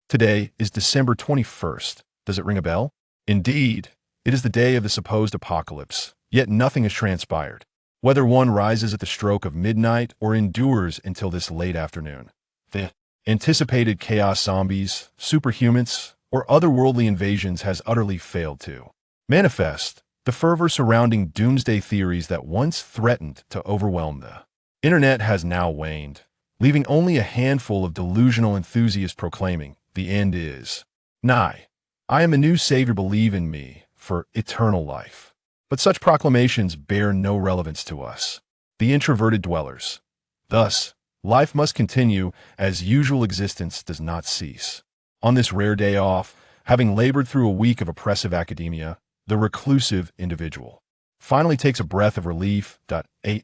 Today is December 21st. Does it ring a bell? Indeed, it is the day of the supposed apocalypse, yet nothing has transpired. Whether one rises at the stroke of midnight or endures until this late afternoon, the anticipated chaos zombies, superhumans, or otherworldly invasions has utterly failed to manifest. The fervor surrounding doomsday theories that once threatened to overwhelm the internet has now waned, leaving only a handful of delusional enthusiasts proclaiming, "The end is nigh. I am a new savior, believe in me for eternal life." But such proclamations bear no relevance to us, the introverted dwellers. Thus, life must continue as usual. Existence does not cease. On this rare day off, having labored through a week of oppressive academia, the reclusive individual finally takes a breath of relief.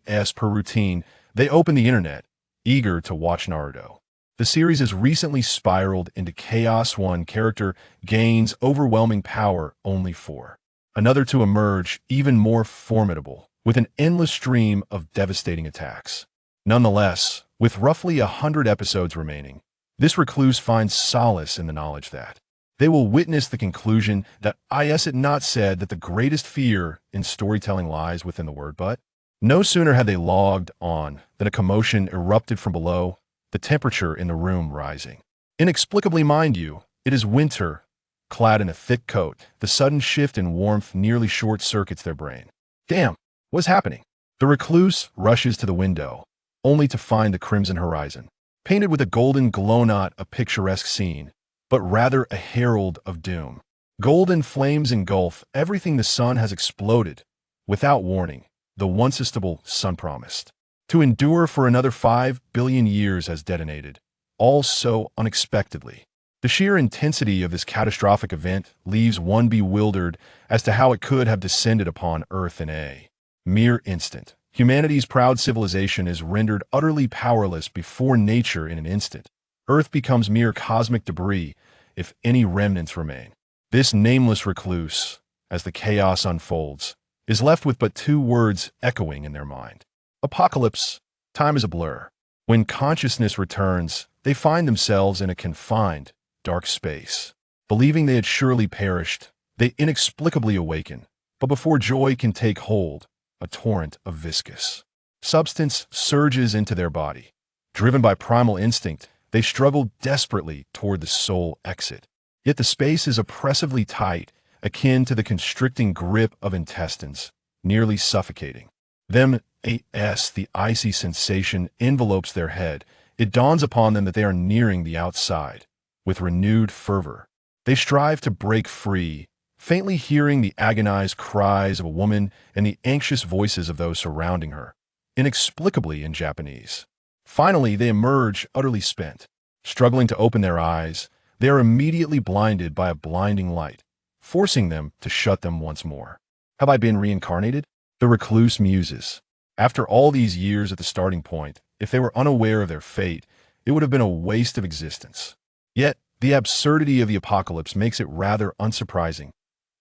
As per routine, they open the internet, eager to watch Naruto. The series has recently spiraled into chaos. One character gains overwhelming power only for another to emerge even more formidable, with an endless stream of devastating attacks. Nonetheless, with roughly 100 episodes remaining, this recluse finds solace in the knowledge that they will witness the conclusion that it not said that the greatest fear in storytelling lies within the word but. No sooner had they logged on than a commotion erupted from below, the temperature in the room rising. Inexplicably, mind you, it is winter. Clad in a thick coat, the sudden shift in warmth nearly short-circuits their brain. Damn, what's happening? The recluse rushes to the window, only to find the crimson horizon, painted with a golden glow, not a picturesque scene, but rather a herald of doom. Golden flames engulf everything. The sun has exploded. Without warning, the once-stable sun promised to endure for another 5 billion years has detonated, all so unexpectedly. The sheer intensity of this catastrophic event leaves one bewildered as to how it could have descended upon Earth in a mere instant. Humanity's proud civilization is rendered utterly powerless before nature in an instant. Earth becomes mere cosmic debris, if any remnants remain. This nameless recluse, as the chaos unfolds, is left with but two words echoing in their mind. Apocalypse. Time is a blur. When consciousness returns, they find themselves in a confined, dark space. Believing they had surely perished, they inexplicably awaken. But before joy can take hold, a torrent of viscous substance surges into their body. Driven by primal instinct, they struggle desperately toward the soul exit. Yet the space is oppressively tight, akin to the constricting grip of intestines, nearly suffocating them. The icy sensation envelopes their head. It dawns upon them that they are nearing the outside. With renewed fervor, they strive to break free, faintly hearing the agonized cries of a woman and the anxious voices of those surrounding her, inexplicably in Japanese. Finally, they emerge utterly spent. Struggling to open their eyes, they are immediately blinded by a blinding light, forcing them to shut them once more. Have I been reincarnated? The recluse muses. After all these years at the starting point, if they were unaware of their fate, it would have been a waste of existence. Yet, the absurdity of the apocalypse makes it rather unsurprising.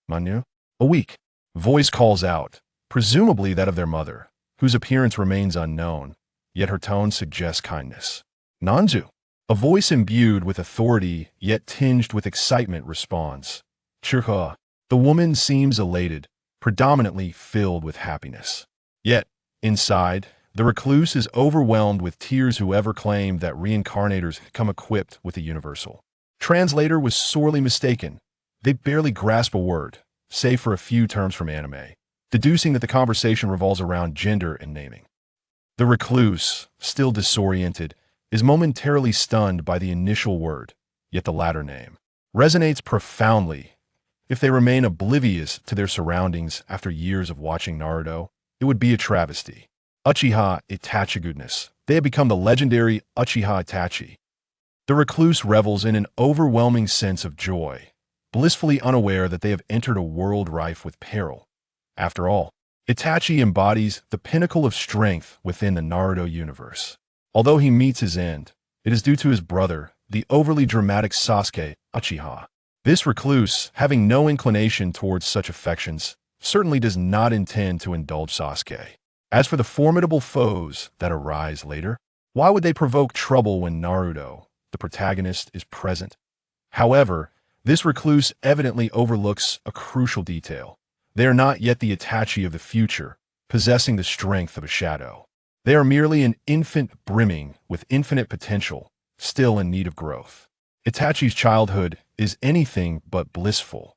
Manu? A weak voice calls out, presumably that of their mother, whose appearance remains unknown, yet her tone suggests kindness. Nanzu? A voice imbued with authority, yet tinged with excitement, responds. Chirha. The woman seems elated, predominantly filled with happiness. Yet, inside, the recluse is overwhelmed with tears. Whoever claimed that reincarnators come equipped with a universal translator was sorely mistaken. They barely grasp a word, save for a few terms from anime, deducing that the conversation revolves around gender and naming. The recluse, still disoriented, is momentarily stunned by the initial word, yet the latter name resonates profoundly. If they remain oblivious to their surroundings after years of watching Naruto, it would be a travesty. Uchiha Itachi. Goodness, they have become the legendary Uchiha Itachi. The recluse revels in an overwhelming sense of joy, blissfully unaware that they have entered a world rife with peril. After all, Itachi embodies the pinnacle of strength within the Naruto universe. Although he meets his end, it is due to his brother, the overly dramatic Sasuke Uchiha. This recluse, having no inclination towards such affections, certainly does not intend to indulge Sasuke. As for the formidable foes that arise later, why would they provoke trouble when Naruto, the protagonist, is present? However, this recluse evidently overlooks a crucial detail. They are not yet the Itachi of the future, possessing the strength of a shadow. They are merely an infant brimming with infinite potential, still in need of growth. Itachi's childhood is anything but blissful.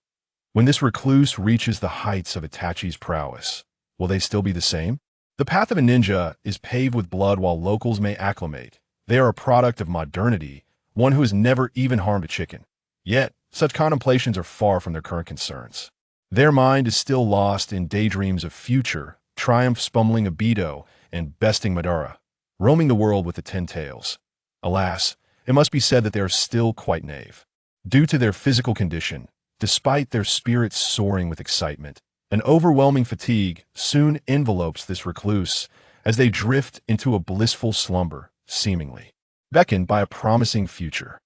When this recluse reaches the heights of Itachi's prowess, will they still be the same? The path of a ninja is paved with blood while locals may acclimate. They are a product of modernity, one who has never even harmed a chicken. Yet, such contemplations are far from their current concerns. Their mind is still lost in daydreams of future, triumphs pummeling Obito and besting Madara, roaming the world with the 10 tails. Alas, it must be said that they are still quite naive. Due to their physical condition, despite their spirits soaring with excitement, an overwhelming fatigue soon envelopes this recluse as they drift into a blissful slumber, seemingly beckoned by a promising future.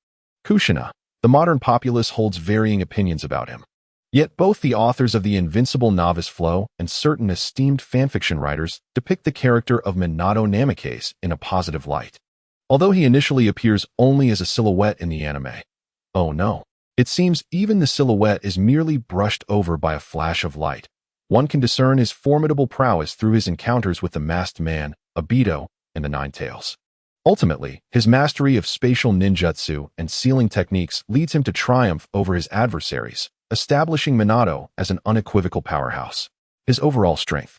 Kushina, the modern populace holds varying opinions about him. Yet both the authors of the Invincible Novice Flow and certain esteemed fanfiction writers depict the character of Minato Namikaze in a positive light. Although he initially appears only as a silhouette in the anime. Oh no. It seems even the silhouette is merely brushed over by a flash of light. One can discern his formidable prowess through his encounters with the masked man, Obito, and the Nine Tails. Ultimately, his mastery of spatial ninjutsu and sealing techniques leads him to triumph over his adversaries, establishing Minato as an unequivocal powerhouse. His overall strength,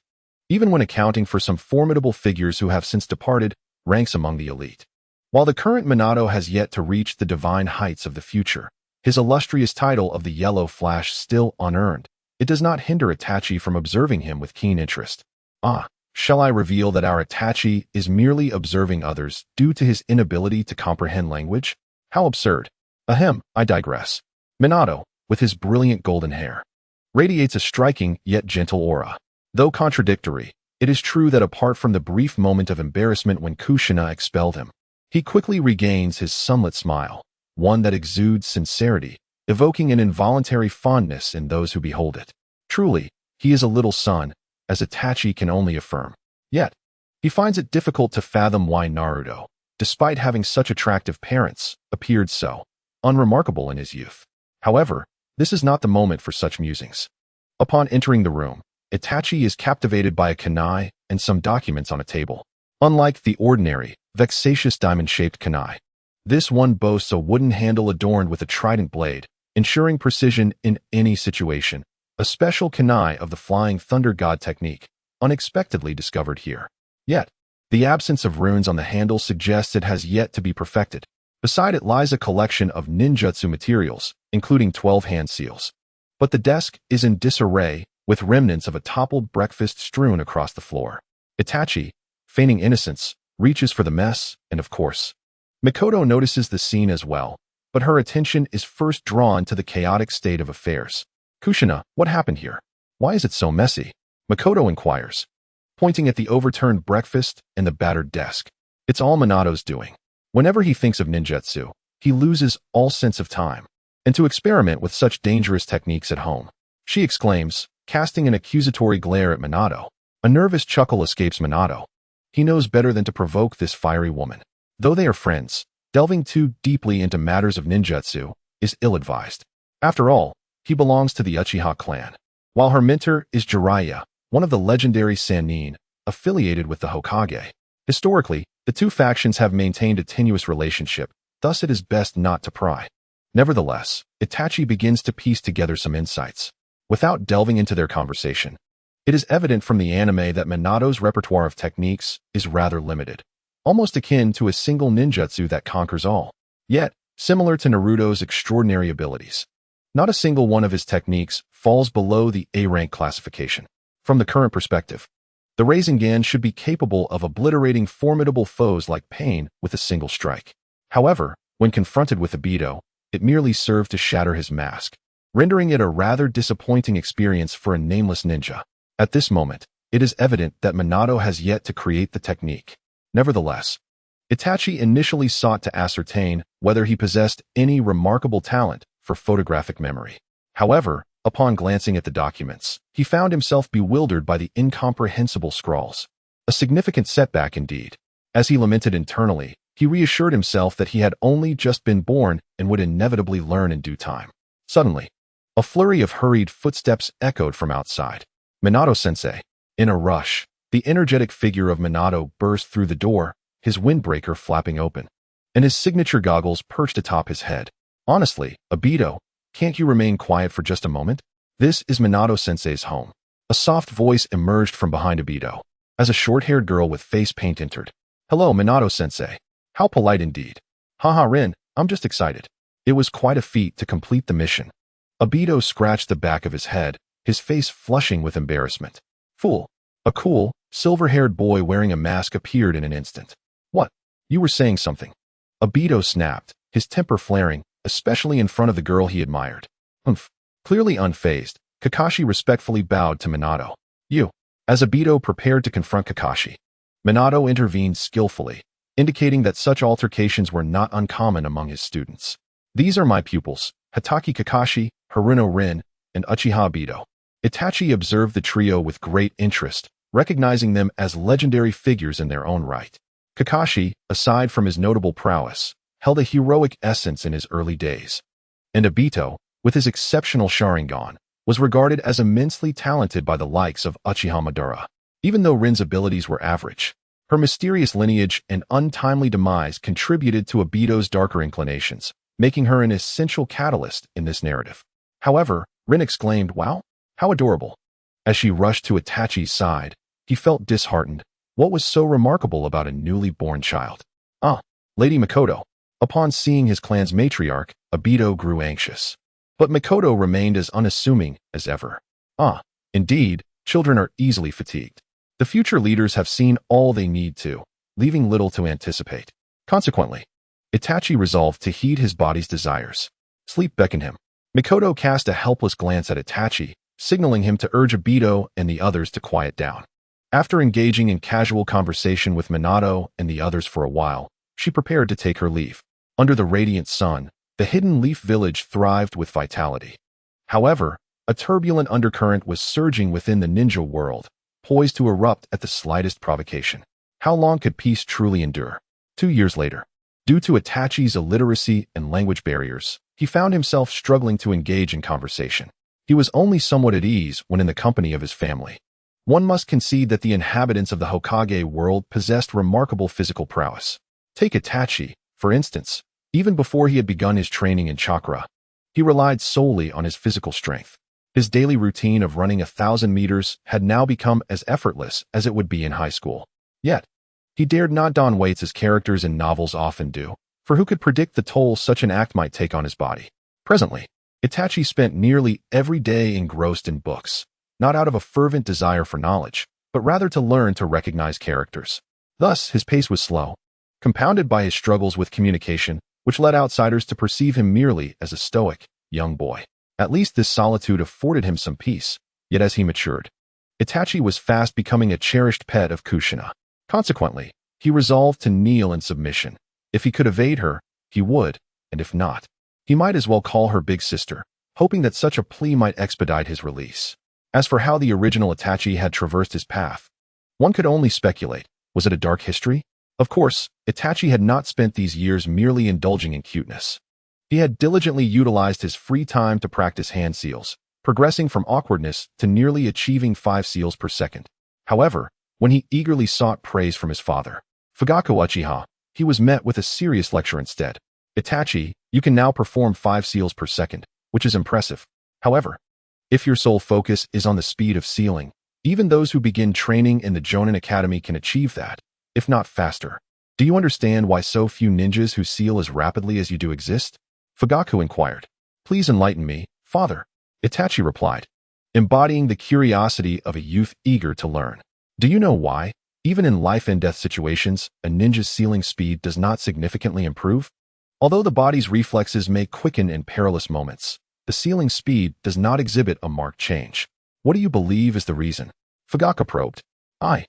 even when accounting for some formidable figures who have since departed, ranks among the elite. While the current Minato has yet to reach the divine heights of the future, his illustrious title of the Yellow Flash still unearned, it does not hinder Itachi from observing him with keen interest. Shall I reveal that our Itachi is merely observing others due to his inability to comprehend language? How absurd. Ahem, I digress. Minato, with his brilliant golden hair, radiates a striking yet gentle aura. Though contradictory, it is true that apart from the brief moment of embarrassment when Kushina expelled him, he quickly regains his sunlit smile, one that exudes sincerity, evoking an involuntary fondness in those who behold it. Truly, he is a little son, as Itachi can only affirm. Yet, he finds it difficult to fathom why Naruto, despite having such attractive parents, appeared so unremarkable in his youth. However, this is not the moment for such musings. Upon entering the room, Itachi is captivated by a kunai and some documents on a table. Unlike the ordinary, vexatious diamond-shaped kunai, this one boasts a wooden handle adorned with a trident blade, ensuring precision in any situation, a special kunai of the Flying Thunder God technique, unexpectedly discovered here. Yet, the absence of runes on the handle suggests it has yet to be perfected. Beside it lies a collection of ninjutsu materials, including 12 hand seals. But the desk is in disarray, with remnants of a toppled breakfast strewn across the floor. Itachi, feigning innocence, reaches for the mess, and of course, Mikoto notices the scene as well, but her attention is first drawn to the chaotic state of affairs. Kushina, what happened here? Why is it so messy? Mikoto inquires, pointing at the overturned breakfast and the battered desk. It's all Minato's doing. Whenever he thinks of ninjutsu, he loses all sense of time. And to experiment with such dangerous techniques at home, she exclaims, casting an accusatory glare at Minato. A nervous chuckle escapes Minato. He knows better than to provoke this fiery woman. Though they are friends, delving too deeply into matters of ninjutsu is ill-advised. After all, he belongs to the Uchiha clan, while her mentor is Jiraiya, one of the legendary Sannin, affiliated with the Hokage. Historically, the two factions have maintained a tenuous relationship, thus it is best not to pry. Nevertheless, Itachi begins to piece together some insights. Without delving into their conversation, it is evident from the anime that Minato's repertoire of techniques is rather limited, almost akin to a single ninjutsu that conquers all. Yet, similar to Naruto's extraordinary abilities, not a single one of his techniques falls below the A-rank classification. From the current perspective, the Rasengan should be capable of obliterating formidable foes like Pain with a single strike. However, when confronted with Obito, it merely served to shatter his mask, rendering it a rather disappointing experience for a nameless ninja. At this moment, it is evident that Minato has yet to create the technique. Nevertheless, Itachi initially sought to ascertain whether he possessed any remarkable talent for photographic memory. However, upon glancing at the documents, he found himself bewildered by the incomprehensible scrawls. A significant setback indeed. As he lamented internally, He reassured himself that he had only just been born and would inevitably learn in due time. Suddenly, a flurry of hurried footsteps echoed from outside. Minato-sensei. In a rush, the energetic figure of Minato burst through the door, his windbreaker flapping open, and his signature goggles perched atop his head. Honestly, Obito, can't you remain quiet for just a moment? This is Minato-sensei's home. A soft voice emerged from behind Obito, as a short-haired girl with face paint entered. Hello, Minato-sensei. How polite indeed. Haha, Rin, I'm just excited. It was quite a feat to complete the mission. Obito scratched the back of his head, his face flushing with embarrassment. Fool. A cool, silver-haired boy wearing a mask appeared in an instant. What? You were saying something. Obito snapped, his temper flaring, especially in front of the girl he admired. Humph. Clearly unfazed, Kakashi respectfully bowed to Minato. You. As Obito prepared to confront Kakashi, Minato intervened skillfully, indicating that such altercations were not uncommon among his students. These are my pupils, Hatake Kakashi, Haruno Rin, and Uchiha Obito. Itachi observed the trio with great interest, recognizing them as legendary figures in their own right. Kakashi, aside from his notable prowess, held a heroic essence in his early days. And Obito, with his exceptional Sharingan, was regarded as immensely talented by the likes of Uchiha Madara. Even though Rin's abilities were average, her mysterious lineage and untimely demise contributed to Obito's darker inclinations, making her an essential catalyst in this narrative. However, Rin exclaimed, "Wow, how adorable." As she rushed to Itachi's side, he felt disheartened. What was so remarkable about a newly born child? Lady Mikoto. Upon seeing his clan's matriarch, Obito grew anxious. But Mikoto remained as unassuming as ever. Indeed, children are easily fatigued. The future leaders have seen all they need to, leaving little to anticipate. Consequently, Itachi resolved to heed his body's desires. Sleep beckoned him. Mikoto cast a helpless glance at Itachi, signaling him to urge Obito and the others to quiet down. After engaging in casual conversation with Minato and the others for a while, she prepared to take her leave. Under the radiant sun, the Hidden Leaf Village thrived with vitality. However, a turbulent undercurrent was surging within the ninja world, poised to erupt at the slightest provocation. How long could peace truly endure? 2 years later, due to Itachi's illiteracy and language barriers, he found himself struggling to engage in conversation. He was only somewhat at ease when in the company of his family. One must concede that the inhabitants of the Hokage world possessed remarkable physical prowess. Take Itachi, for instance. Even before he had begun his training in chakra, he relied solely on his physical strength. His daily routine of running 1,000 meters had now become as effortless as it would be in high school. Yet, he dared not don weights as characters in novels often do, for who could predict the toll such an act might take on his body? Presently, Itachi spent nearly every day engrossed in books, not out of a fervent desire for knowledge, but rather to learn to recognize characters. Thus, his pace was slow, compounded by his struggles with communication, which led outsiders to perceive him merely as a stoic, young boy. At least this solitude afforded him some peace, yet as he matured, Itachi was fast becoming a cherished pet of Kushina. Consequently, he resolved to kneel in submission. If he could evade her, he would, and if not, he might as well call her big sister, hoping that such a plea might expedite his release. As for how the original Itachi had traversed his path, one could only speculate. Was it a dark history? Of course, Itachi had not spent these years merely indulging in cuteness. He had diligently utilized his free time to practice hand seals, progressing from awkwardness to nearly achieving 5 seals per second. However, when he eagerly sought praise from his father, Fugaku Uchiha, he was met with a serious lecture instead. Itachi, you can now perform 5 seals per second, which is impressive. However, if your sole focus is on the speed of sealing, even those who begin training in the Jonin Academy can achieve that, if not faster. Do you understand why so few ninjas who seal as rapidly as you do exist? Fugaku inquired. Please enlighten me, father. Itachi replied, embodying the curiosity of a youth eager to learn. Do you know why, even in life and death situations, a ninja's sealing speed does not significantly improve? Although the body's reflexes may quicken in perilous moments, the sealing speed does not exhibit a marked change. What do you believe is the reason? Fugaku probed. I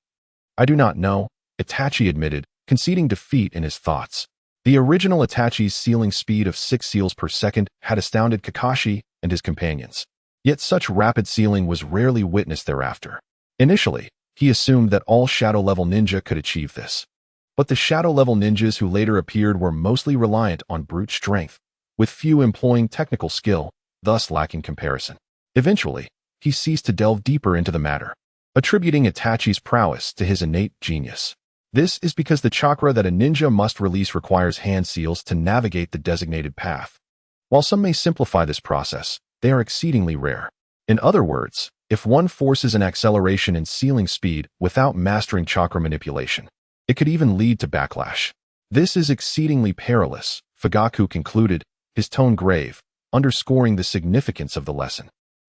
do not know, Itachi admitted, conceding defeat in his thoughts. The original Itachi's sealing speed of 6 seals per second had astounded Kakashi and his companions. Yet such rapid sealing was rarely witnessed thereafter. Initially, he assumed that all shadow-level ninja could achieve this. But the shadow-level ninjas who later appeared were mostly reliant on brute strength, with few employing technical skill, thus lacking comparison. Eventually, he ceased to delve deeper into the matter, attributing Itachi's prowess to his innate genius. This is because the chakra that a ninja must release requires hand seals to navigate the designated path. While some may simplify this process, they are exceedingly rare. In other words, if one forces an acceleration in sealing speed without mastering chakra manipulation, it could even lead to backlash. This is exceedingly perilous, Fugaku concluded, his tone grave, underscoring the significance of the lesson.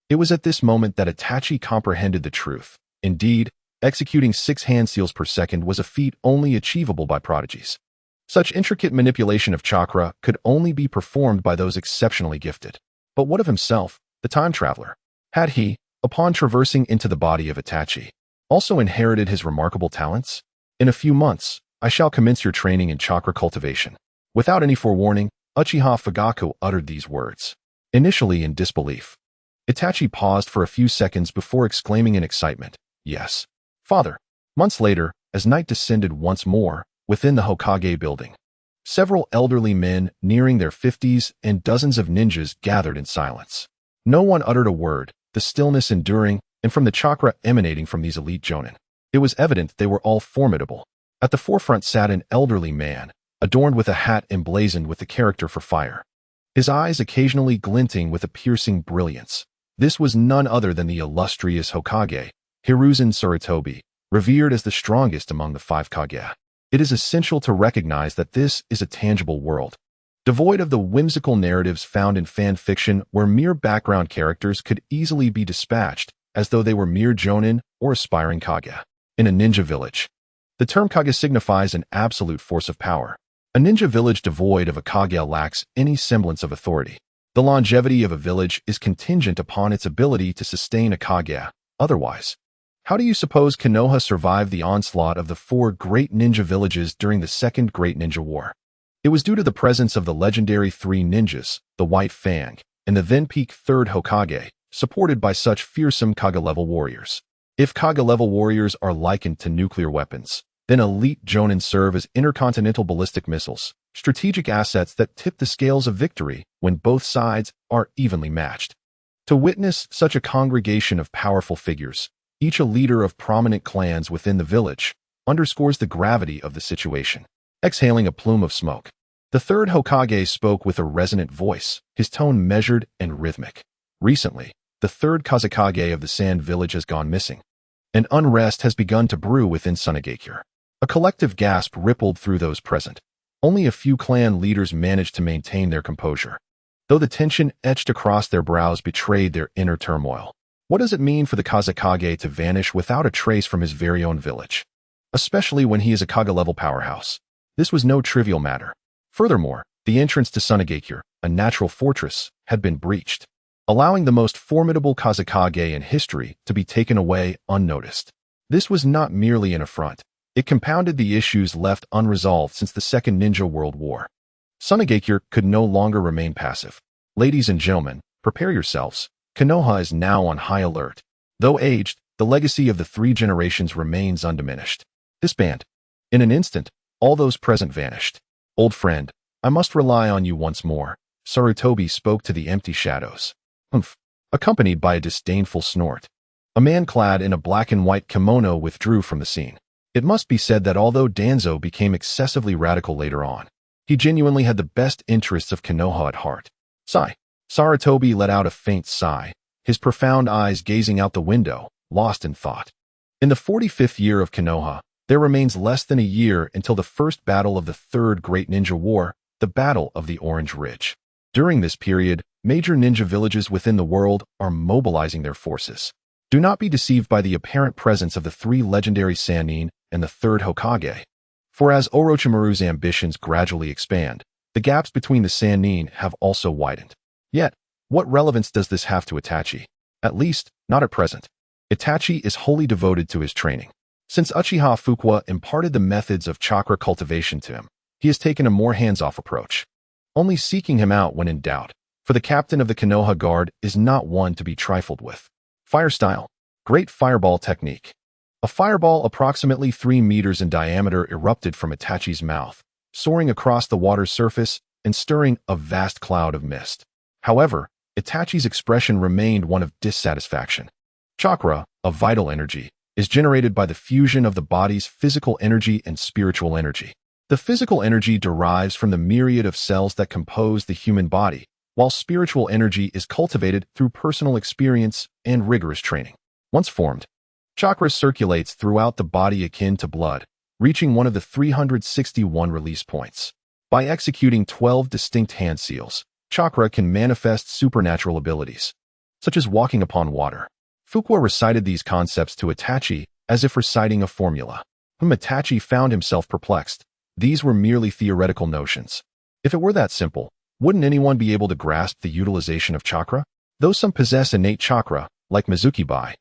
It was at this moment that Itachi comprehended the truth. Indeed, executing 6 hand seals per second was a feat only achievable by prodigies. Such intricate manipulation of chakra could only be performed by those exceptionally gifted. But what of himself, the time traveler? Had he, upon traversing into the body of Itachi, also inherited his remarkable talents? In a few months, I shall commence your training in chakra cultivation. Without any forewarning, Uchiha Fugaku uttered these words. Initially in disbelief, Itachi paused for a few seconds before exclaiming in excitement, "Yes, Father." Months later, as night descended once more, within the Hokage building, several elderly men nearing their 50s and dozens of ninjas gathered in silence. No one uttered a word, the stillness enduring, and from the chakra emanating from these elite jonin, it was evident they were all formidable. At the forefront sat an elderly man, adorned with a hat emblazoned with the character for fire, his eyes occasionally glinting with a piercing brilliance. This was none other than the illustrious Hokage, Hiruzen Sarutobi, revered as the strongest among the 5 Kage. It is essential to recognize that this is a tangible world, devoid of the whimsical narratives found in fan fiction where mere background characters could easily be dispatched as though they were mere jonin or aspiring Kage. In a ninja village, the term Kage signifies an absolute force of power. A ninja village devoid of a Kage lacks any semblance of authority. The longevity of a village is contingent upon its ability to sustain a Kage. Otherwise, how do you suppose Konoha survived the onslaught of the 4 great ninja villages during the Second Great Ninja War? It was due to the presence of the legendary 3 ninjas, the White Fang, and the then-peak 3rd Hokage, supported by such fearsome Kage-level warriors. If Kage-level warriors are likened to nuclear weapons, then elite jonin serve as intercontinental ballistic missiles, strategic assets that tip the scales of victory when both sides are evenly matched. To witness such a congregation of powerful figures, each a leader of prominent clans within the village, underscores the gravity of the situation. Exhaling a plume of smoke, the 3rd Hokage spoke with a resonant voice, his tone measured and rhythmic. Recently, the 3rd Kazekage of the Sand Village has gone missing. An unrest has begun to brew within Sunagakure. A collective gasp rippled through those present. Only a few clan leaders managed to maintain their composure, though the tension etched across their brows betrayed their inner turmoil. What does it mean for the Kazekage to vanish without a trace from his very own village? Especially when he is a Kage-level powerhouse. This was no trivial matter. Furthermore, the entrance to Sunagakure, a natural fortress, had been breached, allowing the most formidable Kazekage in history to be taken away unnoticed. This was not merely an affront. It compounded the issues left unresolved since the Second Ninja World War. Sunagakure could no longer remain passive. Ladies and gentlemen, prepare yourselves. Konoha is now on high alert. Though aged, the legacy of the 3 generations remains undiminished. Disband. In an instant, all those present vanished. Old friend, I must rely on you once more. Sarutobi spoke to the empty shadows. Humph. Accompanied by a disdainful snort. A man clad in a black and white kimono withdrew from the scene. It must be said that although Danzo became excessively radical later on, he genuinely had the best interests of Konoha at heart. Sigh. Sarutobi let out a faint sigh, his profound eyes gazing out the window, lost in thought. In the 45th year of Konoha, there remains less than a year until the first battle of the 3rd Great Ninja War, the Battle of the Orange Ridge. During this period, major ninja villages within the world are mobilizing their forces. Do not be deceived by the apparent presence of the 3 legendary Sannin and the 3rd Hokage. For as Orochimaru's ambitions gradually expand, the gaps between the Sannin have also widened. Yet, what relevance does this have to Itachi? At least, not at present. Itachi is wholly devoted to his training. Since Uchiha Fukuwa imparted the methods of chakra cultivation to him, he has taken a more hands-off approach, only seeking him out when in doubt, for the captain of the Konoha Guard is not one to be trifled with. Fire style. Great fireball technique. A fireball approximately 3 meters in diameter erupted from Itachi's mouth, soaring across the water's surface and stirring a vast cloud of mist. However, Itachi's expression remained one of dissatisfaction. Chakra, a vital energy, is generated by the fusion of the body's physical energy and spiritual energy. The physical energy derives from the myriad of cells that compose the human body, while spiritual energy is cultivated through personal experience and rigorous training. Once formed, chakra circulates throughout the body akin to blood, reaching one of the 361 release points. By executing 12 distinct hand seals, chakra can manifest supernatural abilities, such as walking upon water. Fuqua recited these concepts to Itachi as if reciting a formula. Itachi found himself perplexed. These were merely theoretical notions. If it were that simple, wouldn't anyone be able to grasp the utilization of chakra? Though some possess innate chakra, like Mizuki-bai,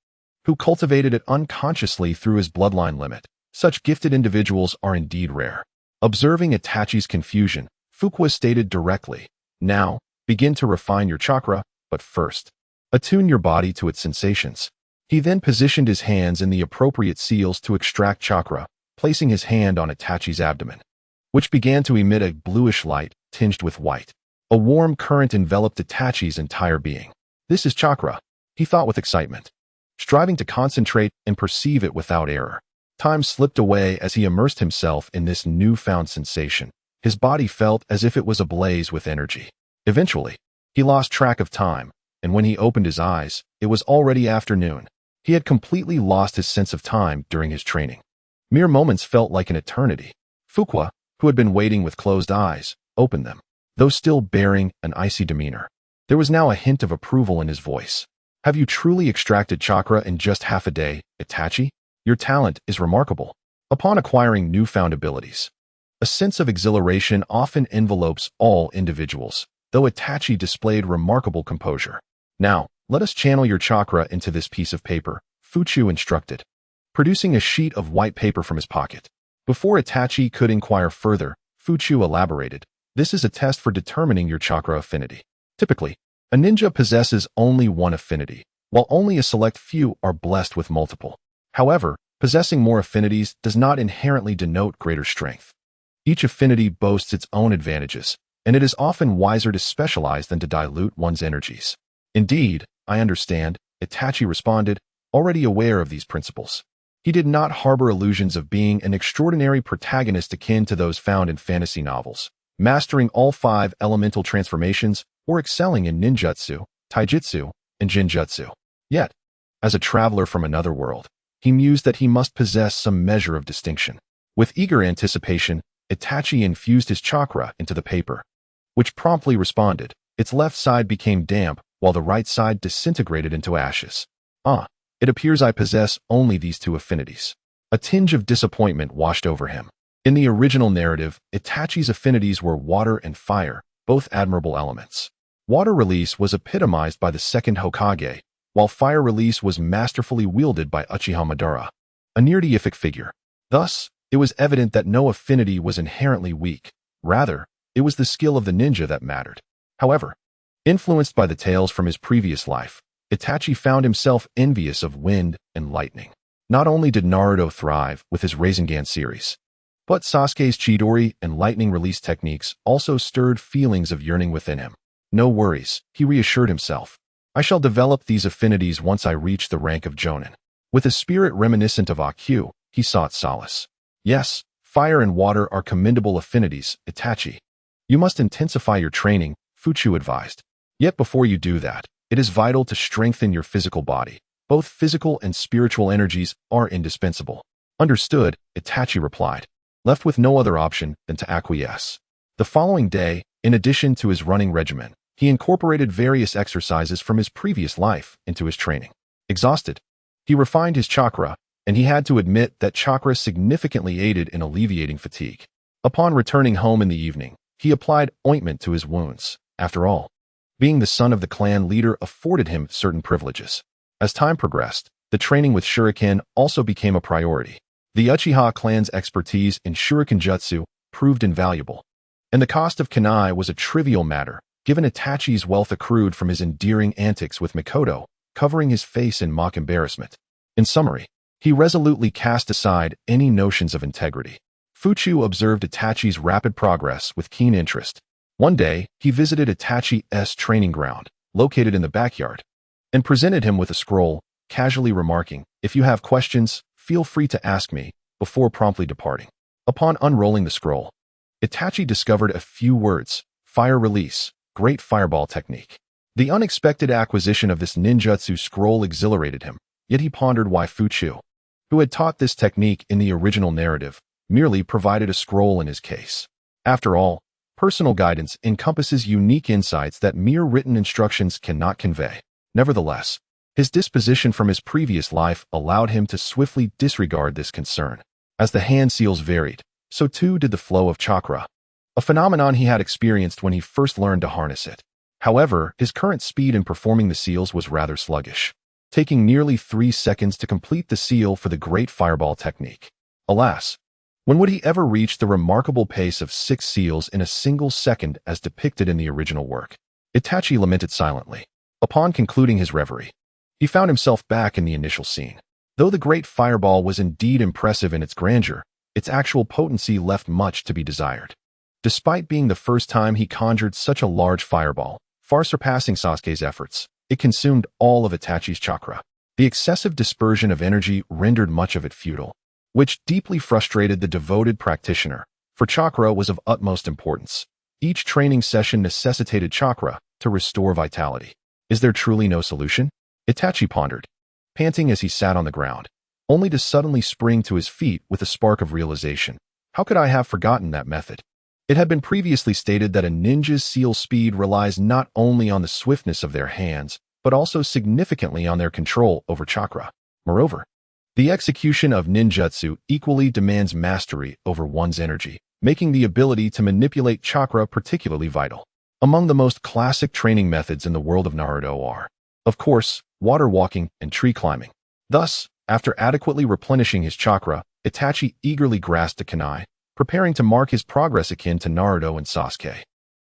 who cultivated it unconsciously through his bloodline limit, such gifted individuals are indeed rare. Observing Itachi's confusion, Fuqua stated directly, "Now, begin to refine your chakra, but first, attune your body to its sensations." He then positioned his hands in the appropriate seals to extract chakra, placing his hand on Itachi's abdomen, which began to emit a bluish light tinged with white. A warm current enveloped Itachi's entire being. "This is chakra," he thought with excitement, striving to concentrate and perceive it without error. Time slipped away as he immersed himself in this newfound sensation. His body felt as if it was ablaze with energy. Eventually, he lost track of time, and when he opened his eyes, it was already afternoon. He had completely lost his sense of time during his training. Mere moments felt like an eternity. Fuqua, who had been waiting with closed eyes, opened them, though still bearing an icy demeanor. There was now a hint of approval in his voice. "Have you truly extracted chakra in just half a day, Itachi? Your talent is remarkable." Upon acquiring newfound abilities, a sense of exhilaration often envelopes all individuals, though Itachi displayed remarkable composure. "Now, let us channel your chakra into this piece of paper," Fuchu instructed, producing a sheet of white paper from his pocket. Before Itachi could inquire further, Fuchu elaborated, "This is a test for determining your chakra affinity. Typically, a ninja possesses only one affinity, while only a select few are blessed with multiple. However, possessing more affinities does not inherently denote greater strength. Each affinity boasts its own advantages, and it is often wiser to specialize than to dilute one's energies." "Indeed, I understand," Itachi responded, already aware of these principles. He did not harbor illusions of being an extraordinary protagonist akin to those found in fantasy novels, mastering all 5 elemental transformations or excelling in ninjutsu, taijutsu, and jinjutsu. Yet, as a traveler from another world, he mused that he must possess some measure of distinction. With eager anticipation, Itachi infused his chakra into the paper, which promptly responded. Its left side became damp, while the right side disintegrated into ashes. It appears I possess only these 2 affinities." A tinge of disappointment washed over him. In the original narrative, Itachi's affinities were water and fire, both admirable elements. Water release was epitomized by the second Hokage, while fire release was masterfully wielded by Uchiha Madara, a near-deific figure. Thus, it was evident that no affinity was inherently weak. Rather, it was the skill of the ninja that mattered. However, influenced by the tales from his previous life, Itachi found himself envious of wind and lightning. Not only did Naruto thrive with his Rasengan series, but Sasuke's Chidori and lightning release techniques also stirred feelings of yearning within him. "No worries," he reassured himself. "I shall develop these affinities once I reach the rank of Jonin." With a spirit reminiscent of Akyu, he sought solace. "Yes, fire and water are commendable affinities, Itachi. You must intensify your training," Fuchu advised. "Yet before you do that, it is vital to strengthen your physical body. Both physical and spiritual energies are indispensable." "Understood," Itachi replied, left with no other option than to acquiesce. The following day, in addition to his running regimen, he incorporated various exercises from his previous life into his training. Exhausted, he refined his chakra, and he had to admit that chakra significantly aided in alleviating fatigue. Upon returning home in the evening, he applied ointment to his wounds. After all, being the son of the clan leader afforded him certain privileges. As time progressed, the training with shuriken also became a priority. The Uchiha clan's expertise in shuriken jutsu proved invaluable, and the cost of kunai was a trivial matter, given Itachi's wealth accrued from his endearing antics with Mikoto, covering his face in mock embarrassment. In summary, He resolutely cast aside any notions of integrity. Fuchu observed Itachi's rapid progress with keen interest. One day, he visited Itachi's training ground, located in the backyard, and presented him with a scroll, casually remarking, "If you have questions, feel free to ask me," before promptly departing. Upon unrolling the scroll, Itachi discovered a few words: fire release, great fireball technique. The unexpected acquisition of this ninjutsu scroll exhilarated him, yet he pondered why Fuchu, who had taught this technique in the original narrative, merely provided a scroll in his case. After all, personal guidance encompasses unique insights that mere written instructions cannot convey. Nevertheless, his disposition from his previous life allowed him to swiftly disregard this concern. As the hand seals varied, so too did the flow of chakra, a phenomenon he had experienced when he first learned to harness it. However, his current speed in performing the seals was rather sluggish, taking nearly 3 seconds to complete the seal for the great fireball technique. Alas, when would he ever reach the remarkable pace of 6 seals in a single second as depicted in the original work? Itachi lamented silently. Upon concluding his reverie, he found himself back in the initial scene. Though the great fireball was indeed impressive in its grandeur, its actual potency left much to be desired. Despite being the first time he conjured such a large fireball, far surpassing Sasuke's efforts, it consumed all of Itachi's chakra. The excessive dispersion of energy rendered much of it futile, which deeply frustrated the devoted practitioner, for chakra was of utmost importance. Each training session necessitated chakra to restore vitality. Is there truly no solution? Itachi pondered, panting as he sat on the ground, only to suddenly spring to his feet with a spark of realization. How could I have forgotten that method? It had been previously stated that a ninja's seal speed relies not only on the swiftness of their hands, but also significantly on their control over chakra. Moreover, the execution of ninjutsu equally demands mastery over one's energy, making the ability to manipulate chakra particularly vital. Among the most classic training methods in the world of Naruto are, of course, water walking and tree climbing. Thus, after adequately replenishing his chakra, Itachi eagerly grasped a kunai, preparing to mark his progress akin to Naruto and Sasuke.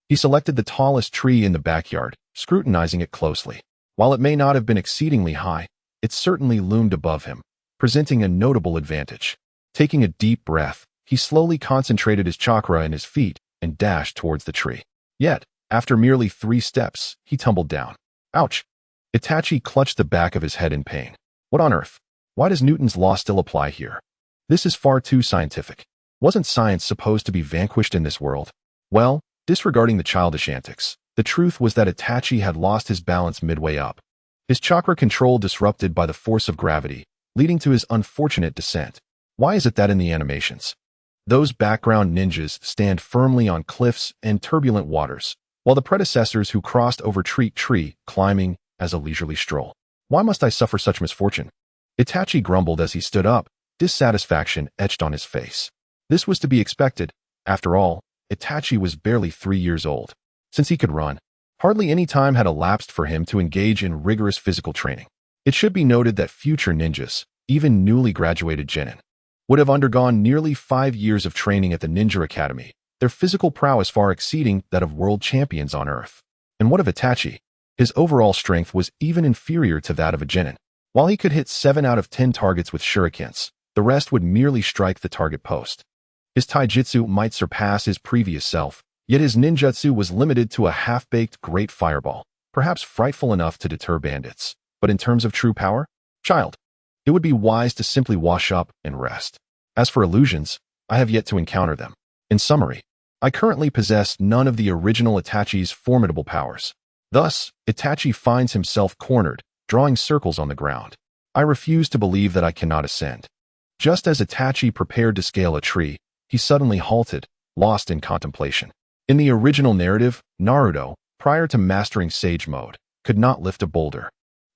He selected the tallest tree in the backyard, scrutinizing it closely. While it may not have been exceedingly high, it certainly loomed above him, presenting a notable advantage. Taking a deep breath, he slowly concentrated his chakra in his feet and dashed towards the tree. Yet, after merely 3 steps, he tumbled down. Ouch! Itachi clutched the back of his head in pain. What on earth? Why does Newton's law still apply here? This is far too scientific. Wasn't science supposed to be vanquished in this world? Well, disregarding the childish antics, the truth was that Itachi had lost his balance midway up. His chakra control disrupted by the force of gravity, leading to his unfortunate descent. Why is it that in the animations, those background ninjas stand firmly on cliffs and turbulent waters, while the predecessors who crossed over treat tree climbing as a leisurely stroll? Why must I suffer such misfortune? Itachi grumbled as he stood up, dissatisfaction etched on his face. This was to be expected. After all, Itachi was barely 3 years old. Since he could run, hardly any time had elapsed for him to engage in rigorous physical training. It should be noted that future ninjas, even newly graduated genin, would have undergone nearly 5 years of training at the Ninja Academy, their physical prowess far exceeding that of world champions on Earth. And what of Itachi? His overall strength was even inferior to that of a genin. While he could hit 7 out of 10 targets with shurikens, the rest would merely strike the target post. His taijutsu might surpass his previous self, yet his ninjutsu was limited to a half-baked great fireball, perhaps frightful enough to deter bandits. But in terms of true power, child, it would be wise to simply wash up and rest. As for illusions, I have yet to encounter them. In summary, I currently possess none of the original Itachi's formidable powers. Thus, Itachi finds himself cornered, drawing circles on the ground. I refuse to believe that I cannot ascend. Just as Itachi prepared to scale a tree, he suddenly halted, lost in contemplation. In the original narrative, Naruto, prior to mastering Sage Mode, could not lift a boulder.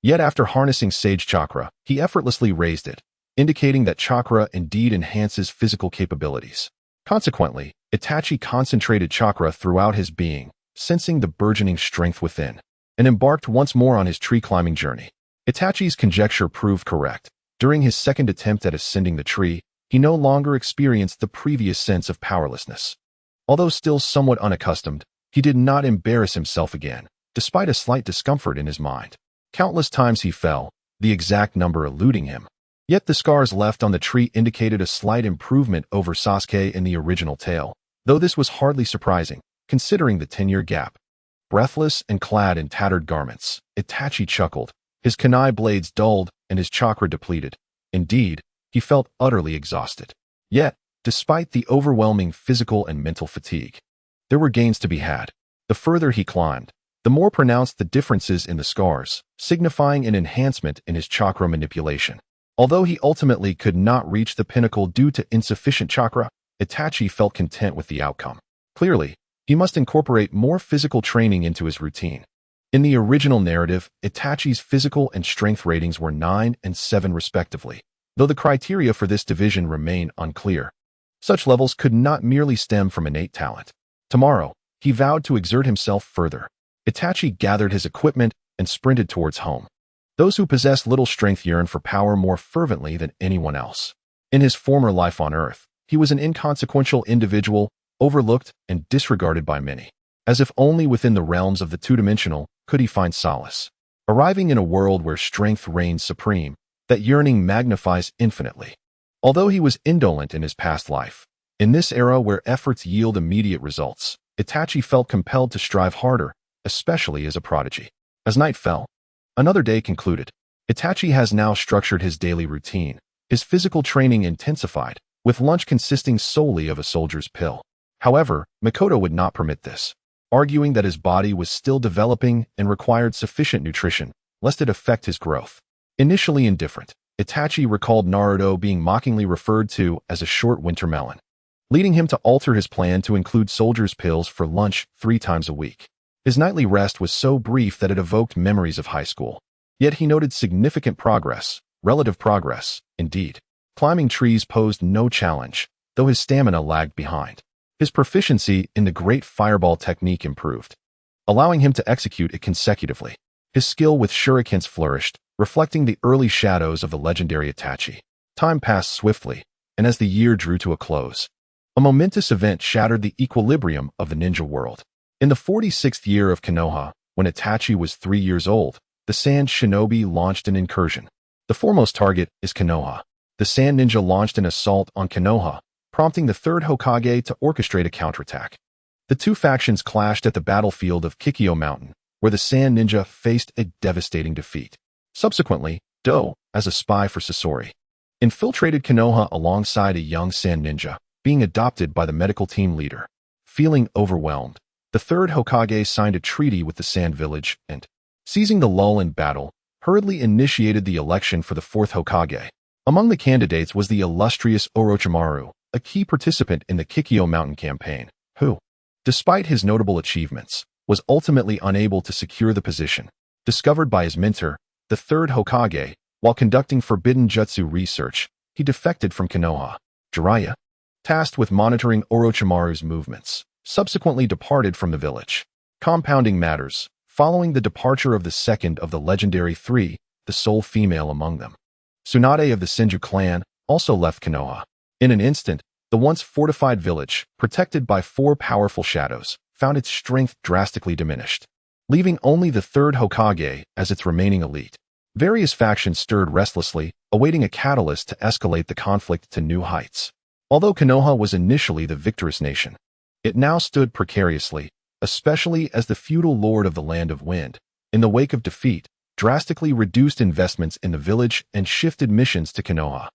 Yet after harnessing Sage Chakra, he effortlessly raised it, indicating that chakra indeed enhances physical capabilities. Consequently, Itachi concentrated chakra throughout his being, sensing the burgeoning strength within, and embarked once more on his tree-climbing journey. Itachi's conjecture proved correct. During his second attempt at ascending the tree, he no longer experienced the previous sense of powerlessness. Although still somewhat unaccustomed, he did not embarrass himself again, despite a slight discomfort in his mind. Countless times he fell, the exact number eluding him. Yet the scars left on the tree indicated a slight improvement over Sasuke in the original tale, though this was hardly surprising, considering the 10-year gap. Breathless and clad in tattered garments, Itachi chuckled, his kunai blades dulled and his chakra depleted. Indeed, he felt utterly exhausted. Yet, despite the overwhelming physical and mental fatigue, there were gains to be had. The further he climbed, the more pronounced the differences in the scars, signifying an enhancement in his chakra manipulation. Although he ultimately could not reach the pinnacle due to insufficient chakra, Itachi felt content with the outcome. Clearly, he must incorporate more physical training into his routine. In the original narrative, Itachi's physical and strength ratings were 9 and 7 respectively, though the criteria for this division remain unclear. Such levels could not merely stem from innate talent. Tomorrow, he vowed to exert himself further. Itachi gathered his equipment and sprinted towards home. Those who possess little strength yearn for power more fervently than anyone else. In his former life on Earth, he was an inconsequential individual, overlooked and disregarded by many. As if only within the realms of the two-dimensional could he find solace. Arriving in a world where strength reigns supreme, that yearning magnifies infinitely. Although he was indolent in his past life, in this era where efforts yield immediate results, Itachi felt compelled to strive harder, especially as a prodigy. As night fell, another day concluded. Itachi has now structured his daily routine. His physical training intensified, with lunch consisting solely of a soldier's pill. However, Makoto would not permit this, arguing that his body was still developing and required sufficient nutrition, lest it affect his growth. Initially indifferent, Itachi recalled Naruto being mockingly referred to as a short winter melon, leading him to alter his plan to include soldier's pills for lunch 3 times a week. His nightly rest was so brief that it evoked memories of high school. Yet he noted significant progress, relative progress, indeed. Climbing trees posed no challenge, though his stamina lagged behind. His proficiency in the great fireball technique improved, allowing him to execute it consecutively. His skill with shurikens flourished, reflecting the early shadows of the legendary Itachi. Time passed swiftly, and as the year drew to a close, a momentous event shattered the equilibrium of the ninja world. In the 46th year of Konoha, when Itachi was 3 years old, the Sand Shinobi launched an incursion. The foremost target is Konoha. The Sand Ninja launched an assault on Konoha, prompting the Third Hokage to orchestrate a counterattack. The two factions clashed at the battlefield of Kikyo Mountain, where the Sand Ninja faced a devastating defeat. Subsequently, Do, as a spy for Sasori, infiltrated Konoha alongside a young Sand Ninja, being adopted by the medical team leader. Feeling overwhelmed, the Third Hokage signed a treaty with the Sand Village and, seizing the lull in battle, hurriedly initiated the election for the Fourth Hokage. Among the candidates was the illustrious Orochimaru, a key participant in the Kikyo Mountain campaign, who, despite his notable achievements, was ultimately unable to secure the position. Discovered by his mentor, the Third Hokage, while conducting forbidden jutsu research, he defected from Konoha. Jiraiya, tasked with monitoring Orochimaru's movements, subsequently departed from the village. Compounding matters, following the departure of the second of the legendary 3, the sole female among them, Tsunade of the Senju clan, also left Konoha. In an instant, the once fortified village, protected by 4 powerful shadows, found its strength drastically diminished, leaving only the Third Hokage as its remaining elite. Various factions stirred restlessly, awaiting a catalyst to escalate the conflict to new heights. Although Konoha was initially the victorious nation, it now stood precariously, especially as the feudal lord of the Land of Wind, in the wake of defeat, drastically reduced investments in the village and shifted missions to Konoha,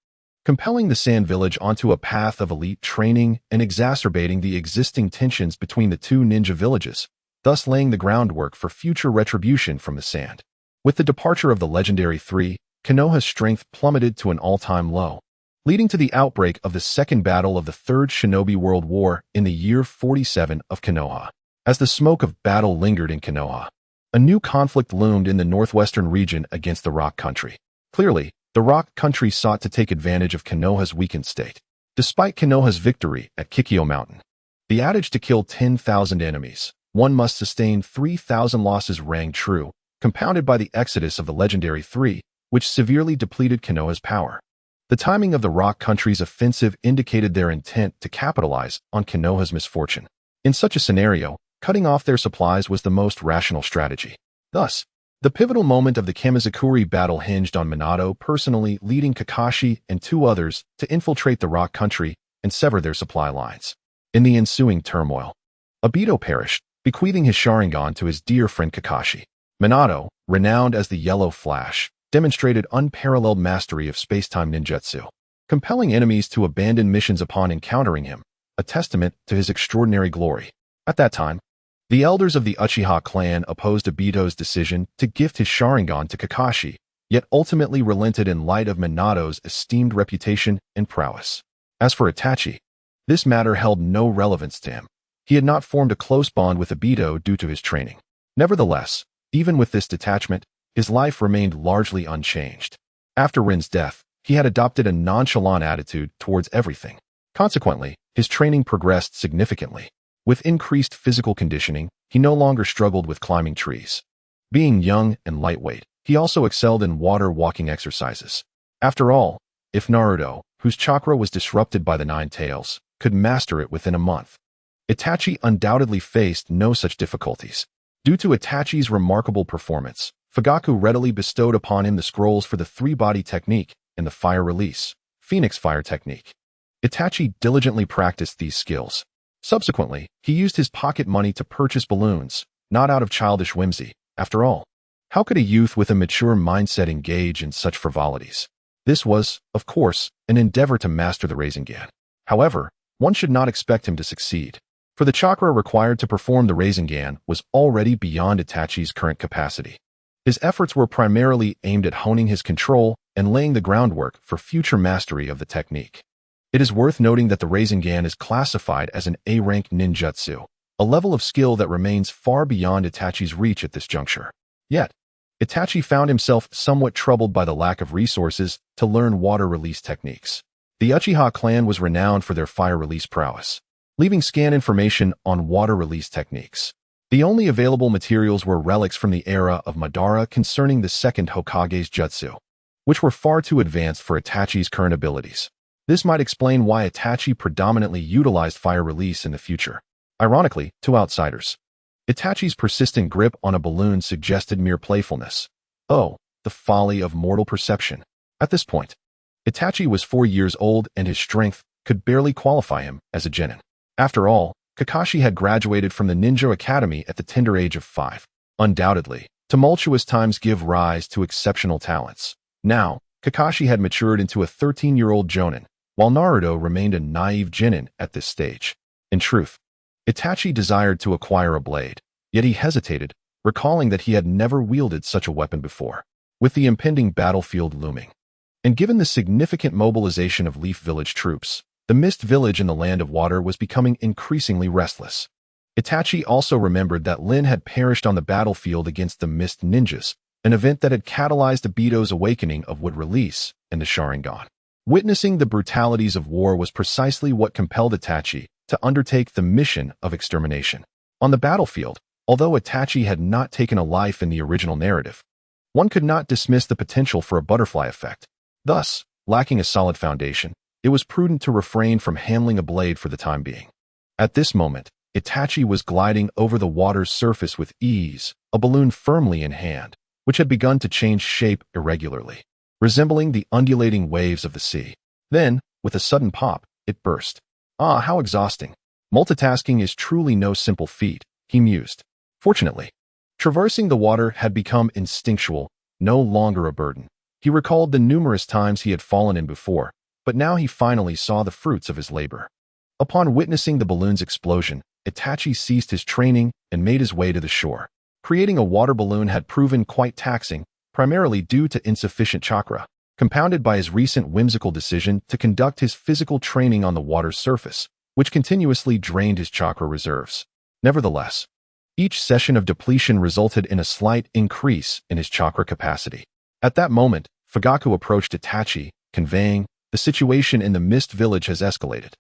compelling the Sand Village onto a path of elite training and exacerbating the existing tensions between the 2 ninja villages, thus laying the groundwork for future retribution from the Sand. With the departure of the legendary 3, Konoha's strength plummeted to an all-time low, leading to the outbreak of the Second Battle of the Third Shinobi World War in the year 47 of Konoha. As the smoke of battle lingered in Konoha, a new conflict loomed in the northwestern region against the Rock Country. Clearly, the Rock Country sought to take advantage of Konoha's weakened state. Despite Konoha's victory at Kikyo Mountain, the adage to kill 10,000 enemies, one must sustain 3,000 losses rang true, compounded by the exodus of the legendary 3, which severely depleted Konoha's power. The timing of the Rock Country's offensive indicated their intent to capitalize on Konoha's misfortune. In such a scenario, cutting off their supplies was the most rational strategy. Thus, The pivotal moment of the Kamizakuri battle hinged on Minato personally leading Kakashi and two others to infiltrate the Rock Country and sever their supply lines. In the ensuing turmoil, Obito perished, bequeathing his Sharingan to his dear friend Kakashi. Minato, renowned as the Yellow Flash, demonstrated unparalleled mastery of space-time ninjutsu, compelling enemies to abandon missions upon encountering him, a testament to his extraordinary glory. At that time, the elders of the Uchiha clan opposed Obito's decision to gift his Sharingan to Kakashi, yet ultimately relented in light of Minato's esteemed reputation and prowess. As for Itachi, this matter held no relevance to him. He had not formed a close bond with Obito due to his training. Nevertheless, even with this detachment, his life remained largely unchanged. After Rin's death, he had adopted a nonchalant attitude towards everything. Consequently, his training progressed significantly. With increased physical conditioning, he no longer struggled with climbing trees. Being young and lightweight, he also excelled in water walking exercises. After all, if Naruto, whose chakra was disrupted by the Nine Tails, could master it within a month, Itachi undoubtedly faced no such difficulties. Due to Itachi's remarkable performance, Fugaku readily bestowed upon him the scrolls for the three-body technique and the fire release, Phoenix Fire technique. Itachi diligently practiced these skills. Subsequently, he used his pocket money to purchase balloons, not out of childish whimsy. After all, how could a youth with a mature mindset engage in such frivolities? This was, of course, an endeavor to master the Rasengan. However, one should not expect him to succeed, for the chakra required to perform the Rasengan was already beyond Itachi's current capacity. His efforts were primarily aimed at honing his control and laying the groundwork for future mastery of the technique. It is worth noting that the Rasengan is classified as an A-rank ninjutsu, a level of skill that remains far beyond Itachi's reach at this juncture. Yet, Itachi found himself somewhat troubled by the lack of resources to learn water release techniques. The Uchiha clan was renowned for their fire release prowess, leaving scant information on water release techniques. The only available materials were relics from the era of Madara concerning the second Hokage's jutsu, which were far too advanced for Itachi's current abilities. This might explain why Itachi predominantly utilized fire release in the future. Ironically, to outsiders, Itachi's persistent grip on a balloon suggested mere playfulness. Oh, the folly of mortal perception. At this point, Itachi was 4 years old and his strength could barely qualify him as a genin. After all, Kakashi had graduated from the Ninja Academy at the tender age of 5. Undoubtedly, tumultuous times give rise to exceptional talents. Now, Kakashi had matured into a 13-year-old jonin, while Naruto remained a naive genin at this stage. In truth, Itachi desired to acquire a blade, yet he hesitated, recalling that he had never wielded such a weapon before. With the impending battlefield looming, and given the significant mobilization of Leaf Village troops, the Mist Village in the Land of Water was becoming increasingly restless. Itachi also remembered that Lin had perished on the battlefield against the Mist Ninjas, an event that had catalyzed Obito's awakening of wood release and the Sharingan. Witnessing the brutalities of war was precisely what compelled Itachi to undertake the mission of extermination. On the battlefield, although Itachi had not taken a life in the original narrative, one could not dismiss the potential for a butterfly effect. Thus, lacking a solid foundation, it was prudent to refrain from handling a blade for the time being. At this moment, Itachi was gliding over the water's surface with ease, a balloon firmly in hand, which had begun to change shape irregularly, resembling the undulating waves of the sea. Then, with a sudden pop, it burst. Ah, how exhausting. Multitasking is truly no simple feat, he mused. Fortunately, traversing the water had become instinctual, no longer a burden. He recalled the numerous times he had fallen in before, but now he finally saw the fruits of his labor. Upon witnessing the balloon's explosion, Itachi ceased his training and made his way to the shore. Creating a water balloon had proven quite taxing, primarily due to insufficient chakra, compounded by his recent whimsical decision to conduct his physical training on the water's surface, which continuously drained his chakra reserves. Nevertheless, each session of depletion resulted in a slight increase in his chakra capacity. At that moment, Fugaku approached Itachi, conveying, "The situation in the Mist Village has escalated.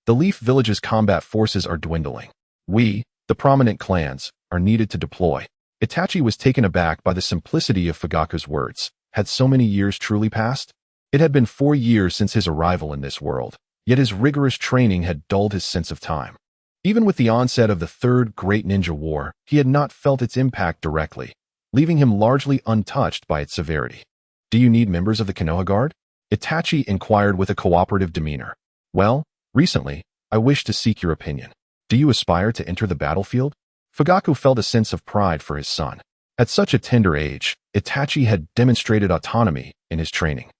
The Leaf Village's combat forces are dwindling. We, the prominent clans, are needed to deploy." Itachi was taken aback by the simplicity of Fugaku's words. Had so many years truly passed? It had been 4 years since his arrival in this world, yet his rigorous training had dulled his sense of time. Even with the onset of the Third Great Ninja War, he had not felt its impact directly. leaving him largely untouched by its severity. "Do you need members of the Konoha Guard?" Itachi inquired with a cooperative demeanor. "Well, recently, I wish to seek your opinion. Do you aspire to enter the battlefield?" Fugaku felt a sense of pride for his son. At such a tender age, Itachi had demonstrated autonomy in his training,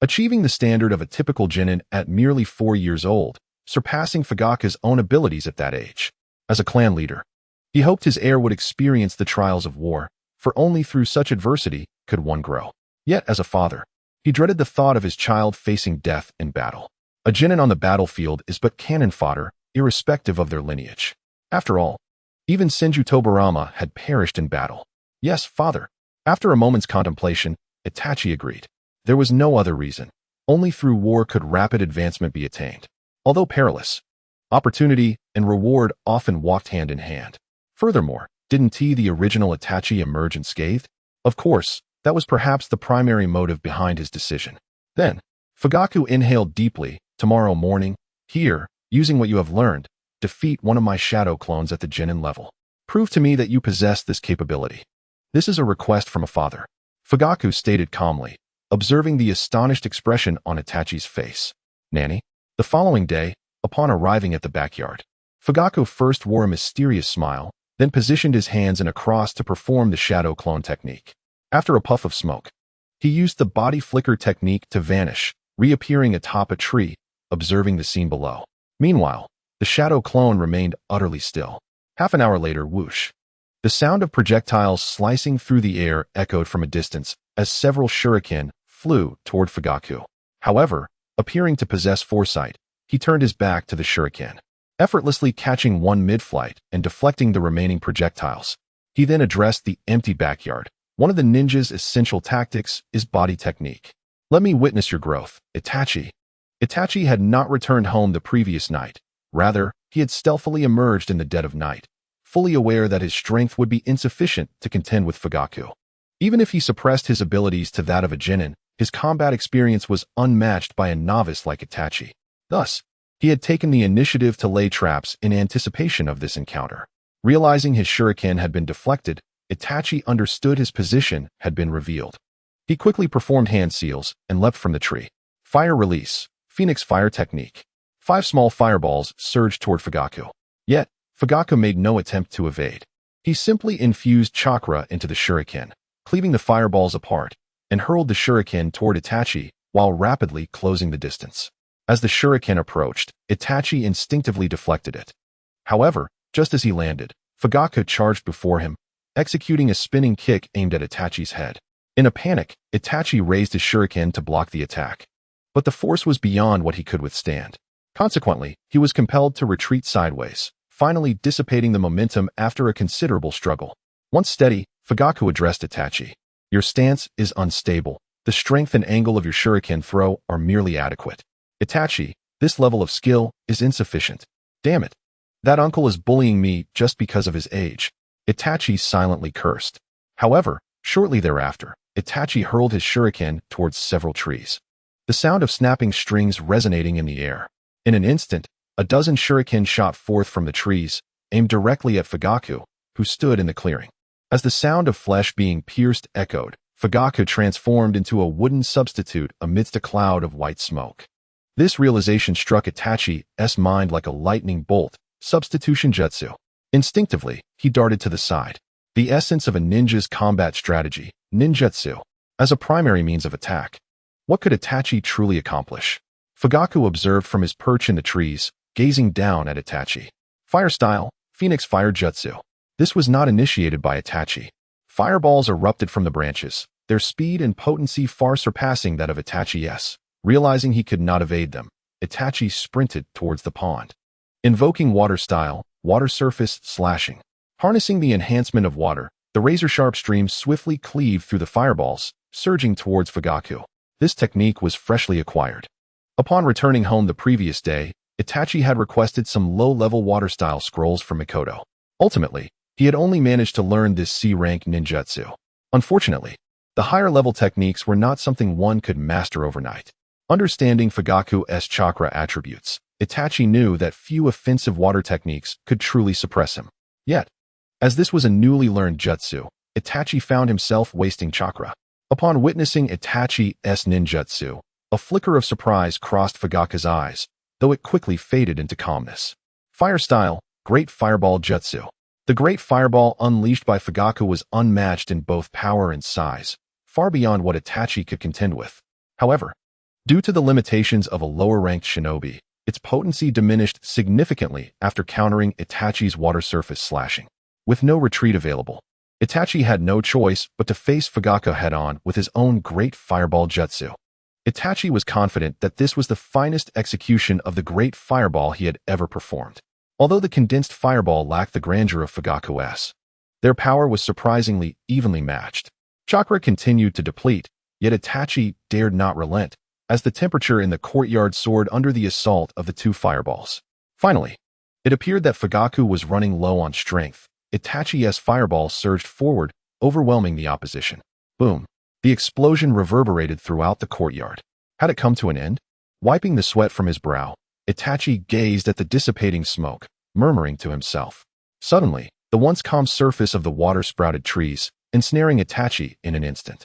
achieving the standard of a typical genin at merely 4 years old, surpassing Fugaku's own abilities at that age. As a clan leader, he hoped his heir would experience the trials of war, for only through such adversity could one grow. Yet, as a father, he dreaded the thought of his child facing death in battle. A genin on the battlefield is but cannon fodder, irrespective of their lineage. After all, even Senju Tobarama had perished in battle. "Yes, father." After a moment's contemplation, Itachi agreed. There was no other reason. Only through war could rapid advancement be attained. Although perilous, opportunity and reward often walked hand in hand. Furthermore, didn't the original Itachi emerge unscathed? Of course, that was perhaps the primary motive behind his decision. Then, Fugaku inhaled deeply. "Tomorrow morning, here, using what you have learned, defeat one of my shadow clones at the genin level. Prove to me that you possess this capability. This is a request from a father," Fugaku stated calmly, observing the astonished expression on Itachi's face. "Nanny?" The following day, upon arriving at the backyard, Fugaku first wore a mysterious smile, then positioned his hands in a cross to perform the shadow clone technique. After a puff of smoke, he used the body flicker technique to vanish, reappearing atop a tree, observing the scene below. Meanwhile, the shadow clone remained utterly still. Half an hour later, whoosh. The sound of projectiles slicing through the air echoed from a distance as several shuriken flew toward Fugaku. However, appearing to possess foresight, he turned his back to the shuriken, effortlessly catching one mid-flight and deflecting the remaining projectiles. He then addressed the empty backyard. "One of the ninja's essential tactics is body technique. Let me witness your growth, Itachi." Itachi had not returned home the previous night. Rather, he had stealthily emerged in the dead of night, fully aware that his strength would be insufficient to contend with Fugaku. Even if he suppressed his abilities to that of a genin, his combat experience was unmatched by a novice like Itachi. Thus, he had taken the initiative to lay traps in anticipation of this encounter. Realizing his shuriken had been deflected, Itachi understood his position had been revealed. He quickly performed hand seals and leapt from the tree. Fire release, Phoenix fire technique. 5 small fireballs surged toward Fugaku. Yet, Fugaku made no attempt to evade. He simply infused chakra into the shuriken, cleaving the fireballs apart, and hurled the shuriken toward Itachi while rapidly closing the distance. As the shuriken approached, Itachi instinctively deflected it. However, just as he landed, Fugaku charged before him, executing a spinning kick aimed at Itachi's head. In a panic, Itachi raised his shuriken to block the attack. But the force was beyond what he could withstand. Consequently, he was compelled to retreat sideways, finally dissipating the momentum after a considerable struggle. Once steady, Fugaku addressed Itachi. "Your stance is unstable. The strength and angle of your shuriken throw are merely adequate. Itachi, this level of skill is insufficient. Damn it. That uncle is bullying me just because of his age." Itachi silently cursed. However, shortly thereafter, Itachi hurled his shuriken towards several trees, the sound of snapping strings resonating in the air. In an instant, a dozen shuriken shot forth from the trees, aimed directly at Fugaku, who stood in the clearing. As the sound of flesh being pierced echoed, Fugaku transformed into a wooden substitute amidst a cloud of white smoke. This realization struck Itachi's mind like a lightning bolt. Substitution jutsu. Instinctively, he darted to the side. The essence of a ninja's combat strategy, ninjutsu, as a primary means of attack. What could Itachi truly accomplish? Fugaku observed from his perch in the trees, gazing down at Itachi. Fire style, Phoenix fire jutsu. This was not initiated by Itachi. Fireballs erupted from the branches, their speed and potency far surpassing that of Itachi's. Realizing he could not evade them, Itachi sprinted towards the pond. Invoking water style, water surface slashing. Harnessing the enhancement of water, the razor-sharp stream swiftly cleaved through the fireballs, surging towards Fugaku. This technique was freshly acquired. Upon returning home the previous day, Itachi had requested some low-level water-style scrolls from Mikoto. Ultimately, he had only managed to learn this C-rank ninjutsu. Unfortunately, the higher-level techniques were not something one could master overnight. Understanding Fugaku's chakra attributes, Itachi knew that few offensive water techniques could truly suppress him. Yet, as this was a newly learned jutsu, Itachi found himself wasting chakra. Upon witnessing Itachi's ninjutsu, a flicker of surprise crossed Fugaku's eyes, though it quickly faded into calmness. Fire style, Great Fireball Jutsu. The Great Fireball unleashed by Fugaku was unmatched in both power and size, far beyond what Itachi could contend with. However, due to the limitations of a lower-ranked shinobi, its potency diminished significantly after countering Itachi's water surface slashing. With no retreat available, Itachi had no choice but to face Fugaku head-on with his own Great Fireball Jutsu. Itachi was confident that this was the finest execution of the Great Fireball he had ever performed. Although the condensed fireball lacked the grandeur of Fugaku's, their power was surprisingly evenly matched. Chakra continued to deplete, yet Itachi dared not relent, as the temperature in the courtyard soared under the assault of the two fireballs. Finally, it appeared that Fugaku was running low on strength. Itachi's fireball surged forward, overwhelming the opposition. Boom! The explosion reverberated throughout the courtyard. Had it come to an end? Wiping the sweat from his brow, Itachi gazed at the dissipating smoke, murmuring to himself. Suddenly, the once calm surface of the water sprouted trees, ensnaring Itachi in an instant.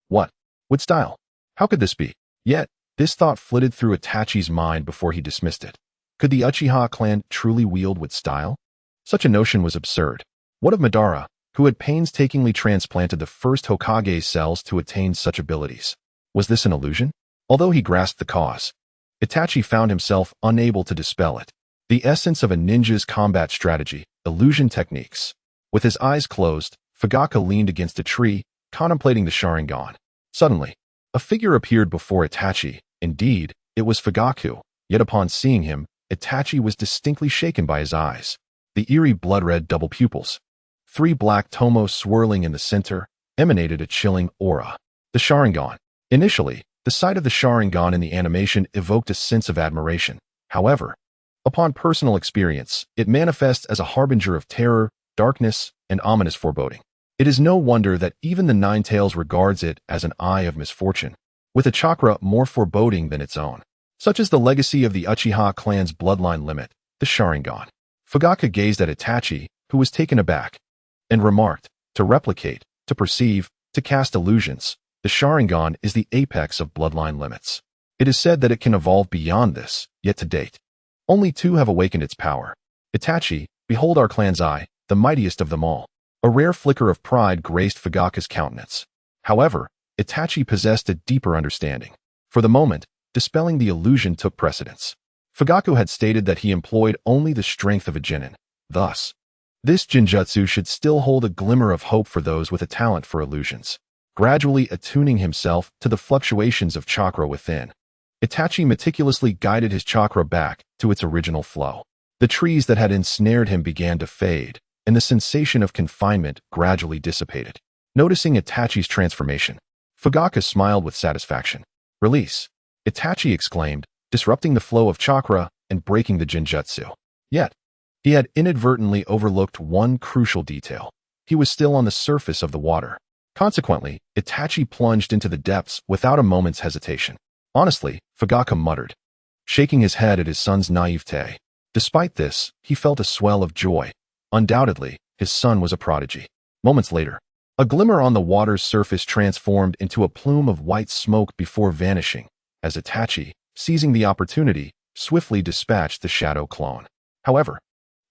What? With style? How could this be? Yet, this thought flitted through Itachi's mind before he dismissed it. Could the Uchiha clan truly wield with style? Such a notion was absurd. What of Madara, who had painstakingly transplanted the first Hokage's cells to attain such abilities? Was this an illusion? Although he grasped the cause, Itachi found himself unable to dispel it. The essence of a ninja's combat strategy, illusion techniques. With his eyes closed, Fugaku leaned against a tree, contemplating the Sharingan. Suddenly, a figure appeared before Itachi. Indeed, it was Fugaku, yet upon seeing him, Itachi was distinctly shaken by his eyes. The eerie blood-red double pupils, three black tomos swirling in the center, emanated a chilling aura. The Sharingan. Initially, the sight of the Sharingan in the animation evoked a sense of admiration. However, upon personal experience, it manifests as a harbinger of terror, darkness, and ominous foreboding. It is no wonder that even the Nine Tails regards it as an eye of misfortune, with a chakra more foreboding than its own. Such is the legacy of the Uchiha clan's bloodline limit, the Sharingan. Fugaku gazed at Itachi, who was taken aback, and remarked, to replicate, to perceive, to cast illusions, the Sharingan is the apex of bloodline limits. It is said that it can evolve beyond this, yet to date, only two have awakened its power. Itachi, behold our clan's eye, the mightiest of them all. A rare flicker of pride graced Fugaku's countenance. However, Itachi possessed a deeper understanding. For the moment, dispelling the illusion took precedence. Fugaku had stated that he employed only the strength of a genin. Thus, this genjutsu should still hold a glimmer of hope for those with a talent for illusions. Gradually attuning himself to the fluctuations of chakra within, Itachi meticulously guided his chakra back to its original flow. The trees that had ensnared him began to fade, and the sensation of confinement gradually dissipated. Noticing Itachi's transformation, Fugaku smiled with satisfaction. Release! Itachi exclaimed, disrupting the flow of chakra and breaking the genjutsu. Yet, he had inadvertently overlooked one crucial detail. He was still on the surface of the water. Consequently, Itachi plunged into the depths without a moment's hesitation. Honestly, Fugaku muttered, shaking his head at his son's naivete. Despite this, he felt a swell of joy. Undoubtedly, his son was a prodigy. Moments later, a glimmer on the water's surface transformed into a plume of white smoke before vanishing, as Itachi, seizing the opportunity, swiftly dispatched the shadow clone. However,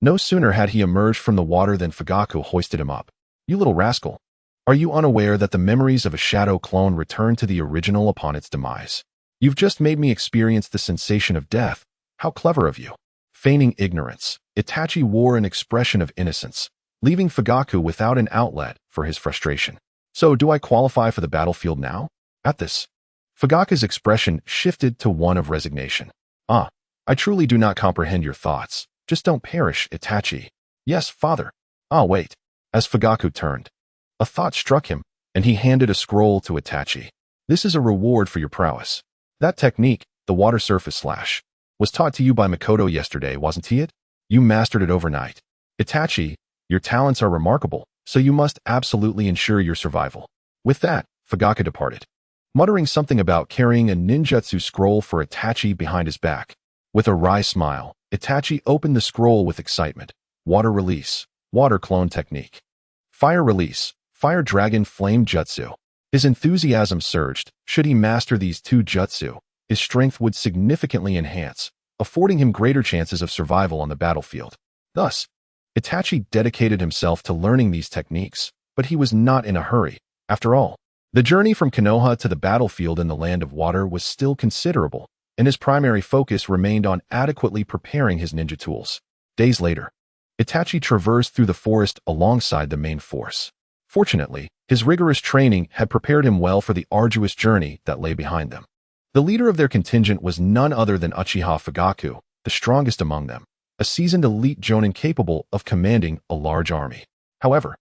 no sooner had he emerged from the water than Fugaku hoisted him up. You little rascal! Are you unaware that the memories of a shadow clone return to the original upon its demise? You've just made me experience the sensation of death. How clever of you! Feigning ignorance, Itachi wore an expression of innocence, leaving Fugaku without an outlet for his frustration. So do I qualify for the battlefield now? At this, Fugaku's expression shifted to one of resignation. I truly do not comprehend your thoughts. Just don't perish, Itachi. Yes, father. Wait. As Fugaku turned, a thought struck him, and he handed a scroll to Itachi. This is a reward for your prowess. That technique, the water surface slash, was taught to you by Mikoto yesterday, wasn't he it? You mastered it overnight. Itachi, your talents are remarkable, so you must absolutely ensure your survival. With that, Fugaku departed, muttering something about carrying a ninjutsu scroll for Itachi behind his back. With a wry smile, Itachi opened the scroll with excitement. Water release, water clone technique. Fire release, Fire Dragon Flame Jutsu. His enthusiasm surged. Should he master these two jutsu, his strength would significantly enhance, affording him greater chances of survival on the battlefield. Thus, Itachi dedicated himself to learning these techniques, but he was not in a hurry. After all, the journey from Konoha to the battlefield in the Land of Water was still considerable, and his primary focus remained on adequately preparing his ninja tools. Days later, Itachi traversed through the forest alongside the main force. Fortunately, his rigorous training had prepared him well for the arduous journey that lay behind them. The leader of their contingent was none other than Uchiha Fugaku, the strongest among them, a seasoned elite jonin capable of commanding a large army. However,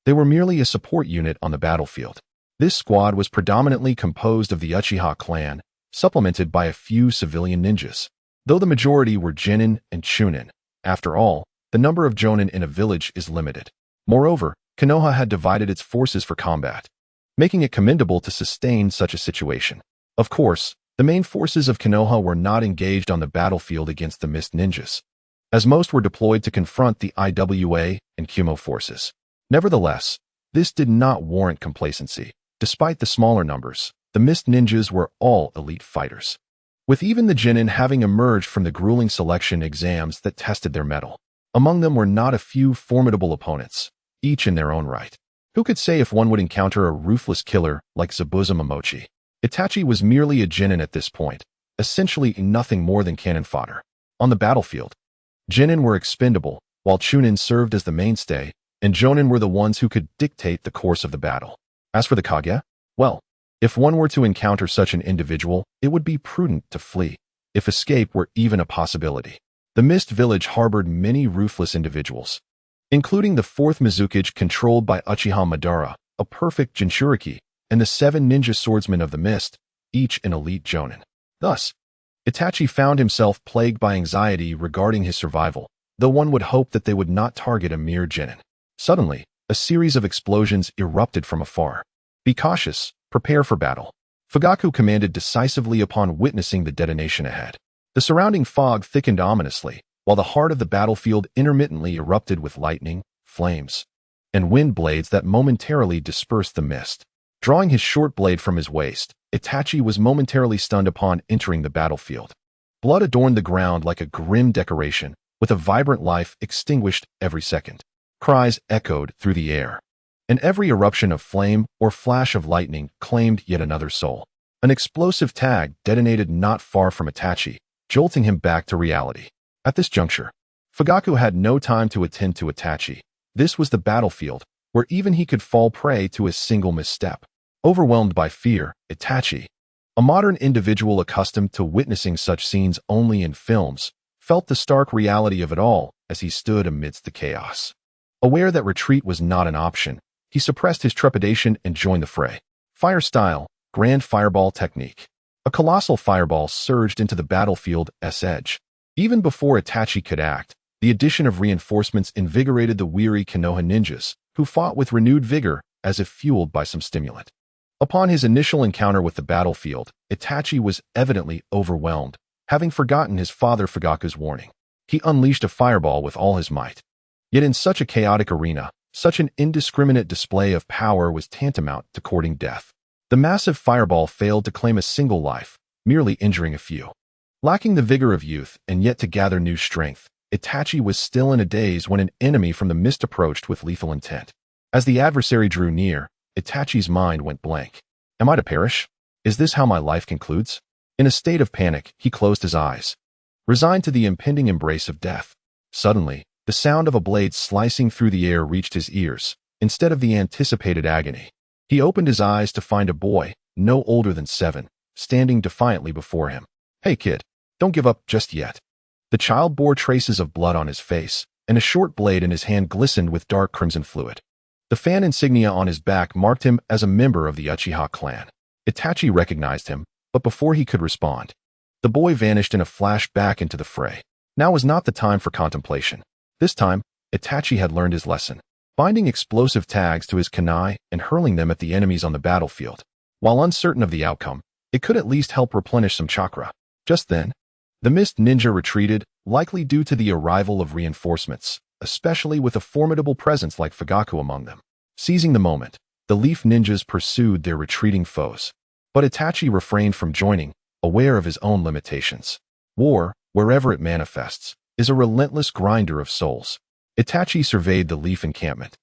they were merely a support unit on the battlefield. This squad was predominantly composed of the Uchiha clan, supplemented by a few civilian ninjas, though the majority were Genin and Chunin. After all, the number of jonin in a village is limited. Moreover, Konoha had divided its forces for combat, making it commendable to sustain such a situation. Of course, the main forces of Konoha were not engaged on the battlefield against the Mist Ninjas, as most were deployed to confront the IWA and Kumo forces. Nevertheless, this did not warrant complacency. Despite the smaller numbers, the Mist Ninjas were all elite fighters, with even the Genin having emerged from the grueling selection exams that tested their mettle. Among them were not a few formidable opponents, each in their own right. Who could say if one would encounter a ruthless killer like Zabuza Momochi? Itachi was merely a Genin at this point, essentially nothing more than cannon fodder. On the battlefield, Genin were expendable, while Chunin served as the mainstay, and Jonin were the ones who could dictate the course of the battle. As for the Kage, well, if one were to encounter such an individual, it would be prudent to flee, if escape were even a possibility. The Mist Village harbored many ruthless individuals, including the 4th Mizukage controlled by Uchiha Madara, a perfect Jinchuriki, and the 7 ninja swordsmen of the Mist, each an elite jonin. Thus, Itachi found himself plagued by anxiety regarding his survival, though one would hope that they would not target a mere genin. Suddenly, a series of explosions erupted from afar. Be cautious, prepare for battle. Fugaku commanded decisively upon witnessing the detonation ahead. The surrounding fog thickened ominously, while the heart of the battlefield intermittently erupted with lightning, flames, and wind blades that momentarily dispersed the mist. Drawing his short blade from his waist, Itachi was momentarily stunned upon entering the battlefield. Blood adorned the ground like a grim decoration, with a vibrant life extinguished every second. Cries echoed through the air, and every eruption of flame or flash of lightning claimed yet another soul. An explosive tag detonated not far from Itachi, jolting him back to reality. At this juncture, Fugaku had no time to attend to Itachi. This was the battlefield, where even he could fall prey to a single misstep. Overwhelmed by fear, Itachi, a modern individual accustomed to witnessing such scenes only in films, felt the stark reality of it all as he stood amidst the chaos. Aware that retreat was not an option, he suppressed his trepidation and joined the fray. Fire style, grand fireball technique. A colossal fireball surged into the battlefield's edge. Even before Itachi could act, the addition of reinforcements invigorated the weary Konoha ninjas, who fought with renewed vigor as if fueled by some stimulant. Upon his initial encounter with the battlefield, Itachi was evidently overwhelmed, having forgotten his father Fugaku's warning. He unleashed a fireball with all his might. Yet in such a chaotic arena, such an indiscriminate display of power was tantamount to courting death. The massive fireball failed to claim a single life, merely injuring a few. Lacking the vigor of youth and yet to gather new strength, Itachi was still in a daze when an enemy from the mist approached with lethal intent. As the adversary drew near, Itachi's mind went blank. Am I to perish? Is this how my life concludes? In a state of panic, he closed his eyes, resigned to the impending embrace of death. Suddenly, the sound of a blade slicing through the air reached his ears, instead of the anticipated agony. He opened his eyes to find a boy, no older than 7, standing defiantly before him. Hey kid, don't give up just yet. The child bore traces of blood on his face, and a short blade in his hand glistened with dark crimson fluid. The fan insignia on his back marked him as a member of the Uchiha clan. Itachi recognized him, but before he could respond, the boy vanished in a flash back into the fray. Now was not the time for contemplation. This time, Itachi had learned his lesson, binding explosive tags to his kunai and hurling them at the enemies on the battlefield. While uncertain of the outcome, it could at least help replenish some chakra. Just then, the Mist Ninja retreated, likely due to the arrival of reinforcements, especially with a formidable presence like Fugaku among them. Seizing the moment, The Leaf Ninjas pursued their retreating foes. But Itachi refrained from joining, aware of his own limitations. War, wherever it manifests, is a relentless grinder of souls. Itachi surveyed the Leaf encampment,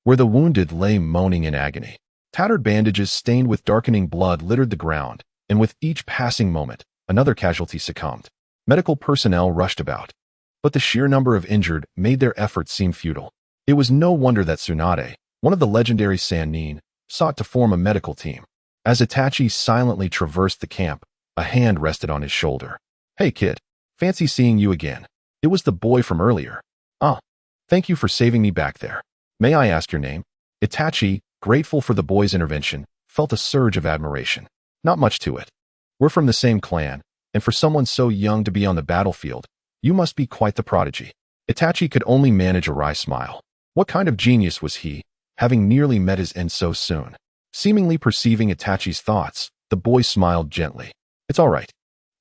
where the wounded lay moaning in agony. Tattered bandages stained with darkening blood littered the ground, and with each passing moment, another casualty succumbed. Medical personnel rushed about, but the sheer number of injured made their efforts seem futile. It was no wonder that Tsunade, one of the legendary Sannin, sought to form a medical team. As Itachi silently traversed the camp, a hand rested on his shoulder. "Hey kid, fancy seeing you again." It was the boy from earlier. "Ah, thank you for saving me back there. May I ask your name?" Itachi, grateful for the boy's intervention, felt a surge of admiration. "Not much to it. We're from the same clan, and for someone so young to be on the battlefield, you must be quite the prodigy." Itachi could only manage a wry smile. What kind of genius was he, having nearly met his end so soon? Seemingly perceiving Itachi's thoughts, the boy smiled gently. "It's all right.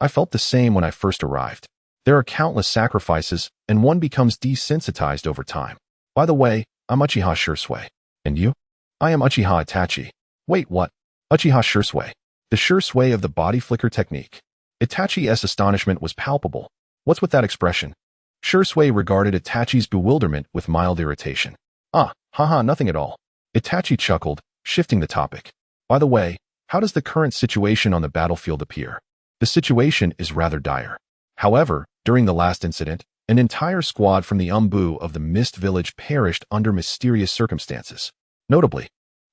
I felt the same when I first arrived. There are countless sacrifices, and one becomes desensitized over time. By the way, I'm Uchiha Shursui. And you?" "I am Uchiha Itachi." "Wait, what? Uchiha Shursui? The Shursui of the body flicker technique?" Itachi's astonishment was palpable. "What's with that expression?" Shursui regarded Itachi's bewilderment with mild irritation. "Ah, haha, nothing at all." Itachi chuckled, shifting the topic. "By the way, how does the current situation on the battlefield appear?" "The situation is rather dire. However, during the last incident, an entire squad from the Umbu of the Mist Village perished under mysterious circumstances. Notably,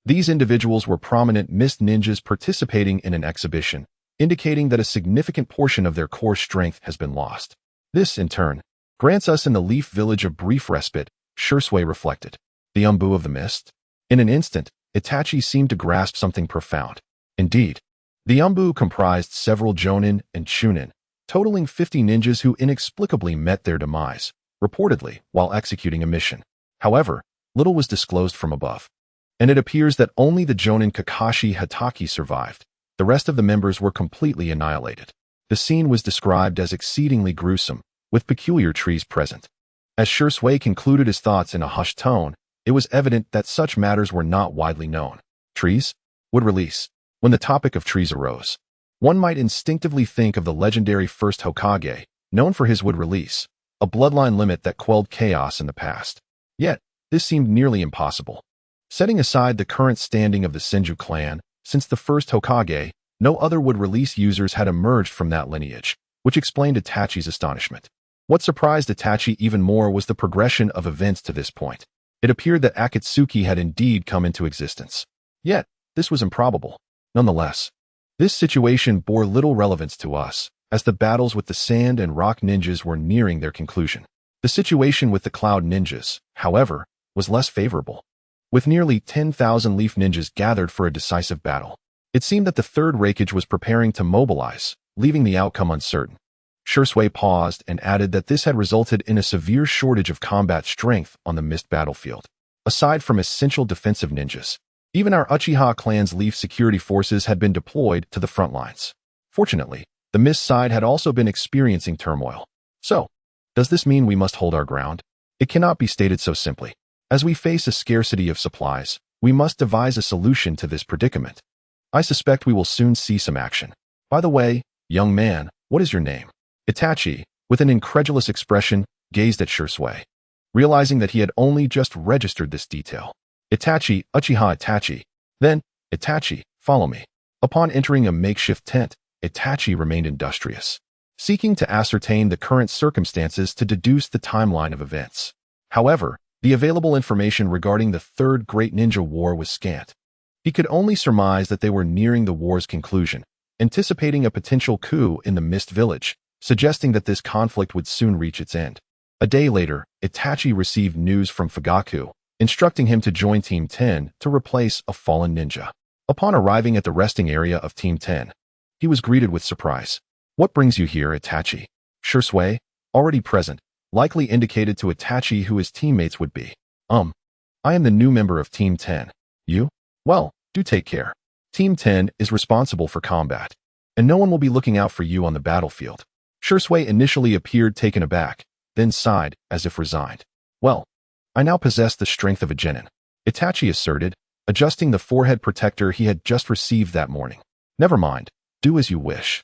these individuals were prominent Mist ninjas participating in an exhibition, indicating that a significant portion of their core strength has been lost. This, in turn, grants us in the Leaf Village a brief respite," Shursui reflected. "The Umbu of the Mist?" In an instant, Itachi seemed to grasp something profound. Indeed, the Umbu comprised several Jonin and Chunin, totaling 50 ninjas who inexplicably met their demise, reportedly while executing a mission. However, little was disclosed from above, and it appears that only the Jonin Kakashi Hatake survived. The rest of the members were completely annihilated. The scene was described as exceedingly gruesome, with peculiar trees present. As Shursui concluded his thoughts in a hushed tone, it was evident that such matters were not widely known. Trees? Would release. When the topic of trees arose, one might instinctively think of the legendary First Hokage, known for his wood release, a bloodline limit that quelled chaos in the past. Yet, this seemed nearly impossible. Setting aside the current standing of the Senju clan, since the First Hokage, no other wood release users had emerged from that lineage, which explained Itachi's astonishment. What surprised Itachi even more was the progression of events to this point. It appeared that Akatsuki had indeed come into existence. Yet, this was improbable. Nonetheless, this situation bore little relevance to us, as the battles with the Sand and Rock ninjas were nearing their conclusion. The situation with the Cloud ninjas, however, was less favorable. With nearly 10,000 Leaf ninjas gathered for a decisive battle, it seemed that the Third Raikage was preparing to mobilize, leaving the outcome uncertain. Shursui paused and added that this had resulted in a severe shortage of combat strength on the Mist battlefield. Aside from essential defensive ninjas, even our Uchiha clan's Leaf security forces had been deployed to the front lines. Fortunately, the Mist side had also been experiencing turmoil. So, does this mean we must hold our ground? It cannot be stated so simply. As we face a scarcity of supplies, we must devise a solution to this predicament. I suspect we will soon see some action. By the way, young man, what is your name? Itachi, with an incredulous expression, gazed at Shursui, realizing that he had only just registered this detail. Itachi, Uchiha Itachi. Then, Itachi, follow me. Upon entering a makeshift tent, Itachi remained industrious, seeking to ascertain the current circumstances to deduce the timeline of events. However, the available information regarding the Third Great Ninja War was scant. He could only surmise that they were nearing the war's conclusion, anticipating a potential coup in the Mist Village, suggesting that this conflict would soon reach its end. A day later, Itachi received news from Fugaku, instructing him to join Team 10 to replace a fallen ninja. Upon arriving at the resting area of Team 10, he was greeted with surprise. "What brings you here, Itachi?" Shursui, already present, likely indicated to Itachi who his teammates would be. I am the new member of Team 10. You? Well, do take care. Team 10 is responsible for combat, and no one will be looking out for you on the battlefield." Shursui initially appeared taken aback, then sighed, as if resigned. "Well, I now possess the strength of a genin," Itachi asserted, adjusting the forehead protector he had just received that morning. Never mind, do as you wish.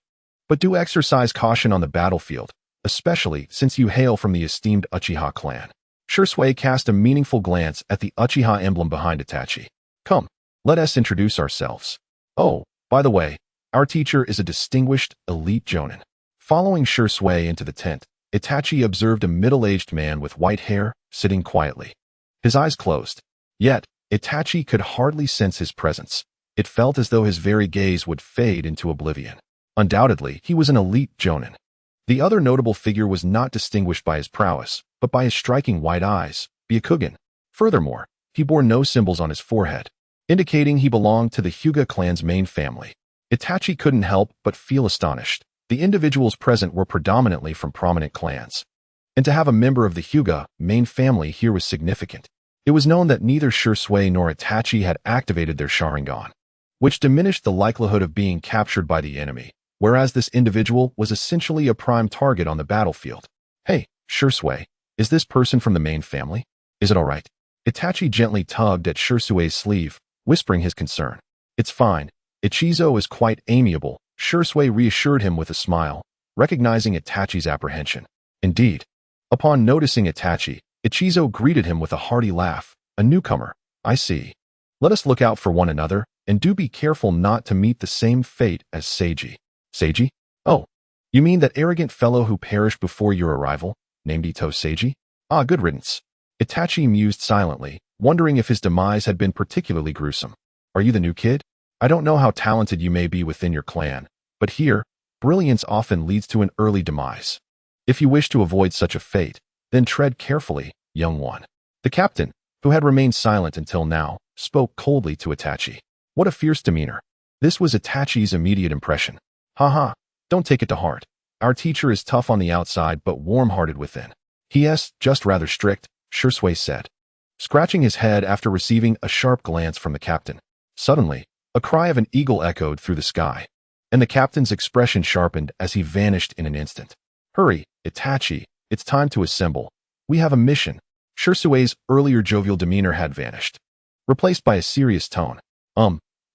But do exercise caution on the battlefield, especially since you hail from the esteemed Uchiha clan. Shursui cast a meaningful glance at the Uchiha emblem behind Itachi. Come, let us introduce ourselves. Oh, by the way, our teacher is a distinguished, elite jonin. Following Shursui into the tent, Itachi observed a middle-aged man with white hair, sitting quietly. His eyes closed. Yet, Itachi could hardly sense his presence. It felt as though his very gaze would fade into oblivion. Undoubtedly, he was an elite jonin. The other notable figure was not distinguished by his prowess, but by his striking white eyes, Byakugan. Furthermore, he bore no symbols on his forehead, indicating he belonged to the Hyuga clan's main family. Itachi couldn't help but feel astonished. The individuals present were predominantly from prominent clans, and to have a member of the Hyuga main family here was significant. It was known that neither Shursui nor Itachi had activated their Sharingan, which diminished the likelihood of being captured by the enemy, whereas this individual was essentially a prime target on the battlefield. Hey, Shursui, is this person from the main family? Is it all right? Itachi gently tugged at Shursui's sleeve, whispering his concern. It's fine. Ichizo is quite amiable, Shursui reassured him with a smile, recognizing Itachi's apprehension. Indeed. Upon noticing Itachi, Ichizo greeted him with a hearty laugh. A newcomer, I see. Let us look out for one another, and do be careful not to meet the same fate as Seiji. Seiji? Oh, you mean that arrogant fellow who perished before your arrival, named Ito Seiji? Ah, good riddance. Itachi mused silently, wondering if his demise had been particularly gruesome. Are you the new kid? I don't know how talented you may be within your clan, but here, brilliance often leads to an early demise. If you wish to avoid such a fate, then tread carefully, young one. The captain, who had remained silent until now, spoke coldly to Itachi. What a fierce demeanor. This was Itachi's immediate impression. Haha, don't take it to heart. Our teacher is tough on the outside but warm-hearted within. He is just rather strict, Shursui said, scratching his head after receiving a sharp glance from the captain. Suddenly, a cry of an eagle echoed through the sky, and the captain's expression sharpened as he vanished in an instant. Hurry, Itachi, it's time to assemble. We have a mission. Shursui's earlier jovial demeanor had vanished, replaced by a serious tone.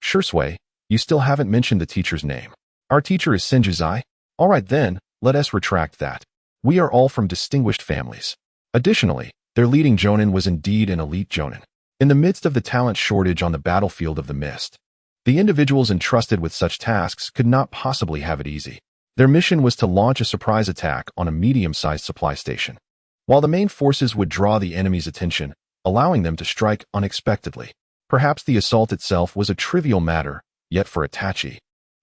Shursui, you still haven't mentioned the teacher's name. Our teacher is Senjuzai? All right then, let us retract that. We are all from distinguished families. Additionally, their leading jonin was indeed an elite jonin. In the midst of the talent shortage on the battlefield of the mist, the individuals entrusted with such tasks could not possibly have it easy. Their mission was to launch a surprise attack on a medium-sized supply station, while the main forces would draw the enemy's attention, allowing them to strike unexpectedly. Perhaps the assault itself was a trivial matter, yet for Itachi,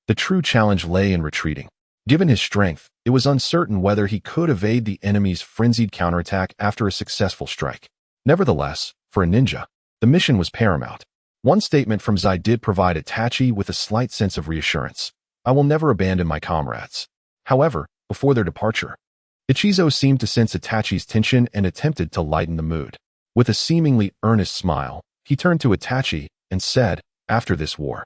the true challenge lay in retreating. Given his strength, it was uncertain whether he could evade the enemy's frenzied counterattack after a successful strike. Nevertheless, for a ninja, the mission was paramount. One statement from Zai did provide Itachi with a slight sense of reassurance. I will never abandon my comrades. However, before their departure, Ichizo seemed to sense Itachi's tension and attempted to lighten the mood. With a seemingly earnest smile, he turned to Itachi and said, after this war,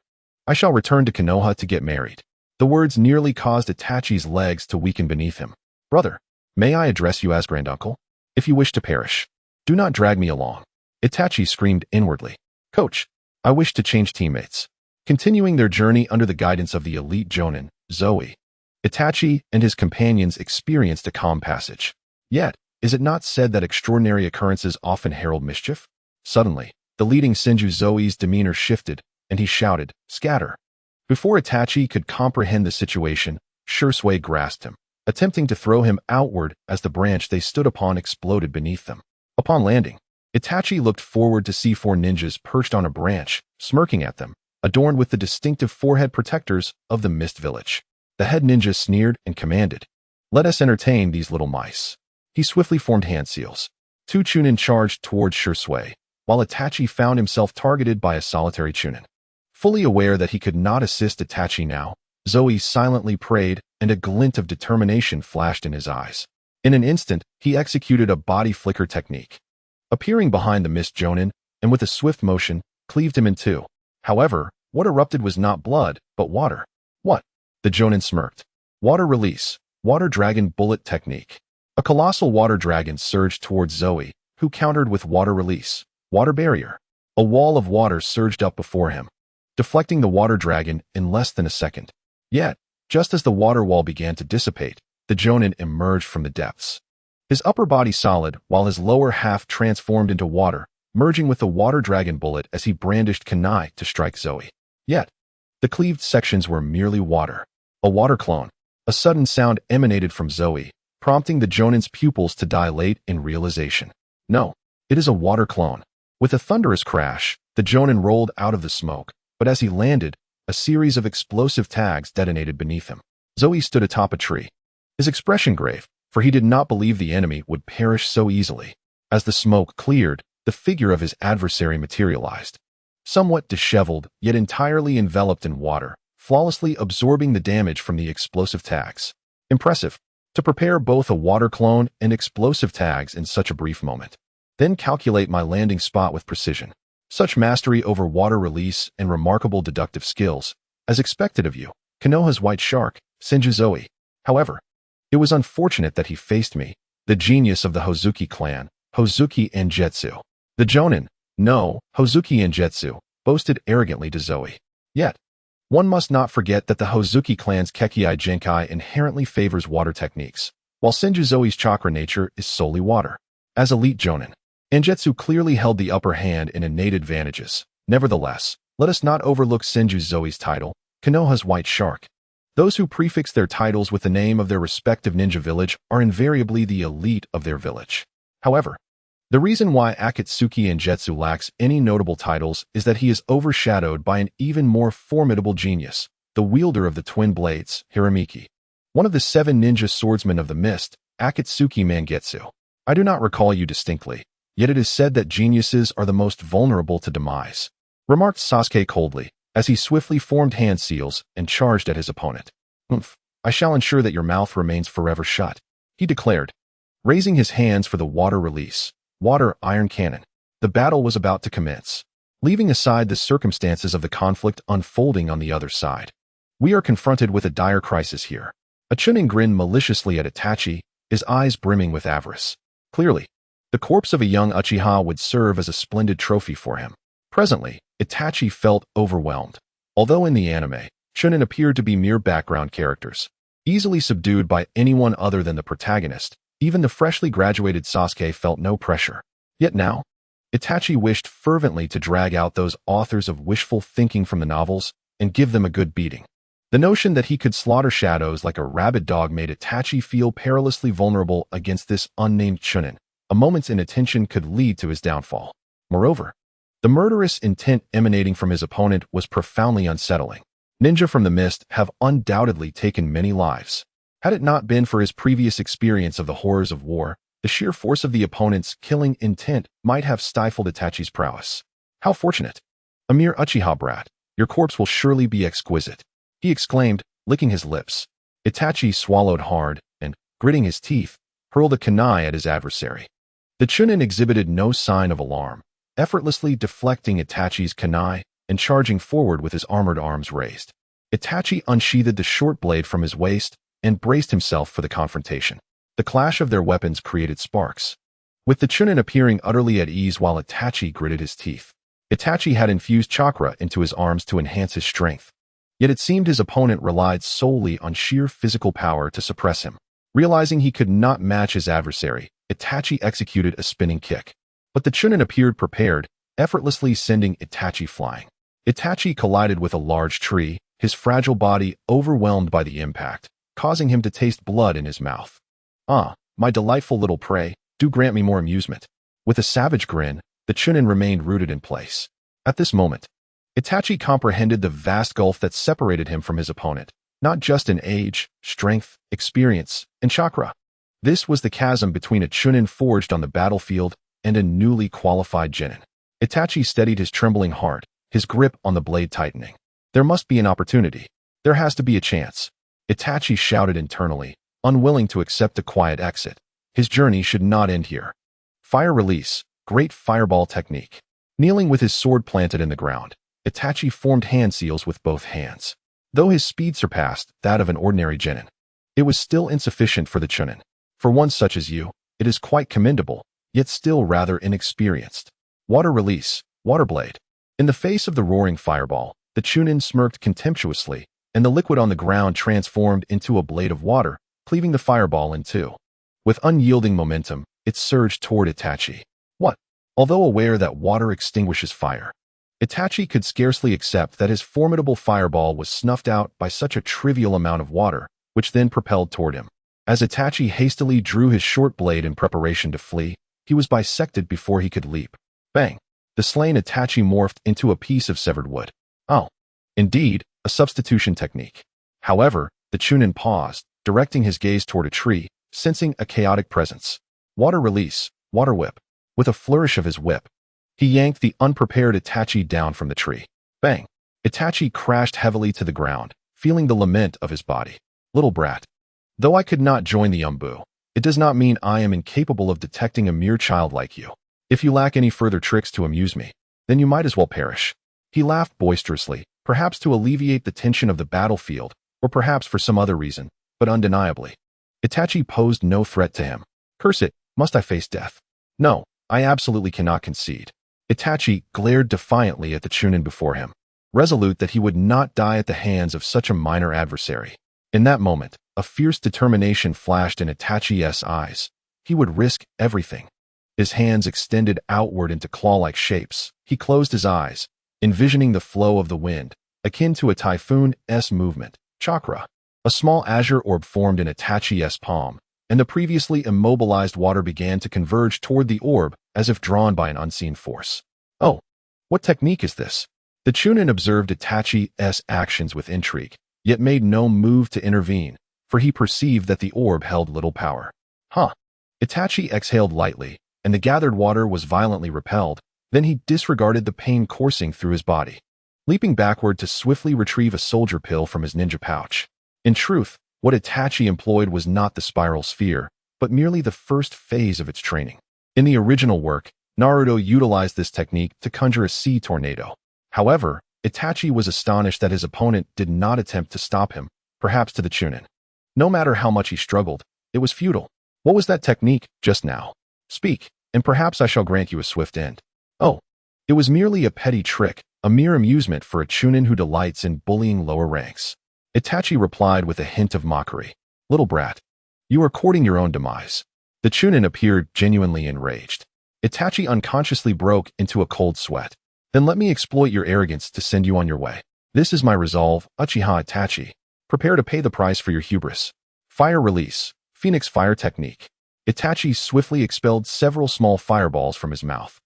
I shall return to Konoha to get married. The words nearly caused Itachi's legs to weaken beneath him. Brother, may I address you as granduncle? If you wish to perish, do not drag me along. Itachi screamed inwardly. Coach, I wish to change teammates. Continuing their journey under the guidance of the elite jonin, Zoe, Itachi and his companions experienced a calm passage. Yet, is it not said that extraordinary occurrences often herald mischief? Suddenly, the leading Senju Zoe's demeanor shifted, and he shouted, Scatter! Before Itachi could comprehend the situation, Shursui grasped him, attempting to throw him outward as the branch they stood upon exploded beneath them. Upon landing, Itachi looked forward to see four ninjas perched on a branch, smirking at them, adorned with the distinctive forehead protectors of the Mist Village. The head ninja sneered and commanded, Let us entertain these little mice. He swiftly formed hand seals. Two Chunin charged towards Shursui, while Itachi found himself targeted by a solitary Chunin. Fully aware that he could not assist Itachi now, Zoe silently prayed, and a glint of determination flashed in his eyes. In an instant, he executed a body flicker technique, appearing behind the Mist Jonin, and with a swift motion, cleaved him in two. However, what erupted was not blood, but water. What? The Jonin smirked. Water release, water dragon bullet technique. A colossal water dragon surged towards Zoe, who countered with water release, water barrier. A wall of water surged up before him, deflecting the water dragon in less than a second. Yet, just as the water wall began to dissipate, the Jonin emerged from the depths. His upper body solid, while his lower half transformed into water, merging with the water dragon bullet as he brandished kunai to strike Zoe. Yet, the cleaved sections were merely water. A water clone. A sudden sound emanated from Zoe, prompting the Jonin's pupils to dilate in realization. No, it is a water clone. With a thunderous crash, the Jonin rolled out of the smoke, but as he landed, a series of explosive tags detonated beneath him. Zoe stood atop a tree, his expression grave, for he did not believe the enemy would perish so easily. As the smoke cleared, the figure of his adversary materialized. Somewhat disheveled, yet entirely enveloped in water, flawlessly absorbing the damage from the explosive tags. Impressive, to prepare both a water clone and explosive tags in such a brief moment. Then calculate my landing spot with precision. Such mastery over water release and remarkable deductive skills, as expected of you, Konoha's white shark, Senju Zoe. However, it was unfortunate that he faced me, the genius of the Hozuki clan, Hozuki Enjetsu. The Jonin, no, Hozuki Enjetsu, boasted arrogantly to Zoe. Yet, one must not forget that the Hozuki clan's Kekkei Genkai inherently favors water techniques, while Senju Zoe's chakra nature is solely water. As elite Jonin, Enjetsu clearly held the upper hand in innate advantages. Nevertheless, let us not overlook Senju Zoe's title, Konoha's white shark. Those who prefix their titles with the name of their respective ninja village are invariably the elite of their village. However, the reason why Akatsuki Enjetsu lacks any notable titles is that he is overshadowed by an even more formidable genius, the wielder of the twin blades, Hiramiki. One of the 7 ninja swordsmen of the mist, Akatsuki Mangetsu. I do not recall you distinctly, yet it is said that geniuses are the most vulnerable to demise, remarked Sasuke coldly, as he swiftly formed hand seals and charged at his opponent. Oomph, I shall ensure that your mouth remains forever shut, he declared, raising his hands for the water release. Water iron cannon. The battle was about to commence, leaving aside the circumstances of the conflict unfolding on the other side. We are confronted with a dire crisis here. A Chunin grinned maliciously at Itachi, his eyes brimming with avarice. Clearly, the corpse of a young Uchiha would serve as a splendid trophy for him. Presently, Itachi felt overwhelmed. Although in the anime, Chunin appeared to be mere background characters, easily subdued by anyone other than the protagonist, even the freshly graduated Sasuke felt no pressure. Yet now, Itachi wished fervently to drag out those authors of wishful thinking from the novels and give them a good beating. The notion that he could slaughter shadows like a rabid dog made Itachi feel perilously vulnerable against this unnamed Chunin. A moment's inattention could lead to his downfall. Moreover, the murderous intent emanating from his opponent was profoundly unsettling. Ninja from the mist have undoubtedly taken many lives. Had it not been for his previous experience of the horrors of war, the sheer force of the opponent's killing intent might have stifled Itachi's prowess. How fortunate! A mere Uchiha brat, your corpse will surely be exquisite, he exclaimed, licking his lips. Itachi swallowed hard and, gritting his teeth, hurled a kunai at his adversary. The Chunin exhibited no sign of alarm, effortlessly deflecting Itachi's kunai and charging forward with his armored arms raised. Itachi unsheathed the short blade from his waist and braced himself for the confrontation. The clash of their weapons created sparks, with the Chunin appearing utterly at ease while Itachi gritted his teeth. Itachi had infused chakra into his arms to enhance his strength, yet it seemed his opponent relied solely on sheer physical power to suppress him. Realizing he could not match his adversary, Itachi executed a spinning kick. But the Chunin appeared prepared, effortlessly sending Itachi flying. Itachi collided with a large tree, his fragile body overwhelmed by the impact, causing him to taste blood in his mouth. Ah, my delightful little prey, do grant me more amusement. With a savage grin, the Chunin remained rooted in place. At this moment, Itachi comprehended the vast gulf that separated him from his opponent, not just in age, strength, experience, and chakra. This was the chasm between a Chunin forged on the battlefield and a newly qualified genin. Itachi steadied his trembling heart, his grip on the blade tightening. There must be an opportunity. There has to be a chance. Itachi shouted internally, unwilling to accept a quiet exit. His journey should not end here. Fire release, great fireball technique. Kneeling with his sword planted in the ground, Itachi formed hand seals with both hands. Though his speed surpassed that of an ordinary genin, it was still insufficient for the Chunin. For one such as you, it is quite commendable, yet still rather inexperienced. Water release, Water blade. In the face of the roaring fireball, the Chunin smirked contemptuously, and the liquid on the ground transformed into a blade of water, cleaving the fireball in two. With unyielding momentum, it surged toward Itachi. What? Although aware that water extinguishes fire, Itachi could scarcely accept that his formidable fireball was snuffed out by such a trivial amount of water, which then propelled toward him. As Itachi hastily drew his short blade in preparation to flee, he was bisected before he could leap. Bang! The slain Itachi morphed into a piece of severed wood. Oh, indeed, a substitution technique. However, the Chunin paused, directing his gaze toward a tree, sensing a chaotic presence. Water release, water whip. With a flourish of his whip, he yanked the unprepared Itachi down from the tree. Bang! Itachi crashed heavily to the ground, feeling the lament of his body. Little brat. Though I could not join the Umbu, it does not mean I am incapable of detecting a mere child like you. If you lack any further tricks to amuse me, then you might as well perish. He laughed boisterously, perhaps to alleviate the tension of the battlefield, or perhaps for some other reason, but undeniably. Itachi posed no threat to him. Curse it, must I face death? No, I absolutely cannot concede. Itachi glared defiantly at the Chunin before him, resolute that he would not die at the hands of such a minor adversary. In that moment, a fierce determination flashed in Itachi's eyes. He would risk everything. His hands extended outward into claw-like shapes. He closed his eyes, envisioning the flow of the wind, akin to a typhoon's movement. Chakra. A small azure orb formed in Itachi's palm, and the previously immobilized water began to converge toward the orb as if drawn by an unseen force. Oh, what technique is this? The Chunin observed Itachi's actions with intrigue, yet made no move to intervene, for he perceived that the orb held little power. Huh. Itachi exhaled lightly, and the gathered water was violently repelled. Then he disregarded the pain coursing through his body, leaping backward to swiftly retrieve a soldier pill from his ninja pouch. In truth, what Itachi employed was not the spiral sphere, but merely the first phase of its training. In the original work, Naruto utilized this technique to conjure a sea tornado. However, Itachi was astonished that his opponent did not attempt to stop him, perhaps to the Chunin. No matter how much he struggled, it was futile. What was that technique just now? Speak, and perhaps I shall grant you a swift end. Oh, it was merely a petty trick, a mere amusement for a Chunin who delights in bullying lower ranks. Itachi replied with a hint of mockery. Little brat, you are courting your own demise. The Chunin appeared genuinely enraged. Itachi unconsciously broke into a cold sweat. Then let me exploit your arrogance to send you on your way. This is my resolve, Uchiha Itachi. Prepare to pay the price for your hubris. Fire release, Phoenix fire technique. Itachi swiftly expelled several small fireballs from his mouth.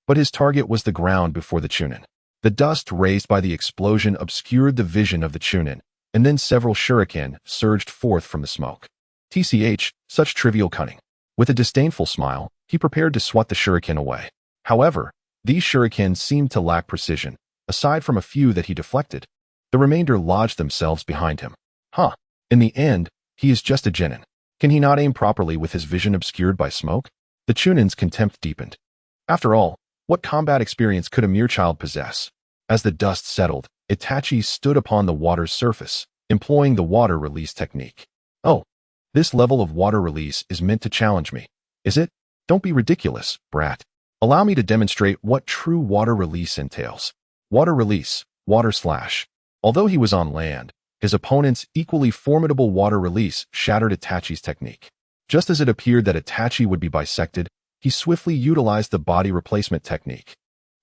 But his target was the ground before the Chunin. The dust raised by the explosion obscured the vision of the Chunin, and then several shuriken surged forth from the smoke. TCH, such trivial cunning. With a disdainful smile, he prepared to swat the shuriken away. However, these shuriken seemed to lack precision, aside from a few that he deflected. The remainder lodged themselves behind him. Huh. In the end, he is just a genin. Can he not aim properly with his vision obscured by smoke? The Chunin's contempt deepened. After all, what combat experience could a mere child possess? As the dust settled, Itachi stood upon the water's surface, employing the water release technique. Oh, this level of water release is meant to challenge me, is it? Don't be ridiculous, brat. Allow me to demonstrate what true water release entails. Water release, water slash. Although he was on land, his opponent's equally formidable water release shattered Itachi's technique. Just as it appeared that Itachi would be bisected, he swiftly utilized the body replacement technique.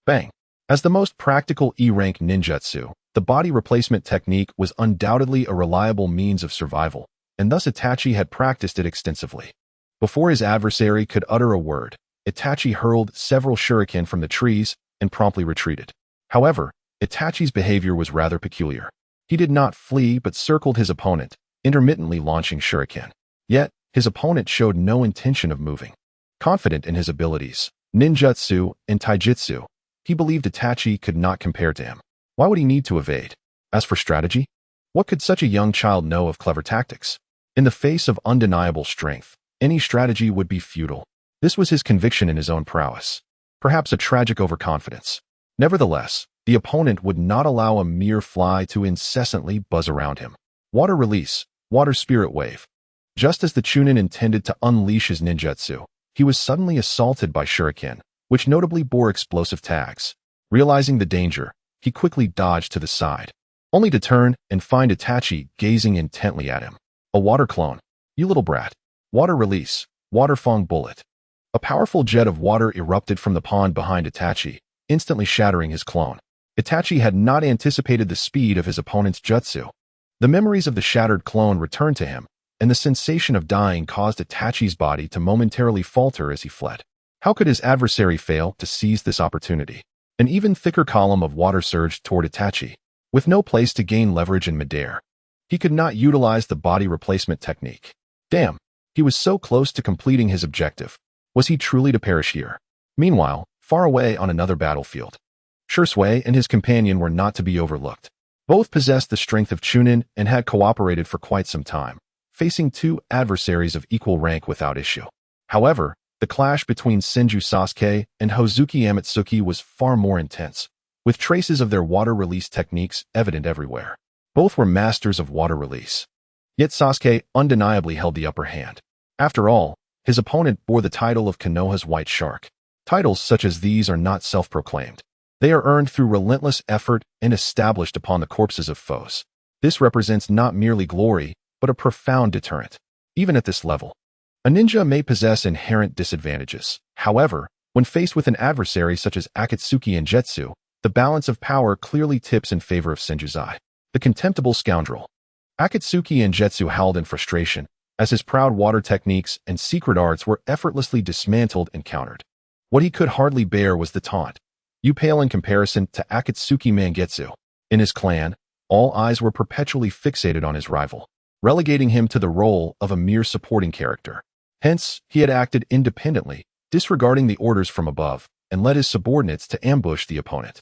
Bang! As the most practical E-rank ninjutsu, the body replacement technique was undoubtedly a reliable means of survival, and thus Itachi had practiced it extensively. Before his adversary could utter a word, Itachi hurled several shuriken from the trees and promptly retreated. However, Itachi's behavior was rather peculiar. He did not flee but circled his opponent, intermittently launching shuriken. Yet, his opponent showed no intention of moving. Confident in his abilities, ninjutsu and taijutsu, he believed Itachi could not compare to him. Why would he need to evade? As for strategy, what could such a young child know of clever tactics? In the face of undeniable strength, any strategy would be futile. This was his conviction in his own prowess. Perhaps a tragic overconfidence. Nevertheless, the opponent would not allow a mere fly to incessantly buzz around him. Water release, water spirit wave. Just as the Chunin intended to unleash his ninjutsu, he was suddenly assaulted by shuriken, which notably bore explosive tags. Realizing the danger, he quickly dodged to the side, only to turn and find Itachi gazing intently at him. A water clone. You little brat. Water release. Water Fong bullet. A powerful jet of water erupted from the pond behind Itachi, instantly shattering his clone. Itachi had not anticipated the speed of his opponent's jutsu. The memories of the shattered clone returned to him, and the sensation of dying caused Itachi's body to momentarily falter as he fled. How could his adversary fail to seize this opportunity? An even thicker column of water surged toward Itachi, with no place to gain leverage in midair. He could not utilize the body replacement technique. Damn, he was so close to completing his objective. Was he truly to perish here? Meanwhile, far away on another battlefield, Shursui and his companion were not to be overlooked. Both possessed the strength of Chunin and had cooperated for quite some time, facing two adversaries of equal rank without issue. However, the clash between Senju Sasuke and Hozuki Amatsuki was far more intense, with traces of their water release techniques evident everywhere. Both were masters of water release. Yet Sasuke undeniably held the upper hand. After all, his opponent bore the title of Konoha's White Shark. Titles such as these are not self-proclaimed. They are earned through relentless effort and established upon the corpses of foes. This represents not merely glory, but a profound deterrent. Even at this level, a ninja may possess inherent disadvantages. However, when faced with an adversary such as Akatsuki and Jetsu, the balance of power clearly tips in favor of Senjuzai, the contemptible scoundrel. Akatsuki and Jetsu howled in frustration, as his proud water techniques and secret arts were effortlessly dismantled and countered. What he could hardly bear was the taunt. You pale in comparison to Akatsuki Mangetsu. In his clan, all eyes were perpetually fixated on his rival, relegating him to the role of a mere supporting character. Hence, he had acted independently, disregarding the orders from above, and led his subordinates to ambush the opponent,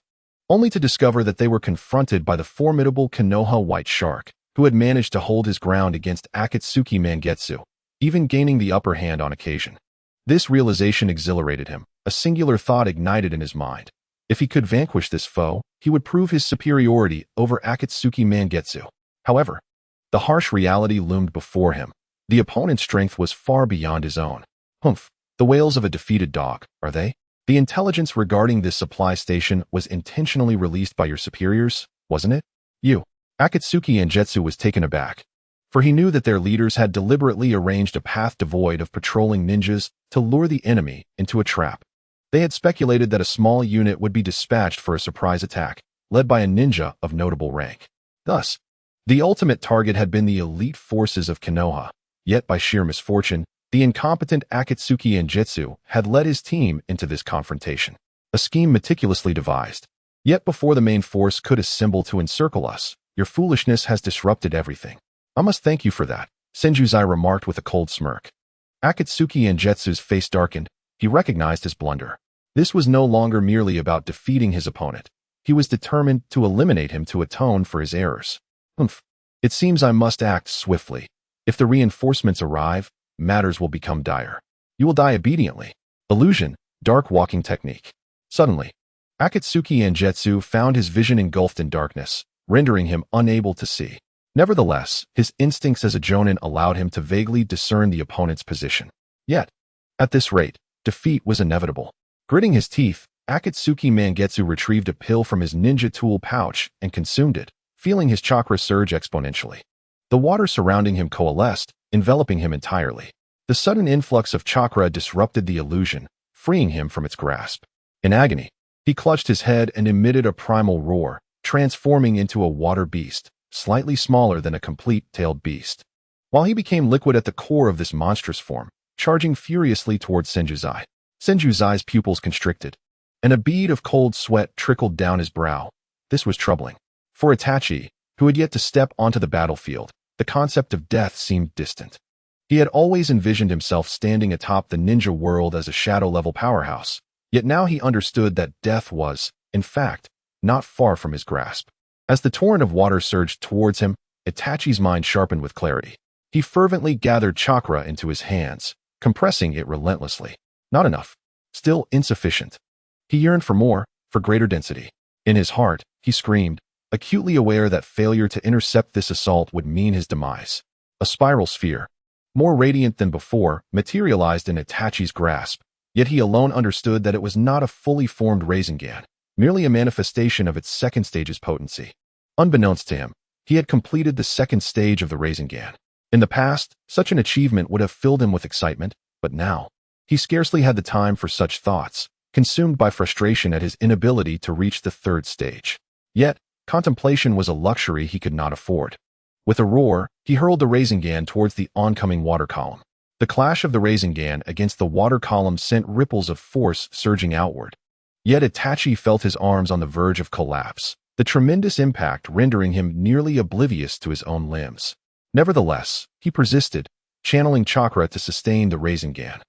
only to discover that they were confronted by the formidable Konoha White Shark, who had managed to hold his ground against Akatsuki Mangetsu, even gaining the upper hand on occasion. This realization exhilarated him. A singular thought ignited in his mind. If he could vanquish this foe, he would prove his superiority over Akatsuki Mangetsu. However, the harsh reality loomed before him. The opponent's strength was far beyond his own. Humph, the wails of a defeated dog, are they? The intelligence regarding this supply station was intentionally released by your superiors, wasn't it? You. Akatsuki Angetsu was taken aback, for he knew that their leaders had deliberately arranged a path devoid of patrolling ninjas to lure the enemy into a trap. They had speculated that a small unit would be dispatched for a surprise attack, led by a ninja of notable rank. Thus, the ultimate target had been the elite forces of Konoha. Yet by sheer misfortune, the incompetent Akatsuki Angetsu had led his team into this confrontation. A scheme meticulously devised. Yet before the main force could assemble to encircle us, your foolishness has disrupted everything. I must thank you for that, Senjuzai remarked with a cold smirk. Akatsuki Angetsu's face darkened. He recognized his blunder. This was no longer merely about defeating his opponent. He was determined to eliminate him to atone for his errors. Humph. It seems I must act swiftly. If the reinforcements arrive, matters will become dire. You will die obediently. Illusion, dark walking technique. Suddenly, Akatsuki Angetsu found his vision engulfed in darkness, rendering him unable to see. Nevertheless, his instincts as a jonin allowed him to vaguely discern the opponent's position. Yet, at this rate, defeat was inevitable. Gritting his teeth, Akatsuki Mangetsu retrieved a pill from his ninja tool pouch and consumed it, feeling his chakra surge exponentially. The water surrounding him coalesced, enveloping him entirely. The sudden influx of chakra disrupted the illusion, freeing him from its grasp. In agony, he clutched his head and emitted a primal roar, transforming into a water beast, slightly smaller than a complete-tailed beast. While he became liquid at the core of this monstrous form, charging furiously towards Senjuzai. Senjuzai's pupils constricted, and a bead of cold sweat trickled down his brow. This was troubling. For Itachi, who had yet to step onto the battlefield, the concept of death seemed distant. He had always envisioned himself standing atop the ninja world as a shadow-level powerhouse, yet now he understood that death was, in fact, not far from his grasp. As the torrent of water surged towards him, Itachi's mind sharpened with clarity. He fervently gathered chakra into his hands, compressing it relentlessly. Not enough. Still insufficient. He yearned for more, for greater density. In his heart, he screamed, acutely aware that failure to intercept this assault would mean his demise. A spiral sphere, more radiant than before, materialized in Itachi's grasp, yet he alone understood that it was not a fully formed Rasengan. merely a manifestation of its second stage's potency. Unbeknownst to him, he had completed the second stage of the Rasengan. In the past, such an achievement would have filled him with excitement, but now, he scarcely had the time for such thoughts, consumed by frustration at his inability to reach the third stage. Yet, contemplation was a luxury he could not afford. With a roar, he hurled the Rasengan towards the oncoming water column. The clash of the Rasengan against the water column sent ripples of force surging outward. Yet Itachi felt his arms on the verge of collapse, the tremendous impact rendering him nearly oblivious to his own limbs. Nevertheless, he persisted, channeling chakra to sustain the Rasengan.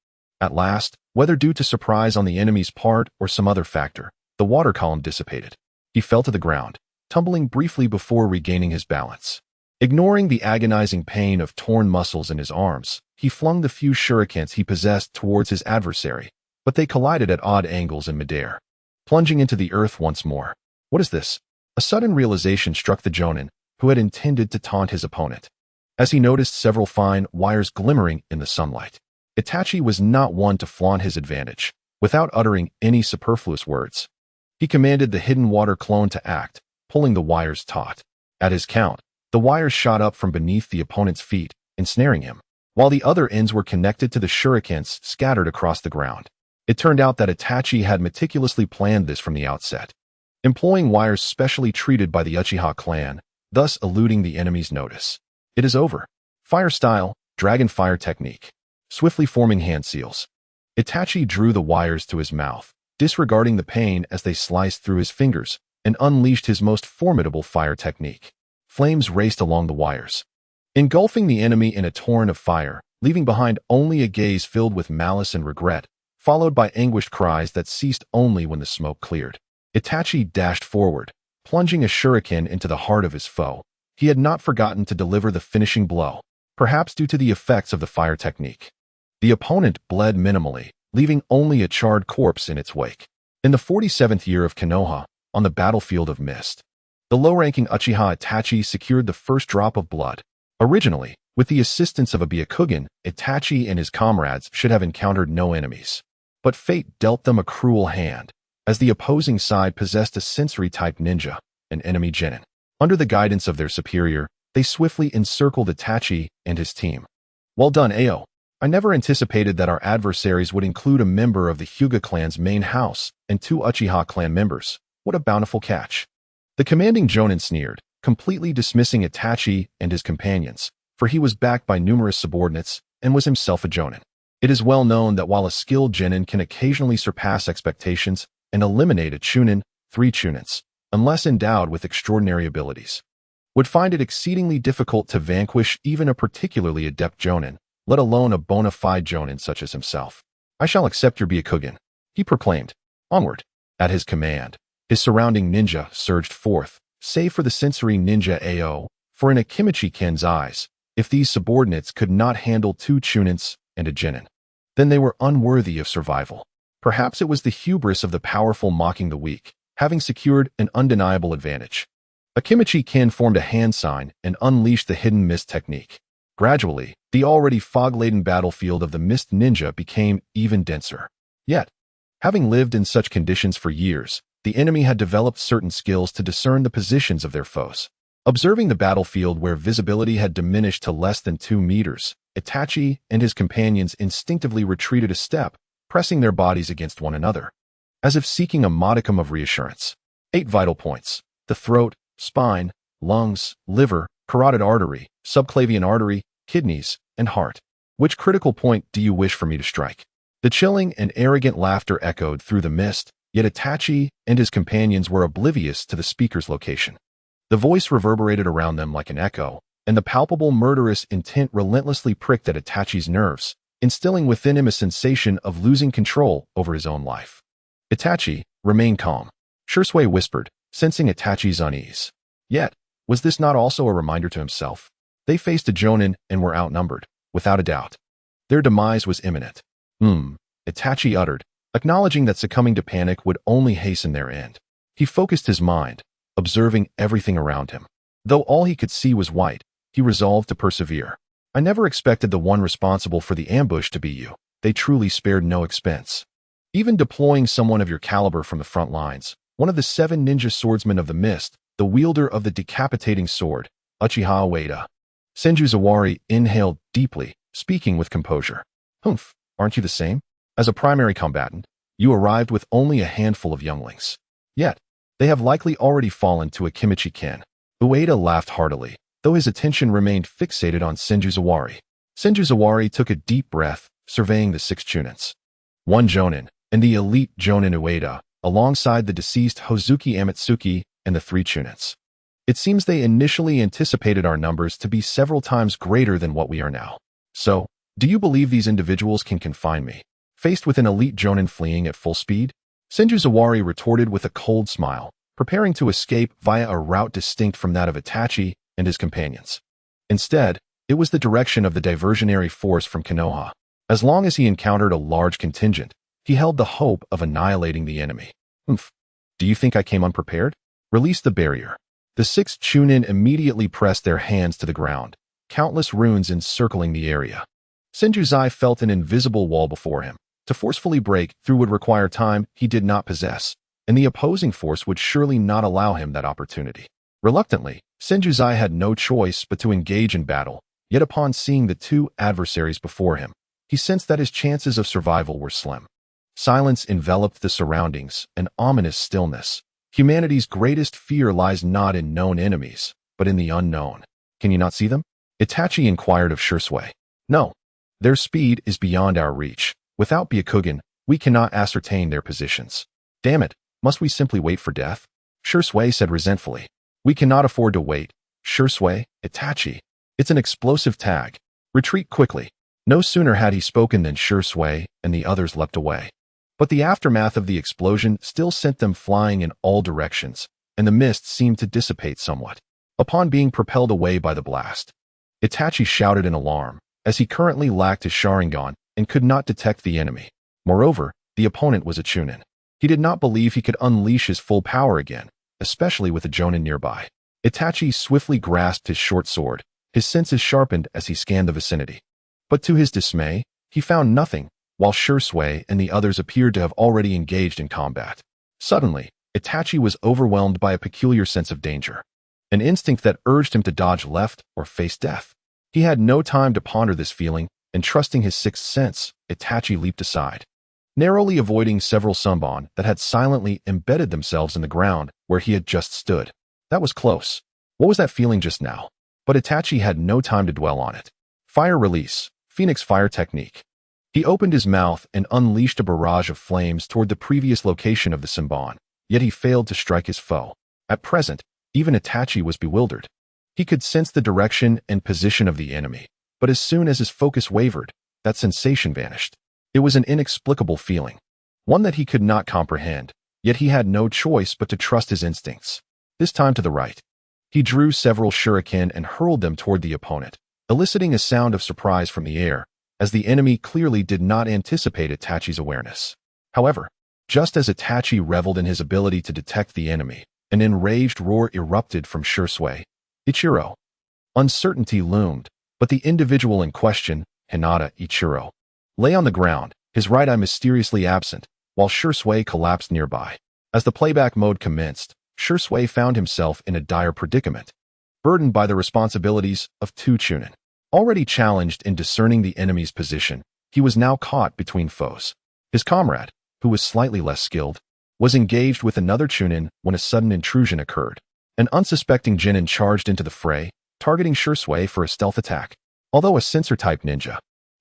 At last, whether due to surprise on the enemy's part or some other factor, the water column dissipated. He fell to the ground, tumbling briefly before regaining his balance. Ignoring the agonizing pain of torn muscles in his arms, he flung the few shurikens he possessed towards his adversary, but they collided at odd angles in midair, plunging into the earth once more. What is this? A sudden realization struck the Jonin, who had intended to taunt his opponent. As he noticed several fine wires glimmering in the sunlight, Itachi was not one to flaunt his advantage. Without uttering any superfluous words, he commanded the hidden water clone to act, pulling the wires taut. At his count, the wires shot up from beneath the opponent's feet, ensnaring him, while the other ends were connected to the shurikens scattered across the ground. It turned out that Itachi had meticulously planned this from the outset, employing wires specially treated by the Uchiha clan, thus eluding the enemy's notice. It is over. Fire style, dragon fire technique. Swiftly forming hand seals. Itachi drew the wires to his mouth, disregarding the pain as they sliced through his fingers, and unleashed his most formidable fire technique. Flames raced along the wires, engulfing the enemy in a torrent of fire, leaving behind only a gaze filled with malice and regret, followed by anguished cries that ceased only when the smoke cleared. Itachi dashed forward, plunging a shuriken into the heart of his foe. He had not forgotten to deliver the finishing blow, perhaps due to the effects of the fire technique. The opponent bled minimally, leaving only a charred corpse in its wake. In the 47th year of Konoha, on the battlefield of Mist, the low-ranking Uchiha Itachi secured the first drop of blood. Originally, with the assistance of a Byakugan, Itachi and his comrades should have encountered no enemies. But fate dealt them a cruel hand, as the opposing side possessed a sensory-type ninja, an enemy genin. Under the guidance of their superior, they swiftly encircled Itachi and his team. Well done, Ao. I never anticipated that our adversaries would include a member of the Hyuga clan's main house and 2 Uchiha clan members. What a bountiful catch. The commanding Jonin sneered, completely dismissing Itachi and his companions, for he was backed by numerous subordinates and was himself a Jonin. It is well known that while a skilled genin can occasionally surpass expectations and eliminate a chunin, 3 chunins, unless endowed with extraordinary abilities, would find it exceedingly difficult to vanquish even a particularly adept Jonin, let alone a bona fide Jonin such as himself. I shall accept your Byakugan, he proclaimed. Onward. At his command, his surrounding ninja surged forth, save for the sensory ninja Ao, for in a Kimichi Ken's eyes, if these subordinates could not handle 2 chunins and a genin, then they were unworthy of survival. Perhaps it was the hubris of the powerful mocking the weak, having secured an undeniable advantage. A Kimichi Ken formed a hand sign and unleashed the hidden mist technique. Gradually, the already fog-laden battlefield of the mist ninja became even denser. Yet, having lived in such conditions for years, the enemy had developed certain skills to discern the positions of their foes. Observing the battlefield where visibility had diminished to less than 2 meters, Itachi and his companions instinctively retreated a step, pressing their bodies against one another, as if seeking a modicum of reassurance. 8 vital points: the throat, spine, lungs, liver, carotid artery, subclavian artery, kidneys, and heart. Which critical point do you wish for me to strike? The chilling and arrogant laughter echoed through the mist, yet Itachi and his companions were oblivious to the speaker's location. The voice reverberated around them like an echo, and the palpable murderous intent relentlessly pricked at Itachi's nerves, instilling within him a sensation of losing control over his own life. Itachi, remain calm, Shursui whispered, sensing Itachi's unease. Yet, was this not also a reminder to himself? They faced a Jonin and were outnumbered, without a doubt. Their demise was imminent. Itachi uttered, acknowledging that succumbing to panic would only hasten their end. He focused his mind, observing everything around him. Though all he could see was white, he resolved to persevere. I never expected the one responsible for the ambush to be you. They truly spared no expense. Even deploying someone of your caliber from the front lines, one of the 7 ninja swordsmen of the mist, the wielder of the decapitating sword, Uchiha Itachi. Senju inhaled deeply, speaking with composure. Humph, aren't you the same? As a primary combatant, you arrived with only a handful of younglings. Yet, they have likely already fallen to a Kimichi Ken. Ueda laughed heartily, though his attention remained fixated on Senju. Senju took a deep breath, surveying the 6 chunins. 1 jonin, and the elite jonin Ueda, alongside the deceased Hozuki Amatsuki and the 3 chunins. It seems they initially anticipated our numbers to be several times greater than what we are now. So, do you believe these individuals can confine me? Faced with an elite jonin fleeing at full speed, Senju retorted with a cold smile, preparing to escape via a route distinct from that of Itachi and his companions. Instead, it was the direction of the diversionary force from Konoha. As long as he encountered a large contingent, he held the hope of annihilating the enemy. Humph. Do you think I came unprepared? Release the barrier. The 6 chunin immediately pressed their hands to the ground, countless runes encircling the area. Senju felt an invisible wall before him. To forcefully break through would require time he did not possess, and the opposing force would surely not allow him that opportunity. Reluctantly, Senju had no choice but to engage in battle, yet upon seeing the 2 adversaries before him, he sensed that his chances of survival were slim. Silence enveloped the surroundings, an ominous stillness. Humanity's greatest fear lies not in known enemies, but in the unknown. Can you not see them? Itachi inquired of Shursui. No. Their speed is beyond our reach. Without Byakugan, we cannot ascertain their positions. Damn it, must we simply wait for death? Shursui said resentfully. We cannot afford to wait. Shursui, Itachi. It's an explosive tag. Retreat quickly. No sooner had he spoken than Shursui and the others leapt away. But the aftermath of the explosion still sent them flying in all directions, and the mist seemed to dissipate somewhat. Upon being propelled away by the blast, Itachi shouted in alarm, as he currently lacked his Sharingan and could not detect the enemy. Moreover, the opponent was a chunin. He did not believe he could unleash his full power again, especially with a jonin nearby. Itachi swiftly grasped his short sword, his senses sharpened as he scanned the vicinity. But to his dismay, he found nothing, while Shursui and the others appeared to have already engaged in combat. Suddenly, Itachi was overwhelmed by a peculiar sense of danger, an instinct that urged him to dodge left or face death. He had no time to ponder this feeling, and trusting his 6th sense, Itachi leaped aside, narrowly avoiding several sunbon that had silently embedded themselves in the ground where he had just stood. That was close. What was that feeling just now? But Itachi had no time to dwell on it. Fire release, Phoenix fire technique. He opened his mouth and unleashed a barrage of flames toward the previous location of the sunbon, yet he failed to strike his foe. At present, even Itachi was bewildered. He could sense the direction and position of the enemy, but as soon as his focus wavered, that sensation vanished. It was an inexplicable feeling, one that he could not comprehend, yet he had no choice but to trust his instincts. This time to the right. He drew several shuriken and hurled them toward the opponent, eliciting a sound of surprise from the air, as the enemy clearly did not anticipate Itachi's awareness. However, just as Itachi reveled in his ability to detect the enemy, an enraged roar erupted from Shursui. Ichiro. Uncertainty loomed, but the individual in question, Hinata Ichiro, lay on the ground, his right eye mysteriously absent, while Shursui collapsed nearby. As the playback mode commenced, Shursui found himself in a dire predicament, burdened by the responsibilities of 2 chunin. Already challenged in discerning the enemy's position, he was now caught between foes. His comrade, who was slightly less skilled, was engaged with another chunin when a sudden intrusion occurred. An unsuspecting genin charged into the fray, targeting Shursui for a stealth attack. Although a sensor-type ninja,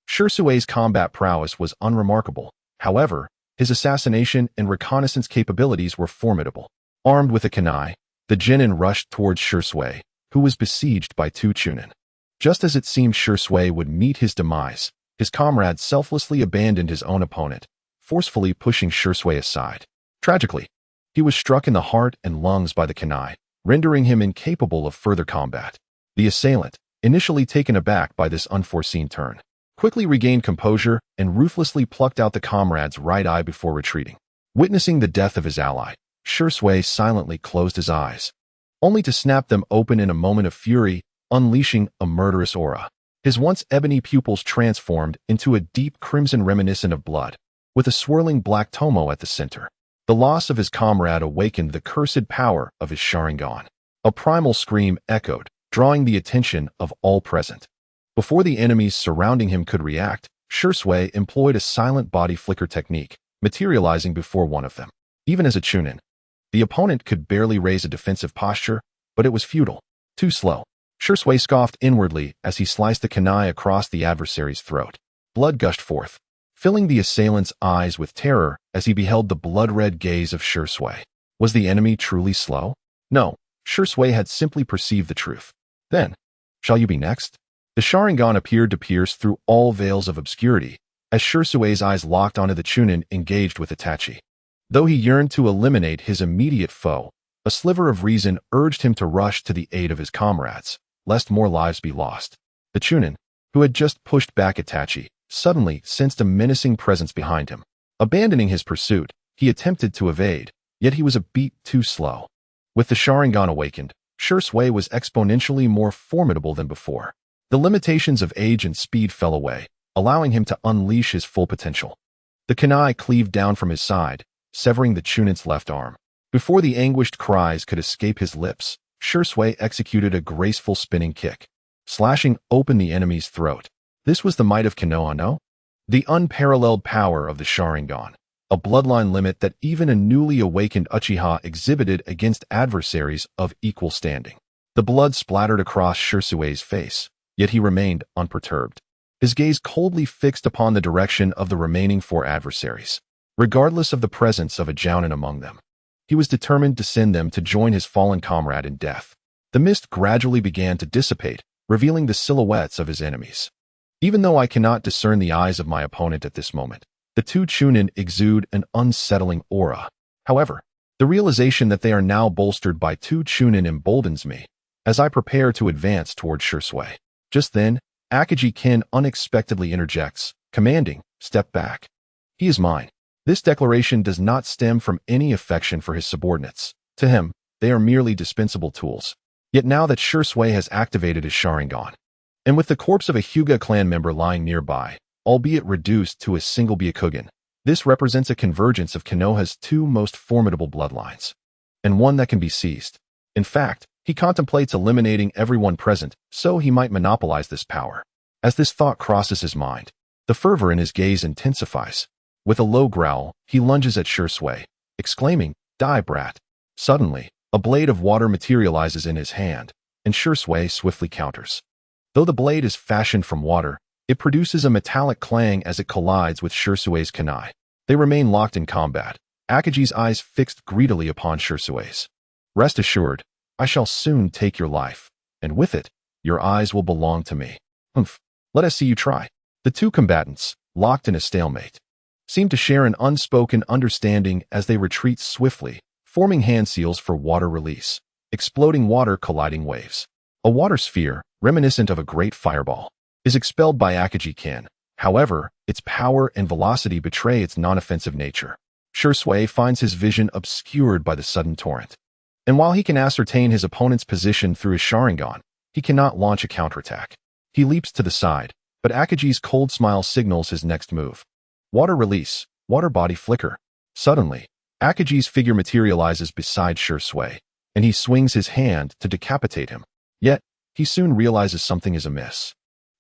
Shursui's combat prowess was unremarkable. However, his assassination and reconnaissance capabilities were formidable. Armed with a kunai, the genin rushed towards Shursui, who was besieged by 2 chunin. Just as it seemed Shursui would meet his demise, his comrade selflessly abandoned his own opponent, forcefully pushing Shursui aside. Tragically, he was struck in the heart and lungs by the kunai, rendering him incapable of further combat. The assailant, initially taken aback by this unforeseen turn, quickly regained composure and ruthlessly plucked out the comrade's right eye before retreating. Witnessing the death of his ally, Shursui silently closed his eyes, only to snap them open in a moment of fury, unleashing a murderous aura. His once ebony pupils transformed into a deep crimson reminiscent of blood, with a swirling black tomo at the center. The loss of his comrade awakened the cursed power of his Sharingan. A primal scream echoed, drawing the attention of all present. Before the enemies surrounding him could react, Shisui employed a silent body flicker technique, materializing before one of them. Even as a Chunin, the opponent could barely raise a defensive posture, but it was futile. Too slow. Shisui scoffed inwardly as he sliced the kunai across the adversary's throat. Blood gushed forth, filling the assailant's eyes with terror as he beheld the blood-red gaze of Shisui. Was the enemy truly slow? No, Shisui had simply perceived the truth. Then, shall you be next? The Sharingan appeared to pierce through all veils of obscurity, as Shisui's eyes locked onto the Chunin engaged with Itachi. Though he yearned to eliminate his immediate foe, a sliver of reason urged him to rush to the aid of his comrades, lest more lives be lost. The Chunin, who had just pushed back Itachi, suddenly sensed a menacing presence behind him. Abandoning his pursuit, he attempted to evade, yet he was a beat too slow. With the Sharingan awakened, Shisui was exponentially more formidable than before. The limitations of age and speed fell away, allowing him to unleash his full potential. The kunai cleaved down from his side, severing the Chunin's left arm. Before the anguished cries could escape his lips, Shisui executed a graceful spinning kick, slashing open the enemy's throat. This was the might of Konoha no? The unparalleled power of the Sharingan, a bloodline limit that even a newly awakened Uchiha exhibited against adversaries of equal standing. The blood splattered across Shisui's face, yet he remained unperturbed, his gaze coldly fixed upon the direction of the remaining 4 adversaries. Regardless of the presence of a Jounin among them, he was determined to send them to join his fallen comrade in death. The mist gradually began to dissipate, revealing the silhouettes of his enemies. Even though I cannot discern the eyes of my opponent at this moment, the 2 Chunin exude an unsettling aura. However, the realization that they are now bolstered by 2 Chunin emboldens me, as I prepare to advance toward Shisui. Just then, Akagi Ken unexpectedly interjects, commanding, "Step back. He is mine." This declaration does not stem from any affection for his subordinates. To him, they are merely dispensable tools. Yet now that Shisui has activated his Sharingan, and with the corpse of a Hyuga clan member lying nearby, albeit reduced to a single Byakugan, this represents a convergence of Konoha's 2 most formidable bloodlines, and one that can be seized. In fact, he contemplates eliminating everyone present so he might monopolize this power. As this thought crosses his mind, the fervor in his gaze intensifies. With a low growl, he lunges at Shisui, exclaiming, "Die, brat." Suddenly, a blade of water materializes in his hand, and Shisui swiftly counters. Though the blade is fashioned from water, it produces a metallic clang as it collides with Shisui's kunai. They remain locked in combat, Akagi's eyes fixed greedily upon Shisui's. "Rest assured, I shall soon take your life, and with it, your eyes will belong to me." "Humph, let us see you try." The 2 combatants, locked in a stalemate, seem to share an unspoken understanding as they retreat swiftly, forming hand seals for water release, exploding water colliding waves. A water sphere, reminiscent of a great fireball, is expelled by Akagi Ken. However, its power and velocity betray its non-offensive nature. Shisui finds his vision obscured by the sudden torrent. And while he can ascertain his opponent's position through his Sharingan, he cannot launch a counterattack. He leaps to the side, but Akagi's cold smile signals his next move. Water release, water body flicker. Suddenly, Akagi's figure materializes beside Shisui, and he swings his hand to decapitate him. Yet, he soon realizes something is amiss.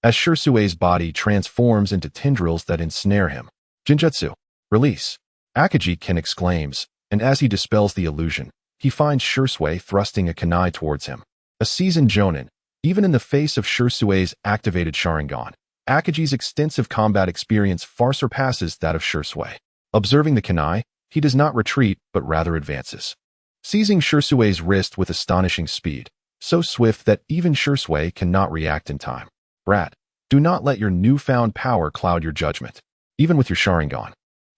As Shisui's body transforms into tendrils that ensnare him. "Jinjutsu, release," Akagi Ken exclaims, and as he dispels the illusion, he finds Shisui thrusting a kunai towards him. A seasoned Jonin, even in the face of Shisui's activated Sharingan, Akagi's extensive combat experience far surpasses that of Shisui. Observing the kunai, he does not retreat but rather advances, seizing Shisui's wrist with astonishing speed, so swift that even Shisui cannot react in time. "Brat, do not let your newfound power cloud your judgment. Even with your Sharingan,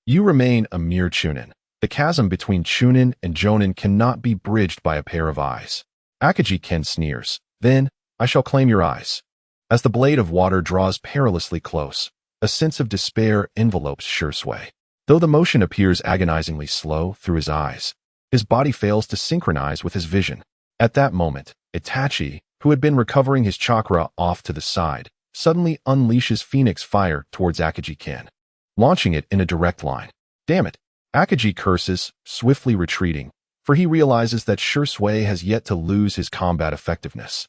you remain a mere Chunin. The chasm between Chunin and Jonin cannot be bridged by a pair of eyes." Akagi Ken sneers, "Then, I shall claim your eyes." As the blade of water draws perilously close, a sense of despair envelopes Shisui. Though the motion appears agonizingly slow through his eyes, his body fails to synchronize with his vision. At that moment, Itachi, who had been recovering his chakra off to the side, suddenly unleashes Phoenix Fire towards Akagi Ken, launching it in a direct line. "Damn it, Akaji curses, swiftly retreating, for he realizes that Shursui has yet to lose his combat effectiveness.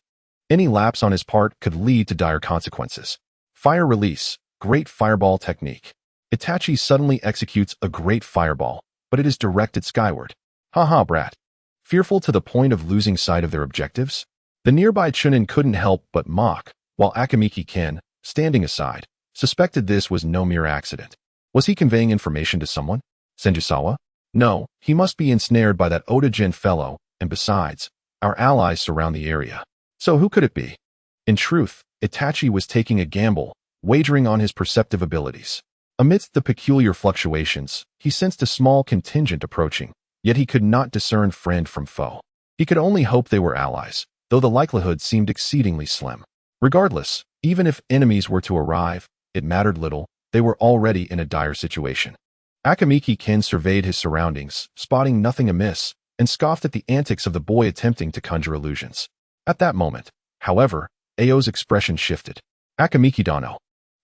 Any lapse on his part could lead to dire consequences. Fire release, great fireball technique. Itachi suddenly executes a great fireball, but it is directed skyward. Haha, brat. Fearful to the point of losing sight of their objectives? The nearby Chunin couldn't help but mock, while Akimiki Ken, standing aside, suspected this was no mere accident. Was he conveying information to someone? Senjusawa? No, he must be ensnared by that Oda-gen fellow, and besides, our allies surround the area. So who could it be? In truth, Itachi was taking a gamble, wagering on his perceptive abilities. Amidst the peculiar fluctuations, he sensed a small contingent approaching, yet he could not discern friend from foe. He could only hope they were allies, though the likelihood seemed exceedingly slim. Regardless, even if enemies were to arrive, it mattered little, they were already in a dire situation. Akimiki Ken surveyed his surroundings, spotting nothing amiss, and scoffed at the antics of the boy attempting to conjure illusions. At that moment, however, Ao's expression shifted. Akimiki Dano.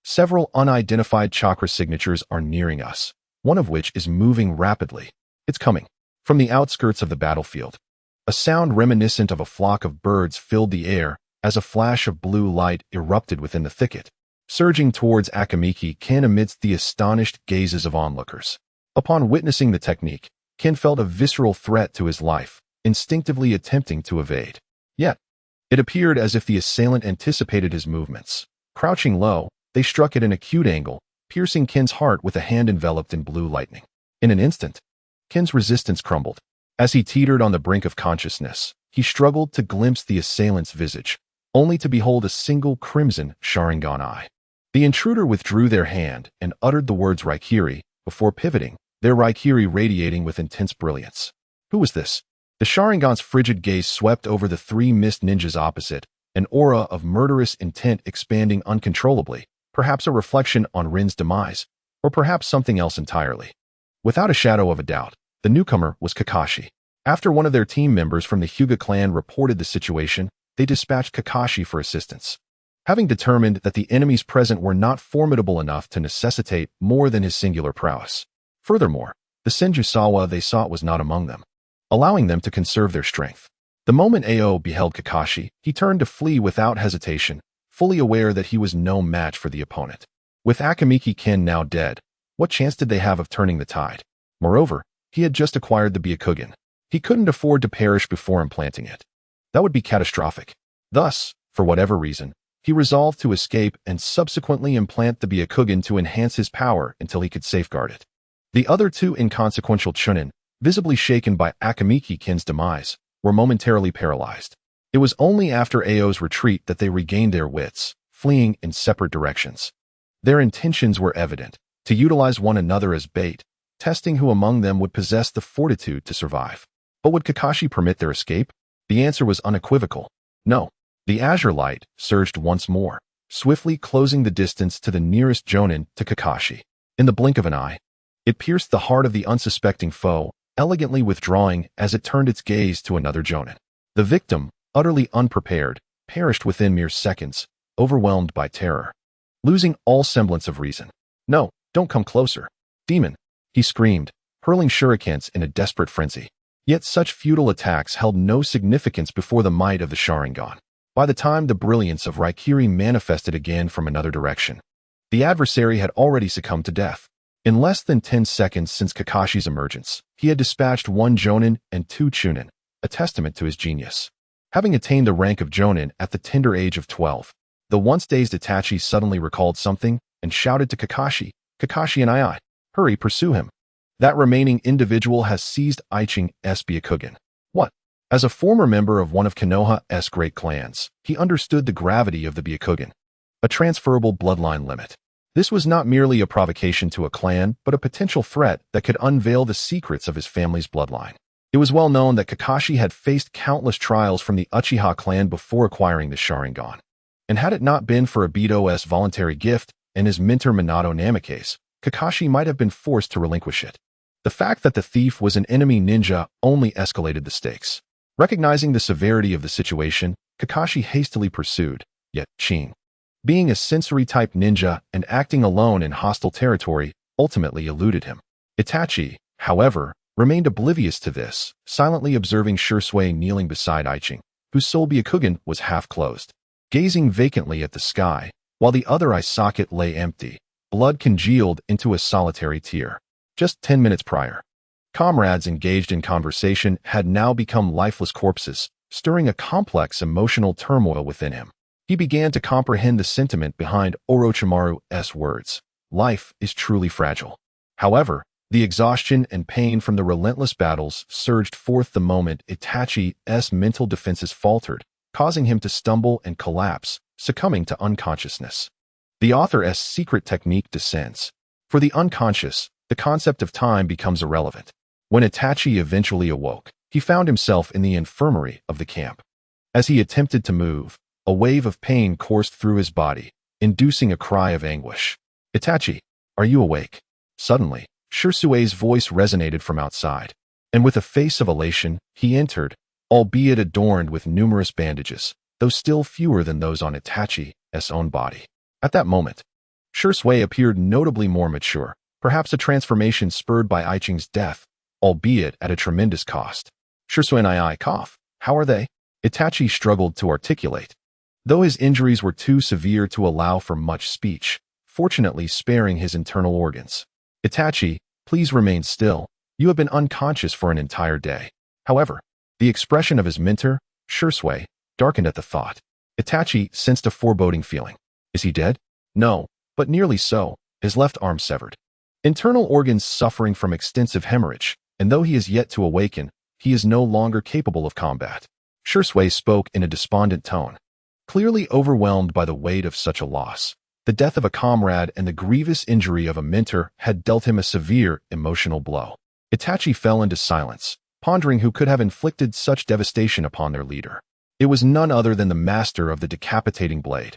Several unidentified chakra signatures are nearing us, one of which is moving rapidly. It's coming from the outskirts of the battlefield. A sound reminiscent of a flock of birds filled the air as a flash of blue light erupted within the thicket, surging towards Akimiki Ken amidst the astonished gazes of onlookers. Upon witnessing the technique, Ken felt a visceral threat to his life, instinctively attempting to evade. Yet, it appeared as if the assailant anticipated his movements. Crouching low, they struck at an acute angle, piercing Ken's heart with a hand enveloped in blue lightning. In an instant, Ken's resistance crumbled. As he teetered on the brink of consciousness, he struggled to glimpse the assailant's visage, only to behold a single crimson Sharingan eye. The intruder withdrew their hand and uttered the words Raikiri before pivoting, their Raikiri radiating with intense brilliance. Who was this? The Sharingan's frigid gaze swept over the three mist ninjas opposite, an aura of murderous intent expanding uncontrollably, perhaps a reflection on Rin's demise, or perhaps something else entirely. Without a shadow of a doubt, the newcomer was Kakashi. After one of their team members from the Hyuga clan reported the situation, they dispatched Kakashi for assistance. Having determined that the enemies present were not formidable enough to necessitate more than his singular prowess. Furthermore, the Senjusawa they sought was not among them, allowing them to conserve their strength. The moment Ao beheld Kakashi, he turned to flee without hesitation, fully aware that he was no match for the opponent. With Akimiki Ken now dead, what chance did they have of turning the tide? Moreover, he had just acquired the Byakugan. He couldn't afford to perish before implanting it. That would be catastrophic. Thus, for whatever reason, he resolved to escape and subsequently implant the Byakugan to enhance his power until he could safeguard it. The other two inconsequential Chunin, visibly shaken by Akimiki Ken's demise, were momentarily paralyzed. It was only after Ao's retreat that they regained their wits, fleeing in separate directions. Their intentions were evident, to utilize one another as bait, testing who among them would possess the fortitude to survive. But would Kakashi permit their escape? The answer was unequivocal. No. The azure light surged once more, swiftly closing the distance to the nearest Jonin to Kakashi. In the blink of an eye, it pierced the heart of the unsuspecting foe, elegantly withdrawing as it turned its gaze to another Jonin. The victim, utterly unprepared, perished within mere seconds, overwhelmed by terror, losing all semblance of reason. No, don't come closer. Demon, he screamed, hurling shurikens in a desperate frenzy. Yet such futile attacks held no significance before the might of the Sharingan. By the time the brilliance of Raikiri manifested again from another direction, the adversary had already succumbed to death. In less than 10 seconds since Kakashi's emergence, he had dispatched 1 Jonin and 2 Chunin, a testament to his genius. Having attained the rank of Jonin at the tender age of 12, the once dazed Itachi suddenly recalled something and shouted to Kakashi, "Kakashi and I, hurry, pursue him. That remaining individual has seized Iching's Byakugan." What? As a former member of one of Konoha's great clans, he understood the gravity of the Byakugan, a transferable bloodline limit. This was not merely a provocation to a clan, but a potential threat that could unveil the secrets of his family's bloodline. It was well known that Kakashi had faced countless trials from the Uchiha clan before acquiring the Sharingan. And had it not been for Obito's voluntary gift and his mentor Minato Namikaze, Kakashi might have been forced to relinquish it. The fact that the thief was an enemy ninja only escalated the stakes. Recognizing the severity of the situation, Kakashi hastily pursued, yet Ching, being a sensory-type ninja and acting alone in hostile territory, ultimately eluded him. Itachi, however, remained oblivious to this, silently observing Shisui kneeling beside Iching, whose soul Byakugan was half closed, gazing vacantly at the sky, while the other eye socket lay empty, blood congealed into a solitary tear. Just 10 minutes prior, comrades engaged in conversation had now become lifeless corpses, stirring a complex emotional turmoil within him. He began to comprehend the sentiment behind Orochimaru's words. Life is truly fragile. However, the exhaustion and pain from the relentless battles surged forth the moment Itachi's mental defenses faltered, causing him to stumble and collapse, succumbing to unconsciousness. The author's secret technique descends. For the unconscious, the concept of time becomes irrelevant. When Itachi eventually awoke, he found himself in the infirmary of the camp. As he attempted to move, a wave of pain coursed through his body, inducing a cry of anguish. "Itachi, are you awake?" Suddenly, Shisui's voice resonated from outside, and with a face of elation, he entered, albeit adorned with numerous bandages, though still fewer than those on Itachi's own body. At that moment, Shisui appeared notably more mature, perhaps a transformation spurred by Iching's death, albeit at a tremendous cost. "Shisui and I cough. How are they?" Itachi struggled to articulate, though his injuries were too severe to allow for much speech, fortunately sparing his internal organs. "Itachi, please remain still. You have been unconscious for an entire day." However, the expression of his mentor, Shisui, darkened at the thought. Itachi sensed a foreboding feeling. Is he dead? No, but nearly so, his left arm severed. Internal organs suffering from extensive hemorrhage, and though he is yet to awaken, he is no longer capable of combat. Shisui spoke in a despondent tone, clearly overwhelmed by the weight of such a loss. The death of a comrade and the grievous injury of a mentor had dealt him a severe emotional blow. Itachi fell into silence, pondering who could have inflicted such devastation upon their leader. It was none other than the master of the decapitating blade,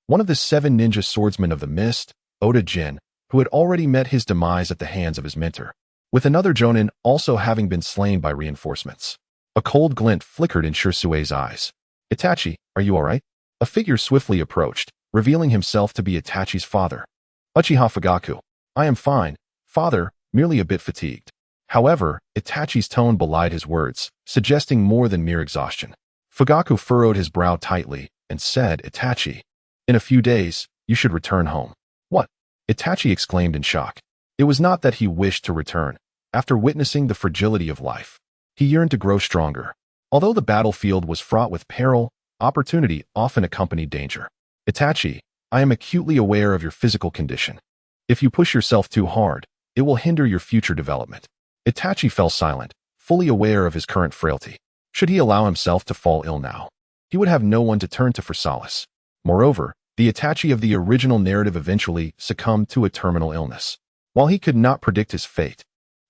one of the 7 ninja swordsmen of the mist, Oda Jin, who had already met his demise at the hands of his mentor, with another jonin also having been slain by reinforcements. A cold glint flickered in Shisui's eyes. "Itachi, are you all right?" A figure swiftly approached, revealing himself to be Itachi's father. "Uchiha Fugaku. I am fine, father, merely a bit fatigued." However, Itachi's tone belied his words, suggesting more than mere exhaustion. Fugaku furrowed his brow tightly and said, "Itachi, in a few days, you should return home." "What?" Itachi exclaimed in shock. It was not that he wished to return. After witnessing the fragility of life, he yearned to grow stronger. Although the battlefield was fraught with peril, opportunity often accompanied danger. "Itachi, I am acutely aware of your physical condition. If you push yourself too hard, it will hinder your future development." Itachi fell silent, fully aware of his current frailty. Should he allow himself to fall ill now, he would have no one to turn to for solace. Moreover, the Itachi of the original narrative eventually succumbed to a terminal illness. While he could not predict his fate,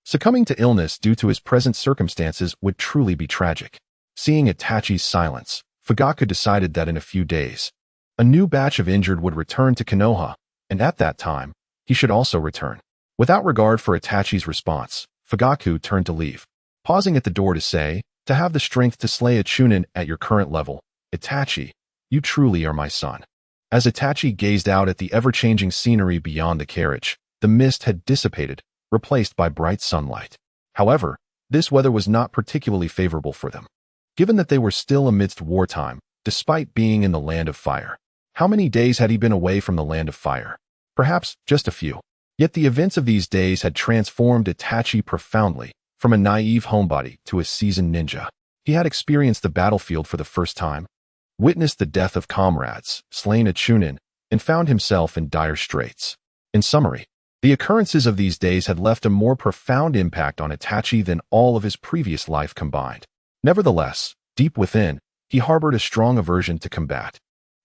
succumbing to illness due to his present circumstances would truly be tragic. Seeing Itachi's silence, Fugaku decided that in a few days, a new batch of injured would return to Konoha, and at that time, he should also return. Without regard for Itachi's response, Fugaku turned to leave, pausing at the door to say, "To have the strength to slay a chunin at your current level, Itachi, you truly are my son." As Itachi gazed out at the ever-changing scenery beyond the carriage, the mist had dissipated, replaced by bright sunlight. However, this weather was not particularly favorable for them, given that they were still amidst wartime, despite being in the land of fire. How many days had he been away from the land of fire? Perhaps just a few. Yet the events of these days had transformed Itachi profoundly, from a naive homebody to a seasoned ninja. He had experienced the battlefield for the first time, witnessed the death of comrades, slain a chunin, and found himself in dire straits. In summary, the occurrences of these days had left a more profound impact on Itachi than all of his previous life combined. Nevertheless, deep within, he harbored a strong aversion to combat,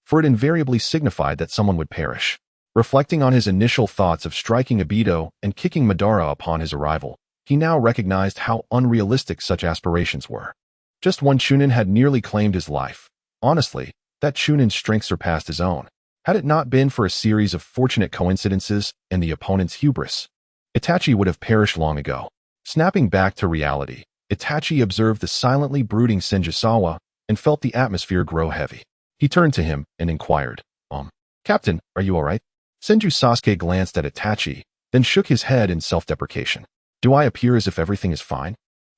for it invariably signified that someone would perish. Reflecting on his initial thoughts of striking Obito and kicking Madara upon his arrival, he now recognized how unrealistic such aspirations were. Just one chunin had nearly claimed his life. Honestly, that chunin's strength surpassed his own. Had it not been for a series of fortunate coincidences and the opponent's hubris, Itachi would have perished long ago. Snapping back to reality, Itachi observed the silently brooding Senjusawa and felt the atmosphere grow heavy. He turned to him and inquired, "Captain, are you all right?" Senju Sasuke glanced at Itachi, then shook his head in self-deprecation. Do I appear as if everything is fine?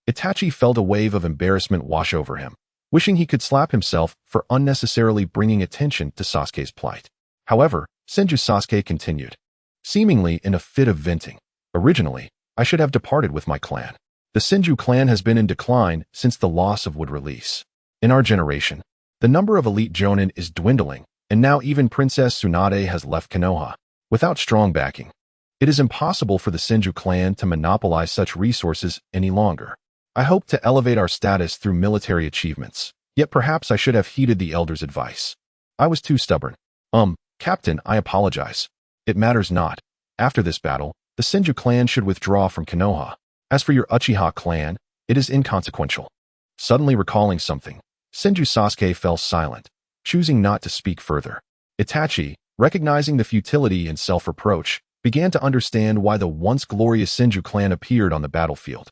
Itachi felt a wave of embarrassment wash over him, wishing he could slap himself for unnecessarily bringing attention to Sasuke's plight. However, Senju Sasuke continued, seemingly in a fit of venting. Originally, I should have departed with my clan. The Senju clan has been in decline since the loss of Wood Release. In our generation, the number of elite jonin is dwindling, and now even Princess Tsunade has left Konoha. Without strong backing, it is impossible for the Senju clan to monopolize such resources any longer. I hope to elevate our status through military achievements, yet perhaps I should have heeded the elder's advice. I was too stubborn. Captain, I apologize. It matters not. After this battle, the Senju clan should withdraw from Konoha. As for your Uchiha clan, it is inconsequential. Suddenly recalling something, Senju Sasuke fell silent, choosing not to speak further. Itachi, recognizing the futility and self-reproach, began to understand why the once glorious Senju clan appeared on the battlefield,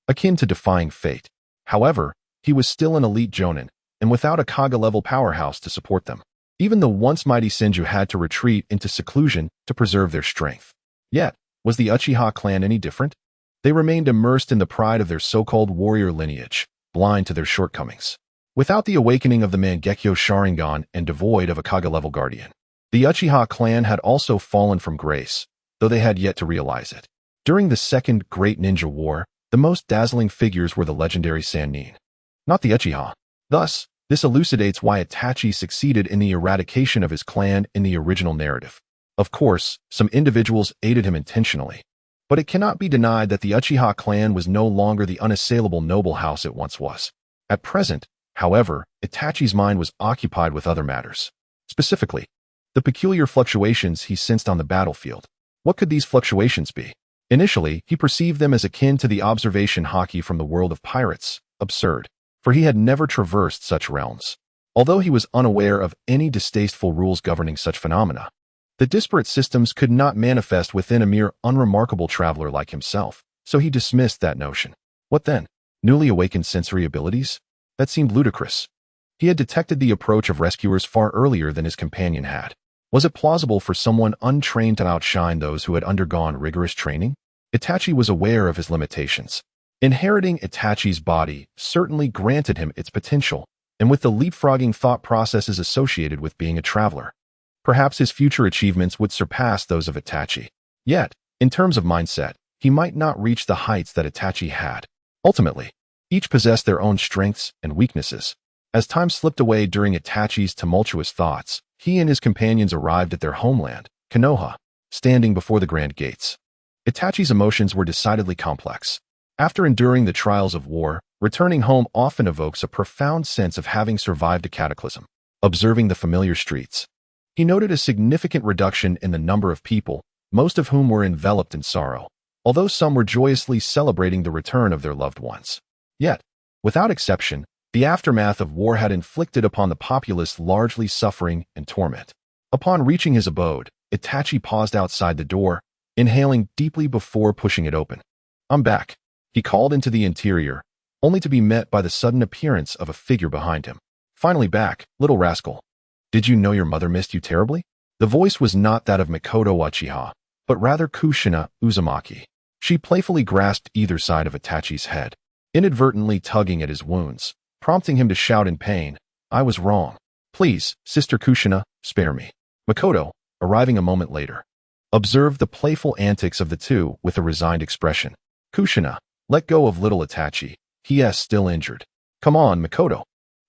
akin to defying fate. However, he was still an elite jonin, and without a Kage-level powerhouse to support them. Even the once mighty Senju had to retreat into seclusion to preserve their strength. Yet, was the Uchiha clan any different? They remained immersed in the pride of their so-called warrior lineage, blind to their shortcomings. Without the awakening of the Mangekyo Sharingan and devoid of a Kage-level guardian, the Uchiha clan had also fallen from grace, though they had yet to realize it. During the Second Great Ninja War, the most dazzling figures were the legendary Sannin, not the Uchiha. Thus, this elucidates why Itachi succeeded in the eradication of his clan in the original narrative. Of course, some individuals aided him intentionally, but it cannot be denied that the Uchiha clan was no longer the unassailable noble house it once was. At present, however, Itachi's mind was occupied with other matters. Specifically, the peculiar fluctuations he sensed on the battlefield. What could these fluctuations be? Initially, he perceived them as akin to the observation haki from the world of pirates. Absurd, for he had never traversed such realms. Although he was unaware of any distasteful rules governing such phenomena, the disparate systems could not manifest within a mere unremarkable traveler like himself, so he dismissed that notion. What then? Newly awakened sensory abilities? That seemed ludicrous. He had detected the approach of rescuers far earlier than his companion had. Was it plausible for someone untrained to outshine those who had undergone rigorous training? Itachi was aware of his limitations. Inheriting Itachi's body certainly granted him its potential, and with the leapfrogging thought processes associated with being a traveler, perhaps his future achievements would surpass those of Itachi. Yet, in terms of mindset, he might not reach the heights that Itachi had. Ultimately, each possessed their own strengths and weaknesses. As time slipped away during Itachi's tumultuous thoughts, he and his companions arrived at their homeland, Konoha, standing before the grand gates. Itachi's emotions were decidedly complex. After enduring the trials of war, returning home often evokes a profound sense of having survived a cataclysm. Observing the familiar streets, he noted a significant reduction in the number of people, most of whom were enveloped in sorrow, although some were joyously celebrating the return of their loved ones. Yet, without exception, the aftermath of war had inflicted upon the populace largely suffering and torment. Upon reaching his abode, Itachi paused outside the door, inhaling deeply before pushing it open. "I'm back," he called into the interior, only to be met by the sudden appearance of a figure behind him. "Finally back, little rascal. Did you know your mother missed you terribly?" The voice was not that of Mikoto Uchiha, but rather Kushina Uzumaki. She playfully grasped either side of Itachi's head, inadvertently tugging at his wounds, prompting him to shout in pain, "I was wrong. Please, Sister Kushina, spare me." Mikoto, arriving a moment later, observed the playful antics of the two with a resigned expression. "Kushina, let go of little Itachi. He is still injured. Come on, Mikoto.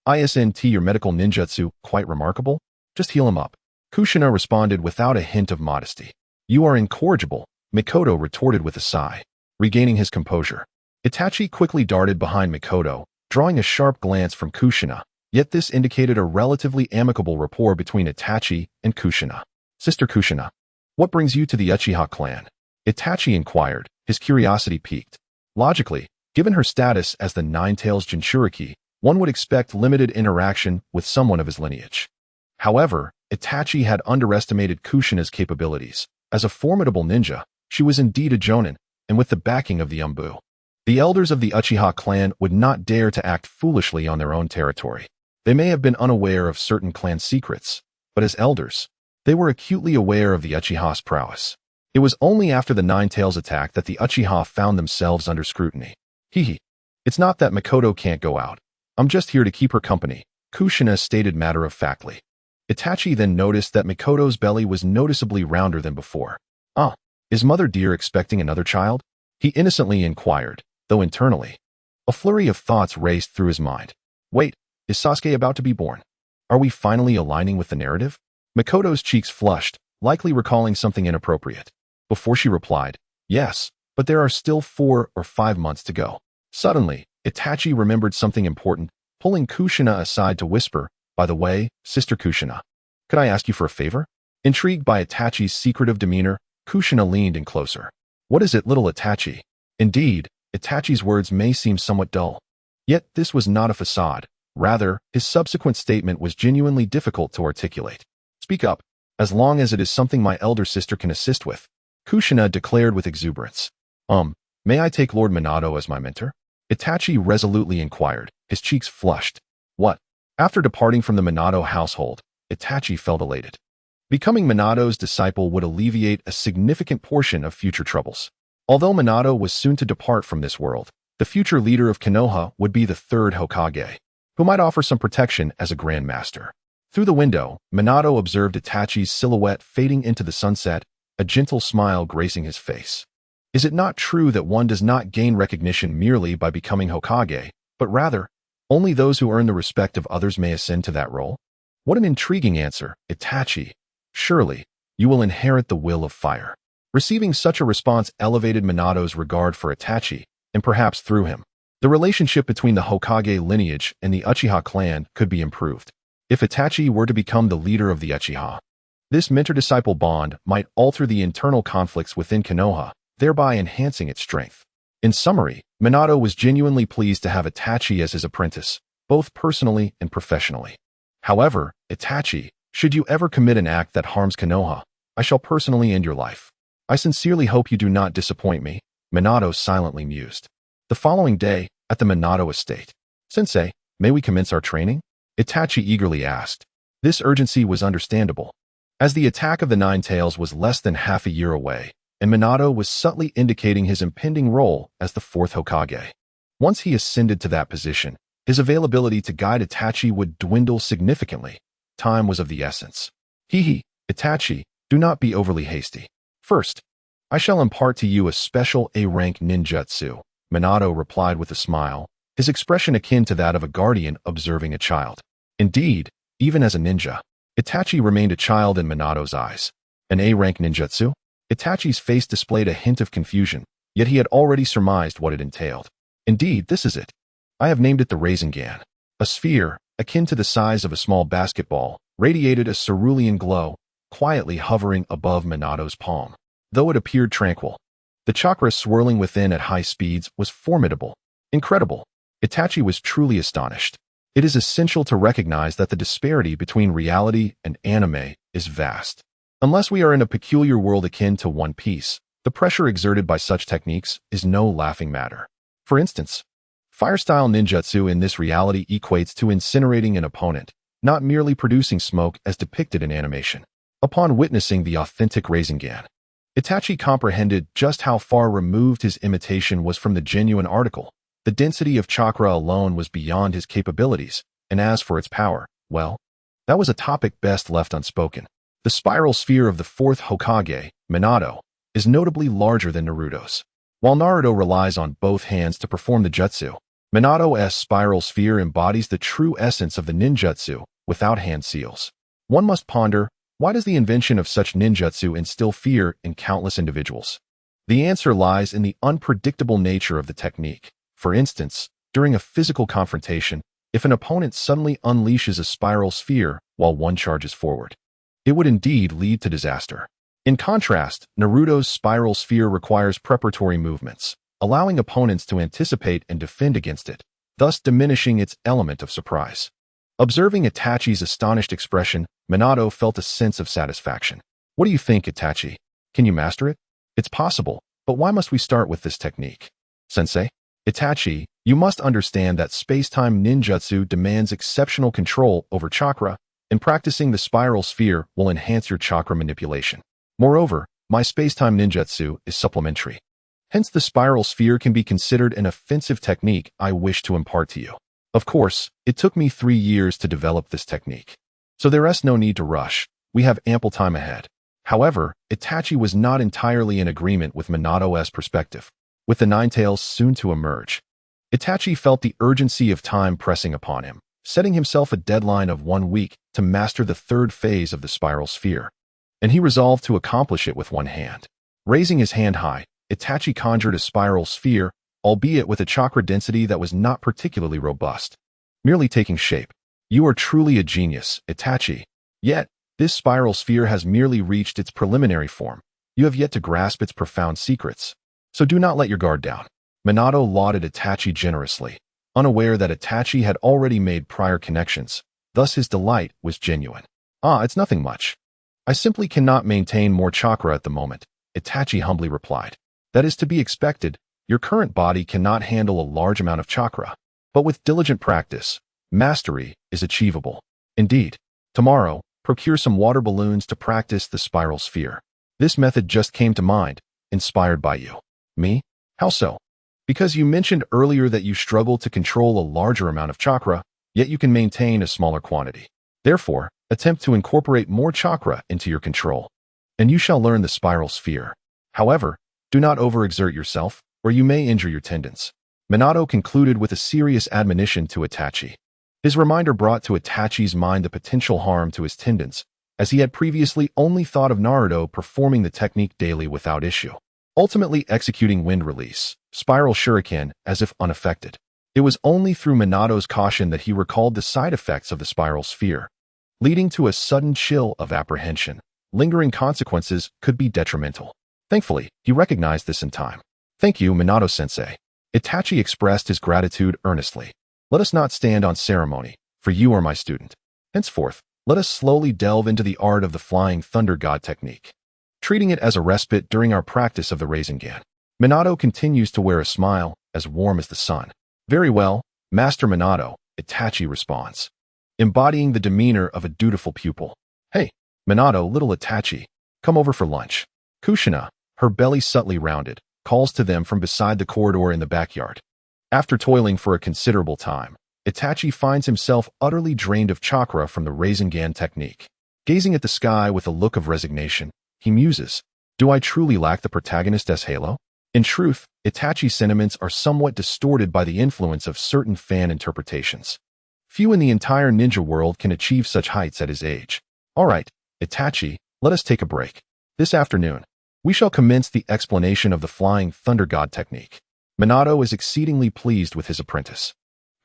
Isn't your medical ninjutsu quite remarkable? Just heal him up." Kushina responded without a hint of modesty. "You are incorrigible," Mikoto retorted with a sigh. Regaining his composure, Itachi quickly darted behind Mikoto, drawing a sharp glance from Kushina, yet this indicated a relatively amicable rapport between Itachi and Kushina. "Sister Kushina, what brings you to the Uchiha clan?" Itachi inquired, his curiosity piqued. Logically, given her status as the Nine-Tails Jinchuriki, one would expect limited interaction with someone of his lineage. However, Itachi had underestimated Kushina's capabilities. As a formidable ninja, she was indeed a jonin, and with the backing of the Umbu, the elders of the Uchiha clan would not dare to act foolishly on their own territory. They may have been unaware of certain clan secrets, but as elders, they were acutely aware of the Uchiha's prowess. It was only after the Nine-Tails attack that the Uchiha found themselves under scrutiny. Hee. It's not that Makoto can't go out. I'm just here to keep her company, Kushina stated matter-of-factly. Itachi then noticed that Makoto's belly was noticeably rounder than before. Is Mother Dear expecting another child? He innocently inquired, though internally. A flurry of thoughts raced through his mind. Wait, is Sasuke about to be born? Are we finally aligning with the narrative? Makoto's cheeks flushed, likely recalling something inappropriate. Before she replied, yes, but there are still 4 or 5 months to go. Suddenly, Itachi remembered something important, pulling Kushina aside to whisper, by the way, Sister Kushina, could I ask you for a favor? Intrigued by Itachi's secretive demeanor, Kushina leaned in closer. What is it, little Itachi? Indeed, Itachi's words may seem somewhat dull. Yet this was not a facade. Rather, his subsequent statement was genuinely difficult to articulate. Speak up, as long as it is something my elder sister can assist with, Kushina declared with exuberance. May I take Lord Minato as my mentor? Itachi resolutely inquired, his cheeks flushed. What? After departing from the Minato household, Itachi felt elated. Becoming Minato's disciple would alleviate a significant portion of future troubles. Although Minato was soon to depart from this world, the future leader of Konoha would be the third Hokage, who might offer some protection as a Grand Master. Through the window, Minato observed Itachi's silhouette fading into the sunset, a gentle smile gracing his face. Is it not true that one does not gain recognition merely by becoming Hokage, but rather, only those who earn the respect of others may ascend to that role? What an intriguing answer, Itachi. Surely, you will inherit the will of fire. Receiving such a response elevated Minato's regard for Itachi, and perhaps through him, the relationship between the Hokage lineage and the Uchiha clan could be improved. If Itachi were to become the leader of the Uchiha, this mentor-disciple bond might alter the internal conflicts within Konoha, thereby enhancing its strength. In summary, Minato was genuinely pleased to have Itachi as his apprentice, both personally and professionally. However, Itachi, should you ever commit an act that harms Konoha, I shall personally end your life. I sincerely hope you do not disappoint me, Minato silently mused. The following day, at the Minato estate. Sensei, may we commence our training? Itachi eagerly asked. This urgency was understandable, as the attack of the Nine-Tails was less than half a year away, and Minato was subtly indicating his impending role as the Fourth Hokage. Once he ascended to that position, his availability to guide Itachi would dwindle significantly. Time was of the essence. Itachi, do not be overly hasty. First, I shall impart to you a special A-rank ninjutsu, Minato replied with a smile, his expression akin to that of a guardian observing a child. Indeed, even as a ninja, Itachi remained a child in Minato's eyes. An A-rank ninjutsu? Itachi's face displayed a hint of confusion, yet he had already surmised what it entailed. Indeed, this is it. I have named it the Rasengan. A sphere, akin to the size of a small basketball, radiated a cerulean glow, quietly hovering above Minato's palm. Though it appeared tranquil, the chakra swirling within at high speeds was formidable. Incredible. Itachi was truly astonished. It is essential to recognize that the disparity between reality and anime is vast. Unless we are in a peculiar world akin to One Piece, the pressure exerted by such techniques is no laughing matter. For instance, fire-style ninjutsu in this reality equates to incinerating an opponent, not merely producing smoke as depicted in animation. Upon witnessing the authentic Rasengan, Itachi comprehended just how far removed his imitation was from the genuine article. The density of chakra alone was beyond his capabilities, and as for its power, well, that was a topic best left unspoken. The spiral sphere of the Fourth Hokage, Minato, is notably larger than Naruto's. While Naruto relies on both hands to perform the jutsu, Minato's spiral sphere embodies the true essence of the ninjutsu, without hand seals. One must ponder, why does the invention of such ninjutsu instill fear in countless individuals? The answer lies in the unpredictable nature of the technique. For instance, during a physical confrontation, if an opponent suddenly unleashes a spiral sphere while one charges forward, it would indeed lead to disaster. In contrast, Naruto's spiral sphere requires preparatory movements, allowing opponents to anticipate and defend against it, thus diminishing its element of surprise. Observing Itachi's astonished expression, Minato felt a sense of satisfaction. What do you think, Itachi? Can you master it? It's possible, but why must we start with this technique? Sensei? Itachi, you must understand that space-time ninjutsu demands exceptional control over chakra, and practicing the spiral sphere will enhance your chakra manipulation. Moreover, My space-time ninjutsu is supplementary. Hence the spiral sphere can be considered an offensive technique I wish to impart to you. Of course, it took me 3 years to develop this technique. So there is no need to rush. We have ample time ahead. However, Itachi was not entirely in agreement with Minato's perspective. With the Nine Tails soon to emerge, Itachi felt the urgency of time pressing upon him, setting himself a deadline of 1 week to master the 3rd phase of the spiral sphere. And he resolved to accomplish it with one hand. Raising his hand high, Itachi conjured a spiral sphere, albeit with a chakra density that was not particularly robust, merely taking shape. You are truly a genius, Itachi. Yet, this spiral sphere has merely reached its preliminary form. You have yet to grasp its profound secrets. So do not let your guard down. Minato lauded Itachi generously, unaware that Itachi had already made prior connections. Thus his delight was genuine. It's nothing much. I simply cannot maintain more chakra at the moment, Itachi humbly replied. That is to be expected. Your current body cannot handle a large amount of chakra. But with diligent practice, mastery is achievable. Indeed, tomorrow, procure some water balloons to practice the spiral sphere. This method just came to mind, inspired by you. Me? How so? Because you mentioned earlier that you struggle to control a larger amount of chakra, yet you can maintain a smaller quantity. Therefore, attempt to incorporate more chakra into your control, and you shall learn the spiral sphere. However, do not overexert yourself, or you may injure your tendons. Minato concluded with a serious admonition to Itachi. His reminder brought to Itachi's mind the potential harm to his tendons, as he had previously only thought of Naruto performing the technique daily without issue, ultimately executing wind release, spiral shuriken, as if unaffected. It was only through Minato's caution that he recalled the side effects of the spiral sphere, leading to a sudden chill of apprehension. Lingering consequences could be detrimental. Thankfully, he recognized this in time. Thank you, Minato-sensei. Itachi expressed his gratitude earnestly. Let us not stand on ceremony, for you are my student. Henceforth, let us slowly delve into the art of the Flying Thunder God technique, treating it as a respite during our practice of the Rasengan. Minato continues to wear a smile, as warm as the sun. Very well, Master Minato, Itachi responds, embodying the demeanor of a dutiful pupil. Hey, Minato, little Itachi, come over for lunch. Kushina, her belly subtly rounded, calls to them from beside the corridor in the backyard. After toiling for a considerable time, Itachi finds himself utterly drained of chakra from the Rasengan technique. Gazing at the sky with a look of resignation, he muses, do I truly lack the protagonist's halo? In truth, Itachi's sentiments are somewhat distorted by the influence of certain fan interpretations. Few in the entire ninja world can achieve such heights at his age. Alright, Itachi, let us take a break. This afternoon, we shall commence the explanation of the Flying Thunder God technique. Minato is exceedingly pleased with his apprentice,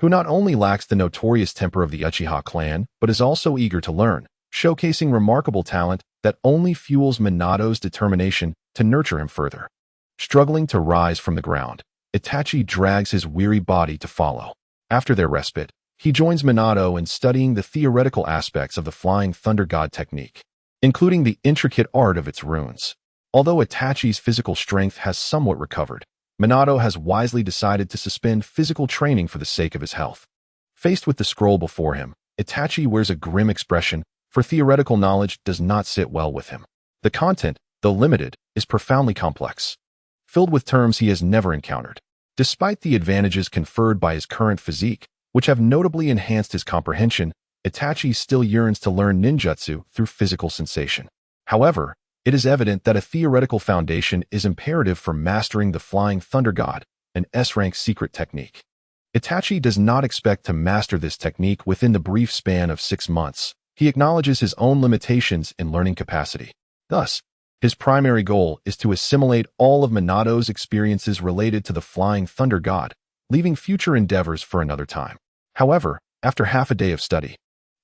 who not only lacks the notorious temper of the Uchiha clan, but is also eager to learn, showcasing remarkable talent that only fuels Minato's determination to nurture him further. Struggling to rise from the ground, Itachi drags his weary body to follow. After their respite, he joins Minato in studying the theoretical aspects of the Flying Thunder God technique, including the intricate art of its runes. Although Itachi's physical strength has somewhat recovered, Minato has wisely decided to suspend physical training for the sake of his health. Faced with the scroll before him, Itachi wears a grim expression, for theoretical knowledge does not sit well with him. The content, though limited, is profoundly complex, filled with terms he has never encountered. Despite the advantages conferred by his current physique, which have notably enhanced his comprehension, Itachi still yearns to learn ninjutsu through physical sensation. However, it is evident that a theoretical foundation is imperative for mastering the Flying Thunder God, an S-rank secret technique. Itachi does not expect to master this technique within the brief span of 6 months. He acknowledges his own limitations in learning capacity. Thus, his primary goal is to assimilate all of Minato's experiences related to the Flying Thunder God, leaving future endeavors for another time. However, after half a day of study,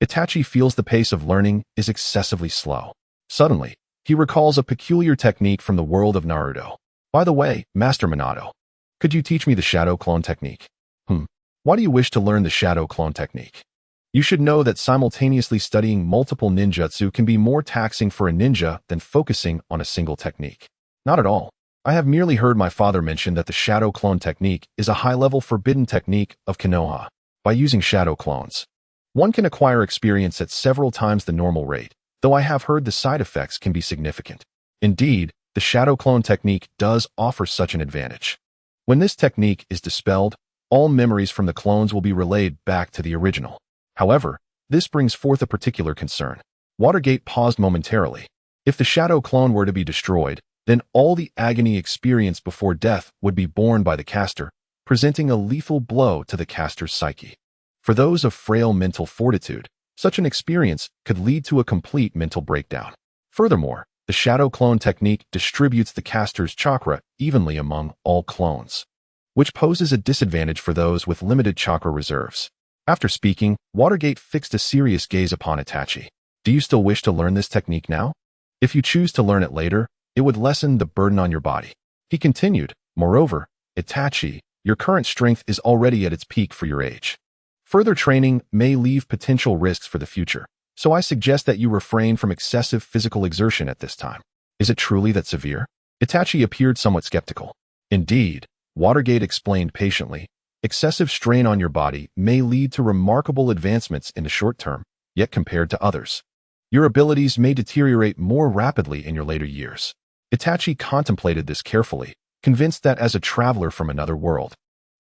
Itachi feels the pace of learning is excessively slow. Suddenly, he recalls a peculiar technique from the world of Naruto. By the way, Master Minato, could you teach me the shadow clone technique? Why do you wish to learn the shadow clone technique? You should know that simultaneously studying multiple ninjutsu can be more taxing for a ninja than focusing on a single technique. Not at all. I have merely heard my father mention that the shadow clone technique is a high-level forbidden technique of Konoha. By using shadow clones, one can acquire experience at several times the normal rate, though I have heard the side effects can be significant. Indeed, the shadow clone technique does offer such an advantage. When this technique is dispelled, all memories from the clones will be relayed back to the original. However, this brings forth a particular concern. Watergate paused momentarily. If the shadow clone were to be destroyed, then all the agony experienced before death would be borne by the caster, presenting a lethal blow to the caster's psyche. For those of frail mental fortitude, such an experience could lead to a complete mental breakdown. Furthermore, the shadow clone technique distributes the caster's chakra evenly among all clones, which poses a disadvantage for those with limited chakra reserves. After speaking, Watergate fixed a serious gaze upon Itachi. Do you still wish to learn this technique now? If you choose to learn it later, it would lessen the burden on your body. He continued, moreover, Itachi, your current strength is already at its peak for your age. Further training may leave potential risks for the future, so I suggest that you refrain from excessive physical exertion at this time. Is it truly that severe? Itachi appeared somewhat skeptical. Indeed, Watergate explained patiently, excessive strain on your body may lead to remarkable advancements in the short term, yet compared to others, your abilities may deteriorate more rapidly in your later years. Itachi contemplated this carefully, convinced that as a traveler from another world,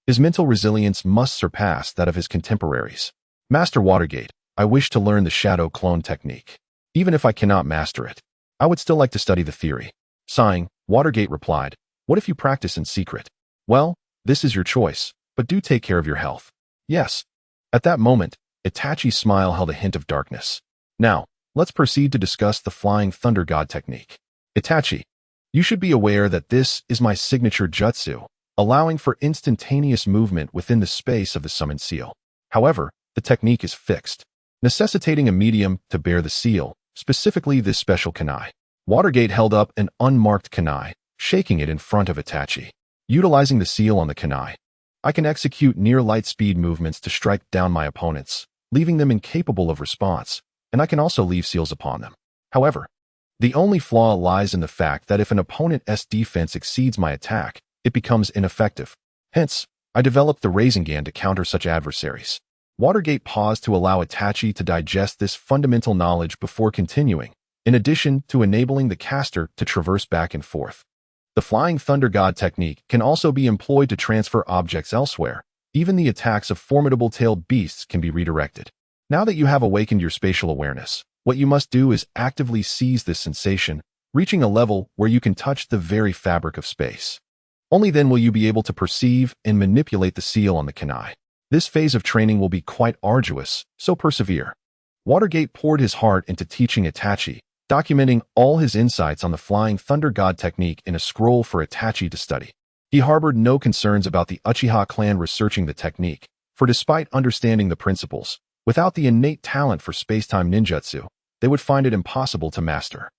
his mental resilience must surpass that of his contemporaries. Master Watergate, I wish to learn the shadow clone technique. Even if I cannot master it, I would still like to study the theory. Sighing, Watergate replied, what if you practice in secret? Well, this is your choice, but do take care of your health. Yes. At that moment, Itachi's smile held a hint of darkness. Now, let's proceed to discuss the Flying Thunder God technique. Itachi, you should be aware that this is my signature jutsu, allowing for instantaneous movement within the space of the summoned seal. However, the technique is fixed, necessitating a medium to bear the seal, specifically this special kunai. Watergate held up an unmarked kunai, shaking it in front of Itachi. Utilizing the seal on the kunai, I can execute near light speed movements to strike down my opponents, leaving them incapable of response, and I can also leave seals upon them. However, the only flaw lies in the fact that if an opponent's defense exceeds my attack, it becomes ineffective. Hence, I developed the Rasengan to counter such adversaries. Watergate paused to allow Itachi to digest this fundamental knowledge before continuing, in addition to enabling the caster to traverse back and forth. The Flying Thunder God technique can also be employed to transfer objects elsewhere. Even the attacks of formidable-tailed beasts can be redirected. Now that you have awakened your spatial awareness, what you must do is actively seize this sensation, reaching a level where you can touch the very fabric of space. Only then will you be able to perceive and manipulate the seal on the kunai. This phase of training will be quite arduous, so persevere. Watergate poured his heart into teaching Itachi, documenting all his insights on the Flying Thunder God technique in a scroll for Itachi to study. He harbored no concerns about the Uchiha clan researching the technique, for despite understanding the principles, without the innate talent for space-time ninjutsu, they would find it impossible to master.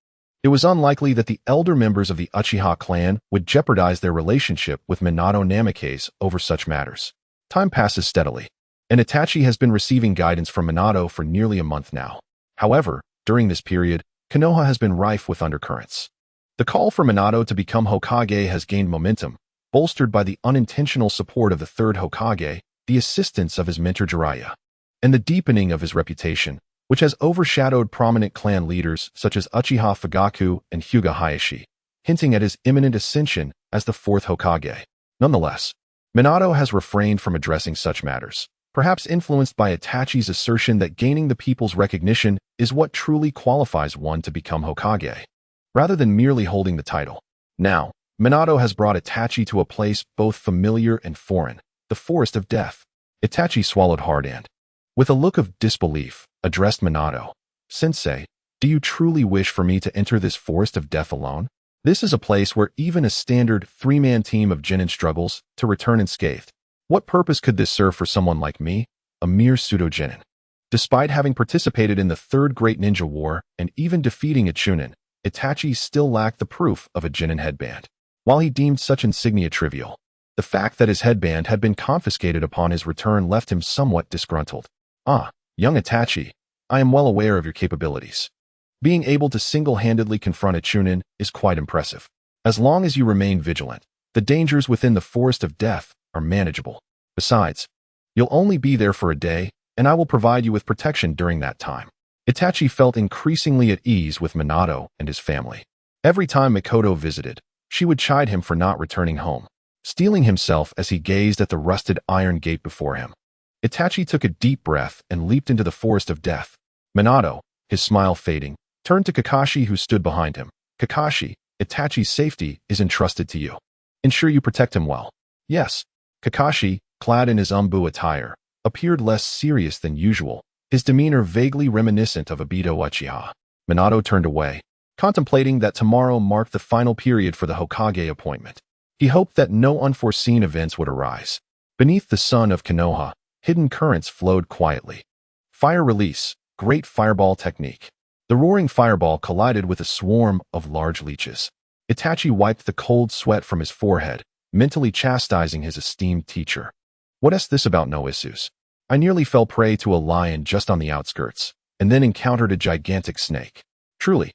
It was unlikely that the elder members of the Uchiha clan would jeopardize their relationship with Minato Namikaze over such matters. Time passes steadily, and Itachi has been receiving guidance from Minato for nearly a month now. However, during this period, Konoha has been rife with undercurrents. The call for Minato to become Hokage has gained momentum, bolstered by the unintentional support of the third Hokage, the assistance of his mentor Jiraiya, and the deepening of his reputation, which has overshadowed prominent clan leaders such as Uchiha Fugaku and Hyuga Hayashi, hinting at his imminent ascension as the fourth Hokage. Nonetheless, Minato has refrained from addressing such matters, perhaps influenced by Itachi's assertion that gaining the people's recognition is what truly qualifies one to become Hokage, rather than merely holding the title. Now, Minato has brought Itachi to a place both familiar and foreign, the Forest of Death. Itachi swallowed hard and, with a look of disbelief, addressed Minato. Sensei, do you truly wish for me to enter this Forest of Death alone? This is a place where even a standard three-man team of genin struggles to return unscathed. What purpose could this serve for someone like me, a mere pseudo-genin? Despite having participated in the Third Great Ninja War and even defeating a Chunin, Itachi still lacked the proof of a genin headband. While he deemed such insignia trivial, the fact that his headband had been confiscated upon his return left him somewhat disgruntled. Ah, young Itachi, I am well aware of your capabilities. Being able to single-handedly confront a Chunin is quite impressive. As long as you remain vigilant, the dangers within the Forest of Death are manageable. Besides, you'll only be there for a day, and I will provide you with protection during that time. Itachi felt increasingly at ease with Minato and his family. Every time Mikoto visited, she would chide him for not returning home, steeling himself as he gazed at the rusted iron gate before him. Itachi took a deep breath and leaped into the forest of death. Minato, his smile fading, turned to Kakashi who stood behind him. Kakashi, Itachi's safety is entrusted to you. Ensure you protect him well. Yes. Kakashi, clad in his Umbu attire, appeared less serious than usual, his demeanor vaguely reminiscent of Obito Uchiha. Minato turned away, contemplating that tomorrow marked the final period for the Hokage appointment. He hoped that no unforeseen events would arise. Beneath the sun of Konoha, hidden currents flowed quietly. Fire release, great fireball technique. The roaring fireball collided with a swarm of large leeches. Itachi wiped the cold sweat from his forehead, mentally chastising his esteemed teacher. What is this about no issues? I nearly fell prey to a lion just on the outskirts, and then encountered a gigantic snake. Truly,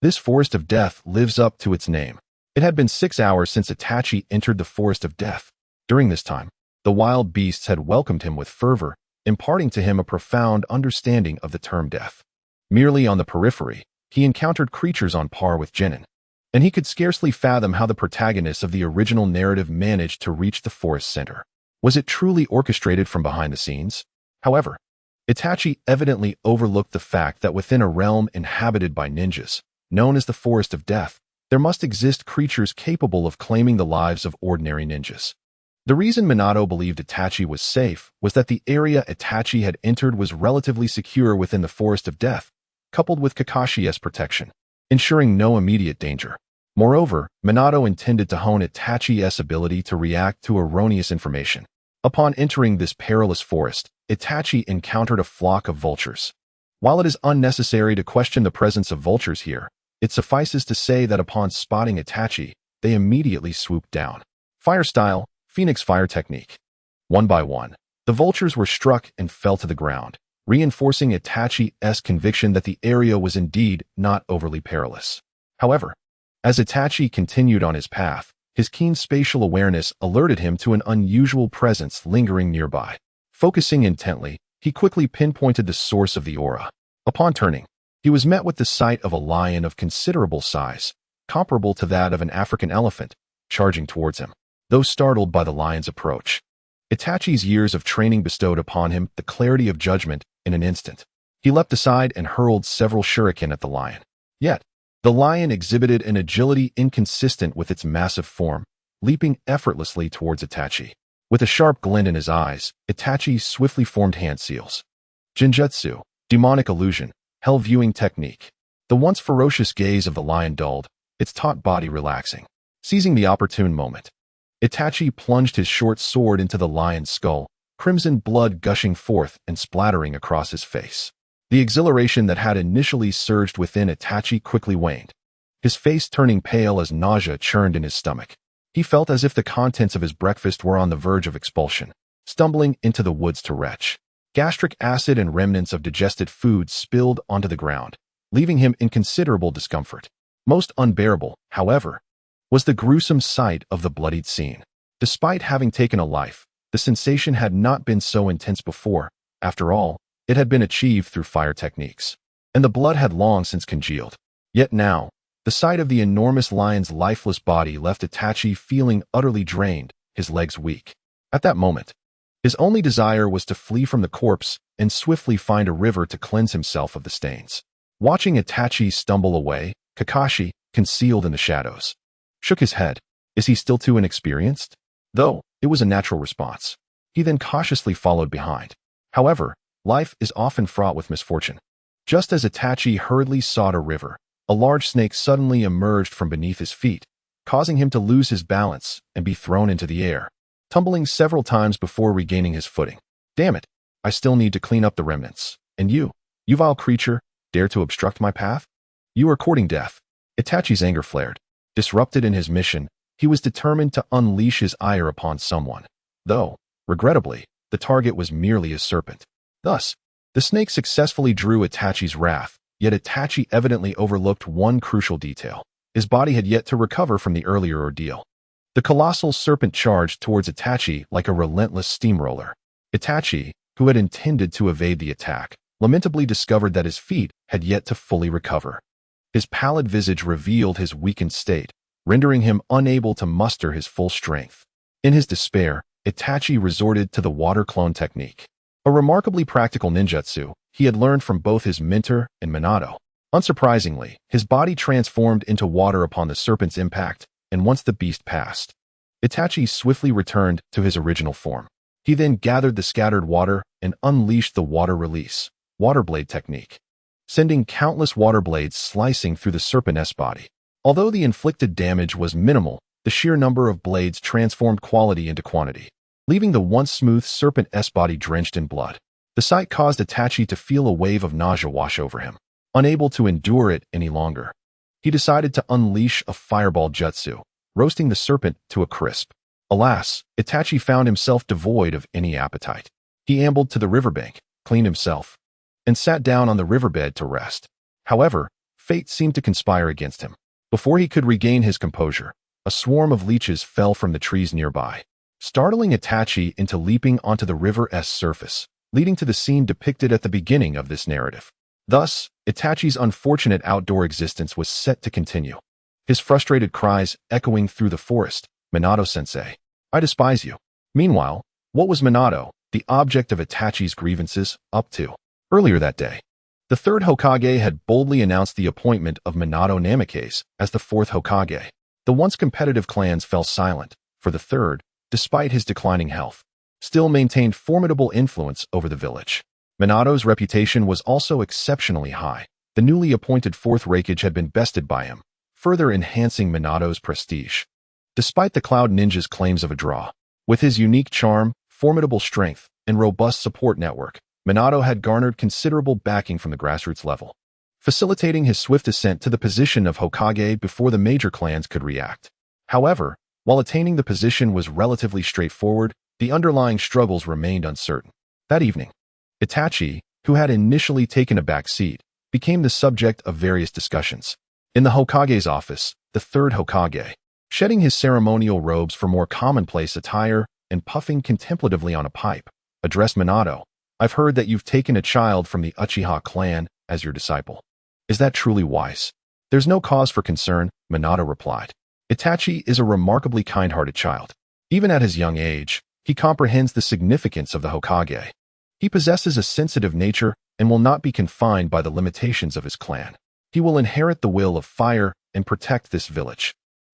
this forest of death lives up to its name. It had been 6 hours since Itachi entered the forest of death. During this time, the wild beasts had welcomed him with fervor, imparting to him a profound understanding of the term death. Merely on the periphery, he encountered creatures on par with genin, and he could scarcely fathom how the protagonists of the original narrative managed to reach the forest center. Was it truly orchestrated from behind the scenes? However, Itachi evidently overlooked the fact that within a realm inhabited by ninjas, known as the Forest of Death, there must exist creatures capable of claiming the lives of ordinary ninjas. The reason Minato believed Itachi was safe was that the area Itachi had entered was relatively secure within the Forest of Death, coupled with Kakashi's protection, ensuring no immediate danger. Moreover, Minato intended to hone Itachi's ability to react to erroneous information. Upon entering this perilous forest, Itachi encountered a flock of vultures. While it is unnecessary to question the presence of vultures here, it suffices to say that upon spotting Itachi, they immediately swooped down. Fire style, Phoenix fire technique. One by one, the vultures were struck and fell to the ground, reinforcing Itachi's conviction that the area was indeed not overly perilous. However, as Itachi continued on his path, his keen spatial awareness alerted him to an unusual presence lingering nearby. Focusing intently, he quickly pinpointed the source of the aura. Upon turning, he was met with the sight of a lion of considerable size, comparable to that of an African elephant, charging towards him. Though startled by the lion's approach, Itachi's years of training bestowed upon him the clarity of judgment in an instant. He leapt aside and hurled several shuriken at the lion. Yet, the lion exhibited an agility inconsistent with its massive form, leaping effortlessly towards Itachi. With a sharp glint in his eyes, Itachi swiftly formed hand seals. Jinjutsu, demonic illusion, hell viewing technique. The once ferocious gaze of the lion dulled, its taut body relaxing. Seizing the opportune moment, Itachi plunged his short sword into the lion's skull, crimson blood gushing forth and splattering across his face. The exhilaration that had initially surged within Itachi quickly waned, his face turning pale as nausea churned in his stomach. He felt as if the contents of his breakfast were on the verge of expulsion, stumbling into the woods to retch. Gastric acid and remnants of digested food spilled onto the ground, leaving him in considerable discomfort. Most unbearable, however, was the gruesome sight of the bloodied scene. Despite having taken a life, the sensation had not been so intense before. After all, it had been achieved through fire techniques, and the blood had long since congealed. Yet now, the sight of the enormous lion's lifeless body left Itachi feeling utterly drained, his legs weak. At that moment, his only desire was to flee from the corpse and swiftly find a river to cleanse himself of the stains. Watching Itachi stumble away, Kakashi, concealed in the shadows, shook his head. Is he still too inexperienced? Though, it was a natural response. He then cautiously followed behind. However, life is often fraught with misfortune. Just as Itachi hurriedly sought a river, a large snake suddenly emerged from beneath his feet, causing him to lose his balance and be thrown into the air, tumbling several times before regaining his footing. Damn it, I still need to clean up the remnants. And you vile creature, dare to obstruct my path? You are courting death. Itachi's anger flared. Disrupted in his mission, he was determined to unleash his ire upon someone, though, regrettably, the target was merely a serpent. Thus, the snake successfully drew Itachi's wrath, yet Itachi evidently overlooked one crucial detail. His body had yet to recover from the earlier ordeal. The colossal serpent charged towards Itachi like a relentless steamroller. Itachi, who had intended to evade the attack, lamentably discovered that his feet had yet to fully recover. His pallid visage revealed his weakened state, rendering him unable to muster his full strength. In his despair, Itachi resorted to the water clone technique. A remarkably practical ninjutsu he had learned from both his mentor and Minato. Unsurprisingly, his body transformed into water upon the serpent's impact, and once the beast passed, Itachi swiftly returned to his original form. He then gathered the scattered water and unleashed the water release, water blade technique, sending countless water blades slicing through the serpent's body. Although the inflicted damage was minimal, the sheer number of blades transformed quality into quantity, leaving the once smooth serpent's body drenched in blood. The sight caused Itachi to feel a wave of nausea wash over him. Unable to endure it any longer, he decided to unleash a fireball jutsu, roasting the serpent to a crisp. Alas, Itachi found himself devoid of any appetite. He ambled to the riverbank, cleaned himself, and sat down on the riverbed to rest. However, fate seemed to conspire against him. Before he could regain his composure, a swarm of leeches fell from the trees nearby, startling Itachi into leaping onto the river's surface, leading to the scene depicted at the beginning of this narrative. Thus, Itachi's unfortunate outdoor existence was set to continue. His frustrated cries echoing through the forest, "Minato-sensei, I despise you." Meanwhile, what was Minato, the object of Itachi's grievances, up to? Earlier that day, the third Hokage had boldly announced the appointment of Minato Namikaze as the fourth Hokage. The once competitive clans fell silent, for the third, despite his declining health, still maintained formidable influence over the village. Minato's reputation was also exceptionally high. The newly appointed fourth Hokage had been bested by him, further enhancing Minato's prestige. Despite the Cloud Ninja's claims of a draw, with his unique charm, formidable strength, and robust support network, Minato had garnered considerable backing from the grassroots level, facilitating his swift ascent to the position of Hokage before the major clans could react. However, while attaining the position was relatively straightforward, the underlying struggles remained uncertain. That evening, Itachi, who had initially taken a back seat, became the subject of various discussions. In the Hokage's office, the third Hokage, shedding his ceremonial robes for more commonplace attire and puffing contemplatively on a pipe, addressed Minato. "I've heard that you've taken a child from the Uchiha clan as your disciple. Is that truly wise?" "There's no cause for concern," Minato replied. "Itachi is a remarkably kind-hearted child. Even at his young age, he comprehends the significance of the Hokage. He possesses a sensitive nature and will not be confined by the limitations of his clan. He will inherit the will of fire and protect this village.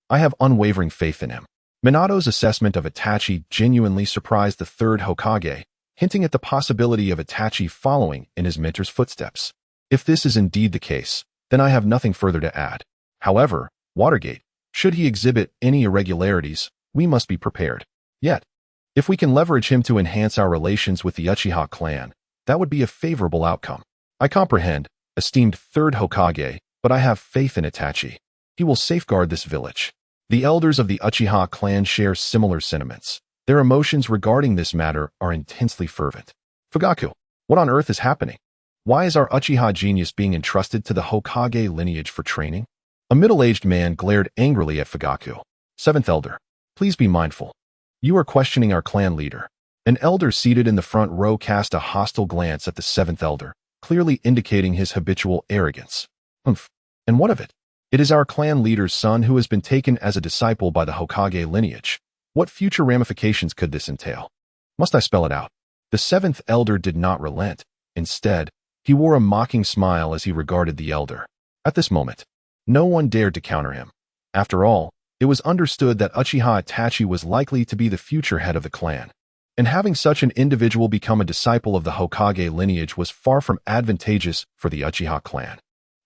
I have unwavering faith in him." Minato's assessment of Itachi genuinely surprised the third Hokage, hinting at the possibility of Itachi following in his mentor's footsteps. If this is indeed the case, then I have nothing further to add. However, Watergate, should he exhibit any irregularities, we must be prepared. Yet, if we can leverage him to enhance our relations with the Uchiha clan, that would be a favorable outcome. I comprehend, esteemed third Hokage, but I have faith in Itachi. He will safeguard this village. The elders of the Uchiha clan share similar sentiments. Their emotions regarding this matter are intensely fervent. Fugaku, what on earth is happening? Why is our Uchiha genius being entrusted to the Hokage lineage for training? A middle-aged man glared angrily at Fugaku. "Seventh elder, please be mindful. You are questioning our clan leader." An elder seated in the front row cast a hostile glance at the seventh elder, clearly indicating his habitual arrogance. "Humph. And what of it? It is our clan leader's son who has been taken as a disciple by the Hokage lineage. What future ramifications could this entail? Must I spell it out?" The seventh elder did not relent. Instead, he wore a mocking smile as he regarded the elder. At this moment, no one dared to counter him. After all, it was understood that Uchiha Itachi was likely to be the future head of the clan, and having such an individual become a disciple of the Hokage lineage was far from advantageous for the Uchiha clan.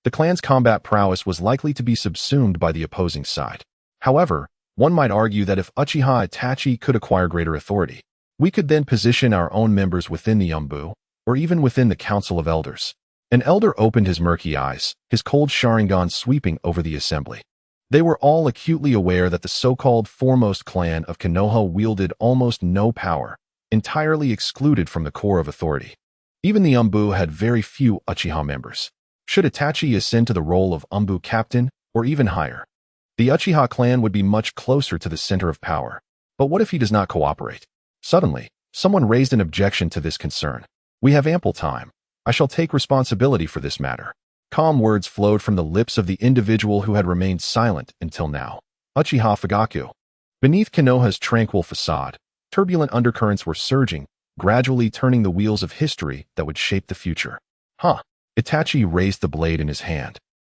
The clan's combat prowess was likely to be subsumed by the opposing side. However, one might argue that if Uchiha Itachi could acquire greater authority, we could then position our own members within the Umbu, or even within the Council of Elders. An elder opened his murky eyes, his cold Sharingan sweeping over the assembly. They were all acutely aware that the so-called foremost clan of Konoha wielded almost no power, entirely excluded from the core of authority. Even the Umbu had very few Uchiha members. Should Itachi ascend to the role of Umbu captain, or even higher, the Uchiha clan would be much closer to the center of power. But what if he does not cooperate? Suddenly, someone raised an objection to this concern. "We have ample time. I shall take responsibility for this matter." Calm words flowed from the lips of the individual who had remained silent until now. Uchiha Fugaku. Beneath Konoha's tranquil facade, turbulent undercurrents were surging, gradually turning the wheels of history that would shape the future. Itachi raised the blade in his hand,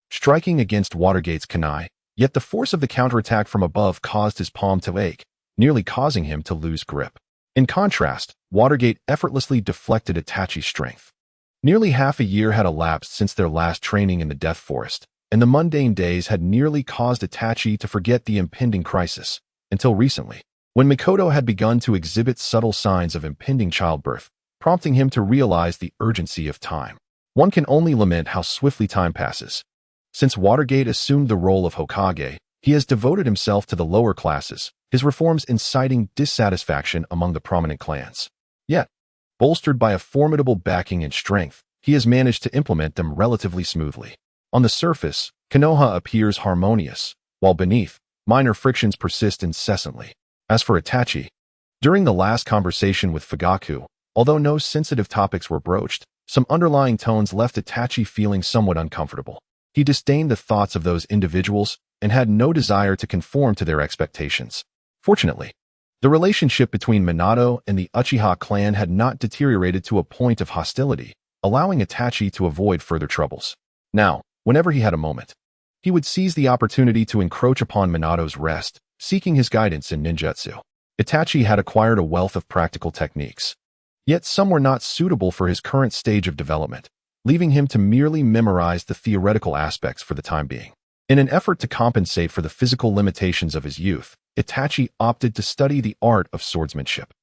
striking against Watergate's kunai, yet the force of the counterattack from above caused his palm to ache, nearly causing him to lose grip. In contrast, Watergate effortlessly deflected Itachi's strength. Nearly half a year had elapsed since their last training in the Death Forest, and the mundane days had nearly caused Itachi to forget the impending crisis, until recently, when Mikoto had begun to exhibit subtle signs of impending childbirth, prompting him to realize the urgency of time. One can only lament how swiftly time passes. Since Watergate assumed the role of Hokage, he has devoted himself to the lower classes, his reforms inciting dissatisfaction among the prominent clans. Yet, bolstered by a formidable backing and strength, he has managed to implement them relatively smoothly. On the surface, Konoha appears harmonious, while beneath, minor frictions persist incessantly. As for Itachi, during the last conversation with Fugaku, although no sensitive topics were broached, some underlying tones left Itachi feeling somewhat uncomfortable. He disdained the thoughts of those individuals and had no desire to conform to their expectations. Fortunately, the relationship between Minato and the Uchiha clan had not deteriorated to a point of hostility, allowing Itachi to avoid further troubles. Now, whenever he had a moment, he would seize the opportunity to encroach upon Minato's rest, seeking his guidance in ninjutsu. Itachi had acquired a wealth of practical techniques, yet some were not suitable for his current stage of development, leaving him to merely memorize the theoretical aspects for the time being. In an effort to compensate for the physical limitations of his youth, Itachi opted to study the art of swordsmanship.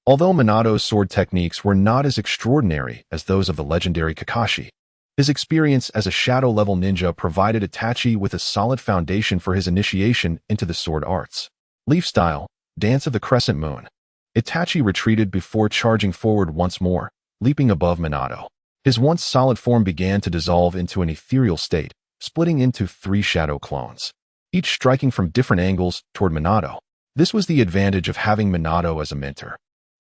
Although Minato's sword techniques were not as extraordinary as those of the legendary Kakashi, his experience as a shadow-level ninja provided Itachi with a solid foundation for his initiation into the sword arts. Leaf style, Dance of the Crescent Moon. Itachi retreated before charging forward once more, leaping above Minato. His once solid form began to dissolve into an ethereal state, splitting into 3 shadow clones, each striking from different angles toward Minato. This was the advantage of having Minato as a mentor.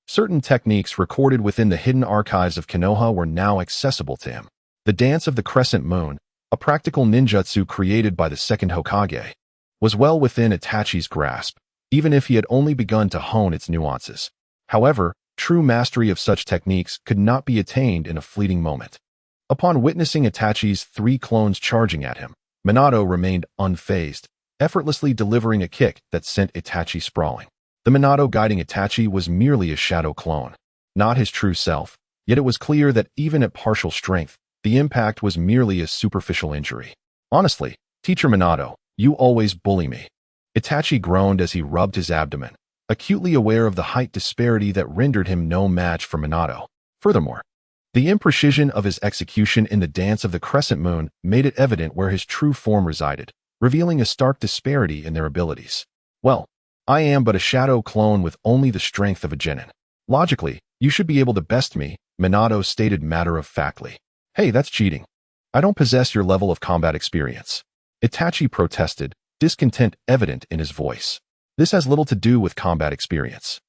Certain techniques recorded within the hidden archives of Konoha were now accessible to him. The Dance of the Crescent Moon, a practical ninjutsu created by the second Hokage, was well within Itachi's grasp, even if he had only begun to hone its nuances. However, true mastery of such techniques could not be attained in a fleeting moment. Upon witnessing Itachi's 3 clones charging at him, Minato remained unfazed, effortlessly delivering a kick that sent Itachi sprawling. The Minato guiding Itachi was merely a shadow clone, not his true self, yet it was clear that even at partial strength, the impact was merely a superficial injury. Honestly, Teacher Minato, you always bully me. Itachi groaned as he rubbed his abdomen, acutely aware of the height disparity that rendered him no match for Minato. Furthermore, the imprecision of his execution in the Dance of the Crescent Moon made it evident where his true form resided, revealing a stark disparity in their abilities. Well, I am but a shadow clone with only the strength of a genin. Logically, you should be able to best me, Minato stated matter-of-factly. Hey, that's cheating. I don't possess your level of combat experience. Itachi protested, discontent evident in his voice. This has little to do with combat experience.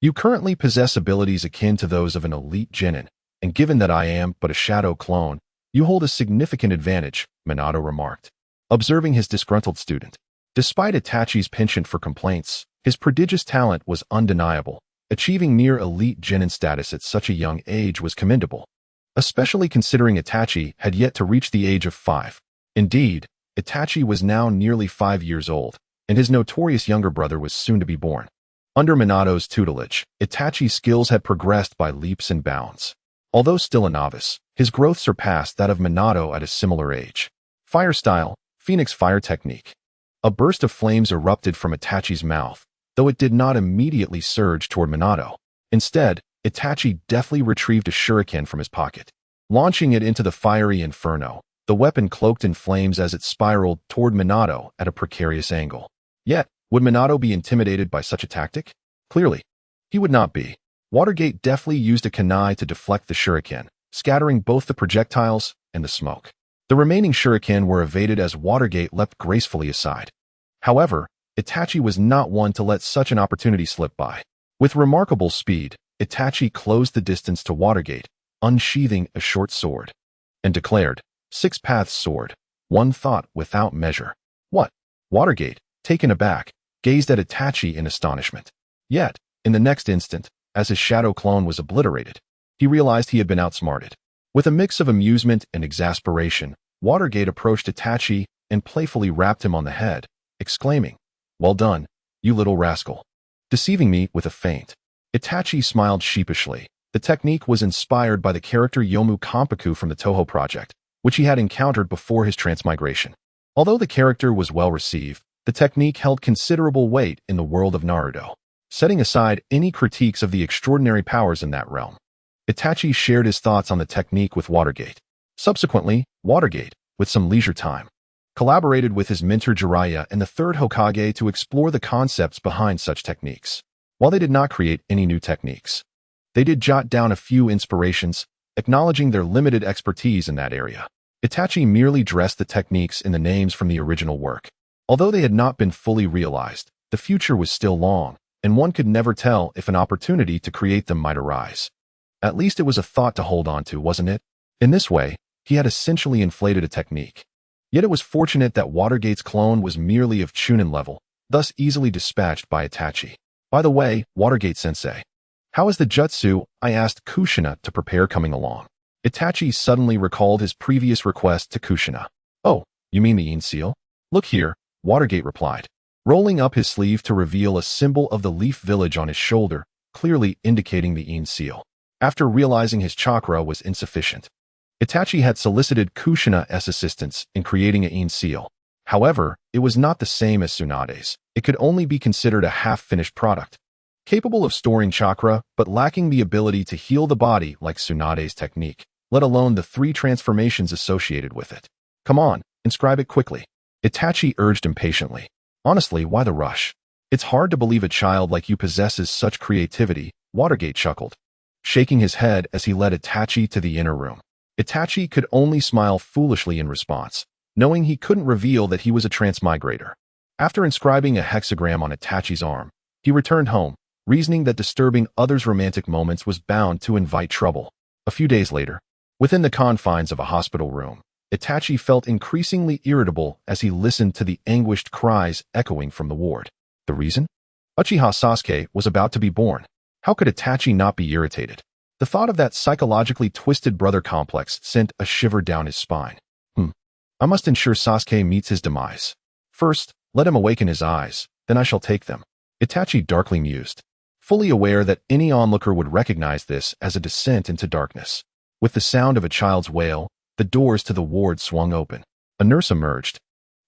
You currently possess abilities akin to those of an elite genin, and given that I am but a shadow clone, you hold a significant advantage, Minato remarked, observing his disgruntled student. Despite Itachi's penchant for complaints, his prodigious talent was undeniable. Achieving near elite genin status at such a young age was commendable, especially considering Itachi had yet to reach the age of 5. Indeed, Itachi was now nearly 5 years old, and his notorious younger brother was soon to be born. Under Minato's tutelage, Itachi's skills had progressed by leaps and bounds. Although still a novice, his growth surpassed that of Minato at a similar age. Fire style, Phoenix Fire Technique. A burst of flames erupted from Itachi's mouth, though it did not immediately surge toward Minato. Instead, Itachi deftly retrieved a shuriken from his pocket, launching it into the fiery inferno, the weapon cloaked in flames as it spiraled toward Minato at a precarious angle. Yet, would Minato be intimidated by such a tactic? Clearly, he would not be. Watergate deftly used a kunai to deflect the shuriken, scattering both the projectiles and the smoke. The remaining shuriken were evaded as Watergate leapt gracefully aside. However, Itachi was not one to let such an opportunity slip by. With remarkable speed, Itachi closed the distance to Watergate, unsheathing a short sword, and declared, Six paths soared. One thought without measure. What? Watergate, taken aback, gazed at Itachi in astonishment. Yet, in the next instant, as his shadow clone was obliterated, he realized he had been outsmarted. With a mix of amusement and exasperation, Watergate approached Itachi and playfully rapped him on the head, exclaiming, "Well done, you little rascal. Deceiving me with a feint." Itachi smiled sheepishly. The technique was inspired by the character Yomu Kampaku from the Toho project, which he had encountered before his transmigration. Although the character was well received, the technique held considerable weight in the world of Naruto. Setting aside any critiques of the extraordinary powers in that realm, Itachi shared his thoughts on the technique with Watergate. Subsequently, Watergate, with some leisure time, collaborated with his mentor Jiraiya and the Third Hokage to explore the concepts behind such techniques. While they did not create any new techniques, they did jot down a few inspirations, acknowledging their limited expertise in that area. Itachi merely dressed the techniques in the names from the original work. Although they had not been fully realized, the future was still long, and one could never tell if an opportunity to create them might arise. At least it was a thought to hold on to, wasn't it? In this way, he had essentially inflated a technique. Yet it was fortunate that Watergate's clone was merely of Chunin level, thus easily dispatched by Itachi. By the way, Watergate-sensei, how is the jutsu I asked Kushina to prepare coming along? Itachi suddenly recalled his previous request to Kushina. Oh, you mean the Yin seal? Look here, Watergate replied, rolling up his sleeve to reveal a symbol of the Leaf Village on his shoulder, clearly indicating the Yin seal. After realizing his chakra was insufficient, Itachi had solicited Kushina's assistance in creating a Yin seal. However, it was not the same as Tsunade's. It could only be considered a half-finished product, capable of storing chakra but lacking the ability to heal the body like Tsunade's technique, let alone the 3 transformations associated with it. Come on, inscribe it quickly, Itachi urged impatiently. Honestly, why the rush? It's hard to believe a child like you possesses such creativity, Watergate chuckled, shaking his head as he led Itachi to the inner room. Itachi could only smile foolishly in response, knowing he couldn't reveal that he was a transmigrator. After inscribing a hexagram on Itachi's arm, he returned home, reasoning that disturbing others' romantic moments was bound to invite trouble. A few days later, within the confines of a hospital room, Itachi felt increasingly irritable as he listened to the anguished cries echoing from the ward. The reason? Uchiha Sasuke was about to be born. How could Itachi not be irritated? The thought of that psychologically twisted brother complex sent a shiver down his spine. I must ensure Sasuke meets his demise. First, let him awaken his eyes, then I shall take them, Itachi darkly mused, fully aware that any onlooker would recognize this as a descent into darkness. With the sound of a child's wail, the doors to the ward swung open. A nurse emerged,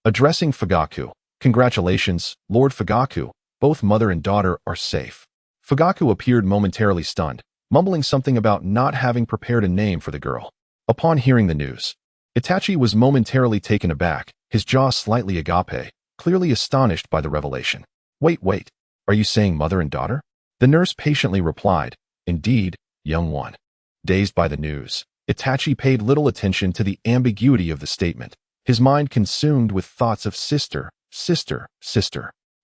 addressing Fugaku. Congratulations, Lord Fugaku, both mother and daughter are safe. Fugaku appeared momentarily stunned, mumbling something about not having prepared a name for the girl. Upon hearing the news, Itachi was momentarily taken aback, his jaw slightly agape, clearly astonished by the revelation. Wait, are you saying mother and daughter? The nurse patiently replied, Indeed, young one. Dazed by the news, Itachi paid little attention to the ambiguity of the statement, his mind consumed with thoughts of sister.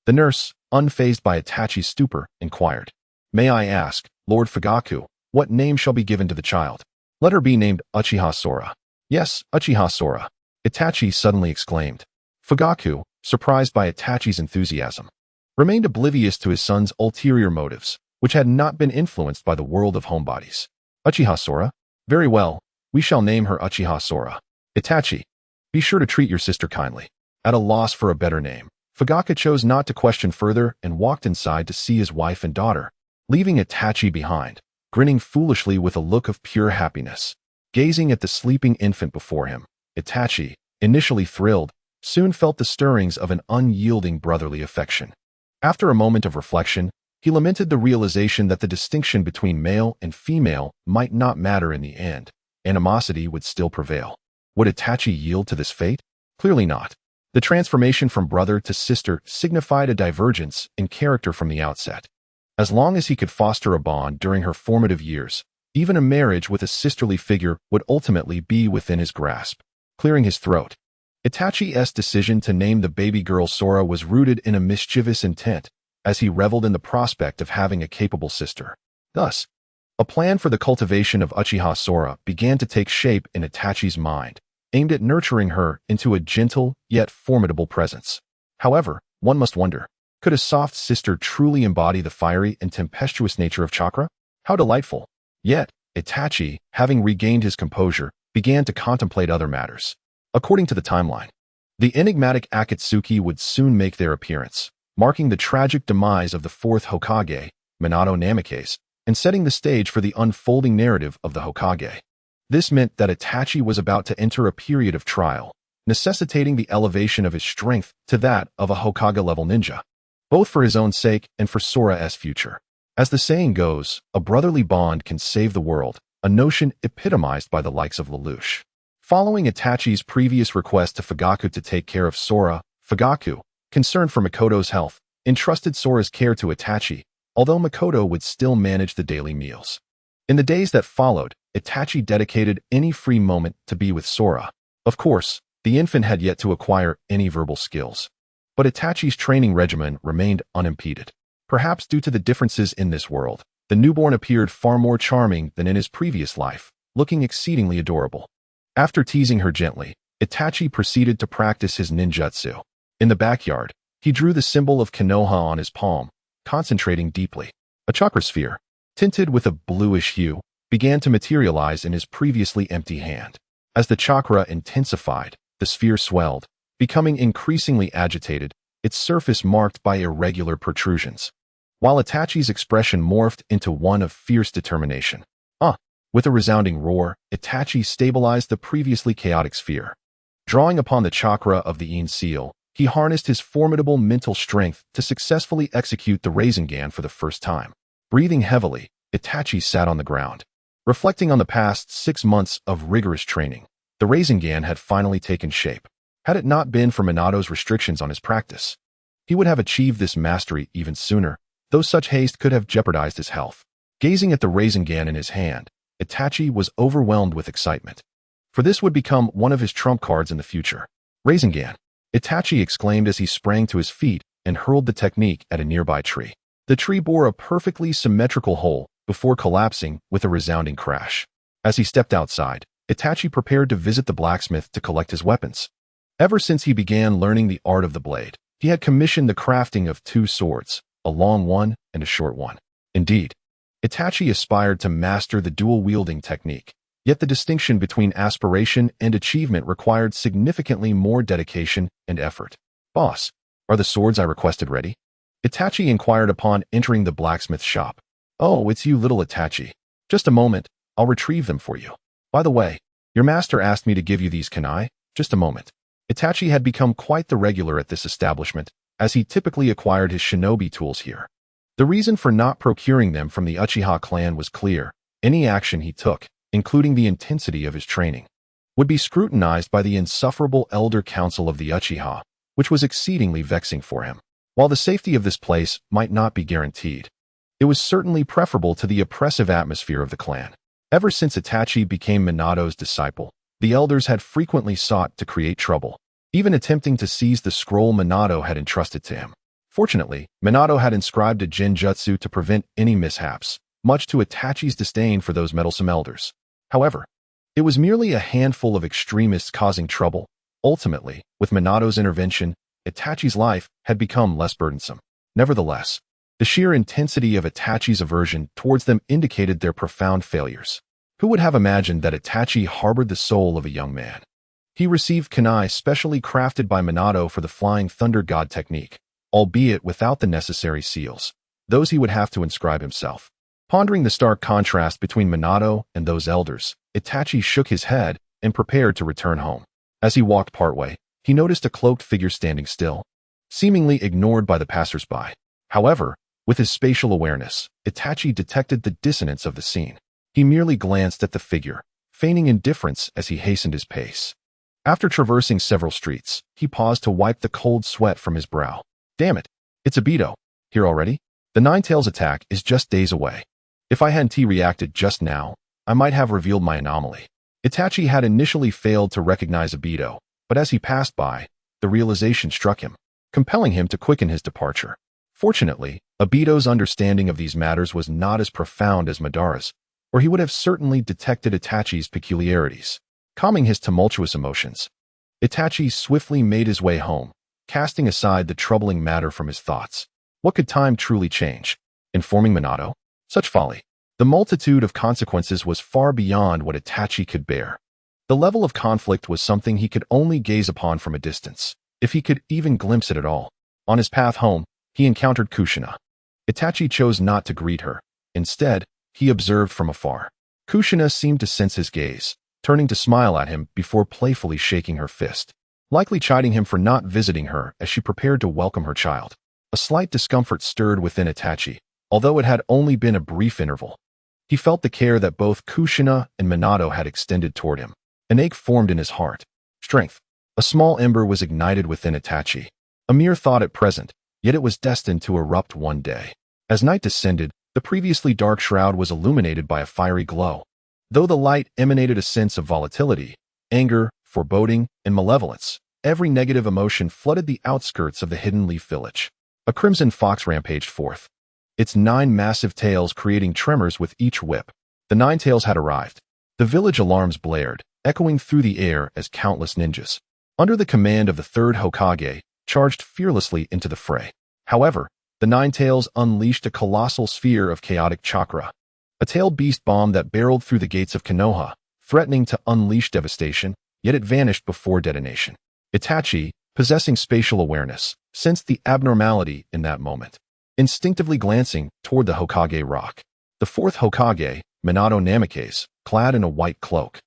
The nurse, unfazed by Itachi's stupor, inquired, May I ask, Lord Fugaku, what name shall be given to the child? Let her be named Uchiha Sora. Yes, Uchiha Sora, Itachi suddenly exclaimed. Fugaku, surprised by Itachi's enthusiasm, remained oblivious to his son's ulterior motives, which had not been influenced by the world of homebodies. Uchiha Sora? Very well, we shall name her Uchiha Sora. Itachi, be sure to treat your sister kindly. At a loss for a better name, Fugaku chose not to question further and walked inside to see his wife and daughter, leaving Itachi behind, grinning foolishly with a look of pure happiness. Gazing at the sleeping infant before him, Itachi, initially thrilled, soon felt the stirrings of an unyielding brotherly affection. After a moment of reflection, he lamented the realization that the distinction between male and female might not matter in the end. Animosity would still prevail. Would Itachi yield to this fate? Clearly not. The transformation from brother to sister signified a divergence in character from the outset. As long as he could foster a bond during her formative years, even a marriage with a sisterly figure would ultimately be within his grasp. Clearing his throat, Itachi's decision to name the baby girl Sora was rooted in a mischievous intent, as he reveled in the prospect of having a capable sister. Thus, a plan for the cultivation of Uchiha Sora began to take shape in Itachi's mind, aimed at nurturing her into a gentle yet formidable presence. However, one must wonder, could a soft sister truly embody the fiery and tempestuous nature of Chakra? How delightful! Yet, Itachi, having regained his composure, began to contemplate other matters. According to the timeline, the enigmatic Akatsuki would soon make their appearance, marking the tragic demise of the Fourth Hokage, Minato Namikaze, and setting the stage for the unfolding narrative of the Hokage. This meant that Itachi was about to enter a period of trial, necessitating the elevation of his strength to that of a Hokage-level ninja, both for his own sake and for Sora's future. As the saying goes, a brotherly bond can save the world, a notion epitomized by the likes of Lelouch. Following Itachi's previous request to Fugaku to take care of Sora, Fugaku, concerned for Makoto's health, entrusted Sora's care to Itachi, although Makoto would still manage the daily meals. In the days that followed, Itachi dedicated any free moment to be with Sora. Of course, the infant had yet to acquire any verbal skills. But Itachi's training regimen remained unimpeded. Perhaps due to the differences in this world, the newborn appeared far more charming than in his previous life, looking exceedingly adorable. After teasing her gently, Itachi proceeded to practice his ninjutsu. In the backyard, he drew the symbol of Konoha on his palm, concentrating deeply. A chakra sphere, tinted with a bluish hue, began to materialize in his previously empty hand. As the chakra intensified, the sphere swelled, becoming increasingly agitated, its surface marked by irregular protrusions. While Itachi's expression morphed into one of fierce determination. With a resounding roar, Itachi stabilized the previously chaotic sphere. Drawing upon the chakra of the Yin seal, he harnessed his formidable mental strength to successfully execute the Rasengan for the first time. Breathing heavily, Itachi sat on the ground. Reflecting on the past 6 months of rigorous training, the Rasengan had finally taken shape. Had it not been for Minato's restrictions on his practice, he would have achieved this mastery even sooner, though such haste could have jeopardized his health. Gazing at the Rasengan in his hand, Itachi was overwhelmed with excitement. For this would become one of his trump cards in the future. Rasengan! Itachi exclaimed as he sprang to his feet and hurled the technique at a nearby tree. The tree bore a perfectly symmetrical hole before collapsing with a resounding crash. As he stepped outside, Itachi prepared to visit the blacksmith to collect his weapons. Ever since he began learning the art of the blade, he had commissioned the crafting of 2 swords, a long one and a short one. Indeed, Itachi aspired to master the dual-wielding technique, yet the distinction between aspiration and achievement required significantly more dedication and effort. "Boss, are the swords I requested ready?" Itachi inquired upon entering the blacksmith shop. "Oh, it's you, little Itachi. Just a moment, I'll retrieve them for you. By the way, your master asked me to give you these, can I? Just a moment." Itachi had become quite the regular at this establishment, as he typically acquired his shinobi tools here. The reason for not procuring them from the Uchiha clan was clear. Any action he took, including the intensity of his training, would be scrutinized by the insufferable elder council of the Uchiha, which was exceedingly vexing for him. While the safety of this place might not be guaranteed, it was certainly preferable to the oppressive atmosphere of the clan. Ever since Itachi became Minato's disciple, the elders had frequently sought to create trouble, even attempting to seize the scroll Minato had entrusted to him. Fortunately, Minato had inscribed a genjutsu to prevent any mishaps, much to Itachi's disdain for those meddlesome elders. However, it was merely a handful of extremists causing trouble. Ultimately, with Minato's intervention, Itachi's life had become less burdensome. Nevertheless, the sheer intensity of Itachi's aversion towards them indicated their profound failures. Who would have imagined that Itachi harbored the soul of a young man? He received kunai specially crafted by Minato for the Flying Thunder God technique, albeit without the necessary seals, those he would have to inscribe himself. Pondering the stark contrast between Minato and those elders, Itachi shook his head and prepared to return home. As he walked partway, he noticed a cloaked figure standing still, seemingly ignored by the passers-by. However, with his spatial awareness, Itachi detected the dissonance of the scene. He merely glanced at the figure, feigning indifference as he hastened his pace. After traversing several streets, he paused to wipe the cold sweat from his brow. Damn it, it's Obito. Here already? The Nine-Tails attack is just days away. If I hadn't reacted just now, I might have revealed my anomaly. Itachi had initially failed to recognize Obito, but as he passed by, the realization struck him, compelling him to quicken his departure. Fortunately, Obito's understanding of these matters was not as profound as Madara's, or he would have certainly detected Itachi's peculiarities. calming his tumultuous emotions. Itachi swiftly made his way home, casting aside the troubling matter from his thoughts. What could time truly change? Informing Minato? Such folly. The multitude of consequences was far beyond what Itachi could bear. The level of conflict was something he could only gaze upon from a distance, if he could even glimpse it at all. On his path home, he encountered Kushina. Itachi chose not to greet her. Instead, he observed from afar. Kushina seemed to sense his gaze, turning to smile at him before playfully shaking her fist, likely chiding him for not visiting her as she prepared to welcome her child. A slight discomfort stirred within Itachi, although it had only been a brief interval. He felt the care that both Kushina and Minato had extended toward him. An ache formed in his heart. Strength. A small ember was ignited within Itachi. A mere thought at present, yet it was destined to erupt one day. As night descended, the previously dark shroud was illuminated by a fiery glow. Though the light emanated a sense of volatility, anger, foreboding, and malevolence, every negative emotion flooded the outskirts of the Hidden Leaf Village. A crimson fox rampaged forth, its 9 massive tails creating tremors with each whip. The 9 tails had arrived. The village alarms blared, echoing through the air as countless ninjas, under the command of the Third Hokage, charged fearlessly into the fray. However, the 9 tails unleashed a colossal sphere of chaotic chakra, a tailed beast bomb that barreled through the gates of Konoha, threatening to unleash devastation, yet it vanished before detonation. Itachi, possessing spatial awareness, sensed the abnormality in that moment. Instinctively glancing toward the Hokage rock, the Fourth Hokage, Minato Namikaze, clad in a white cloak,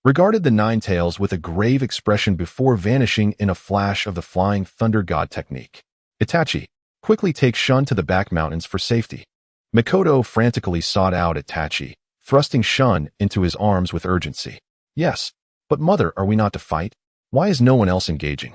regarded the 9 tails with a grave expression before vanishing in a flash of the Flying Thunder God technique. Itachi, quickly take Shun to the back mountains for safety. Mikoto frantically sought out Itachi, thrusting Shun into his arms with urgency. Yes, but mother, are we not to fight? Why is no one else engaging?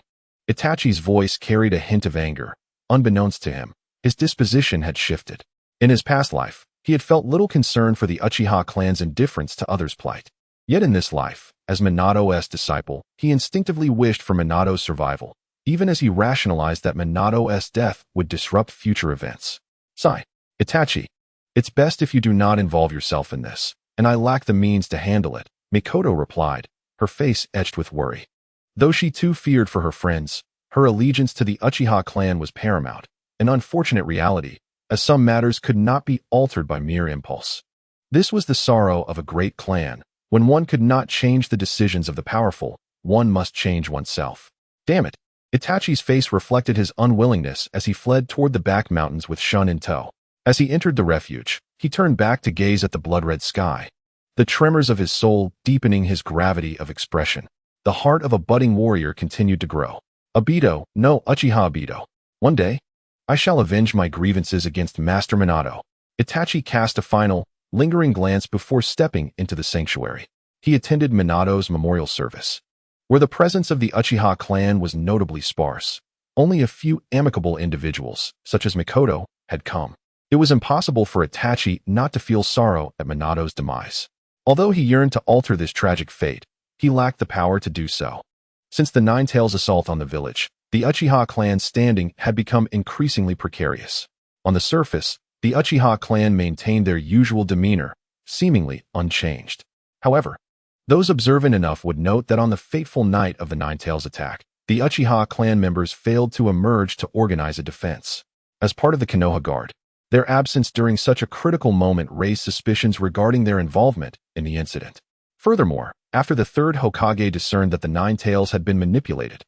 Itachi's voice carried a hint of anger. Unbeknownst to him, his disposition had shifted. In his past life, he had felt little concern for the Uchiha clan's indifference to others' plight. Yet in this life, as Minato's disciple, he instinctively wished for Minato's survival, even as he rationalized that Minato's death would disrupt future events. Sigh. Itachi, it's best if you do not involve yourself in this, and I lack the means to handle it, Mikoto replied, her face etched with worry. Though she too feared for her friends, her allegiance to the Uchiha clan was paramount, an unfortunate reality, as some matters could not be altered by mere impulse. This was the sorrow of a great clan. When one could not change the decisions of the powerful, one must change oneself. Damn it! Itachi's face reflected his unwillingness as he fled toward the back mountains with Shun in tow. As he entered the refuge, he turned back to gaze at the blood-red sky, the tremors of his soul deepening his gravity of expression. The heart of a budding warrior continued to grow. Obito, no Uchiha Obito. One day, I shall avenge my grievances against Master Minato. Itachi cast a final, lingering glance before stepping into the sanctuary. He attended Minato's memorial service, where the presence of the Uchiha clan was notably sparse. Only a few amicable individuals, such as Mikoto, had come. It was impossible for Itachi not to feel sorrow at Minato's demise. Although he yearned to alter this tragic fate, he lacked the power to do so. Since the 9 Tails assault on the village, the Uchiha clan's standing had become increasingly precarious. On the surface, the Uchiha clan maintained their usual demeanor, seemingly unchanged. However, those observant enough would note that on the fateful night of the 9 Tails attack, the Uchiha clan members failed to emerge to organize a defense. As part of the Konoha Guard, their absence during such a critical moment raised suspicions regarding their involvement in the incident. Furthermore, after the Third Hokage discerned that the 9 Tails had been manipulated,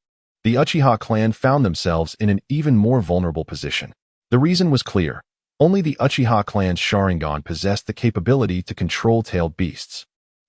the Uchiha clan found themselves in an even more vulnerable position. The reason was clear. Only the Uchiha clan's Sharingan possessed the capability to control tailed beasts.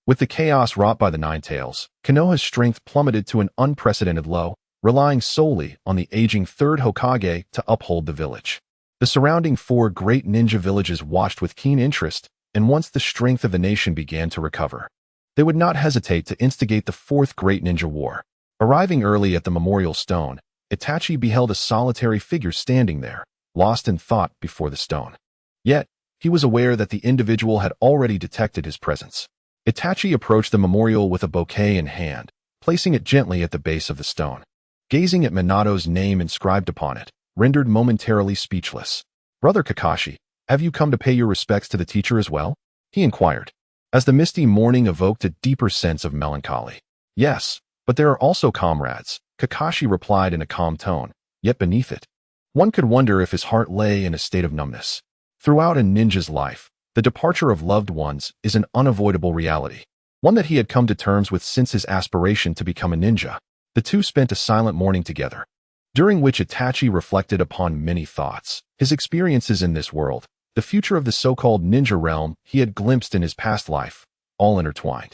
With the chaos wrought by the 9 Tails, Konoha's strength plummeted to an unprecedented low, relying solely on the aging Third Hokage to uphold the village. The surrounding 4 great ninja villages watched with keen interest, and once the strength of the nation began to recover, they would not hesitate to instigate the 4th Great Ninja War. Arriving early at the memorial stone, Itachi beheld a solitary figure standing there, lost in thought before the stone. Yet, he was aware that the individual had already detected his presence. Itachi approached the memorial with a bouquet in hand, placing it gently at the base of the stone. Gazing at Minato's name inscribed upon it, rendered momentarily speechless. "Brother Kakashi, have you come to pay your respects to the teacher as well?" he inquired, as the misty morning evoked a deeper sense of melancholy. Yes, but there are also comrades, Kakashi replied in a calm tone, yet beneath it, one could wonder if his heart lay in a state of numbness. Throughout a ninja's life, the departure of loved ones is an unavoidable reality, one that he had come to terms with since his aspiration to become a ninja. The two spent a silent morning together, during which Itachi reflected upon many thoughts, his experiences in this world, the future of the so-called ninja realm he had glimpsed in his past life, all intertwined.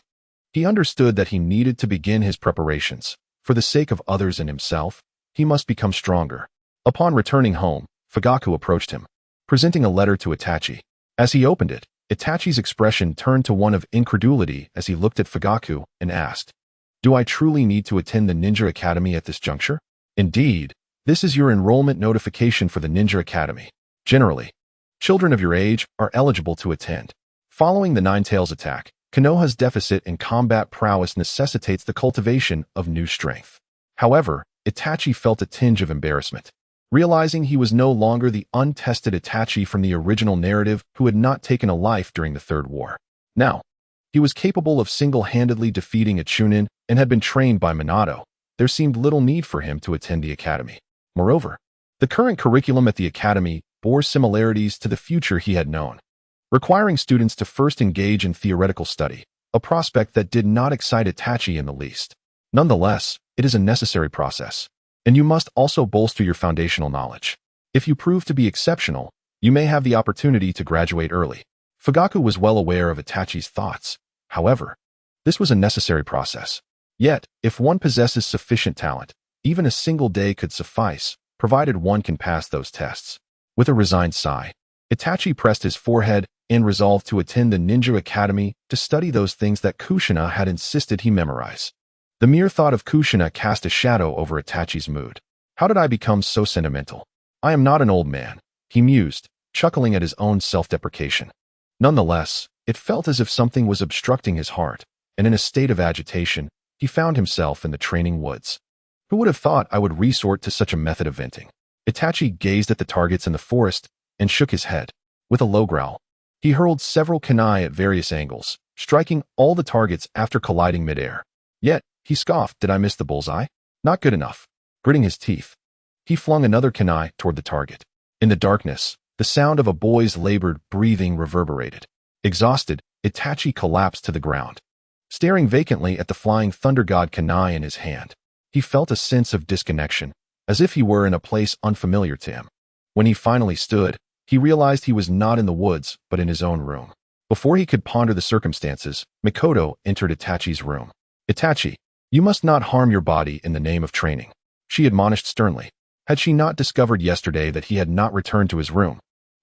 He understood that he needed to begin his preparations. For the sake of others and himself, he must become stronger. Upon returning home, Fugaku approached him, presenting a letter to Itachi. As he opened it, Itachi's expression turned to one of incredulity as he looked at Fugaku and asked, "Do I truly need to attend the Ninja Academy at this juncture?" "Indeed, this is your enrollment notification for the Ninja Academy. Generally, children of your age are eligible to attend. Following the Nine Tails attack, Konoha's deficit in combat prowess necessitates the cultivation of new strength." However, Itachi felt a tinge of embarrassment, realizing he was no longer the untested Itachi from the original narrative who had not taken a life during the Third War. Now, he was capable of single-handedly defeating a Chunin and had been trained by Minato. There seemed little need for him to attend the academy. Moreover, the current curriculum at the academy bore similarities to the future he had known, requiring students to first engage in theoretical study, a prospect that did not excite Itachi in the least. Nonetheless, it is a necessary process, and you must also bolster your foundational knowledge. If you prove to be exceptional, you may have the opportunity to graduate early. Fugaku was well aware of Itachi's thoughts. However, this was a necessary process. Yet, if one possesses sufficient talent, even a single day could suffice, provided one can pass those tests. With a resigned sigh, Itachi pressed his forehead and resolved to attend the Ninja Academy to study those things that Kushina had insisted he memorize. The mere thought of Kushina cast a shadow over Itachi's mood. "How did I become so sentimental? I am not an old man," he mused, chuckling at his own self-deprecation. Nonetheless, it felt as if something was obstructing his heart, and in a state of agitation, he found himself in the training woods. Who would have thought I would resort to such a method of venting? Itachi gazed at the targets in the forest and shook his head. With a low growl, he hurled several kunai at various angles, striking all the targets after colliding midair. Yet, he scoffed, "Did I miss the bullseye? Not good enough." Gritting his teeth, he flung another kunai toward the target. In the darkness, the sound of a boy's labored breathing reverberated. Exhausted, Itachi collapsed to the ground, staring vacantly at the flying thunder god kunai in his hand. He felt a sense of disconnection, as if he were in a place unfamiliar to him. When he finally stood, he realized he was not in the woods, but in his own room. Before he could ponder the circumstances, Mikoto entered Itachi's room. "Itachi, you must not harm your body in the name of training," she admonished sternly. Had she not discovered yesterday that he had not returned to his room?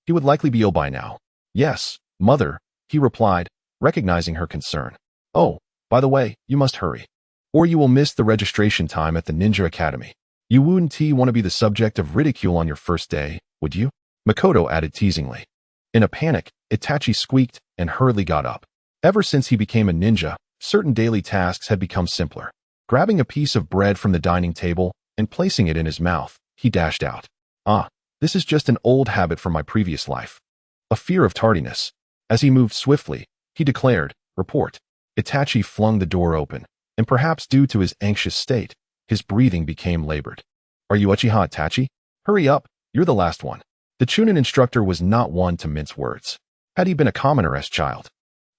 He would likely be ill by now. "Yes, mother," he replied, recognizing her concern. "Oh, by the way, you must hurry, or you will miss the registration time at the Ninja Academy. You wouldn't want to be the subject of ridicule on your first day, would you?" Mikoto added teasingly. In a panic, Itachi squeaked and hurriedly got up. Ever since he became a ninja, certain daily tasks had become simpler. Grabbing a piece of bread from the dining table and placing it in his mouth, he dashed out. "Ah, this is just an old habit from my previous life." A fear of tardiness. As he moved swiftly, he declared, "Report." Itachi flung the door open, and perhaps due to his anxious state, his breathing became labored. "Are you Uchiha Itachi? Hurry up, you're the last one." The Chunin instructor was not one to mince words. Had he been a commoner-esque child,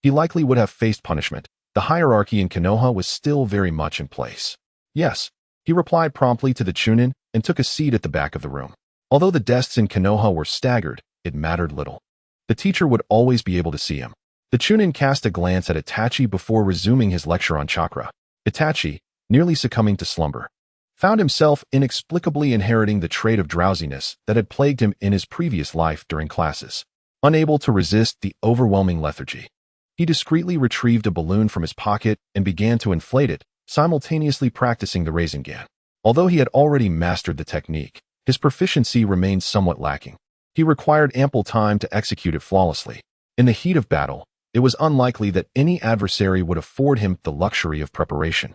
he likely would have faced punishment. The hierarchy in Konoha was still very much in place. "Yes," he replied promptly to the Chunin and took a seat at the back of the room. Although the desks in Konoha were staggered, it mattered little. The teacher would always be able to see him. The Chunin cast a glance at Itachi before resuming his lecture on chakra. Itachi, nearly succumbing to slumber, found himself inexplicably inheriting the trait of drowsiness that had plagued him in his previous life during classes. Unable to resist the overwhelming lethargy, he discreetly retrieved a balloon from his pocket and began to inflate it, simultaneously practicing the Rasengan. Although he had already mastered the technique, his proficiency remained somewhat lacking. He required ample time to execute it flawlessly. In the heat of battle, it was unlikely that any adversary would afford him the luxury of preparation.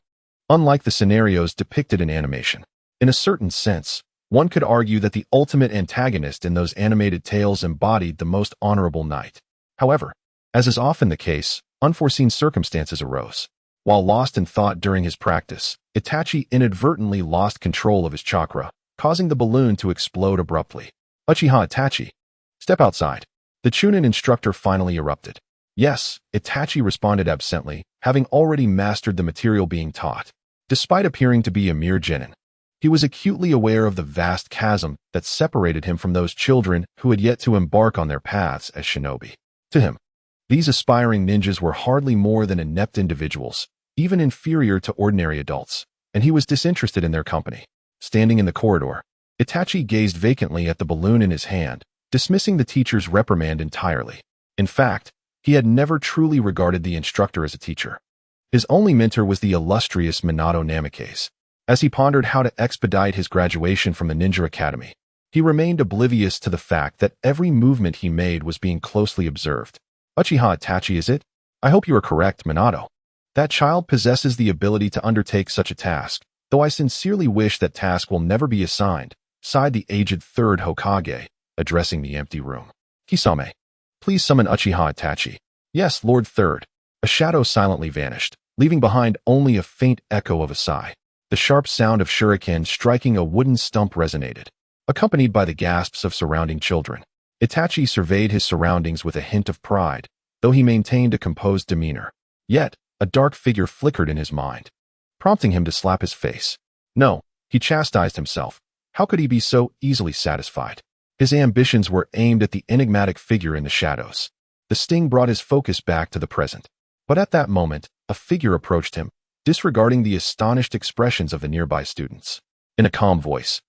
Unlike the scenarios depicted in animation, in a certain sense, one could argue that the ultimate antagonist in those animated tales embodied the most honorable knight. However, as is often the case, unforeseen circumstances arose. While lost in thought during his practice, Itachi inadvertently lost control of his chakra, causing the balloon to explode abruptly. Uchiha Itachi, step outside. The Chunin instructor finally erupted. Yes, Itachi responded absently, having already mastered the material being taught. Despite appearing to be a mere genin, he was acutely aware of the vast chasm that separated him from those children who had yet to embark on their paths as shinobi. To him, these aspiring ninjas were hardly more than inept individuals, even inferior to ordinary adults, and he was disinterested in their company. Standing in the corridor, Itachi gazed vacantly at the balloon in his hand, dismissing the teacher's reprimand entirely. In fact, he had never truly regarded the instructor as a teacher. His only mentor was the illustrious Minato Namikaze. As he pondered how to expedite his graduation from the Ninja Academy, he remained oblivious to the fact that every movement he made was being closely observed. Uchiha Itachi, is it? I hope you are correct, Minato. That child possesses the ability to undertake such a task, though I sincerely wish that task will never be assigned, sighed the aged third Hokage, addressing the empty room. Kisame, please summon Uchiha Itachi. Yes, Lord Third. A shadow silently vanished, leaving behind only a faint echo of a sigh. The sharp sound of shuriken striking a wooden stump resonated, accompanied by the gasps of surrounding children. Itachi surveyed his surroundings with a hint of pride, though he maintained a composed demeanor. Yet, a dark figure flickered in his mind, prompting him to slap his face. No, he chastised himself. How could he be so easily satisfied? His ambitions were aimed at the enigmatic figure in the shadows. The sting brought his focus back to the present. But at that moment, a figure approached him, disregarding the astonished expressions of the nearby students. In a calm voice,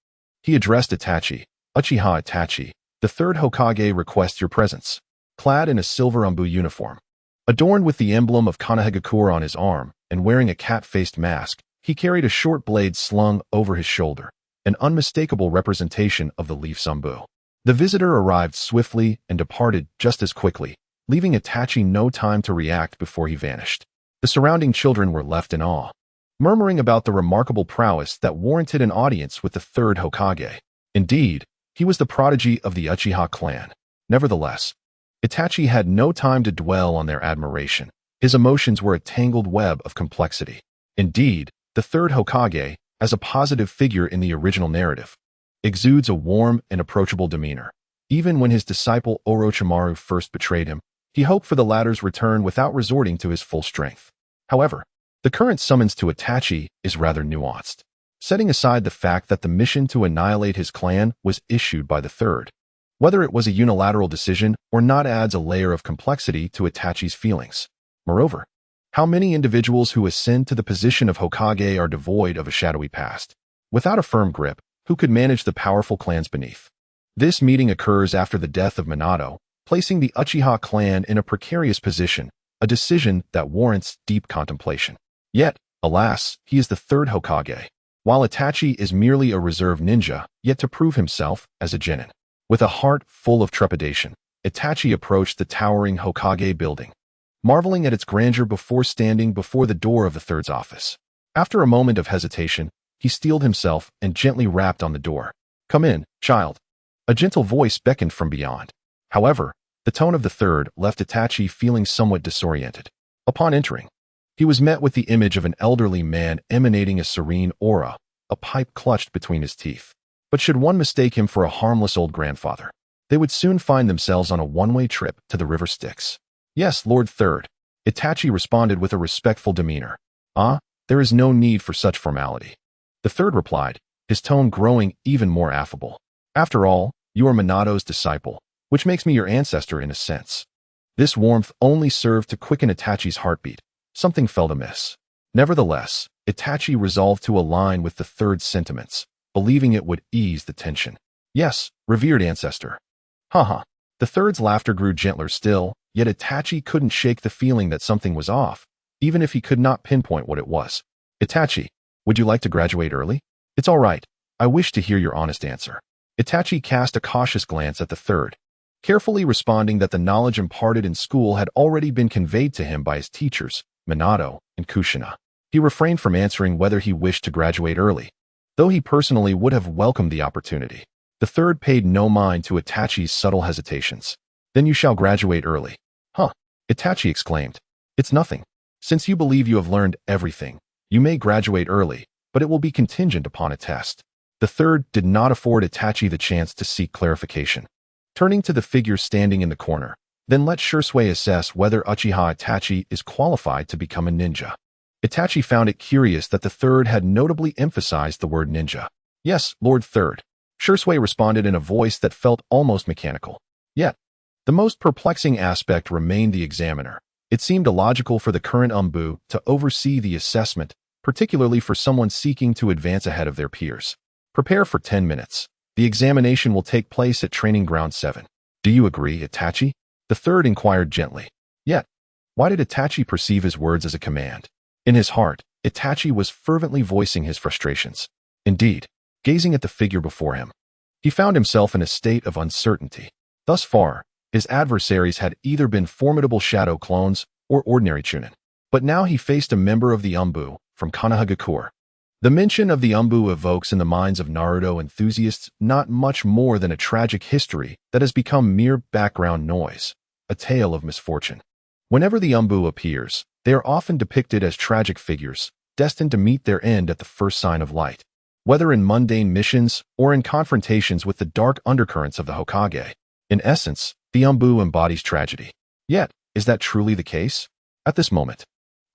he addressed Itachi. Uchiha Itachi, the third Hokage requests your presence. Clad in a silver umbu uniform, adorned with the emblem of Konohagakure on his arm, and wearing a cat-faced mask, he carried a short blade slung over his shoulder, an unmistakable representation of the leaf umbu. The visitor arrived swiftly and departed just as quickly, leaving Itachi no time to react before he vanished. The surrounding children were left in awe, murmuring about the remarkable prowess that warranted an audience with the third Hokage. Indeed, he was the prodigy of the Uchiha clan. Nevertheless, Itachi had no time to dwell on their admiration. His emotions were a tangled web of complexity. Indeed, the third Hokage, as a positive figure in the original narrative, exudes a warm and approachable demeanor. Even when his disciple Orochimaru first betrayed him, he hoped for the latter's return without resorting to his full strength. However, the current summons to Itachi is rather nuanced. Setting aside the fact that the mission to annihilate his clan was issued by the third, whether it was a unilateral decision or not adds a layer of complexity to Itachi's feelings. Moreover, how many individuals who ascend to the position of Hokage are devoid of a shadowy past? Without a firm grip, who could manage the powerful clans beneath? This meeting occurs after the death of Minato, placing the Uchiha clan in a precarious position, a decision that warrants deep contemplation. Yet, alas, he is the third Hokage, while Itachi is merely a reserve ninja, yet to prove himself as a genin. With a heart full of trepidation, Itachi approached the towering Hokage building, marveling at its grandeur before standing before the door of the third's office. After a moment of hesitation, he steeled himself and gently rapped on the door. Come in, child. A gentle voice beckoned from beyond. However, the tone of the third left Itachi feeling somewhat disoriented. Upon entering, he was met with the image of an elderly man emanating a serene aura, a pipe clutched between his teeth. But should one mistake him for a harmless old grandfather, they would soon find themselves on a one-way trip to the river Styx. Yes, Lord Third, Itachi responded with a respectful demeanor. Ah, there is no need for such formality. The third replied, his tone growing even more affable. After all, you are Minato's disciple, which makes me your ancestor in a sense. This warmth only served to quicken Itachi's heartbeat. Something felt amiss. Nevertheless, Itachi resolved to align with the third's sentiments, believing it would ease the tension. Yes, revered ancestor. Haha. The third's laughter grew gentler still, yet Itachi couldn't shake the feeling that something was off, even if he could not pinpoint what it was. Itachi, would you like to graduate early? It's all right. I wish to hear your honest answer. Itachi cast a cautious glance at the third, carefully responding that the knowledge imparted in school had already been conveyed to him by his teachers, Minato and Kushina. He refrained from answering whether he wished to graduate early, though he personally would have welcomed the opportunity. The third paid no mind to Itachi's subtle hesitations. Then you shall graduate early. Huh? Itachi exclaimed. It's nothing. Since you believe you have learned everything, you may graduate early, but it will be contingent upon a test. The third did not afford Itachi the chance to seek clarification. Turning to the figure standing in the corner, then let Shursui assess whether Uchiha Itachi is qualified to become a ninja. Itachi found it curious that the third had notably emphasized the word ninja. Yes, Lord Third. Shursui responded in a voice that felt almost mechanical. Yet, the most perplexing aspect remained the examiner. It seemed illogical for the current Umbu to oversee the assessment, particularly for someone seeking to advance ahead of their peers. Prepare for 10 minutes. The examination will take place at Training Ground 7. Do you agree, Itachi? The third inquired gently. Yet, why did Itachi perceive his words as a command? In his heart, Itachi was fervently voicing his frustrations. Indeed, gazing at the figure before him, he found himself in a state of uncertainty. Thus far, his adversaries had either been formidable shadow clones or ordinary chunin. But now he faced a member of the Umbu from Konohagakure. The mention of the Umbu evokes in the minds of Naruto enthusiasts not much more than a tragic history that has become mere background noise, a tale of misfortune. Whenever the Umbu appears, they are often depicted as tragic figures, destined to meet their end at the first sign of light. Whether in mundane missions or in confrontations with the dark undercurrents of the Hokage. In essence, the Umbu embodies tragedy. Yet, is that truly the case? At this moment,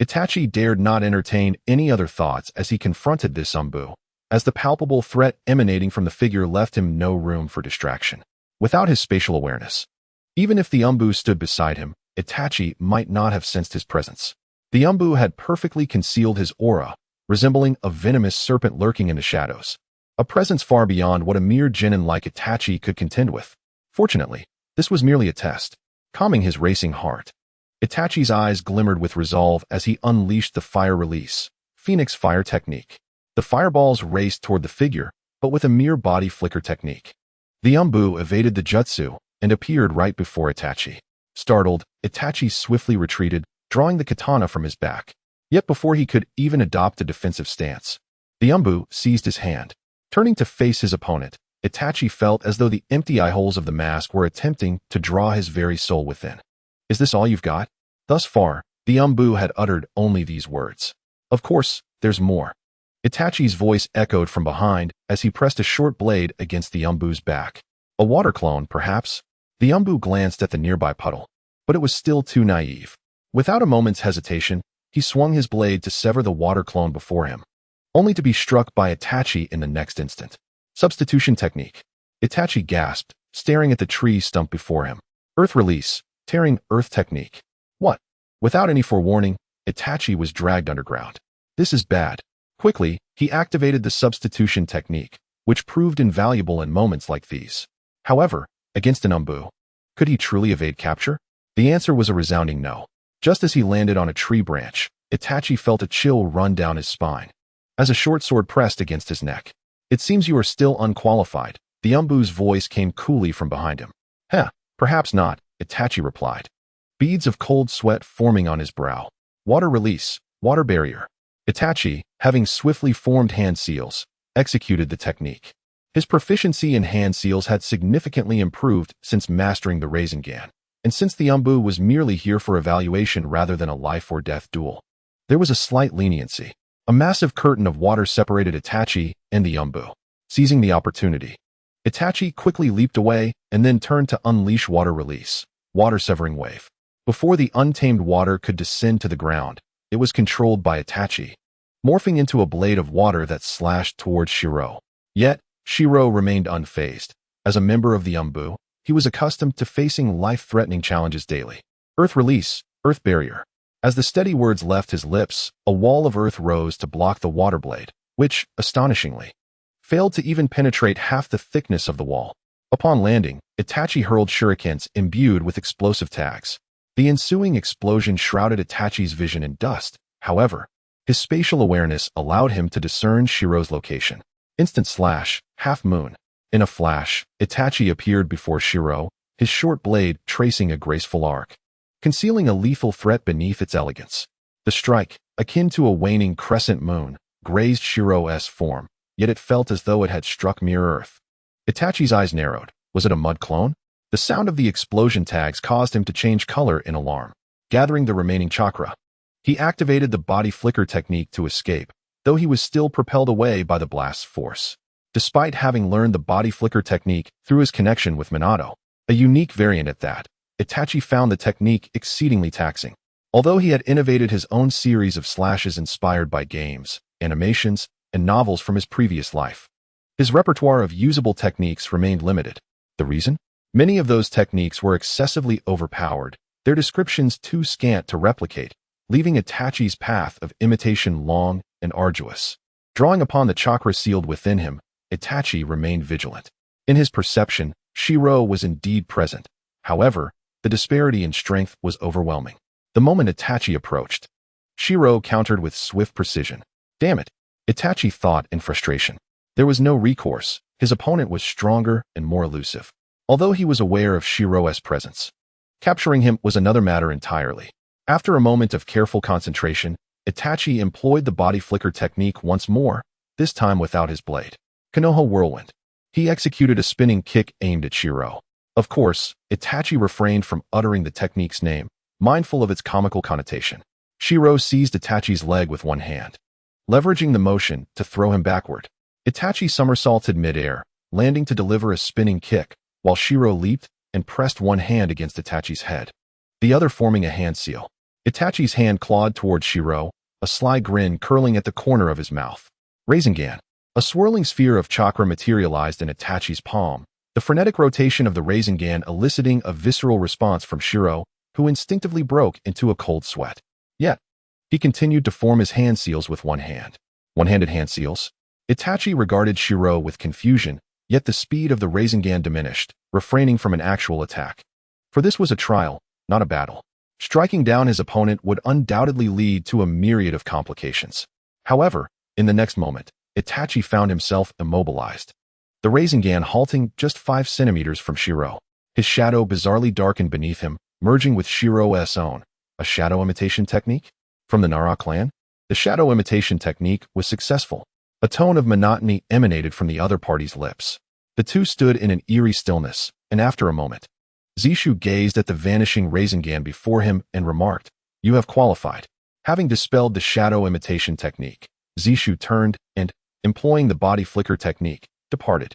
Itachi dared not entertain any other thoughts as he confronted this Umbu, as the palpable threat emanating from the figure left him no room for distraction. Without his spatial awareness, even if the Umbu stood beside him, Itachi might not have sensed his presence. The Umbu had perfectly concealed his aura, resembling a venomous serpent lurking in the shadows, a presence far beyond what a mere genin like Itachi could contend with. Fortunately, this was merely a test, calming his racing heart. Itachi's eyes glimmered with resolve as he unleashed the fire release, Phoenix Fire technique. The fireballs raced toward the figure, but with a mere body flicker technique. The Umbu evaded the jutsu and appeared right before Itachi. Startled, Itachi swiftly retreated, drawing the katana from his back. Yet before he could even adopt a defensive stance, the Umbu seized his hand. Turning to face his opponent, Itachi felt as though the empty eye holes of the mask were attempting to draw his very soul within. Is this all you've got? Thus far, the Umbu had uttered only these words. Of course, there's more. Itachi's voice echoed from behind as he pressed a short blade against the Umbu's back. A water clone, perhaps? The Umbu glanced at the nearby puddle, but it was still too naive. Without a moment's hesitation, he swung his blade to sever the water clone before him, only to be struck by Itachi in the next instant. Substitution technique. Itachi gasped, staring at the tree stump before him. Earth release, tearing earth technique. What? Without any forewarning, Itachi was dragged underground. This is bad. Quickly, he activated the substitution technique, which proved invaluable in moments like these. However, against an Umbu, could he truly evade capture? The answer was a resounding no. Just as he landed on a tree branch, Itachi felt a chill run down his spine, as a short sword pressed against his neck. It seems you are still unqualified. The Umbu's voice came coolly from behind him. Perhaps not, Itachi replied. Beads of cold sweat forming on his brow. Water release, water barrier. Itachi, having swiftly formed hand seals, executed the technique. His proficiency in hand seals had significantly improved since mastering the Rasengan, and since the Umbu was merely here for evaluation rather than a life-or-death duel, there was a slight leniency. A massive curtain of water separated Itachi and the Umbu. Seizing the opportunity, Itachi quickly leaped away and then turned to unleash water release, water-severing wave. Before the untamed water could descend to the ground, it was controlled by Itachi, morphing into a blade of water that slashed towards Shiro. Yet, Shiro remained unfazed. As a member of the Umbu, he was accustomed to facing life-threatening challenges daily. Earth release, earth barrier. As the steady words left his lips, a wall of earth rose to block the water blade, which, astonishingly, failed to even penetrate half the thickness of the wall. Upon landing, Itachi hurled shurikens imbued with explosive tags. The ensuing explosion shrouded Itachi's vision in dust. However, his spatial awareness allowed him to discern Shiro's location. Instant slash, half moon. In a flash, Itachi appeared before Shiro, his short blade tracing a graceful arc, concealing a lethal threat beneath its elegance. The strike, akin to a waning crescent moon, grazed Shiro's form, yet it felt as though it had struck mere earth. Itachi's eyes narrowed. Was it a mud clone? The sound of the explosion tags caused him to change color in alarm. Gathering the remaining chakra, He activated the body flicker technique to escape, though he was still propelled away by the blast's force. Despite having learned the body flicker technique through his connection with Minato, a unique variant at that, Itachi found the technique exceedingly taxing. Although he had innovated his own series of slashes inspired by games, animations, and novels from his previous life, his repertoire of usable techniques remained limited. The reason? Many of those techniques were excessively overpowered, their descriptions too scant to replicate, leaving Itachi's path of imitation long and arduous. Drawing upon the chakra sealed within him, Itachi remained vigilant. In his perception, Shiro was indeed present. However, the disparity in strength was overwhelming. The moment Itachi approached, Shiro countered with swift precision. Damn it, Itachi thought in frustration. There was no recourse. His opponent was stronger and more elusive. Although he was aware of Shiro's presence, capturing him was another matter entirely. After a moment of careful concentration, Itachi employed the body flicker technique once more, this time without his blade. Konoha Whirlwind. He executed a spinning kick aimed at Shiro. Of course, Itachi refrained from uttering the technique's name, mindful of its comical connotation. Shiro seized Itachi's leg with one hand, leveraging the motion to throw him backward. Itachi somersaulted mid-air, landing to deliver a spinning kick, while Shiro leaped and pressed one hand against Itachi's head, the other forming a hand seal. Itachi's hand clawed toward Shiro, a sly grin curling at the corner of his mouth. Rasengan. A swirling sphere of chakra materialized in Itachi's palm, the frenetic rotation of the Rasengan eliciting a visceral response from Shiro, who instinctively broke into a cold sweat. Yet, he continued to form his hand seals with one hand. One-handed hand seals? Itachi regarded Shiro with confusion, yet the speed of the Rasengan diminished, refraining from an actual attack. For this was a trial, not a battle. Striking down his opponent would undoubtedly lead to a myriad of complications. However, in the next moment, Itachi found himself immobilized, the Rasengan halting just 5 centimeters from Shiro. His shadow bizarrely darkened beneath him, merging with Shiro's own. A shadow imitation technique? From the Nara clan? The shadow imitation technique was successful. A tone of monotony emanated from the other party's lips. The two stood in an eerie stillness, and after a moment, Zishu gazed at the vanishing Rasengan before him and remarked, "You have qualified." Having dispelled the shadow imitation technique, Zishu turned and, employing the body flicker technique, departed,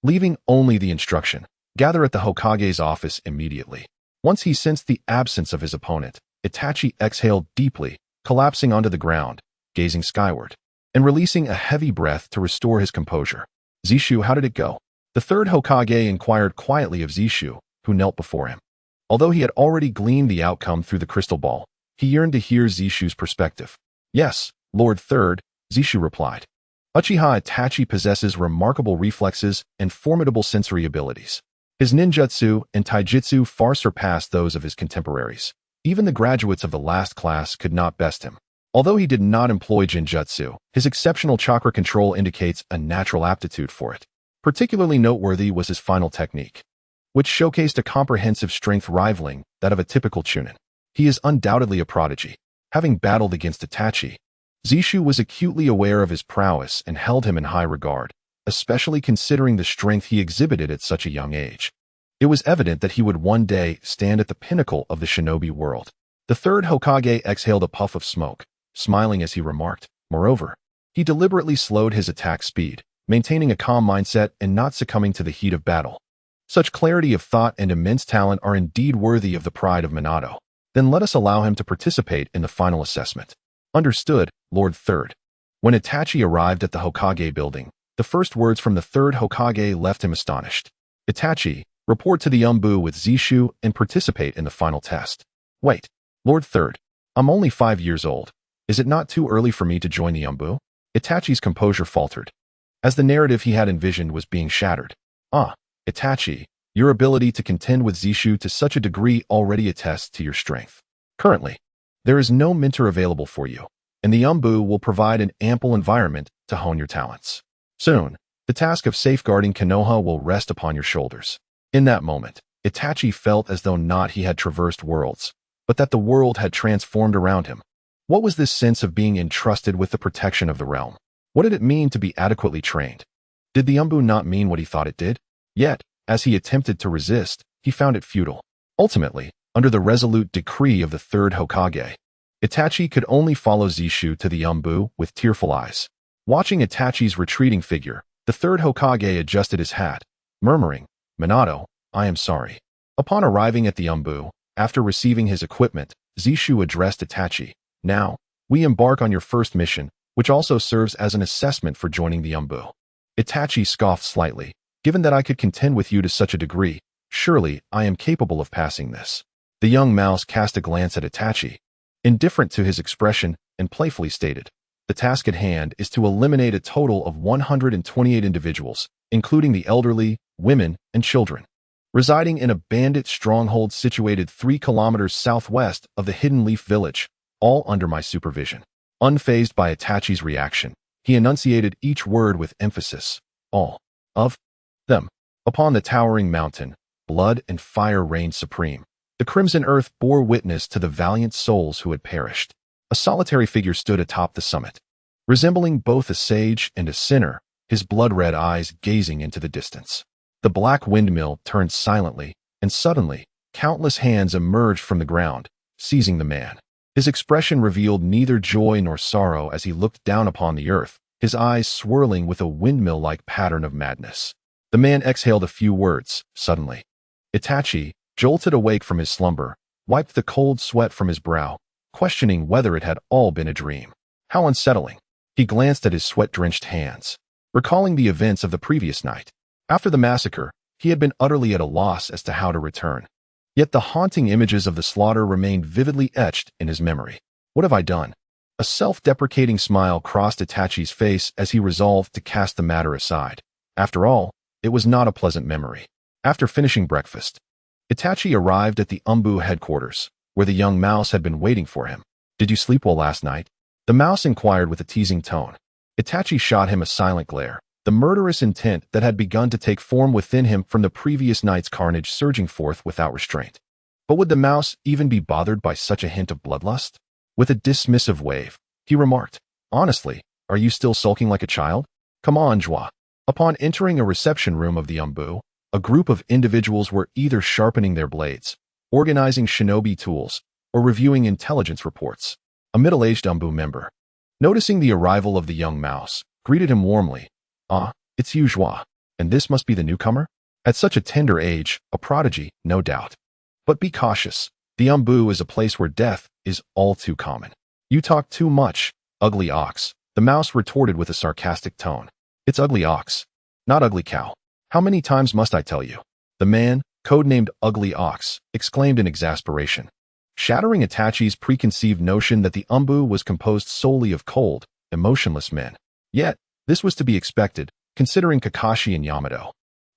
leaving only the instruction, "Gather at the Hokage's office immediately." Once he sensed the absence of his opponent, Itachi exhaled deeply, collapsing onto the ground, gazing skyward, and releasing a heavy breath to restore his composure. "Zishu, how did it go?" The third Hokage inquired quietly of Zishu, who knelt before him. Although he had already gleaned the outcome through the crystal ball, he yearned to hear Zishu's perspective. "Yes, Lord Third," Zishu replied. Uchiha Itachi possesses remarkable reflexes and formidable sensory abilities. His ninjutsu and taijutsu far surpass those of his contemporaries. Even the graduates of the last class could not best him. Although he did not employ genjutsu, his exceptional chakra control indicates a natural aptitude for it. Particularly noteworthy was his final technique, which showcased a comprehensive strength rivaling that of a typical chunin. He is undoubtedly a prodigy. Having battled against Itachi, Zishu was acutely aware of his prowess and held him in high regard, especially considering the strength he exhibited at such a young age. It was evident that he would one day stand at the pinnacle of the shinobi world. The third Hokage exhaled a puff of smoke, smiling as he remarked. Moreover, he deliberately slowed his attack speed, maintaining a calm mindset and not succumbing to the heat of battle. Such clarity of thought and immense talent are indeed worthy of the pride of Minato. Then let us allow him to participate in the final assessment. Understood, Lord Third. When Itachi arrived at the Hokage building, the first words from the third Hokage left him astonished. "Itachi, report to the Umbu with Zishu and participate in the final test." "Wait, Lord Third, I'm only 5 years old. Is it not too early for me to join the Umbu?" Itachi's composure faltered, as the narrative he had envisioned was being shattered. Itachi, your ability to contend with Zishu to such a degree already attests to your strength. Currently, there is no mentor available for you, and the Umbu will provide an ample environment to hone your talents. Soon, the task of safeguarding Konoha will rest upon your shoulders. In that moment, Itachi felt as though not he had traversed worlds, but that the world had transformed around him. What was this sense of being entrusted with the protection of the realm? What did it mean to be adequately trained? Did the Umbu not mean what he thought it did? Yet, as he attempted to resist, he found it futile. Ultimately, under the resolute decree of the third Hokage, Itachi could only follow Zishu to the Umbu with tearful eyes. Watching Itachi's retreating figure, the third Hokage adjusted his hat, murmuring, "Minato, I am sorry." Upon arriving at the Umbu, after receiving his equipment, Zishu addressed Itachi. "Now, we embark on your first mission, which also serves as an assessment for joining the Umbu." Itachi scoffed slightly. "Given that I could contend with you to such a degree, surely I am capable of passing this." The young mouse cast a glance at Itachi, indifferent to his expression, and playfully stated, "The task at hand is to eliminate a total of 128 individuals, including the elderly, women, and children, residing in a bandit stronghold situated 3 kilometers southwest of the Hidden Leaf Village, all under my supervision." Unfazed by Itachi's reaction, he enunciated each word with emphasis. "All of them." Upon the towering mountain, blood and fire reigned supreme. The crimson earth bore witness to the valiant souls who had perished. A solitary figure stood atop the summit, resembling both a sage and a sinner, his blood-red eyes gazing into the distance. The black windmill turned silently, and suddenly, countless hands emerged from the ground, seizing the man. His expression revealed neither joy nor sorrow as he looked down upon the earth, his eyes swirling with a windmill-like pattern of madness. The man exhaled a few words, suddenly. Itachi, jolted awake from his slumber, wiped the cold sweat from his brow, questioning whether it had all been a dream. How unsettling. He glanced at his sweat-drenched hands, recalling the events of the previous night. After the massacre, he had been utterly at a loss as to how to return. Yet the haunting images of the slaughter remained vividly etched in his memory. What have I done? A self-deprecating smile crossed Itachi's face as he resolved to cast the matter aside. After all, it was not a pleasant memory. After finishing breakfast, Itachi arrived at the Umbu headquarters, where the young mouse had been waiting for him. "Did you sleep well last night?" The mouse inquired with a teasing tone. Itachi shot him a silent glare, the murderous intent that had begun to take form within him from the previous night's carnage surging forth without restraint. But would the mouse even be bothered by such a hint of bloodlust? With a dismissive wave, he remarked, "Honestly, are you still sulking like a child? Come on, Joie." Upon entering a reception room of the Umbu, a group of individuals were either sharpening their blades, organizing shinobi tools, or reviewing intelligence reports. A middle-aged Umbu member, noticing the arrival of the young mouse, greeted him warmly. "Ah, it's you, Joie, and this must be the newcomer? At such a tender age, a prodigy, no doubt. But be cautious. The Umbu is a place where death is all too common." "You talk too much, ugly ox," the mouse retorted with a sarcastic tone. "It's ugly ox, not ugly cow. How many times must I tell you?" The man, codenamed Ugly Ox, exclaimed in exasperation, shattering Itachi's preconceived notion that the Umbu was composed solely of cold, emotionless men. Yet, this was to be expected, considering Kakashi and Yamato.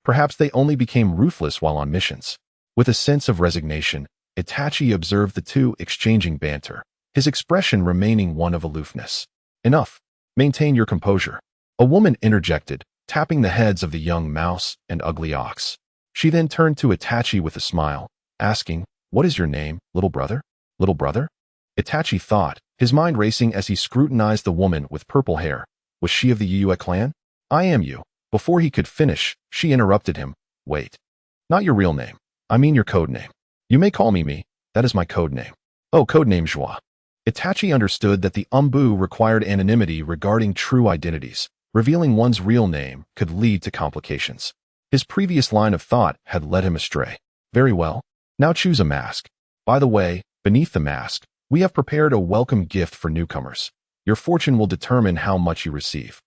Perhaps they only became ruthless while on missions. With a sense of resignation, Itachi observed the two exchanging banter, his expression remaining one of aloofness. "Enough. Maintain your composure," a woman interjected, tapping the heads of the young mouse and Ugly Ox. She then turned to Itachi with a smile, asking, "What is your name, little brother?" "Little brother?" Itachi thought, his mind racing as he scrutinized the woman with purple hair. Was she of the Yue clan? "I am you." Before he could finish, she interrupted him. "Wait. Not your real name. I mean your code name." "You may call me me. That is my code name." "Oh, code name Joie." Itachi understood that the Umbu required anonymity regarding true identities. Revealing one's real name could lead to complications. His previous line of thought had led him astray. "Very well. Now choose a mask. By the way, beneath the mask, we have prepared a welcome gift for newcomers. Your fortune will determine how much you receive."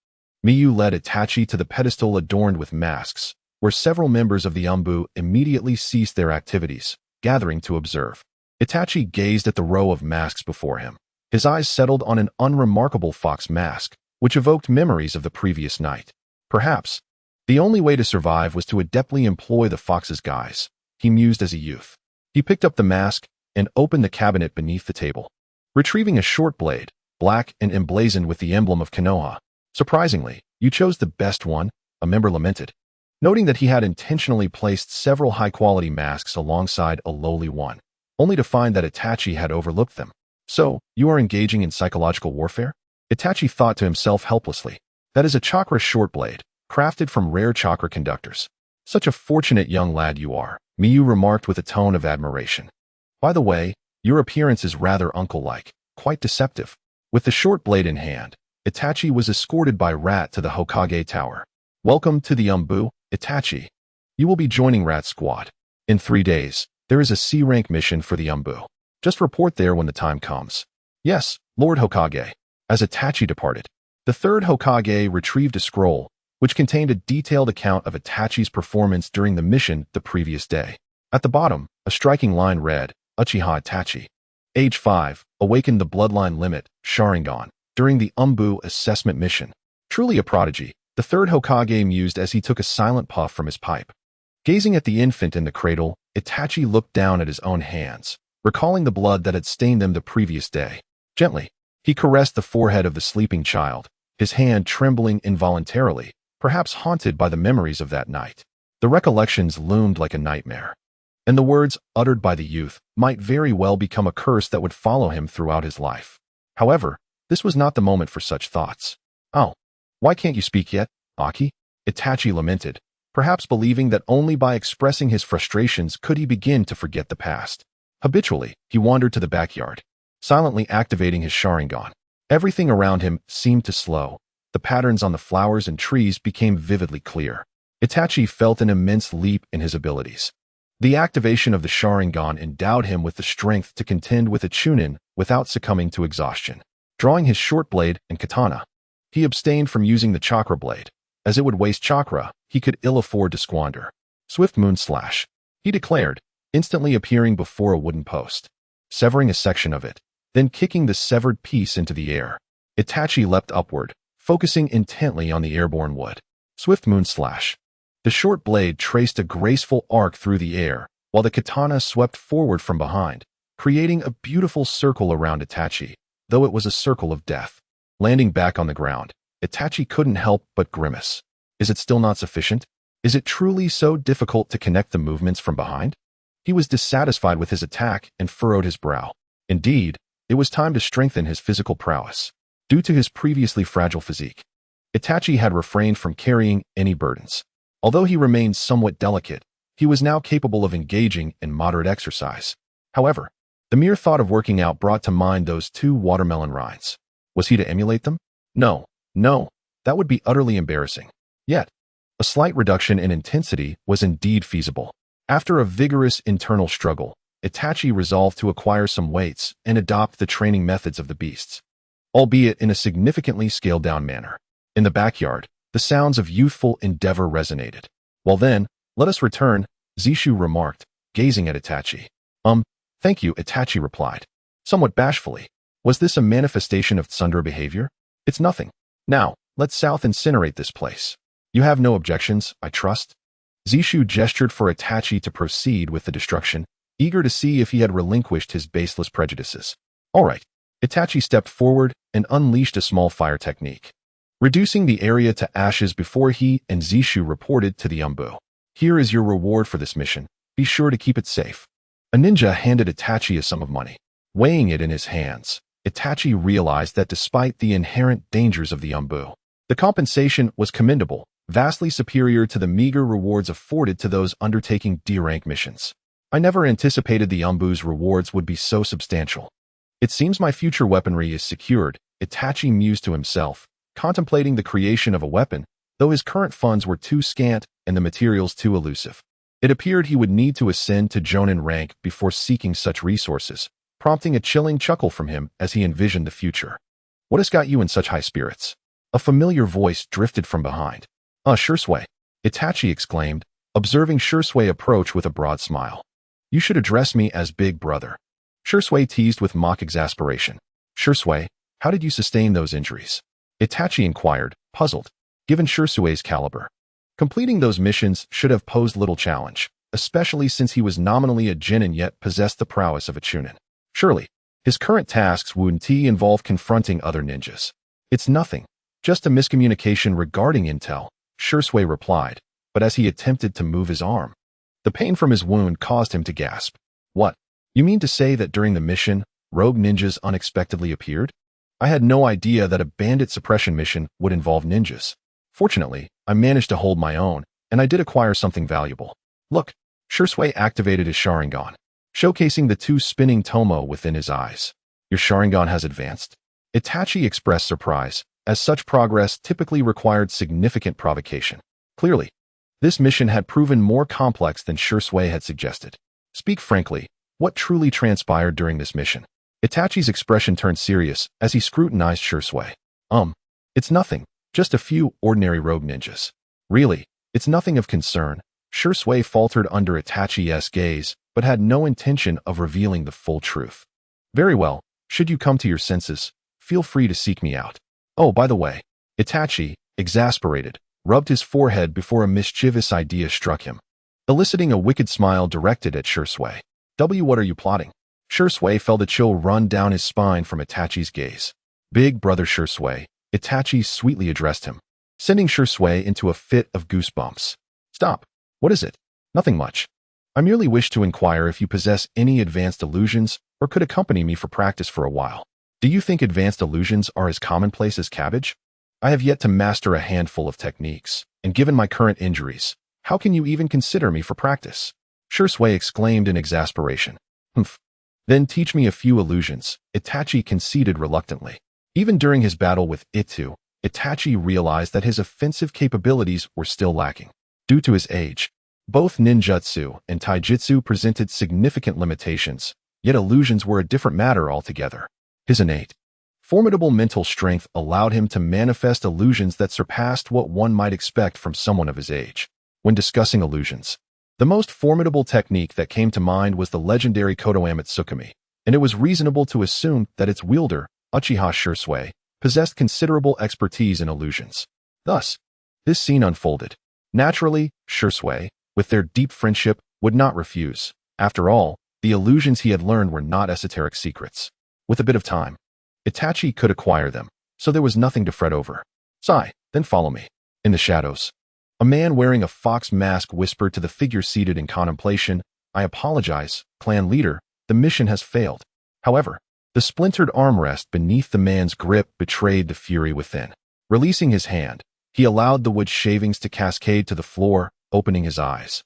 Miyu led Itachi to the pedestal adorned with masks, where several members of the Umbu immediately ceased their activities, gathering to observe. Itachi gazed at the row of masks before him. His eyes settled on an unremarkable fox mask, which evoked memories of the previous night. Perhaps, the only way to survive was to adeptly employ the fox's guise, he mused as a youth. He picked up the mask and opened the cabinet beneath the table, retrieving a short blade, black and emblazoned with the emblem of Konoha. "Surprisingly, you chose the best one," a member lamented, noting that he had intentionally placed several high-quality masks alongside a lowly one, only to find that Itachi had overlooked them. "So, you are engaging in psychological warfare?" Itachi thought to himself helplessly. "That is a chakra short blade, crafted from rare chakra conductors. Such a fortunate young lad you are," Miyu remarked with a tone of admiration. "By the way, your appearance is rather uncle-like, quite deceptive. With the short blade in hand, Itachi was escorted by Rat to the Hokage Tower. "Welcome to the Umbu, Itachi. You will be joining Rat's squad. In 3 days, there is a C-rank mission for the Umbu. Just report there when the time comes." "Yes, Lord Hokage." As Itachi departed, the third Hokage retrieved a scroll, which contained a detailed account of Itachi's performance during the mission the previous day. At the bottom, a striking line read, "Uchiha Itachi. Age 5, awakened the bloodline limit, Sharingan, during the Umbu assessment mission. Truly a prodigy," the third Hokage mused as he took a silent puff from his pipe. Gazing at the infant in the cradle, Itachi looked down at his own hands, recalling the blood that had stained them the previous day. Gently, he caressed the forehead of the sleeping child, his hand trembling involuntarily, perhaps haunted by the memories of that night. The recollections loomed like a nightmare, and the words uttered by the youth might very well become a curse that would follow him throughout his life. However, this was not the moment for such thoughts. "Oh, why can't you speak yet, Aki?" Itachi lamented, perhaps believing that only by expressing his frustrations could he begin to forget the past. Habitually, he wandered to the backyard, silently activating his Sharingan. Everything around him seemed to slow. The patterns on the flowers and trees became vividly clear. Itachi felt an immense leap in his abilities. The activation of the Sharingan endowed him with the strength to contend with a Chunin without succumbing to exhaustion. Drawing his short blade and katana, he abstained from using the chakra blade, as it would waste chakra he could ill afford to squander. "Swift moon slash," he declared, instantly appearing before a wooden post, severing a section of it, then kicking the severed piece into the air. Itachi leapt upward, focusing intently on the airborne wood. "Swift moon slash." The short blade traced a graceful arc through the air, while the katana swept forward from behind, creating a beautiful circle around Itachi, though it was a circle of death. Landing back on the ground, Itachi couldn't help but grimace. Is it still not sufficient? Is it truly so difficult to connect the movements from behind? He was dissatisfied with his attack and furrowed his brow. Indeed, it was time to strengthen his physical prowess. Due to his previously fragile physique, Itachi had refrained from carrying any burdens. Although he remained somewhat delicate, he was now capable of engaging in moderate exercise. However, the mere thought of working out brought to mind those 2 watermelon rinds. Was he to emulate them? No, that would be utterly embarrassing. Yet, a slight reduction in intensity was indeed feasible. After a vigorous internal struggle, Itachi resolved to acquire some weights and adopt the training methods of the beasts, albeit in a significantly scaled-down manner. In the backyard, the sounds of youthful endeavor resonated. "Well then, let us return," Zishu remarked, gazing at Itachi. Thank you," Itachi replied, somewhat bashfully. Was this a manifestation of tsundere behavior? "It's nothing. Now, let's south incinerate this place. You have no objections, I trust?" Zishu gestured for Itachi to proceed with the destruction, eager to see if he had relinquished his baseless prejudices. "All right." Itachi stepped forward and unleashed a small fire technique, reducing the area to ashes before he and Zishu reported to the Umbu. "Here is your reward for this mission. Be sure to keep it safe." A ninja handed Itachi a sum of money. Weighing it in his hands, Itachi realized that despite the inherent dangers of the Umbu, the compensation was commendable, vastly superior to the meager rewards afforded to those undertaking D-rank missions. "I never anticipated the Umbu's rewards would be so substantial. It seems my future weaponry is secured," Itachi mused to himself, contemplating the creation of a weapon, though his current funds were too scant and the materials too elusive. It appeared he would need to ascend to Jonin rank before seeking such resources, prompting a chilling chuckle from him as he envisioned the future. "What has got you in such high spirits?" A familiar voice drifted from behind. Shursui," Itachi exclaimed, observing Shursui approach with a broad smile. "You should address me as Big Brother." Shursui teased with mock exasperation. "Shursui, how did you sustain those injuries?" Itachi inquired, puzzled, given Shursui's caliber. Completing those missions should have posed little challenge, especially since he was nominally a Genin yet possessed the prowess of a Chunin. Surely, his current tasks wouldn't involve confronting other ninjas. "It's nothing, just a miscommunication regarding intel," Shursui replied, but as he attempted to move his arm, the pain from his wound caused him to gasp. "What? You mean to say that during the mission, rogue ninjas unexpectedly appeared? I had no idea that a bandit suppression mission would involve ninjas. Fortunately, I managed to hold my own, and I did acquire something valuable. Look." Shursui activated his Sharingan, showcasing the 2 spinning tomo within his eyes. Your Sharingan has advanced. Itachi expressed surprise, as such progress typically required significant provocation. Clearly, this mission had proven more complex than Shui had suggested. Speak frankly, what truly transpired during this mission? Itachi's expression turned serious as he scrutinized Shui. It's nothing, just a few ordinary rogue ninjas. Really, it's nothing of concern. Shui faltered under Itachi's gaze, but had no intention of revealing the full truth. Very well, should you come to your senses, feel free to seek me out. Oh, by the way, Itachi, exasperated, rubbed his forehead before a mischievous idea struck him, eliciting a wicked smile directed at Shui. What are you plotting? Shui felt a chill run down his spine from Itachi's gaze. Big brother Shui, Itachi sweetly addressed him, sending Shui into a fit of goosebumps. Stop. What is it? Nothing much. I merely wish to inquire if you possess any advanced illusions or could accompany me for practice for a while. Do you think advanced illusions are as commonplace as cabbage? I have yet to master a handful of techniques, and given my current injuries, how can you even consider me for practice? Shui exclaimed in exasperation. Humph. Then teach me a few illusions, Itachi conceded reluctantly. Even during his battle with Itu, Itachi realized that his offensive capabilities were still lacking. Due to his age, both ninjutsu and taijutsu presented significant limitations, yet illusions were a different matter altogether. His innate, formidable mental strength allowed him to manifest illusions that surpassed what one might expect from someone of his age. When discussing illusions, the most formidable technique that came to mind was the legendary Kotoame Tsukumi, and it was reasonable to assume that its wielder, Uchiha Shui, possessed considerable expertise in illusions. Thus, this scene unfolded. Naturally, Shui, with their deep friendship, would not refuse. After all, the illusions he had learned were not esoteric secrets. With a bit of time, Itachi could acquire them, so there was nothing to fret over. Sigh, then follow me. In the shadows, a man wearing a fox mask whispered to the figure seated in contemplation, I apologize, clan leader, the mission has failed. However, the splintered armrest beneath the man's grip betrayed the fury within. Releasing his hand, he allowed the wood shavings to cascade to the floor, opening his eyes,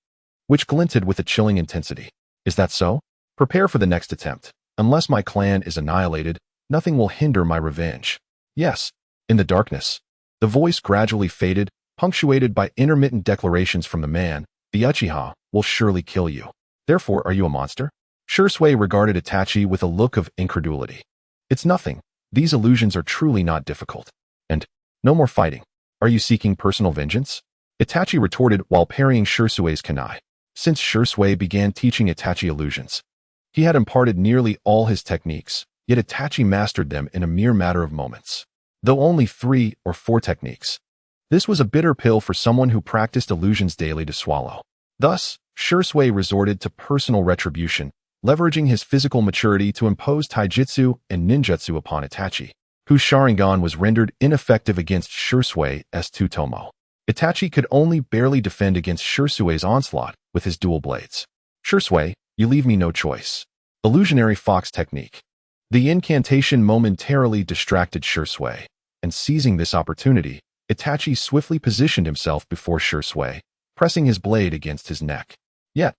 which glinted with a chilling intensity. Is that so? Prepare for the next attempt. Unless my clan is annihilated, nothing will hinder my revenge. Yes. In the darkness, the voice gradually faded, punctuated by intermittent declarations from the man, the Uchiha will surely kill you. Therefore, are you a monster? Shui regarded Itachi with a look of incredulity. It's nothing. These illusions are truly not difficult. And, no more fighting. Are you seeking personal vengeance? Itachi retorted while parrying Shui's kunai. Since Shui began teaching Itachi illusions, he had imparted nearly all his techniques, yet Itachi mastered them in a mere matter of moments. Though only 3 or 4 techniques. This was a bitter pill for someone who practiced illusions daily to swallow. Thus, Shui resorted to personal retribution, leveraging his physical maturity to impose taijutsu and ninjutsu upon Itachi, whose Sharingan was rendered ineffective against Shui's Tutomo. Itachi could only barely defend against Shui's onslaught with his dual blades. Shui, you leave me no choice. Illusionary fox technique. The incantation momentarily distracted Shui, and seizing this opportunity, Itachi swiftly positioned himself before Shui, pressing his blade against his neck. Yet,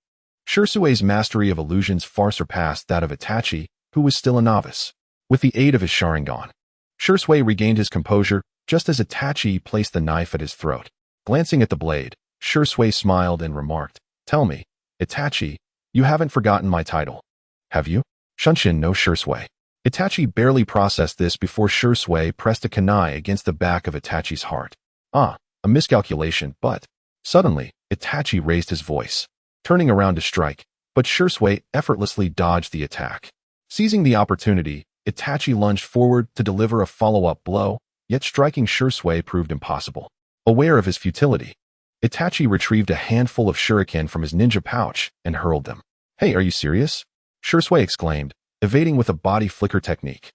Shui's mastery of illusions far surpassed that of Itachi, who was still a novice. With the aid of his Sharingan, Shui regained his composure just as Itachi placed the knife at his throat. Glancing at the blade, Shui smiled and remarked, Tell me, Itachi, you haven't forgotten my title, have you? Shunshin no Shui. Itachi barely processed this before Shui pressed a kunai against the back of Itachi's heart. A miscalculation, but... Suddenly, Itachi raised his voice, turning around to strike, but Shui effortlessly dodged the attack. Seizing the opportunity, Itachi lunged forward to deliver a follow-up blow, yet striking Shui proved impossible. Aware of his futility, Itachi retrieved a handful of shuriken from his ninja pouch and hurled them. Hey, are you serious? Shui exclaimed, evading with a body flicker technique,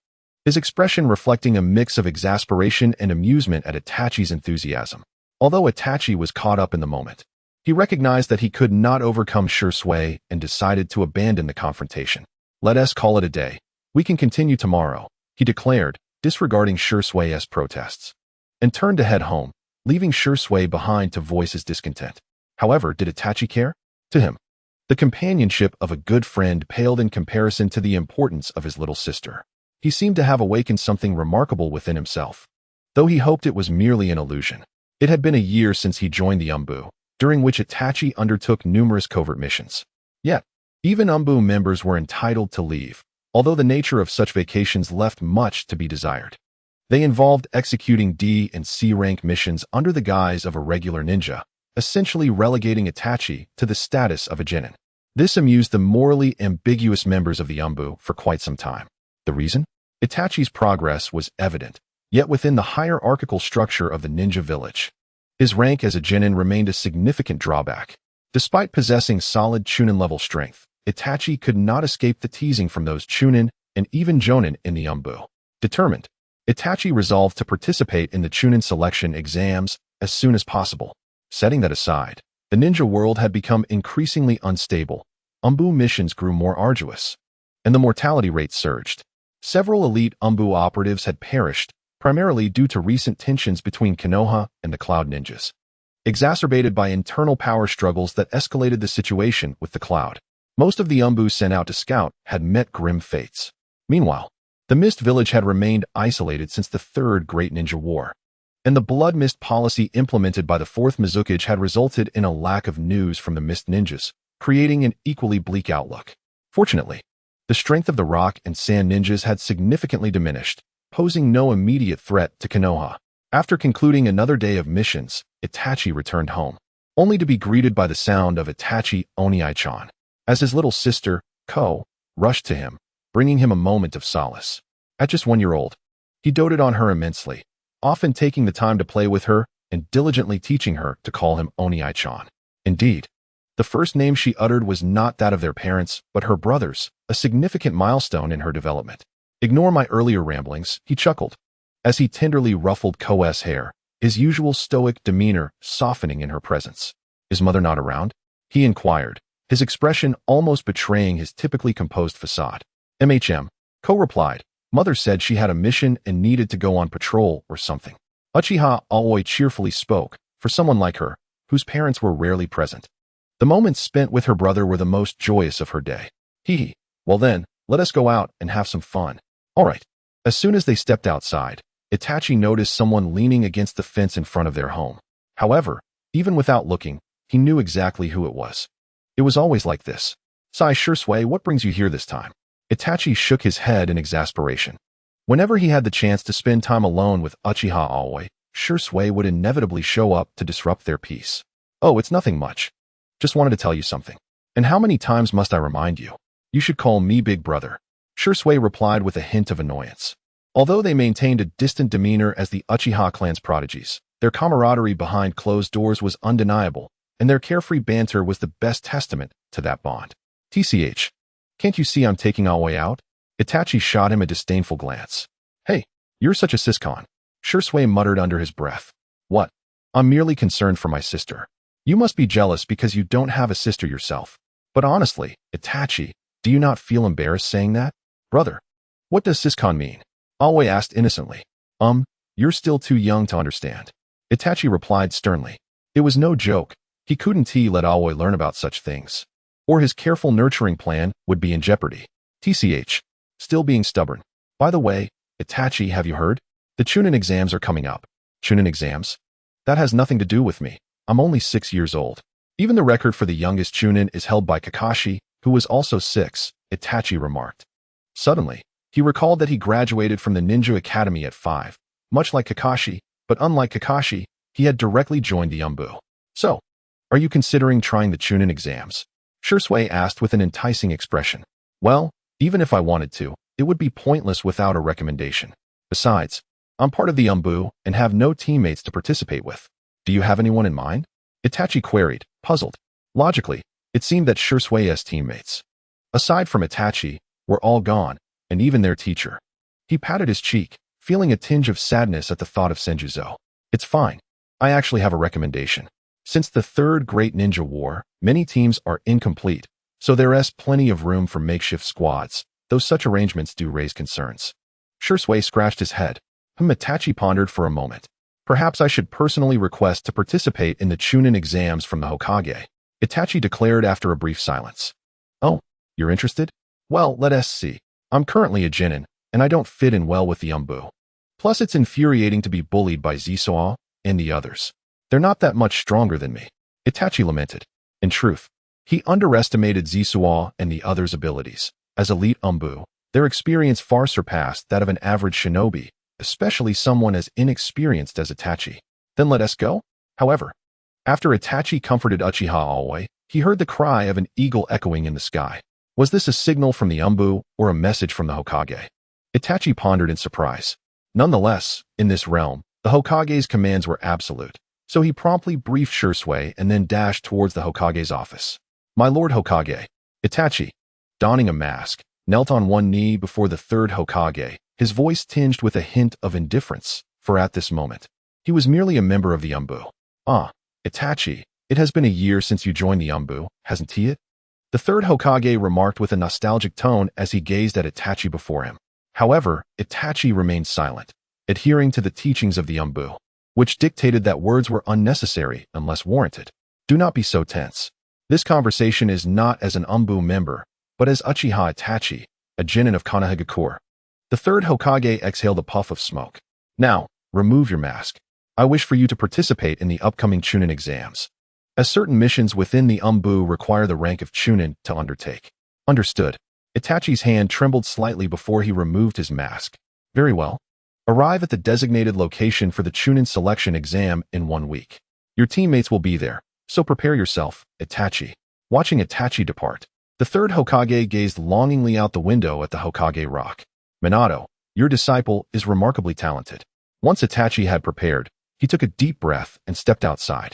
his expression reflecting a mix of exasperation and amusement at Itachi's enthusiasm. Although Itachi was caught up in the moment, he recognized that he could not overcome Shui and decided to abandon the confrontation. Let us call it a day. We can continue tomorrow, he declared, disregarding Shui's protests, and turned to head home, leaving Shui behind to voice his discontent. However, did Itachi care? To him, the companionship of a good friend paled in comparison to the importance of his little sister. He seemed to have awakened something remarkable within himself, though he hoped it was merely an illusion. It had been a year since he joined the Umbu, during which Itachi undertook numerous covert missions. Yet, even Umbu members were entitled to leave, although the nature of such vacations left much to be desired. They involved executing D and C rank missions under the guise of a regular ninja, essentially relegating Itachi to the status of a genin. This amused the morally ambiguous members of the Umbu for quite some time. The reason? Itachi's progress was evident, yet within the hierarchical structure of the ninja village. His rank as a genin remained a significant drawback. Despite possessing solid Chunin-level strength, Itachi could not escape the teasing from those Chunin and even Jonin in the Umbu. Determined, Itachi resolved to participate in the Chunin selection exams as soon as possible. Setting that aside, the ninja world had become increasingly unstable. Umbu missions grew more arduous, and the mortality rate surged. Several elite Umbu operatives had perished, primarily due to recent tensions between Konoha and the Cloud Ninjas, exacerbated by internal power struggles that escalated the situation with the Cloud. Most of the Umbu sent out to scout had met grim fates. Meanwhile, the Mist Village had remained isolated since the Third Great Ninja War, and the Blood Mist policy implemented by the Fourth Hokage had resulted in a lack of news from the Mist Ninjas, creating an equally bleak outlook. Fortunately, the strength of the Rock and Sand Ninjas had significantly diminished, posing no immediate threat to Konoha. After concluding another day of missions, Itachi returned home, only to be greeted by the sound of Itachi Onii-chan, as his little sister, Ko, rushed to him, bringing him a moment of solace. At just 1 year old, he doted on her immensely, often taking the time to play with her and diligently teaching her to call him Onii-chan. Indeed, the first name she uttered was not that of their parents, but her brother's, a significant milestone in her development. Ignore my earlier ramblings, he chuckled, as he tenderly ruffled Ko's hair, his usual stoic demeanor softening in her presence. Is mother not around? He inquired, his expression almost betraying his typically composed facade. Ko replied, mother said she had a mission and needed to go on patrol or something. Uchiha Aoi cheerfully spoke, for someone like her, whose parents were rarely present. The moments spent with her brother were the most joyous of her day. Hee. Well then, let us go out and have some fun. All right. As soon as they stepped outside, Itachi noticed someone leaning against the fence in front of their home. However, even without looking, he knew exactly who it was. It was always like this. Sai Shursui, what brings you here this time? Itachi shook his head in exasperation. Whenever he had the chance to spend time alone with Uchiha Aoi, Shursui would inevitably show up to disrupt their peace. Oh, it's nothing much. Just wanted to tell you something. And how many times must I remind you? You should call me big brother. Shursui replied with a hint of annoyance. Although they maintained a distant demeanor as the Uchiha clan's prodigies, their camaraderie behind closed doors was undeniable, and their carefree banter was the best testament to that bond. TCH. Can't you see I'm taking Aoi out? Itachi shot him a disdainful glance. Hey, you're such a siscon. Shursui muttered under his breath. What? I'm merely concerned for my sister. You must be jealous because you don't have a sister yourself. But honestly, Itachi, do you not feel embarrassed saying that? Brother, what does siscon mean? Aoi asked innocently. You're still too young to understand. Itachi replied sternly. It was no joke. He couldn't let Aoi learn about such things, or his careful nurturing plan would be in jeopardy. TCH. Still being stubborn. By the way, Itachi, have you heard? The Chunin exams are coming up. Chunin exams? That has nothing to do with me. I'm only 6 years old. Even the record for the youngest Chunin is held by Kakashi, who was also 6, Itachi remarked. Suddenly, he recalled that he graduated from the Ninja Academy at 5. Much like Kakashi, but unlike Kakashi, he had directly joined the Umbu. So, are you considering trying the Chunin exams? Shursui asked with an enticing expression. Well, even if I wanted to, it would be pointless without a recommendation. Besides, I'm part of the Umbu and have no teammates to participate with. Do you have anyone in mind? Itachi queried, puzzled. Logically, it seemed that Shursui's teammates, aside from Itachi, were all gone, and even their teacher. He patted his cheek, feeling a tinge of sadness at the thought of Senjuzo. It's fine. I actually have a recommendation. Since the Third Great Ninja War, many teams are incomplete, so there is plenty of room for makeshift squads, though such arrangements do raise concerns. Shursui scratched his head. Itachi pondered for a moment. Perhaps I should personally request to participate in the Chunin exams from the Hokage. Itachi declared after a brief silence. Oh, you're interested? Well, let us see. I'm currently a genin, and I don't fit in well with the Umbu. Plus, it's infuriating to be bullied by Zisuo and the others. They're not that much stronger than me, Itachi lamented. In truth, he underestimated Zisuo and the others' abilities. As elite Umbu, their experience far surpassed that of an average shinobi, especially someone as inexperienced as Itachi. Then let us go? However, after Itachi comforted Uchiha Aoi, he heard the cry of an eagle echoing in the sky. Was this a signal from the Umbu or a message from the Hokage? Itachi pondered in surprise. Nonetheless, in this realm, the Hokage's commands were absolute, so he promptly briefed Shisui and then dashed towards the Hokage's office. My Lord Hokage, Itachi, donning a mask, knelt on one knee before the third Hokage, his voice tinged with a hint of indifference, for at this moment, he was merely a member of the Umbu. Ah, Itachi, it has been a year since you joined the Umbu, hasn't it? The third Hokage remarked with a nostalgic tone as he gazed at Itachi before him. However, Itachi remained silent, adhering to the teachings of the Umbu, which dictated that words were unnecessary unless warranted. Do not be so tense. This conversation is not as an Umbu member, but as Uchiha Itachi, a genin of Konohagakure. The third Hokage exhaled a puff of smoke. Now, remove your mask. I wish for you to participate in the upcoming Chunin exams, as certain missions within the Umbu require the rank of Chunin to undertake. Understood. Itachi's hand trembled slightly before he removed his mask. Very well. Arrive at the designated location for the Chunin selection exam in 1 week. Your teammates will be there, so prepare yourself, Itachi. Watching Itachi depart, the third Hokage gazed longingly out the window at the Hokage rock. Minato, your disciple is remarkably talented. Once Itachi had prepared, he took a deep breath and stepped outside.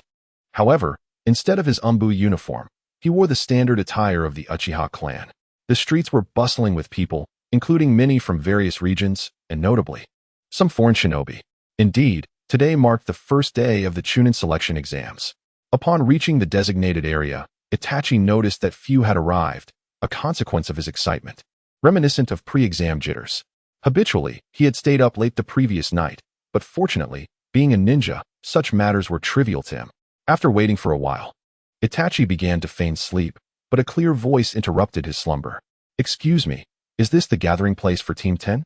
However, instead of his Umbu uniform, he wore the standard attire of the Uchiha clan. The streets were bustling with people, including many from various regions, and notably, some foreign shinobi. Indeed, today marked the first day of the Chunin selection exams. Upon reaching the designated area, Itachi noticed that few had arrived, a consequence of his excitement, reminiscent of pre-exam jitters. Habitually, he had stayed up late the previous night, but fortunately, being a ninja, such matters were trivial to him. After waiting for a while, Itachi began to feign sleep, but a clear voice interrupted his slumber. Excuse me, is this the gathering place for Team 10?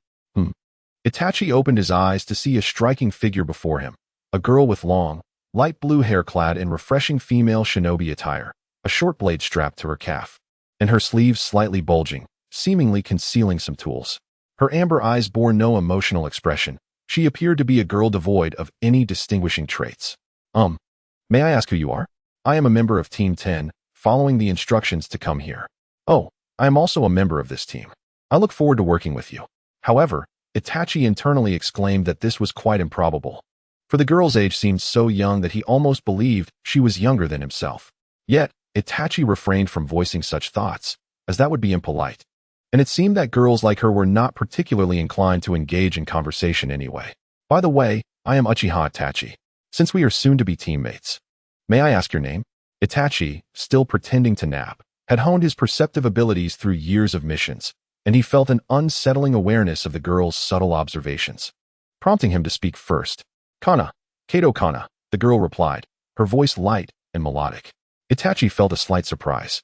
Itachi opened his eyes to see a striking figure before him, a girl with long, light blue hair clad in refreshing female shinobi attire, a short blade strapped to her calf, and her sleeves slightly bulging, seemingly concealing some tools. Her amber eyes bore no emotional expression. She appeared to be a girl devoid of any distinguishing traits. May I ask who you are? I am a member of Team 10, following the instructions to come here. Oh, I am also a member of this team. I look forward to working with you. However, Itachi internally exclaimed that this was quite improbable, for the girl's age seemed so young that he almost believed she was younger than himself. Yet, Itachi refrained from voicing such thoughts, as that would be impolite. And it seemed that girls like her were not particularly inclined to engage in conversation anyway. By the way, I am Uchiha Itachi, since we are soon to be teammates. May I ask your name? Itachi, still pretending to nap, had honed his perceptive abilities through years of missions, and he felt an unsettling awareness of the girl's subtle observations, prompting him to speak first. Kana, Kato Kana, the girl replied, her voice light and melodic. Itachi felt a slight surprise.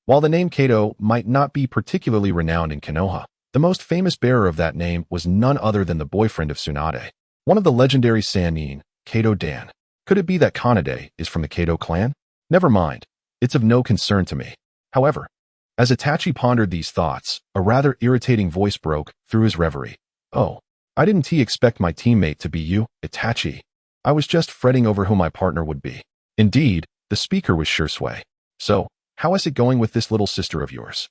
While the name Kato might not be particularly renowned in Konoha, the most famous bearer of that name was none other than the boyfriend of Tsunade, one of the legendary Sannin, Kato Dan. Could it be that Kanade is from the Kato clan? Never mind, it's of no concern to me. However, as Itachi pondered these thoughts, a rather irritating voice broke through his reverie. Oh, I didn't expect my teammate to be you, Itachi. I was just fretting over who my partner would be. Indeed, the speaker was Shisui. So, how is it going with this little sister of yours?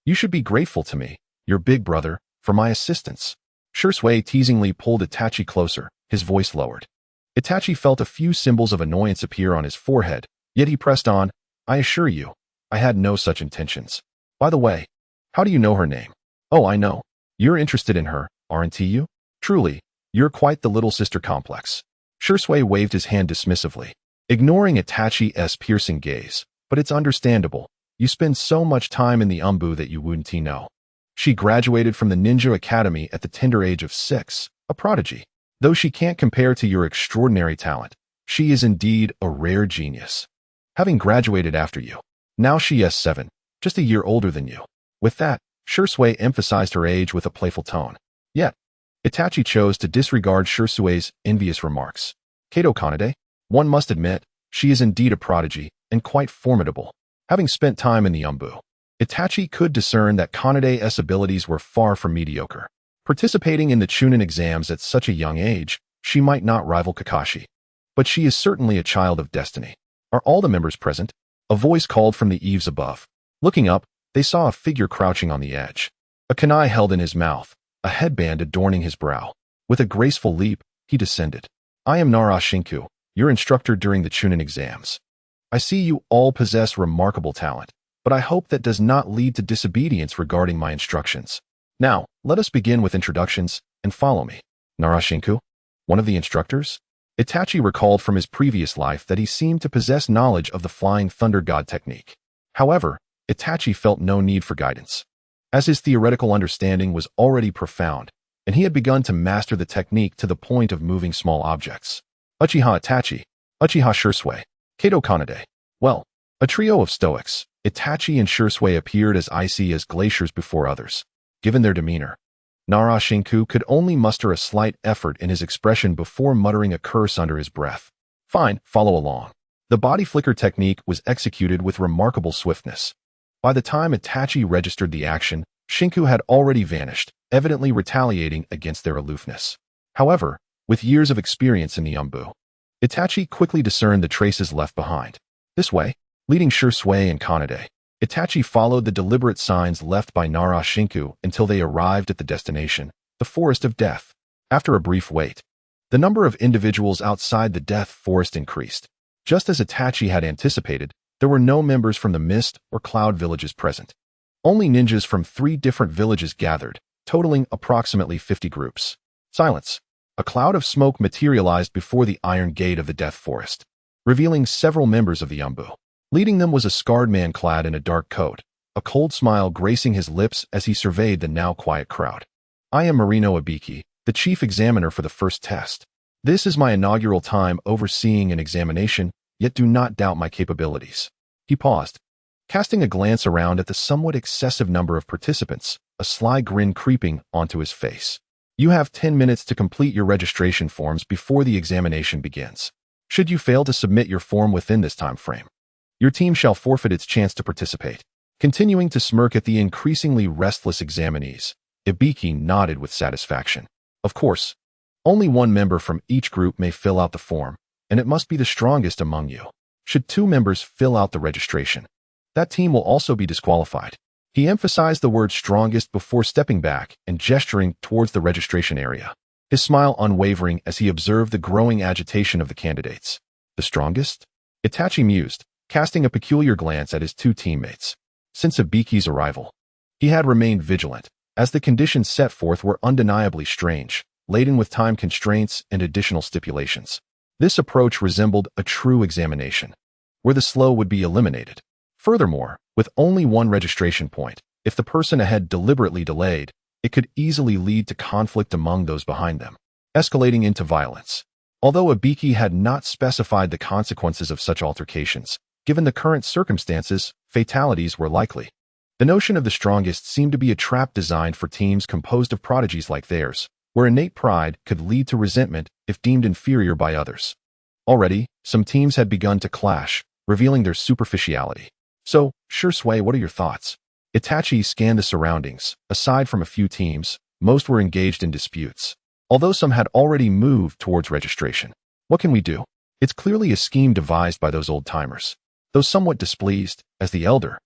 You should be grateful to me, your big brother, for my assistance. Shisui teasingly pulled Itachi closer, his voice lowered. Itachi felt a few symbols of annoyance appear on his forehead, yet he pressed on. I assure you, I had no such intentions. By the way, how do you know her name? Oh, I know. You're interested in her, aren't you? Truly, you're quite the little sister complex. Shisui waved his hand dismissively, ignoring Itachi's piercing gaze. But it's understandable. You spend so much time in the Umbu that you wouldn't know. She graduated from the Ninja Academy at the tender age of 6, a prodigy. Though she can't compare to your extraordinary talent, she is indeed a rare genius. Having graduated after you, now she is 7, just a year older than you. With that, Shisui emphasized her age with a playful tone. Yet, Itachi chose to disregard Shirsue's envious remarks. Kato Kanade, one must admit, she is indeed a prodigy and quite formidable. Having spent time in the Umbu, Itachi could discern that Kanade's abilities were far from mediocre. Participating in the Chunin exams at such a young age, she might not rival Kakashi. But she is certainly a child of destiny. Are all the members present? A voice called from the eaves above. Looking up, they saw a figure crouching on the edge. A kunai held in his mouth, a headband adorning his brow. With a graceful leap, he descended. I am Nara Shinku, your instructor during the Chunin exams. I see you all possess remarkable talent, but I hope that does not lead to disobedience regarding my instructions. Now, let us begin with introductions, and follow me. Nara Shinku, one of the instructors? Itachi recalled from his previous life that he seemed to possess knowledge of the Flying Thunder God technique. However, Itachi felt no need for guidance, as his theoretical understanding was already profound, and he had begun to master the technique to the point of moving small objects. Uchiha Itachi, Uchiha Shirsuei, Kato Kanade. Well, a trio of stoics, Itachi and Shirsuei appeared as icy as glaciers before others. Given their demeanor, Nara Shinku could only muster a slight effort in his expression before muttering a curse under his breath. Fine, follow along. The body flicker technique was executed with remarkable swiftness. By the time Itachi registered the action, Shinku had already vanished, evidently retaliating against their aloofness. However, with years of experience in the Umbu, Itachi quickly discerned the traces left behind. This way, leading Shirsuei and Kanade, Itachi followed the deliberate signs left by Nara Shinku until they arrived at the destination, the Forest of Death. After a brief wait, the number of individuals outside the Death Forest increased. Just as Itachi had anticipated, there were no members from the Mist or Cloud villages present. Only ninjas from 3 different villages gathered, totaling approximately 50 groups. Silence. A cloud of smoke materialized before the iron gate of the Death Forest, revealing several members of the Umbu. Leading them was a scarred man clad in a dark coat, a cold smile gracing his lips as he surveyed the now quiet crowd. I am Marino Ibiki, the chief examiner for the first test. This is my inaugural time overseeing an examination, yet do not doubt my capabilities. He paused, casting a glance around at the somewhat excessive number of participants, a sly grin creeping onto his face. You have 10 minutes to complete your registration forms before the examination begins. Should you fail to submit your form within this time frame, your team shall forfeit its chance to participate. Continuing to smirk at the increasingly restless examinees, Ibiki nodded with satisfaction. Of course, only one member from each group may fill out the form, and it must be the strongest among you. Should 2 members fill out the registration, that team will also be disqualified. He emphasized the word strongest before stepping back and gesturing towards the registration area, his smile unwavering as he observed the growing agitation of the candidates. The strongest? Itachi mused, casting a peculiar glance at his 2 teammates. Since Ibiki's arrival, he had remained vigilant, as the conditions set forth were undeniably strange, laden with time constraints and additional stipulations. This approach resembled a true examination, where the slow would be eliminated. Furthermore, with only one registration point, if the person ahead deliberately delayed, it could easily lead to conflict among those behind them, escalating into violence. Although Ibiki had not specified the consequences of such altercations, given the current circumstances, fatalities were likely. The notion of the strongest seemed to be a trap designed for teams composed of prodigies like theirs, where innate pride could lead to resentment if deemed inferior by others. Already, some teams had begun to clash, revealing their superficiality. So, Shirsuei, what are your thoughts? Itachi scanned the surroundings. Aside from a few teams, most were engaged in disputes, although some had already moved towards registration. What can we do? It's clearly a scheme devised by those old-timers. Though somewhat displeased, as the elder,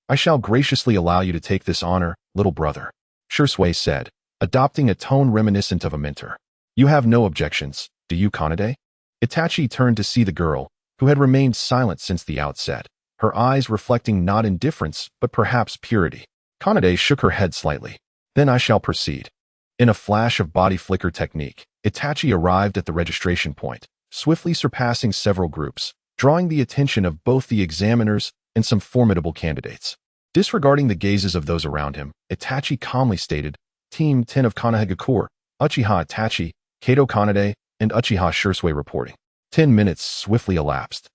I shall graciously allow you to take this honor, little brother, Shirsuei said, adopting a tone reminiscent of a mentor. You have no objections, do you, Kanade? Itachi turned to see the girl, who had remained silent since the outset, her eyes reflecting not indifference but perhaps purity. Kanade shook her head slightly. Then I shall proceed. In a flash of body flicker technique, Itachi arrived at the registration point, swiftly surpassing several groups, drawing the attention of both the examiners and some formidable candidates. Disregarding the gazes of those around him, Itachi calmly stated, Team 10 of Konohagakure, Uchiha Itachi, Kato Kanade, and Uchiha Shirsuei reporting. 10 minutes swiftly elapsed,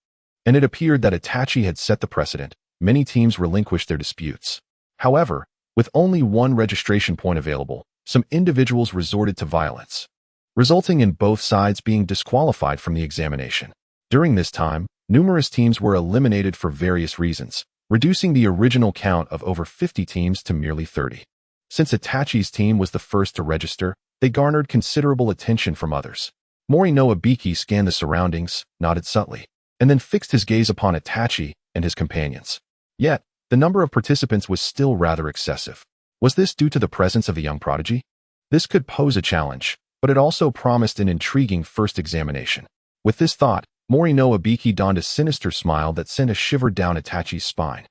and it appeared that Itachi had set the precedent. Many teams relinquished their disputes. However, with only one registration point available, some individuals resorted to violence, resulting in both sides being disqualified from the examination. During this time, numerous teams were eliminated for various reasons, reducing the original count of over 50 teams to merely 30. Since Itachi's team was the first to register, they garnered considerable attention from others. Mori no Ibiki scanned the surroundings, nodded subtly, and then fixed his gaze upon Itachi and his companions. Yet, the number of participants was still rather excessive. Was this due to the presence of a young prodigy? This could pose a challenge, but it also promised an intriguing first examination. With this thought, Mori no Ibiki donned a sinister smile that sent a shiver down Itachi's spine.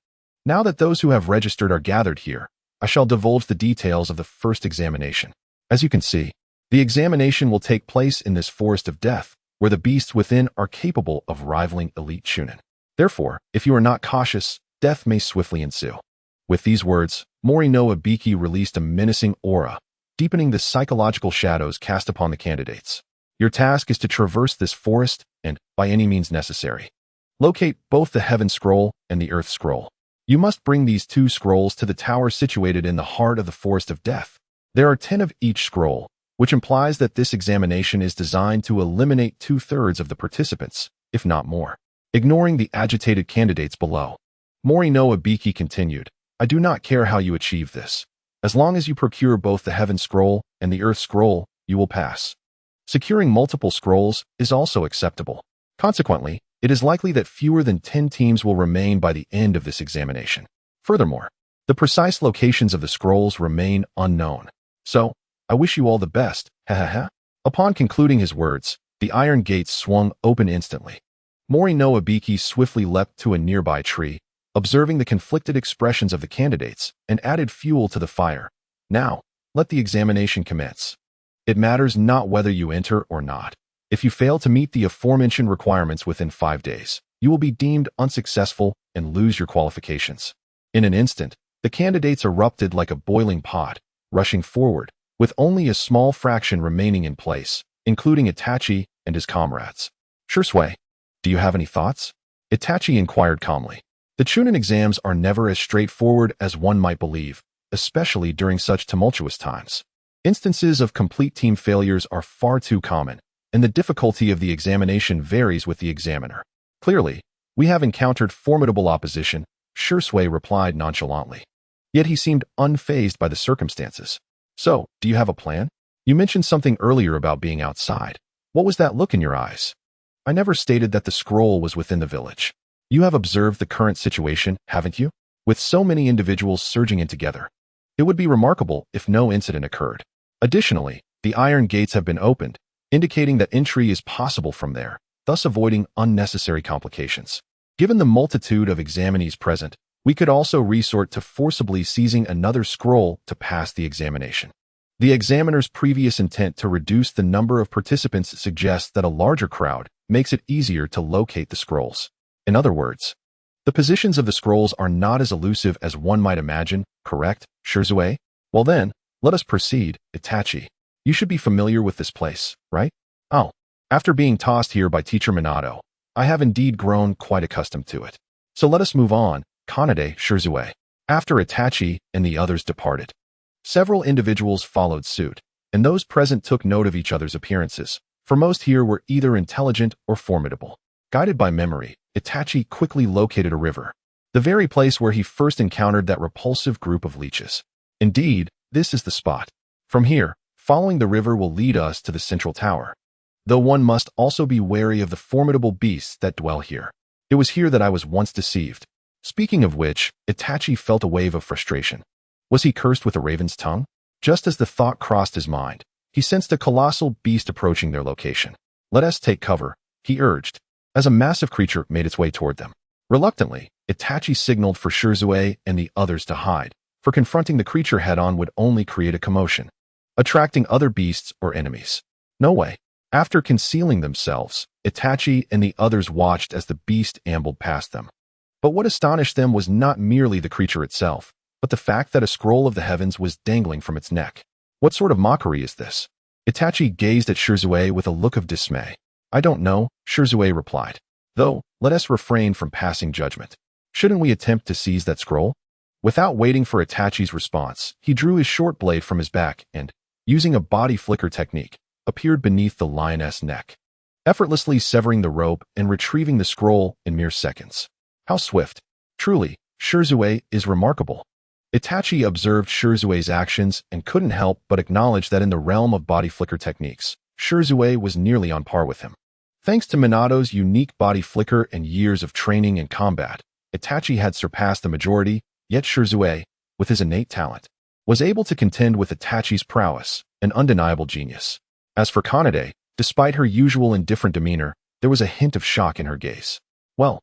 Now that those who have registered are gathered here, I shall divulge the details of the first examination. As you can see, the examination will take place in this forest of death, where the beasts within are capable of rivaling elite Chunin. Therefore, if you are not cautious, death may swiftly ensue. With these words, Mori no Ibiki released a menacing aura, deepening the psychological shadows cast upon the candidates. Your task is to traverse this forest and, by any means necessary, locate both the Heaven Scroll and the Earth Scroll. You must bring these two scrolls to the tower situated in the heart of the Forest of Death. There are 10 of each scroll, which implies that this examination is designed to eliminate 2/3 of the participants, if not more. Ignoring the agitated candidates below, Mori no Ibiki continued, I do not care how you achieve this. As long as you procure both the Heaven Scroll and the Earth Scroll, you will pass. Securing multiple scrolls is also acceptable. Consequently, it is likely that fewer than 10 teams will remain by the end of this examination. Furthermore, the precise locations of the scrolls remain unknown. So, I wish you all the best, ha. Upon concluding his words, the iron gates swung open instantly. Mori no Ibiki swiftly leapt to a nearby tree, observing the conflicted expressions of the candidates, and added fuel to the fire. Now, let the examination commence. It matters not whether you enter or not. If you fail to meet the aforementioned requirements within 5 days, you will be deemed unsuccessful and lose your qualifications. In an instant, the candidates erupted like a boiling pot, rushing forward, with only a small fraction remaining in place, including Itachi and his comrades. Shursui, do you have any thoughts? Itachi inquired calmly. The Chunin exams are never as straightforward as one might believe, especially during such tumultuous times. Instances of complete team failures are far too common, and the difficulty of the examination varies with the examiner. Clearly, we have encountered formidable opposition, Shursui replied nonchalantly. Yet he seemed unfazed by the circumstances. So, do you have a plan? You mentioned something earlier about being outside. What was that look in your eyes? I never stated that the scroll was within the village. You have observed the current situation, haven't you? With so many individuals surging in together. It would be remarkable if no incident occurred. Additionally, the iron gates have been opened, indicating that entry is possible from there, thus avoiding unnecessary complications. Given the multitude of examinees present, we could also resort to forcibly seizing another scroll to pass the examination. The examiner's previous intent to reduce the number of participants suggests that a larger crowd makes it easier to locate the scrolls. In other words, the positions of the scrolls are not as elusive as one might imagine, correct, Shursui? Well then, let us proceed, Itachi. You should be familiar with this place, right? Oh, after being tossed here by teacher Minato, I have indeed grown quite accustomed to it. So let us move on, Kanade, Shursui. After Itachi and the others departed, several individuals followed suit, and those present took note of each other's appearances, for most here were either intelligent or formidable. Guided by memory, Itachi quickly located a river, the very place where he first encountered that repulsive group of leeches. Indeed, this is the spot. From here, following the river will lead us to the central tower. Though one must also be wary of the formidable beasts that dwell here. It was here that I was once deceived. Speaking of which, Itachi felt a wave of frustration. Was he cursed with a raven's tongue? Just as the thought crossed his mind, he sensed a colossal beast approaching their location. Let us take cover, he urged, as a massive creature made its way toward them. Reluctantly, Itachi signaled for Shursui and the others to hide, for confronting the creature head-on would only create a commotion, attracting other beasts or enemies. No way. After concealing themselves, Itachi and the others watched as the beast ambled past them. But what astonished them was not merely the creature itself, but the fact that a scroll of the heavens was dangling from its neck. What sort of mockery is this? Itachi gazed at Shursui with a look of dismay. I don't know, Shursui replied. Though, let us refrain from passing judgment. Shouldn't we attempt to seize that scroll? Without waiting for Itachi's response, he drew his short blade from his back and, using a body flicker technique, appeared beneath the lioness' neck, effortlessly severing the rope and retrieving the scroll in mere seconds. How swift! Truly, Shirzue is remarkable. Itachi observed Shirzue's actions and couldn't help but acknowledge that in the realm of body flicker techniques, Shirzue was nearly on par with him. Thanks to Minato's unique body flicker and years of training and combat, Itachi had surpassed the majority, yet Shirzue, with his innate talent, was able to contend with Itachi's prowess, an undeniable genius. As for Kanade, despite her usual indifferent demeanor, there was a hint of shock in her gaze. Well,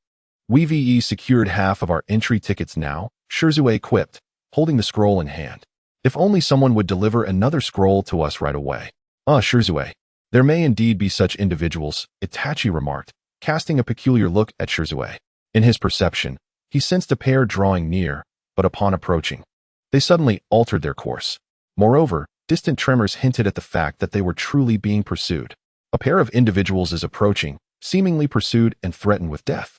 we secured half of our entry tickets now, Shirzue quipped, holding the scroll in hand. If only someone would deliver another scroll to us right away. Shirzue. There may indeed be such individuals, Itachi remarked, casting a peculiar look at Shirzue. In his perception, he sensed a pair drawing near, but upon approaching, they suddenly altered their course. Moreover, distant tremors hinted at the fact that they were truly being pursued. A pair of individuals is approaching, seemingly pursued and threatened with death.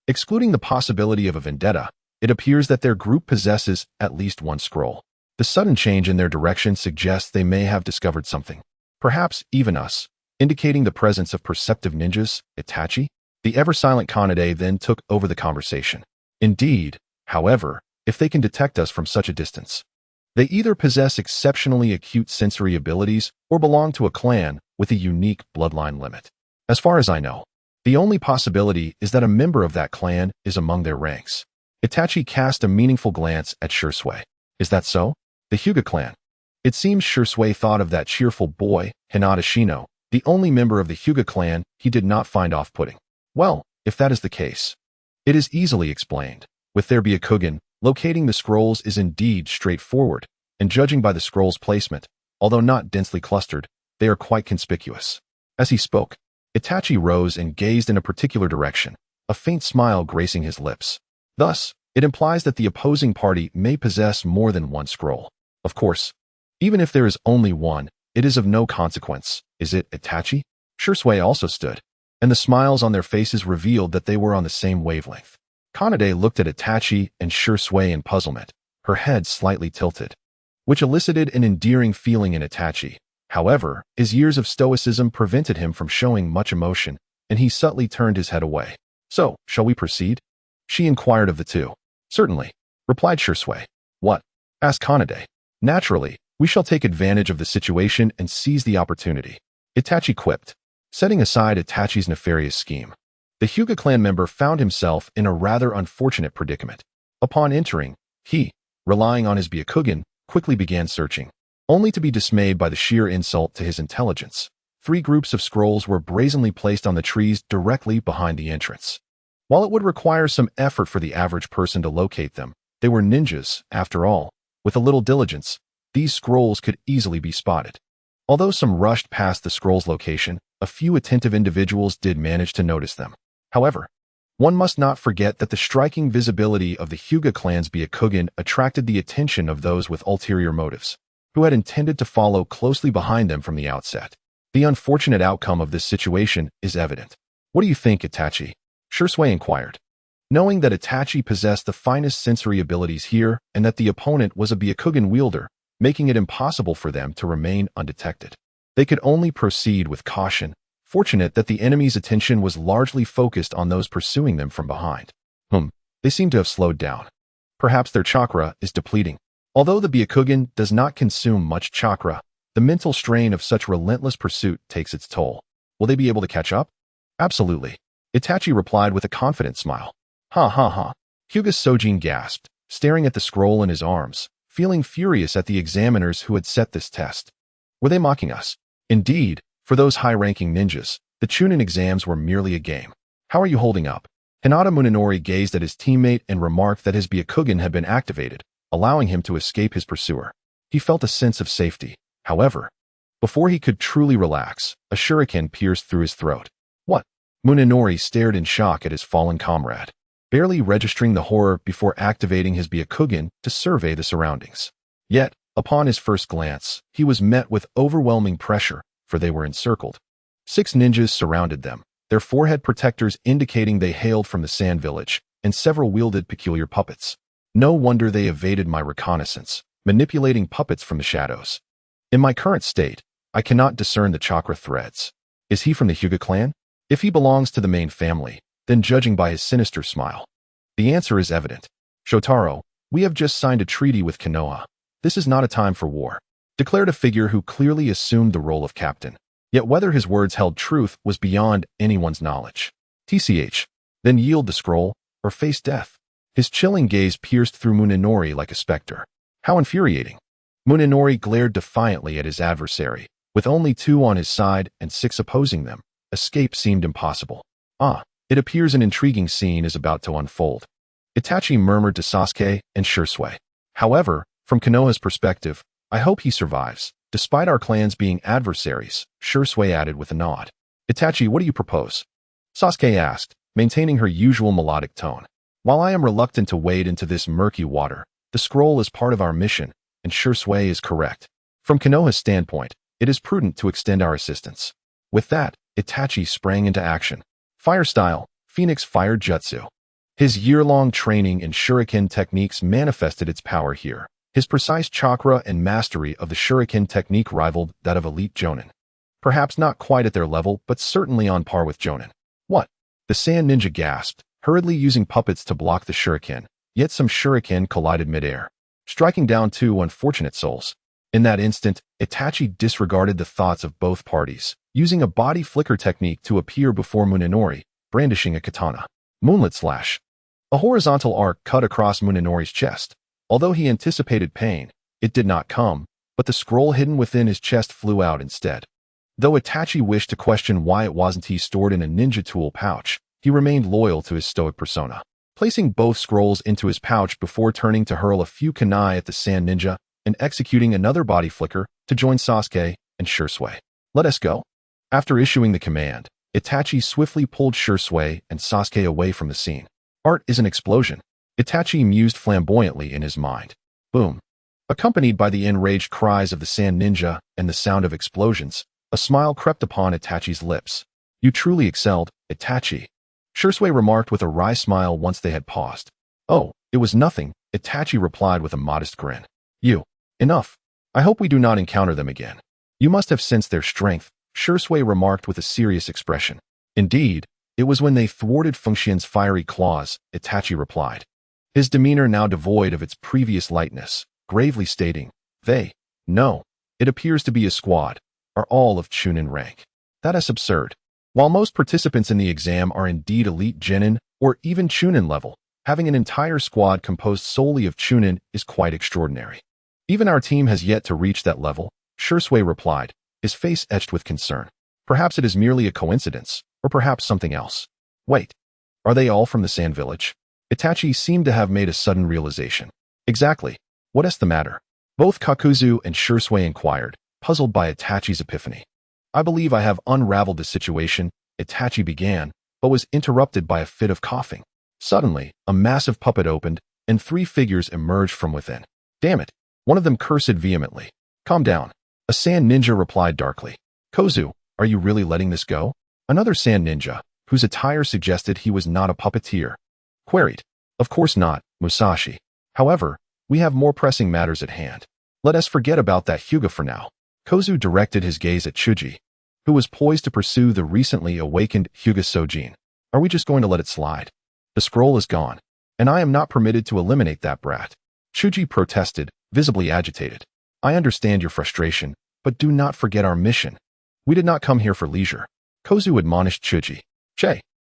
Excluding the possibility of a vendetta, it appears that their group possesses at least one scroll. The sudden change in their direction suggests they may have discovered something. Perhaps even us, indicating the presence of perceptive ninjas, Itachi? The ever-silent Kanade then took over the conversation. Indeed, however, if they can detect us from such a distance, they either possess exceptionally acute sensory abilities or belong to a clan with a unique bloodline limit. As far as I know, the only possibility is that a member of that clan is among their ranks. Itachi cast a meaningful glance at Shirzue. Is that so? The Hyuga clan. It seems Shirzue thought of that cheerful boy, Hinata Shino, the only member of the Hyuga clan he did not find off-putting. Well, if that is the case, it is easily explained. With their Byakugan, locating the scrolls is indeed straightforward, and judging by the scrolls' placement, although not densely clustered, they are quite conspicuous. As he spoke, Itachi rose and gazed in a particular direction, a faint smile gracing his lips. Thus, it implies that the opposing party may possess more than one scroll. Of course, even if there is only one, it is of no consequence. Is it, Itachi? Shirzue also stood, and the smiles on their faces revealed that they were on the same wavelength. Kanade looked at Itachi and Shirzue in puzzlement, her head slightly tilted, which elicited an endearing feeling in Itachi. However, his years of stoicism prevented him from showing much emotion, and he subtly turned his head away. So, shall we proceed? She inquired of the two. Certainly, replied Shirzue. What? Asked Kanade. Naturally, we shall take advantage of the situation and seize the opportunity, Itachi quipped, setting aside Itachi's nefarious scheme. The Hyuga clan member found himself in a rather unfortunate predicament. Upon entering, he, relying on his Byakugan, quickly began searching, only to be dismayed by the sheer insult to his intelligence. 3 groups of scrolls were brazenly placed on the trees directly behind the entrance. While it would require some effort for the average person to locate them, they were ninjas, after all. With a little diligence, these scrolls could easily be spotted. Although some rushed past the scroll's location, a few attentive individuals did manage to notice them. However, one must not forget that the striking visibility of the Hyuga clan's Byakugan attracted the attention of those with ulterior motives, who had intended to follow closely behind them from the outset. The unfortunate outcome of this situation is evident. What do you think, Itachi? Shirzue inquired. Knowing that Itachi possessed the finest sensory abilities here and that the opponent was a Byakugan wielder, making it impossible for them to remain undetected, they could only proceed with caution, fortunate that the enemy's attention was largely focused on those pursuing them from behind. They seem to have slowed down. Perhaps their chakra is depleting. Although the Byakugan does not consume much chakra, the mental strain of such relentless pursuit takes its toll. Will they be able to catch up? Absolutely, Itachi replied with a confident smile. Ha ha ha. Hyuga Sojin gasped, staring at the scroll in his arms, feeling furious at the examiners who had set this test. Were they mocking us? Indeed, for those high-ranking ninjas, the Chunin exams were merely a game. How are you holding up? Hinata Munenori gazed at his teammate and remarked that his Byakugan had been activated, allowing him to escape his pursuer. He felt a sense of safety. However, before he could truly relax, a shuriken pierced through his throat. What? Munenori stared in shock at his fallen comrade, barely registering the horror before activating his Byakugan to survey the surroundings. Yet, upon his first glance, he was met with overwhelming pressure, for they were encircled. 6 ninjas surrounded them, their forehead protectors indicating they hailed from the Sand Village, and several wielded peculiar puppets. No wonder they evaded my reconnaissance, manipulating puppets from the shadows. In my current state, I cannot discern the chakra threads. Is he from the Hyuga clan? If he belongs to the main family, then judging by his sinister smile. The answer is evident. Shotaro, we have just signed a treaty with Konoha. This is not a time for war, declared a figure who clearly assumed the role of captain. Yet whether his words held truth was beyond anyone's knowledge. TCH, then yield the scroll, or face death. His chilling gaze pierced through Munenori like a specter. How infuriating. Munenori glared defiantly at his adversary. With only 2 on his side and 6 opposing them, escape seemed impossible. It appears an intriguing scene is about to unfold. Itachi murmured to Sasuke and Shursui. However, from Konoha's perspective, I hope he survives. Despite our clans being adversaries, Shursui added with a nod. Itachi, what do you propose? Sasuke asked, maintaining her usual melodic tone. While I am reluctant to wade into this murky water, the scroll is part of our mission, and Shursui is correct. From Konoha's standpoint, it is prudent to extend our assistance. With that, Itachi sprang into action. Fire style, Phoenix Fire Jutsu. His year-long training in shuriken techniques manifested its power here. His precise chakra and mastery of the shuriken technique rivaled that of elite jonin. Perhaps not quite at their level, but certainly on par with jonin. What? The sand ninja gasped, hurriedly using puppets to block the shuriken, yet some shuriken collided midair, striking down 2 unfortunate souls. In that instant, Itachi disregarded the thoughts of both parties, using a body flicker technique to appear before Munenori, brandishing a katana. Moonlit Slash. A horizontal arc cut across Munenori's chest. Although he anticipated pain, it did not come, but the scroll hidden within his chest flew out instead. Though Itachi wished to question why it wasn't he stored in a ninja tool pouch, he remained loyal to his stoic persona, placing both scrolls into his pouch before turning to hurl a few kunai at the sand ninja and executing another body flicker to join Sasuke and Shursui. Let us go. After issuing the command, Itachi swiftly pulled Shursui and Sasuke away from the scene. Art is an explosion. Itachi mused flamboyantly in his mind. Boom. Accompanied by the enraged cries of the sand ninja and the sound of explosions, a smile crept upon Itachi's lips. You truly excelled, Itachi. Shursui remarked with a wry smile once they had paused. Oh, it was nothing, Itachi replied with a modest grin. Enough. I hope we do not encounter them again. You must have sensed their strength, Shursui remarked with a serious expression. Indeed, it was when they thwarted Fengxian's fiery claws, Itachi replied. His demeanor now devoid of its previous lightness, gravely stating, no, it appears to be a squad, are all of Chunin rank. That is absurd. While most participants in the exam are indeed elite Genin or even Chunin level, having an entire squad composed solely of Chunin is quite extraordinary. Even our team has yet to reach that level, Shursui replied, his face etched with concern. Perhaps it is merely a coincidence, or perhaps something else. Wait, are they all from the Sand Village? Itachi seemed to have made a sudden realization. Exactly. What is the matter? Both Kakuzu and Shursui inquired, puzzled by Itachi's epiphany. I believe I have unraveled the situation, Itachi began, but was interrupted by a fit of coughing. Suddenly, a massive puppet opened, and 3 figures emerged from within. Damn it! One of them cursed vehemently. Calm down. A sand ninja replied darkly. Kozu, are you really letting this go? Another sand ninja, whose attire suggested he was not a puppeteer, queried. Of course not, Musashi. However, we have more pressing matters at hand. Let us forget about that Hyuga for now. Kozu directed his gaze at Chuji, who was poised to pursue the recently awakened Hyuga Sojin. Are we just going to let it slide? The scroll is gone, and I am not permitted to eliminate that brat. Chuji protested, visibly agitated. I understand your frustration, but do not forget our mission. We did not come here for leisure. Kozu admonished Chuji.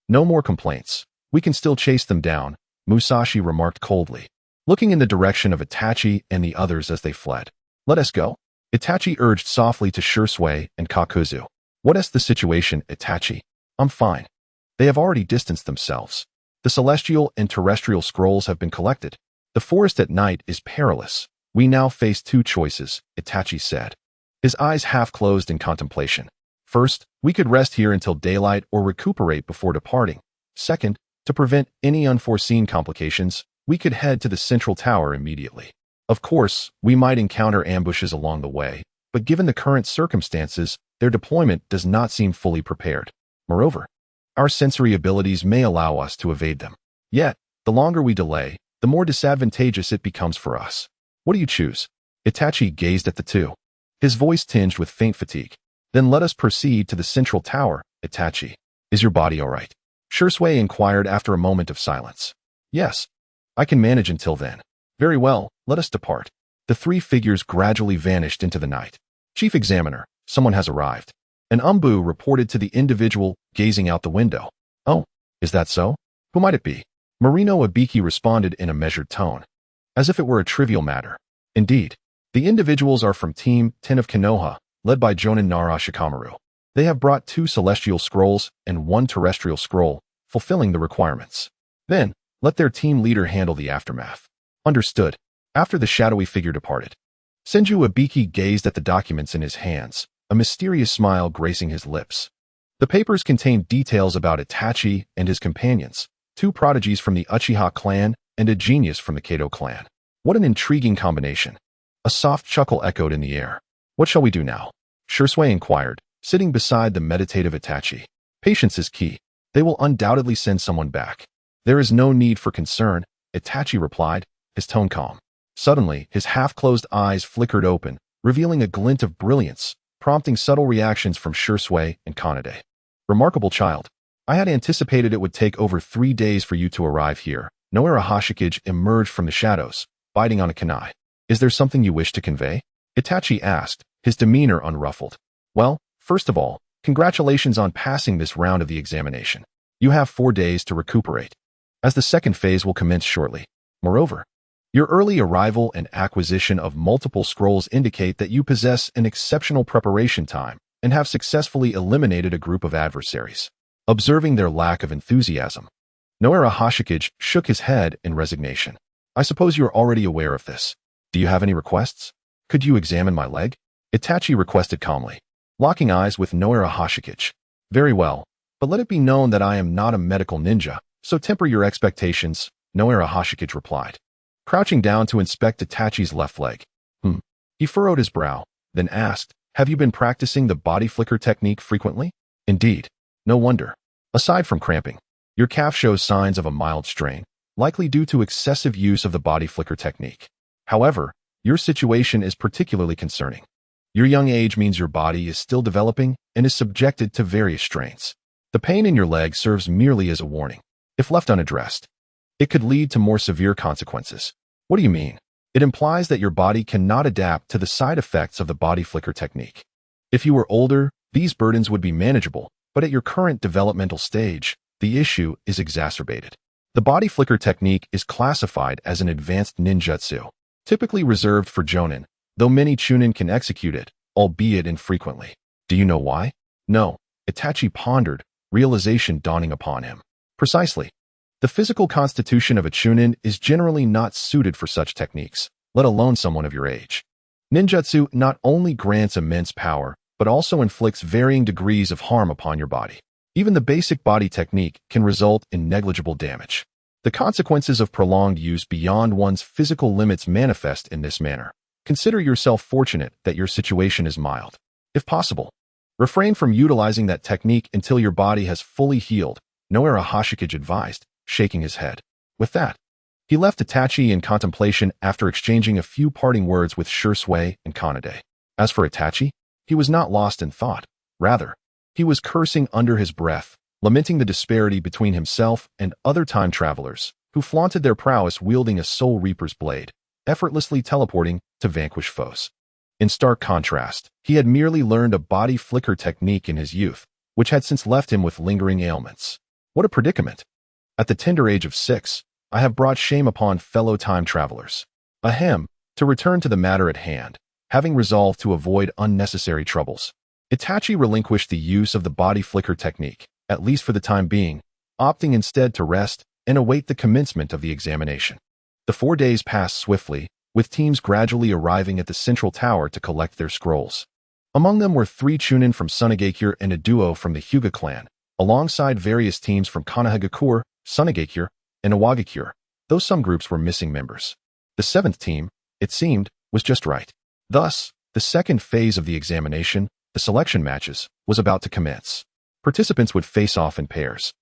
No more complaints. We can still chase them down, Musashi remarked coldly, looking in the direction of Itachi and the others as they fled. Let us go. Itachi urged softly to Shursui and Kakuzu. What is the situation, Itachi? I'm fine. They have already distanced themselves. The celestial and terrestrial scrolls have been collected. The forest at night is perilous. We now face 2 choices, Itachi said, his eyes half closed in contemplation. First, we could rest here until daylight or recuperate before departing. Second, to prevent any unforeseen complications, we could head to the central tower immediately. Of course, we might encounter ambushes along the way, but given the current circumstances, their deployment does not seem fully prepared. Moreover, our sensory abilities may allow us to evade them. Yet, the longer we delay, the more disadvantageous it becomes for us. What do you choose? Itachi gazed at the 2. his voice tinged with faint fatigue. Then let us proceed to the central tower, Itachi. Is your body all right? Shursui inquired after a moment of silence. Yes. I can manage until then. Very well, let us depart. The three figures gradually vanished into the night. Chief Examiner, someone has arrived. An umbu reported to the individual gazing out the window. Oh, is that so? Who might it be? Marino Abiki responded in a measured tone, as if it were a trivial matter. Indeed, the individuals are from Team 10 of Konoha, led by Jonin Nara Shikamaru. They have brought 2 celestial scrolls and 1 terrestrial scroll, fulfilling the requirements. Then, let their team leader handle the aftermath. Understood. After the shadowy figure departed, Senju Abiki gazed at the documents in his hands, a mysterious smile gracing his lips. The papers contained details about Itachi and his companions, 2 prodigies from the Uchiha clan and a genius from the Kato clan. What an intriguing combination. A soft chuckle echoed in the air. What shall we do now? Shursui inquired, sitting beside the meditative Itachi. Patience is key. They will undoubtedly send someone back. There is no need for concern, Itachi replied, his tone calm. Suddenly, his half-closed eyes flickered open, revealing a glint of brilliance, prompting subtle reactions from Shursui and Kanade. Remarkable child. I had anticipated it would take over 3 days for you to arrive here. Noara Hashikage emerged from the shadows, biting on a kunai. Is there something you wish to convey? Itachi asked, his demeanor unruffled. Well, first of all, congratulations on passing this round of the examination. You have 4 days to recuperate, as the second phase will commence shortly. Moreover, your early arrival and acquisition of multiple scrolls indicate that you possess an exceptional preparation time and have successfully eliminated a group of adversaries. Observing their lack of enthusiasm, Noara Hashikage shook his head in resignation. I suppose you are already aware of this. Do you have any requests? Could you examine my leg? Itachi requested calmly, locking eyes with Noara Hashikage. Very well, but let it be known that I am not a medical ninja, so temper your expectations, Noara Hashikage replied, crouching down to inspect Itachi's left leg. He furrowed his brow, then asked, have you been practicing the body flicker technique frequently? Indeed. No wonder. Aside from cramping, your calf shows signs of a mild strain, likely due to excessive use of the body flicker technique. However, your situation is particularly concerning. Your young age means your body is still developing and is subjected to various strains. The pain in your leg serves merely as a warning. If left unaddressed, it could lead to more severe consequences. What do you mean? It implies that your body cannot adapt to the side effects of the body flicker technique. If you were older, these burdens would be manageable, but at your current developmental stage, the issue is exacerbated. The body flicker technique is classified as an advanced ninjutsu, typically reserved for jonin, though many chunin can execute it, albeit infrequently. Do you know why? No, Itachi pondered, realization dawning upon him. Precisely. The physical constitution of a chunin is generally not suited for such techniques, let alone someone of your age. Ninjutsu not only grants immense power, but also inflicts varying degrees of harm upon your body. Even the basic body technique can result in negligible damage. The consequences of prolonged use beyond one's physical limits manifest in this manner. Consider yourself fortunate that your situation is mild. If possible, refrain from utilizing that technique until your body has fully healed, Noara Hashikage advised, shaking his head. With that, he left Itachi in contemplation after exchanging a few parting words with Shursui and Kanade. As for Itachi, he was not lost in thought. Rather, he was cursing under his breath, lamenting the disparity between himself and other time travelers who flaunted their prowess wielding a Soul Reaper's blade, effortlessly teleporting to vanquish foes. In stark contrast, he had merely learned a body flicker technique in his youth, which had since left him with lingering ailments. What a predicament! At the tender age of 6, I have brought shame upon fellow time travelers. Ahem, to return to the matter at hand, having resolved to avoid unnecessary troubles, Itachi relinquished the use of the body flicker technique, at least for the time being, opting instead to rest and await the commencement of the examination. The 4 days passed swiftly, with teams gradually arriving at the central tower to collect their scrolls. Among them were 3 chunin from Sunagakure and a duo from the Hyuga clan, alongside various teams from Konohagakure, Sunagakure, and Iwagakure, though some groups were missing members. The 7th team, it seemed, was just right. Thus, the second phase of the examination, the selection matches, was about to commence. Participants would face off in pairs,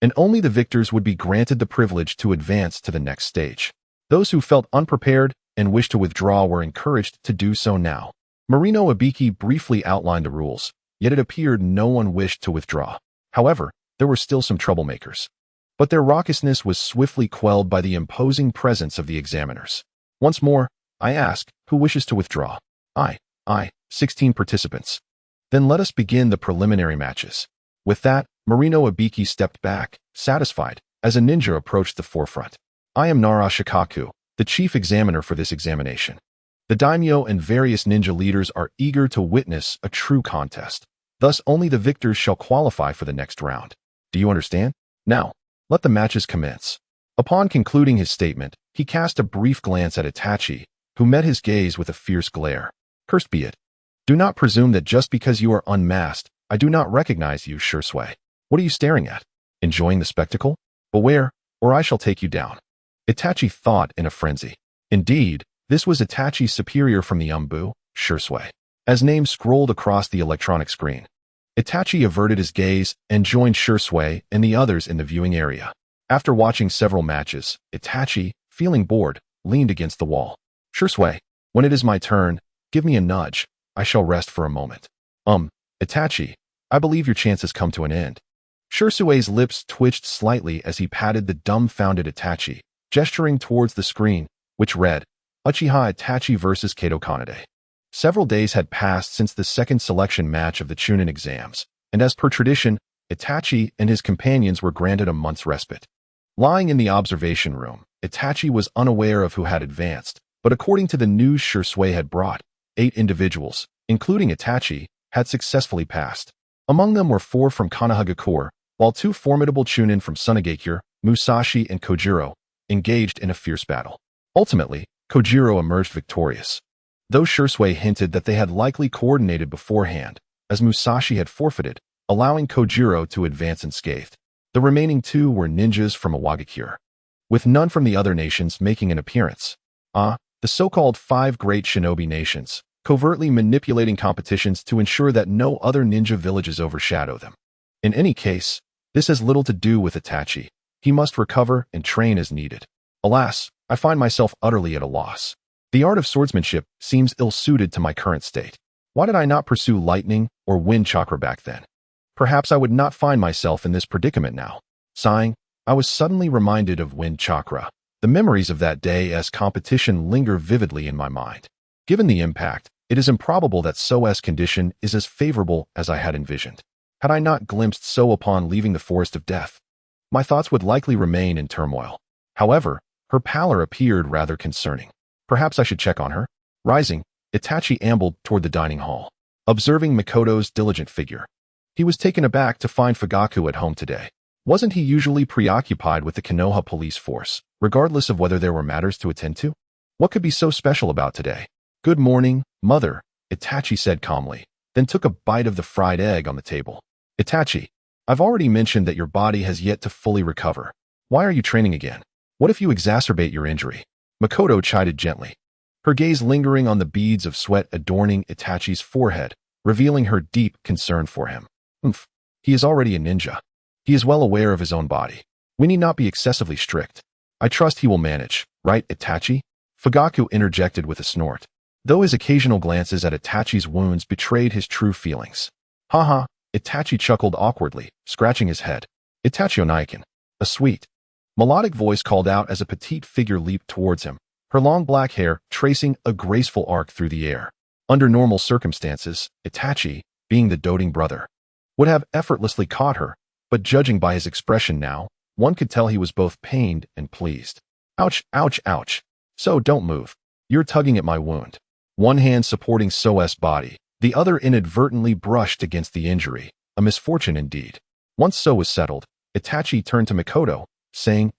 and only the victors would be granted the privilege to advance to the next stage. Those who felt unprepared and wished to withdraw were encouraged to do so now. Marino Ibiki briefly outlined the rules, yet it appeared no one wished to withdraw. However, there were still some troublemakers. But their raucousness was swiftly quelled by the imposing presence of the examiners. Once more, I ask, who wishes to withdraw? I, 16 participants. Then let us begin the preliminary matches. With that, Marino Ibiki stepped back, satisfied, as a ninja approached the forefront. I am Nara Shikaku, the chief examiner for this examination. The daimyo and various ninja leaders are eager to witness a true contest. Thus, only the victors shall qualify for the next round. Do you understand? Now, let the matches commence. Upon concluding his statement, he cast a brief glance at Itachi, who met his gaze with a fierce glare. Cursed be it. Do not presume that just because you are unmasked, I do not recognize you, Shursui. What are you staring at? Enjoying the spectacle? Beware, or I shall take you down. Itachi thought in a frenzy. Indeed, this was Itachi's superior from the Umbu, Shursui. As names scrolled across the electronic screen, Itachi averted his gaze and joined Shursui and the others in the viewing area. After watching several matches, Itachi, feeling bored, leaned against the wall. Shursui, when it is my turn, give me a nudge. I shall rest for a moment. Itachi, I believe your chance has come to an end. Shursui's lips twitched slightly as he patted the dumbfounded Itachi, gesturing towards the screen, which read, Uchiha Itachi vs. Kato Kanade. Several days had passed since the second selection match of the Chunin exams, and as per tradition, Itachi and his companions were granted a month's respite. Lying in the observation room, Itachi was unaware of who had advanced, but according to the news Shursui had brought, 8 individuals, including Itachi, had successfully passed. Among them were 4 from Konohagakure, while 2 formidable Chunin from Sunagakure, Musashi and Kojiro, engaged in a fierce battle. Ultimately, Kojiro emerged victorious. Though Shursui hinted that they had likely coordinated beforehand, as Musashi had forfeited, allowing Kojiro to advance unscathed. The remaining 2 were ninjas from Iwagakure, with none from the other nations making an appearance. The so-called 5 great shinobi nations, covertly manipulating competitions to ensure that no other ninja villages overshadow them. In any case, this has little to do with Itachi. He must recover and train as needed. Alas, I find myself utterly at a loss. The art of swordsmanship seems ill-suited to my current state. Why did I not pursue lightning or wind chakra back then? Perhaps I would not find myself in this predicament now. Sighing, I was suddenly reminded of wind chakra. The memories of that day as competition linger vividly in my mind. Given the impact, it is improbable that So's condition is as favorable as I had envisioned. Had I not glimpsed So upon leaving the forest of death, my thoughts would likely remain in turmoil. However, her pallor appeared rather concerning. Perhaps I should check on her. Rising, Itachi ambled toward the dining hall, observing Mikoto's diligent figure. He was taken aback to find Fugaku at home today. Wasn't he usually preoccupied with the Konoha police force, regardless of whether there were matters to attend to? What could be so special about today? Good morning, mother, Itachi said calmly, then took a bite of the fried egg on the table. Itachi, I've already mentioned that your body has yet to fully recover. Why are you training again? What if you exacerbate your injury? Mikoto chided gently, her gaze lingering on the beads of sweat adorning Itachi's forehead, revealing her deep concern for him. He is already a ninja. He is well aware of his own body. We need not be excessively strict. I trust he will manage, right, Itachi? Fugaku interjected with a snort, though his occasional glances at Itachi's wounds betrayed his true feelings. Haha, Itachi chuckled awkwardly, scratching his head. Itachi Onaikin. A sweet, melodic voice called out as a petite figure leaped towards him, her long black hair tracing a graceful arc through the air. Under normal circumstances, Itachi, being the doting brother, would have effortlessly caught her, but judging by his expression now, one could tell he was both pained and pleased. Ouch, ouch, ouch. So don't move. You're tugging at my wound. One hand supporting So's body, the other inadvertently brushed against the injury, a misfortune indeed. Once So was settled, Itachi turned to Mikoto, saying,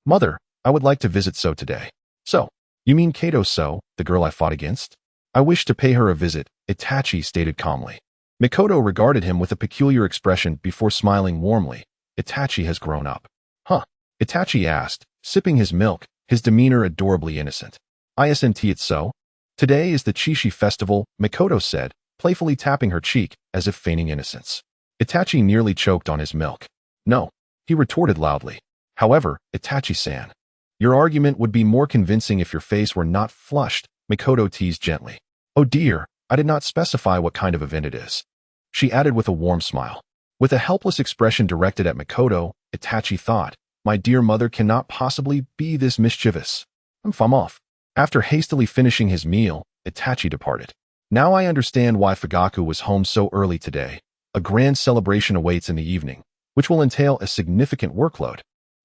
Mother, I would like to visit So today. So, you mean Kato So, the girl I fought against? I wish to pay her a visit, Itachi stated calmly. Mikoto regarded him with a peculiar expression before smiling warmly. Itachi has grown up. Huh? Itachi asked, sipping his milk, his demeanor adorably innocent. Isn't it so? Today is the Chishi festival, Mikoto said, playfully tapping her cheek as if feigning innocence. Itachi nearly choked on his milk. No, he retorted loudly. However, Itachi-san, your argument would be more convincing if your face were not flushed, Mikoto teased gently. Oh dear, I did not specify what kind of event it is. She added with a warm smile. With a helpless expression directed at Makoto, Itachi thought, my dear mother cannot possibly be this mischievous. I'm off. After hastily finishing his meal, Itachi departed. Now I understand why Fugaku was home so early today. A grand celebration awaits in the evening, which will entail a significant workload,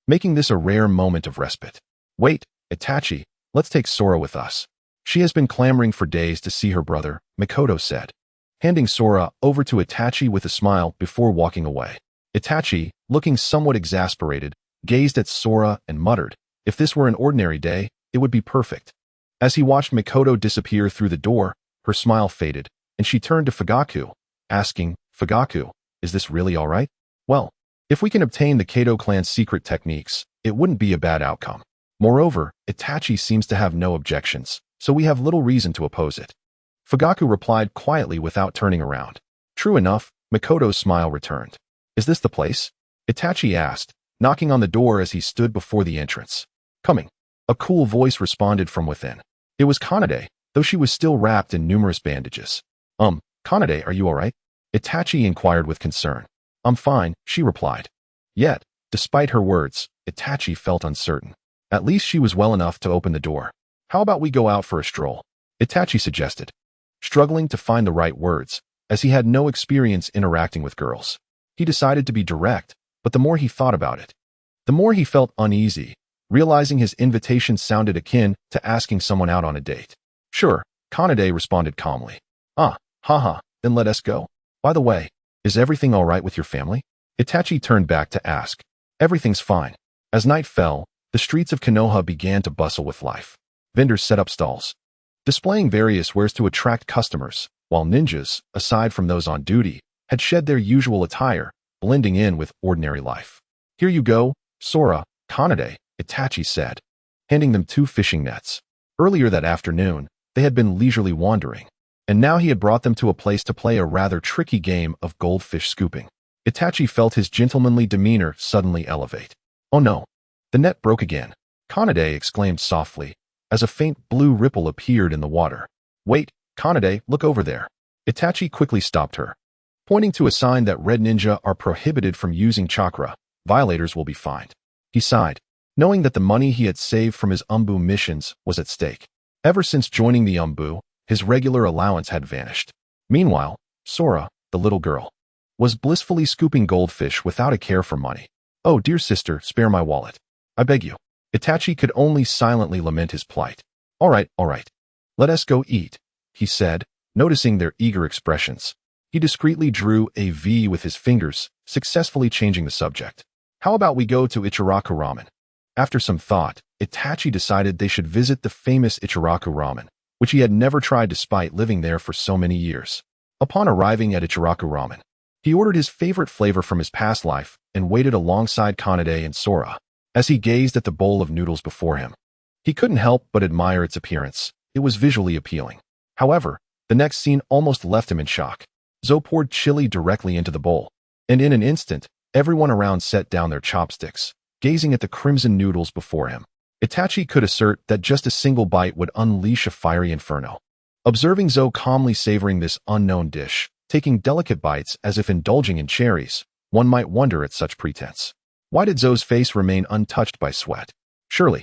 making this a rare moment of respite. Wait, Itachi, let's take Sora with us. She has been clamoring for days to see her brother, Makoto said, handing Sora over to Itachi with a smile before walking away. Itachi, looking somewhat exasperated, gazed at Sora and muttered, if this were an ordinary day, it would be perfect. As he watched Makoto disappear through the door, her smile faded, and she turned to Fugaku, asking, Fugaku, is this really all right? Well, if we can obtain the Kato clan's secret techniques, it wouldn't be a bad outcome. Moreover, Itachi seems to have no objections, so we have little reason to oppose it. Fugaku replied quietly without turning around. True enough, Makoto's smile returned. Is this the place? Itachi asked, knocking on the door as he stood before the entrance. Coming. A cool voice responded from within. It was Kanade, though she was still wrapped in numerous bandages. Kanade, are you all right? Itachi inquired with concern. I'm fine, she replied. Yet, despite her words, Itachi felt uncertain. At least she was well enough to open the door. How about we go out for a stroll? Itachi suggested, struggling to find the right words, as he had no experience interacting with girls. He decided to be direct, but the more he thought about it, the more he felt uneasy, realizing his invitation sounded akin to asking someone out on a date. Sure, Kanade responded calmly. Then let us go. By the way, is everything all right with your family? Itachi turned back to ask. Everything's fine. As night fell, the streets of Konoha began to bustle with life. Vendors set up stalls, displaying various wares to attract customers, while ninjas, aside from those on duty, had shed their usual attire, blending in with ordinary life. Here you go, Sora, Kanade, Itachi said, handing them 2 fishing nets. Earlier that afternoon, they had been leisurely wandering, and now he had brought them to a place to play a rather tricky game of goldfish scooping. Itachi felt his gentlemanly demeanor suddenly elevate. Oh no! The net broke again. Kanade exclaimed softly, as a faint blue ripple appeared in the water. Wait, Kanade, look over there. Itachi quickly stopped her, pointing to a sign that red ninja are prohibited from using chakra. Violators will be fined. He sighed, knowing that the money he had saved from his Umbu missions was at stake. Ever since joining the Umbu, his regular allowance had vanished. Meanwhile, Sora, the little girl, was blissfully scooping goldfish without a care for money. Oh, dear sister, spare my wallet. I beg you. Itachi could only silently lament his plight. All right. Let us go eat, he said, noticing their eager expressions. He discreetly drew a V with his fingers, successfully changing the subject. How about we go to Ichiraku Ramen? After some thought, Itachi decided they should visit the famous Ichiraku Ramen, which he had never tried despite living there for so many years. Upon arriving at Ichiraku Ramen, he ordered his favorite flavor from his past life and waited alongside Kanade and Sora. As he gazed at the bowl of noodles before him, he couldn't help but admire its appearance. It was visually appealing. However, the next scene almost left him in shock. Zo poured chili directly into the bowl, and in an instant, everyone around set down their chopsticks, gazing at the crimson noodles before him. Itachi could assert that just a single bite would unleash a fiery inferno. Observing Zo calmly savoring this unknown dish, taking delicate bites as if indulging in cherries, one might wonder at such pretense. Why did Zo's face remain untouched by sweat? Surely,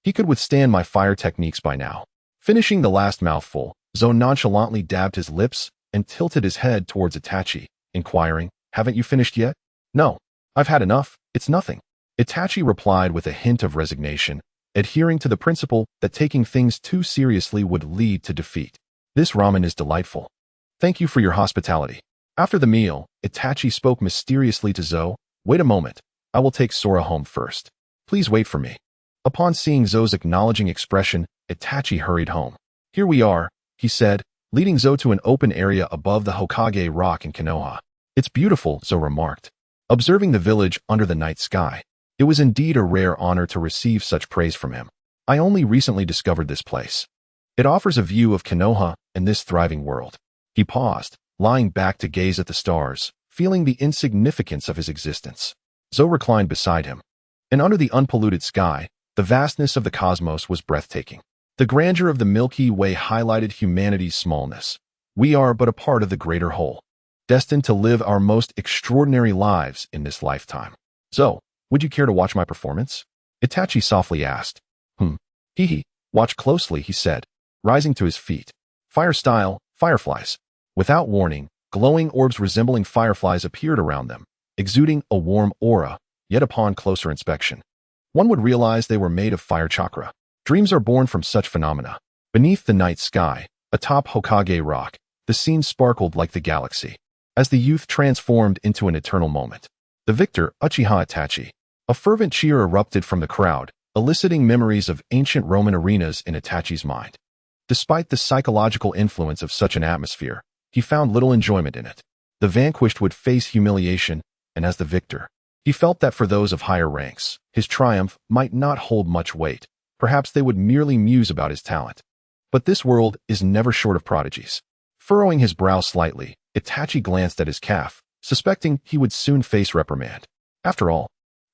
he could withstand my fire techniques by now. Finishing the last mouthful, Zo nonchalantly dabbed his lips and tilted his head towards Itachi, inquiring, haven't you finished yet? No, I've had enough, it's nothing. Itachi replied with a hint of resignation, adhering to the principle that taking things too seriously would lead to defeat. This ramen is delightful. Thank you for your hospitality. After the meal, Itachi spoke mysteriously to Zo. Wait a moment, I will take Sora home first. Please wait for me. Upon seeing Zo's acknowledging expression, Itachi hurried home. Here we are, he said, leading Zo to an open area above the Hokage rock in Konoha. It's beautiful, Zo remarked, observing the village under the night sky. It was indeed a rare honor to receive such praise from him. I only recently discovered this place. It offers a view of Konoha and this thriving world. He paused, lying back to gaze at the stars, feeling the insignificance of his existence. Zo reclined beside him, and under the unpolluted sky, the vastness of the cosmos was breathtaking. The grandeur of the Milky Way highlighted humanity's smallness, We are but a part of the greater whole, destined to live our most extraordinary lives in this lifetime. So, would you care to watch my performance? Itachi softly asked. Hee. Watch closely, he said, rising to his feet. Fire style, fireflies. Without warning, glowing orbs resembling fireflies appeared around them, exuding a warm aura, yet upon closer inspection, one would realize they were made of fire chakra. Dreams are born from such phenomena. Beneath the night sky, atop Hokage Rock, the scene sparkled like the galaxy, as the youth transformed into an eternal moment. The victor, Uchiha Itachi. A fervent cheer erupted from the crowd, eliciting memories of ancient Roman arenas in Itachi's mind. Despite the psychological influence of such an atmosphere, he found little enjoyment in it. The vanquished would face humiliation, and as the victor, he felt that for those of higher ranks, his triumph might not hold much weight. Perhaps they would merely muse about his talent. But this world is never short of prodigies. Furrowing his brow slightly, Itachi glanced at his calf, suspecting he would soon face reprimand. After all,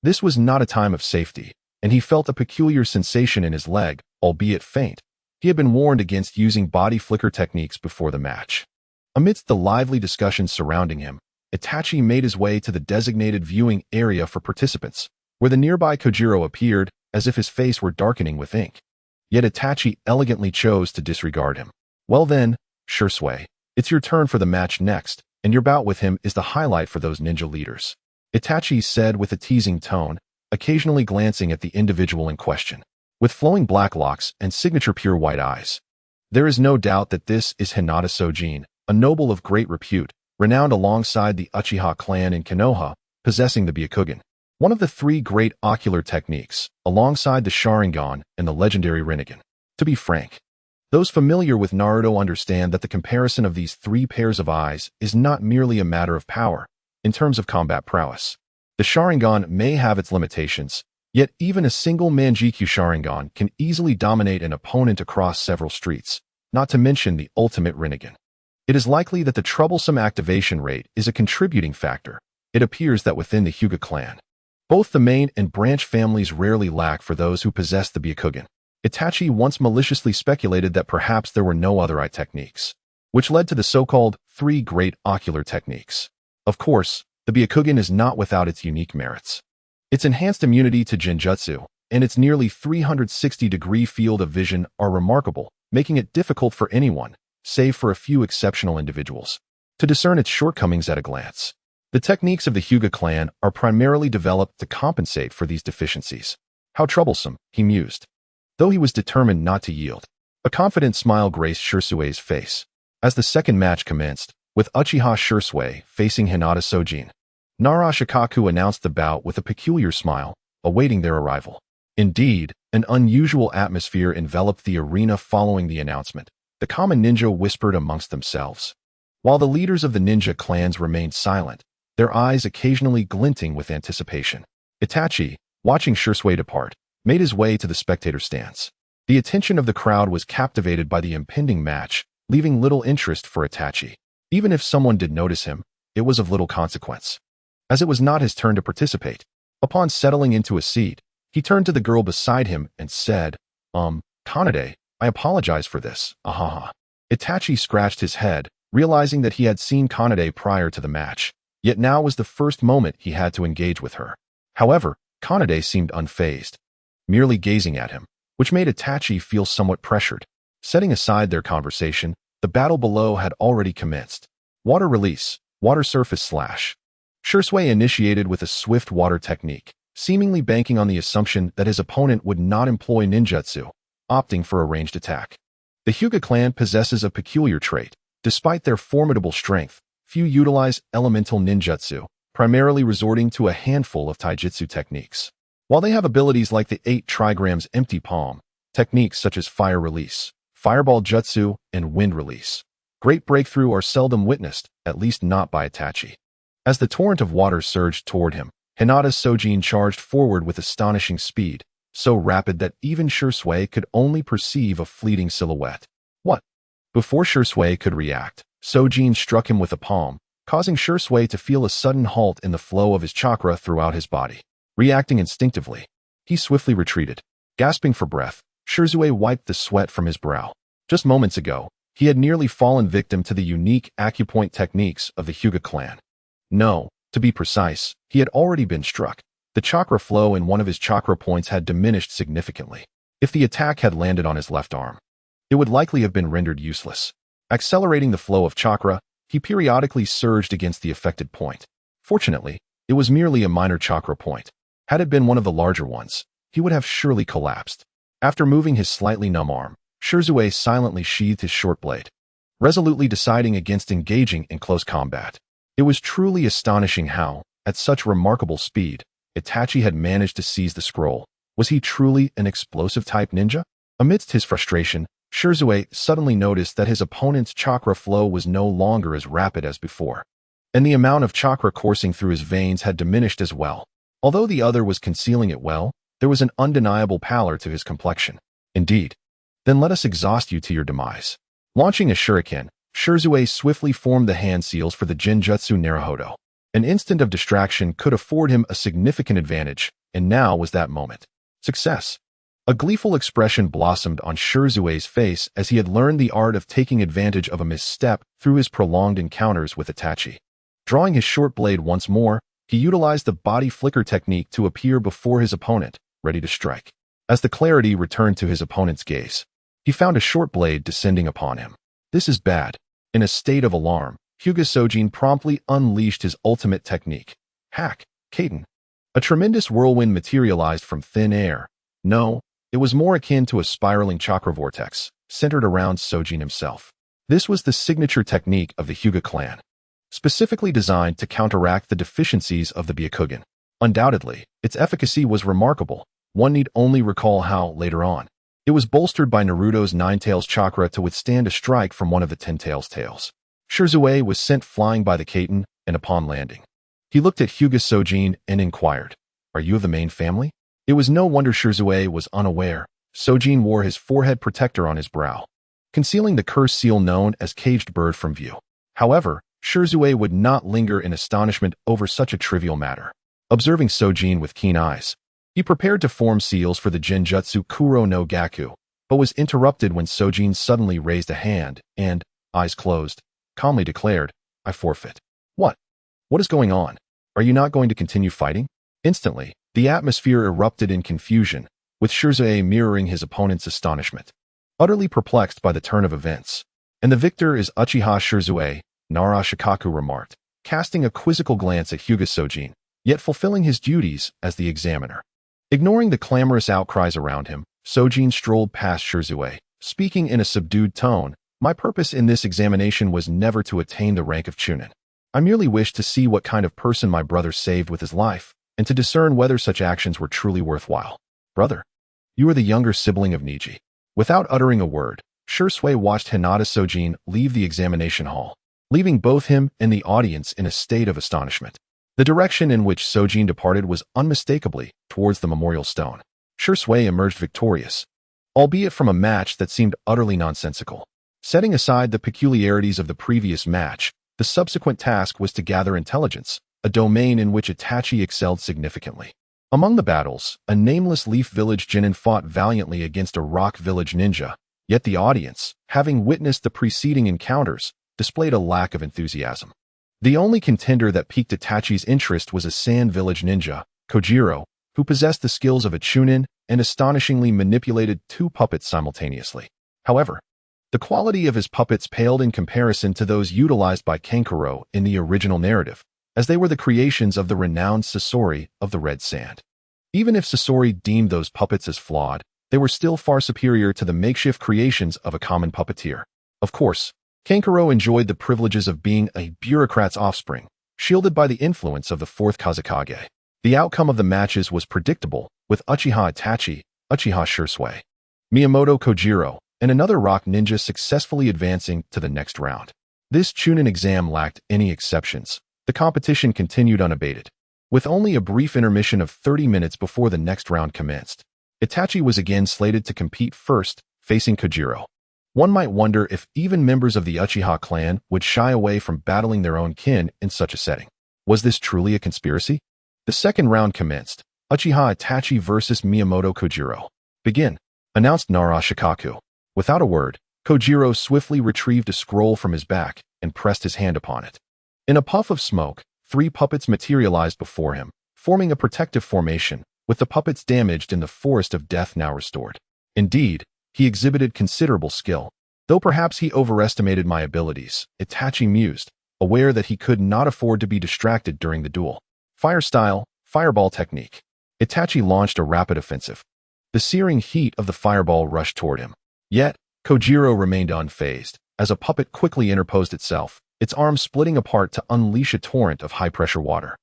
this was not a time of safety, and he felt a peculiar sensation in his leg, albeit faint. He had been warned against using body flicker techniques before the match. Amidst the lively discussions surrounding him, Itachi made his way to the designated viewing area for participants, where the nearby Kojiro appeared as if his face were darkening with ink. Yet Itachi elegantly chose to disregard him. Well then, Shursui, it's your turn for the match next, and your bout with him is the highlight for those ninja leaders, Itachi said with a teasing tone, occasionally glancing at the individual in question. With flowing black locks and signature pure white eyes. There is no doubt that this is Hinata Sojin, a noble of great repute, renowned alongside the Uchiha clan in Konoha, possessing the Byakugan, one of the three great ocular techniques, alongside the Sharingan and the legendary Rinnegan. To be frank, those familiar with Naruto understand that the comparison of these three pairs of eyes is not merely a matter of power, in terms of combat prowess. The Sharingan may have its limitations, yet even a single Manjikyu Sharingan can easily dominate an opponent across several streets, not to mention the ultimate Rinnegan. It is likely that the troublesome activation rate is a contributing factor. It appears that within the Hyuga clan, both the main and branch families rarely lack for those who possess the Byakugan. Itachi once maliciously speculated that perhaps there were no other eye techniques, which led to the so-called three great ocular techniques. Of course, the Byakugan is not without its unique merits. Its enhanced immunity to Genjutsu and its nearly 360-degree field of vision are remarkable, making it difficult for anyone, save for a few exceptional individuals, to discern its shortcomings at a glance. The techniques of the Hyuga clan are primarily developed to compensate for these deficiencies. How troublesome, he mused, though he was determined not to yield. A confident smile graced Shursui's face. As the second match commenced, with Uchiha Shursui facing Hinata Sojin, Nara Shikaku announced the bout with a peculiar smile, awaiting their arrival. Indeed, an unusual atmosphere enveloped the arena following the announcement. The common ninja whispered amongst themselves, while the leaders of the ninja clans remained silent, their eyes occasionally glinting with anticipation. Itachi, watching Shursui depart, made his way to the spectator stands. The attention of the crowd was captivated by the impending match, leaving little interest for Itachi. Even if someone did notice him, it was of little consequence, as it was not his turn to participate. Upon settling into a seat, he turned to the girl beside him and said, Kanade, I apologize for this, ahaha. Itachi scratched his head, realizing that he had seen Kanade prior to the match, yet now was the first moment he had to engage with her. However, Kanade seemed unfazed, merely gazing at him, which made Itachi feel somewhat pressured. Setting aside their conversation, the battle below had already commenced. Water release, water surface slash. Shursui initiated with a swift water technique, seemingly banking on the assumption that his opponent would not employ ninjutsu, opting for a ranged attack. The Hyuga clan possesses a peculiar trait. Despite their formidable strength, few utilize elemental ninjutsu, primarily resorting to a handful of taijutsu techniques. While they have abilities like the 8 trigrams empty palm, techniques such as fire release, fireball jutsu, and wind release, great breakthrough are seldom witnessed, at least not by Itachi. As the torrent of water surged toward him, Hinata Sojin charged forward with astonishing speed, so rapid that even Shursui could only perceive a fleeting silhouette. What? Before Shursui could react, Sojin struck him with a palm, causing Shursui to feel a sudden halt in the flow of his chakra throughout his body. Reacting instinctively, he swiftly retreated. Gasping for breath, Shursui wiped the sweat from his brow. Just moments ago, He had nearly fallen victim to the unique acupoint techniques of the Hyuga clan. No, to be precise, he had already been struck. The chakra flow in one of his chakra points had diminished significantly. If the attack had landed on his left arm, it would likely have been rendered useless. Accelerating the flow of chakra, he periodically surged against the affected point. Fortunately, it was merely a minor chakra point. Had it been one of the larger ones, he would have surely collapsed. After moving his slightly numb arm, Shirzue silently sheathed his short blade, resolutely deciding against engaging in close combat. It was truly astonishing how, at such remarkable speed, Itachi had managed to seize the scroll. Was he truly an explosive-type ninja? Amidst his frustration, Shirzue suddenly noticed that his opponent's chakra flow was no longer as rapid as before, and the amount of chakra coursing through his veins had diminished as well. Although the other was concealing it well, there was an undeniable pallor to his complexion. Indeed. Then let us exhaust you to your demise. Launching a shuriken, Shirzue swiftly formed the hand seals for the Genjutsu Naruto. An instant of distraction could afford him a significant advantage, and now was that moment. Success. A gleeful expression blossomed on Shirzue's face as he had learned the art of taking advantage of a misstep through his prolonged encounters with Itachi. Drawing his short blade once more, he utilized the body flicker technique to appear before his opponent, ready to strike. As the clarity returned to his opponent's gaze, he found a short blade descending upon him. This is bad. In a state of alarm, Hyuga Sojin promptly unleashed his ultimate technique. Hack, Kaiten. A tremendous whirlwind materialized from thin air. No, it was more akin to a spiraling chakra vortex, centered around Sojin himself. This was the signature technique of the Hyuga clan, specifically designed to counteract the deficiencies of the Byakugan. Undoubtedly, its efficacy was remarkable. One need only recall how, later on, it was bolstered by Naruto's Nine-Tails chakra to withstand a strike from one of the Ten-Tails tails. Shirzue was sent flying by the Kaiten, and upon landing, he looked at Hyuga Sojin and inquired, "Are you of the main family?" It was no wonder Shirzue was unaware. Sojin wore his forehead protector on his brow, concealing the curse seal known as Caged Bird from view. However, Shirzue would not linger in astonishment over such a trivial matter. Observing Sojin with keen eyes, he prepared to form seals for the Genjutsu Kuro no Gaku, but was interrupted when Sojin suddenly raised a hand and, eyes closed, calmly declared, "I forfeit." What? What is going on? Are you not going to continue fighting? Instantly, the atmosphere erupted in confusion, with Shirzue mirroring his opponent's astonishment. Utterly perplexed by the turn of events. "And the victor is Uchiha Shirzue," Nara Shikaku remarked, casting a quizzical glance at Hyuga Sojin, yet fulfilling his duties as the examiner. Ignoring the clamorous outcries around him, Sojin strolled past Shirzue, speaking in a subdued tone, "My purpose in this examination was never to attain the rank of Chunin. I merely wished to see what kind of person my brother saved with his life, and to discern whether such actions were truly worthwhile." "Brother, you are the younger sibling of Niji." Without uttering a word, Shirzue watched Hinata Sojin leave the examination hall, leaving both him and the audience in a state of astonishment. The direction in which Sojin departed was unmistakably towards the memorial stone. Shirzue emerged victorious, albeit from a match that seemed utterly nonsensical. Setting aside the peculiarities of the previous match, the subsequent task was to gather intelligence, a domain in which Itachi excelled significantly. Among the battles, a nameless Leaf Village genin fought valiantly against a Rock Village ninja, yet the audience, having witnessed the preceding encounters, displayed a lack of enthusiasm. The only contender that piqued Itachi's interest was a Sand Village ninja, Kojiro, who possessed the skills of a Chunin and astonishingly manipulated two puppets simultaneously. However, the quality of his puppets paled in comparison to those utilized by Kankuro in the original narrative, as they were the creations of the renowned Sasori of the Red Sand. Even if Sasori deemed those puppets as flawed, they were still far superior to the makeshift creations of a common puppeteer. Of course, Kankuro enjoyed the privileges of being a bureaucrat's offspring, shielded by the influence of the Fourth Hokage. The outcome of the matches was predictable, with Uchiha Itachi, Uchiha Shirzue, Miyamoto Kojiro, and another rock ninja successfully advancing to the next round. This Chunin exam lacked any exceptions. The competition continued unabated, with only a brief intermission of 30 minutes before the next round commenced. Itachi was again slated to compete first, facing Kojiro. One might wonder if even members of the Uchiha clan would shy away from battling their own kin in such a setting. Was this truly a conspiracy? The second round commenced. Uchiha Itachi versus Miyamoto Kojiro. "Begin," announced Nara Shikaku. Without a word, Kojiro swiftly retrieved a scroll from his back and pressed his hand upon it. In a puff of smoke, 3 puppets materialized before him, forming a protective formation, with the puppets damaged and the forest of death now restored. Indeed, he exhibited considerable skill. Though perhaps he overestimated my abilities, Itachi mused, aware that he could not afford to be distracted during the duel. Fire style, fireball technique. Itachi launched a rapid offensive. The searing heat of the fireball rushed toward him. Yet, Kojiro remained unfazed, as a puppet quickly interposed itself, its arms splitting apart to unleash a torrent of high-pressure water,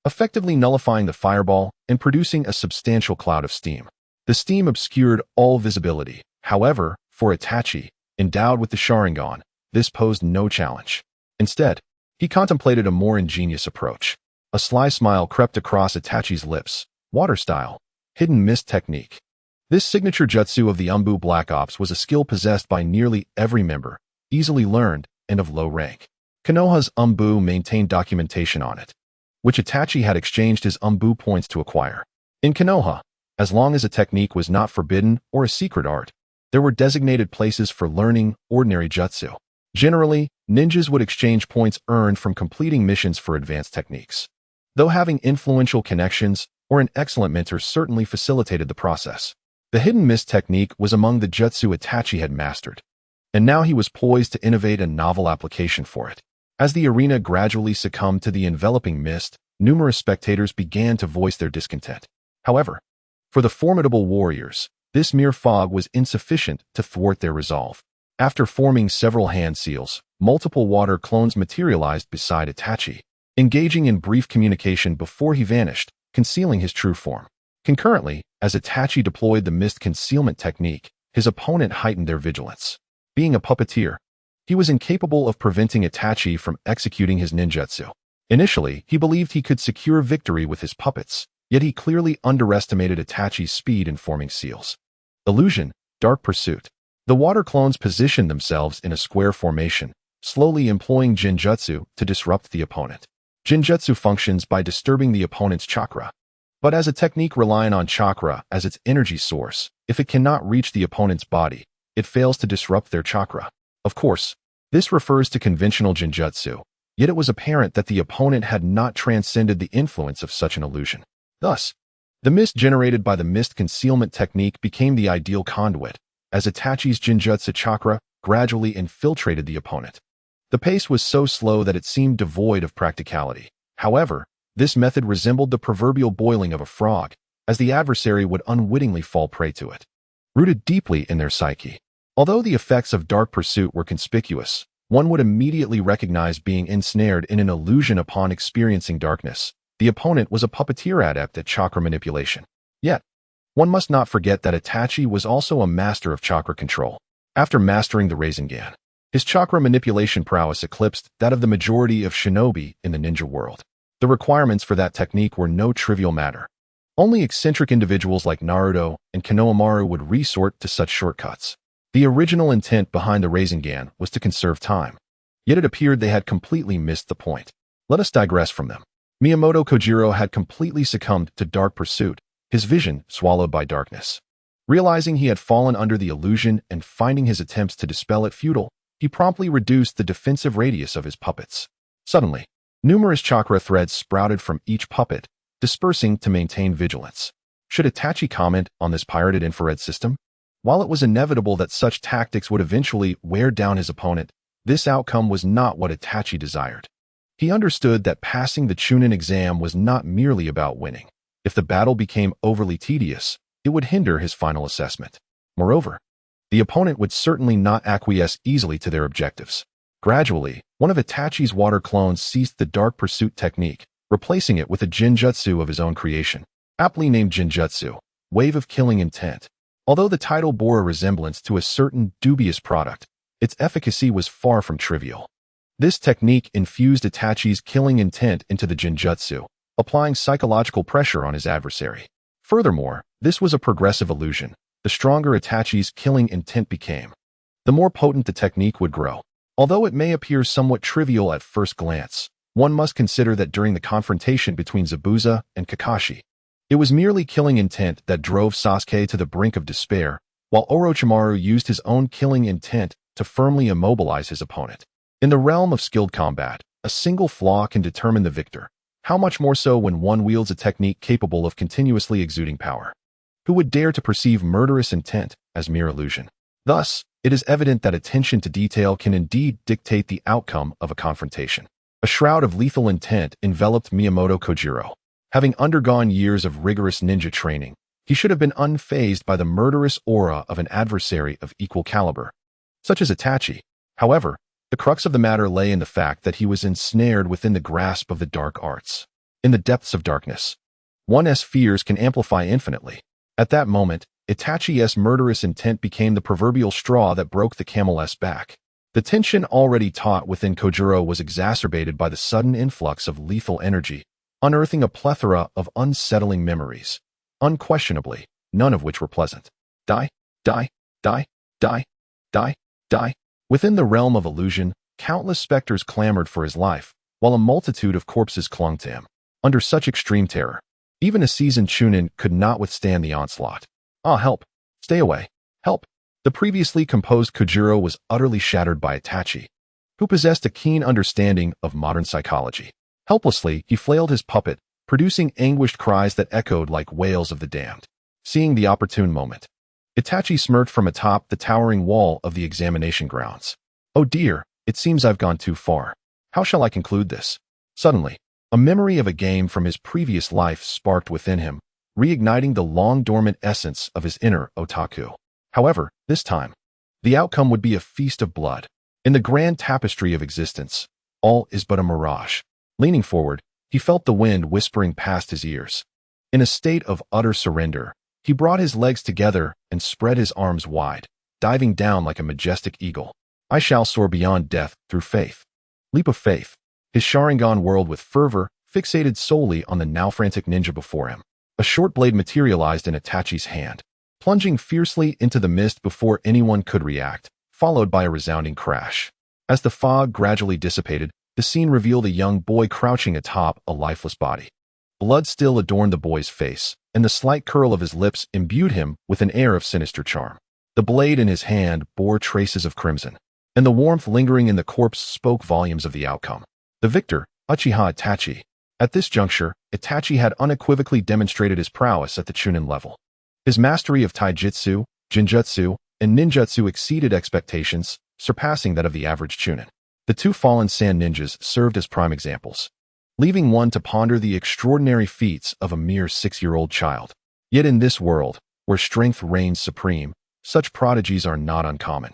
effectively nullifying the fireball and producing a substantial cloud of steam. The steam obscured all visibility. However, for Itachi, endowed with the Sharingan, this posed no challenge. Instead, he contemplated a more ingenious approach. A sly smile crept across Itachi's lips. Water style, hidden mist technique. This signature jutsu of the Umbu Black Ops was a skill possessed by nearly every member, easily learned, and of low rank. Konoha's Umbu maintained documentation on it, which Itachi had exchanged his Umbu points to acquire. In Konoha, as long as a technique was not forbidden or a secret art, there were designated places for learning ordinary jutsu. Generally, ninjas would exchange points earned from completing missions for advanced techniques. Though having influential connections or an excellent mentor certainly facilitated the process, the hidden mist technique was among the jutsu Itachi had mastered, and now he was poised to innovate a novel application for it. As the arena gradually succumbed to the enveloping mist, numerous spectators began to voice their discontent. However, for the formidable warriors, this mere fog was insufficient to thwart their resolve. After forming several hand seals, multiple water clones materialized beside Itachi, engaging in brief communication before he vanished, concealing his true form. Concurrently, as Itachi deployed the mist concealment technique, his opponent heightened their vigilance. Being a puppeteer, he was incapable of preventing Itachi from executing his ninjutsu. Initially, he believed he could secure victory with his puppets, yet he clearly underestimated Itachi's speed in forming seals. Illusion, Dark Pursuit. The water clones positioned themselves in a square formation, slowly employing Jinjutsu to disrupt the opponent. Jinjutsu functions by disturbing the opponent's chakra. But as a technique relying on chakra as its energy source, if it cannot reach the opponent's body, it fails to disrupt their chakra. Of course, this refers to conventional Jinjutsu, yet it was apparent that the opponent had not transcended the influence of such an illusion. Thus, the mist generated by the mist concealment technique became the ideal conduit, as Itachi's Jinjutsu chakra gradually infiltrated the opponent. The pace was so slow that it seemed devoid of practicality. However, this method resembled the proverbial boiling of a frog, as the adversary would unwittingly fall prey to it. Rooted deeply in their psyche, although the effects of Dark Pursuit were conspicuous, one would immediately recognize being ensnared in an illusion upon experiencing darkness. The opponent was a puppeteer adept at chakra manipulation. Yet, one must not forget that Itachi was also a master of chakra control. After mastering the Rasengan, his chakra manipulation prowess eclipsed that of the majority of shinobi in the ninja world. The requirements for that technique were no trivial matter. Only eccentric individuals like Naruto and Konohamaru would resort to such shortcuts. The original intent behind the Rasengan was to conserve time, yet it appeared they had completely missed the point. Let us digress from them. Miyamoto Kojiro had completely succumbed to Dark Pursuit, his vision swallowed by darkness. Realizing he had fallen under the illusion and finding his attempts to dispel it futile, he promptly reduced the defensive radius of his puppets. Suddenly, numerous chakra threads sprouted from each puppet, dispersing to maintain vigilance. Should Itachi comment on this pirated infrared system? While it was inevitable that such tactics would eventually wear down his opponent, this outcome was not what Itachi desired. He understood that passing the Chunin exam was not merely about winning. If the battle became overly tedious, it would hinder his final assessment. Moreover, the opponent would certainly not acquiesce easily to their objectives. Gradually, one of Itachi's water clones ceased the Dark Pursuit technique, replacing it with a Jinjutsu of his own creation, aptly named Jinjutsu, Wave of Killing Intent. Although the title bore a resemblance to a certain dubious product, its efficacy was far from trivial. This technique infused Itachi's killing intent into the Jinjutsu, applying psychological pressure on his adversary. Furthermore, this was a progressive illusion. The stronger Itachi's killing intent became, the more potent the technique would grow. Although it may appear somewhat trivial at first glance, one must consider that during the confrontation between Zabuza and Kakashi, it was merely killing intent that drove Sasuke to the brink of despair, while Orochimaru used his own killing intent to firmly immobilize his opponent. In the realm of skilled combat, a single flaw can determine the victor. How much more so when one wields a technique capable of continuously exuding power? Who would dare to perceive murderous intent as mere illusion? Thus, it is evident that attention to detail can indeed dictate the outcome of a confrontation. A shroud of lethal intent enveloped Minato Kojiro. Having undergone years of rigorous ninja training, he should have been unfazed by the murderous aura of an adversary of equal caliber, such as Itachi. However, the crux of the matter lay in the fact that he was ensnared within the grasp of the dark arts. In the depths of darkness, one's fears can amplify infinitely. At that moment, Itachi's murderous intent became the proverbial straw that broke the camel's back. The tension already taut within Kojiro was exacerbated by the sudden influx of lethal energy, unearthing a plethora of unsettling memories, unquestionably, none of which were pleasant. Die, die, die, die, die, die. Within the realm of illusion, countless specters clamored for his life, while a multitude of corpses clung to him. Under such extreme terror, even a seasoned chunin could not withstand the onslaught. Ah, help! Stay away! Help! The previously composed Kojiro was utterly shattered by Itachi, who possessed a keen understanding of modern psychology. Helplessly, he flailed his puppet, producing anguished cries that echoed like wails of the damned. Seeing the opportune moment, Itachi smirked from atop the towering wall of the examination grounds. Oh dear, it seems I've gone too far. How shall I conclude this? Suddenly, a memory of a game from his previous life sparked within him, reigniting the long-dormant essence of his inner otaku. However, this time, the outcome would be a feast of blood. In the grand tapestry of existence, all is but a mirage. Leaning forward, he felt the wind whispering past his ears. In a state of utter surrender, he brought his legs together and spread his arms wide, diving down like a majestic eagle. I shall soar beyond death through faith. Leap of faith. His Sharingan whirled with fervor, fixated solely on the now frantic ninja before him. A short blade materialized in Itachi's hand, plunging fiercely into the mist before anyone could react, followed by a resounding crash. As the fog gradually dissipated, the scene revealed a young boy crouching atop a lifeless body. Blood still adorned the boy's face, and the slight curl of his lips imbued him with an air of sinister charm. The blade in his hand bore traces of crimson, and the warmth lingering in the corpse spoke volumes of the outcome. The victor, Uchiha Itachi. At this juncture, Itachi had unequivocally demonstrated his prowess at the Chunin level. His mastery of taijutsu, jinjutsu, and ninjutsu exceeded expectations, surpassing that of the average Chunin. The two fallen sand ninjas served as prime examples, leaving one to ponder the extraordinary feats of a mere 6-year-old child. Yet in this world, where strength reigns supreme, such prodigies are not uncommon.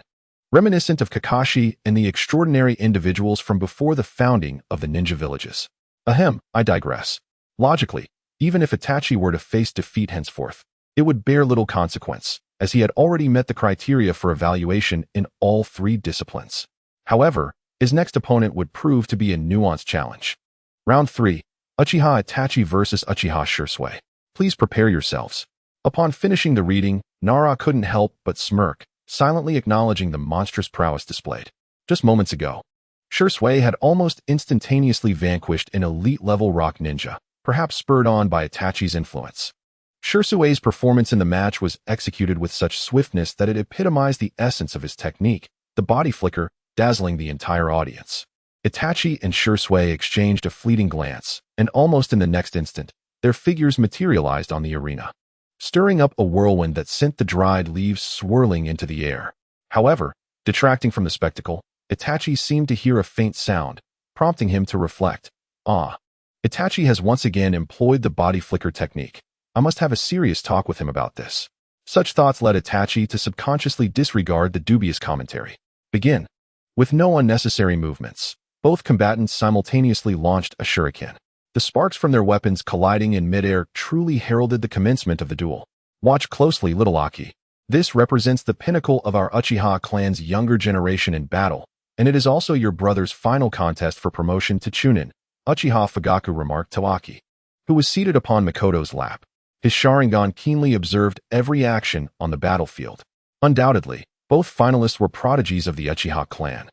Reminiscent of Kakashi and the extraordinary individuals from before the founding of the ninja villages. Ahem, I digress. Logically, even if Itachi were to face defeat henceforth, it would bear little consequence, as he had already met the criteria for evaluation in all 3 disciplines. However, his next opponent would prove to be a nuanced challenge. Round 3, Uchiha Itachi vs. Uchiha Shursui. Please prepare yourselves. Upon finishing the reading, Nara couldn't help but smirk, silently acknowledging the monstrous prowess displayed. Just moments ago, Shursui had almost instantaneously vanquished an elite-level rock ninja, perhaps spurred on by Itachi's influence. Shursui's performance in the match was executed with such swiftness that it epitomized the essence of his technique, the body flicker, dazzling the entire audience. Itachi and Shursui exchanged a fleeting glance, and almost in the next instant, their figures materialized on the arena, stirring up a whirlwind that sent the dried leaves swirling into the air. However, detracting from the spectacle, Itachi seemed to hear a faint sound, prompting him to reflect. Ah, Itachi has once again employed the body flicker technique. I must have a serious talk with him about this. Such thoughts led Itachi to subconsciously disregard the dubious commentary. Begin. With no unnecessary movements, both combatants simultaneously launched a shuriken. The sparks from their weapons colliding in midair truly heralded the commencement of the duel. Watch closely, little Aki. This represents the pinnacle of our Uchiha clan's younger generation in battle, and it is also your brother's final contest for promotion to Chunin, Uchiha Fugaku remarked to Aki, who was seated upon Makoto's lap. His Sharingan keenly observed every action on the battlefield. Undoubtedly, both finalists were prodigies of the Uchiha clan,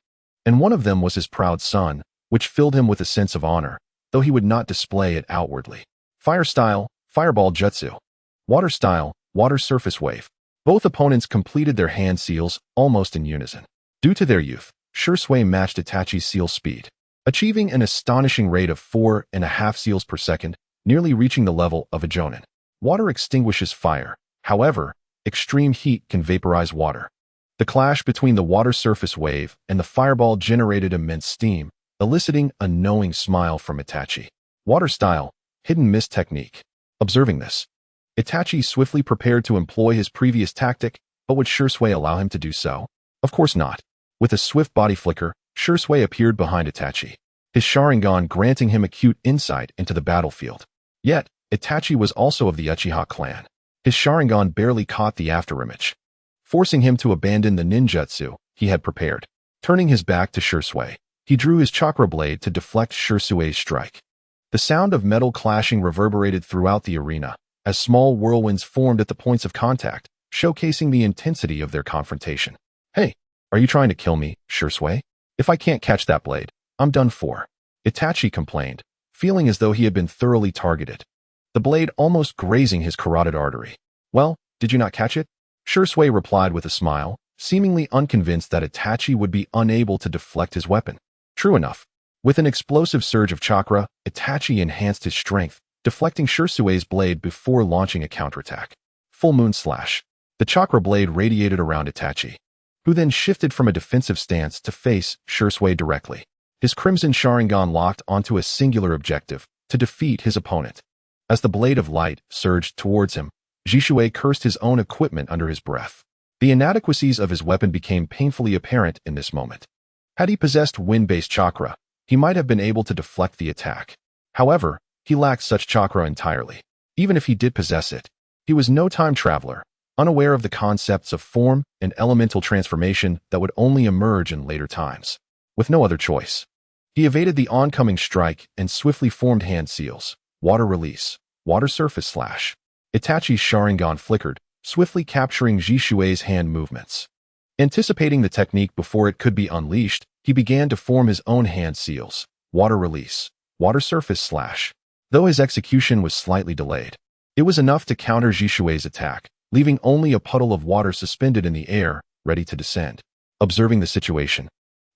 and one of them was his proud son, which filled him with a sense of honor, though he would not display it outwardly. Fire style, fireball jutsu. Water style, water surface wave. Both opponents completed their hand seals almost in unison. Due to their youth, Shursui matched Itachi's seal speed, achieving an astonishing rate of 4.5 seals per second, nearly reaching the level of a jonin. Water extinguishes fire. However, extreme heat can vaporize water. The clash between the water surface wave and the fireball generated immense steam, eliciting a knowing smile from Itachi. Water style, hidden mist technique. Observing this, Itachi swiftly prepared to employ his previous tactic, but would Shursui allow him to do so? Of course not. With a swift body flicker, Shursui appeared behind Itachi, his Sharingan granting him acute insight into the battlefield. Yet, Itachi was also of the Uchiha clan. His Sharingan barely caught the afterimage, forcing him to abandon the ninjutsu he had prepared. Turning his back to Shursui, he drew his chakra blade to deflect Shursui's strike. The sound of metal clashing reverberated throughout the arena, as small whirlwinds formed at the points of contact, showcasing the intensity of their confrontation. Hey, are you trying to kill me, Shursui? If I can't catch that blade, I'm done for. Itachi complained, feeling as though he had been thoroughly targeted, the blade almost grazing his carotid artery. Well, did you not catch it? Shursui replied with a smile, seemingly unconvinced that Itachi would be unable to deflect his weapon. True enough. With an explosive surge of chakra, Itachi enhanced his strength, deflecting Shursui's blade before launching a counterattack. Full moon slash. The chakra blade radiated around Itachi, who then shifted from a defensive stance to face Shursui directly. His crimson Sharingan locked onto a singular objective, to defeat his opponent. As the blade of light surged towards him, Jishui cursed his own equipment under his breath. The inadequacies of his weapon became painfully apparent in this moment. Had he possessed wind-based chakra, he might have been able to deflect the attack. However, he lacked such chakra entirely. Even if he did possess it, he was no time traveler, unaware of the concepts of form and elemental transformation that would only emerge in later times. With no other choice, he evaded the oncoming strike and swiftly formed hand seals. Water release, water surface slash. Itachi's Sharingan flickered, swiftly capturing Jishui's hand movements. Anticipating the technique before it could be unleashed, he began to form his own hand seals. Water release, water surface slash. Though his execution was slightly delayed, it was enough to counter Jishui's attack, leaving only a puddle of water suspended in the air, ready to descend. Observing the situation,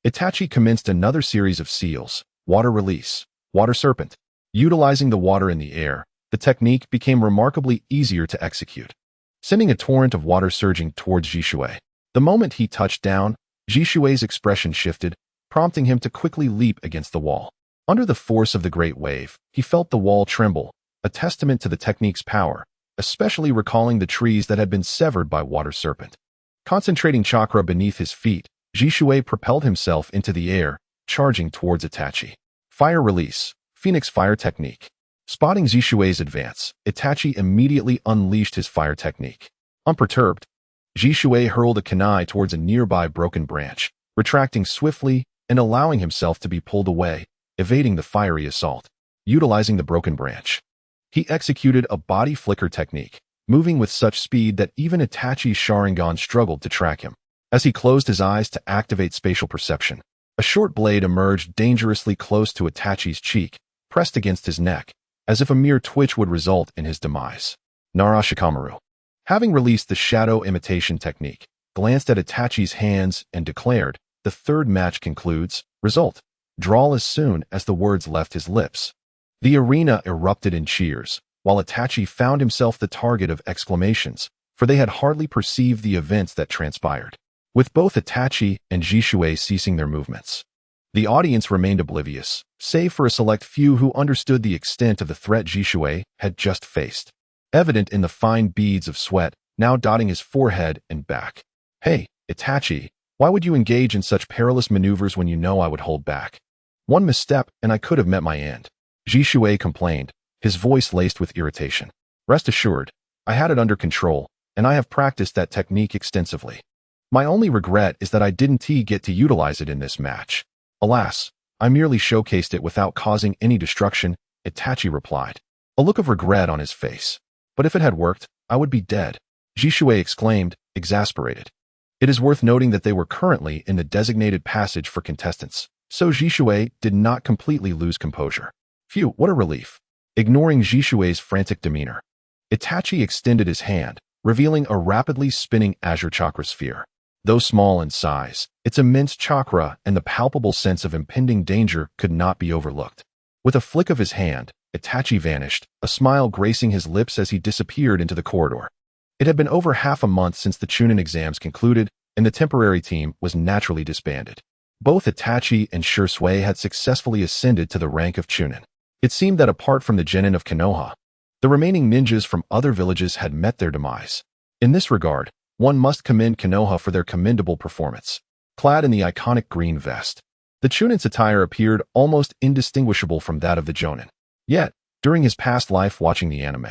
Itachi commenced another series of seals. Water release, water serpent. Utilizing the water in the air, the technique became remarkably easier to execute, sending a torrent of water surging towards Jishui. The moment he touched down, Jishui's expression shifted, prompting him to quickly leap against the wall. Under the force of the great wave, he felt the wall tremble, a testament to the technique's power, especially recalling the trees that had been severed by water serpent. Concentrating chakra beneath his feet, Jishui propelled himself into the air, charging towards Itachi. Fire release, Phoenix fire technique. Spotting Jishui's advance, Itachi immediately unleashed his fire technique. Unperturbed, Jishui hurled a kunai towards a nearby broken branch, retracting swiftly and allowing himself to be pulled away, evading the fiery assault. Utilizing the broken branch, he executed a body flicker technique, moving with such speed that even Itachi's Sharingan struggled to track him. As he closed his eyes to activate spatial perception, a short blade emerged dangerously close to Itachi's cheek, pressed against his neck, as if a mere twitch would result in his demise. Narashikamaru, having released the shadow imitation technique, glanced at Itachi's hands and declared, "The third match concludes. Result: draw." As soon as the words left his lips, the arena erupted in cheers, while Itachi found himself the target of exclamations, for they had hardly perceived the events that transpired. With both Itachi and Jishui ceasing their movements, the audience remained oblivious, save for a select few who understood the extent of the threat Jishui had just faced, evident in the fine beads of sweat now dotting his forehead and back. "Hey, Itachi, why would you engage in such perilous maneuvers when you know I would hold back? One misstep and I could have met my end," Jishui complained, his voice laced with irritation. "Rest assured, I had it under control, and I have practiced that technique extensively. My only regret is that I didn't get to utilize it in this match. Alas, I merely showcased it without causing any destruction," Itachi replied, a look of regret on his face. "But if it had worked, I would be dead," Jishui exclaimed, exasperated. It is worth noting that they were currently in the designated passage for contestants, so Jishui did not completely lose composure. Phew, what a relief. Ignoring Jishui's frantic demeanor, Itachi extended his hand, revealing a rapidly spinning azure chakra sphere. Though small in size, Its immense chakra and the palpable sense of impending danger could not be overlooked. With a flick of his hand, Itachi vanished, a smile gracing his lips as he disappeared into the corridor. It had been over half a month since the Chunin exams concluded, and the temporary team was naturally disbanded. Both Itachi and Shisui had successfully ascended to the rank of Chunin. It seemed that apart from the genin of Konoha, the remaining ninjas from other villages had met their demise. In this regard, one must commend Konoha for their commendable performance. Clad in the iconic green vest, the Chunin's attire appeared almost indistinguishable from that of the Jonin. Yet, during his past life watching the anime,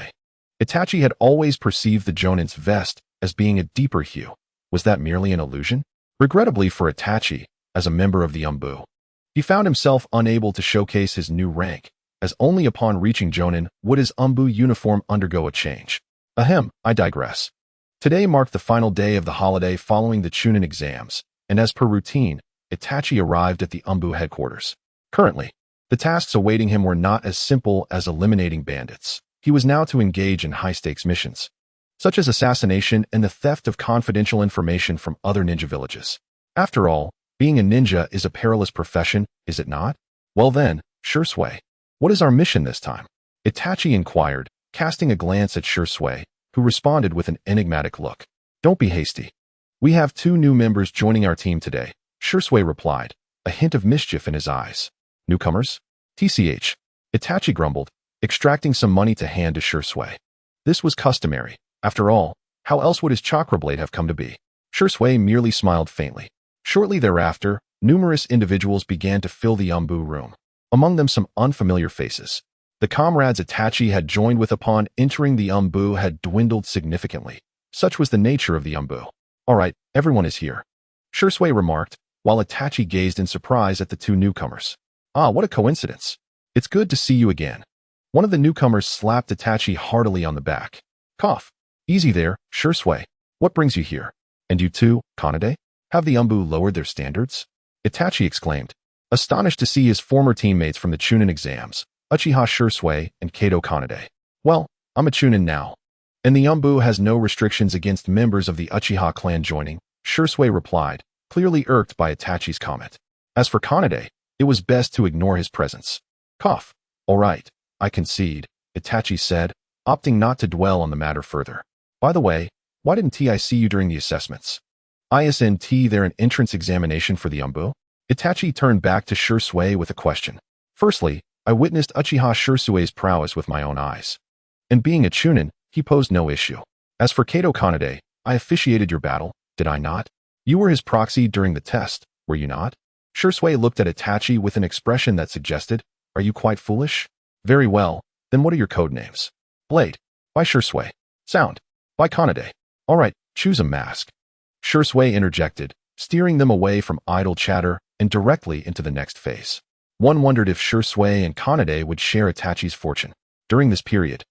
Itachi had always perceived the Jonin's vest as being a deeper hue. Was that merely an illusion? Regrettably for Itachi, as a member of the Umbu, he found himself unable to showcase his new rank, as only upon reaching Jonin would his Umbu uniform undergo a change. Ahem, I digress. Today marked the final day of the holiday following the Chunin exams, and as per routine, Itachi arrived at the Umbu headquarters. Currently, the tasks awaiting him were not as simple as eliminating bandits. He was now to engage in high-stakes missions, such as assassination and the theft of confidential information from other ninja villages. After all, being a ninja is a perilous profession, is it not? Well then, Shisui, what is our mission this time? Itachi inquired, casting a glance at Shisui, who responded with an enigmatic look. Don't be hasty. We have 2 new members joining our team today, Shisui replied, a hint of mischief in his eyes. Newcomers? TCH. Itachi grumbled, extracting some money to hand to Shisui. This was customary. After all, how else would his chakra blade have come to be? Shisui merely smiled faintly. Shortly thereafter, numerous individuals began to fill the Umbu room. Among them some unfamiliar faces. The comrades Itachi had joined with upon entering the Umbu had dwindled significantly. Such was the nature of the Umbu. All right, everyone is here, Shisui remarked, while Itachi gazed in surprise at the 2 newcomers. Ah, what a coincidence. It's good to see you again. One of the newcomers slapped Itachi heartily on the back. Cough. Easy there, Shisui. What brings you here? And you too, Kanade? Have the Umbu lowered their standards? Itachi exclaimed, astonished to see his former teammates from the Chunin exams, Uchiha Shisui and Kato Kanade. Well, I'm a Chunin now, and the Umbu has no restrictions against members of the Uchiha clan joining, Shisui replied, clearly irked by Itachi's comment. As for Kanade, it was best to ignore his presence. Cough. All right, I concede, Itachi said, opting not to dwell on the matter further. By the way, why didn't I see you during the assessments? Isn't there an entrance examination for the Umbu? Itachi turned back to Shisui with a question. Firstly, I witnessed Uchiha Shisui's prowess with my own eyes. And being a Chunin, he posed no issue. As for Kato Kanade, I officiated your battle, did I not? You were his proxy during the test, were you not? Shisui looked at Itachi with an expression that suggested, are you quite foolish? Very well, then what are your code names? Blade. By Shisui. Sound. By Kanade. All right, choose a mask. Shisui interjected, steering them away from idle chatter and directly into the next phase. One wondered if Shisui and Kanade would share Itachi's fortune. During this period,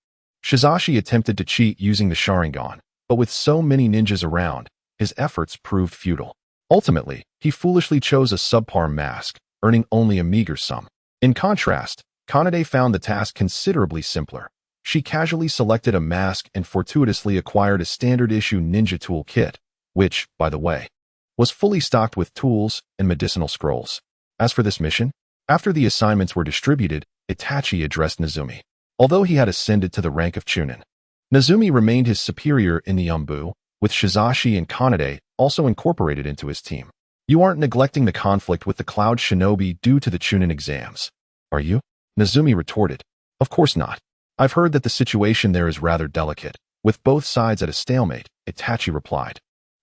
Shizashi attempted to cheat using the Sharingan, but with so many ninjas around, his efforts proved futile. Ultimately, he foolishly chose a subpar mask, earning only a meager sum. In contrast, Kanade found the task considerably simpler. She casually selected a mask and fortuitously acquired a standard-issue ninja tool kit, which, by the way, was fully stocked with tools and medicinal scrolls. As for this mission, after the assignments were distributed, Itachi addressed Nezumi. Although he had ascended to the rank of Chunin, Nezumi remained his superior in the Umbu, with Shizashi and Kanade also incorporated into his team. You aren't neglecting the conflict with the Cloud Shinobi due to the Chunin exams, are you? Nezumi retorted. Of course not. I've heard that the situation there is rather delicate, with both sides at a stalemate, Itachi replied,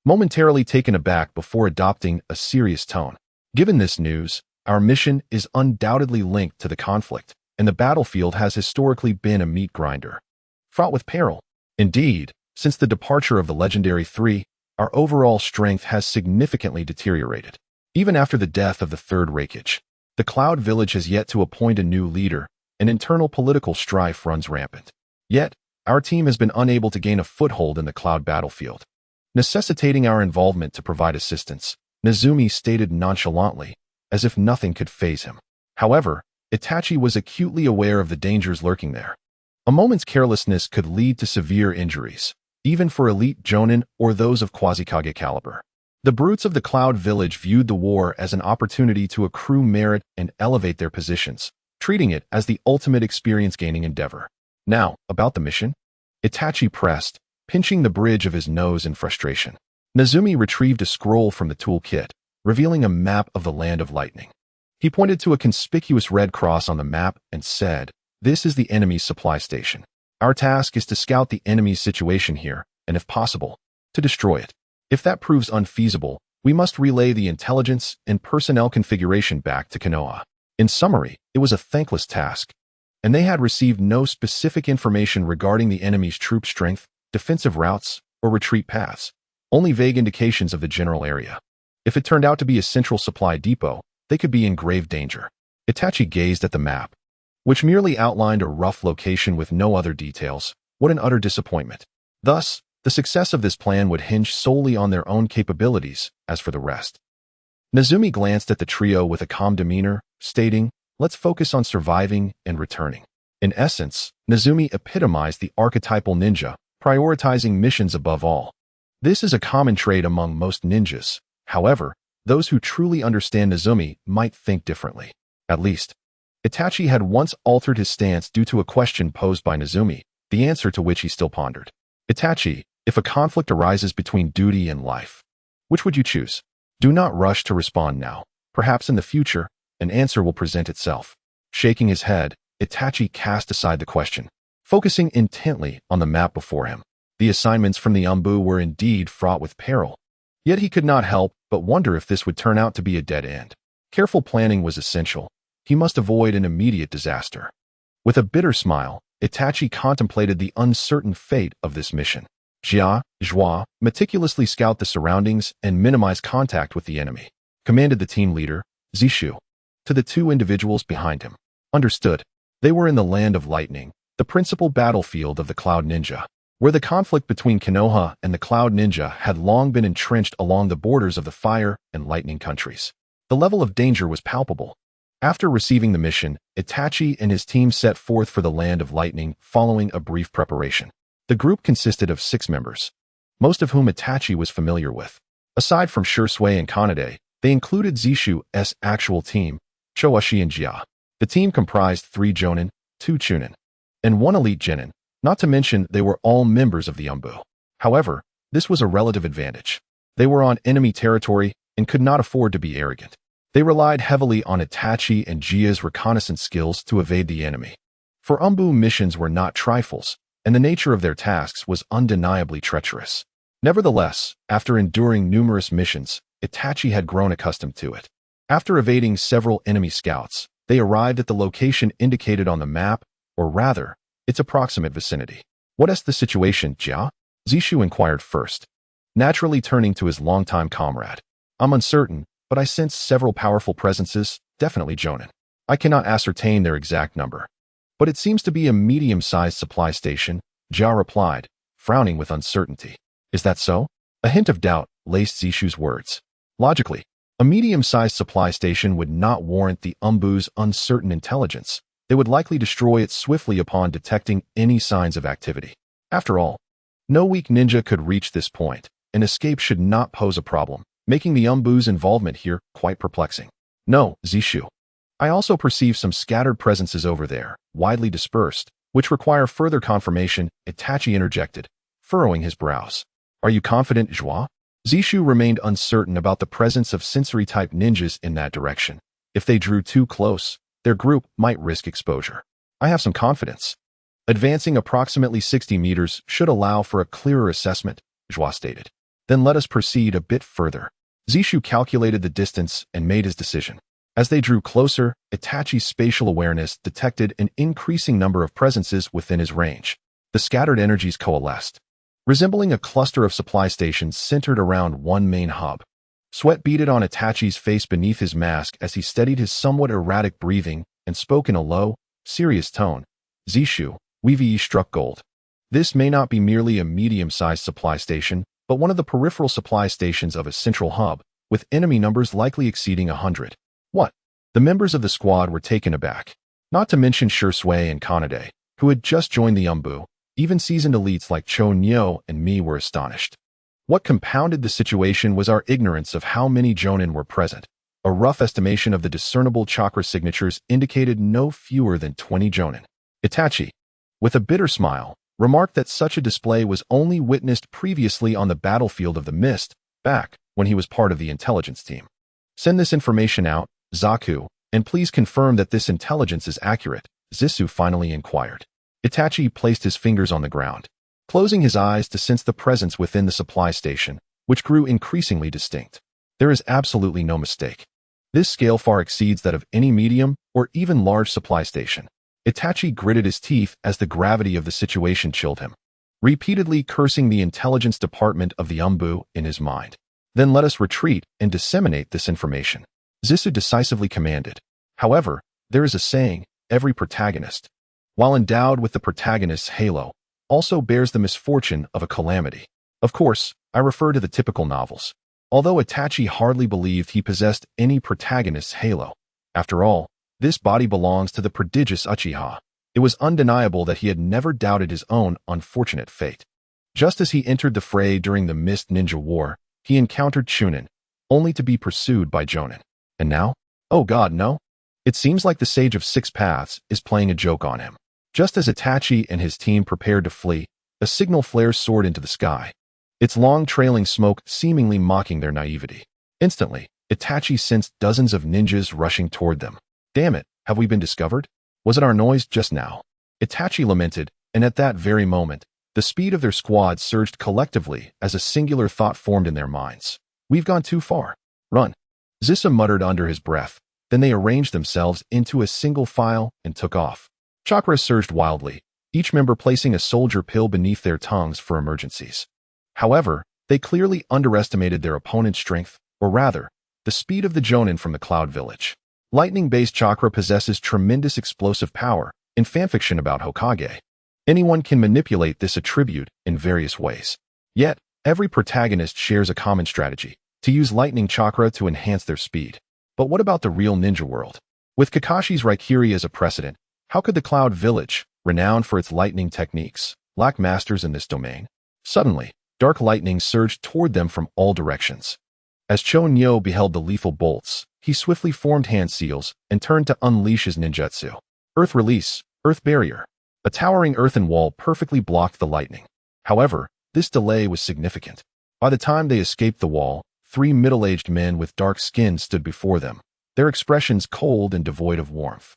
momentarily taken aback before adopting a serious tone. Given this news, our mission is undoubtedly linked to the conflict, and the battlefield has historically been a meat grinder, fraught with peril. Indeed, since the departure of the legendary 3, our overall strength has significantly deteriorated. Even after the death of the third Raikage, the Cloud Village has yet to appoint a new leader, and internal political strife runs rampant. Yet, our team has been unable to gain a foothold in the Cloud battlefield, necessitating our involvement to provide assistance, Nezumi stated nonchalantly, as if nothing could faze him. However, Itachi was acutely aware of the dangers lurking there. A moment's carelessness could lead to severe injuries, even for elite Jonin or those of Quasi-Kage caliber. The brutes of the Cloud Village viewed the war as an opportunity to accrue merit and elevate their positions, treating it as the ultimate experience-gaining endeavor. Now, about the mission? Itachi pressed, pinching the bridge of his nose in frustration. Nezumi retrieved a scroll from the toolkit, revealing a map of the Land of Lightning. He pointed to a conspicuous red cross on the map and said, "This is the enemy's supply station. Our task is to scout the enemy's situation here, and if possible, to destroy it. If that proves unfeasible, we must relay the intelligence and personnel configuration back to Konoha." In summary, it was a thankless task, and they had received no specific information regarding the enemy's troop strength, defensive routes, or retreat paths, only vague indications of the general area. If it turned out to be a central supply depot, they could be in grave danger. Itachi gazed at the map, which merely outlined a rough location with no other details. What an utter disappointment. Thus, the success of this plan would hinge solely on their own capabilities. As for the rest, Nezumi glanced at the trio with a calm demeanor, stating, "Let's focus on surviving and returning." In essence, Nezumi epitomized the archetypal ninja, prioritizing missions above all. This is a common trait among most ninjas. However, those who truly understand Nezumi might think differently. At least, Itachi had once altered his stance due to a question posed by Nezumi, the answer to which he still pondered. "Itachi, if a conflict arises between duty and life, which would you choose? Do not rush to respond now. Perhaps in the future, an answer will present itself." Shaking his head, Itachi cast aside the question, focusing intently on the map before him. The assignments from the Umbu were indeed fraught with peril. Yet he could not help but wonder if this would turn out to be a dead end. Careful planning was essential. He must avoid an immediate disaster. With a bitter smile, Itachi contemplated the uncertain fate of this mission. Joie, meticulously scout the surroundings and minimize contact with the enemy, commanded the team leader, Zishu, to the two individuals behind him. Understood. They were in the Land of Lightning, the principal battlefield of the Cloud Ninja, where the conflict between Konoha and the Cloud Ninja had long been entrenched along the borders of the Fire and Lightning countries. The level of danger was palpable. After receiving the mission, Itachi and his team set forth for the Land of Lightning following a brief preparation. The group consisted of 6 members, most of whom Itachi was familiar with. Aside from Shursui and Kanade, they included Zishu's actual team, Choashi and Jia. The team comprised 3 Jonin, 2 Chunin, and 1 elite genin, not to mention they were all members of the Umbu. However, this was a relative advantage. They were on enemy territory and could not afford to be arrogant. They relied heavily on Itachi and Jia's reconnaissance skills to evade the enemy. For Umbu, missions were not trifles, and the nature of their tasks was undeniably treacherous. Nevertheless, after enduring numerous missions, Itachi had grown accustomed to it. After evading several enemy scouts, they arrived at the location indicated on the map, or rather, its approximate vicinity. "What is the situation, Jia?" Zishu inquired first, naturally turning to his longtime comrade. "I'm uncertain, but I sense several powerful presences, definitely Jonin. I cannot ascertain their exact number, but it seems to be a medium-sized supply station," Jia replied, frowning with uncertainty. "Is that so?" A hint of doubt laced Zishu's words. Logically, a medium-sized supply station would not warrant the Umbu's uncertain intelligence. They would likely destroy it swiftly upon detecting any signs of activity. After all, no weak ninja could reach this point, and escape should not pose a problem, making the Umbu's involvement here quite perplexing. "No, Zishu. I also perceive some scattered presences over there, widely dispersed, which require further confirmation," Itachi interjected, furrowing his brows. "Are you confident, Joie?" Zishu remained uncertain about the presence of sensory-type ninjas in that direction. If they drew too close, their group might risk exposure. "I have some confidence. Advancing approximately 60 meters should allow for a clearer assessment," Joie stated. "Then let us proceed a bit further." Zishu calculated the distance and made his decision. As they drew closer, Itachi's spatial awareness detected an increasing number of presences within his range. The scattered energies coalesced, resembling a cluster of supply stations centered around one main hub. Sweat beaded on Itachi's face beneath his mask as he steadied his somewhat erratic breathing and spoke in a low, serious tone. "Zishu, we've struck gold. This may not be merely a medium-sized supply station, but one of the peripheral supply stations of a central hub, with enemy numbers likely exceeding 100. "What?" The members of the squad were taken aback. Not to mention Shursui and Kanade, who had just joined the Umbu. Even seasoned elites like Cho Nyo and me were astonished. What compounded the situation was our ignorance of how many Jonin were present. A rough estimation of the discernible chakra signatures indicated no fewer than 20 Jonin. Itachi, with a bitter smile, remarked that such a display was only witnessed previously on the battlefield of the Mist, back when he was part of the intelligence team. Send this information out, Zaku, and please confirm that this intelligence is accurate, Zissou finally inquired. Itachi placed his fingers on the ground, closing his eyes to sense the presence within the supply station, which grew increasingly distinct. There is absolutely no mistake. This scale far exceeds that of any medium or even large supply station. Itachi gritted his teeth as the gravity of the situation chilled him, repeatedly cursing the intelligence department of the Umbu in his mind. Then let us retreat and disseminate this information, Zissou decisively commanded. However, there is a saying, every protagonist, while endowed with the protagonist's halo, also bears the misfortune of a calamity. Of course, I refer to the typical novels. Although Itachi hardly believed he possessed any protagonist's halo. After all, this body belongs to the prodigious Uchiha. It was undeniable that he had never doubted his own unfortunate fate. Just as he entered the fray during the Mist Ninja War, he encountered Chunin, only to be pursued by Jonin. And now? Oh God, no. It seems like the Sage of Six Paths is playing a joke on him. Just as Itachi and his team prepared to flee, a signal flare soared into the sky, its long trailing smoke seemingly mocking their naivety. Instantly, Itachi sensed dozens of ninjas rushing toward them. Damn it, have we been discovered? Was it our noise just now? Itachi lamented, and at that very moment, the speed of their squad surged collectively as a singular thought formed in their minds. We've gone too far. Run. Zissou muttered under his breath. Then they arranged themselves into a single file and took off. Chakra surged wildly, each member placing a soldier pill beneath their tongues for emergencies. However, they clearly underestimated their opponent's strength, or rather, the speed of the Jonin from the Cloud Village. Lightning-based chakra possesses tremendous explosive power. In fanfiction about Hokage, anyone can manipulate this attribute in various ways. Yet, every protagonist shares a common strategy, to use lightning chakra to enhance their speed. But what about the real ninja world? With Kakashi's Raikiri as a precedent, how could the Cloud Village, renowned for its lightning techniques, lack masters in this domain? Suddenly, dark lightning surged toward them from all directions. As Cho Nyo beheld the lethal bolts, he swiftly formed hand seals and turned to unleash his ninjutsu. Earth Release, Earth Barrier. A towering earthen wall perfectly blocked the lightning. However, this delay was significant. By the time they escaped the wall, 3 middle-aged men with dark skin stood before them, their expressions cold and devoid of warmth.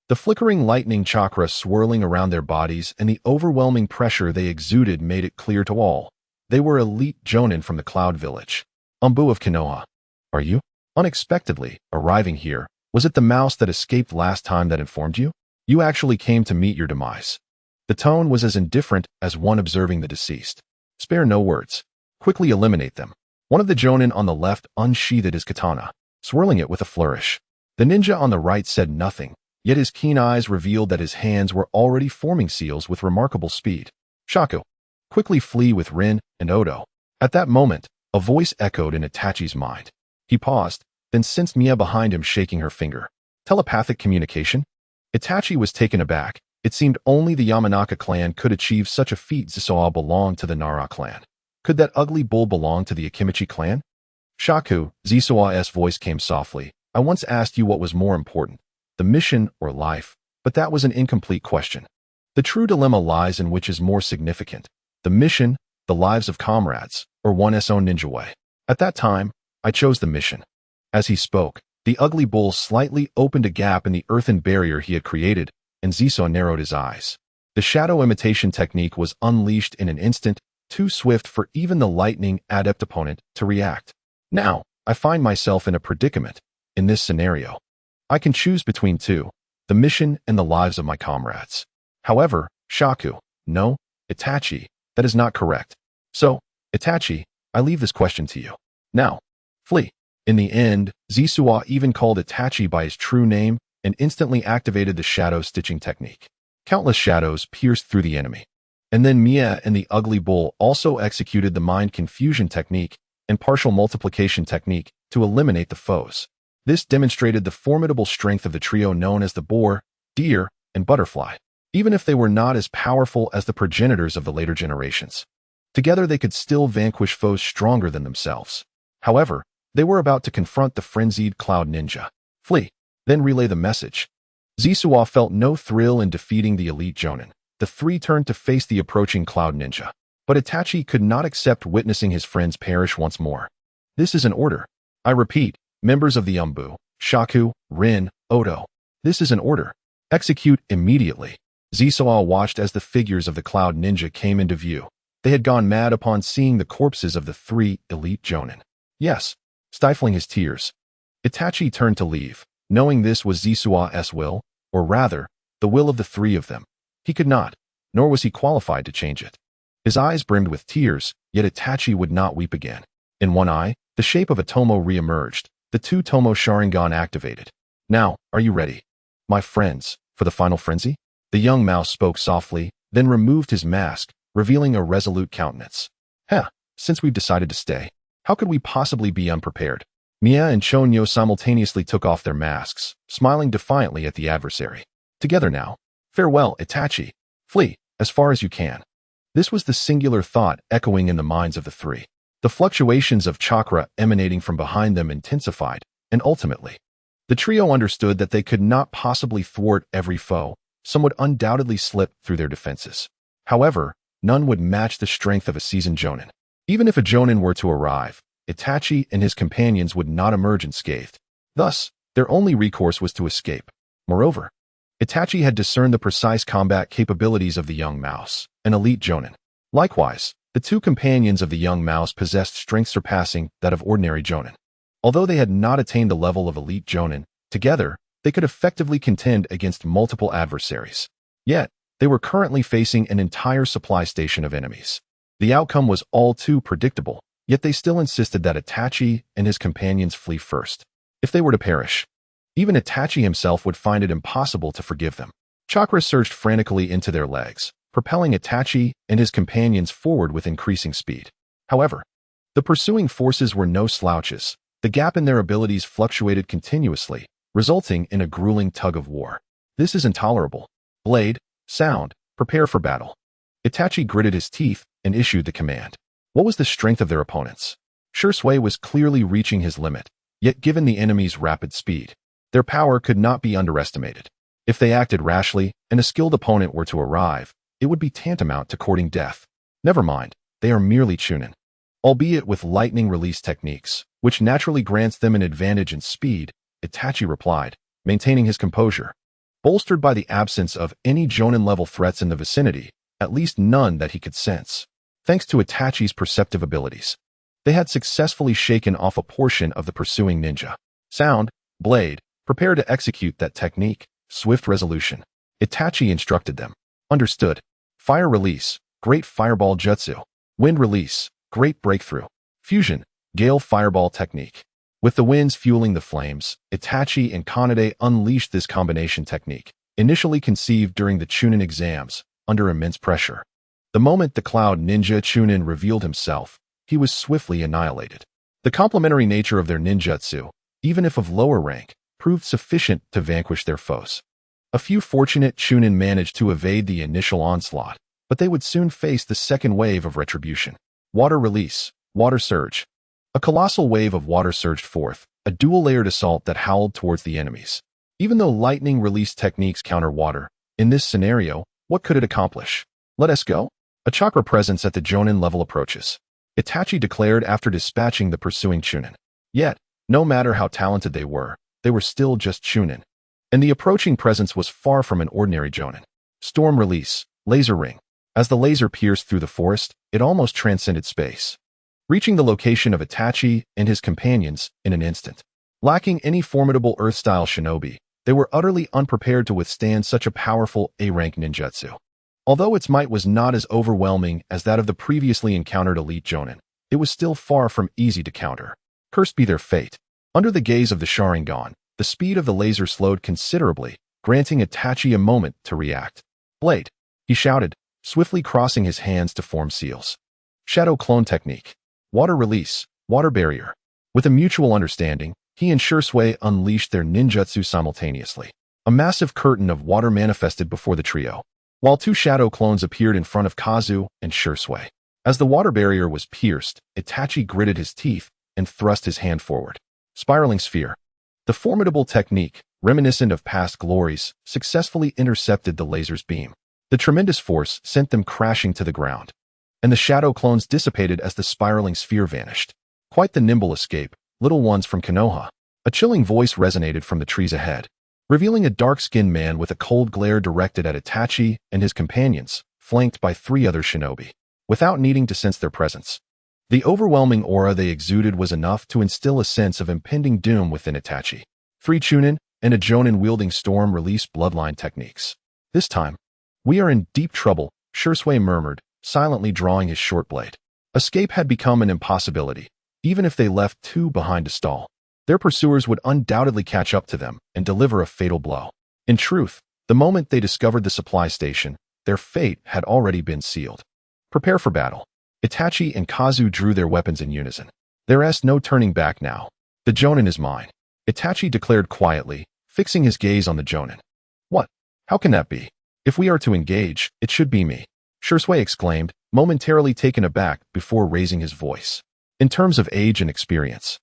The flickering lightning chakra swirling around their bodies and the overwhelming pressure they exuded made it clear to all. They were elite Jonin from the Cloud Village. Umbu of Konoha. Are you? Unexpectedly, arriving here, was it the mouse that escaped last time that informed you? You actually came to meet your demise. The tone was as indifferent as one observing the deceased. Spare no words. Quickly eliminate them. One of the Jonin on the left unsheathed his katana, swirling it with a flourish. The ninja on the right said nothing, yet his keen eyes revealed that his hands were already forming seals with remarkable speed. Shaku. Quickly flee with Rin and Odo. At that moment, a voice echoed in Itachi's mind. He paused, then sensed Mia behind him shaking her finger. Telepathic communication? Itachi was taken aback. It seemed only the Yamanaka clan could achieve such a feat. Zissou belonged to the Nara clan. Could that ugly bull belong to the Akimichi clan? Shaku, Zissou's voice came softly. I once asked you what was more important, the mission or life, but that was an incomplete question. The true dilemma lies in which is more significant, the mission, the lives of comrades, or one's own ninja way. At that time, I chose the mission. As he spoke, the ugly bull slightly opened a gap in the earthen barrier he had created, and Zissou narrowed his eyes. The shadow imitation technique was unleashed in an instant, too swift for even the lightning adept opponent to react. Now, I find myself in a predicament. In this scenario, I can choose between two, the mission and the lives of my comrades. However, Shaku, no, Itachi, that is not correct. So, Itachi, I leave this question to you. Now, flee. In the end, Zissou even called Itachi by his true name and instantly activated the shadow stitching technique. Countless shadows pierced through the enemy. And then Mia and the ugly bull also executed the mind confusion technique and partial multiplication technique to eliminate the foes. This demonstrated the formidable strength of the trio known as the boar, deer, and butterfly, even if they were not as powerful as the progenitors of the later generations. Together they could still vanquish foes stronger than themselves. However, they were about to confront the frenzied Cloud Ninja. Flee, then relay the message. Zisuo felt no thrill in defeating the elite Jonin. The three turned to face the approaching Cloud Ninja. But Itachi could not accept witnessing his friends perish once more. This is an order. I repeat, members of the Umbu, Shaku, Rin, Odo. This is an order. Execute immediately. Zisuo watched as the figures of the Cloud Ninja came into view. They had gone mad upon seeing the corpses of the three elite Jonin. Yes, stifling his tears. Itachi turned to leave, knowing this was Zisuo's will, or rather, the will of the three of them. He could not, nor was he qualified to change it. His eyes brimmed with tears, yet Itachi would not weep again. In one eye, the shape of a Tomo re-emerged, the two Tomo Sharingan activated. Now, are you ready? My friends, for the final frenzy? The young mouse spoke softly, then removed his mask, revealing a resolute countenance. Since we've decided to stay, how could we possibly be unprepared? Mia and Chonyo simultaneously took off their masks, smiling defiantly at the adversary. Together now. Farewell, Itachi. Flee, as far as you can. This was the singular thought echoing in the minds of the three. The fluctuations of chakra emanating from behind them intensified, and ultimately, the trio understood that they could not possibly thwart every foe. Some would undoubtedly slip through their defenses. However, none would match the strength of a seasoned Jonin. Even if a Jonin were to arrive, Itachi and his companions would not emerge unscathed. Thus, their only recourse was to escape. Moreover, Itachi had discerned the precise combat capabilities of the young mouse, an elite Jonin. Likewise, the two companions of the young mouse possessed strength surpassing that of ordinary Jonin. Although they had not attained the level of elite Jonin, together, they could effectively contend against multiple adversaries. Yet, they were currently facing an entire supply station of enemies. The outcome was all too predictable, yet they still insisted that Itachi and his companions flee first. If they were to perish, even Itachi himself would find it impossible to forgive them. Chakra surged frantically into their legs, propelling Itachi and his companions forward with increasing speed. However, the pursuing forces were no slouches. The gap in their abilities fluctuated continuously, resulting in a grueling tug-of-war. This is intolerable. Blade, sound, prepare for battle. Itachi gritted his teeth and issued the command. What was the strength of their opponents? Shursui was clearly reaching his limit, yet given the enemy's rapid speed, their power could not be underestimated. If they acted rashly and a skilled opponent were to arrive, it would be tantamount to courting death. Never mind, they are merely Chunin. Albeit with lightning release techniques, which naturally grants them an advantage in speed, Itachi replied, maintaining his composure. Bolstered by the absence of any Jonin-level threats in the vicinity, at least none that he could sense. Thanks to Itachi's perceptive abilities, they had successfully shaken off a portion of the pursuing ninja. Sound, blade, prepare to execute that technique. Swift resolution. Itachi instructed them. Understood. Fire release, great fireball jutsu. Wind release, great breakthrough. Fusion, gale fireball technique. With the winds fueling the flames, Itachi and Kanade unleashed this combination technique, initially conceived during the Chunin exams, under immense pressure. The moment the Cloud Ninja Chunin revealed himself, he was swiftly annihilated. The complementary nature of their ninjutsu, even if of lower rank, proved sufficient to vanquish their foes. A few fortunate Chunin managed to evade the initial onslaught, but they would soon face the second wave of retribution. Water release, water surge. A colossal wave of water surged forth, a dual-layered assault that howled towards the enemies. Even though lightning release techniques counter water, in this scenario, what could it accomplish? Let us go. A chakra presence at the Jonin level approaches. Itachi declared after dispatching the pursuing Chunin. Yet, no matter how talented they were still just Chunin. And the approaching presence was far from an ordinary Jonin. Storm release, laser ring. As the laser pierced through the forest, it almost transcended space, reaching the location of Itachi and his companions in an instant. Lacking any formidable Earth-style shinobi, they were utterly unprepared to withstand such a powerful A-rank ninjutsu. Although its might was not as overwhelming as that of the previously encountered elite Jonin, it was still far from easy to counter. Cursed be their fate. Under the gaze of the Sharingan, the speed of the laser slowed considerably, granting Itachi a moment to react. Blade, he shouted, swiftly crossing his hands to form seals. Shadow clone technique. Water release, water barrier. With a mutual understanding, he and Shursui unleashed their ninjutsu simultaneously. A massive curtain of water manifested before the trio, while two shadow clones appeared in front of Kazu and Shursui. As the water barrier was pierced, Itachi gritted his teeth and thrust his hand forward. Spiraling sphere. The formidable technique, reminiscent of past glories, successfully intercepted the laser's beam. The tremendous force sent them crashing to the ground, and the shadow clones dissipated as the spiraling sphere vanished. Quite the nimble escape, little ones from Konoha. A chilling voice resonated from the trees ahead, revealing a dark-skinned man with a cold glare directed at Itachi and his companions, flanked by 3 other shinobi. Without needing to sense their presence, the overwhelming aura they exuded was enough to instill a sense of impending doom within Itachi. 3 Chunin and a Jonin wielding storm release bloodline techniques. This time, we are in deep trouble, Shursui murmured, silently drawing his short blade. Escape had become an impossibility. Even if they left 2 behind to stall, their pursuers would undoubtedly catch up to them and deliver a fatal blow. In truth, the moment they discovered the supply station, their fate had already been sealed. Prepare for battle. Itachi and Kazu drew their weapons in unison. There's no turning back now. The Jonin is mine, Itachi declared quietly, fixing his gaze on the Jonin. What? How can that be? If we are to engage, it should be me, Shursui exclaimed, momentarily taken aback before raising his voice. In terms of age and experience,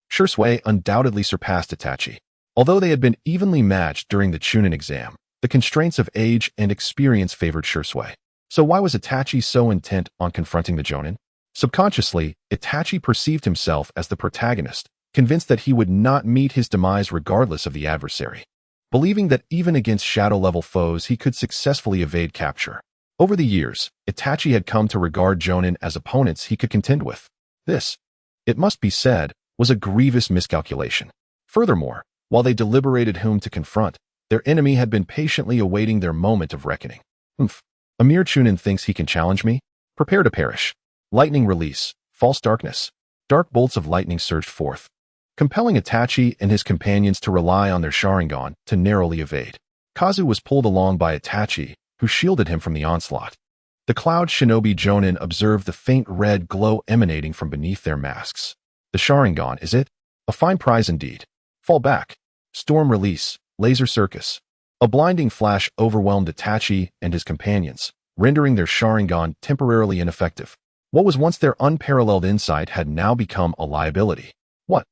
Shursui undoubtedly surpassed Itachi. Although they had been evenly matched during the Chunin exam, the constraints of age and experience favored Shursui. So why was Itachi so intent on confronting the Jonin? Subconsciously, Itachi perceived himself as the protagonist, convinced that he would not meet his demise regardless of the adversary, believing that even against shadow-level foes he could successfully evade capture. Over the years, Itachi had come to regard Jonin as opponents he could contend with. This, it must be said, was a grievous miscalculation. Furthermore, while they deliberated whom to confront, their enemy had been patiently awaiting their moment of reckoning. A mere Chunin thinks he can challenge me? Prepare to perish. Lightning release, false darkness. Dark bolts of lightning surged forth, compelling Itachi and his companions to rely on their Sharingan to narrowly evade. Kazu was pulled along by Itachi, who shielded him from the onslaught. The Cloud Shinobi Jonin observed the faint red glow emanating from beneath their masks. The Sharingan, is it? A fine prize indeed. Fall back. Storm release, laser circus. A blinding flash overwhelmed Itachi and his companions, rendering their Sharingan temporarily ineffective. What was once their unparalleled insight had now become a liability. What?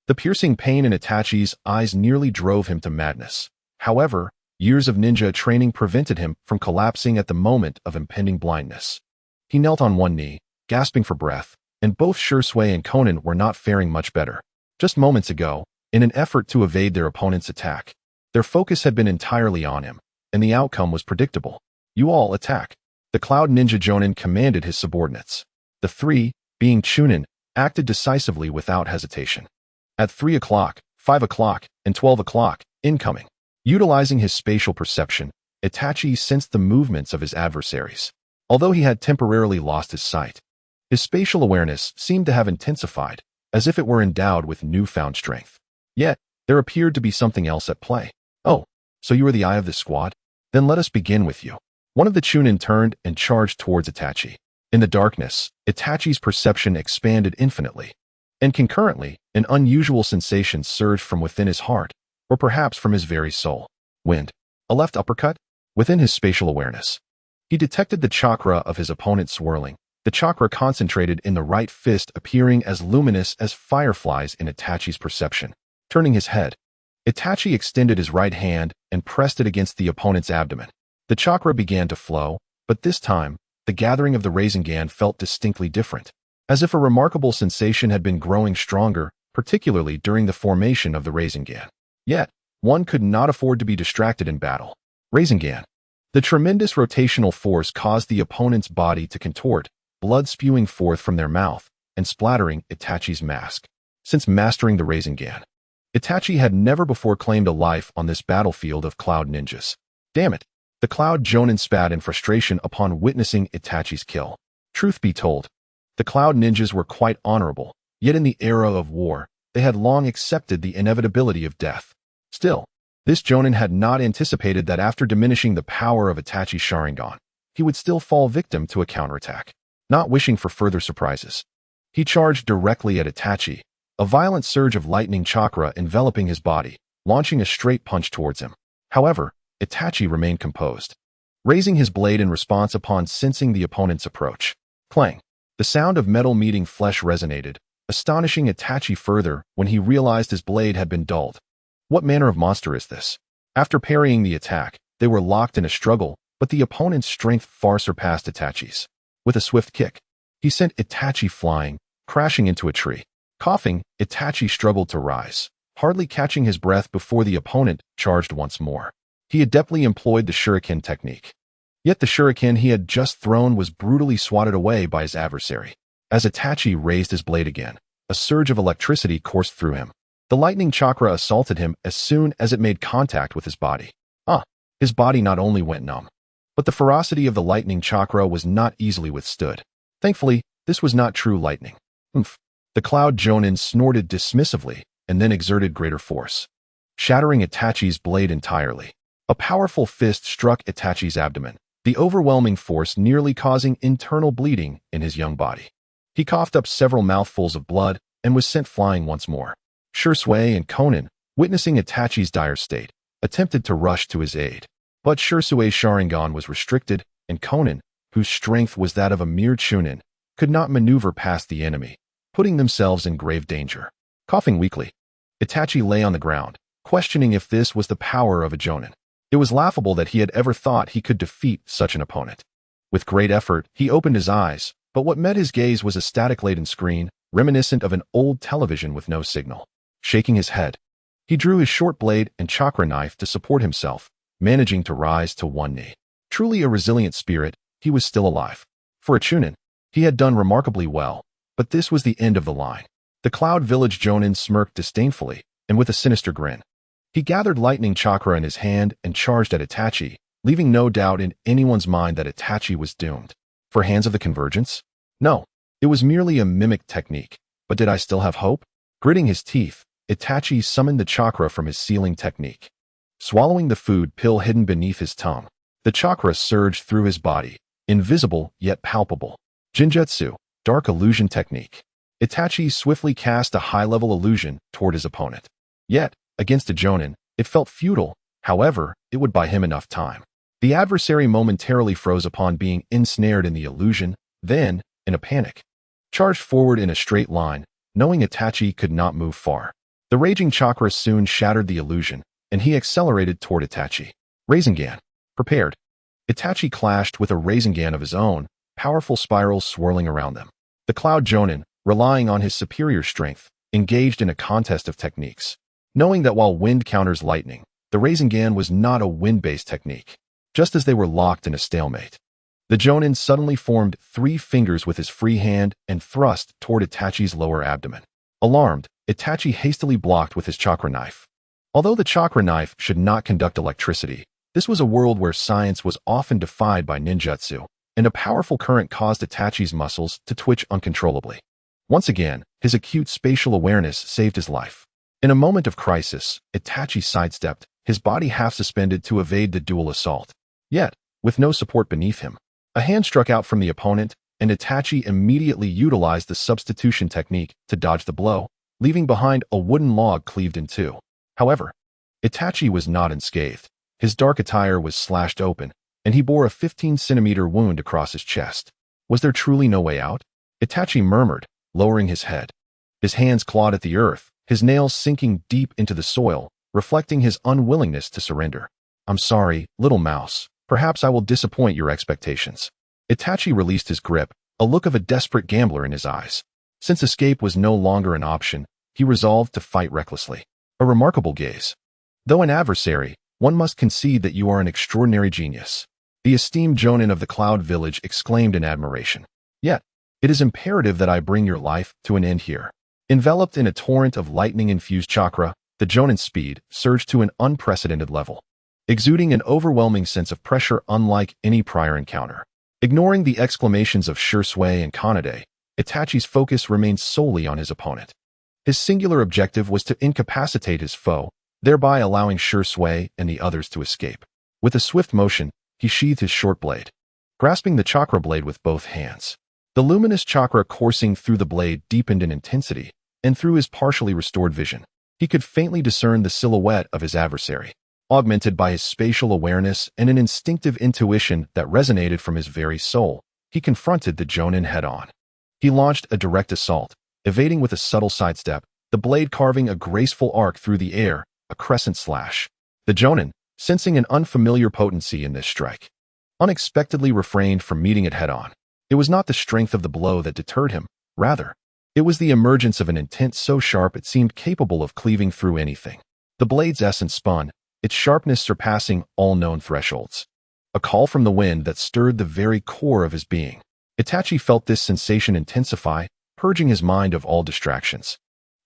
The piercing pain in Itachi's eyes nearly drove him to madness. However, years of ninja training prevented him from collapsing at the moment of impending blindness. He knelt on one knee, gasping for breath, and both Shursui and Konan were not faring much better. Just moments ago, in an effort to evade their opponent's attack, their focus had been entirely on him, and the outcome was predictable. You all attack. The Cloud Ninja Jonin commanded his subordinates. The 3, being Chunin, acted decisively without hesitation. At 3 o'clock, 5 o'clock, and 12 o'clock, incoming. Utilizing his spatial perception, Itachi sensed the movements of his adversaries. Although he had temporarily lost his sight, his spatial awareness seemed to have intensified, as if it were endowed with newfound strength. Yet, there appeared to be something else at play. Oh, so you are the eye of this squad? Then let us begin with you. One of the Chunin turned and charged towards Itachi. In the darkness, Itachi's perception expanded infinitely, and concurrently, an unusual sensation surged from within his heart, or perhaps from his very soul. Wind. A left uppercut? Within his spatial awareness, he detected the chakra of his opponent swirling, the chakra concentrated in the right fist appearing as luminous as fireflies in Itachi's perception. Turning his head, Itachi extended his right hand and pressed it against the opponent's abdomen. The chakra began to flow, but this time, the gathering of the Rasengan felt distinctly different, as if a remarkable sensation had been growing stronger, particularly during the formation of the Rasengan. Yet, one could not afford to be distracted in battle. Rasengan. The tremendous rotational force caused the opponent's body to contort, blood spewing forth from their mouth and splattering Itachi's mask. Since mastering the Rasengan, Itachi had never before claimed a life on this battlefield of Cloud Ninjas. Damn it! The Cloud Jonin spat in frustration upon witnessing Itachi's kill. Truth be told, the Cloud Ninjas were quite honorable, yet in the era of war, they had long accepted the inevitability of death. Still, this Jonin had not anticipated that after diminishing the power of Itachi's Sharingan, he would still fall victim to a counterattack. Not wishing for further surprises, he charged directly at Itachi, a violent surge of lightning chakra enveloping his body, launching a straight punch towards him. However, Itachi remained composed, raising his blade in response upon sensing the opponent's approach. Clang. The sound of metal meeting flesh resonated, astonishing Itachi further when he realized his blade had been dulled. What manner of monster is this? After parrying the attack, they were locked in a struggle, but the opponent's strength far surpassed Itachi's. With a swift kick, he sent Itachi flying, crashing into a tree. Coughing, Itachi struggled to rise, hardly catching his breath before the opponent charged once more. He adeptly employed the shuriken technique. Yet the shuriken he had just thrown was brutally swatted away by his adversary. As Itachi raised his blade again, a surge of electricity coursed through him. The lightning chakra assaulted him as soon as it made contact with his body. His body not only went numb, but the ferocity of the lightning chakra was not easily withstood. Thankfully, this was not true lightning. Oomph. The Cloud Jonin snorted dismissively and then exerted greater force, shattering Itachi's blade entirely. A powerful fist struck Itachi's abdomen, the overwhelming force nearly causing internal bleeding in his young body. He coughed up several mouthfuls of blood and was sent flying once more. Shursui and Konan, witnessing Itachi's dire state, attempted to rush to his aid. But Shursui's Sharingan was restricted, and Konan, whose strength was that of a mere Chunin, could not maneuver past the enemy, putting themselves in grave danger. Coughing weakly, Itachi lay on the ground, questioning if this was the power of a Jonin. It was laughable that he had ever thought he could defeat such an opponent. With great effort, he opened his eyes, but what met his gaze was a static-laden screen, reminiscent of an old television with no signal. Shaking his head, he drew his short blade and chakra knife to support himself, managing to rise to one knee. Truly a resilient spirit, he was still alive. For a Chunin, he had done remarkably well, but this was the end of the line. The Cloud Village Jonin smirked disdainfully, and with a sinister grin. He gathered lightning chakra in his hand and charged at Itachi, leaving no doubt in anyone's mind that Itachi was doomed. For Hands of the Convergence? No, it was merely a mimic technique. But did I still have hope? Gritting his teeth, Itachi summoned the chakra from his sealing technique. Swallowing the food pill hidden beneath his tongue, the chakra surged through his body, invisible yet palpable. Jinjutsu, Dark Illusion Technique. Itachi swiftly cast a high-level illusion toward his opponent. Yet, against a Jonin, it felt futile. However, it would buy him enough time. The adversary momentarily froze upon being ensnared in the illusion, then, in a panic, charged forward in a straight line, knowing Itachi could not move far. The raging chakra soon shattered the illusion, and he accelerated toward Itachi. Rasengan. Prepared. Itachi clashed with a Rasengan of his own, powerful spirals swirling around them. The Cloud Jonin, relying on his superior strength, engaged in a contest of techniques. Knowing that while wind counters lightning, the Rasengan was not a wind-based technique. Just as they were locked in a stalemate, the Jonin suddenly formed 3 fingers with his free hand and thrust toward Itachi's lower abdomen. Alarmed, Itachi hastily blocked with his chakra knife. Although the chakra knife should not conduct electricity, this was a world where science was often defied by ninjutsu, and a powerful current caused Itachi's muscles to twitch uncontrollably. Once again, his acute spatial awareness saved his life. In a moment of crisis, Itachi sidestepped, his body half suspended to evade the dual assault. Yet, with no support beneath him, a hand struck out from the opponent, and Itachi immediately utilized the substitution technique to dodge the blow, leaving behind a wooden log cleaved in two. However, Itachi was not unscathed. His dark attire was slashed open, and he bore a 15-centimeter wound across his chest. Was there truly no way out? Itachi murmured, lowering his head. His hands clawed at the earth, his nails sinking deep into the soil, reflecting his unwillingness to surrender. "I'm sorry, little mouse. Perhaps I will disappoint your expectations." Itachi released his grip, a look of a desperate gambler in his eyes. Since escape was no longer an option, he resolved to fight recklessly. A remarkable gaze. Though an adversary, one must concede that you are an extraordinary genius. The esteemed Jonin of the Cloud Village exclaimed in admiration. Yet, it is imperative that I bring your life to an end here. Enveloped in a torrent of lightning-infused chakra, the Jonin's speed surged to an unprecedented level, exuding an overwhelming sense of pressure unlike any prior encounter. Ignoring the exclamations of Shursui and Kanade, Itachi's focus remained solely on his opponent. His singular objective was to incapacitate his foe, thereby allowing Shursui and the others to escape. With a swift motion, he sheathed his short blade, grasping the chakra blade with both hands. The luminous chakra coursing through the blade deepened in intensity, and through his partially restored vision, he could faintly discern the silhouette of his adversary, augmented by his spatial awareness and an instinctive intuition that resonated from his very soul. he confronted the Jonin head-on. He launched a direct assault, evading with a subtle sidestep, the blade carving a graceful arc through the air, a crescent slash. The Jonin, sensing an unfamiliar potency in this strike, unexpectedly refrained from meeting it head-on. It was not the strength of the blow that deterred him, rather, it was the emergence of an intent so sharp it seemed capable of cleaving through anything. The blade's essence spun, its sharpness surpassing all known thresholds. A call from the wind that stirred the very core of his being. Itachi felt this sensation intensify, purging his mind of all distractions,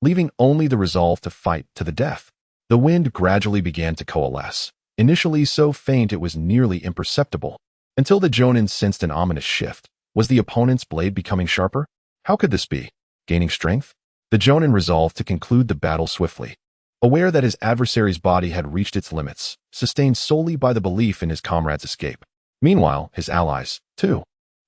leaving only the resolve to fight to the death. The wind gradually began to coalesce, initially so faint it was nearly imperceptible, until the Jonin sensed an ominous shift. Was the opponent's blade becoming sharper? How could this be? Gaining strength? The Jonin resolved to conclude the battle swiftly, aware that his adversary's body had reached its limits, sustained solely by the belief in his comrade's escape. Meanwhile, his allies, too,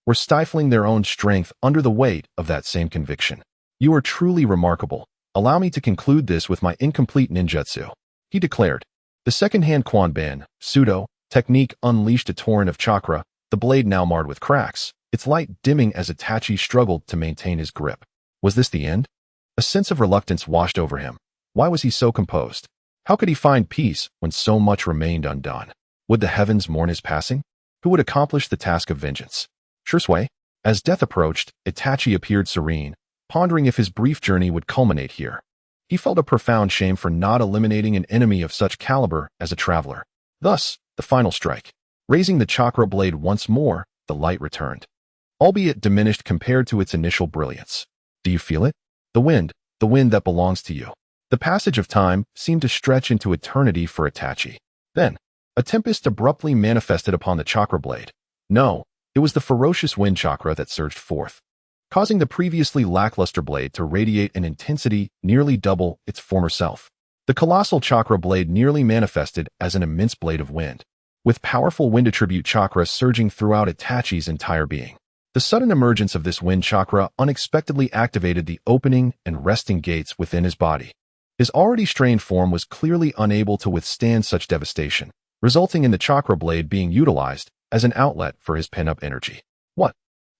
were stifling their own strength under the weight of that same conviction. You are truly remarkable. Allow me to conclude this with my incomplete ninjutsu, he declared. The second-hand Kwanban, pseudo, technique unleashed a torrent of chakra, the blade now marred with cracks, its light dimming as Itachi struggled to maintain his grip. Was this the end? A sense of reluctance washed over him. Why was he so composed? How could he find peace when so much remained undone? Would the heavens mourn his passing? Who would accomplish the task of vengeance? Shursui? As death approached, Itachi appeared serene, pondering if his brief journey would culminate here. He felt a profound shame for not eliminating an enemy of such caliber as a traveler. Thus, the final strike. Raising the chakra blade once more, the light returned, albeit diminished compared to its initial brilliance. Do you feel it? The wind that belongs to you. The passage of time seemed to stretch into eternity for Itachi. Then, a tempest abruptly manifested upon the chakra blade. No, it was the ferocious wind chakra that surged forth, causing the previously lackluster blade to radiate an intensity nearly double its former self. The colossal chakra blade nearly manifested as an immense blade of wind, with powerful wind attribute chakra surging throughout Itachi's entire being. The sudden emergence of this wind chakra unexpectedly activated the opening and resting gates within his body. His already strained form was clearly unable to withstand such devastation, resulting in the chakra blade being utilized as an outlet for his pent-up energy. What?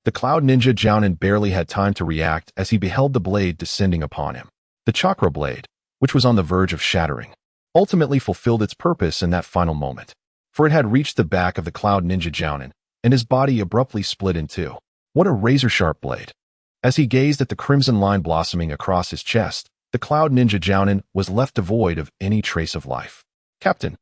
The Cloud Ninja Jounin barely had time to react as he beheld the blade descending upon him. The chakra blade, which was on the verge of shattering, ultimately fulfilled its purpose in that final moment, for it had reached the back of the Cloud Ninja Jounin, and his body abruptly split in two. What a razor-sharp blade! As he gazed at the crimson line blossoming across his chest, the Cloud Ninja Jounin was left devoid of any trace of life. Captain!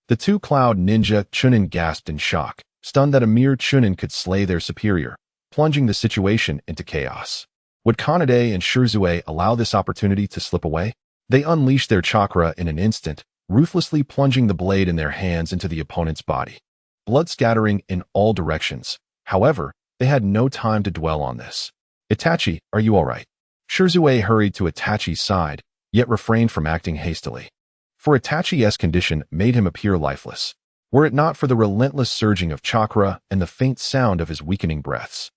The two Cloud Ninja Chunin gasped in shock, stunned that a mere Chunin could slay their superior, plunging the situation into chaos. Would Kanade and Shurzue allow this opportunity to slip away? They unleashed their chakra in an instant, ruthlessly plunging the blade in their hands into the opponent's body, blood scattering in all directions. However, they had no time to dwell on this. Itachi, are you all right? Shurzue hurried to Itachi's side, yet refrained from acting hastily, for Itachi's condition made him appear lifeless, were it not for the relentless surging of chakra and the faint sound of his weakening breaths.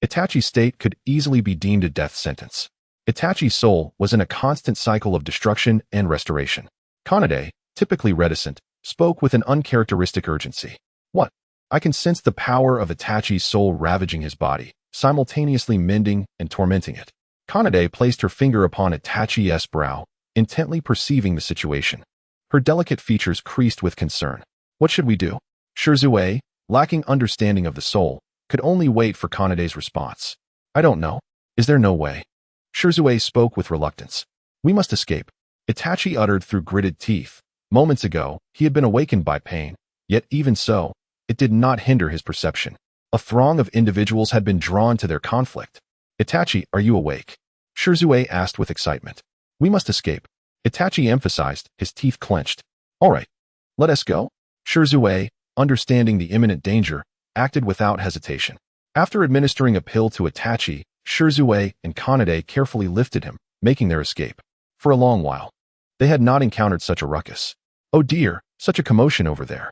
Itachi's state could easily be deemed a death sentence. Itachi's soul was in a constant cycle of destruction and restoration. Kanade, typically reticent, spoke with an uncharacteristic urgency. What? I can sense the power of Itachi's soul ravaging his body, simultaneously mending and tormenting it. Kanade placed her finger upon Itachi's brow, intently perceiving the situation. Her delicate features creased with concern. What should we do? Shurzue, lacking understanding of the soul, could only wait for Kanade's response. I don't know. Is there no way? Shurzue spoke with reluctance. We must escape. Itachi uttered through gritted teeth. Moments ago, he had been awakened by pain, yet even so, it did not hinder his perception. A throng of individuals had been drawn to their conflict. Itachi, are you awake? Shurzue asked with excitement. We must escape. Itachi emphasized, his teeth clenched. All right. Let us go. Shurzue, understanding the imminent danger, acted without hesitation. After administering a pill to Itachi, Shurzue and Kanade carefully lifted him, making their escape. For a long while, they had not encountered such a ruckus. Oh dear, such a commotion over there.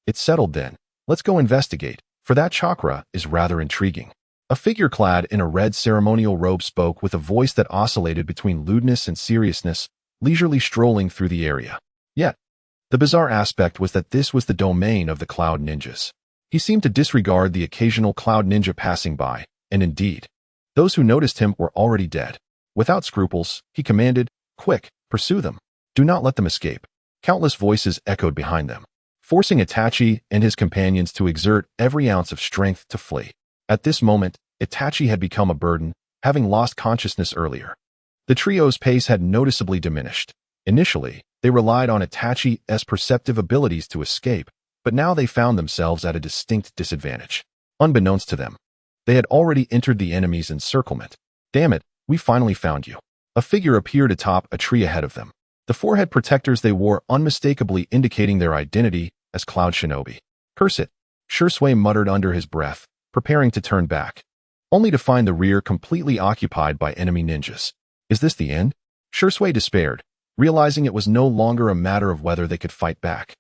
It's settled then. Let's go investigate, for that chakra is rather intriguing. A figure clad in a red ceremonial robe spoke with a voice that oscillated between lewdness and seriousness, leisurely strolling through the area. Yet, the bizarre aspect was that this was the domain of the Cloud Ninjas. He seemed to disregard the occasional cloud ninja passing by, and indeed, those who noticed him were already dead. Without scruples, he commanded, "Quick, pursue them. Do not let them escape." Countless voices echoed behind them, forcing Itachi and his companions to exert every ounce of strength to flee. At this moment, Itachi had become a burden, having lost consciousness earlier. The trio's pace had noticeably diminished. Initially, they relied on Itachi's perceptive abilities to escape, but now they found themselves at a distinct disadvantage. Unbeknownst to them, they had already entered the enemy's encirclement. "Damn it, we finally found you." A figure appeared atop a tree ahead of them. The forehead protectors they wore unmistakably indicating their identity as Cloud Shinobi. "Curse it," Shursui muttered under his breath, preparing to turn back, only to find the rear completely occupied by enemy ninjas. Is this the end? Shursui despaired, realizing it was no longer a matter of whether they could fight back,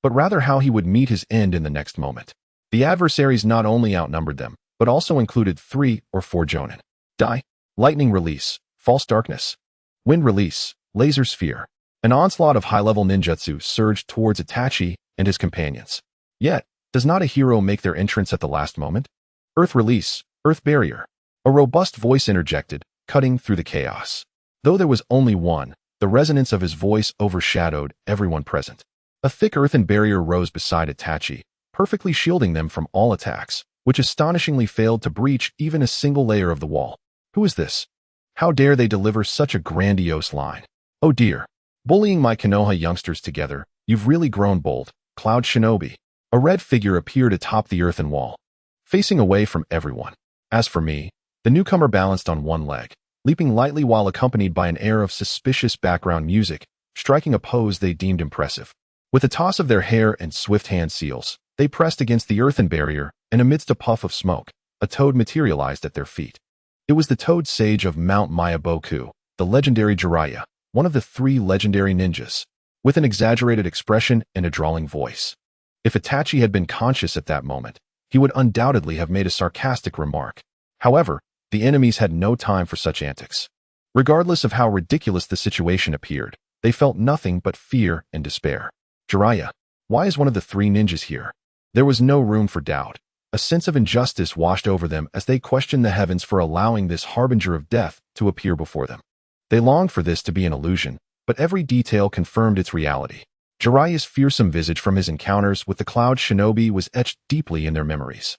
but rather how he would meet his end in the next moment. The adversaries not only outnumbered them, but also included 3 or 4 jonin. Die. Lightning release, false darkness. Wind release, laser sphere. An onslaught of high-level ninjutsu surged towards Itachi and his companions. Yet, does not a hero make their entrance at the last moment? Earth release, earth barrier. A robust voice interjected, cutting through the chaos. Though there was only one, the resonance of his voice overshadowed everyone present. A thick earthen barrier rose beside Itachi, perfectly shielding them from all attacks, which astonishingly failed to breach even a single layer of the wall. Who is this? How dare they deliver such a grandiose line? Oh dear. Bullying my Konoha youngsters together, you've really grown bold, Cloud Shinobi. A red figure appeared atop the earthen wall, facing away from everyone. As for me, the newcomer balanced on one leg, leaping lightly while accompanied by an air of suspicious background music, striking a pose they deemed impressive. With a toss of their hair and swift hand seals, they pressed against the earthen barrier, and amidst a puff of smoke, a toad materialized at their feet. It was the toad sage of Mount Mayaboku, the legendary Jiraiya, one of the 3 legendary ninjas, with an exaggerated expression and a drawling voice. If Itachi had been conscious at that moment, he would undoubtedly have made a sarcastic remark. However, the enemies had no time for such antics. Regardless of how ridiculous the situation appeared, they felt nothing but fear and despair. Jiraiya, why is one of the 3 ninjas here? There was no room for doubt. A sense of injustice washed over them as they questioned the heavens for allowing this harbinger of death to appear before them. They longed for this to be an illusion, but every detail confirmed its reality. Jiraiya's fearsome visage from his encounters with the Cloud Shinobi was etched deeply in their memories.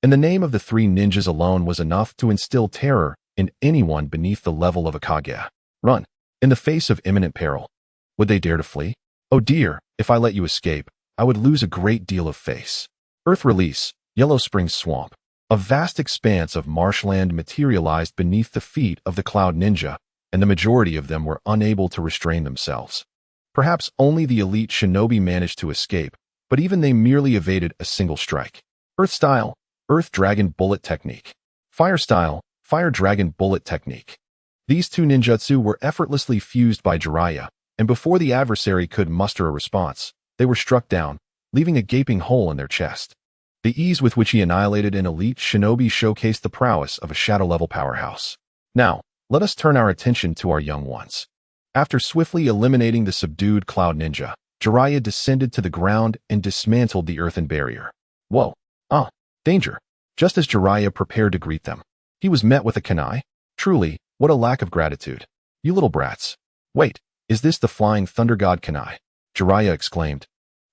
And the name of the 3 ninjas alone was enough to instill terror in anyone beneath the level of a Kage. Run. In the face of imminent peril. Would they dare to flee? Oh dear, if I let you escape, I would lose a great deal of face. Earth release, Yellow Spring Swamp. A vast expanse of marshland materialized beneath the feet of the Cloud Ninja, and the majority of them were unable to restrain themselves. Perhaps only the elite shinobi managed to escape, but even they merely evaded a single strike. Earth style, Earth Dragon Bullet Technique. Fire style, Fire Dragon Bullet Technique. These 2 ninjutsu were effortlessly fused by Jiraiya, and before the adversary could muster a response, they were struck down, leaving a gaping hole in their chest. The ease with which he annihilated an elite shinobi showcased the prowess of a shadow-level powerhouse. Now, let us turn our attention to our young ones. After swiftly eliminating the subdued Cloud Ninja, Jiraiya descended to the ground and dismantled the earthen barrier. Whoa. Danger. Just as Jiraiya prepared to greet them, he was met with a kunai. Truly, what a lack of gratitude. You little brats. Wait, is this the flying thunder god kunai? Jiraiya exclaimed,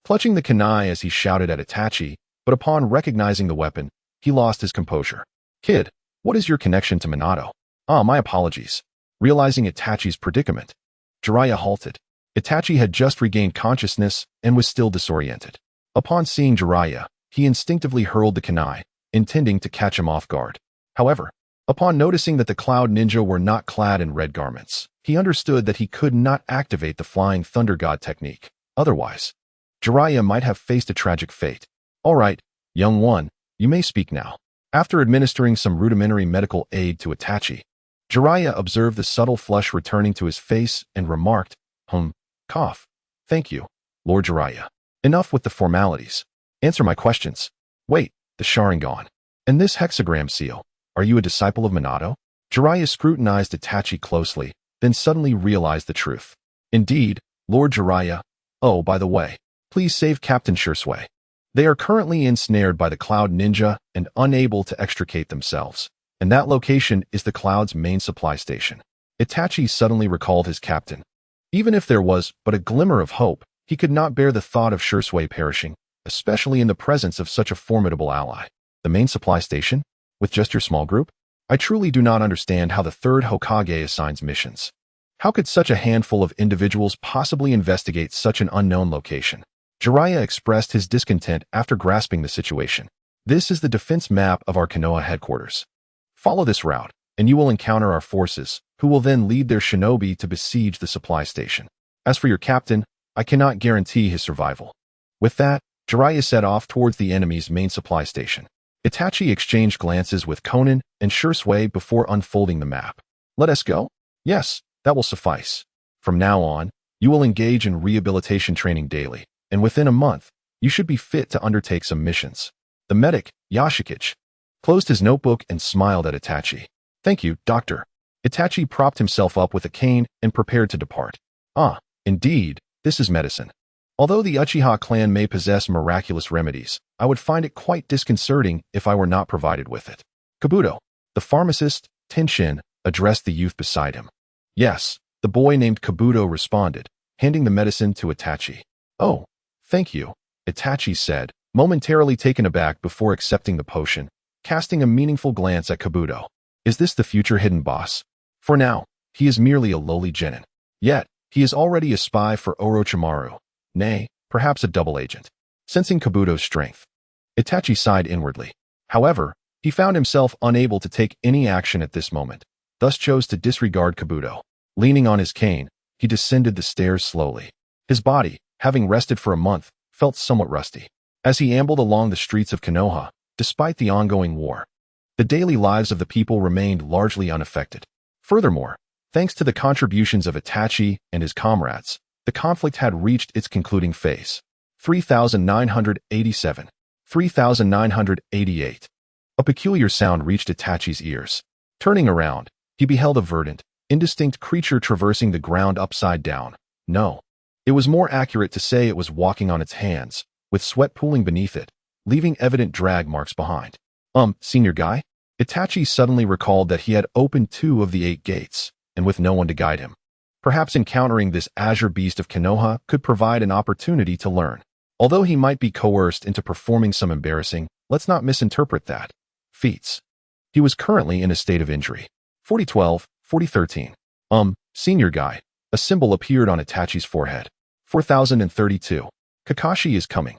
clutching the kunai as he shouted at Itachi, but upon recognizing the weapon, he lost his composure. Kid, what is your connection to Minato? My apologies. Realizing Itachi's predicament, Jiraiya halted. Itachi had just regained consciousness and was still disoriented. Upon seeing Jiraiya, he instinctively hurled the kunai, intending to catch him off guard. However, upon noticing that the Cloud Ninja were not clad in red garments, he understood that he could not activate the Flying Thunder God technique. Otherwise, Jiraiya might have faced a tragic fate. All right, young one, you may speak now. After administering some rudimentary medical aid to Itachi, Jiraiya observed the subtle flush returning to his face and remarked, cough. Thank you, Lord Jiraiya. Enough with the formalities. Answer my questions. Wait, the Sharingan. And this hexagram seal, are you a disciple of Minato? Jiraiya scrutinized Itachi closely, then suddenly realized the truth. Indeed, Lord Jiraiya. Oh, by the way, please save Captain Shursui. They are currently ensnared by the Cloud Ninja and unable to extricate themselves. And that location is the Cloud's main supply station. Itachi suddenly recalled his captain. Even if there was but a glimmer of hope, he could not bear the thought of Shursui perishing, especially in the presence of such a formidable ally. The main supply station? With just your small group? I truly do not understand how the Third Hokage assigns missions. How could such a handful of individuals possibly investigate such an unknown location? Jiraiya expressed his discontent after grasping the situation. This is the defense map of our Konoha headquarters. Follow this route, and you will encounter our forces, who will then lead their shinobi to besiege the supply station. As for your captain, I cannot guarantee his survival. With that, Jiraiya set off towards the enemy's main supply station. Itachi exchanged glances with Konan and Shursui before unfolding the map. Let us go? Yes, that will suffice. From now on, you will engage in rehabilitation training daily, and within a month, you should be fit to undertake some missions. The medic, Yashikich, closed his notebook and smiled at Itachi. Thank you, doctor. Itachi propped himself up with a cane and prepared to depart. Ah, indeed, this is medicine. Although the Uchiha clan may possess miraculous remedies, I would find it quite disconcerting if I were not provided with it. Kabuto, the pharmacist, Tenshin, addressed the youth beside him. Yes, the boy named Kabuto responded, handing the medicine to Itachi. Oh, thank you, Itachi said, momentarily taken aback before accepting the potion, casting a meaningful glance at Kabuto. Is this the future hidden boss? For now, he is merely a lowly genin. Yet, he is already a spy for Orochimaru. Nay, perhaps a double agent. Sensing Kabuto's strength, Itachi sighed inwardly. However, he found himself unable to take any action at this moment, thus chose to disregard Kabuto. Leaning on his cane, he descended the stairs slowly. His body, having rested for a month, felt somewhat rusty. As he ambled along the streets of Konoha, despite the ongoing war, the daily lives of the people remained largely unaffected. Furthermore, thanks to the contributions of Itachi and his comrades, the conflict had reached its concluding phase. 3987. 3988. A peculiar sound reached Itachi's ears. Turning around, he beheld a verdant, indistinct creature traversing the ground upside down. No. It was more accurate to say it was walking on its hands, with sweat pooling beneath it, leaving evident drag marks behind. Senior guy? Itachi suddenly recalled that he had opened 2 of the 8 gates, and with no one to guide him. Perhaps encountering this azure beast of Konoha could provide an opportunity to learn. Although he might be coerced into performing some embarrassing, let's not misinterpret that, feats. He was currently in a state of injury. 4012, 4013. Senior guy. A symbol appeared on Itachi's forehead. 4032. Kakashi is coming.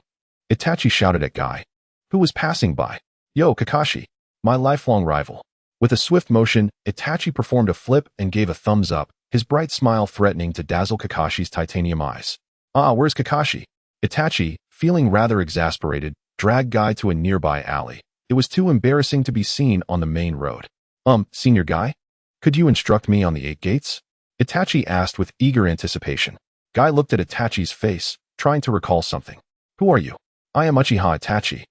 Itachi shouted at Guy, who was passing by. Yo, Kakashi, my lifelong rival. With a swift motion, Itachi performed a flip and gave a thumbs up, his bright smile threatening to dazzle Kakashi's titanium eyes. Ah, where's Kakashi? Itachi, feeling rather exasperated, dragged Guy to a nearby alley. It was too embarrassing to be seen on the main road. Senior Guy? Could you instruct me on the 8 gates? Itachi asked with eager anticipation. Guy looked at Itachi's face, trying to recall something. Who are you? I am Uchiha Itachi.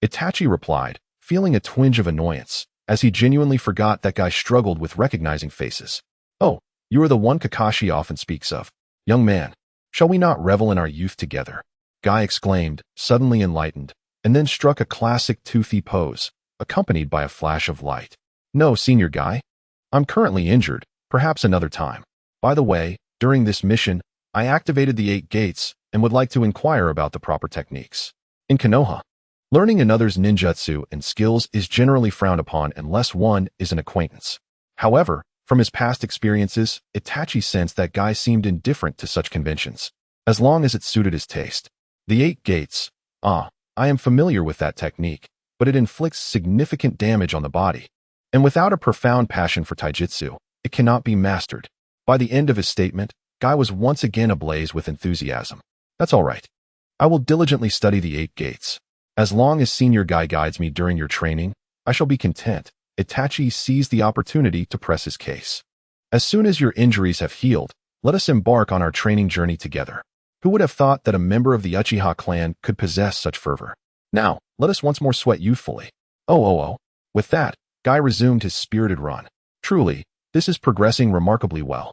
Itachi replied, feeling a twinge of annoyance, as he genuinely forgot that Guy struggled with recognizing faces. Oh, you are the one Kakashi often speaks of. Young man, shall we not revel in our youth together? Guy exclaimed, suddenly enlightened, and then struck a classic toothy pose, accompanied by a flash of light. No, Senior Guy. I'm currently injured, perhaps another time. By the way, during this mission, I activated the 8 gates and would like to inquire about the proper techniques. In Konoha, learning another's ninjutsu and skills is generally frowned upon unless one is an acquaintance. However, from his past experiences, Itachi sensed that Guy seemed indifferent to such conventions, as long as it suited his taste. The 8 gates. I am familiar with that technique, but it inflicts significant damage on the body. And without a profound passion for taijutsu, it cannot be mastered. By the end of his statement, Guy was once again ablaze with enthusiasm. That's all right. I will diligently study the 8 gates. As long as Senior Guy guides me during your training, I shall be content. Itachi seized the opportunity to press his case. As soon as your injuries have healed, let us embark on our training journey together. Who would have thought that a member of the Uchiha clan could possess such fervor? Now, let us once more sweat youthfully. Oh. With that, Guy resumed his spirited run. Truly, this is progressing remarkably well.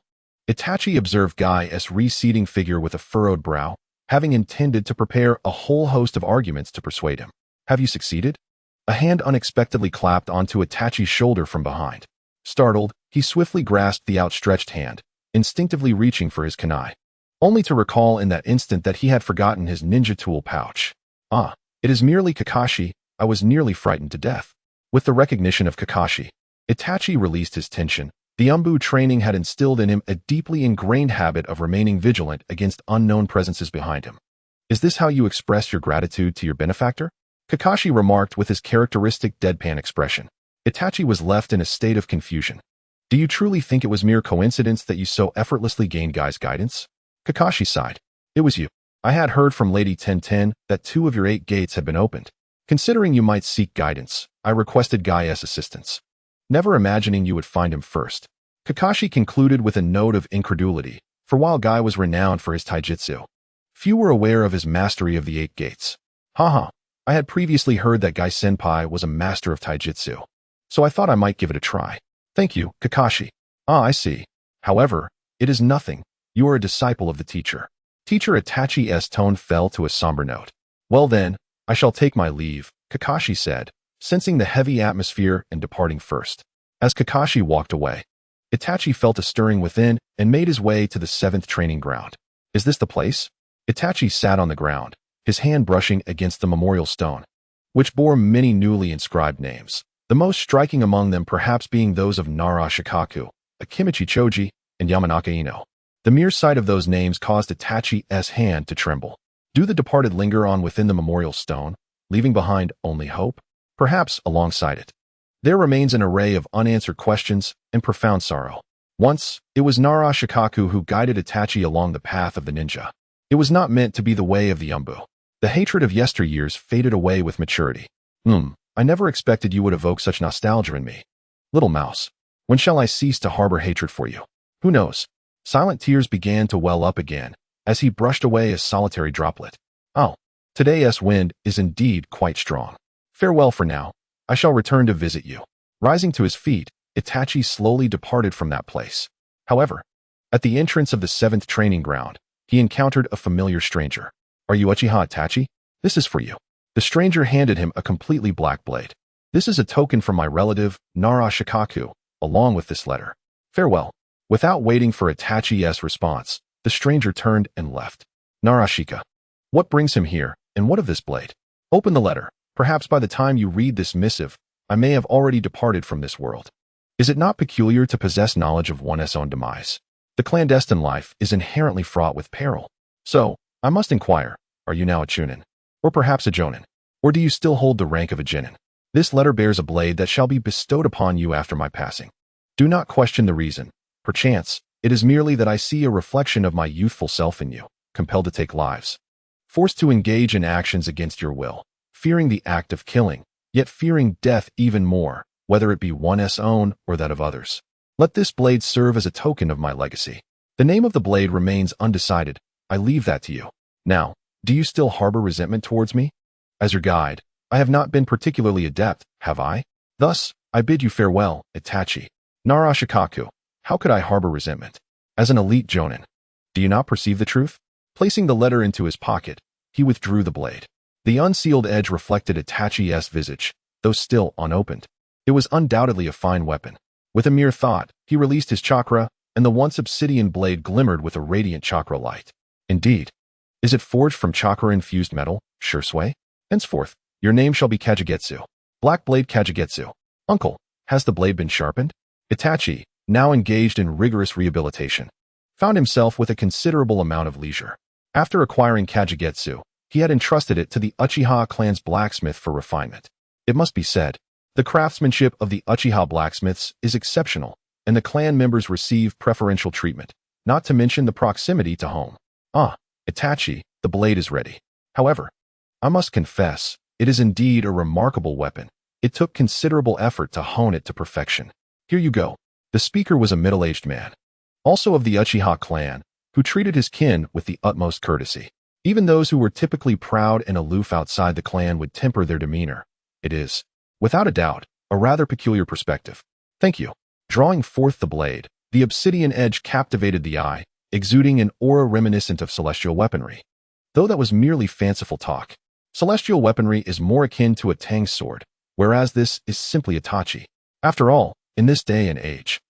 Itachi observed Guy's receding figure with a furrowed brow. having intended to prepare a whole host of arguments to persuade him. Have you succeeded? A hand unexpectedly clapped onto Itachi's shoulder from behind. Startled, he swiftly grasped the outstretched hand, instinctively reaching for his kunai, only to recall in that instant that he had forgotten his ninja tool pouch. Ah, it is merely Kakashi. I was nearly frightened to death. With the recognition of Kakashi, Itachi released his tension. The Umbu training had instilled in him a deeply ingrained habit of remaining vigilant against unknown presences behind him. Is this how you express your gratitude to your benefactor? Kakashi remarked with his characteristic deadpan expression. Itachi was left in a state of confusion. Do you truly think it was mere coincidence that you so effortlessly gained Guy's guidance? Kakashi sighed. It was you. I had heard from Lady 1010 that 2 of your 8 gates had been opened. Considering you might seek guidance, I requested Guy's assistance. Never imagining you would find him first. Kakashi concluded with a note of incredulity, for while Guy was renowned for his taijutsu, few were aware of his mastery of the 8 gates. Haha, I had previously heard that Guy Senpai was a master of taijutsu, so I thought I might give it a try. Thank you, Kakashi. Ah, I see. However, it is nothing. You are a disciple of the teacher. Teacher Itachi's tone fell to a somber note. Well then, I shall take my leave, Kakashi said, sensing the heavy atmosphere and departing first. As Kakashi walked away, Itachi felt a stirring within and made his way to the 7th training ground. Is this the place? Itachi sat on the ground, his hand brushing against the memorial stone, which bore many newly inscribed names, the most striking among them perhaps being those of Nara Shikaku, Akimichi Choji, and Yamanaka Ino. The mere sight of those names caused Itachi's hand to tremble. Do the departed linger on within the memorial stone, leaving behind only hope? Perhaps alongside it there remains an array of unanswered questions and profound sorrow. Once, it was Nara Shikaku who guided Itachi along the path of the ninja. It was not meant to be the way of the Umbu. The hatred of yesteryears faded away with maturity. I never expected you would evoke such nostalgia in me. Little mouse, when shall I cease to harbor hatred for you? Who knows? Silent tears began to well up again, as he brushed away a solitary droplet. Oh, today's wind is indeed quite strong. Farewell for now. I shall return to visit you. Rising to his feet, Itachi slowly departed from that place. However, at the entrance of the 7th training ground, he encountered a familiar stranger. Are you Uchiha Itachi? This is for you. The stranger handed him a completely black blade. This is a token from my relative, Nara Shikaku, along with this letter. Farewell. Without waiting for Itachi's response, the stranger turned and left. Narashika. What brings him here, and what of this blade? Open the letter. Perhaps by the time you read this missive, I may have already departed from this world. Is it not peculiar to possess knowledge of one's own demise? The clandestine life is inherently fraught with peril. So, I must inquire, are you now a chunin? Or perhaps a jonin? Or do you still hold the rank of a genin? This letter bears a blade that shall be bestowed upon you after my passing. Do not question the reason. Perchance, it is merely that I see a reflection of my youthful self in you, compelled to take lives. Forced to engage in actions against your will, fearing the act of killing, yet fearing death even more, whether it be one's own or that of others. Let this blade serve as a token of my legacy. The name of the blade remains undecided. I leave that to you. Now, do you still harbor resentment towards me? As your guide, I have not been particularly adept, have I? Thus, I bid you farewell, Itachi. Nara Shikaku. How could I harbor resentment? As an elite jonin. Do you not perceive the truth? Placing the letter into his pocket, he withdrew the blade. The unsealed edge reflected Itachi's visage, though still unopened. It was undoubtedly a fine weapon. With a mere thought, he released his chakra, and the once obsidian blade glimmered with a radiant chakra light. Indeed. Is it forged from chakra-infused metal, Shursui? Henceforth, your name shall be Kajigetsu. Black Blade Kajigetsu. Uncle, has the blade been sharpened? Itachi, now engaged in rigorous rehabilitation, found himself with a considerable amount of leisure. After acquiring Kajigetsu, he had entrusted it to the Uchiha clan's blacksmith for refinement. It must be said, the craftsmanship of the Uchiha blacksmiths is exceptional, and the clan members receive preferential treatment, not to mention the proximity to home. Ah, Itachi, the blade is ready. However, I must confess, it is indeed a remarkable weapon. It took considerable effort to hone it to perfection. Here you go. The speaker was a middle-aged man, also of the Uchiha clan, who treated his kin with the utmost courtesy. Even those who were typically proud and aloof outside the clan would temper their demeanor. It is, without a doubt, a rather peculiar perspective. Thank you. Drawing forth the blade, the obsidian edge captivated the eye, exuding an aura reminiscent of celestial weaponry. though that was merely fanciful talk. Celestial weaponry is more akin to a Tang sword, whereas this is simply Itachi. After all, in this day and age,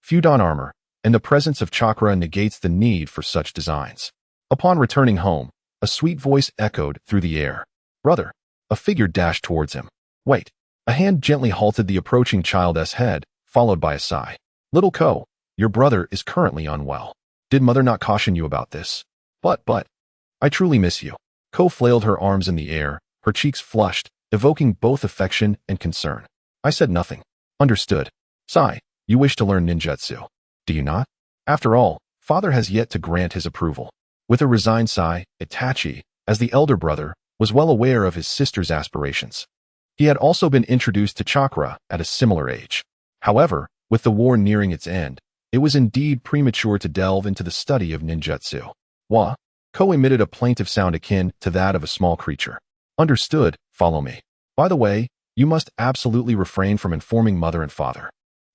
few don armor, and the presence of chakra negates the need for such designs. Upon returning home, a sweet voice echoed through the air. "Brother." A figure dashed towards him. "Wait." A hand gently halted the approaching child's head, followed by a sigh. "Little Ko, your brother is currently unwell. Did mother not caution you about this? But, I truly miss you." Ko flailed her arms in the air, her cheeks flushed, evoking both affection and concern. "I said nothing." "Understood." "Sai, you wish to learn ninjutsu, do you not? After all, father has yet to grant his approval." With a resigned sigh, Itachi, as the elder brother, was well aware of his sister's aspirations. He had also been introduced to chakra at a similar age. However, with the war nearing its end, it was indeed premature to delve into the study of ninjutsu. "Wa?" Ko emitted a plaintive sound akin to that of a small creature. "Understood, follow me. By the way, you must absolutely refrain from informing mother and father."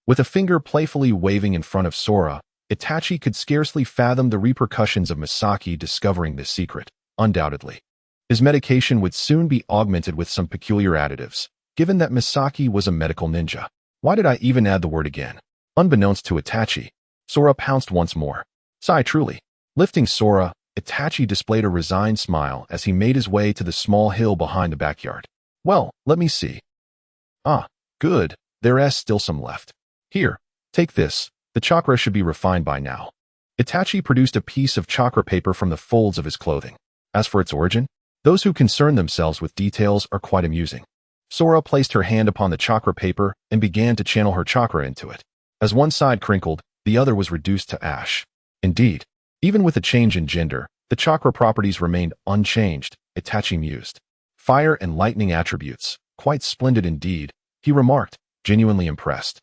With a finger playfully waving in front of Sora, Itachi could scarcely fathom the repercussions of Misaki discovering this secret. Undoubtedly, his medication would soon be augmented with some peculiar additives, given that Misaki was a medical ninja. Why did I even add the word again? Unbeknownst to Itachi, Sora pounced once more. "Sigh, truly." Lifting Sora, Itachi displayed a resigned smile as he made his way to the small hill behind the backyard. "Well, let me see. Ah, good, there's still some left. Here, take this, the chakra should be refined by now." Itachi produced a piece of chakra paper from the folds of his clothing. As for its origin, those who concern themselves with details are quite amusing. Sora placed her hand upon the chakra paper and began to channel her chakra into it. As one side crinkled, the other was reduced to ash. Indeed, even with a change in gender, the chakra properties remained unchanged, Itachi mused. "Fire and lightning attributes, quite splendid indeed," he remarked, genuinely impressed.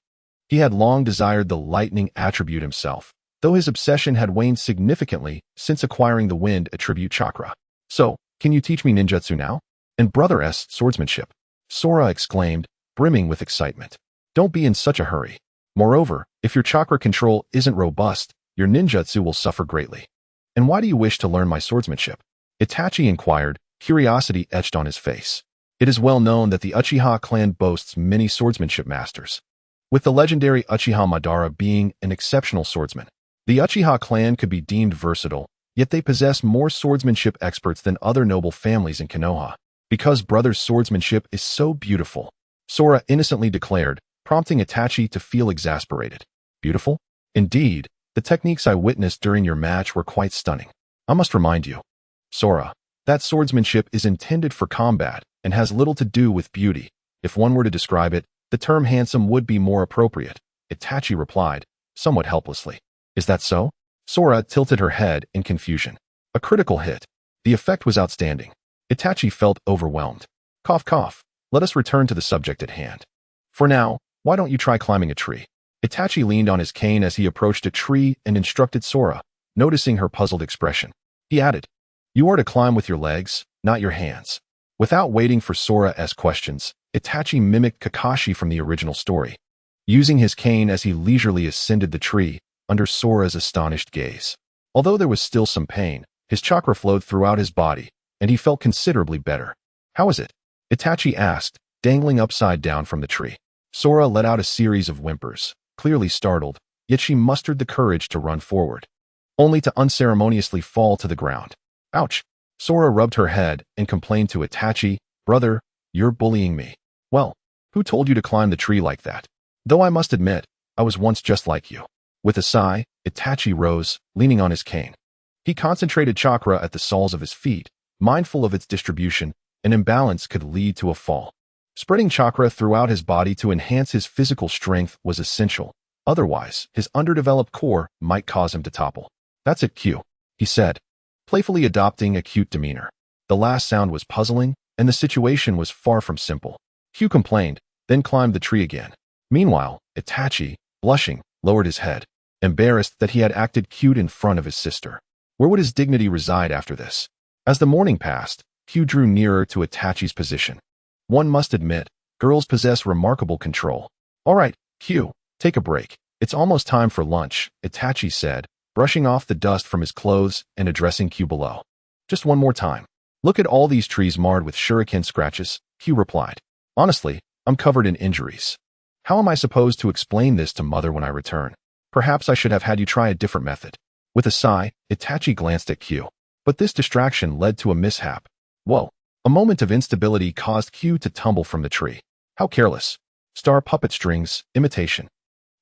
He had long desired the lightning attribute himself, though his obsession had waned significantly since acquiring the wind attribute chakra. "So, can you teach me ninjutsu now? And brother's swordsmanship?" Sora exclaimed, brimming with excitement. "Don't be in such a hurry. Moreover, if your chakra control isn't robust, your ninjutsu will suffer greatly." "And why do you wish to learn my swordsmanship?" Itachi inquired, curiosity etched on his face. It is well known that the Uchiha clan boasts many swordsmanship masters, with the legendary Uchiha Madara being an exceptional swordsman. The Uchiha clan could be deemed versatile, yet they possess more swordsmanship experts than other noble families in Konoha. "Because brother's swordsmanship is so beautiful," Sora innocently declared, prompting Itachi to feel exasperated. "Beautiful? Indeed, the techniques I witnessed during your match were quite stunning. I must remind you, Sora, that swordsmanship is intended for combat and has little to do with beauty. If one were to describe it, the term handsome would be more appropriate," Itachi replied, somewhat helplessly. "Is that so?" Sora tilted her head in confusion. A critical hit. The effect was outstanding. Itachi felt overwhelmed. Cough, cough. Let us return to the subject at hand. For now, why don't you try climbing a tree? Itachi leaned on his cane as he approached a tree and instructed Sora, noticing her puzzled expression. He added, "You are to climb with your legs, not your hands." Without waiting for Sora's questions, Itachi mimicked Kakashi from the original story, using his cane as he leisurely ascended the tree under Sora's astonished gaze. Although there was still some pain, his chakra flowed throughout his body, and he felt considerably better. "How is it?" Itachi asked, dangling upside down from the tree. Sora let out a series of whimpers, clearly startled, yet she mustered the courage to run forward, only to unceremoniously fall to the ground. "Ouch!" Sora rubbed her head and complained to Itachi, "Brother, you're bullying me." "Well, who told you to climb the tree like that? Though I must admit, I was once just like you." With a sigh, Itachi rose, leaning on his cane. He concentrated chakra at the soles of his feet, mindful of its distribution. An imbalance could lead to a fall. Spreading chakra throughout his body to enhance his physical strength was essential. Otherwise, his underdeveloped core might cause him to topple. "That's it, Q," he said, playfully adopting a cute demeanor. The last sound was puzzling, and the situation was far from simple. Q complained, then climbed the tree again. Meanwhile, Itachi, blushing, lowered his head, embarrassed that he had acted cute in front of his sister. Where would his dignity reside after this? As the morning passed, Q drew nearer to Itachi's position. One must admit, girls possess remarkable control. "All right, Q, take a break. It's almost time for lunch," Itachi said, brushing off the dust from his clothes and addressing Q below. Just one more time. Look at all these trees marred with shuriken scratches, Q replied. Honestly, I'm covered in injuries. How am I supposed to explain this to Mother when I return? Perhaps I should have had you try a different method. With a sigh, Itachi glanced at Q. But this distraction led to a mishap. Whoa. A moment of instability caused Q to tumble from the tree. How careless. Star puppet strings, imitation.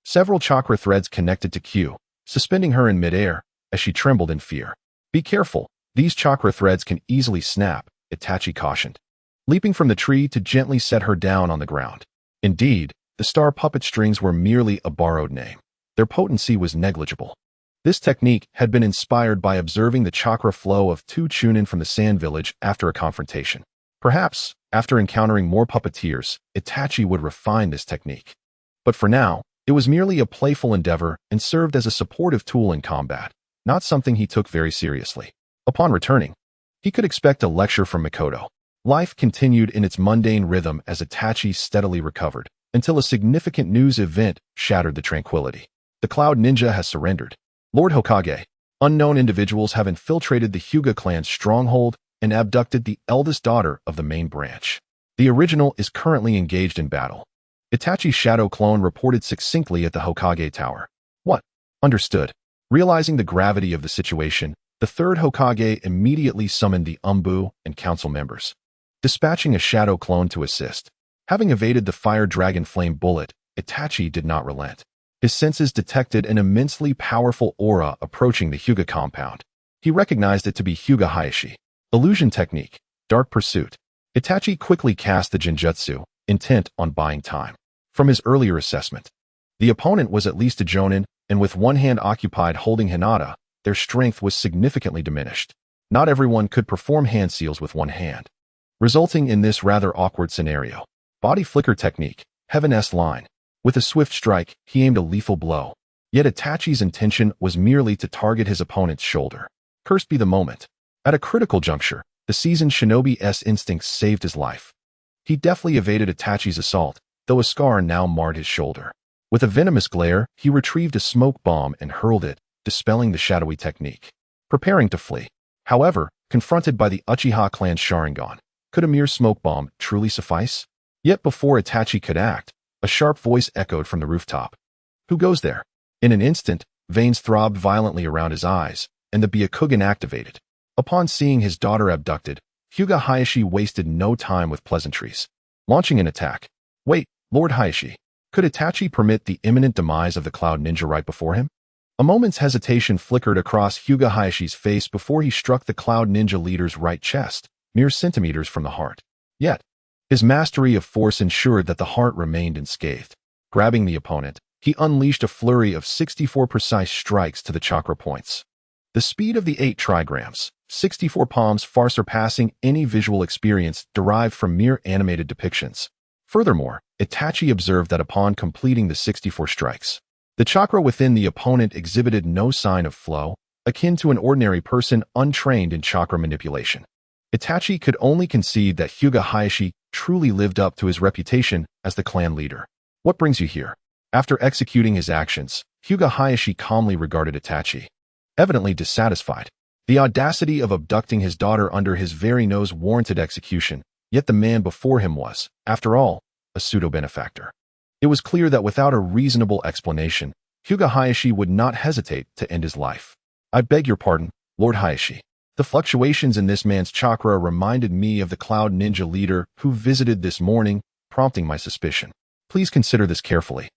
Several chakra threads connected to Q, suspending her in midair as she trembled in fear. Be careful. These chakra threads can easily snap, Itachi cautioned, leaping from the tree to gently set her down on the ground. Indeed, the star puppet strings were merely a borrowed name. Their potency was negligible. This technique had been inspired by observing the chakra flow of two chunin from the sand village after a confrontation. Perhaps, after encountering more puppeteers, Itachi would refine this technique. But for now, it was merely a playful endeavor and served as a supportive tool in combat, not something he took very seriously. Upon returning, he could expect a lecture from Mikoto. Life continued in its mundane rhythm as Itachi steadily recovered, until a significant news event shattered the tranquility. The Cloud Ninja has surrendered. Lord Hokage, unknown individuals have infiltrated the Hyuga clan's stronghold and abducted the eldest daughter of the main branch. The original is currently engaged in battle. Itachi's shadow clone reported succinctly at the Hokage Tower. What? Understood. Realizing the gravity of the situation, the third Hokage immediately summoned the Umbu and council members, dispatching a shadow clone to assist. Having evaded the fire dragon flame bullet, Itachi did not relent. His senses detected an immensely powerful aura approaching the Hyuga compound. He recognized it to be Hyuga Hayashi. Illusion technique, dark pursuit. Itachi quickly cast the genjutsu, intent on buying time. From his earlier assessment, the opponent was at least a jonin, and with one hand occupied holding Hinata, their strength was significantly diminished. Not everyone could perform hand seals with one hand, resulting in this rather awkward scenario. Body flicker technique, Heaven S line. With a swift strike, he aimed a lethal blow. Yet Itachi's intention was merely to target his opponent's shoulder. Cursed be the moment. At a critical juncture, the seasoned shinobi's instincts saved his life. He deftly evaded Itachi's assault, though a scar now marred his shoulder. With a venomous glare, he retrieved a smoke bomb and hurled it, dispelling the shadowy technique. Preparing to flee. However, confronted by the Uchiha clan's Sharingan, could a mere smoke bomb truly suffice? Yet before Itachi could act, a sharp voice echoed from the rooftop. Who goes there? In an instant, veins throbbed violently around his eyes, and the Byakugan activated. Upon seeing his daughter abducted, Hyuga Hayashi wasted no time with pleasantries, launching an attack. Wait, Lord Hayashi. Could Itachi permit the imminent demise of the Cloud Ninja right before him? A moment's hesitation flickered across Hyuga Hayashi's face before he struck the Cloud Ninja leader's right chest, mere centimeters from the heart. Yet, his mastery of force ensured that the heart remained unscathed. Grabbing the opponent, he unleashed a flurry of 64 precise strikes to the chakra points. The speed of the 8 trigrams, 64 palms far surpassing any visual experience derived from mere animated depictions. Furthermore, Itachi observed that upon completing the 64 strikes, the chakra within the opponent exhibited no sign of flow, akin to an ordinary person untrained in chakra manipulation. Itachi could only concede that Hyuga Hayashi truly lived up to his reputation as the clan leader. What brings you here? After executing his actions, Hyuga Hayashi calmly regarded Itachi, evidently dissatisfied. The audacity of abducting his daughter under his very nose warranted execution, yet the man before him was, after all, a pseudo-benefactor. It was clear that without a reasonable explanation, Hyuga Hayashi would not hesitate to end his life. I beg your pardon, Lord Hayashi. The fluctuations in this man's chakra reminded me of the Cloud Ninja leader who visited this morning, prompting my suspicion. Please consider this carefully.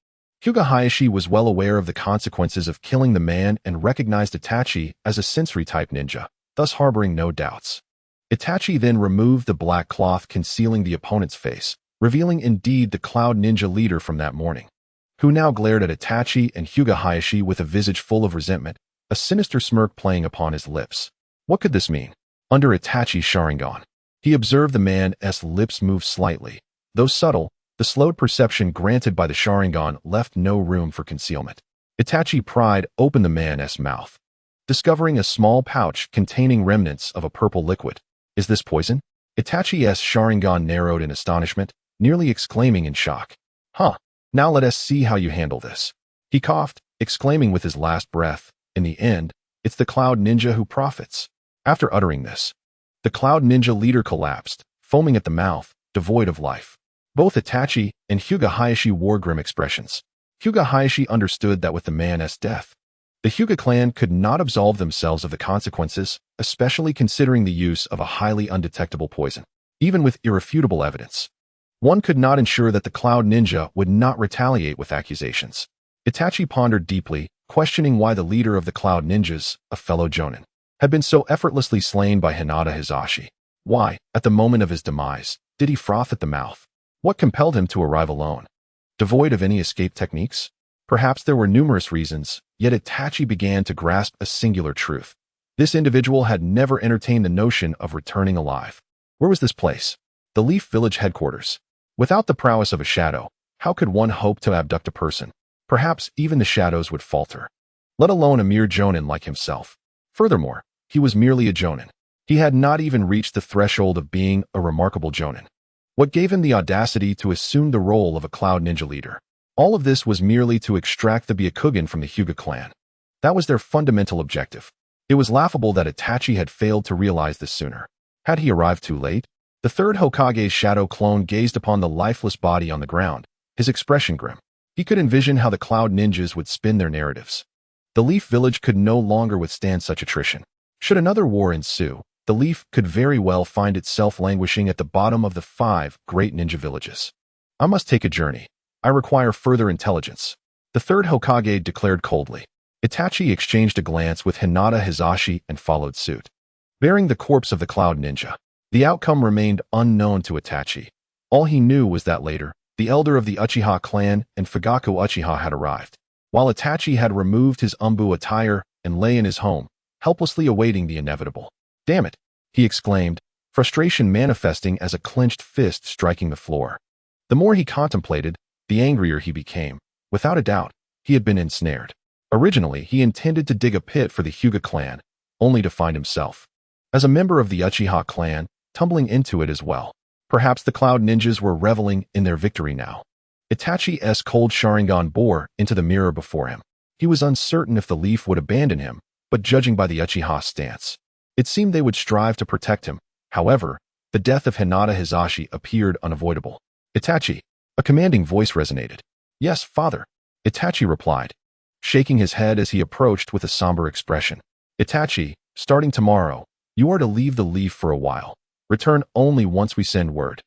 Hyuga Hayashi was well aware of the consequences of killing the man and recognized Itachi as a sensory-type ninja, thus harboring no doubts. Itachi then removed the black cloth concealing the opponent's face, revealing indeed the Cloud Ninja leader from that morning, who now glared at Itachi and Hyuga Hayashi with a visage full of resentment, a sinister smirk playing upon his lips. What could this mean? Under Itachi's Sharingan, he observed the man's lips move slightly. Though subtle, the slowed perception granted by the Sharingan left no room for concealment. Itachi pried open the man's mouth, discovering a small pouch containing remnants of a purple liquid. Is this poison? Itachi's Sharingan narrowed in astonishment, nearly exclaiming in shock. Huh, now let us see how you handle this. He coughed, exclaiming with his last breath, in the end, it's the Cloud Ninja who profits. After uttering this, the Cloud Ninja leader collapsed, foaming at the mouth, devoid of life. Both Itachi and Hyuga Hayashi wore grim expressions. Hyuga Hayashi understood that with the man's death, the Hyuga clan could not absolve themselves of the consequences, especially considering the use of a highly undetectable poison. Even with irrefutable evidence, one could not ensure that the Cloud Ninja would not retaliate with accusations. Itachi pondered deeply, questioning why the leader of the Cloud Ninjas, a fellow Jonin, had been so effortlessly slain by Hinata Hizashi. Why, at the moment of his demise, did he froth at the mouth? What compelled him to arrive alone? Devoid of any escape techniques? Perhaps there were numerous reasons, yet Itachi began to grasp a singular truth. This individual had never entertained the notion of returning alive. Where was this place? The Leaf Village headquarters. Without the prowess of a shadow, how could one hope to abduct a person? Perhaps even the shadows would falter, let alone a mere Jonin like himself. Furthermore, he was merely a Jonin. He had not even reached the threshold of being a remarkable Jonin. What gave him the audacity to assume the role of a Cloud Ninja leader? All of this was merely to extract the Byakugan from the Hyuga clan. That was their fundamental objective. It was laughable that Itachi had failed to realize this sooner. Had he arrived too late? The third Hokage's shadow clone gazed upon the lifeless body on the ground, his expression grim. He could envision how the Cloud Ninjas would spin their narratives. The Leaf Village could no longer withstand such attrition. Should another war ensue, the Leaf could very well find itself languishing at the bottom of the 5 great ninja villages. I must take a journey. I require further intelligence, the third Hokage declared coldly. Itachi exchanged a glance with Hinata Hizashi and followed suit, bearing the corpse of the Cloud Ninja. The outcome remained unknown to Itachi. All he knew was that later, the elder of the Uchiha clan and Fugaku Uchiha had arrived, while Itachi had removed his Umbu attire and lay in his home, helplessly awaiting the inevitable. Damn it, he exclaimed, frustration manifesting as a clenched fist striking the floor. The more he contemplated, the angrier he became. Without a doubt, he had been ensnared. Originally, he intended to dig a pit for the Hyuga clan, only to find himself, as a member of the Uchiha clan, tumbling into it as well. Perhaps the Cloud Ninjas were reveling in their victory now. Itachi's cold Sharingan bore into the mirror before him. He was uncertain if the Leaf would abandon him, but judging by the Uchiha stance, it seemed they would strive to protect him. However, the death of Hinata Hizashi appeared unavoidable. Itachi, a commanding voice resonated. Yes, father, Itachi replied, shaking his head as he approached with a somber expression. Itachi, starting tomorrow, you are to leave the Leaf for a while. Return only once we send word.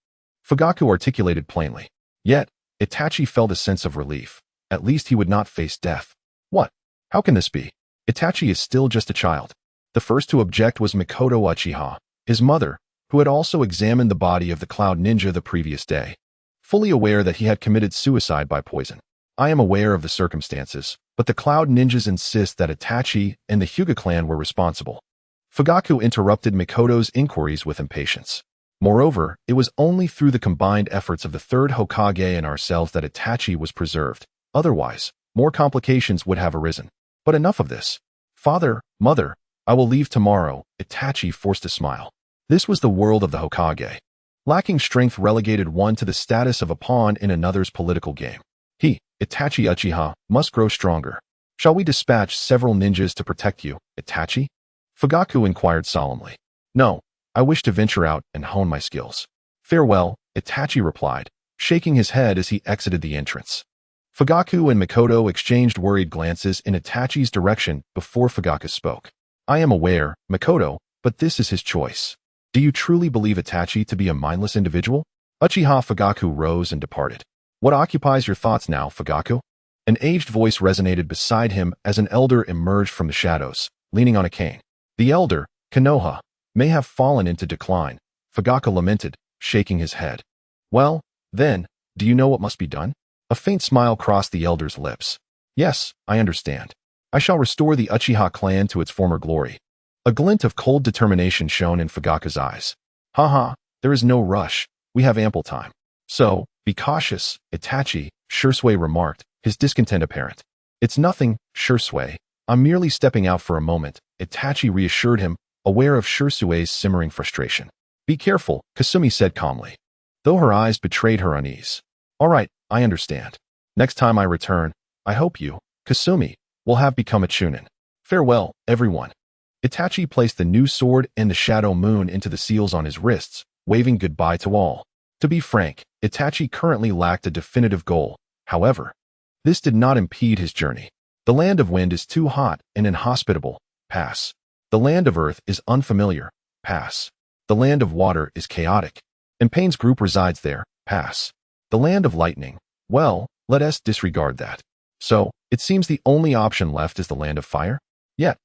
Fugaku articulated plainly. Yet, Itachi felt a sense of relief. At least he would not face death. What? How can this be? Itachi is still just a child. The first to object was Mikoto Uchiha, his mother, who had also examined the body of the Cloud Ninja the previous day, fully aware that he had committed suicide by poison. I am aware of the circumstances, but the Cloud Ninjas insist that Itachi and the Hyuga clan were responsible. Fugaku interrupted Mikoto's inquiries with impatience. Moreover, it was only through the combined efforts of the third Hokage and ourselves that Itachi was preserved. Otherwise, more complications would have arisen. But enough of this. Father, mother, I will leave tomorrow. Itachi forced a smile. This was the world of the Hokage. Lacking strength relegated one to the status of a pawn in another's political game. He, Itachi Uchiha, must grow stronger. Shall we dispatch several ninjas to protect you, Itachi? Fugaku inquired solemnly. No, I wish to venture out and hone my skills. Farewell, Itachi replied, shaking his head as he exited the entrance. Fugaku and Mikoto exchanged worried glances in Itachi's direction before Fugaku spoke. I am aware, Mikoto, but this is his choice. Do you truly believe Itachi to be a mindless individual? Uchiha Fugaku rose and departed. What occupies your thoughts now, Fugaku? An aged voice resonated beside him as an elder emerged from the shadows, leaning on a cane. The elder, Konoha, may have fallen into decline, Fugaku lamented, shaking his head. Well, then, do you know what must be done? A faint smile crossed the elder's lips. Yes, I understand. I shall restore the Uchiha clan to its former glory. A glint of cold determination shone in Fugaku's eyes. Haha, there is no rush. We have ample time. So, be cautious, Itachi, Shursui remarked, his discontent apparent. It's nothing, Shursui. I'm merely stepping out for a moment, Itachi reassured him, aware of Shursui's simmering frustration. Be careful, Kasumi said calmly, though her eyes betrayed her unease. All right, I understand. Next time I return, I hope you, Kasumi, will have become a Chunin. Farewell, everyone. Itachi placed the new sword and the shadow moon into the seals on his wrists, waving goodbye to all. To be frank, Itachi currently lacked a definitive goal. However, this did not impede his journey. The land of wind is too hot and inhospitable. Pass. The land of earth is unfamiliar. Pass. The land of water is chaotic, and Pain's group resides there. Pass. The land of lightning. Well, let us disregard that. So, it seems the only option left is the land of fire? Yet,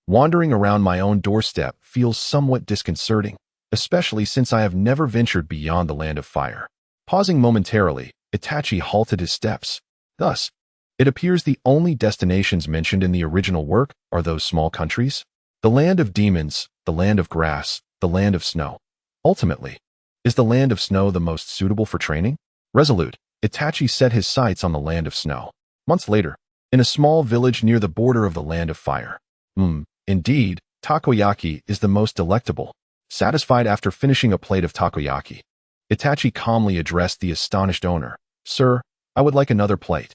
wandering around my own doorstep feels somewhat disconcerting, especially since I have never ventured beyond the land of fire. Pausing momentarily, Itachi halted his steps. Thus, it appears the only destinations mentioned in the original work are those small countries. The land of demons, the land of grass, the land of snow. Ultimately, is the land of snow the most suitable for training? Resolute, Itachi set his sights on the land of snow. Months later, in a small village near the border of the land of fire. Indeed, takoyaki is the most delectable. Satisfied after finishing a plate of takoyaki, Itachi calmly addressed the astonished owner. Sir, I would like another plate.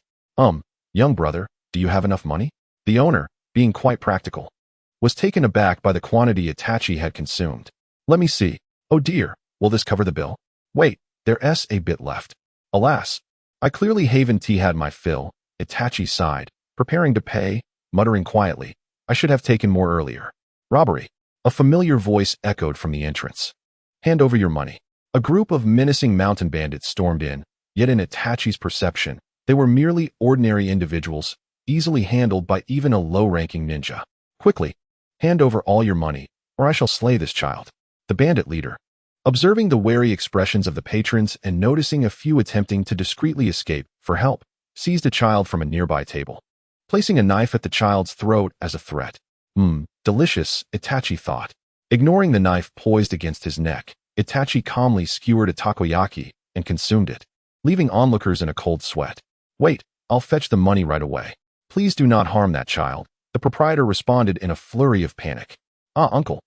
Young brother, do you have enough money? The owner, being quite practical, was taken aback by the quantity Itachi had consumed. Let me see. Oh dear, will this cover the bill? Wait, there's a bit left. Alas, I clearly haven't had my fill. Itachi sighed, preparing to pay, muttering quietly, I should have taken more earlier. Robbery. A familiar voice echoed from the entrance. Hand over your money. A group of menacing mountain bandits stormed in, yet in Itachi's perception, they were merely ordinary individuals, easily handled by even a low-ranking ninja. Quickly, hand over all your money, or I shall slay this child. The bandit leader, observing the wary expressions of the patrons and noticing a few attempting to discreetly escape for help, seized a child from a nearby table, placing a knife at the child's throat as a threat. Delicious, Itachi thought. Ignoring the knife poised against his neck, Itachi calmly skewered a takoyaki and consumed it, leaving onlookers in a cold sweat. Wait, I'll fetch the money right away. Please do not harm that child, the proprietor responded in a flurry of panic. Ah, uncle,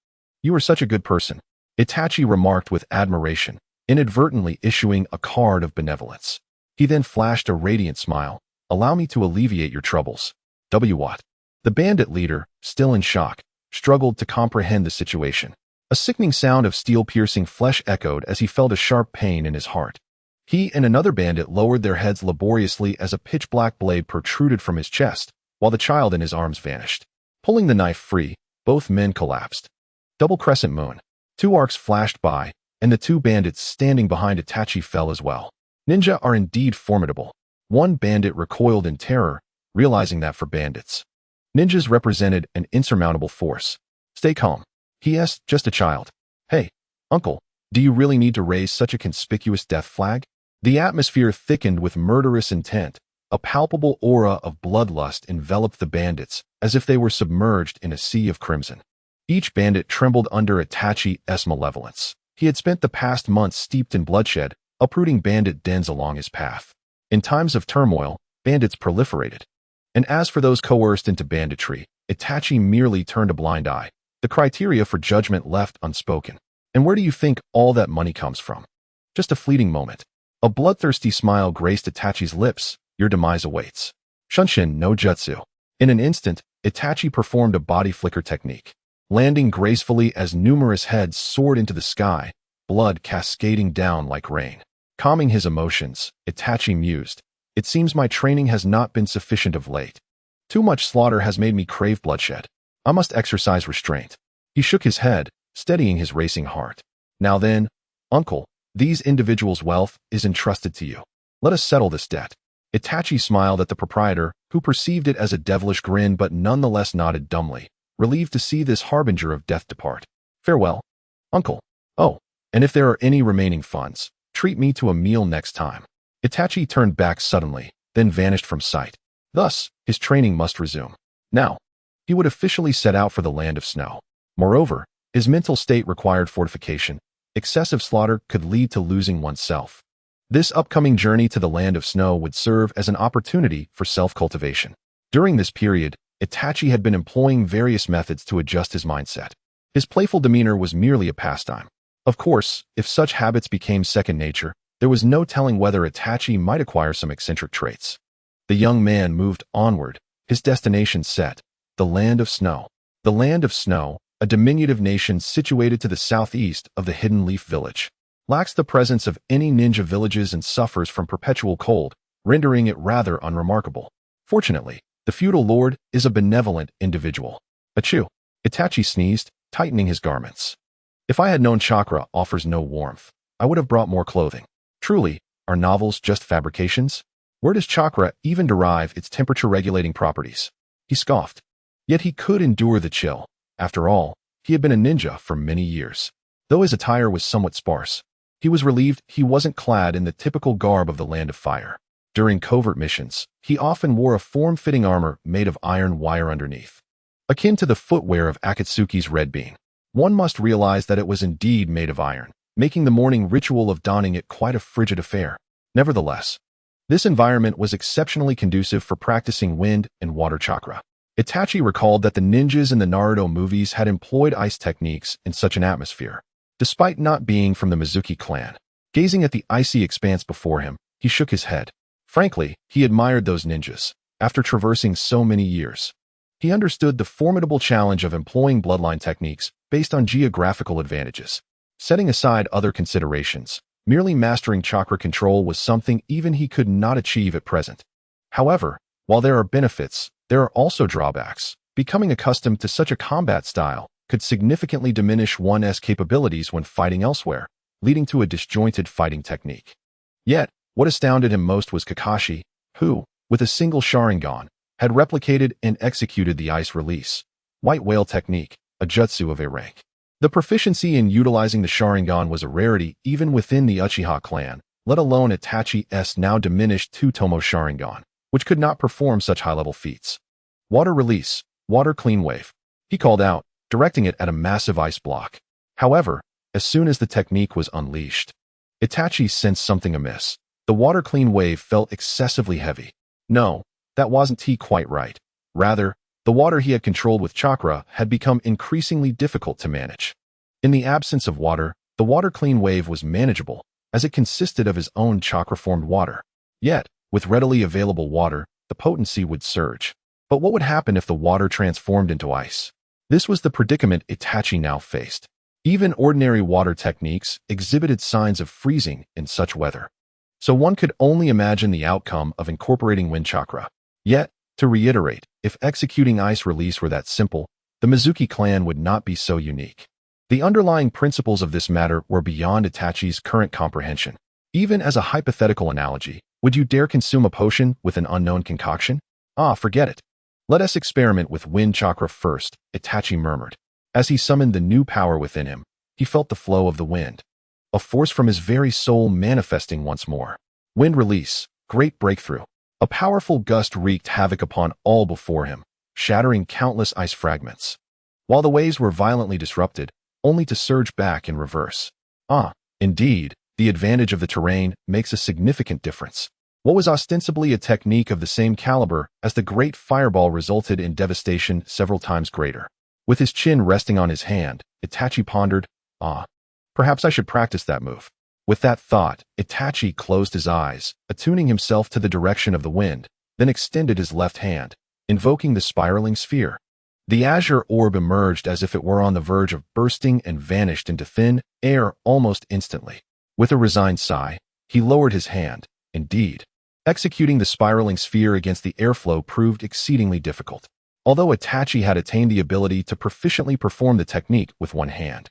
you are such a good person, Itachi remarked with admiration, inadvertently issuing a card of benevolence. He then flashed a radiant smile. Allow me to alleviate your troubles. What? The bandit leader, still in shock, struggled to comprehend the situation. A sickening sound of steel-piercing flesh echoed as he felt a sharp pain in his heart. He and another bandit lowered their heads laboriously as a pitch-black blade protruded from his chest, while the child in his arms vanished. Pulling the knife free, both men collapsed. Double crescent moon. 2 arcs flashed by, and the 2 bandits standing behind Itachi fell as well. Ninja are indeed formidable. One bandit recoiled in terror, realizing that for bandits, ninjas represented an insurmountable force. Stay calm. P.S. Just a child. Hey, uncle, do you really need to raise such a conspicuous death flag? The atmosphere thickened with murderous intent. A palpable aura of bloodlust enveloped the bandits, as if they were submerged in a sea of crimson. Each bandit trembled under Itachi's malevolence. He had spent the past months steeped in bloodshed, uprooting bandit dens along his path. In times of turmoil, bandits proliferated. And as for those coerced into banditry, Itachi merely turned a blind eye. The criteria for judgment left unspoken. And where do you think all that money comes from? Just a fleeting moment. A bloodthirsty smile graced Itachi's lips. Your demise awaits. Shunshin no jutsu. In an instant, Itachi performed a body flicker technique, landing gracefully as numerous heads soared into the sky, blood cascading down like rain. Calming his emotions, Itachi mused, it seems my training has not been sufficient of late. Too much slaughter has made me crave bloodshed. I must exercise restraint. He shook his head, steadying his racing heart. Now then, uncle, these individuals' wealth is entrusted to you. Let us settle this debt. Itachi smiled at the proprietor, who perceived it as a devilish grin but nonetheless nodded dumbly, relieved to see this harbinger of death depart. Farewell, uncle. Oh, and if there are any remaining funds, treat me to a meal next time. Itachi turned back suddenly, then vanished from sight. Thus, his training must resume. Now, he would officially set out for the land of snow. Moreover, his mental state required fortification. Excessive slaughter could lead to losing oneself. This upcoming journey to the land of snow would serve as an opportunity for self-cultivation. During this period, Itachi had been employing various methods to adjust his mindset. His playful demeanor was merely a pastime. Of course, if such habits became second nature, there was no telling whether Itachi might acquire some eccentric traits. The young man moved onward, his destination set, the land of snow. The land of snow, a diminutive nation situated to the southeast of the Hidden Leaf Village. Lacks the presence of any ninja villages and suffers from perpetual cold, rendering it rather unremarkable. Fortunately, the feudal lord is a benevolent individual. Achoo! Itachi sneezed, tightening his garments. If I had known chakra offers no warmth, I would have brought more clothing. Truly, are novels just fabrications? Where does chakra even derive its temperature-regulating properties? He scoffed. Yet he could endure the chill. After all, he had been a ninja for many years. Though his attire was somewhat sparse, he was relieved he wasn't clad in the typical garb of the Land of Fire. During covert missions, he often wore a form-fitting armor made of iron wire underneath. Akin to the footwear of Akatsuki's Red Bean, one must realize that it was indeed made of iron, making the morning ritual of donning it quite a frigid affair. Nevertheless, this environment was exceptionally conducive for practicing wind and water chakra. Itachi recalled that the ninjas in the Naruto movies had employed ice techniques in such an atmosphere. Despite not being from the Mizuki clan, gazing at the icy expanse before him, he shook his head. Frankly, he admired those ninjas. After traversing so many years, he understood the formidable challenge of employing bloodline techniques based on geographical advantages. Setting aside other considerations, merely mastering chakra control was something even he could not achieve at present. However, while there are benefits, there are also drawbacks. Becoming accustomed to such a combat style could significantly diminish one's capabilities when fighting elsewhere, leading to a disjointed fighting technique. Yet, what astounded him most was Kakashi, who, with a single Sharingan, had replicated and executed the ice release white whale technique, a jutsu of A rank. The proficiency in utilizing the Sharingan was a rarity even within the Uchiha clan, let alone Itachi's now diminished two-tomo Sharingan, which could not perform such high-level feats. Water release, water clean wave, he called out, directing it at a massive ice block. However, as soon as the technique was unleashed, Itachi sensed something amiss. The water clean wave felt excessively heavy. No, that wasn't quite right. Rather, the water he had controlled with chakra had become increasingly difficult to manage. In the absence of water, the water clean wave was manageable, as it consisted of his own chakra-formed water. Yet, with readily available water, the potency would surge. But what would happen if the water transformed into ice? This was the predicament Itachi now faced. Even ordinary water techniques exhibited signs of freezing in such weather. So one could only imagine the outcome of incorporating wind chakra. Yet, to reiterate, if executing ice release were that simple, the Mizuki clan would not be so unique. The underlying principles of this matter were beyond Itachi's current comprehension. Even as a hypothetical analogy, would you dare consume a potion with an unknown concoction? Ah, forget it. Let us experiment with wind chakra first, Itachi murmured. As he summoned the new power within him, he felt the flow of the wind, a force from his very soul manifesting once more. Wind release, great breakthrough. A powerful gust wreaked havoc upon all before him, shattering countless ice fragments. While the waves were violently disrupted, only to surge back in reverse. Ah, indeed, the advantage of the terrain makes a significant difference. What was ostensibly a technique of the same caliber as the great fireball resulted in devastation several times greater. With his chin resting on his hand, Itachi pondered, perhaps I should practice that move. With that thought, Itachi closed his eyes, attuning himself to the direction of the wind, then extended his left hand, invoking the spiraling sphere. The azure orb emerged as if it were on the verge of bursting and vanished into thin air almost instantly. With a resigned sigh, he lowered his hand. Indeed, executing the spiraling sphere against the airflow proved exceedingly difficult. Although Itachi had attained the ability to proficiently perform the technique with one hand,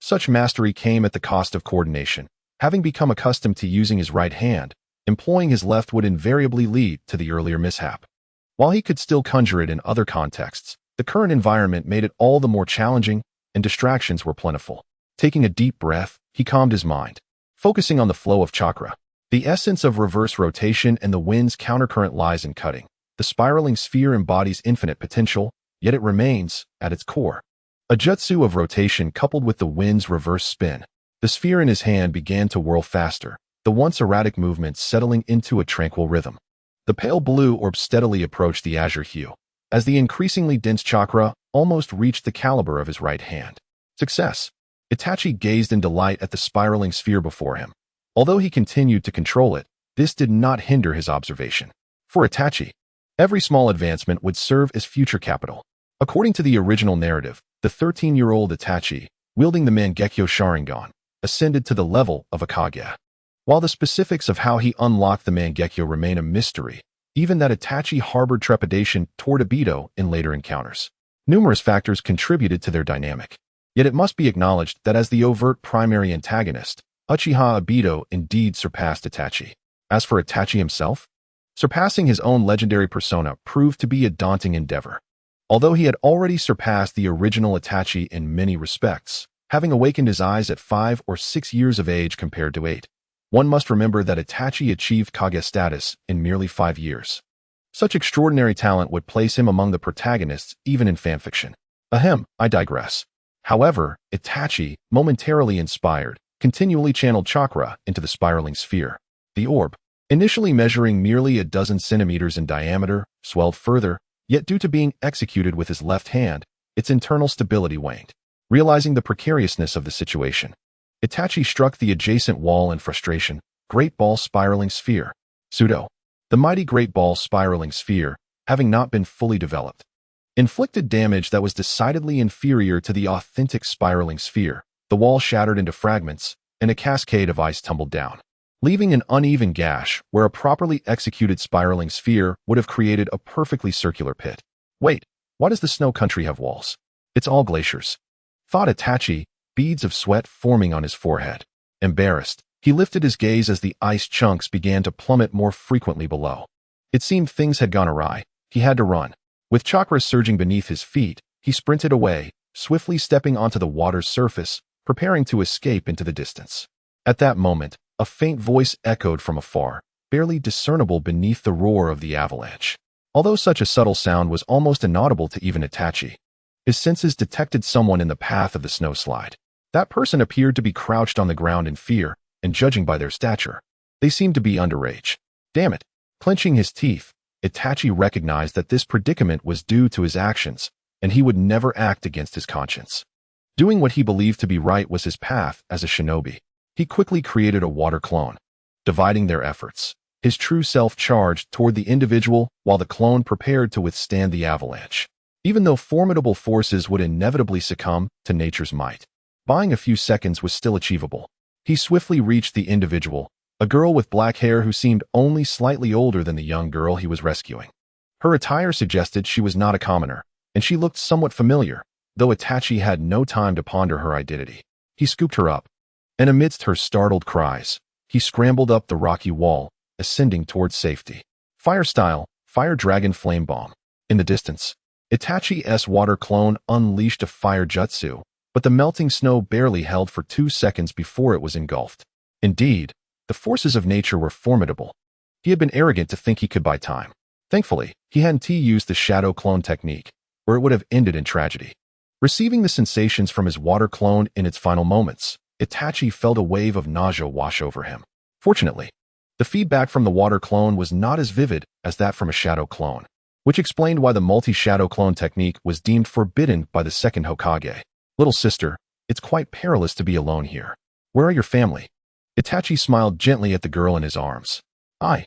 such mastery came at the cost of coordination. Having become accustomed to using his right hand, employing his left would invariably lead to the earlier mishap. While he could still conjure it in other contexts, the current environment made it all the more challenging, and distractions were plentiful. Taking a deep breath, he calmed his mind, focusing on the flow of chakra. The essence of reverse rotation and the wind's countercurrent lies in cutting. The spiraling sphere embodies infinite potential, yet it remains, at its core, a jutsu of rotation coupled with the wind's reverse spin. The sphere in his hand began to whirl faster, the once erratic movements settling into a tranquil rhythm. The pale blue orb steadily approached the azure hue, as the increasingly dense chakra almost reached the caliber of his right hand. Success! Itachi gazed in delight at the spiraling sphere before him. Although he continued to control it, this did not hinder his observation. For Itachi, every small advancement would serve as future capital. According to the original narrative, the 13-year-old Itachi, wielding the Mangekyo Sharingan, ascended to the level of a Kage. While the specifics of how he unlocked the Mangekyo remain a mystery, even that Itachi harbored trepidation toward Obito in later encounters. Numerous factors contributed to their dynamic. Yet it must be acknowledged that as the overt primary antagonist, Uchiha Obito indeed surpassed Itachi. As for Itachi himself, surpassing his own legendary persona proved to be a daunting endeavor. Although he had already surpassed the original Itachi in many respects, having awakened his eyes at 5 or 6 years of age compared to 8, one must remember that Itachi achieved Kage status in merely 5 years. Such extraordinary talent would place him among the protagonists even in fanfiction. Ahem, I digress. However, Itachi, momentarily inspired, continually channeled chakra into the spiraling sphere. The orb, initially measuring merely a dozen centimeters in diameter, swelled further, yet due to being executed with his left hand, its internal stability waned. Realizing the precariousness of the situation, Itachi struck the adjacent wall in frustration. Great Ball Spiraling Sphere. Pseudo. The mighty Great Ball Spiraling Sphere, having not been fully developed, inflicted damage that was decidedly inferior to the authentic spiraling sphere. The wall shattered into fragments, and a cascade of ice tumbled down, leaving an uneven gash where a properly executed spiraling sphere would have created a perfectly circular pit. Wait, why does the snow country have walls? It's all glaciers, thought Itachi, beads of sweat forming on his forehead. Embarrassed, he lifted his gaze as the ice chunks began to plummet more frequently below. It seemed things had gone awry. He had to run. With chakra surging beneath his feet, he sprinted away, swiftly stepping onto the water's surface, preparing to escape into the distance. At that moment, a faint voice echoed from afar, barely discernible beneath the roar of the avalanche. Although such a subtle sound was almost inaudible to even Itachi, his senses detected someone in the path of the snowslide. That person appeared to be crouched on the ground in fear, and judging by their stature, they seemed to be underage. Damn it! Clenching his teeth, Itachi recognized that this predicament was due to his actions, and he would never act against his conscience. Doing what he believed to be right was his path as a shinobi. He quickly created a water clone. Dividing their efforts, his true self charged toward the individual while the clone prepared to withstand the avalanche. Even though formidable forces would inevitably succumb to nature's might, buying a few seconds was still achievable. He swiftly reached the individual, a girl with black hair who seemed only slightly older than the young girl he was rescuing. Her attire suggested she was not a commoner, and she looked somewhat familiar, though Itachi had no time to ponder her identity. He scooped her up, and amidst her startled cries, he scrambled up the rocky wall, ascending towards safety. Fire style, Fire Dragon Flame Bomb. In the distance, Itachi's water clone unleashed a fire jutsu, but the melting snow barely held for 2 seconds before it was engulfed. Indeed, the forces of nature were formidable. He had been arrogant to think he could buy time. Thankfully, he hadn't used the shadow clone technique, or it would have ended in tragedy. Receiving the sensations from his water clone in its final moments, Itachi felt a wave of nausea wash over him. Fortunately, the feedback from the water clone was not as vivid as that from a shadow clone, which explained why the multi-shadow clone technique was deemed forbidden by the second Hokage. Little sister, it's quite perilous to be alone here. Where are your family? Itachi smiled gently at the girl in his arms. I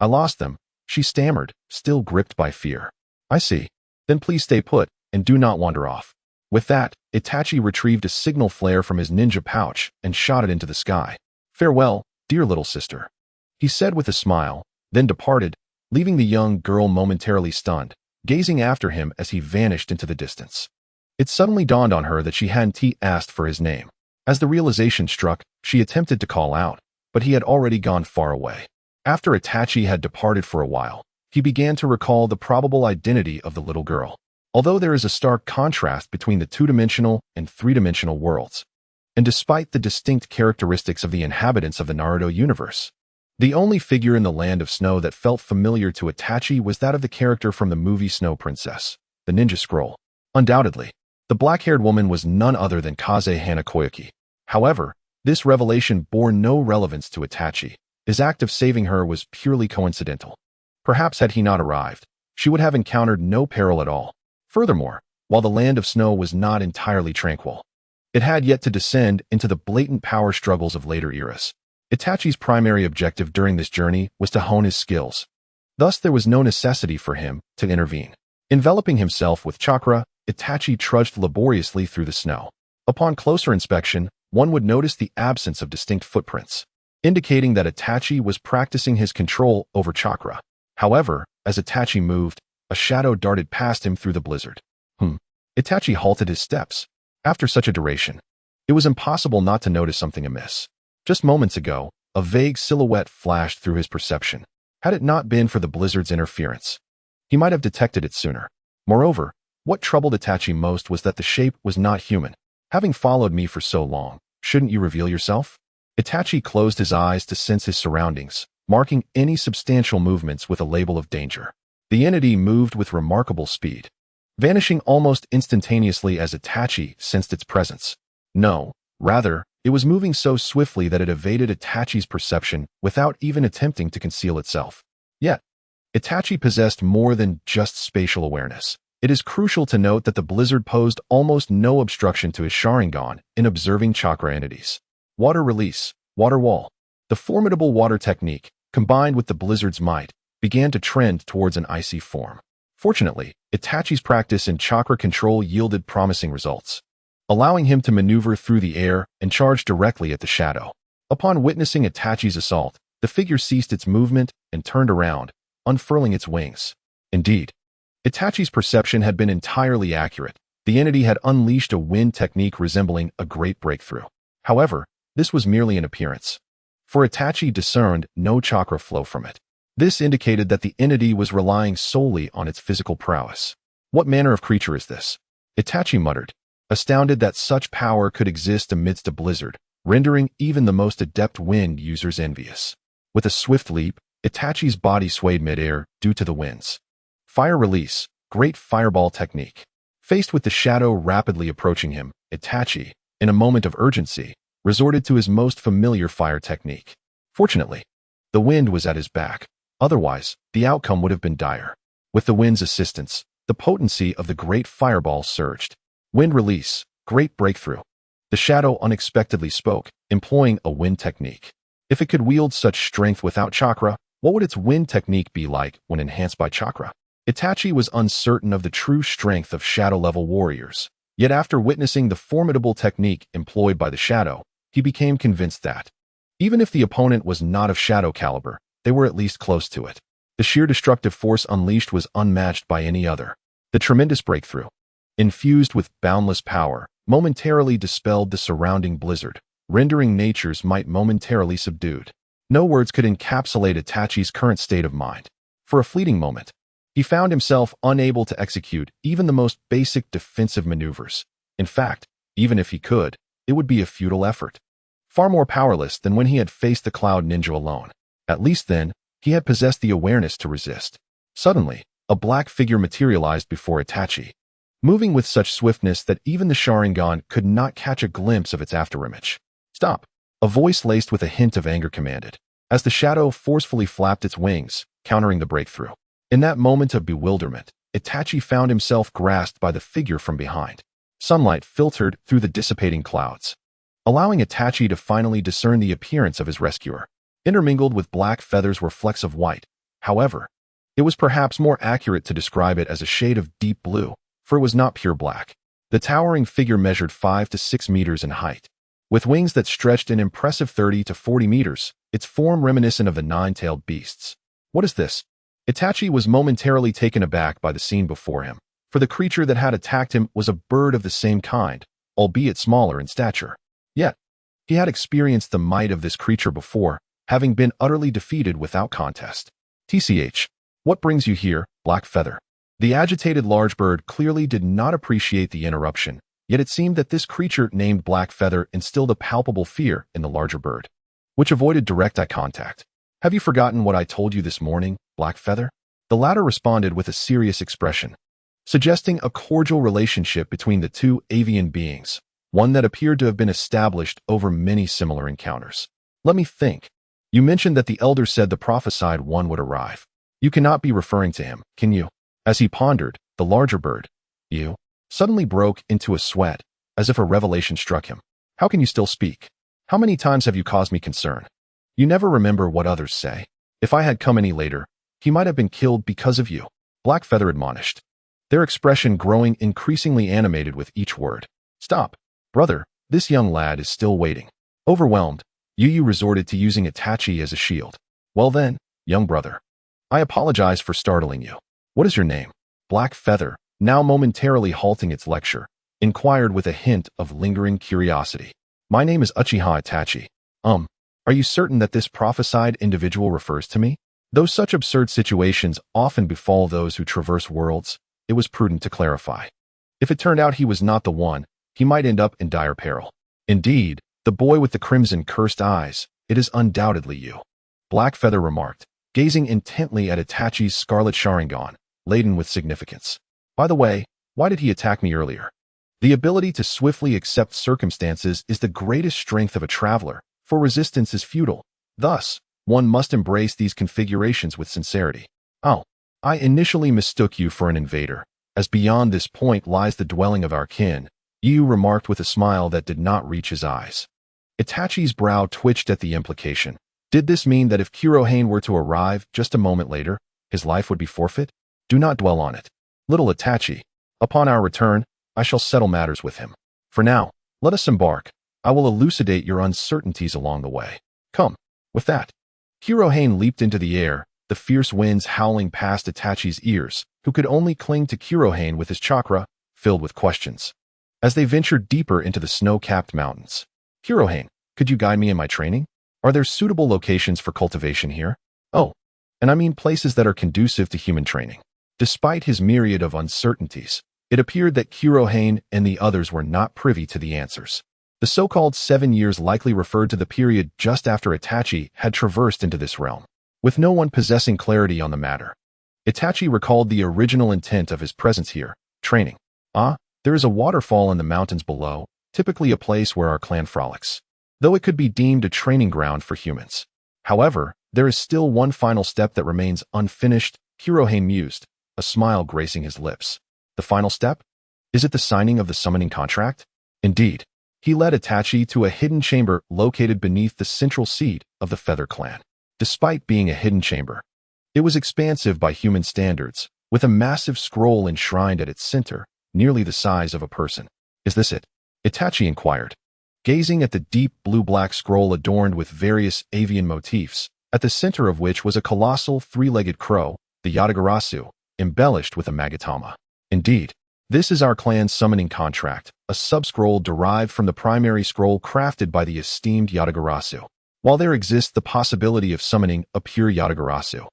lost them, she stammered, still gripped by fear. I see. Then please stay put, and do not wander off. With that, Itachi retrieved a signal flare from his ninja pouch and shot it into the sky. Farewell, dear little sister, he said with a smile, then departed, leaving the young girl momentarily stunned, gazing after him as he vanished into the distance. It suddenly dawned on her that she hadn't asked for his name. As the realization struck, she attempted to call out, but he had already gone far away. After Itachi had departed for a while, he began to recall the probable identity of the little girl. Although there is a stark contrast between the two-dimensional and three-dimensional worlds, and despite the distinct characteristics of the inhabitants of the Naruto universe, the only figure in the land of snow that felt familiar to Itachi was that of the character from the movie Snow Princess, the Ninja Scroll. Undoubtedly, the black-haired woman was none other than Kaze Hanakoyuki. However, this revelation bore no relevance to Itachi. His act of saving her was purely coincidental. Perhaps had he not arrived, she would have encountered no peril at all. Furthermore, while the land of snow was not entirely tranquil, it had yet to descend into the blatant power struggles of later eras. Itachi's primary objective during this journey was to hone his skills. Thus, there was no necessity for him to intervene. Enveloping himself with chakra, Itachi trudged laboriously through the snow. Upon closer inspection, one would notice the absence of distinct footprints, indicating that Itachi was practicing his control over chakra. However, as Itachi moved, a shadow darted past him through the blizzard. Itachi halted his steps. After such a duration, it was impossible not to notice something amiss. Just moments ago, a vague silhouette flashed through his perception. Had it not been for the blizzard's interference, he might have detected it sooner. Moreover, what troubled Itachi most was that the shape was not human. Having followed me for so long, shouldn't you reveal yourself? Itachi closed his eyes to sense his surroundings, marking any substantial movements with a label of danger. The entity moved with remarkable speed, vanishing almost instantaneously as Itachi sensed its presence. No, rather, it was moving so swiftly that it evaded Itachi's perception without even attempting to conceal itself. Yet, Itachi possessed more than just spatial awareness. It is crucial to note that the blizzard posed almost no obstruction to his Sharingan in observing chakra entities. Water release, water wall. The formidable water technique, combined with the blizzard's might, began to trend towards an icy form. Fortunately, Itachi's practice in chakra control yielded promising results, allowing him to maneuver through the air and charge directly at the shadow. Upon witnessing Itachi's assault, the figure ceased its movement and turned around, unfurling its wings. Indeed, Itachi's perception had been entirely accurate. The entity had unleashed a wind technique resembling a great breakthrough. However, this was merely an appearance, for Itachi discerned no chakra flow from it. This indicated that the entity was relying solely on its physical prowess. What manner of creature is this? Itachi muttered, astounded that such power could exist amidst a blizzard, rendering even the most adept wind users envious. With a swift leap, Itachi's body swayed midair due to the winds. Fire release, great fireball technique. Faced with the shadow rapidly approaching him, Itachi, in a moment of urgency, resorted to his most familiar fire technique. Fortunately, the wind was at his back. Otherwise, the outcome would have been dire. With the wind's assistance, the potency of the great fireball surged. Wind release, great breakthrough. The shadow unexpectedly spoke, employing a wind technique. If it could wield such strength without chakra, what would its wind technique be like when enhanced by chakra? Itachi was uncertain of the true strength of shadow-level warriors. Yet after witnessing the formidable technique employed by the shadow, he became convinced that, even if the opponent was not of shadow caliber, they were at least close to it. The sheer destructive force unleashed was unmatched by any other. The tremendous breakthrough, infused with boundless power, momentarily dispelled the surrounding blizzard, rendering nature's might momentarily subdued. No words could encapsulate Itachi's current state of mind. For a fleeting moment, he found himself unable to execute even the most basic defensive maneuvers. In fact, even if he could, it would be a futile effort. Far more powerless than when he had faced the Cloud Ninja alone. At least then, he had possessed the awareness to resist. Suddenly, a black figure materialized before Itachi, moving with such swiftness that even the Sharingan could not catch a glimpse of its afterimage. Stop! A voice laced with a hint of anger commanded, as the shadow forcefully flapped its wings, countering the breakthrough. In that moment of bewilderment, Itachi found himself grasped by the figure from behind. Sunlight filtered through the dissipating clouds, allowing Itachi to finally discern the appearance of his rescuer. Intermingled with black feathers were flecks of white. However, it was perhaps more accurate to describe it as a shade of deep blue, for it was not pure black. The towering figure measured 5 to 6 meters in height. With wings that stretched an impressive 30 to 40 meters, its form reminiscent of the nine-tailed beasts. What is this? Itachi was momentarily taken aback by the scene before him, for the creature that had attacked him was a bird of the same kind, albeit smaller in stature. Yet, he had experienced the might of this creature before, having been utterly defeated without contest. TCH, what brings you here, Black Feather? The agitated large bird clearly did not appreciate the interruption, yet it seemed that this creature named Black Feather instilled a palpable fear in the larger bird, which avoided direct eye contact. Have you forgotten what I told you this morning, Black Feather? The latter responded with a serious expression, suggesting a cordial relationship between the two avian beings, one that appeared to have been established over many similar encounters. Let me think. You mentioned that the elder said the prophesied one would arrive. You cannot be referring to him, can you? As he pondered, the larger bird, you, suddenly broke into a sweat, as if a revelation struck him. How can you still speak? How many times have you caused me concern? You never remember what others say. If I had come any later, he might have been killed because of you. Black Feather admonished. their expression growing increasingly animated with each word. Stop, brother, this young lad is still waiting. Overwhelmed, Yu resorted to using Itachi as a shield. Well then, young brother. I apologize for startling you. What is your name? Black Feather, now momentarily halting its lecture, inquired with a hint of lingering curiosity. My name is Uchiha Itachi. Are you certain that this prophesied individual refers to me? Though such absurd situations often befall those who traverse worlds, it was prudent to clarify. If it turned out he was not the one, he might end up in dire peril. Indeed, the boy with the crimson cursed eyes, it is undoubtedly you. Black Feather remarked, gazing intently at Itachi's scarlet Sharingan, laden with significance. By the way, why did he attack me earlier? The ability to swiftly accept circumstances is the greatest strength of a traveler, for resistance is futile. Thus, one must embrace these configurations with sincerity. Oh, I initially mistook you for an invader, as beyond this point lies the dwelling of our kin, Yu remarked with a smile that did not reach his eyes. Itachi's brow twitched at the implication. Did this mean that if Kurohane were to arrive just a moment later, his life would be forfeit? Do not dwell on it. Little Itachi, upon our return, I shall settle matters with him. For now, let us embark. I will elucidate your uncertainties along the way. Come. With that, Kurohane leaped into the air, the fierce winds howling past Itachi's ears, who could only cling to Kurohane with his chakra, filled with questions. As they ventured deeper into the snow-capped mountains. Kurohane, could you guide me in my training? Are there suitable locations for cultivation here? Oh, and I mean places that are conducive to human training. Despite his myriad of uncertainties, it appeared that Kurohane and the others were not privy to the answers. The so-called 7 years likely referred to the period just after Itachi had traversed into this realm, with no one possessing clarity on the matter. Itachi recalled the original intent of his presence here, training. There is a waterfall in the mountains below, typically a place where our clan frolics, though it could be deemed a training ground for humans. However, there is still one final step that remains unfinished, Kurohane mused, a smile gracing his lips. The final step? Is it the signing of the summoning contract? Indeed. He led Itachi to a hidden chamber located beneath the central seat of the Feather Clan. Despite being a hidden chamber, it was expansive by human standards, with a massive scroll enshrined at its center, nearly the size of a person. Is this it? Itachi inquired, gazing at the deep blue-black scroll adorned with various avian motifs, at the center of which was a colossal three-legged crow, the Yatagarasu, embellished with a magatama. Indeed, this is our clan's summoning contract, a sub-scroll derived from the primary scroll crafted by the esteemed Yatagarasu. While there exists the possibility of summoning a pure Yatagarasu,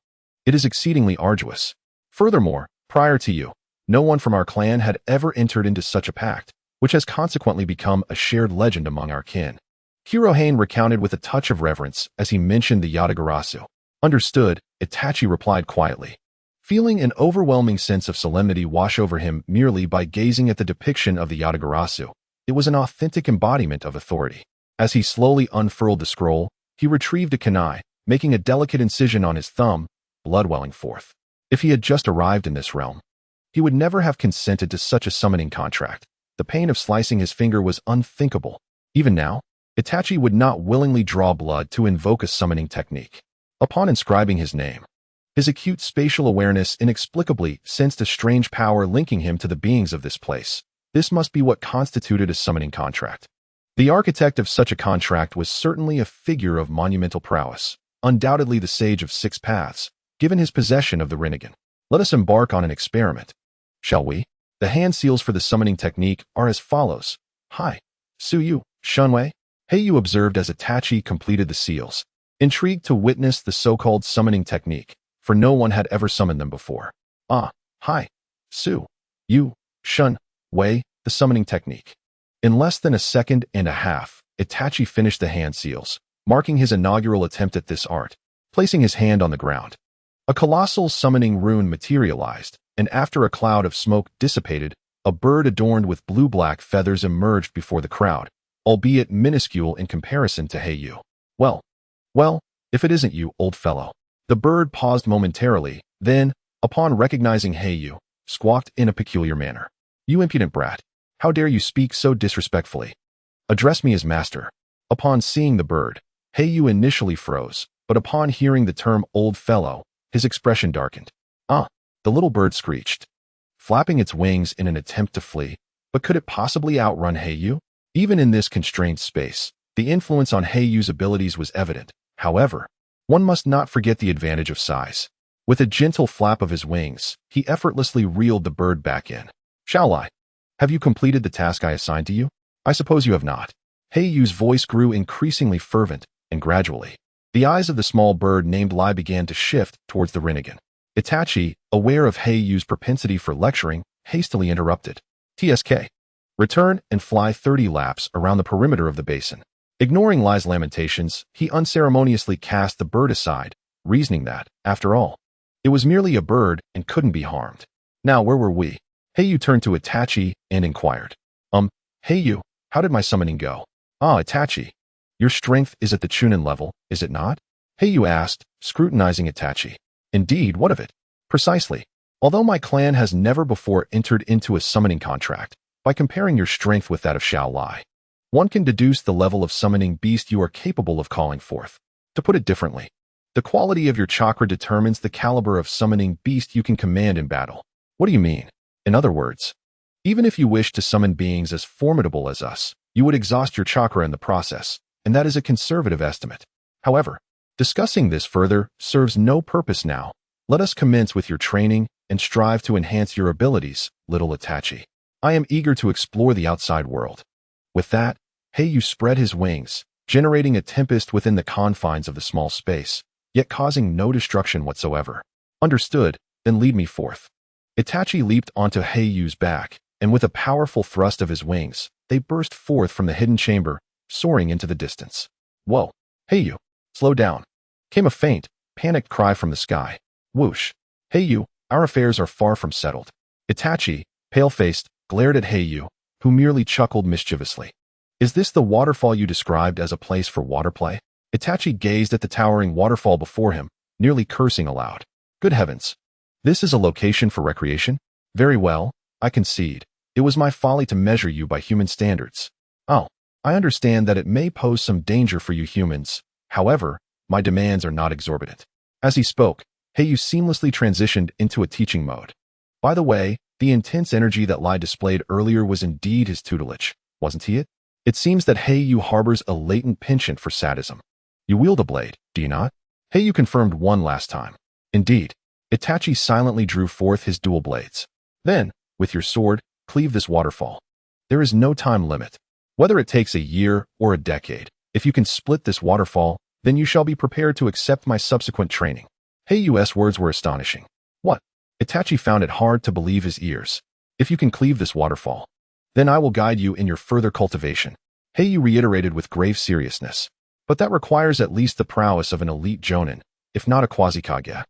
it is exceedingly arduous. Furthermore, prior to you, no one from our clan had ever entered into such a pact, which has consequently become a shared legend among our kin. Kurohane recounted with a touch of reverence as he mentioned the Yatagarasu. Understood, Itachi replied quietly, feeling an overwhelming sense of solemnity wash over him merely by gazing at the depiction of the Yatagarasu. It was an authentic embodiment of authority. As he slowly unfurled the scroll, he retrieved a kunai, making a delicate incision on his thumb, blood welling forth. If he had just arrived in this realm, he would never have consented to such a summoning contract. The pain of slicing his finger was unthinkable. Even now, Itachi would not willingly draw blood to invoke a summoning technique. Upon inscribing his name, his acute spatial awareness inexplicably sensed a strange power linking him to the beings of this place. This must be what constituted a summoning contract. The architect of such a contract was certainly a figure of monumental prowess, undoubtedly the sage of 6 paths, given his possession of the Rinnegan. Let us embark on an experiment. Shall we? The hand seals for the summoning technique are as follows. Hi. Suyu, Shunwei. Heiyu observed as Itachi completed the seals, intrigued to witness the so-called summoning technique, for no one had ever summoned them before. Hi. Su. You. Shun. Wei, the summoning technique. In less than a second and a half, Itachi finished the hand seals, marking his inaugural attempt at this art. Placing his hand on the ground, a colossal summoning rune materialized, and after a cloud of smoke dissipated, a bird adorned with blue-black feathers emerged before the crowd, albeit minuscule in comparison to Heiyu. Well, if it isn't you, old fellow. The bird paused momentarily, then, upon recognizing Heiyu, squawked in a peculiar manner. You impudent brat. How dare you speak so disrespectfully? Address me as master. Upon seeing the bird, Heiyu initially froze, but upon hearing the term old fellow, his expression darkened. The little bird screeched. flapping its wings in an attempt to flee. But could it possibly outrun Heiyu? Even in this constrained space, the influence on Heiyu's abilities was evident. However, one must not forget the advantage of size. With a gentle flap of his wings, he effortlessly reeled the bird back in. Shall I? Have you completed the task I assigned to you? I suppose you have not. Heiyu's voice grew increasingly fervent, and gradually, the eyes of the small bird named Lai began to shift towards the Rinnegan. Itachi, aware of Heiyu's propensity for lecturing, hastily interrupted. TSK. Return and fly 30 laps around the perimeter of the basin. Ignoring Lai's lamentations, he unceremoniously cast the bird aside, reasoning that, after all, it was merely a bird and couldn't be harmed. Now, where were we? Heiyu turned to Itachi and inquired. Heiyu, how did my summoning go? Ah, Itachi. Your strength is at the Chunin level, is it not? Heiyu asked, scrutinizing Itachi. Indeed, what of it? Precisely. Although my clan has never before entered into a summoning contract, by comparing your strength with that of Xiao Lai, one can deduce the level of summoning beast you are capable of calling forth. To put it differently, the quality of your chakra determines the caliber of summoning beast you can command in battle. What do you mean? In other words, even if you wish to summon beings as formidable as us, you would exhaust your chakra in the process, and that is a conservative estimate. However, discussing this further serves no purpose now. Let us commence with your training and strive to enhance your abilities, little Itachi. I am eager to explore the outside world. With that, Heiyu spread his wings, generating a tempest within the confines of the small space, yet causing no destruction whatsoever. Understood, then lead me forth. Itachi leaped onto Heiyu's back, and with a powerful thrust of his wings, they burst forth from the hidden chamber, soaring into the distance. Whoa, Heiyu, slow down, came a faint, panicked cry from the sky. Whoosh. Heiyu, our affairs are far from settled. Itachi, pale-faced, glared at Heiyu, who merely chuckled mischievously. Is this the waterfall you described as a place for water play? Itachi gazed at the towering waterfall before him, nearly cursing aloud. Good heavens. This is a location for recreation? Very well, I concede. It was my folly to measure you by human standards. Oh, I understand that it may pose some danger for you humans. However, my demands are not exorbitant. As he spoke, Heiyu seamlessly transitioned into a teaching mode. By the way, the intense energy that Lai displayed earlier was indeed his tutelage, wasn't he it? It seems that Heiyu harbors a latent penchant for sadism. You wield a blade, do you not? Heiyu confirmed one last time. Indeed. Itachi silently drew forth his dual blades. Then, with your sword, cleave this waterfall. There is no time limit. Whether it takes a year or a decade, if you can split this waterfall, then you shall be prepared to accept my subsequent training. Heiyu's words were astonishing. What? Itachi found it hard to believe his ears. If you can cleave this waterfall, then I will guide you in your further cultivation. Heiyu reiterated with grave seriousness. But that requires at least the prowess of an elite jonin, if not a quasi-kage.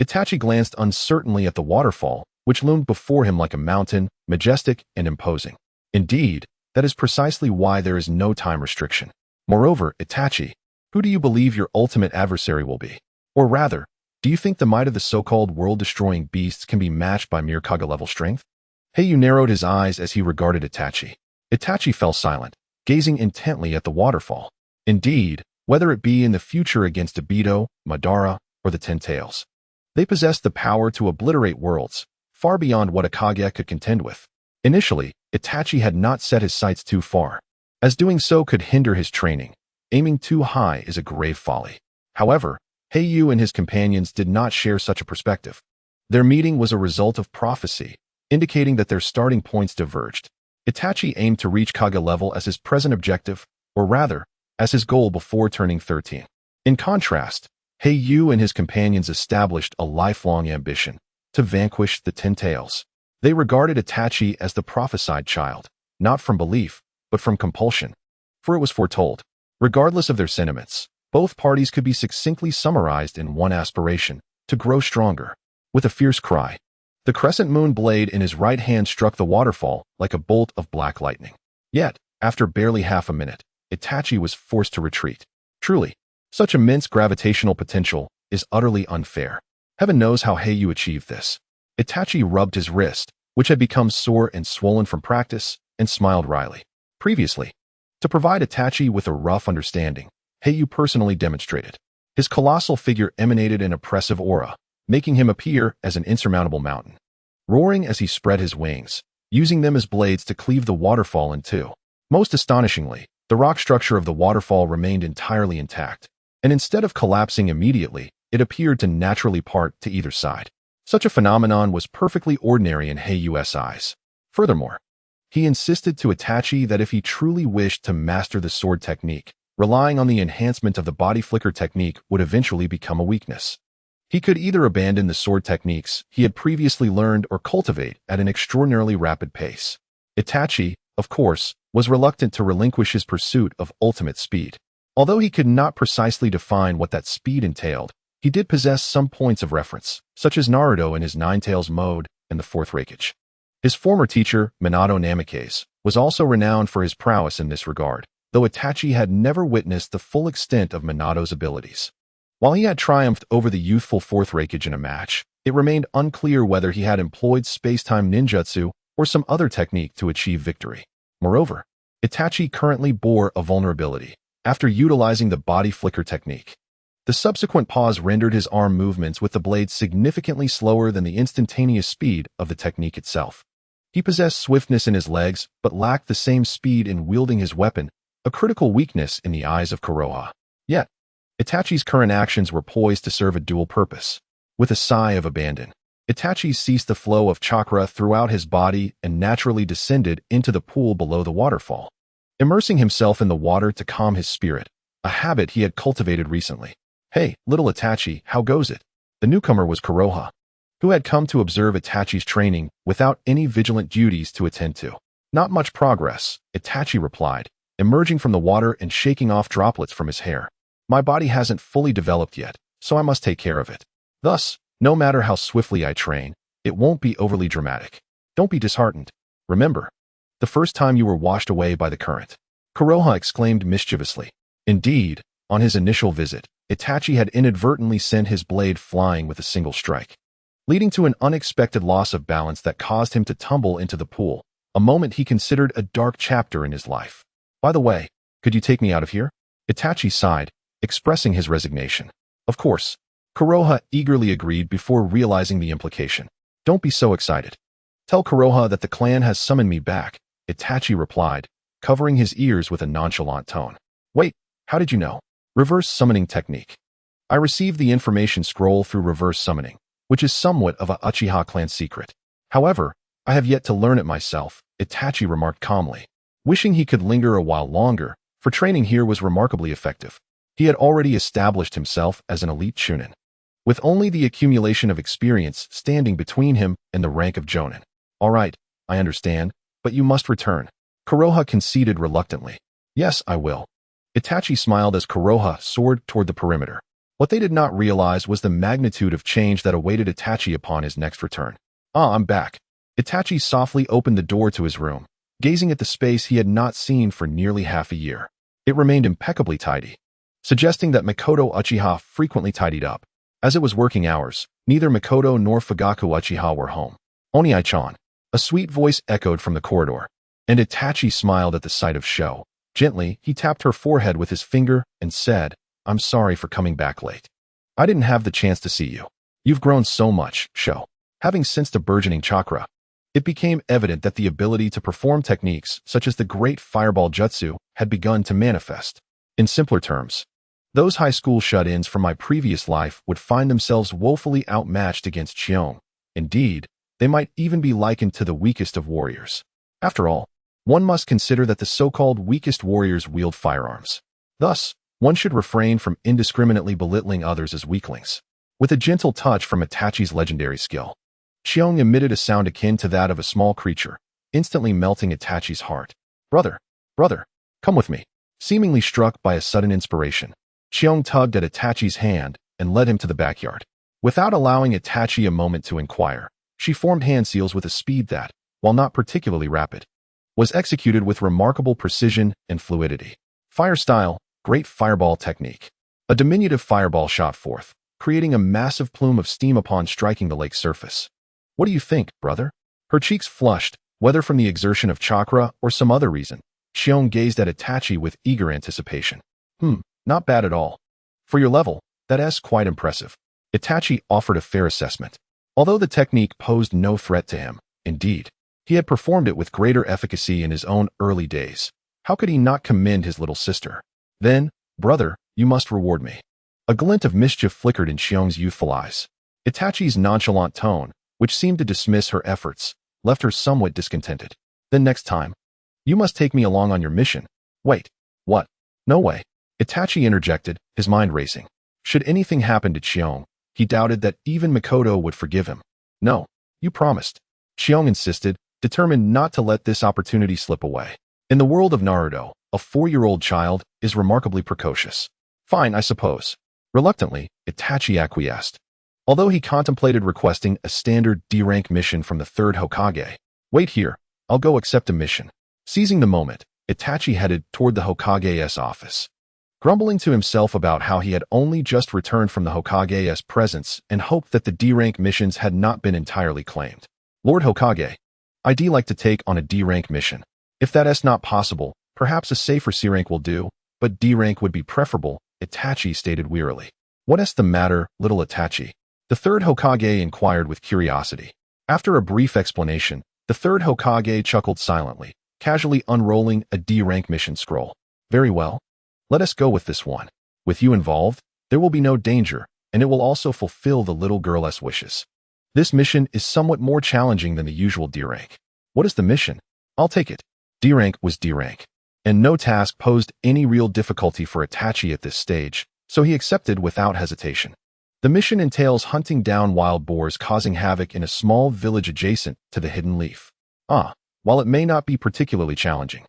Itachi glanced uncertainly at the waterfall, which loomed before him like a mountain, majestic and imposing. Indeed, that is precisely why there is no time restriction. Moreover, Itachi, who do you believe your ultimate adversary will be? Or rather, do you think the might of the so-called world-destroying beasts can be matched by mere Kage-level strength? Heiyu narrowed his eyes as he regarded Itachi. Itachi fell silent, gazing intently at the waterfall. Indeed, whether it be in the future against Obito, Madara, or the Ten Tails, they possessed the power to obliterate worlds, far beyond what a Kage could contend with. Initially, Itachi had not set his sights too far, as doing so could hinder his training. Aiming too high is a grave folly. However, Heiyu and his companions did not share such a perspective. Their meeting was a result of prophecy, indicating that their starting points diverged. Itachi aimed to reach Kage level as his present objective, or rather, as his goal before turning 13. In contrast, Heiyu and his companions established a lifelong ambition to vanquish the Ten Tails. They regarded Itachi as the prophesied child, not from belief, but from compulsion. For it was foretold. Regardless of their sentiments, both parties could be succinctly summarized in one aspiration, to grow stronger. With a fierce cry, the crescent moon blade in his right hand struck the waterfall like a bolt of black lightning. Yet, after barely half a minute, Itachi was forced to retreat. Truly, such immense gravitational potential is utterly unfair. Heaven knows how Heiyu achieved this. Itachi rubbed his wrist, which had become sore and swollen from practice, and smiled wryly. Previously, to provide Itachi with a rough understanding, Heiyu personally demonstrated. His colossal figure emanated an oppressive aura, making him appear as an insurmountable mountain. roaring as he spread his wings, using them as blades to cleave the waterfall in two. Most astonishingly, the rock structure of the waterfall remained entirely intact, and instead of collapsing immediately, it appeared to naturally part to either side. Such a phenomenon was perfectly ordinary in Heiyu's eyes. Furthermore, he insisted to Itachi that if he truly wished to master the sword technique, relying on the enhancement of the body flicker technique would eventually become a weakness. He could either abandon the sword techniques he had previously learned or cultivate at an extraordinarily rapid pace. Itachi, of course, was reluctant to relinquish his pursuit of ultimate speed. Although he could not precisely define what that speed entailed, he did possess some points of reference, such as Naruto in his Nine-Tails mode and the Fourth Hokage. His former teacher, Minato Namikaze, was also renowned for his prowess in this regard, though Itachi had never witnessed the full extent of Minato's abilities. While he had triumphed over the youthful Fourth Hokage in a match, it remained unclear whether he had employed space-time ninjutsu or some other technique to achieve victory. Moreover, Itachi currently bore a vulnerability after utilizing the body flicker technique. The subsequent pause rendered his arm movements with the blade significantly slower than the instantaneous speed of the technique itself. He possessed swiftness in his legs, but lacked the same speed in wielding his weapon, a critical weakness in the eyes of Kuroha. Yet, Itachi's current actions were poised to serve a dual purpose. With a sigh of abandon, Itachi ceased the flow of chakra throughout his body and naturally descended into the pool below the waterfall, immersing himself in the water to calm his spirit, a habit he had cultivated recently. "Hey, little Itachi, how goes it?" The newcomer was Kuroha, who had come to observe Itachi's training without any vigilant duties to attend to. "Not much progress," Itachi replied, emerging from the water and shaking off droplets from his hair. "My body hasn't fully developed yet, so I must take care of it. Thus, no matter how swiftly I train, it won't be overly dramatic. Don't be disheartened. Remember the first time you were washed away by the current." Kuroha exclaimed mischievously. Indeed, on his initial visit, Itachi had inadvertently sent his blade flying with a single strike, leading to an unexpected loss of balance that caused him to tumble into the pool, a moment he considered a dark chapter in his life. "By the way, could you take me out of here?" Itachi sighed, expressing his resignation. "Of course." Kuroha eagerly agreed before realizing the implication. "Don't be so excited. Tell Kuroha that the clan has summoned me back," Itachi replied, covering his ears with a nonchalant tone. "Wait, how did you know?" "Reverse summoning technique. I received the information scroll through reverse summoning, which is somewhat of a Uchiha clan secret. However, I have yet to learn it myself," Itachi remarked calmly, wishing he could linger a while longer, for training here was remarkably effective. He had already established himself as an elite chunin, with only the accumulation of experience standing between him and the rank of jonin. "All right, I understand, but you must return." Kuroha conceded reluctantly. "Yes, I will." Itachi smiled as Kuroha soared toward the perimeter. What they did not realize was the magnitude of change that awaited Itachi upon his next return. "Ah, I'm back." Itachi softly opened the door to his room, gazing at the space he had not seen for nearly half a year. It remained impeccably tidy, suggesting that Mikoto Uchiha frequently tidied up. As it was working hours, neither Mikoto nor Fugaku Uchiha were home. "Oniai-chan." A sweet voice echoed from the corridor, and Itachi smiled at the sight of Sho. Gently, he tapped her forehead with his finger and said, "I'm sorry for coming back late. I didn't have the chance to see you. You've grown so much, Sho." Having sensed a burgeoning chakra, it became evident that the ability to perform techniques such as the Great Fireball Jutsu had begun to manifest. In simpler terms, those high school shut-ins from my previous life would find themselves woefully outmatched against Cheong. Indeed, they might even be likened to the weakest of warriors. After all, one must consider that the so-called weakest warriors wield firearms. Thus, one should refrain from indiscriminately belittling others as weaklings. With a gentle touch from Itachi's legendary skill, Cheong emitted a sound akin to that of a small creature, instantly melting Itachi's heart. Brother, come with me." Seemingly struck by a sudden inspiration, Cheong tugged at Itachi's hand and led him to the backyard. Without allowing Itachi a moment to inquire, she formed hand seals with a speed that, while not particularly rapid, was executed with remarkable precision and fluidity. Fire style, Great Fireball technique. A diminutive fireball shot forth, creating a massive plume of steam upon striking the lake's surface. "What do you think, brother?" Her cheeks flushed, whether from the exertion of chakra or some other reason. Cheong gazed at Itachi with eager anticipation. Not bad at all. For your level, that's quite impressive." Itachi offered a fair assessment. Although the technique posed no threat to him, indeed, he had performed it with greater efficacy in his own early days. How could he not commend his little sister? Then, brother, you must reward me. A glint of mischief flickered in Xiong's youthful eyes. Itachi's nonchalant tone, which seemed to dismiss her efforts, left her somewhat discontented. Then next time, you must take me along on your mission. Wait, what? No way. Itachi interjected, his mind racing. Should anything happen to Xiong, he doubted that even Mikoto would forgive him. No, you promised. Xiong insisted, determined not to let this opportunity slip away. In the world of Naruto, a 4-year-old child is remarkably precocious. Fine, I suppose. Reluctantly, Itachi acquiesced. Although he contemplated requesting a standard D-rank mission from the Third Hokage. Wait here, I'll go accept a mission. Seizing the moment, Itachi headed toward the Hokage's office. Grumbling to himself about how he had only just returned from the Hokage's presence and hoped that the D-rank missions had not been entirely claimed. Lord Hokage, I'd like to take on a D-rank mission. If that is not possible, perhaps a safer C-rank will do, but D-rank would be preferable, Itachi stated wearily. What is the matter, little Itachi? The Third Hokage inquired with curiosity. After a brief explanation, the Third Hokage chuckled silently, casually unrolling a D-rank mission scroll. Very well. Let us go with this one. With you involved, there will be no danger, and it will also fulfill the little girl's wishes. This mission is somewhat more challenging than the usual D-rank. What is the mission? I'll take it. D-rank was D-rank, and no task posed any real difficulty for Itachi at this stage, so he accepted without hesitation. The mission entails hunting down wild boars causing havoc in a small village adjacent to the Hidden Leaf. While it may not be particularly challenging,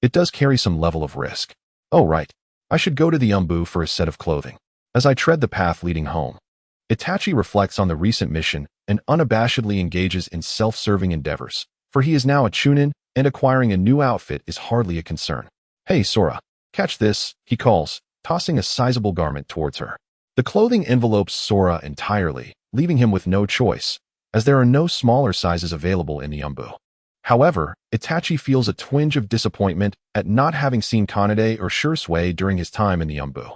it does carry some level of risk. Oh right, I should go to the Umbu for a set of clothing. As I tread the path leading home, Itachi reflects on the recent mission and unabashedly engages in self-serving endeavors, for he is now a chunin, and acquiring a new outfit is hardly a concern. Hey Sora, catch this, he calls, tossing a sizable garment towards her. The clothing envelopes Sora entirely, leaving him with no choice, as there are no smaller sizes available in the Umbu. However, Itachi feels a twinge of disappointment at not having seen Kanade or Shursui during his time in the Umbu.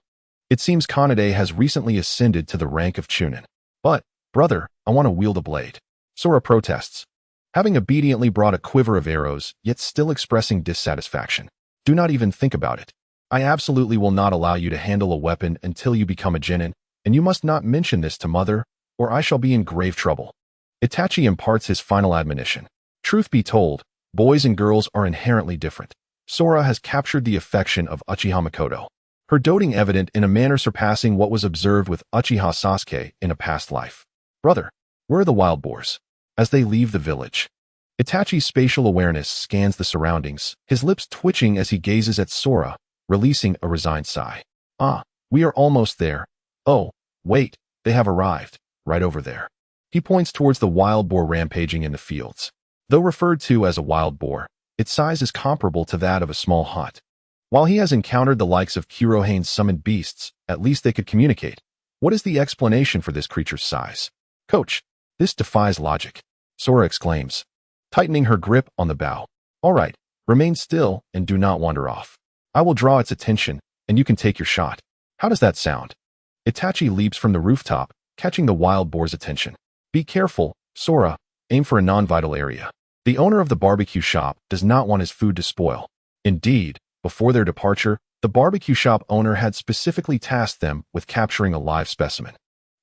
It seems Kanade has recently ascended to the rank of chunin. But, brother, I want to wield a blade. Sora protests, having obediently brought a quiver of arrows, yet still expressing dissatisfaction. Do not even think about it. I absolutely will not allow you to handle a weapon until you become a genin, and you must not mention this to mother, or I shall be in grave trouble. Itachi imparts his final admonition. Truth be told, boys and girls are inherently different. Sora has captured the affection of Uchiha Mikoto, her doting evident in a manner surpassing what was observed with Uchiha Sasuke in a past life. Brother, where are the wild boars? As they leave the village, Itachi's spatial awareness scans the surroundings, his lips twitching as he gazes at Sora, releasing a resigned sigh. We are almost there. Oh, wait, they have arrived, right over there. He points towards the wild boar rampaging in the fields. Though referred to as a wild boar, its size is comparable to that of a small hut. While he has encountered the likes of Kurohane's summoned beasts, at least they could communicate. What is the explanation for this creature's size? Coach, this defies logic, Sora exclaims, tightening her grip on the bow. All right, remain still and do not wander off. I will draw its attention, and you can take your shot. How does that sound? Itachi leaps from the rooftop, catching the wild boar's attention. Be careful, Sora. Aim for a non-vital area. The owner of the barbecue shop does not want his food to spoil. Indeed, before their departure, the barbecue shop owner had specifically tasked them with capturing a live specimen,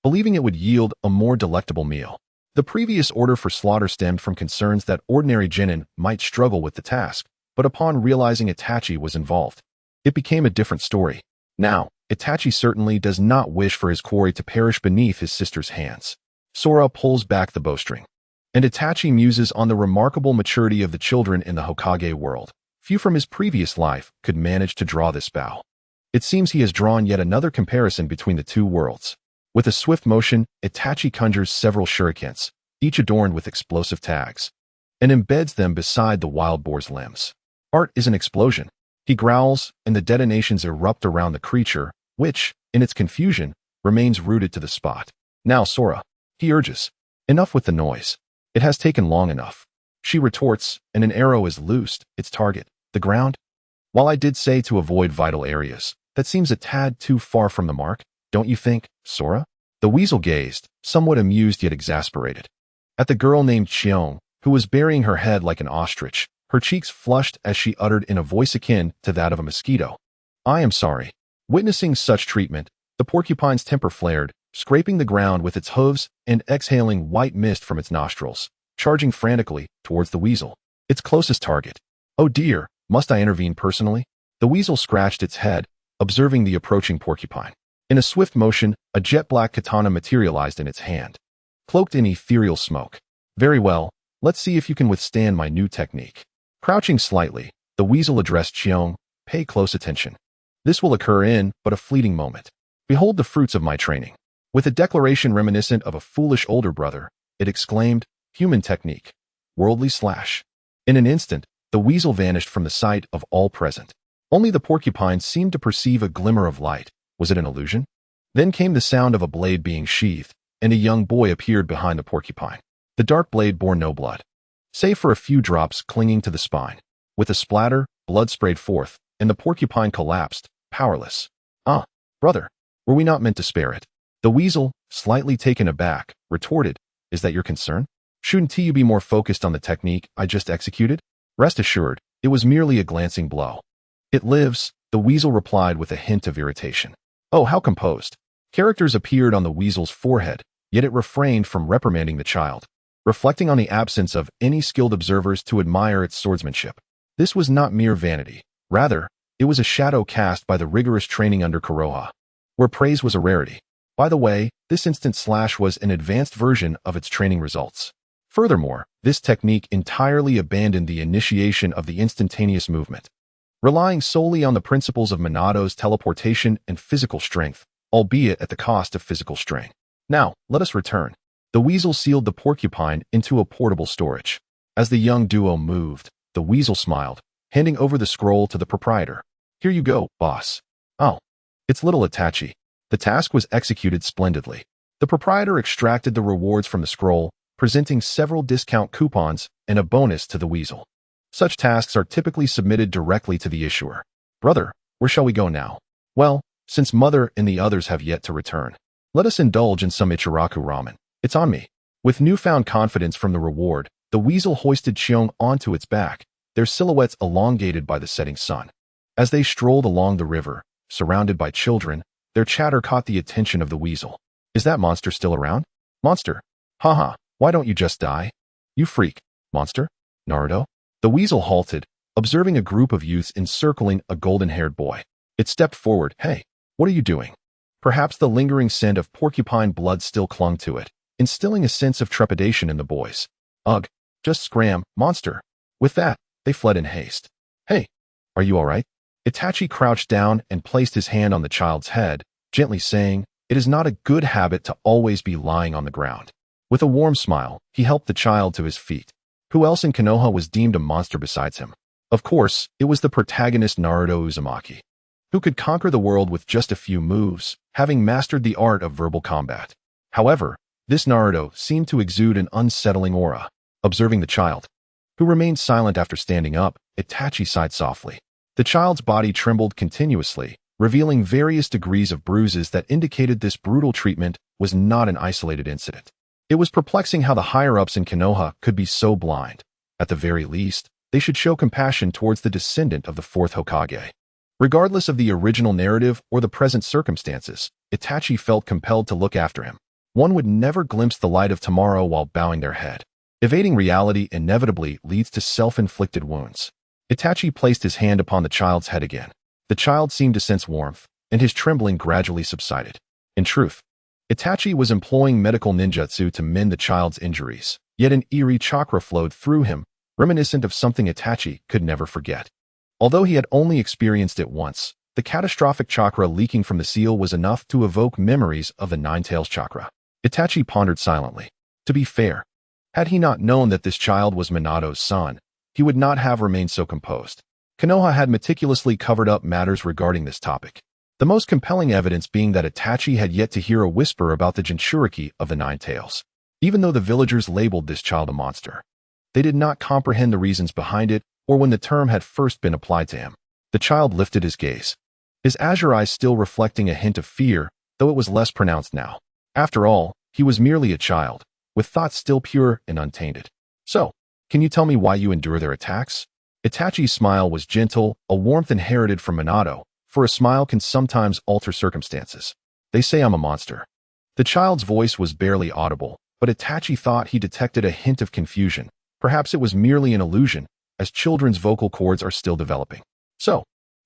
believing it would yield a more delectable meal. The previous order for slaughter stemmed from concerns that ordinary genin might struggle with the task, but upon realizing Itachi was involved, it became a different story. Now, Itachi certainly does not wish for his quarry to perish beneath his sister's hands. Sora pulls back the bowstring, and Itachi muses on the remarkable maturity of the children in the Hokage world. Few from his previous life could manage to draw this bow. It seems he has drawn yet another comparison between the two worlds. With a swift motion, Itachi conjures several shurikens, each adorned with explosive tags, and embeds them beside the wild boar's limbs. Art is an explosion. He growls, and the detonations erupt around the creature, which, in its confusion, remains rooted to the spot. Now, Sora, he urges. Enough with the noise. It has taken long enough. She retorts, and an arrow is loosed, its target, the ground. While I did say to avoid vital areas, that seems a tad too far from the mark, don't you think, Sora? The weasel gazed, somewhat amused yet exasperated, at the girl named Xiong, who was burying her head like an ostrich, her cheeks flushed as she uttered in a voice akin to that of a mosquito, "I am sorry." Witnessing such treatment, the porcupine's temper flared, scraping the ground with its hooves and exhaling white mist from its nostrils, charging frantically towards the weasel, its closest target. "Oh dear, must I intervene personally?" The weasel scratched its head, observing the approaching porcupine. In a swift motion, a jet-black katana materialized in its hand, cloaked in ethereal smoke. "Very well, let's see if you can withstand my new technique." Crouching slightly, the weasel addressed Xiong, "Pay close attention. This will occur in but a fleeting moment. Behold the fruits of my training." With a declaration reminiscent of a foolish older brother, it exclaimed, "Human technique. Worldly slash." In an instant, the weasel vanished from the sight of all present. Only the porcupine seemed to perceive a glimmer of light. Was it an illusion? Then came the sound of a blade being sheathed, and a young boy appeared behind the porcupine. The dark blade bore no blood, save for a few drops clinging to the spine. With a splatter, blood sprayed forth, and the porcupine collapsed, powerless. "Ah, brother, were we not meant to spare it?" The weasel, slightly taken aback, retorted, "Is that your concern? Shouldn't you be more focused on the technique I just executed?" "Rest assured, it was merely a glancing blow." "It lives," the weasel replied with a hint of irritation. "Oh, how composed." Characters appeared on the weasel's forehead, yet it refrained from reprimanding the child, reflecting on the absence of any skilled observers to admire its swordsmanship. This was not mere vanity. Rather, it was a shadow cast by the rigorous training under Kuroha, where praise was a rarity. By the way, this instant slash was an advanced version of its training results. Furthermore, this technique entirely abandoned the initiation of the instantaneous movement, relying solely on the principles of Minato's teleportation and physical strength, albeit at the cost of physical strain. Now, let us return. The weasel sealed the porcupine into a portable storage. As the young duo moved, the weasel smiled, handing over the scroll to the proprietor. "Here you go, boss." "Oh, it's little Itachi." The task was executed splendidly. The proprietor extracted the rewards from the scroll, presenting several discount coupons and a bonus to the weasel. Such tasks are typically submitted directly to the issuer. "Brother, where shall we go now?" "Well, since Mother and the others have yet to return, let us indulge in some Ichiraku ramen. It's on me." With newfound confidence from the reward, the weasel hoisted Xiong onto its back, their silhouettes elongated by the setting sun. As they strolled along the river, surrounded by children, their chatter caught the attention of the weasel. "Is that monster still around?" "Monster? Haha, why don't you just die? You freak. Monster? Naruto?" The weasel halted, observing a group of youths encircling a golden-haired boy. It stepped forward. "Hey, what are you doing?" Perhaps the lingering scent of porcupine blood still clung to it, instilling a sense of trepidation in the boys. "Ugh, just scram, monster." With that, they fled in haste. "Hey, are you all right?" Itachi crouched down and placed his hand on the child's head, gently saying, "It is not a good habit to always be lying on the ground." With a warm smile, he helped the child to his feet. Who else in Konoha was deemed a monster besides him? Of course, it was the protagonist Naruto Uzumaki, who could conquer the world with just a few moves, having mastered the art of verbal combat. However, this Naruto seemed to exude an unsettling aura. Observing the child, who remained silent after standing up, Itachi sighed softly. The child's body trembled continuously, revealing various degrees of bruises that indicated this brutal treatment was not an isolated incident. It was perplexing how the higher-ups in Konoha could be so blind. At the very least, they should show compassion towards the descendant of the Fourth Hokage. Regardless of the original narrative or the present circumstances, Itachi felt compelled to look after him. One would never glimpse the light of tomorrow while bowing their head. Evading reality inevitably leads to self-inflicted wounds. Itachi placed his hand upon the child's head again. The child seemed to sense warmth, and his trembling gradually subsided. In truth, Itachi was employing medical ninjutsu to mend the child's injuries, yet an eerie chakra flowed through him, reminiscent of something Itachi could never forget. Although he had only experienced it once, the catastrophic chakra leaking from the seal was enough to evoke memories of the Nine-Tails chakra. Itachi pondered silently. To be fair, had he not known that this child was Minato's son, he would not have remained so composed. Konoha had meticulously covered up matters regarding this topic, the most compelling evidence being that Itachi had yet to hear a whisper about the Jinchuriki of the Nine-Tails. Even though the villagers labeled this child a monster, they did not comprehend the reasons behind it or when the term had first been applied to him. The child lifted his gaze, his azure eyes still reflecting a hint of fear, though it was less pronounced now. After all, he was merely a child, with thoughts still pure and untainted. So, can you tell me why you endure their attacks? Itachi's smile was gentle, a warmth inherited from Minato, for a smile can sometimes alter circumstances. They say I'm a monster. The child's voice was barely audible, but Itachi thought he detected a hint of confusion. Perhaps it was merely an illusion, as children's vocal cords are still developing. So,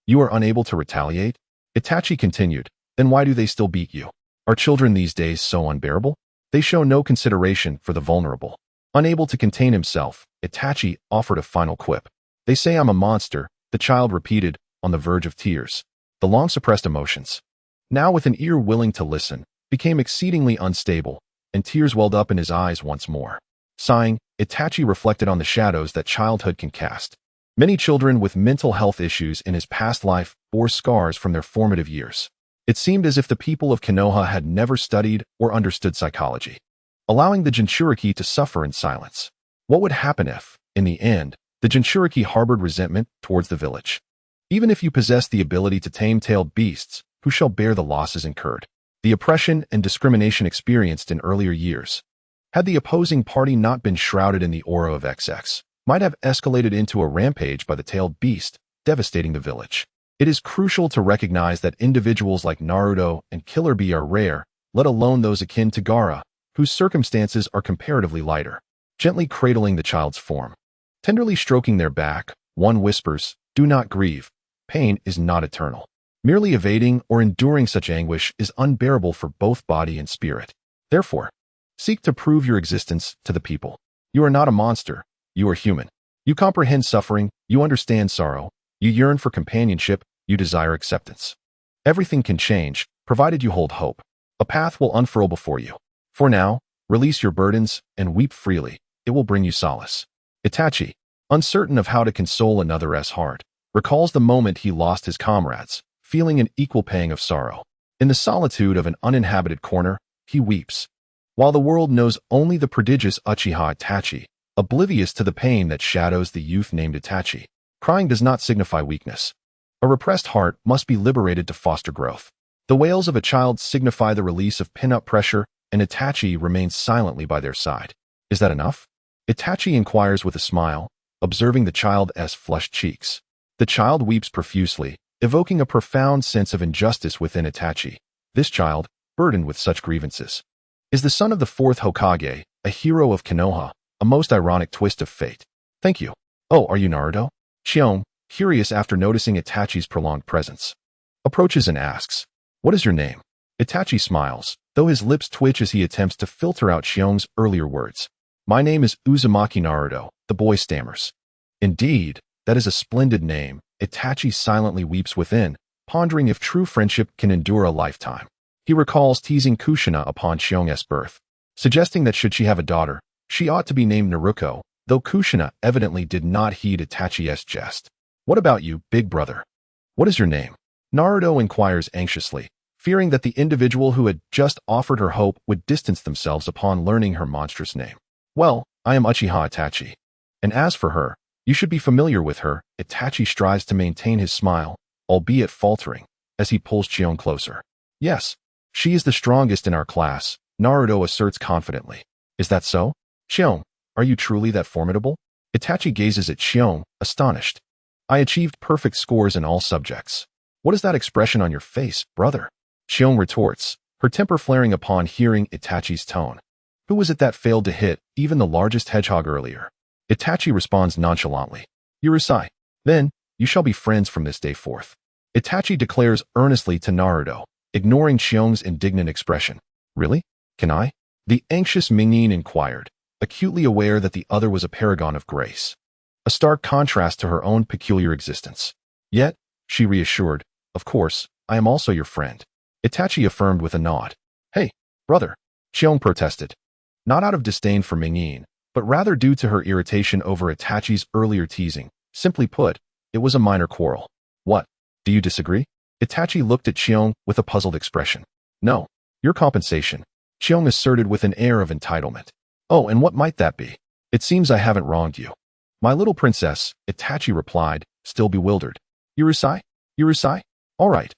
you are unable to retaliate? Itachi continued, then why do they still beat you? Are children these days so unbearable? They show no consideration for the vulnerable. Unable to contain himself, Itachi offered a final quip. They say I'm a monster, the child repeated, on the verge of tears. The long-suppressed emotions, now with an ear willing to listen, became exceedingly unstable, and tears welled up in his eyes once more. Sighing, Itachi reflected on the shadows that childhood can cast. Many children with mental health issues in his past life bore scars from their formative years. It seemed as if the people of Konoha had never studied or understood psychology, allowing the Jinchuriki to suffer in silence. What would happen if, in the end, the Jinchuriki harbored resentment towards the village? Even if you possess the ability to tame tailed beasts, who shall bear the losses incurred? The oppression and discrimination experienced in earlier years, had the opposing party not been shrouded in the aura of XX, might have escalated into a rampage by the tailed beast, devastating the village. It is crucial to recognize that individuals like Naruto and Killer Bee are rare, let alone those akin to Gaara, whose circumstances are comparatively lighter. Gently cradling the child's form, tenderly stroking their back, one whispers, "Do not grieve. Pain is not eternal. Merely evading or enduring such anguish is unbearable for both body and spirit. Therefore, seek to prove your existence to the people. You are not a monster. You are human. You comprehend suffering. You understand sorrow. You yearn for companionship. You desire acceptance. Everything can change, provided you hold hope. A path will unfurl before you. For now, release your burdens and weep freely. It will bring you solace." Itachi, uncertain of how to console another's heart, recalls the moment he lost his comrades, feeling an equal pang of sorrow. In the solitude of an uninhabited corner, he weeps, while the world knows only the prodigious Uchiha Itachi, oblivious to the pain that shadows the youth named Itachi. Crying does not signify weakness. A repressed heart must be liberated to foster growth. The wails of a child signify the release of pin-up pressure, and Itachi remains silently by their side. Is that enough? Itachi inquires with a smile, observing the child's flushed cheeks. The child weeps profusely, evoking a profound sense of injustice within Itachi. This child, burdened with such grievances, is the son of the Fourth Hokage, a hero of Konoha, a most ironic twist of fate. Thank you. Oh, are you Naruto? Xiong, curious after noticing Itachi's prolonged presence, approaches and asks, "What is your name?" Itachi smiles, though his lips twitch as he attempts to filter out Xiong's earlier words. "My name is Uzumaki Naruto," the boy stammers. Indeed, that is a splendid name. Itachi silently weeps within, pondering if true friendship can endure a lifetime. He recalls teasing Kushina upon Xiong's birth, suggesting that should she have a daughter, she ought to be named Naruko, though Kushina evidently did not heed Itachi's jest. "What about you, big brother? What is your name?" Naruto inquires anxiously, fearing that the individual who had just offered her hope would distance themselves upon learning her monstrous name. "Well, I am Uchiha Itachi. And as for her, you should be familiar with her." Itachi strives to maintain his smile, albeit faltering, as he pulls Xiong closer. "Yes, she is the strongest in our class," Naruto asserts confidently. "Is that so? Xiong, are you truly that formidable?" Itachi gazes at Xiong, astonished. "I achieved perfect scores in all subjects." "What is that expression on your face, brother?" Xiong retorts, her temper flaring upon hearing Itachi's tone. "Who was it that failed to hit even the largest hedgehog earlier?" Itachi responds nonchalantly. "Urusai. Then, you shall be friends from this day forth." Itachi declares earnestly to Naruto, ignoring Xiong's indignant expression. "Really? Can I?" The anxious Mingin inquired, acutely aware that the other was a paragon of grace, a stark contrast to her own peculiar existence. Yet, she reassured, "Of course, I am also your friend." Itachi affirmed with a nod. "Hey, brother," Xiong protested, not out of disdain for Mingin, but rather due to her irritation over Itachi's earlier teasing. Simply put, it was a minor quarrel. "What? Do you disagree?" Itachi looked at Xiong with a puzzled expression. "No, your compensation," Xiong asserted with an air of entitlement. "Oh, and what might that be? It seems I haven't wronged you." "My little princess," Itachi replied, still bewildered. "Urusai? Urusai? All right,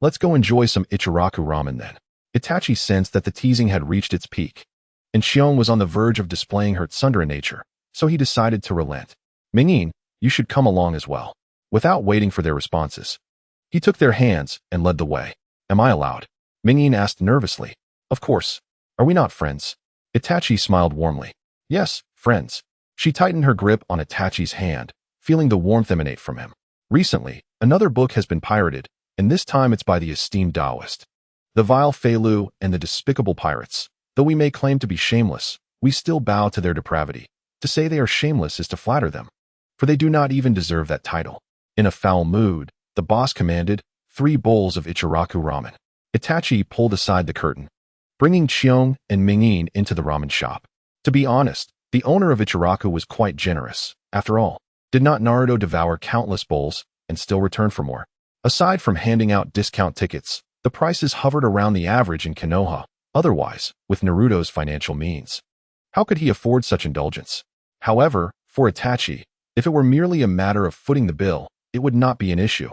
let's go enjoy some Ichiraku ramen then." Itachi sensed that the teasing had reached its peak, and Xiong was on the verge of displaying her tsundere nature, so he decided to relent. Mingyin, you should come along as well. Without waiting for their responses, he took their hands and led the way. Am I allowed? Mingyin asked nervously. Of course. Are we not friends? Itachi smiled warmly. Yes, friends. She tightened her grip on Itachi's hand, feeling the warmth emanate from him. Recently, another book has been pirated, and this time it's by the esteemed Taoist. The vile Feilu and the despicable pirates. Though we may claim to be shameless, we still bow to their depravity. To say they are shameless is to flatter them, for they do not even deserve that title. In a foul mood, the boss commanded 3 bowls of Ichiraku ramen. Itachi pulled aside the curtain, bringing Xiong and Mingyin into the ramen shop. To be honest, the owner of Ichiraku was quite generous. After all, did not Naruto devour countless bowls and still return for more? Aside from handing out discount tickets, the prices hovered around the average in Konoha. Otherwise, with Naruto's financial means, how could he afford such indulgence? However, for Itachi, if it were merely a matter of footing the bill, it would not be an issue,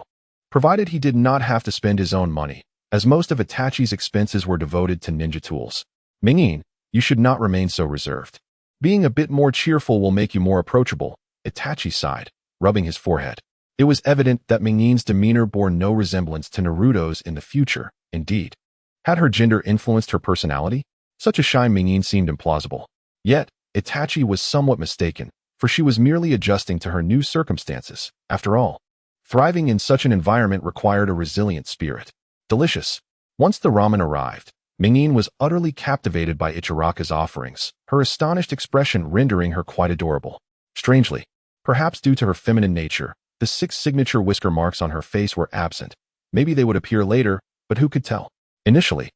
provided he did not have to spend his own money, as most of Itachi's expenses were devoted to ninja tools. Mingyin, you should not remain so reserved. Being a bit more cheerful will make you more approachable, Itachi sighed, rubbing his forehead. It was evident that Mingyin's demeanor bore no resemblance to Naruto's in the future. Indeed, had her gender influenced her personality? Such a shy Mingyin seemed implausible. Yet, Itachi was somewhat mistaken, for she was merely adjusting to her new circumstances. After all, thriving in such an environment required a resilient spirit. Delicious. Once the ramen arrived, Mingyin was utterly captivated by Ichiraku's offerings, her astonished expression rendering her quite adorable. Strangely, perhaps due to her feminine nature, the 6 signature whisker marks on her face were absent. Maybe they would appear later, but who could tell? Initially,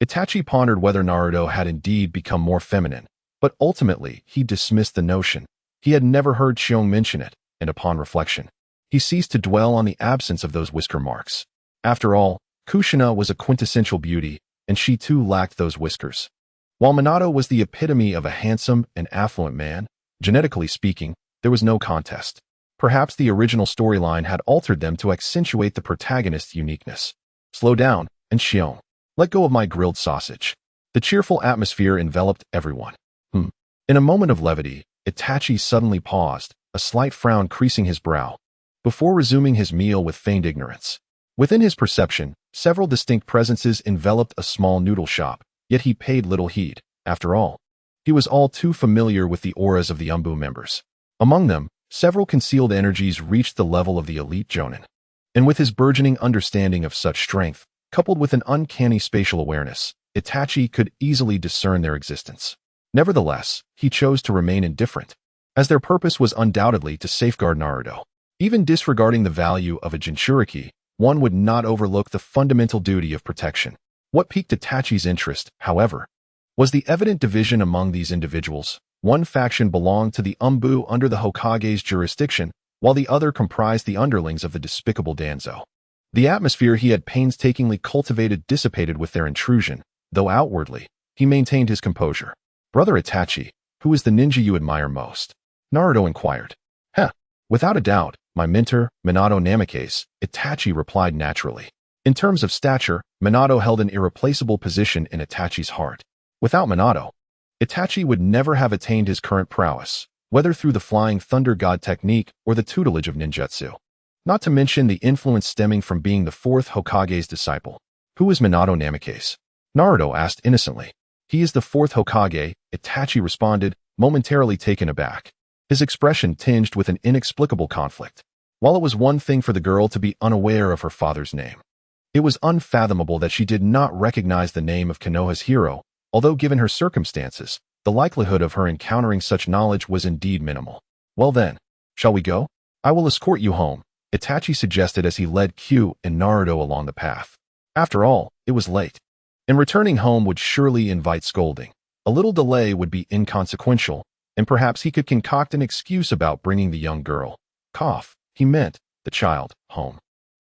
Itachi pondered whether Naruto had indeed become more feminine, but ultimately he dismissed the notion. He had never heard Xiong mention it, and upon reflection, he ceased to dwell on the absence of those whisker marks. After all, Kushina was a quintessential beauty, and she too lacked those whiskers. While Minato was the epitome of a handsome and affluent man, genetically speaking, there was no contest. Perhaps the original storyline had altered them to accentuate the protagonist's uniqueness. Slow down, and Xiong. Let go of my grilled sausage. The cheerful atmosphere enveloped everyone. In a moment of levity, Itachi suddenly paused, a slight frown creasing his brow, before resuming his meal with feigned ignorance. Within his perception, several distinct presences enveloped a small noodle shop, yet he paid little heed. After all, he was all too familiar with the auras of the Umbu members. Among them, several concealed energies reached the level of the elite Jonin. And with his burgeoning understanding of such strength, coupled with an uncanny spatial awareness, Itachi could easily discern their existence. Nevertheless, he chose to remain indifferent, as their purpose was undoubtedly to safeguard Naruto. Even disregarding the value of a Jinchuriki, one would not overlook the fundamental duty of protection. What piqued Itachi's interest, however, was the evident division among these individuals. One faction belonged to the Umbu under the Hokage's jurisdiction, while the other comprised the underlings of the despicable Danzo. The atmosphere he had painstakingly cultivated dissipated with their intrusion, though outwardly, he maintained his composure. Brother Itachi, who is the ninja you admire most? Naruto inquired. Without a doubt, my mentor, Minato Namikaze, Itachi replied naturally. In terms of stature, Minato held an irreplaceable position in Itachi's heart. Without Minato, Itachi would never have attained his current prowess, whether through the Flying Thunder God technique or the tutelage of ninjutsu. Not to mention the influence stemming from being the Fourth Hokage's disciple. Who is Minato Namikaze? Naruto asked innocently. He is the Fourth Hokage, Itachi responded, momentarily taken aback, his expression tinged with an inexplicable conflict. While it was one thing for the girl to be unaware of her father's name, it was unfathomable that she did not recognize the name of Konoha's hero, although given her circumstances, the likelihood of her encountering such knowledge was indeed minimal. Well then, shall we go? I will escort you home, Itachi suggested as he led Q and Naruto along the path. After all, it was late, and returning home would surely invite scolding. A little delay would be inconsequential, and perhaps he could concoct an excuse about bringing the young girl. He meant the child, home.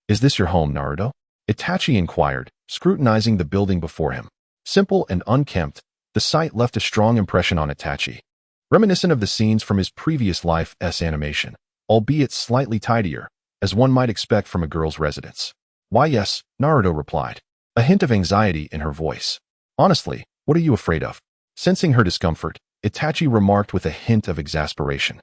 Is this your home, Naruto? Itachi inquired, scrutinizing the building before him. Simple and unkempt, the sight left a strong impression on Itachi, reminiscent of the scenes from his previous life's animation, albeit slightly tidier, as one might expect from a girl's residence. Why yes, Naruto replied, a hint of anxiety in her voice. Honestly, what are you afraid of? Sensing her discomfort, Itachi remarked with a hint of exasperation,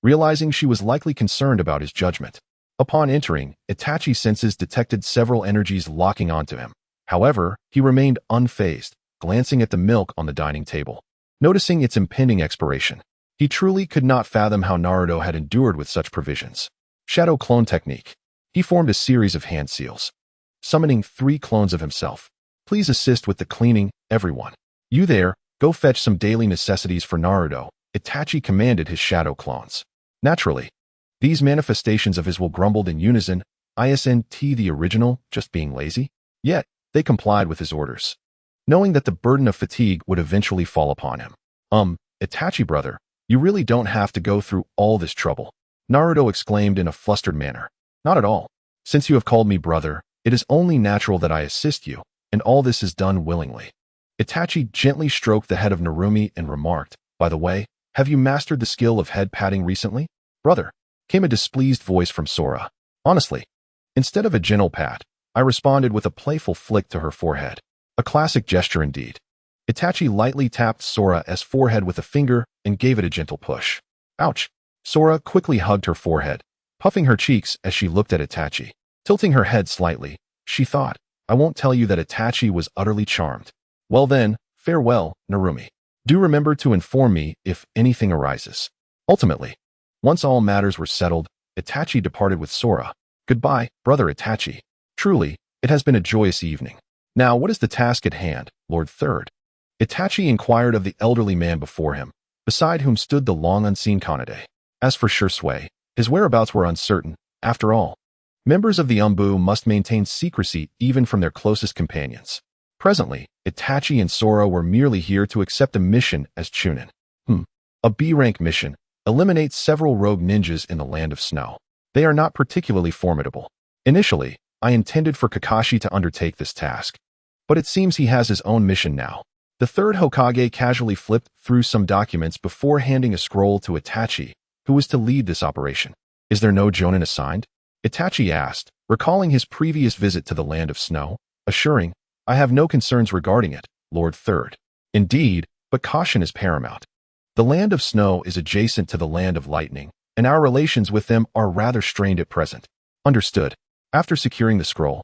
realizing she was likely concerned about his judgment. Upon entering, Itachi's senses detected several energies locking onto him. However, he remained unfazed, glancing at the milk on the dining table. Noticing its impending expiration, he truly could not fathom how Naruto had endured with such provisions. Shadow clone technique. He formed a series of hand seals, summoning 3 clones of himself. Please assist with the cleaning, everyone. You there, go fetch some daily necessities for Naruto, Itachi commanded his shadow clones. Naturally, these manifestations of his will grumbled in unison, isn't the original just being lazy? Yet, they complied with his orders, knowing that the burden of fatigue would eventually fall upon him. Itachi brother, you really don't have to go through all this trouble, Naruto exclaimed in a flustered manner. Not at all. Since you have called me brother, it is only natural that I assist you, and all this is done willingly. Itachi gently stroked the head of Narumi and remarked, by the way, have you mastered the skill of head patting recently? Brother, came a displeased voice from Sora. Honestly, instead of a gentle pat, I responded with a playful flick to her forehead. A classic gesture indeed. Itachi lightly tapped Sora's forehead with a finger and gave it a gentle push. Ouch! Sora quickly hugged her forehead, puffing her cheeks as she looked at Itachi. Tilting her head slightly, she thought, I won't tell you that Itachi was utterly charmed. Well then, farewell, Narumi. Do remember to inform me if anything arises. Ultimately, once all matters were settled, Itachi departed with Sora. Goodbye, brother Itachi. Truly, it has been a joyous evening. Now what is the task at hand, Lord Third? Itachi inquired of the elderly man before him, beside whom stood the long-unseen Kanade. As for Shursui, his whereabouts were uncertain. After all, members of the Umbu must maintain secrecy even from their closest companions. Presently, Itachi and Sora were merely here to accept a mission as Chunin. A B-rank mission. Eliminate several rogue ninjas in the Land of Snow. They are not particularly formidable. Initially, I intended for Kakashi to undertake this task, but it seems he has his own mission now. The third Hokage casually flipped through some documents before handing a scroll to Itachi, who was to lead this operation. Is there no Jonin assigned? Itachi asked, recalling his previous visit to the Land of Snow, assuring, I have no concerns regarding it, Lord Third. Indeed, but caution is paramount. The Land of Snow is adjacent to the Land of Lightning, and our relations with them are rather strained at present. Understood. After securing the scroll,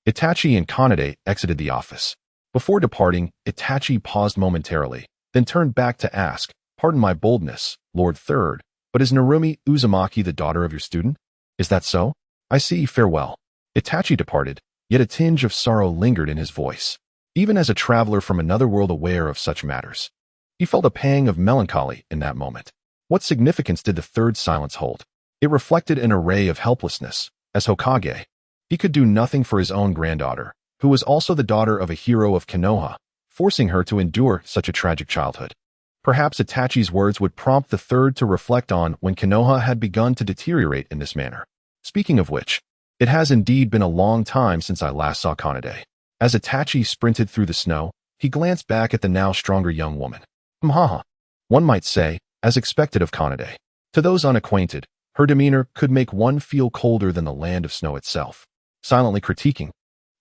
Itachi and Kanade exited the office. Before departing, Itachi paused momentarily, then turned back to ask, pardon my boldness, Lord Third, but is Narumi Uzumaki the daughter of your student? Is that so? I see, farewell. Itachi departed, yet a tinge of sorrow lingered in his voice. Even as a traveler from another world aware of such matters, he felt a pang of melancholy in that moment. What significance did the third silence hold? It reflected an array of helplessness. As Hokage, he could do nothing for his own granddaughter, who was also the daughter of a hero of Konoha, forcing her to endure such a tragic childhood. Perhaps Itachi's words would prompt the third to reflect on when Konoha had begun to deteriorate in this manner. Speaking of which, it has indeed been a long time since I last saw Kanade. As Itachi sprinted through the snow, he glanced back at the now stronger young woman. One might say, as expected of Kanade. To those unacquainted, her demeanor could make one feel colder than the Land of Snow itself, silently critiquing.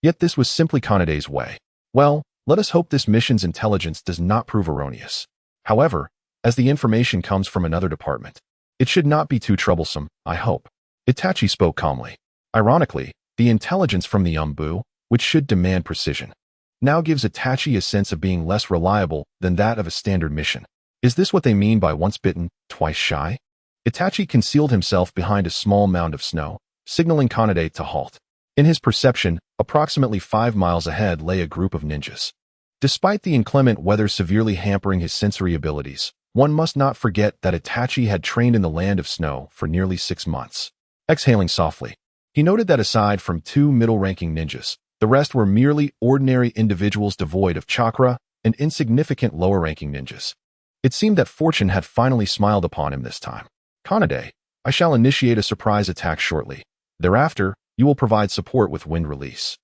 Yet this was simply Kanade's way. Well, let us hope this mission's intelligence does not prove erroneous. However, as the information comes from another department, it should not be too troublesome, I hope. Itachi spoke calmly. Ironically, the intelligence from the Umbu, which should demand precision, now gives Itachi a sense of being less reliable than that of a standard mission. Is this what they mean by once bitten, twice shy? Itachi concealed himself behind a small mound of snow, signaling Kanade to halt. In his perception, approximately 5 miles ahead lay a group of ninjas. Despite the inclement weather severely hampering his sensory abilities, one must not forget that Itachi had trained in the Land of Snow for nearly 6 months. Exhaling softly, he noted that aside from 2 middle-ranking ninjas, the rest were merely ordinary individuals devoid of chakra and insignificant lower-ranking ninjas. It seemed that fortune had finally smiled upon him this time. Kanade, I shall initiate a surprise attack shortly. Thereafter, you will provide support with wind release.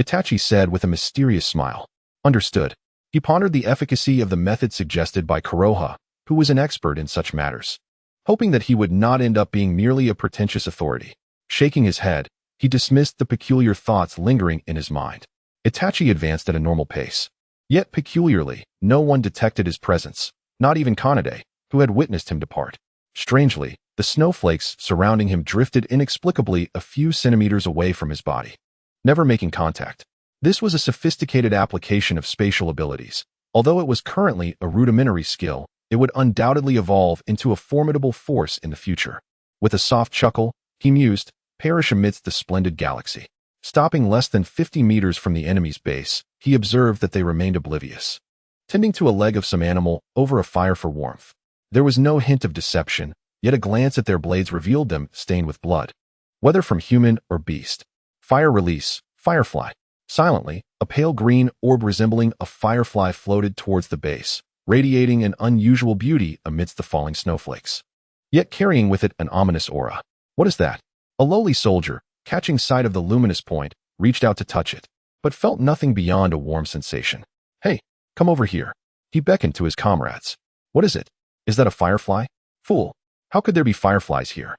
Itachi said with a mysterious smile. Understood. He pondered the efficacy of the method suggested by Kuroha, who was an expert in such matters, hoping that he would not end up being merely a pretentious authority. Shaking his head, he dismissed the peculiar thoughts lingering in his mind. Itachi advanced at a normal pace, Yet peculiarly, no one detected his presence, not even Kanade, who had witnessed him depart. Strangely, the snowflakes surrounding him drifted inexplicably a few centimeters away from his body, never making contact. This was a sophisticated application of spatial abilities. Although it was currently a rudimentary skill, it would undoubtedly evolve into a formidable force in the future. With a soft chuckle, he mused, perish amidst the splendid galaxy. Stopping less than 50 meters from the enemy's base, he observed that they remained oblivious, tending to a leg of some animal over a fire for warmth. There was no hint of deception, yet a glance at their blades revealed them stained with blood. Whether from human or beast. Fire release, firefly. Silently, a pale green orb resembling a firefly floated towards the base, radiating an unusual beauty amidst the falling snowflakes, yet carrying with it an ominous aura. What is that? A lowly soldier, catching sight of the luminous point, reached out to touch it, but felt nothing beyond a warm sensation. Hey, come over here. He beckoned to his comrades. What is it? Is that a firefly? Fool, how could there be fireflies here?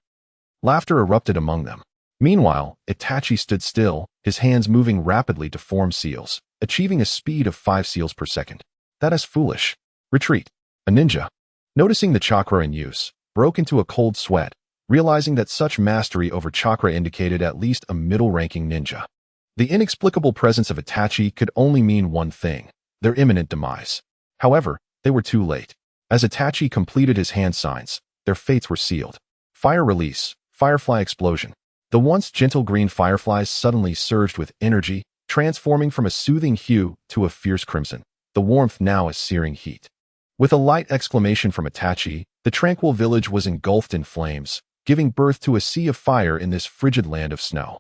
Laughter erupted among them. Meanwhile, Itachi stood still, his hands moving rapidly to form seals, achieving a speed of 5 seals per second. That is foolish. Retreat. A ninja, noticing the chakra in use, broke into a cold sweat, realizing that such mastery over chakra indicated at least a middle-ranking ninja. The inexplicable presence of Itachi could only mean one thing, their imminent demise. However, they were too late. As Itachi completed his hand signs, their fates were sealed. Fire release, firefly explosion. The once gentle green fireflies suddenly surged with energy, transforming from a soothing hue to a fierce crimson, the warmth now a searing heat. With a light exclamation from Itachi, the tranquil village was engulfed in flames, giving birth to a sea of fire in this frigid land of snow.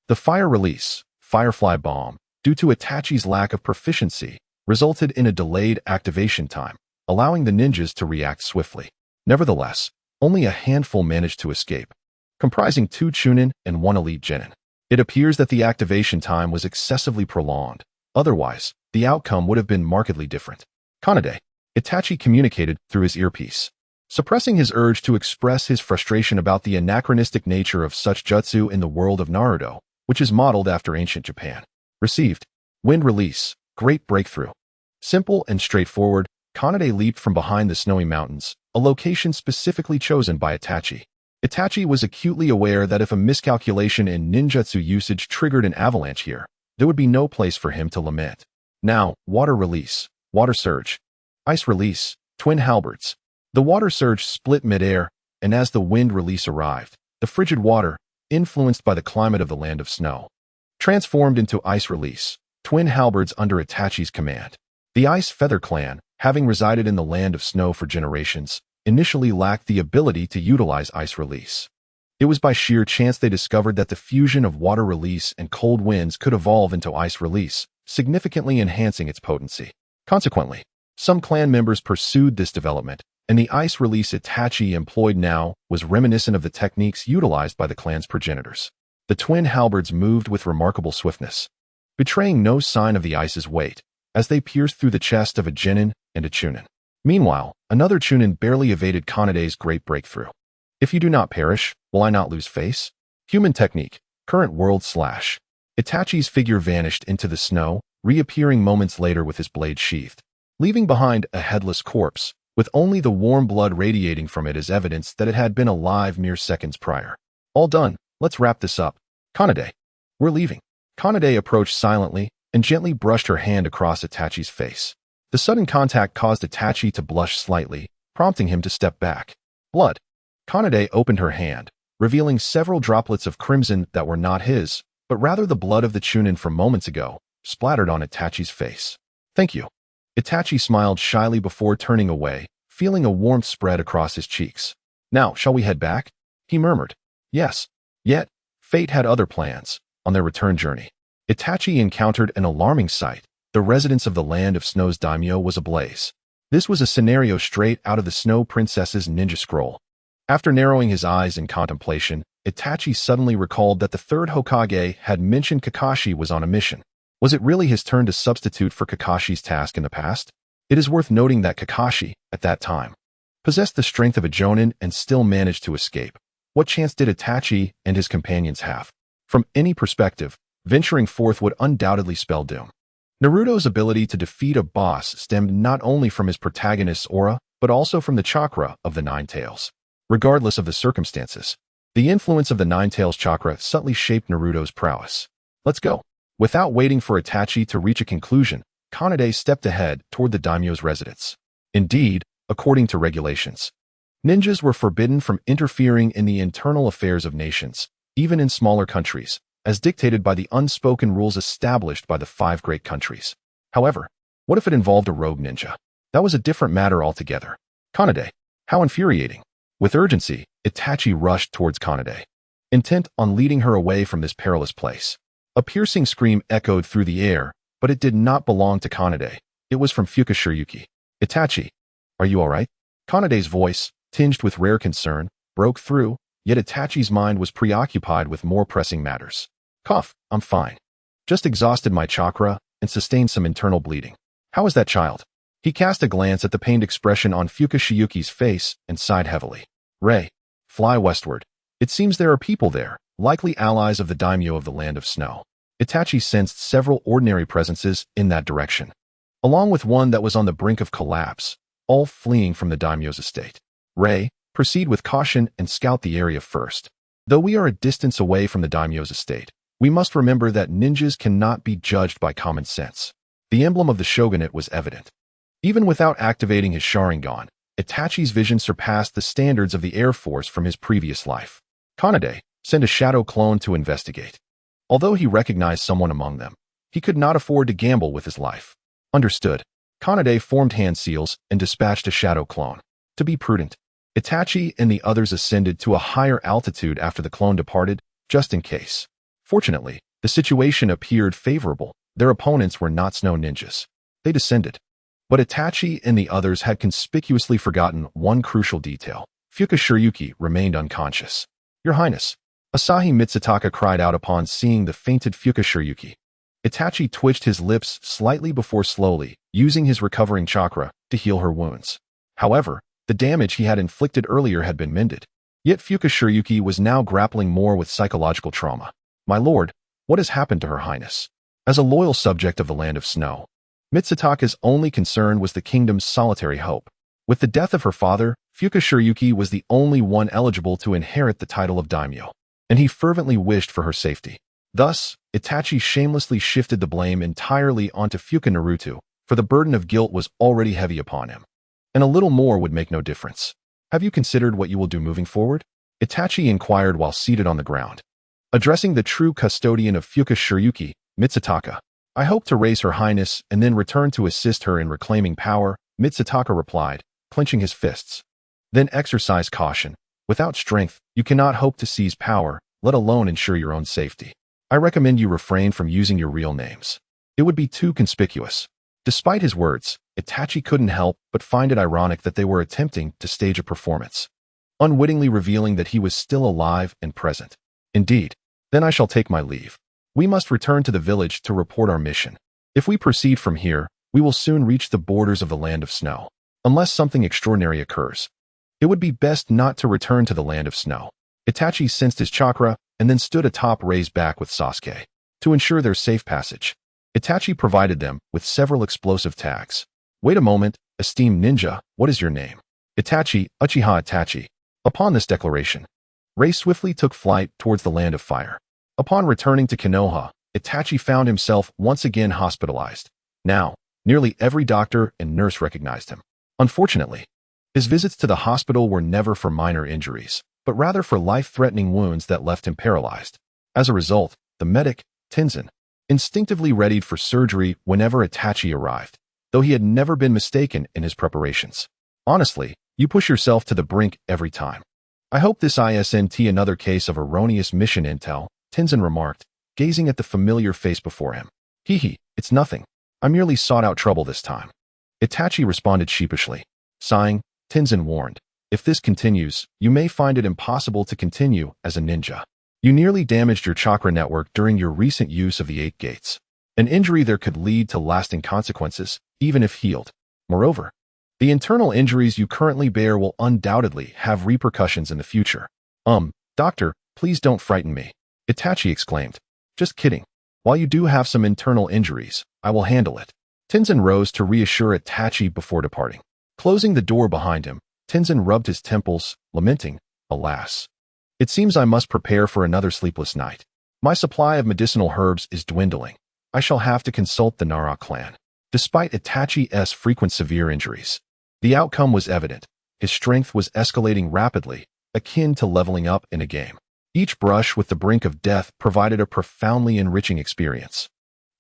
The fire release, firefly bomb, due to Itachi's lack of proficiency, resulted in a delayed activation time, allowing the ninjas to react swiftly. Nevertheless, only a handful managed to escape, comprising 2 Chunin and 1 elite genin. It appears that the activation time was excessively prolonged. Otherwise, the outcome would have been markedly different. Kanade. Itachi communicated through his earpiece, suppressing his urge to express his frustration about the anachronistic nature of such jutsu in the world of Naruto, which is modeled after ancient Japan. Received. Wind release. Great breakthrough. Simple and straightforward, Kanade leaped from behind the snowy mountains, a location specifically chosen by Itachi. Itachi was acutely aware that if a miscalculation in ninjutsu usage triggered an avalanche here, there would be no place for him to lament. Now, water release, water surge, ice release, twin halberds. The water surge split midair, and as the wind release arrived, the frigid water, influenced by the climate of the land of snow, transformed into ice release, twin halberds under Itachi's command. The Ice Feather clan, having resided in the land of snow for generations, initially lacked the ability to utilize ice release. It was by sheer chance they discovered that the fusion of water release and cold winds could evolve into ice release, significantly enhancing its potency. Consequently, some clan members pursued this development, and the ice release Itachi employed now was reminiscent of the techniques utilized by the clan's progenitors. The twin halberds moved with remarkable swiftness, betraying no sign of the ice's weight, as they pierced through the chest of a genin and a chunin. Meanwhile, another Chunin barely evaded Kanade's great breakthrough. If you do not perish, will I not lose face? Human technique, current world slash. Itachi's figure vanished into the snow, reappearing moments later with his blade sheathed, leaving behind a headless corpse, with only the warm blood radiating from it as evidence that it had been alive mere seconds prior. All done, let's wrap this up. Kanade. We're leaving. Kanade approached silently and gently brushed her hand across Itachi's face. The sudden contact caused Itachi to blush slightly, prompting him to step back. Blood. Kanade opened her hand, revealing several droplets of crimson that were not his, but rather the blood of the Chunin from moments ago, splattered on Itachi's face. Thank you. Itachi smiled shyly before turning away, feeling a warmth spread across his cheeks. Now, shall we head back? He murmured. Yes. Yet, fate had other plans. On their return journey, Itachi encountered an alarming sight. The residence of the land of snow's daimyo was ablaze. This was a scenario straight out of the Snow Princess's ninja scroll. After narrowing his eyes in contemplation, Itachi suddenly recalled that the third Hokage had mentioned Kakashi was on a mission. Was it really his turn to substitute for Kakashi's task in the past? It is worth noting that Kakashi, at that time, possessed the strength of a jonin and still managed to escape. What chance did Itachi and his companions have? From any perspective, venturing forth would undoubtedly spell doom. Naruto's ability to defeat a boss stemmed not only from his protagonist's aura, but also from the chakra of the Nine Tails. Regardless of the circumstances, the influence of the Nine Tails chakra subtly shaped Naruto's prowess. Let's go. Without waiting for Itachi to reach a conclusion, Kanade stepped ahead toward the daimyo's residence. Indeed, according to regulations, ninjas were forbidden from interfering in the internal affairs of nations, even in smaller countries, as dictated by the unspoken rules established by the 5 great countries. However, what if it involved a rogue ninja? That was a different matter altogether. Kanade, how infuriating. With urgency, Itachi rushed towards Kanade, intent on leading her away from this perilous place. A piercing scream echoed through the air, but it did not belong to Kanade. It was from Fukushirayuki. Itachi, are you all right? Kanade's voice, tinged with rare concern, broke through, yet Itachi's mind was preoccupied with more pressing matters. Cough, I'm fine. Just exhausted my chakra and sustained some internal bleeding. How is that child? He cast a glance at the pained expression on Fukushiyuki's face and sighed heavily. Rei, fly westward. It seems there are people there, likely allies of the daimyo of the Land of Snow. Itachi sensed several ordinary presences in that direction, along with one that was on the brink of collapse, all fleeing from the daimyo's estate. Rei, proceed with caution and scout the area first. Though we are a distance away from the daimyo's estate, we must remember that ninjas cannot be judged by common sense. The emblem of the shogunate was evident. Even without activating his Sharingan, Itachi's vision surpassed the standards of the Air Force from his previous life. Kanade, send a shadow clone to investigate. Although he recognized someone among them, he could not afford to gamble with his life. Understood. Kanade formed hand seals and dispatched a shadow clone. To be prudent, Itachi and the others ascended to a higher altitude after the clone departed, just in case. Fortunately, the situation appeared favorable. Their opponents were not snow ninjas. They descended. But Itachi and the others had conspicuously forgotten one crucial detail. Fukushirayuki remained unconscious. Your Highness, Asahi Mitsutaka cried out upon seeing the fainted Fukushirayuki. Itachi twitched his lips slightly before slowly, using his recovering chakra to heal her wounds. However, the damage he had inflicted earlier had been mended. Yet Fukushirayuki was now grappling more with psychological trauma. My lord, what has happened to Her Highness? As a loyal subject of the Land of Snow, Mitsutaka's only concern was the kingdom's solitary hope. With the death of her father, Fukushirayuki was the only one eligible to inherit the title of daimyo, and he fervently wished for her safety. Thus, Itachi shamelessly shifted the blame entirely onto Naruto, for the burden of guilt was already heavy upon him. And a little more would make no difference. Have you considered what you will do moving forward? Itachi inquired while seated on the ground. Addressing the true custodian of Fukushirayuki, Mitsutaka, I hope to raise Her Highness and then return to assist her in reclaiming power, Mitsutaka replied, clenching his fists. Then exercise caution. Without strength, you cannot hope to seize power, let alone ensure your own safety. I recommend you refrain from using your real names. It would be too conspicuous. Despite his words, Itachi couldn't help but find it ironic that they were attempting to stage a performance, unwittingly revealing that he was still alive and present. Indeed. Then I shall take my leave. We must return to the village to report our mission. If we proceed from here, we will soon reach the borders of the Land of Snow. Unless something extraordinary occurs, it would be best not to return to the Land of Snow. Itachi sensed his chakra and then stood atop Rei's back with Sasuke. To ensure their safe passage, Itachi provided them with several explosive tags. Wait a moment, esteemed ninja, what is your name? Itachi, Uchiha Itachi. Upon this declaration, Rei swiftly took flight towards the Land of Fire. Upon returning to Konoha, Itachi found himself once again hospitalized. Now, nearly every doctor and nurse recognized him. Unfortunately, his visits to the hospital were never for minor injuries, but rather for life-threatening wounds that left him paralyzed. As a result, the medic, Tenzin, instinctively readied for surgery whenever Itachi arrived, though he had never been mistaken in his preparations. Honestly, you push yourself to the brink every time. I hope this isn't another case of erroneous mission intel, Tenzin remarked, gazing at the familiar face before him. Hee, it's nothing. I merely sought out trouble this time. Itachi responded sheepishly. Sighing, Tenzin warned, if this continues, you may find it impossible to continue as a ninja. You nearly damaged your chakra network during your recent use of the 8 gates. An injury there could lead to lasting consequences, even if healed. Moreover, the internal injuries you currently bear will undoubtedly have repercussions in the future. Doctor, please don't frighten me. Itachi exclaimed. Just kidding. While you do have some internal injuries, I will handle it. Tenzin rose to reassure Itachi before departing. Closing the door behind him, Tenzin rubbed his temples, lamenting, "Alas. It seems I must prepare for another sleepless night. My supply of medicinal herbs is dwindling. I shall have to consult the Nara clan." Despite Itachi's frequent severe injuries, the outcome was evident. His strength was escalating rapidly, akin to leveling up in a game. Each brush with the brink of death provided a profoundly enriching experience,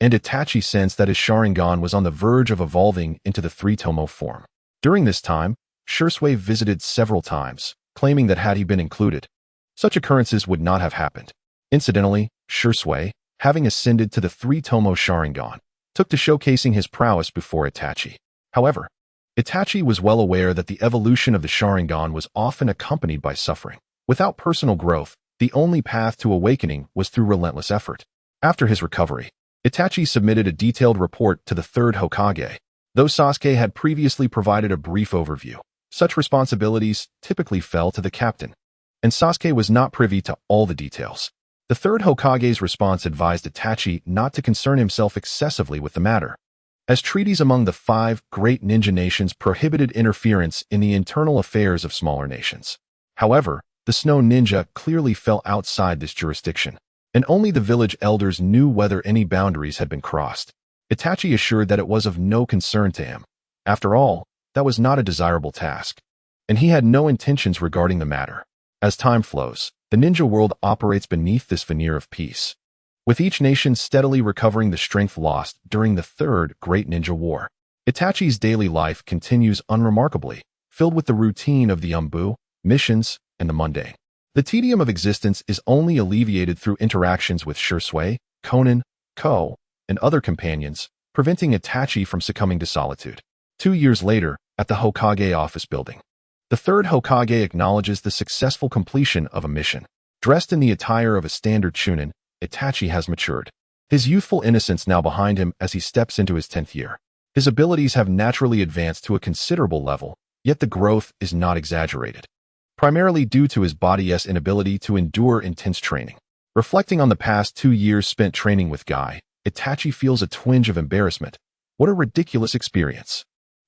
and Itachi sensed that his Sharingan was on the verge of evolving into the three-tomo form. During this time, Shursui visited several times, claiming that had he been included, such occurrences would not have happened. Incidentally, Shursui, having ascended to the three-tomo Sharingan, took to showcasing his prowess before Itachi. However, Itachi was well aware that the evolution of the Sharingan was often accompanied by suffering. Without personal growth, the only path to awakening was through relentless effort. After his recovery, Itachi submitted a detailed report to the third Hokage. Though Sasuke had previously provided a brief overview, such responsibilities typically fell to the captain, and Sasuke was not privy to all the details. The third Hokage's response advised Itachi not to concern himself excessively with the matter, as treaties among the 5 great ninja nations prohibited interference in the internal affairs of smaller nations. However, the Snow Ninja clearly fell outside this jurisdiction, and only the village elders knew whether any boundaries had been crossed. Itachi assured that it was of no concern to him. After all, that was not a desirable task, and he had no intentions regarding the matter. As time flows, the ninja world operates beneath this veneer of peace, with each nation steadily recovering the strength lost during the Third Great Ninja War. Itachi's daily life continues unremarkably, filled with the routine of the Umbu, missions, and the mundane. The tedium of existence is only alleviated through interactions with Shursui, Konan, Ko, and other companions, preventing Itachi from succumbing to solitude. 2 years later, at the Hokage office building, the third Hokage acknowledges the successful completion of a mission. Dressed in the attire of a standard chunin, Itachi has matured. His youthful innocence now behind him as he steps into his 10th year. His abilities have naturally advanced to a considerable level, yet the growth is not exaggerated, primarily due to his body's inability to endure intense training. Reflecting on the past 2 years spent training with Guy, Itachi feels a twinge of embarrassment. What a ridiculous experience.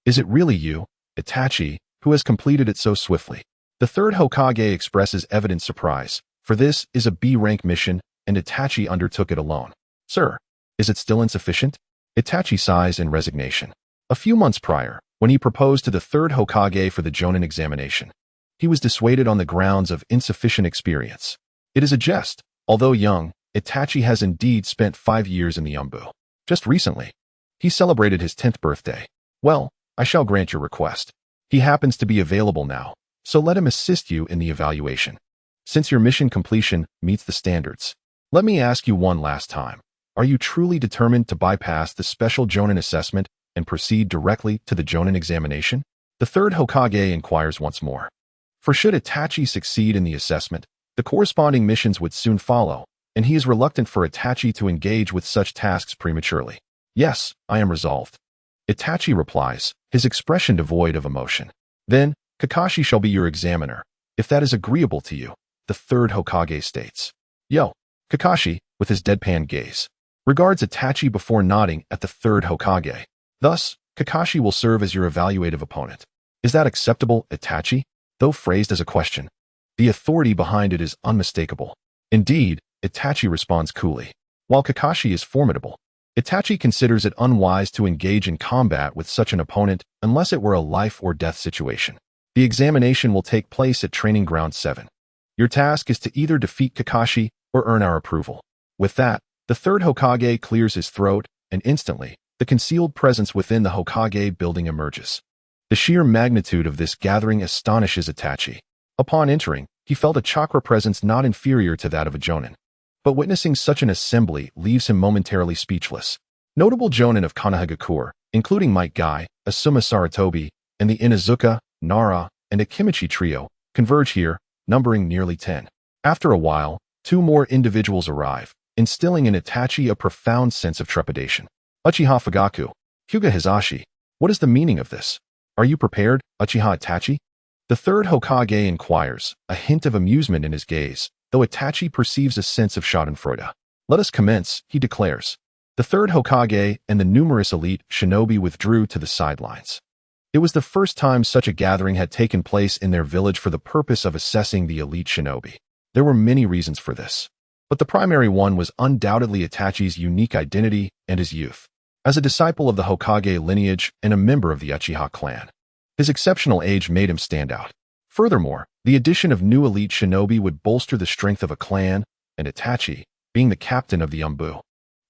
Is it really you, Itachi, who has completed it so swiftly? The third Hokage expresses evident surprise, for this is a B-rank mission, and Itachi undertook it alone. Sir, is it still insufficient? Itachi sighs in resignation. A few months prior, when he proposed to the third Hokage for the Jonin examination, he was dissuaded on the grounds of insufficient experience. It is a jest. Although young, Itachi has indeed spent 5 years in the Umbu. Just recently, he celebrated his 10th birthday. Well, I shall grant your request. He happens to be available now, so let him assist you in the evaluation. Since your mission completion meets the standards, let me ask you one last time. Are you truly determined to bypass the special Jonin assessment and proceed directly to the Jonin examination? The third Hokage inquires once more. For should Itachi succeed in the assessment, the corresponding missions would soon follow, and he is reluctant for Itachi to engage with such tasks prematurely. Yes, I am resolved. Itachi replies, his expression devoid of emotion. Then, Kakashi shall be your examiner, if that is agreeable to you, the third Hokage states. Yo, Kakashi, with his deadpan gaze, regards Itachi before nodding at the third Hokage. Thus, Kakashi will serve as your evaluative opponent. Is that acceptable, Itachi? Though phrased as a question, the authority behind it is unmistakable. Indeed, Itachi responds coolly. While Kakashi is formidable, Itachi considers it unwise to engage in combat with such an opponent unless it were a life-or-death situation. The examination will take place at Training Ground 7. Your task is to either defeat Kakashi or earn our approval. With that, the third Hokage clears his throat, and instantly, the concealed presence within the Hokage building emerges. The sheer magnitude of this gathering astonishes Itachi. Upon entering, he felt a chakra presence not inferior to that of a Jonin. But witnessing such an assembly leaves him momentarily speechless. Notable Jonin of Konohagakure, including Might Guy, Asuma Saratobi, and the Inazuka, Nara, and Akimichi trio, converge here, numbering nearly 10. After a while, 2 more individuals arrive, instilling in Itachi a profound sense of trepidation. Uchiha Fugaku, Hyuga Hizashi, what is the meaning of this? Are you prepared, Uchiha Itachi? The third Hokage inquires, a hint of amusement in his gaze, though Itachi perceives a sense of schadenfreude. Let us commence, he declares. The third Hokage and the numerous elite shinobi withdrew to the sidelines. It was the first time such a gathering had taken place in their village for the purpose of assessing the elite shinobi. There were many reasons for this, but the primary one was undoubtedly Itachi's unique identity and his youth. As a disciple of the Hokage lineage and a member of the Uchiha clan, his exceptional age made him stand out. Furthermore, the addition of new elite shinobi would bolster the strength of a clan, and Itachi, being the captain of the Umbu,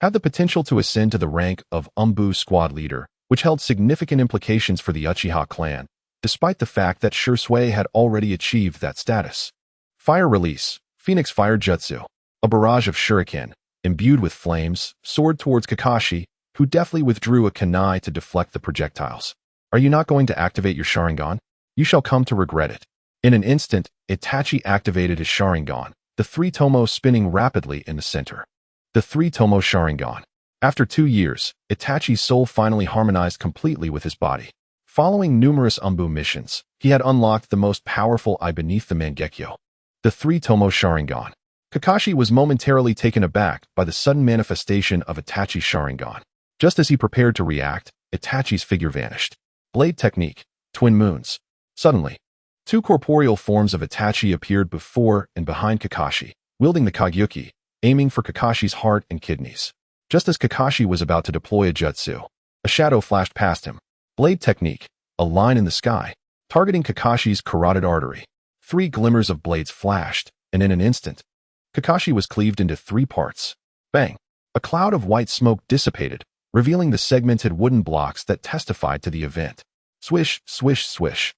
had the potential to ascend to the rank of Umbu squad leader, which held significant implications for the Uchiha clan, despite the fact that Shisui had already achieved that status. Fire release, Phoenix Fire Jutsu. A barrage of shuriken, imbued with flames, soared towards Kakashi, who deftly withdrew a kunai to deflect the projectiles. Are you not going to activate your Sharingan? You shall come to regret it. In an instant, Itachi activated his Sharingan, the three tomo spinning rapidly in the center. The three tomo Sharingan. After 2 years, Itachi's soul finally harmonized completely with his body. Following numerous Umbu missions, he had unlocked the most powerful eye beneath the Mangekyo, the three tomo Sharingan. Kakashi was momentarily taken aback by the sudden manifestation of Itachi's Sharingan. Just as he prepared to react, Itachi's figure vanished. Blade technique, twin moons. Suddenly, 2 corporeal forms of Itachi appeared before and behind Kakashi, wielding the Kagyuki, aiming for Kakashi's heart and kidneys. Just as Kakashi was about to deploy a jutsu, a shadow flashed past him. Blade technique, a line in the sky, targeting Kakashi's carotid artery. 3 glimmers of blades flashed, and in an instant, Kakashi was cleaved into 3 parts. Bang! A cloud of white smoke dissipated, revealing the segmented wooden blocks that testified to the event. Swish, swish, swish.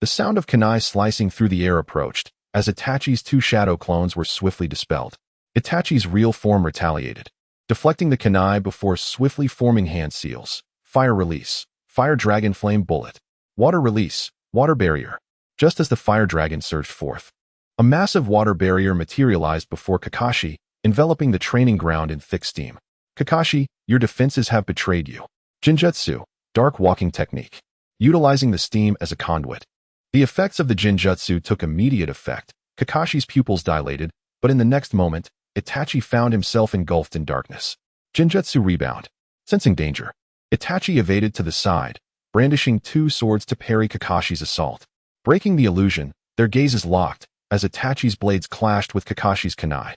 The sound of kunai slicing through the air approached, as Itachi's 2 shadow clones were swiftly dispelled. Itachi's real form retaliated, deflecting the kunai before swiftly forming hand seals. Fire release, Fire Dragon Flame Bullet. Water release, Water Barrier. Just as the Fire Dragon surged forth, a massive water barrier materialized before Kakashi, enveloping the training ground in thick steam. Kakashi, your defenses have betrayed you. Jinjutsu, Dark Walking Technique. Utilizing the steam as a conduit. The effects of the Jinjutsu took immediate effect. Kakashi's pupils dilated, but in the next moment, Itachi found himself engulfed in darkness. Jinjutsu Rebound. Sensing danger, Itachi evaded to the side, brandishing 2 swords to parry Kakashi's assault. Breaking the illusion, their gazes locked, as Itachi's blades clashed with Kakashi's kunai.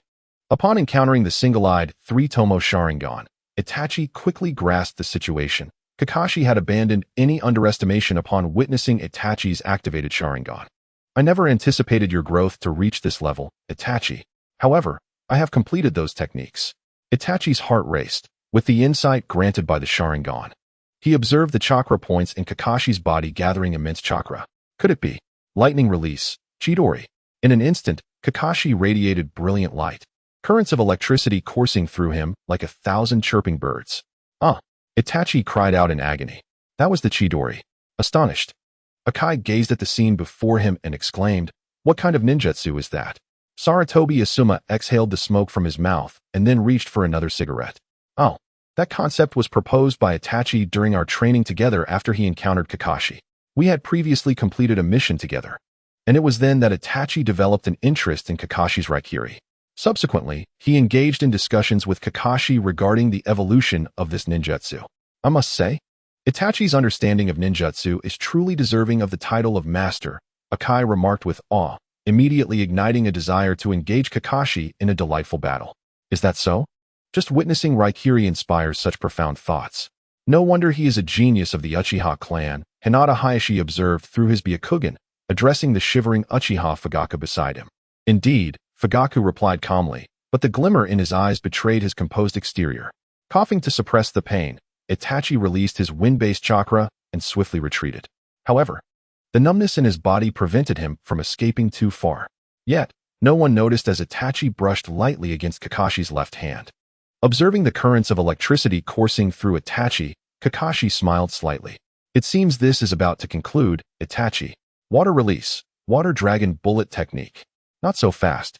Upon encountering the single-eyed 3 tomo Sharingan, Itachi quickly grasped the situation. Kakashi had abandoned any underestimation upon witnessing Itachi's activated Sharingan. I never anticipated your growth to reach this level, Itachi. However, I have completed those techniques. Itachi's heart raced, with the insight granted by the Sharingan. He observed the chakra points in Kakashi's body gathering immense chakra. Could it be? Lightning release, Chidori. In an instant, Kakashi radiated brilliant light, currents of electricity coursing through him like 1,000 chirping birds. Itachi cried out in agony. That was the Chidori. Astonished, Akai gazed at the scene before him and exclaimed, "What kind of ninjutsu is that?" Saratobi Asuma exhaled the smoke from his mouth and then reached for another cigarette. Oh, that concept was proposed by Itachi during our training together after he encountered Kakashi. We had previously completed a mission together, and it was then that Itachi developed an interest in Kakashi's Raikiri. Subsequently, he engaged in discussions with Kakashi regarding the evolution of this ninjutsu. I must say, Itachi's understanding of ninjutsu is truly deserving of the title of master, Akai remarked with awe, immediately igniting a desire to engage Kakashi in a delightful battle. Is that so? Just witnessing Raikiri inspires such profound thoughts. No wonder he is a genius of the Uchiha clan, Hinata Hayashi observed through his Byakugan, addressing the shivering Uchiha Fugaku beside him. Indeed, Fugaku replied calmly, but the glimmer in his eyes betrayed his composed exterior. Coughing to suppress the pain, Itachi released his wind-based chakra and swiftly retreated. However, the numbness in his body prevented him from escaping too far. Yet, no one noticed as Itachi brushed lightly against Kakashi's left hand. Observing the currents of electricity coursing through Itachi, Kakashi smiled slightly. It seems this is about to conclude, Itachi. Water release, Water Dragon Bullet Technique. Not so fast.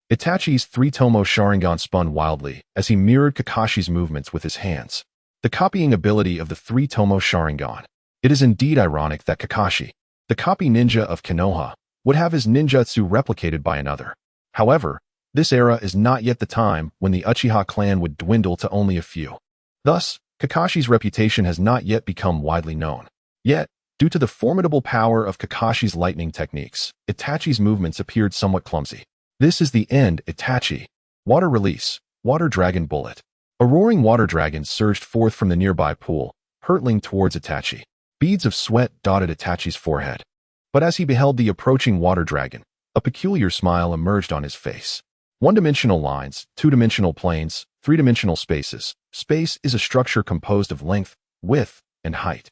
Itachi's 3-tomo Sharingan spun wildly as he mirrored Kakashi's movements with his hands. The copying ability of the 3-tomo Sharingan. It is indeed ironic that Kakashi, the copy ninja of Konoha, would have his ninjutsu replicated by another. However, This era is not yet the time when the Uchiha clan would dwindle to only a few. Thus, Kakashi's reputation has not yet become widely known. Yet, due to the formidable power of Kakashi's lightning techniques, Itachi's movements appeared somewhat clumsy. This is the end, Itachi. Water release, water dragon bullet. A roaring water dragon surged forth from the nearby pool, hurtling towards Itachi. Beads of sweat dotted Itachi's forehead. But as he beheld the approaching water dragon, a peculiar smile emerged on his face. One-dimensional lines, two-dimensional planes, three-dimensional spaces. Space is a structure composed of length, width, and height.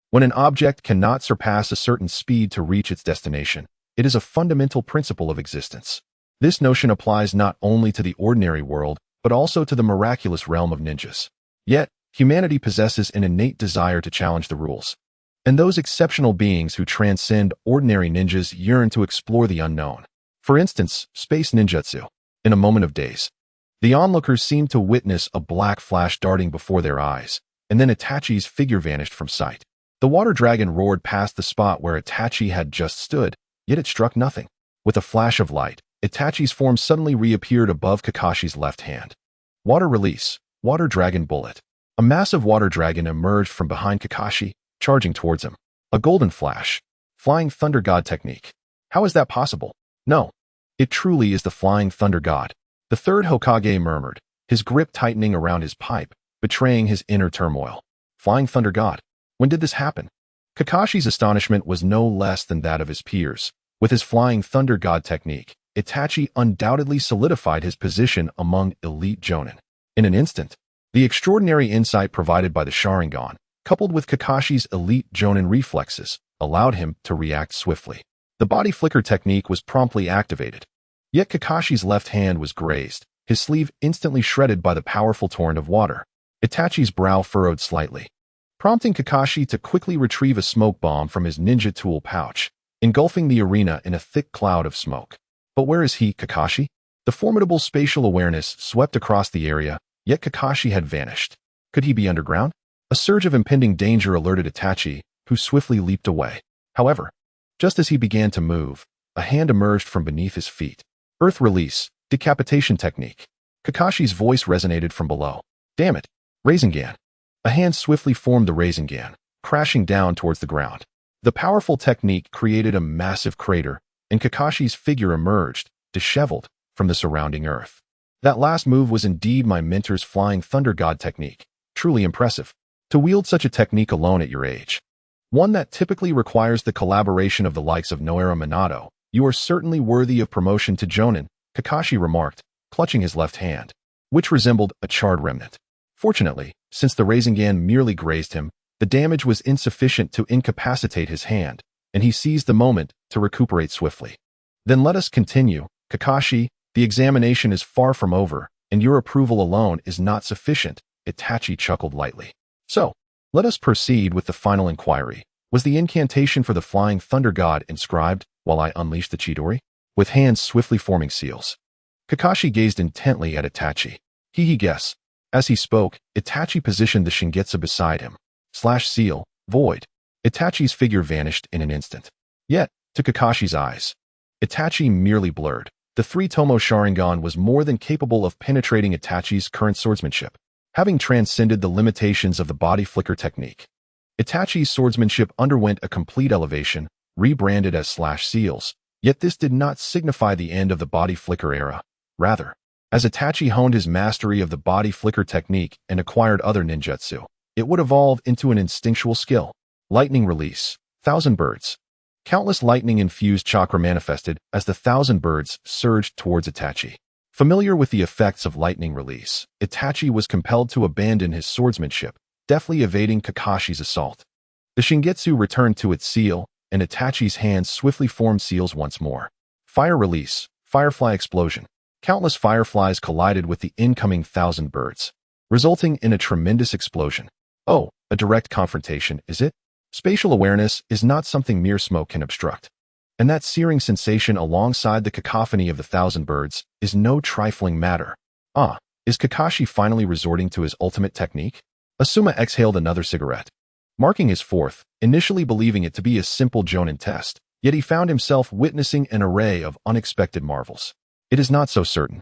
When an object cannot surpass a certain speed to reach its destination, it is a fundamental principle of existence. This notion applies not only to the ordinary world, but also to the miraculous realm of ninjas. Yet, humanity possesses an innate desire to challenge the rules. And those exceptional beings who transcend ordinary ninjas yearn to explore the unknown. For instance, space ninjutsu. In a moment of daze, the onlookers seemed to witness a black flash darting before their eyes, and then Itachi's figure vanished from sight. The water dragon roared past the spot where Itachi had just stood, yet it struck nothing. With a flash of light, Itachi's form suddenly reappeared above Kakashi's left hand. Water release, water dragon bullet. A massive water dragon emerged from behind Kakashi, charging towards him. A golden flash. Flying Thunder God technique. How is that possible? No. It truly is the Flying Thunder God. The third Hokage murmured, his grip tightening around his pipe, betraying his inner turmoil. Flying Thunder God. When did this happen? Kakashi's astonishment was no less than that of his peers. With his Flying Thunder God technique, Itachi undoubtedly solidified his position among elite jonin. In an instant, the extraordinary insight provided by the Sharingan, coupled with Kakashi's elite jonin reflexes, allowed him to react swiftly. The body flicker technique was promptly activated. Yet Kakashi's left hand was grazed, his sleeve instantly shredded by the powerful torrent of water. Itachi's brow furrowed slightly, prompting Kakashi to quickly retrieve a smoke bomb from his ninja tool pouch, engulfing the arena in a thick cloud of smoke. But where is he, Kakashi? The formidable spatial awareness swept across the area, yet Kakashi had vanished. Could he be underground? A surge of impending danger alerted Itachi, who swiftly leaped away. However, just as he began to move, a hand emerged from beneath his feet. Earth release, decapitation technique. Kakashi's voice resonated from below. Damn it, Rasengan. A hand swiftly formed the Rasengan, crashing down towards the ground. The powerful technique created a massive crater, and Kakashi's figure emerged, disheveled, from the surrounding earth. That last move was indeed my mentor's Flying Thunder God technique. Truly impressive. To wield such a technique alone at your age, one that typically requires the collaboration of the likes of Noara Minato, you are certainly worthy of promotion to Jonin, Kakashi remarked, clutching his left hand, which resembled a charred remnant. Fortunately, since the Rasengan merely grazed him, the damage was insufficient to incapacitate his hand, and he seized the moment to recuperate swiftly. Then let us continue, Kakashi, the examination is far from over, and your approval alone is not sufficient, Itachi chuckled lightly. So, let us proceed with the final inquiry. Was the incantation for the Flying Thunder God inscribed while I unleashed the Chidori? With hands swiftly forming seals. Kakashi gazed intently at Itachi. He guess. As he spoke, Itachi positioned the Shingetsu beside him. Seal, void. Itachi's figure vanished in an instant. Yet, to Kakashi's eyes, Itachi merely blurred. The three-tomo Sharingan was more than capable of penetrating Itachi's current swordsmanship, having transcended the limitations of the body flicker technique. Itachi's swordsmanship underwent a complete elevation, rebranded as Seals, yet this did not signify the end of the body flicker era. Rather, as Itachi honed his mastery of the body flicker technique and acquired other ninjutsu, it would evolve into an instinctual skill. Lightning release, Thousand Birds. Countless lightning-infused chakra manifested as the Thousand Birds surged towards Itachi. Familiar with the effects of lightning release, Itachi was compelled to abandon his swordsmanship, deftly evading Kakashi's assault. The Shingetsu returned to its seal, and Itachi's hands swiftly formed seals once more. Fire release, Firefly explosion. Countless fireflies collided with the incoming Thousand Birds, resulting in a tremendous explosion. Oh, a direct confrontation, is it? Spatial awareness is not something mere smoke can obstruct. And that searing sensation alongside the cacophony of the Thousand Birds is no trifling matter. Is Kakashi finally resorting to his ultimate technique? Asuma exhaled another cigarette, marking his fourth, initially believing it to be a simple Jonin test, yet he found himself witnessing an array of unexpected marvels. It is not so certain.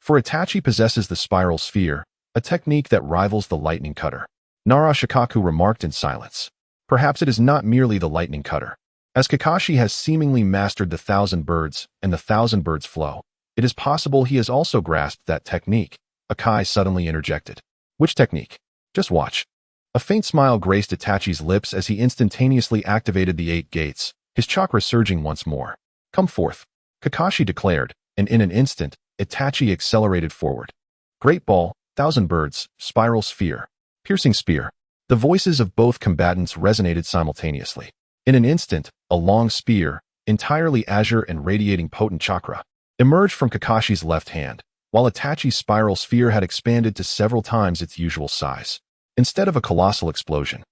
For Itachi possesses the spiral sphere, a technique that rivals the lightning cutter. Nara Shikaku remarked in silence. Perhaps it is not merely the lightning cutter. As Kakashi has seemingly mastered the thousand birds and the thousand birds flow, it is possible he has also grasped that technique. Akai suddenly interjected. Which technique? Just watch. A faint smile graced Itachi's lips as he instantaneously activated the 8 gates, his chakra surging once more. Come forth, Kakashi declared, and in an instant, Itachi accelerated forward. Great ball, thousand birds, spiral sphere, piercing spear. The voices of both combatants resonated simultaneously. In an instant, a long spear, entirely azure and radiating potent chakra, emerged from Kakashi's left hand, while Itachi's spiral sphere had expanded to several times its usual size. Instead of a colossal explosion,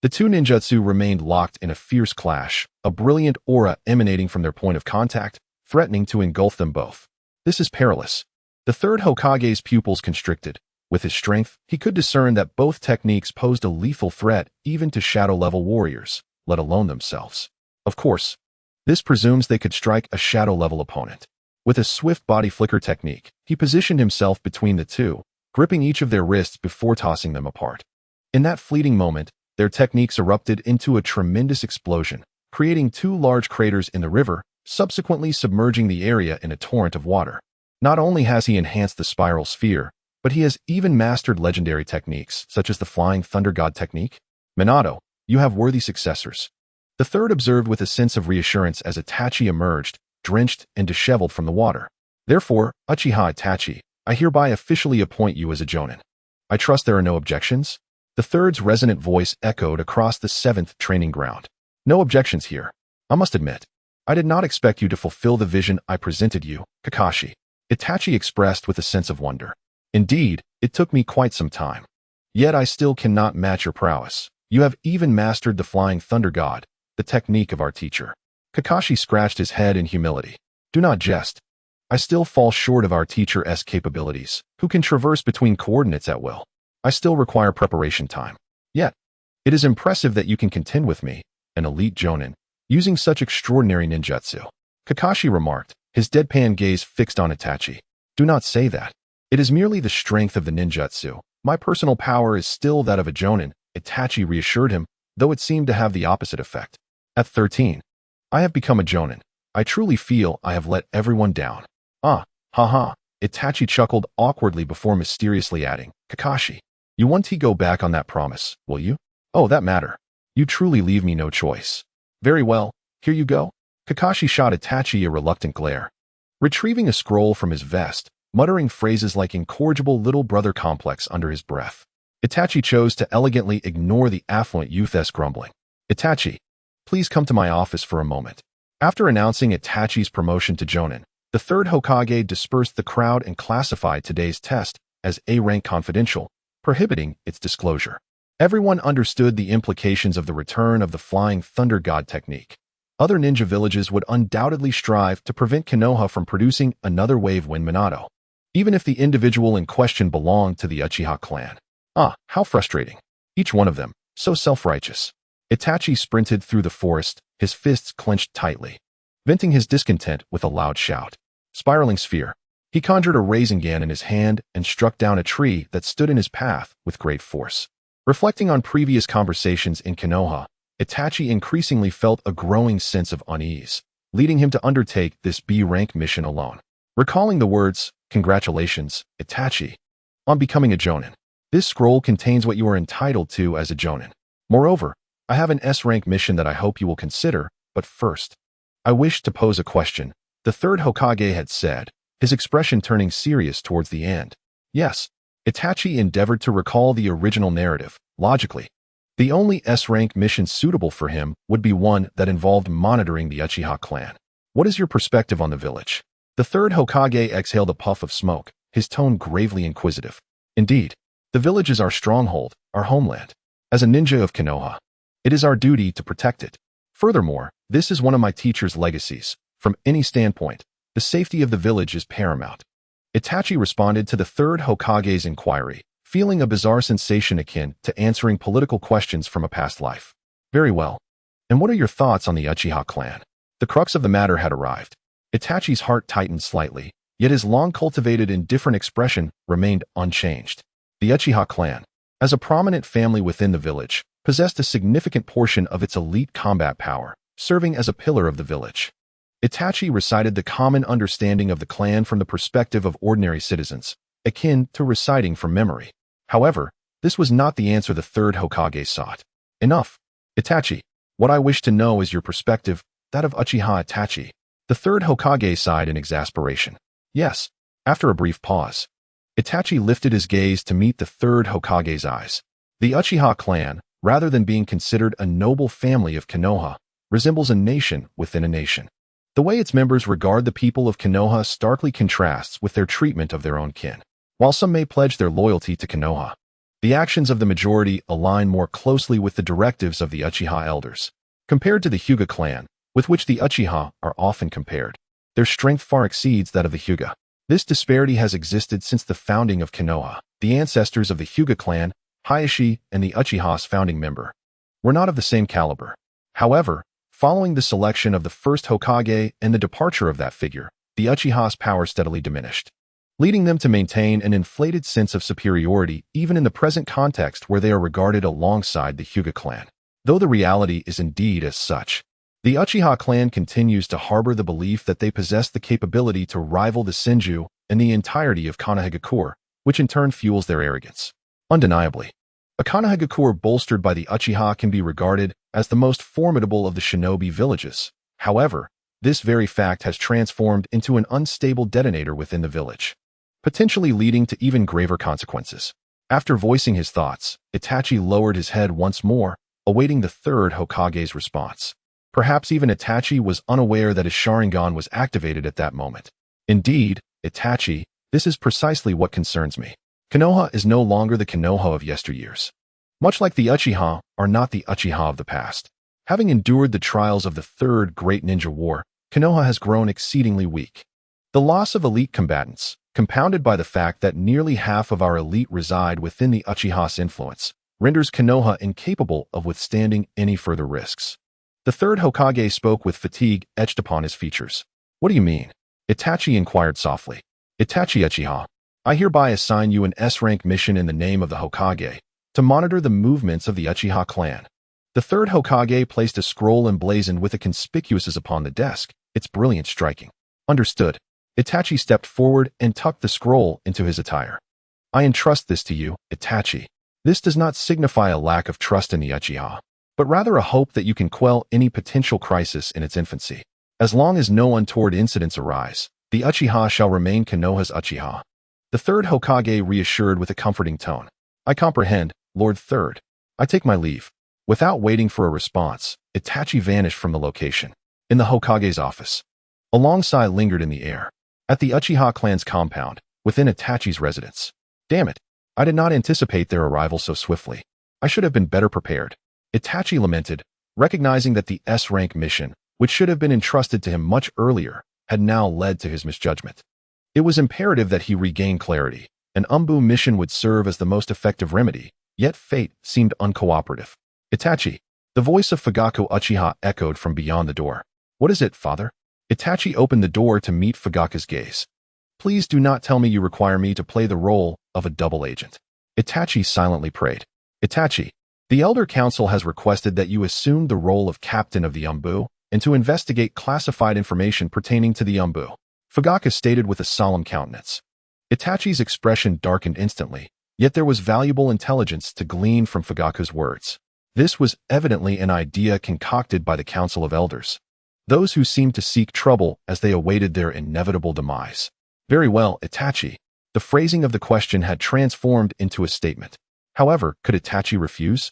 the two ninjutsu remained locked in a fierce clash, a brilliant aura emanating from their point of contact, threatening to engulf them both. This is perilous. The third Hokage's pupils constricted. With his strength, he could discern that both techniques posed a lethal threat even to shadow-level warriors, let alone themselves. Of course, this presumes they could strike a shadow-level opponent. With a swift body flicker technique, he positioned himself between the two, gripping each of their wrists before tossing them apart. In that fleeting moment, their techniques erupted into a tremendous explosion, creating 2 large craters in the river, subsequently submerging the area in a torrent of water. Not only has he enhanced the spiral sphere, but he has even mastered legendary techniques, such as the Flying Thunder God technique. Minato, you have worthy successors. The third observed with a sense of reassurance as Itachi emerged, drenched and disheveled from the water. Therefore, Uchiha Itachi, I hereby officially appoint you as a jonin. I trust there are no objections? The third's resonant voice echoed across the 7th training ground. No objections here. I must admit, I did not expect you to fulfill the vision I presented you, Kakashi. Itachi expressed with a sense of wonder. Indeed, it took me quite some time. Yet I still cannot match your prowess. You have even mastered the Flying Thunder God, the technique of our teacher. Kakashi scratched his head in humility. Do not jest. I still fall short of our teacher's capabilities, who can traverse between coordinates at will. I still require preparation time. Yet, it is impressive that you can contend with me, an elite jonin, using such extraordinary ninjutsu. Kakashi remarked, his deadpan gaze fixed on Itachi. Do not say that. It is merely the strength of the ninjutsu. My personal power is still that of a jonin, Itachi reassured him, though it seemed to have the opposite effect. At 13, I have become a jonin. I truly feel I have let everyone down. Haha. Itachi chuckled awkwardly before mysteriously adding, Kakashi, you won't go back on that promise, will you? Oh, that matter. You truly leave me no choice. Very well, here you go. Kakashi shot Itachi a reluctant glare. Retrieving a scroll from his vest, muttering phrases like incorrigible little brother complex under his breath, Itachi chose to elegantly ignore the affluent youth's grumbling. Itachi, please come to my office for a moment. After announcing Itachi's promotion to jonin, the third Hokage dispersed the crowd and classified today's test as A-rank confidential, prohibiting its disclosure. Everyone understood the implications of the return of the Flying Thunder God technique. Other ninja villages would undoubtedly strive to prevent Konoha from producing another wave when Minato, even if the individual in question belonged to the Uchiha clan. How frustrating. Each one of them, so self-righteous. Itachi sprinted through the forest, his fists clenched tightly, venting his discontent with a loud shout. Spiraling sphere. He conjured a Rasengan in his hand and struck down a tree that stood in his path with great force. Reflecting on previous conversations in Konoha, Itachi increasingly felt a growing sense of unease, leading him to undertake this B-rank mission alone. Recalling the words, congratulations, Itachi, on becoming a jonin. This scroll contains what you are entitled to as a jonin. Moreover, I have an S-rank mission that I hope you will consider, but first, I wish to pose a question, the third Hokage had said, his expression turning serious towards the end. Yes, Itachi endeavored to recall the original narrative. Logically, the only S-rank mission suitable for him would be one that involved monitoring the Uchiha clan. What is your perspective on the village? The third Hokage exhaled a puff of smoke, his tone gravely inquisitive. Indeed, the village is our stronghold, our homeland. As a ninja of Konoha, it is our duty to protect it. Furthermore, this is one of my teacher's legacies. From any standpoint, the safety of the village is paramount. Itachi responded to the third Hokage's inquiry, feeling a bizarre sensation akin to answering political questions from a past life. Very well. And what are your thoughts on the Uchiha clan? The crux of the matter had arrived. Itachi's heart tightened slightly, yet his long-cultivated indifferent expression remained unchanged. The Uchiha clan, as a prominent family within the village, possessed a significant portion of its elite combat power, serving as a pillar of the village. Itachi recited the common understanding of the clan from the perspective of ordinary citizens, akin to reciting from memory. However, this was not the answer the third Hokage sought. Enough. Itachi, what I wish to know is your perspective, that of Uchiha Itachi. The third Hokage sighed in exasperation. Yes. After a brief pause, Itachi lifted his gaze to meet the third Hokage's eyes. The Uchiha clan, rather than being considered a noble family of Konoha, resembles a nation within a nation. The way its members regard the people of Konoha starkly contrasts with their treatment of their own kin. While some may pledge their loyalty to Konoha, the actions of the majority align more closely with the directives of the Uchiha elders. Compared to the Hyuga clan, with which the Uchiha are often compared, their strength far exceeds that of the Hyuga. This disparity has existed since the founding of Konoha. The ancestors of the Hyuga clan, Hiashi, and the Uchiha's founding member, were not of the same caliber. However, following the selection of the first Hokage and the departure of that figure, the Uchiha's power steadily diminished, leading them to maintain an inflated sense of superiority even in the present context where they are regarded alongside the Hyuga clan. Though the reality is indeed as such, the Uchiha clan continues to harbor the belief that they possess the capability to rival the Senju and the entirety of Konohagakure, which in turn fuels their arrogance. Undeniably, a Konohagakure bolstered by the Uchiha can be regarded as the most formidable of the shinobi villages. However, this very fact has transformed into an unstable detonator within the village, potentially leading to even graver consequences. After voicing his thoughts, Itachi lowered his head once more, awaiting the third Hokage's response. Perhaps even Itachi was unaware that his Sharingan was activated at that moment. Indeed, Itachi, this is precisely what concerns me. Konoha is no longer the Konoha of yesteryears. Much like the Uchiha are not the Uchiha of the past. Having endured the trials of the Third Great Ninja War, Konoha has grown exceedingly weak. The loss of elite combatants, compounded by the fact that nearly half of our elite reside within the Uchiha's influence, renders Konoha incapable of withstanding any further risks. The third Hokage spoke with fatigue etched upon his features. What do you mean? Itachi inquired softly. Itachi Uchiha, I hereby assign you an S-rank mission in the name of the Hokage, to monitor the movements of the Uchiha clan. The third Hokage placed a scroll emblazoned with a conspicuous as upon the desk, its brilliance striking. Understood. Itachi stepped forward and tucked the scroll into his attire. I entrust this to you, Itachi. This does not signify a lack of trust in the Uchiha, but rather a hope that you can quell any potential crisis in its infancy. As long as no untoward incidents arise, the Uchiha shall remain Konoha's Uchiha. The third Hokage reassured with a comforting tone. I comprehend, Lord Third. I take my leave. Without waiting for a response, Itachi vanished from the location. In the Hokage's office, a long sigh lingered in the air. At the Uchiha clan's compound, within Itachi's residence. Damn it, I did not anticipate their arrival so swiftly. I should have been better prepared. Itachi lamented, recognizing that the S-rank mission, which should have been entrusted to him much earlier, had now led to his misjudgment. It was imperative that he regain clarity. An Umbu mission would serve as the most effective remedy, yet fate seemed uncooperative. Itachi, the voice of Fugaku Uchiha echoed from beyond the door. What is it, father? Itachi opened the door to meet Fugaku's gaze. Please do not tell me you require me to play the role of a double agent. Itachi silently prayed. Itachi, the Elder Council has requested that you assume the role of captain of the Umbu and to investigate classified information pertaining to the Umbu. Fugaku stated with a solemn countenance. Itachi's expression darkened instantly, yet there was valuable intelligence to glean from Fugaku's words. This was evidently an idea concocted by the Council of Elders, those who seemed to seek trouble as they awaited their inevitable demise. Very well, Itachi. The phrasing of the question had transformed into a statement. However, could Itachi refuse?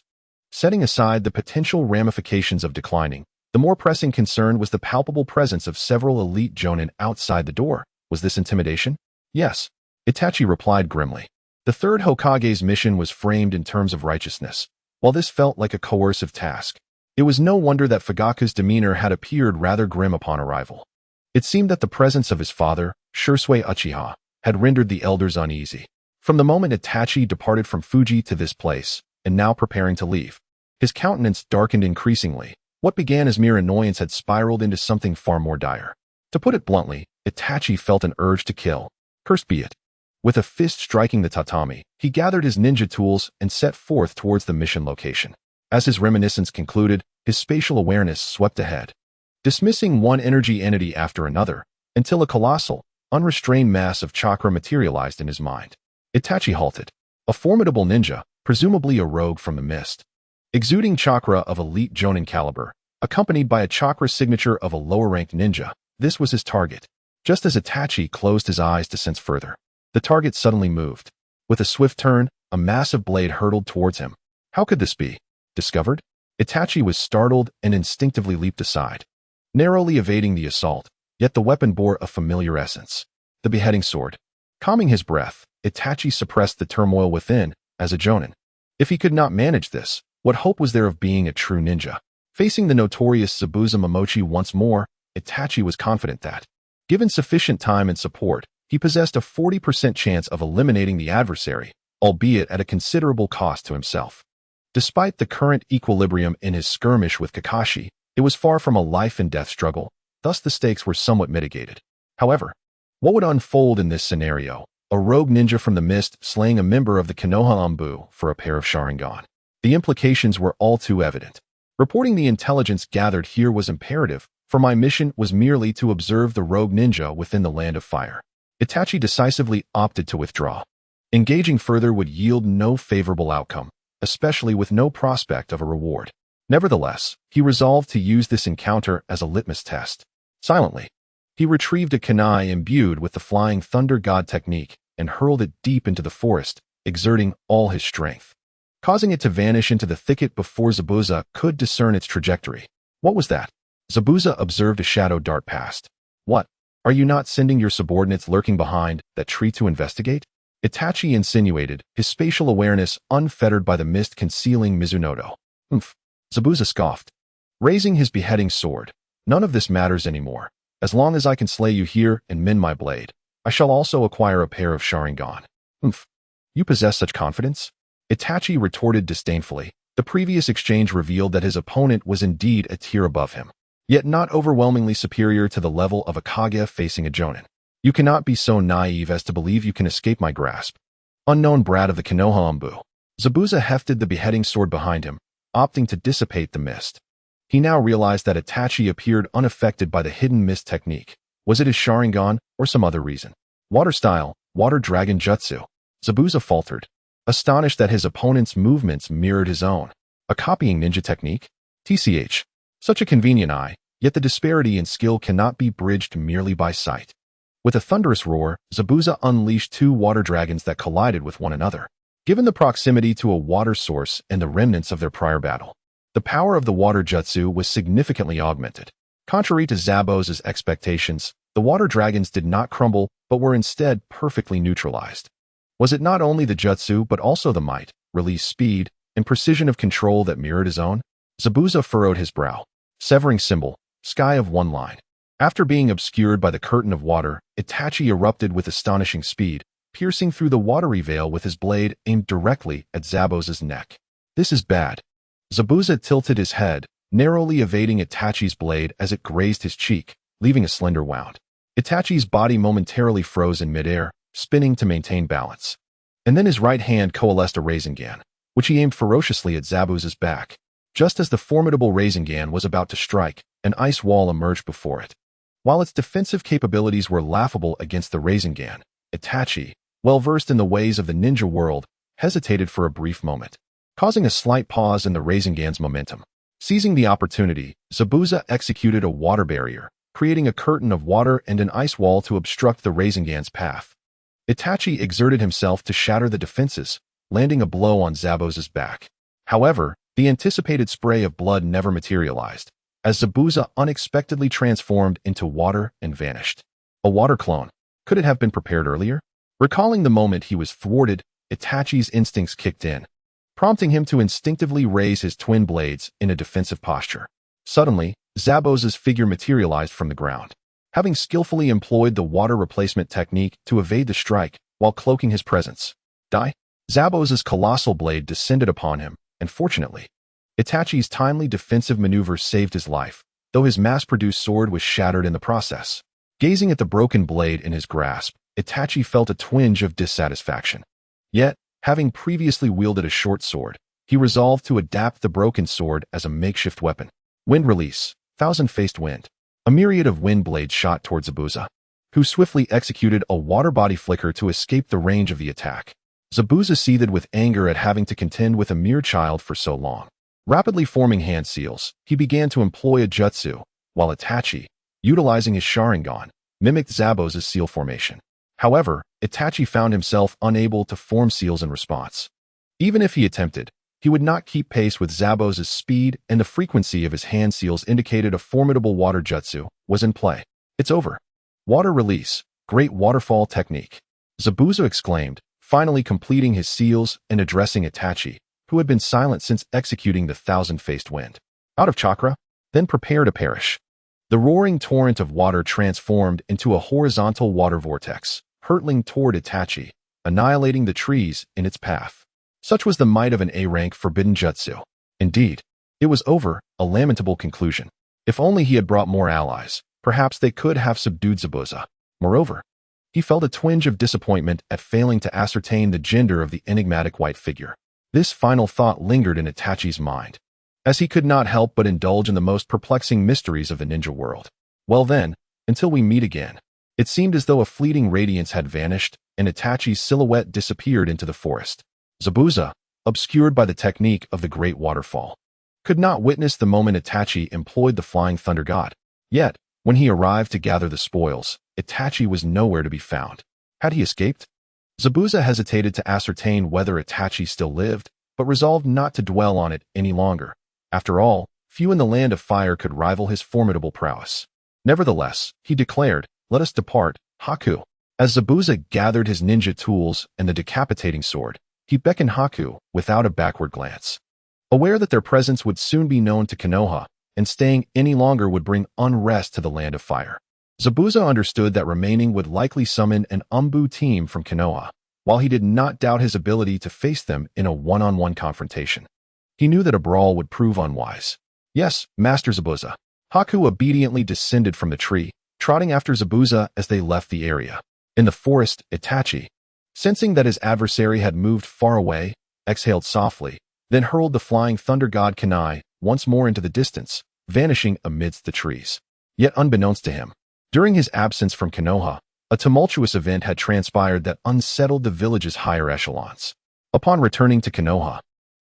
Setting aside the potential ramifications of declining, the more pressing concern was the palpable presence of several elite jonin outside the door. Was this intimidation? Yes. Itachi replied grimly. The third Hokage's mission was framed in terms of righteousness. While this felt like a coercive task, it was no wonder that Fugaku's demeanor had appeared rather grim upon arrival. It seemed that the presence of his father, Shursui Uchiha, had rendered the elders uneasy. From the moment Itachi departed from Fuji to this place, and now preparing to leave, his countenance darkened increasingly. What began as mere annoyance had spiraled into something far more dire. To put it bluntly, Itachi felt an urge to kill. Cursed be it. With a fist striking the tatami, he gathered his ninja tools and set forth towards the mission location. As his reminiscence concluded, his spatial awareness swept ahead, dismissing one energy entity after another, until a colossal, unrestrained mass of chakra materialized in his mind. Itachi halted. A formidable ninja, presumably a rogue from the mist, exuding chakra of elite jonin caliber, accompanied by a chakra signature of a lower-ranked ninja. This was his target. Just as Itachi closed his eyes to sense further, the target suddenly moved. With a swift turn, a massive blade hurtled towards him. How could this be? Discovered? Itachi was startled and instinctively leaped aside, narrowly evading the assault, yet the weapon bore a familiar essence. The beheading sword. Calming his breath, Itachi suppressed the turmoil within, as a jonin. If he could not manage this, what hope was there of being a true ninja? Facing the notorious Zabuza Momochi once more, Itachi was confident that, given sufficient time and support, he possessed a 40% chance of eliminating the adversary, albeit at a considerable cost to himself. Despite the current equilibrium in his skirmish with Kakashi, it was far from a life-and-death struggle, thus the stakes were somewhat mitigated. However, what would unfold in this scenario? A rogue ninja from the mist slaying a member of the Konoha for a pair of Sharingan. The implications were all too evident. Reporting the intelligence gathered here was imperative, for my mission was merely to observe the rogue ninja within the Land of Fire. Itachi decisively opted to withdraw. Engaging further would yield no favorable outcome, especially with no prospect of a reward. Nevertheless, he resolved to use this encounter as a litmus test. Silently, he retrieved a kunai imbued with the Flying Thunder God technique and hurled it deep into the forest, exerting all his strength, causing it to vanish into the thicket before Zabuza could discern its trajectory. What was that? Zabuza observed a shadow dart past. What? Are you not sending your subordinates lurking behind that tree to investigate? Itachi insinuated, his spatial awareness unfettered by the mist concealing Mizunoto. Zabuza scoffed, raising his beheading sword. None of this matters anymore. As long as I can slay you here and mend my blade, I shall also acquire a pair of Sharingan. You possess such confidence? Itachi retorted disdainfully. The previous exchange revealed that his opponent was indeed a tier above him, yet not overwhelmingly superior to the level of a Kage facing a jonin. You cannot be so naive as to believe you can escape my grasp. Unknown brat of the Konoha. Zabuza hefted the beheading sword behind him, opting to dissipate the mist. He now realized that Itachi appeared unaffected by the hidden mist technique. Was it his Sharingan or some other reason? Water style, water dragon jutsu. Zabuza faltered, astonished that his opponent's movements mirrored his own. A copying ninja technique? TCH. Such a convenient eye, yet the disparity in skill cannot be bridged merely by sight. With a thunderous roar, Zabuza unleashed two water dragons that collided with one another. Given the proximity to a water source and the remnants of their prior battle, the power of the water jutsu was significantly augmented. Contrary to Zaboz's expectations, the water dragons did not crumble, but were instead perfectly neutralized. Was it not only the jutsu but also the might, release speed, and precision of control that mirrored his own? Zabuza furrowed his brow. Severing symbol, sky of one line. After being obscured by the curtain of water, Itachi erupted with astonishing speed, piercing through the watery veil with his blade aimed directly at Zaboz's neck. This is bad. Zabuza tilted his head, narrowly evading Itachi's blade as it grazed his cheek, leaving a slender wound. Itachi's body momentarily froze in midair, spinning to maintain balance. And then his right hand coalesced a Rasengan, which he aimed ferociously at Zabuza's back. Just as the formidable Rasengan was about to strike, an ice wall emerged before it. While its defensive capabilities were laughable against the Rasengan, Itachi, well versed in the ways of the ninja world, hesitated for a brief moment, causing a slight pause in the Rasengan's momentum. Seizing the opportunity, Zabuza executed a water barrier, creating a curtain of water and an ice wall to obstruct the Rasengan's path. Itachi exerted himself to shatter the defenses, landing a blow on Zaboz's back. However, the anticipated spray of blood never materialized, as Zabuza unexpectedly transformed into water and vanished. A water clone. Could it have been prepared earlier? Recalling the moment he was thwarted, Itachi's instincts kicked in, prompting him to instinctively raise his twin blades in a defensive posture. Suddenly, Zaboz's figure materialized from the ground, having skillfully employed the water replacement technique to evade the strike while cloaking his presence. Die? Zaboz's colossal blade descended upon him, and fortunately, Itachi's timely defensive maneuver saved his life, though his mass-produced sword was shattered in the process. Gazing at the broken blade in his grasp, Itachi felt a twinge of dissatisfaction. Yet, having previously wielded a short sword, he resolved to adapt the broken sword as a makeshift weapon. Wind release, thousand-faced wind. A myriad of wind blades shot towards Zabuza, who swiftly executed a water body flicker to escape the range of the attack. Zabuza seethed with anger at having to contend with a mere child for so long. Rapidly forming hand seals, he began to employ a jutsu, while Itachi, utilizing his Sharingan, mimicked Zabuza's seal formation. However, Itachi found himself unable to form seals in response. Even if he attempted, he would not keep pace with Zabuza's speed, and the frequency of his hand seals indicated a formidable water jutsu was in play. It's over. Water release, great waterfall technique. Zabuza exclaimed, finally completing his seals and addressing Itachi, who had been silent since executing the thousand-faced wind. Out of chakra? Then prepare to perish. The roaring torrent of water transformed into a horizontal water vortex, hurtling toward Itachi, annihilating the trees in its path. Such was the might of an A-rank forbidden jutsu. Indeed, it was over, a lamentable conclusion. If only he had brought more allies, perhaps they could have subdued Zabuza. Moreover, he felt a twinge of disappointment at failing to ascertain the gender of the enigmatic white figure. This final thought lingered in Itachi's mind, as he could not help but indulge in the most perplexing mysteries of the ninja world. Well then, until we meet again. It seemed as though a fleeting radiance had vanished, and Itachi's silhouette disappeared into the forest. Zabuza, obscured by the technique of the great waterfall, could not witness the moment Itachi employed the flying thunder god. Yet, when he arrived to gather the spoils, Itachi was nowhere to be found. Had he escaped? Zabuza hesitated to ascertain whether Itachi still lived, but resolved not to dwell on it any longer. After all, few in the land of fire could rival his formidable prowess. Nevertheless, he declared, "Let us depart, Haku." As Zabuza gathered his ninja tools and the decapitating sword, he beckoned Haku without a backward glance. Aware that their presence would soon be known to Konoha, and staying any longer would bring unrest to the land of fire, Zabuza understood that remaining would likely summon an Umbu team from Konoha, while he did not doubt his ability to face them in a one-on-one confrontation. He knew that a brawl would prove unwise. "Yes, Master Zabuza." Haku obediently descended from the tree, trotting after Zabuza as they left the area. In the forest, Itachi, sensing that his adversary had moved far away, exhaled softly, then hurled the flying thunder god kunai once more into the distance, vanishing amidst the trees. Yet unbeknownst to him, during his absence from Konoha, a tumultuous event had transpired that unsettled the village's higher echelons. Upon returning to Konoha,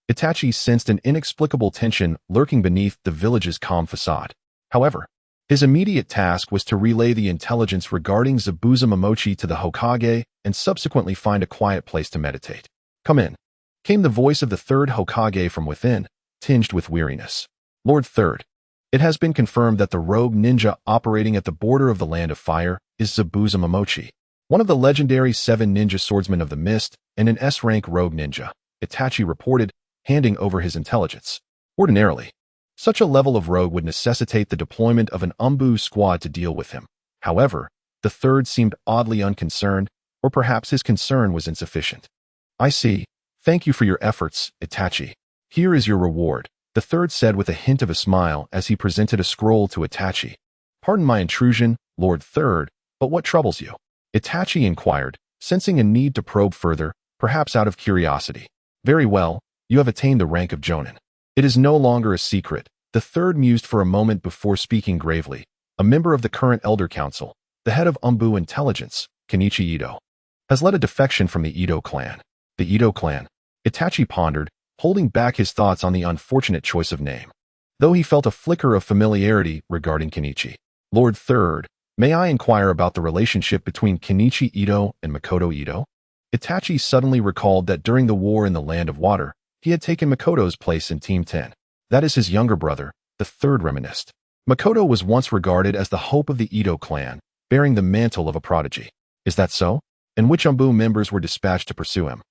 Itachi sensed an inexplicable tension lurking beneath the village's calm facade. However, his immediate task was to relay the intelligence regarding Zabuza Momochi to the Hokage and subsequently find a quiet place to meditate. "Come in," came the voice of the third Hokage from within, tinged with weariness. "Lord Third, it has been confirmed that the rogue ninja operating at the border of the Land of Fire is Zabuza Momochi, one of the legendary 7 ninja swordsmen of the mist and an S-rank rogue ninja," Itachi reported, handing over his intelligence. Ordinarily, such a level of rogue would necessitate the deployment of an Umbu squad to deal with him. However, the third seemed oddly unconcerned, or perhaps his concern was insufficient. "I see. Thank you for your efforts, Itachi. Here is your reward," the third said with a hint of a smile as he presented a scroll to Itachi. "Pardon my intrusion, Lord Third, but what troubles you?" Itachi inquired, sensing a need to probe further, perhaps out of curiosity. "Very well, you have attained the rank of Jonin. It is no longer a secret," the third mused for a moment before speaking gravely. "A member of the current Elder Council, the head of Umbu Intelligence, Kenichi Ito, has led a defection from the Ito clan." The Ito clan? Itachi pondered, holding back his thoughts on the unfortunate choice of name, though he felt a flicker of familiarity regarding Kenichi. "Lord Third, may I inquire about the relationship between Kenichi Ito and Makoto Ito?" Itachi suddenly recalled that during the war in the Land of Water, he had taken Makoto's place in Team 10. That is his younger brother, the third reminisced. Makoto was once regarded as the hope of the Ito clan, bearing the mantle of a prodigy. "Is that so? And which Umbu members were dispatched to pursue him?"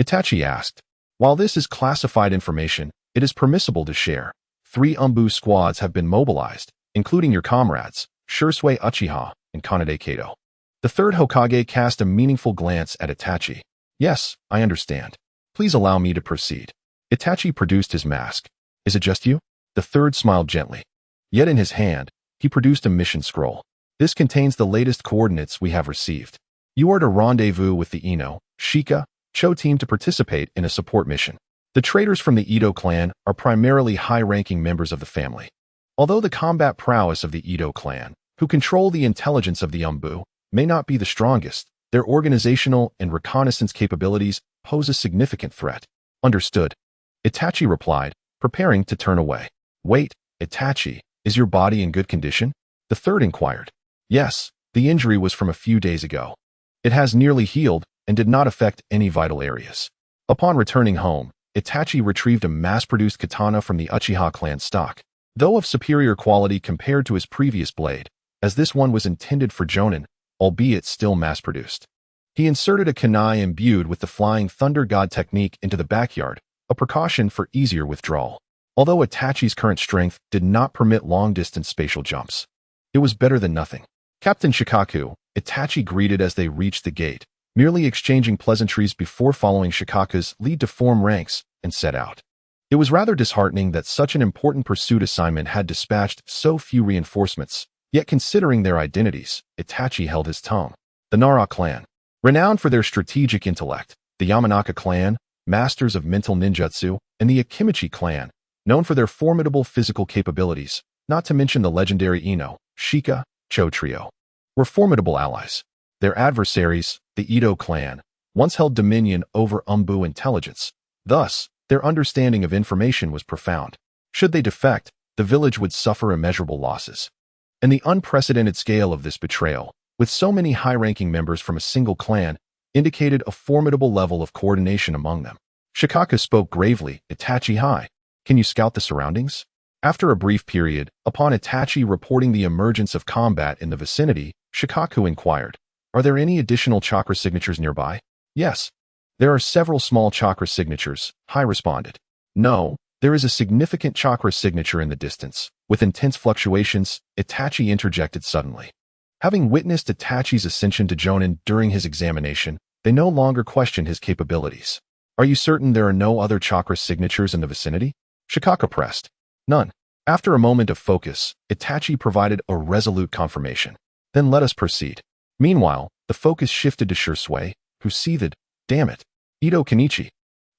Itachi asked. "While this is classified information, it is permissible to share. 3 Umbu squads have been mobilized, including your comrades, Shursui Uchiha and Kanade Kato." The third Hokage cast a meaningful glance at Itachi. "Yes, I understand. Please allow me to proceed." Itachi produced his mask. "Is it just you?" The third smiled gently. Yet in his hand, he produced a mission scroll. This contains the latest coordinates we have received. You are to rendezvous with the Ino, Shika, Cho team to participate in a support mission. The traders from the Ito clan are primarily high-ranking members of the family. Although the combat prowess of the Ito clan, who control the intelligence of the Umbu, may not be the strongest, their organizational and reconnaissance capabilities pose a significant threat. Understood. Itachi replied, preparing to turn away. Wait, Itachi, is your body in good condition? The third inquired. Yes, the injury was from a few days ago. It has nearly healed and did not affect any vital areas. Upon returning home, Itachi retrieved a mass-produced katana from the Uchiha clan stock, though of superior quality compared to his previous blade, as this one was intended for Jonin, albeit still mass-produced. He inserted a kunai imbued with the Flying Thunder God technique into the backyard, a precaution for easier withdrawal. Although Itachi's current strength did not permit long-distance spatial jumps, it was better than nothing. Captain Shikaku, Itachi greeted as they reached the gate, merely exchanging pleasantries before following Shikaku's lead to form ranks and set out. It was rather disheartening that such an important pursuit assignment had dispatched so few reinforcements, yet considering their identities, Itachi held his tongue. The Nara clan, renowned for their strategic intellect, the Yamanaka clan, masters of mental ninjutsu, and the Akimichi clan, known for their formidable physical capabilities, not to mention the legendary Ino, Shika, Cho trio, were formidable allies. Their adversaries, the Ito clan, once held dominion over Umbu intelligence. Thus, their understanding of information was profound. Should they defect, the village would suffer immeasurable losses. And the unprecedented scale of this betrayal, with so many high-ranking members from a single clan, indicated a formidable level of coordination among them. Shikaku spoke gravely. Itachi, hi. Can you scout the surroundings? After a brief period, upon Itachi reporting the emergence of combat in the vicinity, Shikaku inquired, are there any additional chakra signatures nearby? Yes. There are several small chakra signatures, Hai responded. No, there is a significant chakra signature in the distance. With intense fluctuations, Itachi interjected suddenly. Having witnessed Itachi's ascension to Jonin during his examination, they no longer questioned his capabilities. Are you certain there are no other chakra signatures in the vicinity? Shikaku pressed. None. After a moment of focus, Itachi provided a resolute confirmation. Then let us proceed. Meanwhile, the focus shifted to Shursui, who seethed, damn it. Ito Kenichi.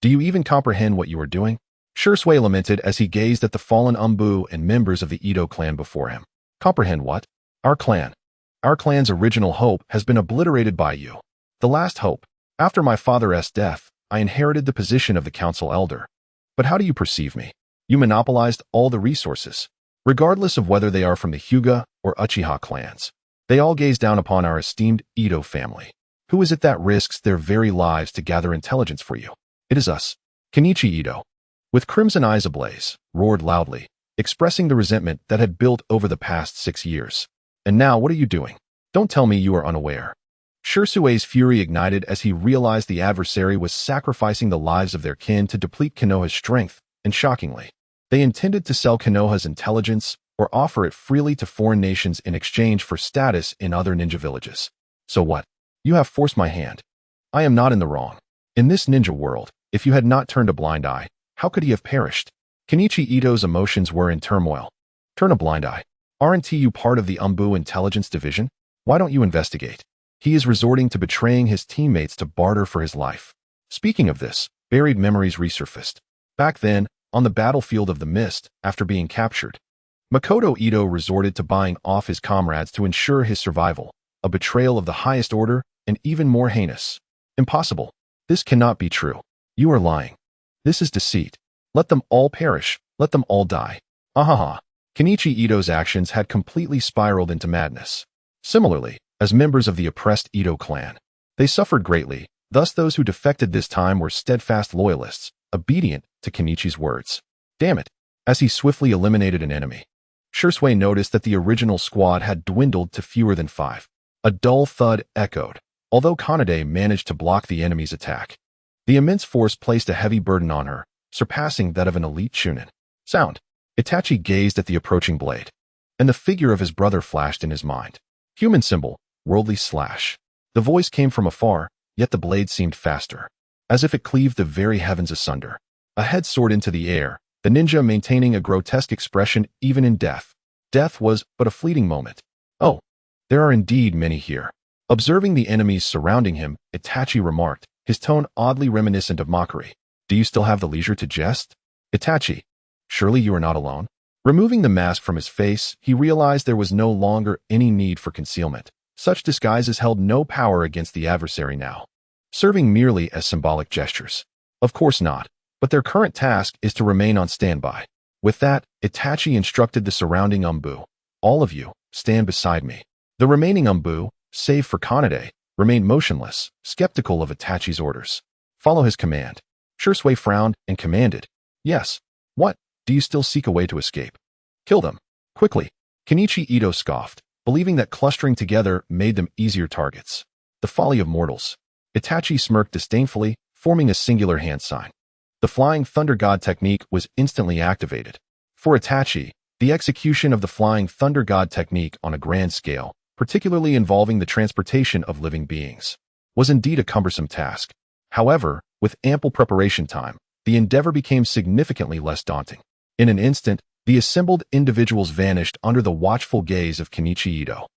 Do you even comprehend what you are doing? Shursui lamented as he gazed at the fallen Umbu and members of the Ito clan before him. Comprehend what? Our clan. Our clan's original hope has been obliterated by you. The last hope. After my father's death, I inherited the position of the council elder. But how do you perceive me? You monopolized all the resources, regardless of whether they are from the Hyuga or Uchiha clans. They all gaze down upon our esteemed Ito family. Who is it that risks their very lives to gather intelligence for you? It is us. Kenichi Ito, with crimson eyes ablaze, roared loudly, expressing the resentment that had built over the past 6 years. And now what are you doing? Don't tell me you are unaware. Shursue's fury ignited as he realized the adversary was sacrificing the lives of their kin to deplete Konoha's strength, and shockingly, they intended to sell Konoha's intelligence or offer it freely to foreign nations in exchange for status in other ninja villages. So what? You have forced my hand. I am not in the wrong. In this ninja world, if you had not turned a blind eye, how could he have perished? Kenichi Ito's emotions were in turmoil. Turn a blind eye. Aren't you part of the Umbu intelligence division? Why don't you investigate? He is resorting to betraying his teammates to barter for his life. Speaking of this, buried memories resurfaced. Back then, on the battlefield of the Mist, after being captured, Makoto Ito resorted to buying off his comrades to ensure his survival, a betrayal of the highest order and even more heinous. Impossible. This cannot be true. You are lying. This is deceit. Let them all perish. Let them all die. Ahaha. Kenichi Ito's actions had completely spiraled into madness. Similarly, as members of the oppressed Ito clan, they suffered greatly. Thus those who defected this time were steadfast loyalists, obedient to Kenichi's words. Damn it. As he swiftly eliminated an enemy, Shursui noticed that the original squad had dwindled to fewer than 5. A dull thud echoed, although Kanade managed to block the enemy's attack. The immense force placed a heavy burden on her, surpassing that of an elite Chunin. Sound. Itachi gazed at the approaching blade, and the figure of his brother flashed in his mind. Human symbol, worldly slash. The voice came from afar, yet the blade seemed faster, as if it cleaved the very heavens asunder. A head soared into the air, the ninja maintaining a grotesque expression even in death. Death was but a fleeting moment. Oh, There are indeed many here. Observing the enemies surrounding him, Itachi remarked, his tone oddly reminiscent of mockery. Do you still have the leisure to jest? Itachi, surely you are not alone? Removing the mask from his face, he realized there was no longer any need for concealment. Such disguises held no power against the adversary now, serving merely as symbolic gestures. Of course not, but their current task is to remain on standby. With that, Itachi instructed the surrounding Umbu. All of you, stand beside me. The remaining Umbu, save for Kanade, remained motionless, skeptical of Itachi's orders. Follow his command. Shisui frowned and commanded. Yes. What? Do you still seek a way to escape? Kill them. Quickly. Kenichi Ito scoffed, believing that clustering together made them easier targets. The folly of mortals. Itachi smirked disdainfully, forming a singular hand sign. The Flying Thunder God technique was instantly activated. For Itachi, the execution of the Flying Thunder God technique on a grand scale, particularly involving the transportation of living beings, was indeed a cumbersome task. However, with ample preparation time, the endeavor became significantly less daunting. In an instant, the assembled individuals vanished under the watchful gaze of Kenichi Ito.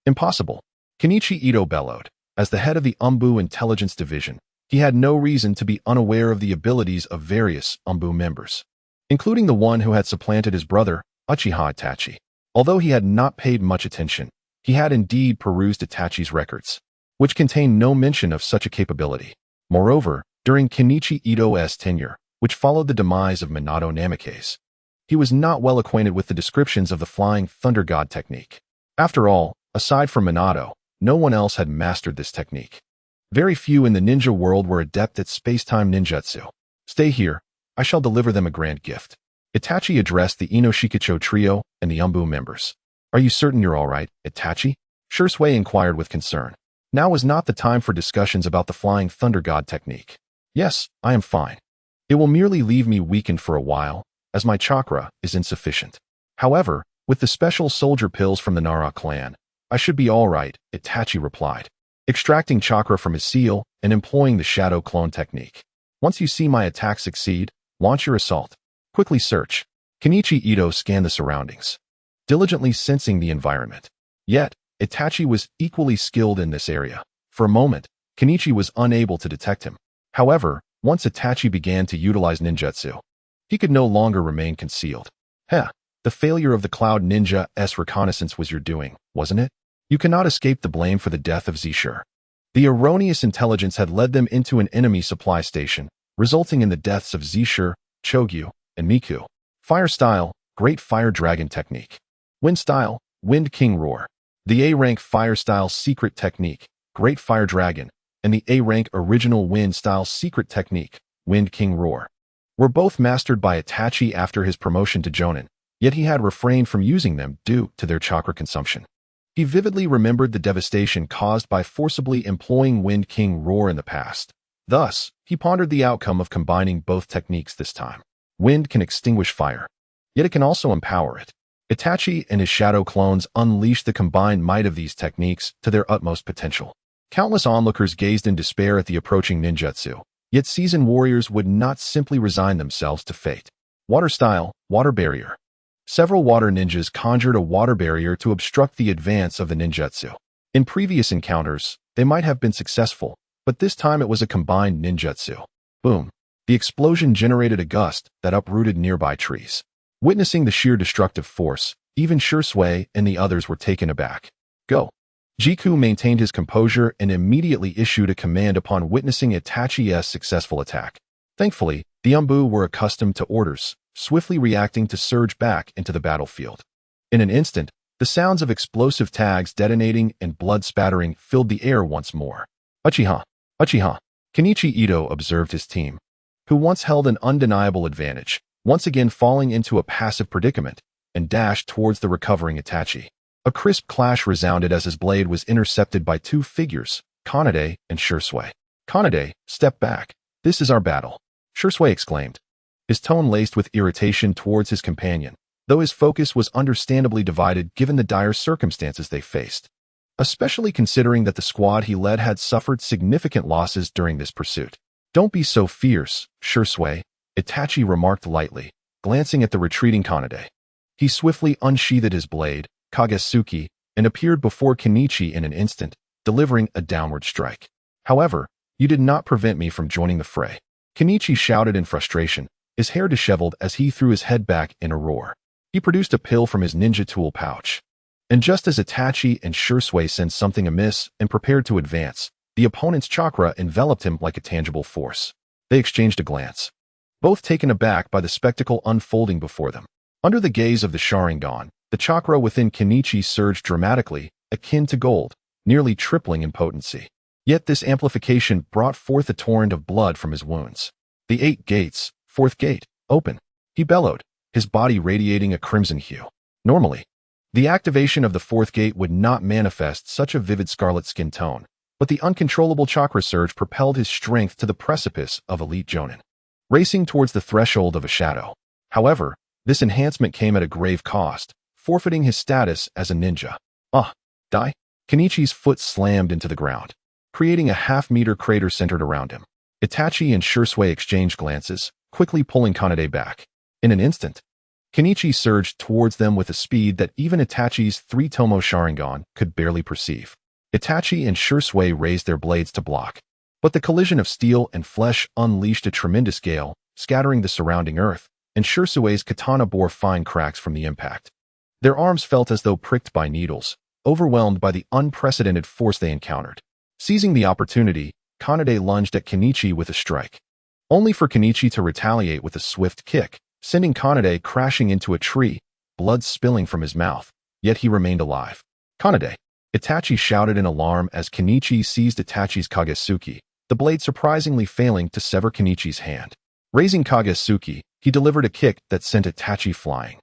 Impossible. Kenichi Ito bellowed. As the head of the Umbu Intelligence Division, he had no reason to be unaware of the abilities of various Umbu members, including the one who had supplanted his brother, Uchiha Itachi. Although he had not paid much attention, he had indeed perused Itachi's records, which contained no mention of such a capability. Moreover, during Kenichi Ito's tenure, which followed the demise of Minato Namikaze, he was not well acquainted with the descriptions of the Flying Thunder God technique. After all, aside from Minato, no one else had mastered this technique. Very few in the ninja world were adept at space-time ninjutsu. Stay here. I shall deliver them a grand gift. Itachi addressed the Inoshikacho trio and the Umbu members. Are you certain you're all right, Itachi? Shisui inquired with concern. Now was not the time for discussions about the Flying Thunder God technique. Yes, I am fine. It will merely leave me weakened for a while, as my chakra is insufficient. However, with the special soldier pills from the Nara clan, I should be all right, Itachi replied, extracting chakra from his seal and employing the shadow clone technique. Once you see my attack succeed, launch your assault. Quickly search. Kenichi Ito scanned the surroundings, diligently sensing the environment. Yet, Itachi was equally skilled in this area. For a moment, Kenichi was unable to detect him. However, once Itachi began to utilize ninjutsu, he could no longer remain concealed. The failure of the Cloud Ninja's reconnaissance was your doing, wasn't it? You cannot escape the blame for the death of Zishur. The erroneous intelligence had led them into an enemy supply station, resulting in the deaths of Zishur, Chogyu, and Miku. Fire style, Great Fire Dragon technique. Wind style, Wind King Roar. The A-rank Fire style secret technique, Great Fire Dragon, and the A-rank original Wind style secret technique, Wind King Roar, were both mastered by Itachi after his promotion to Jonin, yet he had refrained from using them due to their chakra consumption. He vividly remembered the devastation caused by forcibly employing Wind King Roar in the past. Thus, he pondered the outcome of combining both techniques this time. Wind can extinguish fire, yet it can also empower it. Itachi and his shadow clones unleashed the combined might of these techniques to their utmost potential. Countless onlookers gazed in despair at the approaching ninjutsu, yet seasoned warriors would not simply resign themselves to fate. Water style, Water Barrier. Several water ninjas conjured a water barrier to obstruct the advance of the ninjutsu. In previous encounters, they might have been successful, but this time it was a combined ninjutsu. Boom. The explosion generated a gust that uprooted nearby trees. Witnessing the sheer destructive force, even Shisui and the others were taken aback. Go. Jiku maintained his composure and immediately issued a command upon witnessing Itachi's successful attack. Thankfully, the Umbu were accustomed to orders, swiftly reacting to surge back into the battlefield. In an instant, the sounds of explosive tags detonating and blood spattering filled the air once more. Uchiha! Uchiha! Kenichi Ito observed his team, who once held an undeniable advantage, once again falling into a passive predicament, and dashed towards the recovering Itachi. A crisp clash resounded as his blade was intercepted by two figures, Kanade and Shisui. Kanade, step back. This is our battle, Shisui exclaimed, his tone laced with irritation towards his companion, though his focus was understandably divided given the dire circumstances they faced, especially considering that the squad he led had suffered significant losses during this pursuit. Don't be so fierce, Shisui, Itachi remarked lightly, glancing at the retreating Kanade. He swiftly unsheathed his blade, Kagesuki, and appeared before Kenichi in an instant, delivering a downward strike. However, you did not prevent me from joining the fray. Kenichi shouted in frustration, his hair disheveled as he threw his head back in a roar. He produced a pill from his ninja tool pouch. And just as Itachi and Shursui sensed something amiss and prepared to advance, the opponent's chakra enveloped him like a tangible force. They exchanged a glance, both taken aback by the spectacle unfolding before them. Under the gaze of the Sharingan, the chakra within Kenichi surged dramatically, akin to gold, nearly tripling in potency. Yet this amplification brought forth a torrent of blood from his wounds. The 8 gates, fourth gate, open. He bellowed, his body radiating a crimson hue. Normally, the activation of the fourth gate would not manifest such a vivid scarlet skin tone, but the uncontrollable chakra surge propelled his strength to the precipice of elite Jonin, racing towards the threshold of a shadow. However, this enhancement came at a grave cost, forfeiting his status as a ninja. Die? Kenichi's foot slammed into the ground, creating a half-meter crater centered around him. Itachi and Shursui exchanged glances, quickly pulling Kanade back. In an instant, Kenichi surged towards them with a speed that even Itachi's 3-tomo Sharingan could barely perceive. Itachi and Shursui raised their blades to block, but the collision of steel and flesh unleashed a tremendous gale, scattering the surrounding earth, and Shursui's katana bore fine cracks from the impact. Their arms felt as though pricked by needles, overwhelmed by the unprecedented force they encountered. Seizing the opportunity, Kanade lunged at Kenichi with a strike, only for Kenichi to retaliate with a swift kick, sending Kanade crashing into a tree, blood spilling from his mouth, yet he remained alive. Kanade! Itachi shouted in alarm as Kenichi seized Itachi's Kagesuki, the blade surprisingly failing to sever Kenichi's hand. Raising Kagesuki, he delivered a kick that sent Itachi flying,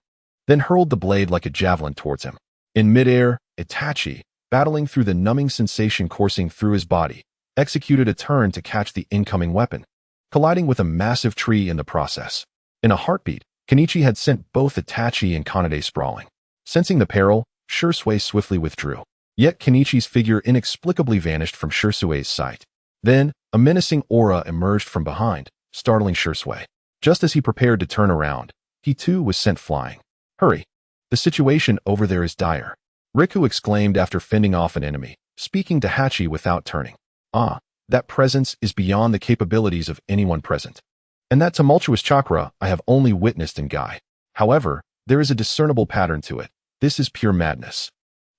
then hurled the blade like a javelin towards him. In midair, Itachi, battling through the numbing sensation coursing through his body, executed a turn to catch the incoming weapon, colliding with a massive tree in the process. In a heartbeat, Kenichi had sent both Itachi and Kanade sprawling. Sensing the peril, Shursui swiftly withdrew. Yet Kenichi's figure inexplicably vanished from Shursui's sight. Then, a menacing aura emerged from behind, startling Shursui. Just as he prepared to turn around, he too was sent flying. Hurry! The situation over there is dire, Riku exclaimed after fending off an enemy, speaking to Hachi without turning. That presence is beyond the capabilities of anyone present. And that tumultuous chakra I have only witnessed in Guy. However, there is a discernible pattern to it. This is pure madness.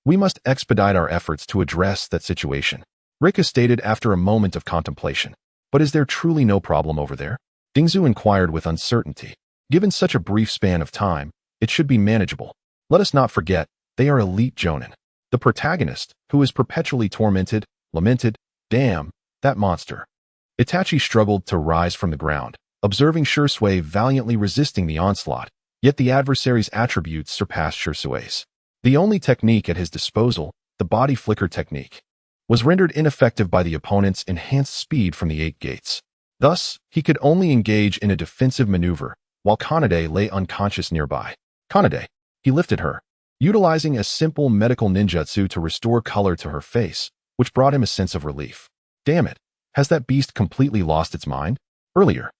We must expedite our efforts to address that situation, Rika stated after a moment of contemplation. But is there truly no problem over there? Dingzu inquired with uncertainty. Given such a brief span of time, it should be manageable. Let us not forget, they are elite Jonin. The protagonist, who is perpetually tormented, lamented, damn, that monster. Itachi struggled to rise from the ground, observing Shursui valiantly resisting the onslaught, yet the adversary's attributes surpassed Shursui's. The only technique at his disposal, the body flicker technique, was rendered ineffective by the opponent's enhanced speed from the 8 gates. Thus, he could only engage in a defensive maneuver, while Kanade lay unconscious nearby. Kanade! He lifted her, utilizing a simple medical ninjutsu to restore color to her face, which brought him a sense of relief. Damn it, has that beast completely lost its mind? Earlier,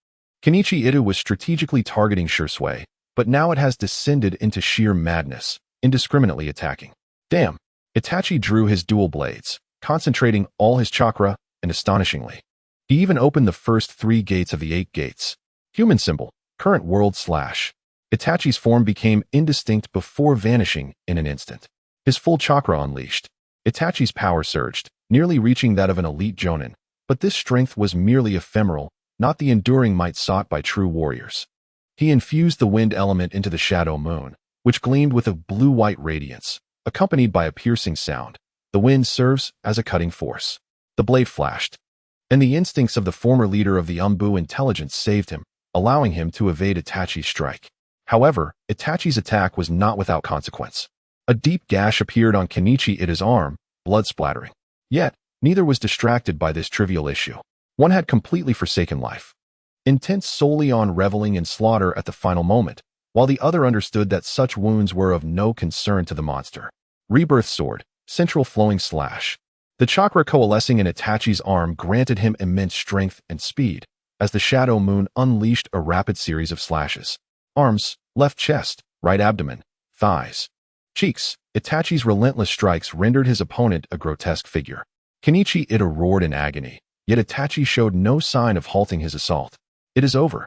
Kenichi Ito was strategically targeting Shursui, but now it has descended into sheer madness, indiscriminately attacking. Damn! Itachi drew his dual blades, concentrating all his chakra, and astonishingly, he even opened the first 3 gates of the 8 gates. Human symbol, current world / Itachi's form became indistinct before vanishing in an instant. His full chakra unleashed. Itachi's power surged, nearly reaching that of an elite Jonin, but this strength was merely ephemeral, not the enduring might sought by true warriors. He infused the wind element into the shadow moon, which gleamed with a blue-white radiance, accompanied by a piercing sound. The wind serves as a cutting force. The blade flashed, and the instincts of the former leader of the Umbu intelligence saved him, allowing him to evade Itachi's strike. However, Itachi's attack was not without consequence. A deep gash appeared on Kenichi Ito's arm, blood splattering. Yet, neither was distracted by this trivial issue. One had completely forsaken life, intent solely on reveling in slaughter at the final moment, while the other understood that such wounds were of no concern to the monster. Rebirth sword, central flowing slash. The chakra coalescing in Itachi's arm granted him immense strength and speed, as the shadow moon unleashed a rapid series of slashes. Arms, left chest, right abdomen, thighs. cheeks. Itachi's relentless strikes rendered his opponent a grotesque figure. Kenichi Ito roared in agony, yet Itachi showed no sign of halting his assault. It is over.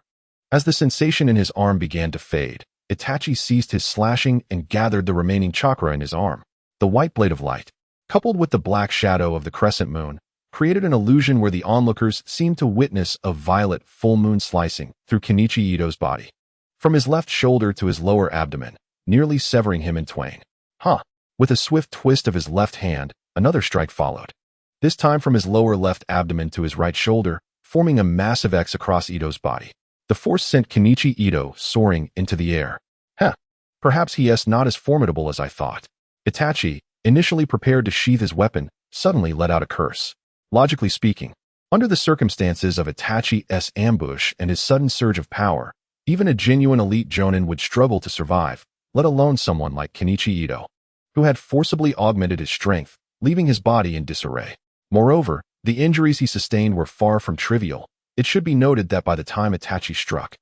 As the sensation in his arm began to fade, Itachi ceased his slashing and gathered the remaining chakra in his arm. The white blade of light, coupled with the black shadow of the crescent moon, created an illusion where the onlookers seemed to witness a violet full moon slicing through Kenichi Ito's body, from his left shoulder to his lower abdomen, nearly severing him in twain. With a swift twist of his left hand, another strike followed, this time from his lower left abdomen to his right shoulder, forming a massive X across Ito's body. The force sent Kenichi Ito soaring into the air. Perhaps he is not as formidable as I thought. Itachi, initially prepared to sheath his weapon, suddenly let out a curse. Logically speaking, under the circumstances of Itachi's ambush and his sudden surge of power, even a genuine elite jonin would struggle to survive, let alone someone like Kenichi Ito, who had forcibly augmented his strength, leaving his body in disarray. Moreover, the injuries he sustained were far from trivial. It should be noted that by the time Itachi struck,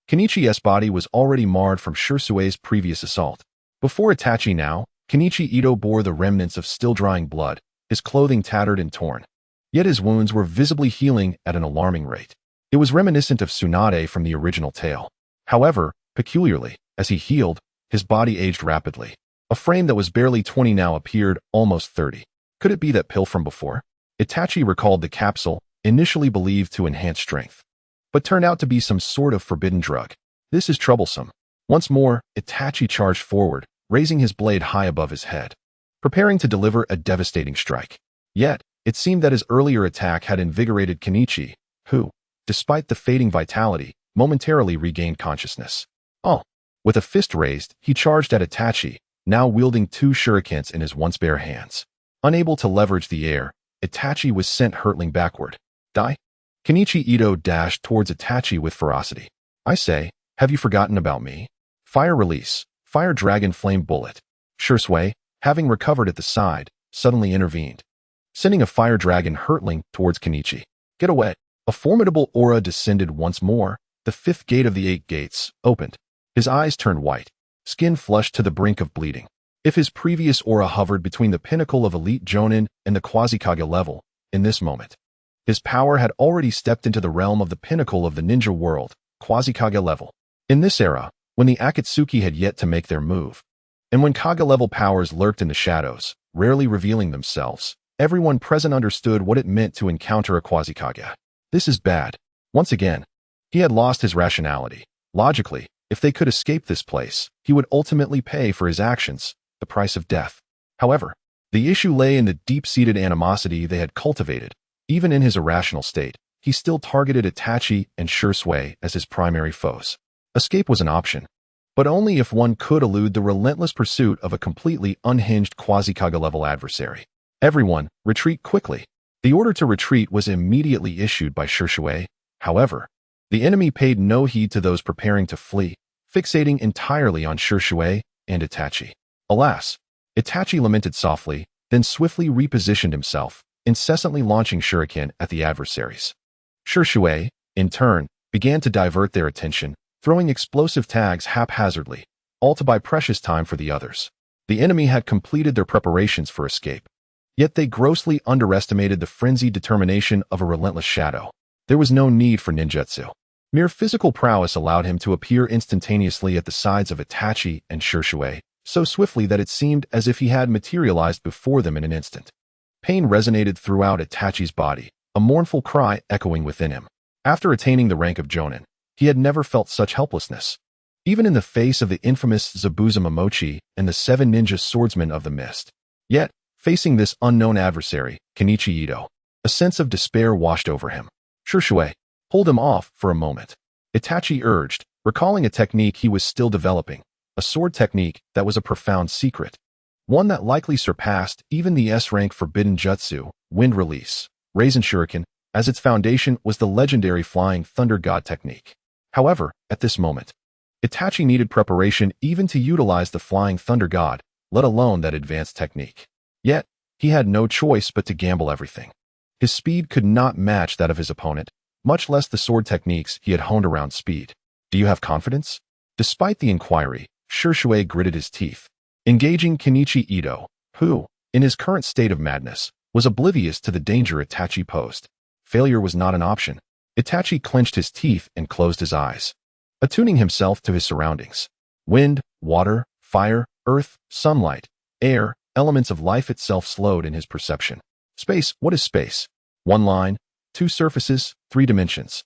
Kenichi's body was already marred from Shirsue's previous assault. Before Itachi now, Kenichi Ito bore the remnants of still-drying blood, his clothing tattered and torn. Yet his wounds were visibly healing at an alarming rate. It was reminiscent of Tsunade from the original tale. However, peculiarly, as he healed, his body aged rapidly. A frame that was barely 20 now appeared almost 30. Could it be that pill from before? Itachi recalled the capsule, initially believed to enhance strength, but turned out to be some sort of forbidden drug. This is troublesome. Once more, Itachi charged forward, raising his blade high above his head, preparing to deliver a devastating strike. Yet, it seemed that his earlier attack had invigorated Kenichi, who, despite the fading vitality, momentarily regained consciousness. With a fist raised, he charged at Itachi, now wielding 2 shurikens in his once bare hands. Unable to leverage the air, Itachi was sent hurtling backward. Die? Kenichi Ito dashed towards Itachi with ferocity. I say, have you forgotten about me? Fire release, fire dragon flame bullet. Shirsue, having recovered at the side, suddenly intervened, sending a fire dragon hurtling towards Kenichi. Get away. A formidable aura descended once more. The 5th gate of the 8 gates opened. His eyes turned white, skin flushed to the brink of bleeding. If his previous aura hovered between the pinnacle of elite jonin and the Quasi-Kage level, in this moment, his power had already stepped into the realm of the pinnacle of the ninja world, Quasi-Kage level. In this era, when the Akatsuki had yet to make their move, and when Kage-level powers lurked in the shadows, rarely revealing themselves, everyone present understood what it meant to encounter a Quasi-Kage. This is bad. Once again, he had lost his rationality. Logically, if they could escape this place, he would ultimately pay for his actions, the price of death. However, the issue lay in the deep-seated animosity they had cultivated. Even in his irrational state, he still targeted Itachi and Shirsue as his primary foes. Escape was an option, but only if one could elude the relentless pursuit of a completely unhinged Quasi-Kage level adversary. Everyone, retreat quickly. The order to retreat was immediately issued by Shirsue. However, the enemy paid no heed to those preparing to flee, fixating entirely on Shirsue and Itachi. Alas, Itachi lamented softly, then swiftly repositioned himself, incessantly launching shuriken at the adversaries. Shirsue, in turn, began to divert their attention, throwing explosive tags haphazardly, all to buy precious time for the others. The enemy had completed their preparations for escape, yet they grossly underestimated the frenzied determination of a relentless shadow. There was no need for ninjutsu. Mere physical prowess allowed him to appear instantaneously at the sides of Itachi and Shirsue, so swiftly that it seemed as if he had materialized before them in an instant. Pain resonated throughout Itachi's body, a mournful cry echoing within him. After attaining the rank of Jonin, he had never felt such helplessness. Even in the face of the infamous Zabuza Momochi and the 7 ninja swordsmen of the mist. Yet, facing this unknown adversary, Kenichi Ito, a sense of despair washed over him. Shirsue, hold him off for a moment. Itachi urged, recalling a technique he was still developing, a sword technique that was a profound secret. One that likely surpassed even the S-rank forbidden jutsu, wind release, Raisin Shuriken, as its foundation was the legendary Flying Thunder God technique. However, at this moment, Itachi needed preparation even to utilize the Flying Thunder God, let alone that advanced technique. Yet, he had no choice but to gamble everything. His speed could not match that of his opponent, much less the sword techniques he had honed around speed. Do you have confidence? Despite the inquiry, Shirsue gritted his teeth. engaging Kenichi Ito, who, in his current state of madness, was oblivious to the danger Itachi posed. Failure was not an option. Itachi clenched his teeth and closed his eyes, attuning himself to his surroundings. Wind, water, fire, earth, sunlight, air, elements of life itself slowed in his perception. Space, what is space? One line, two surfaces, three dimensions.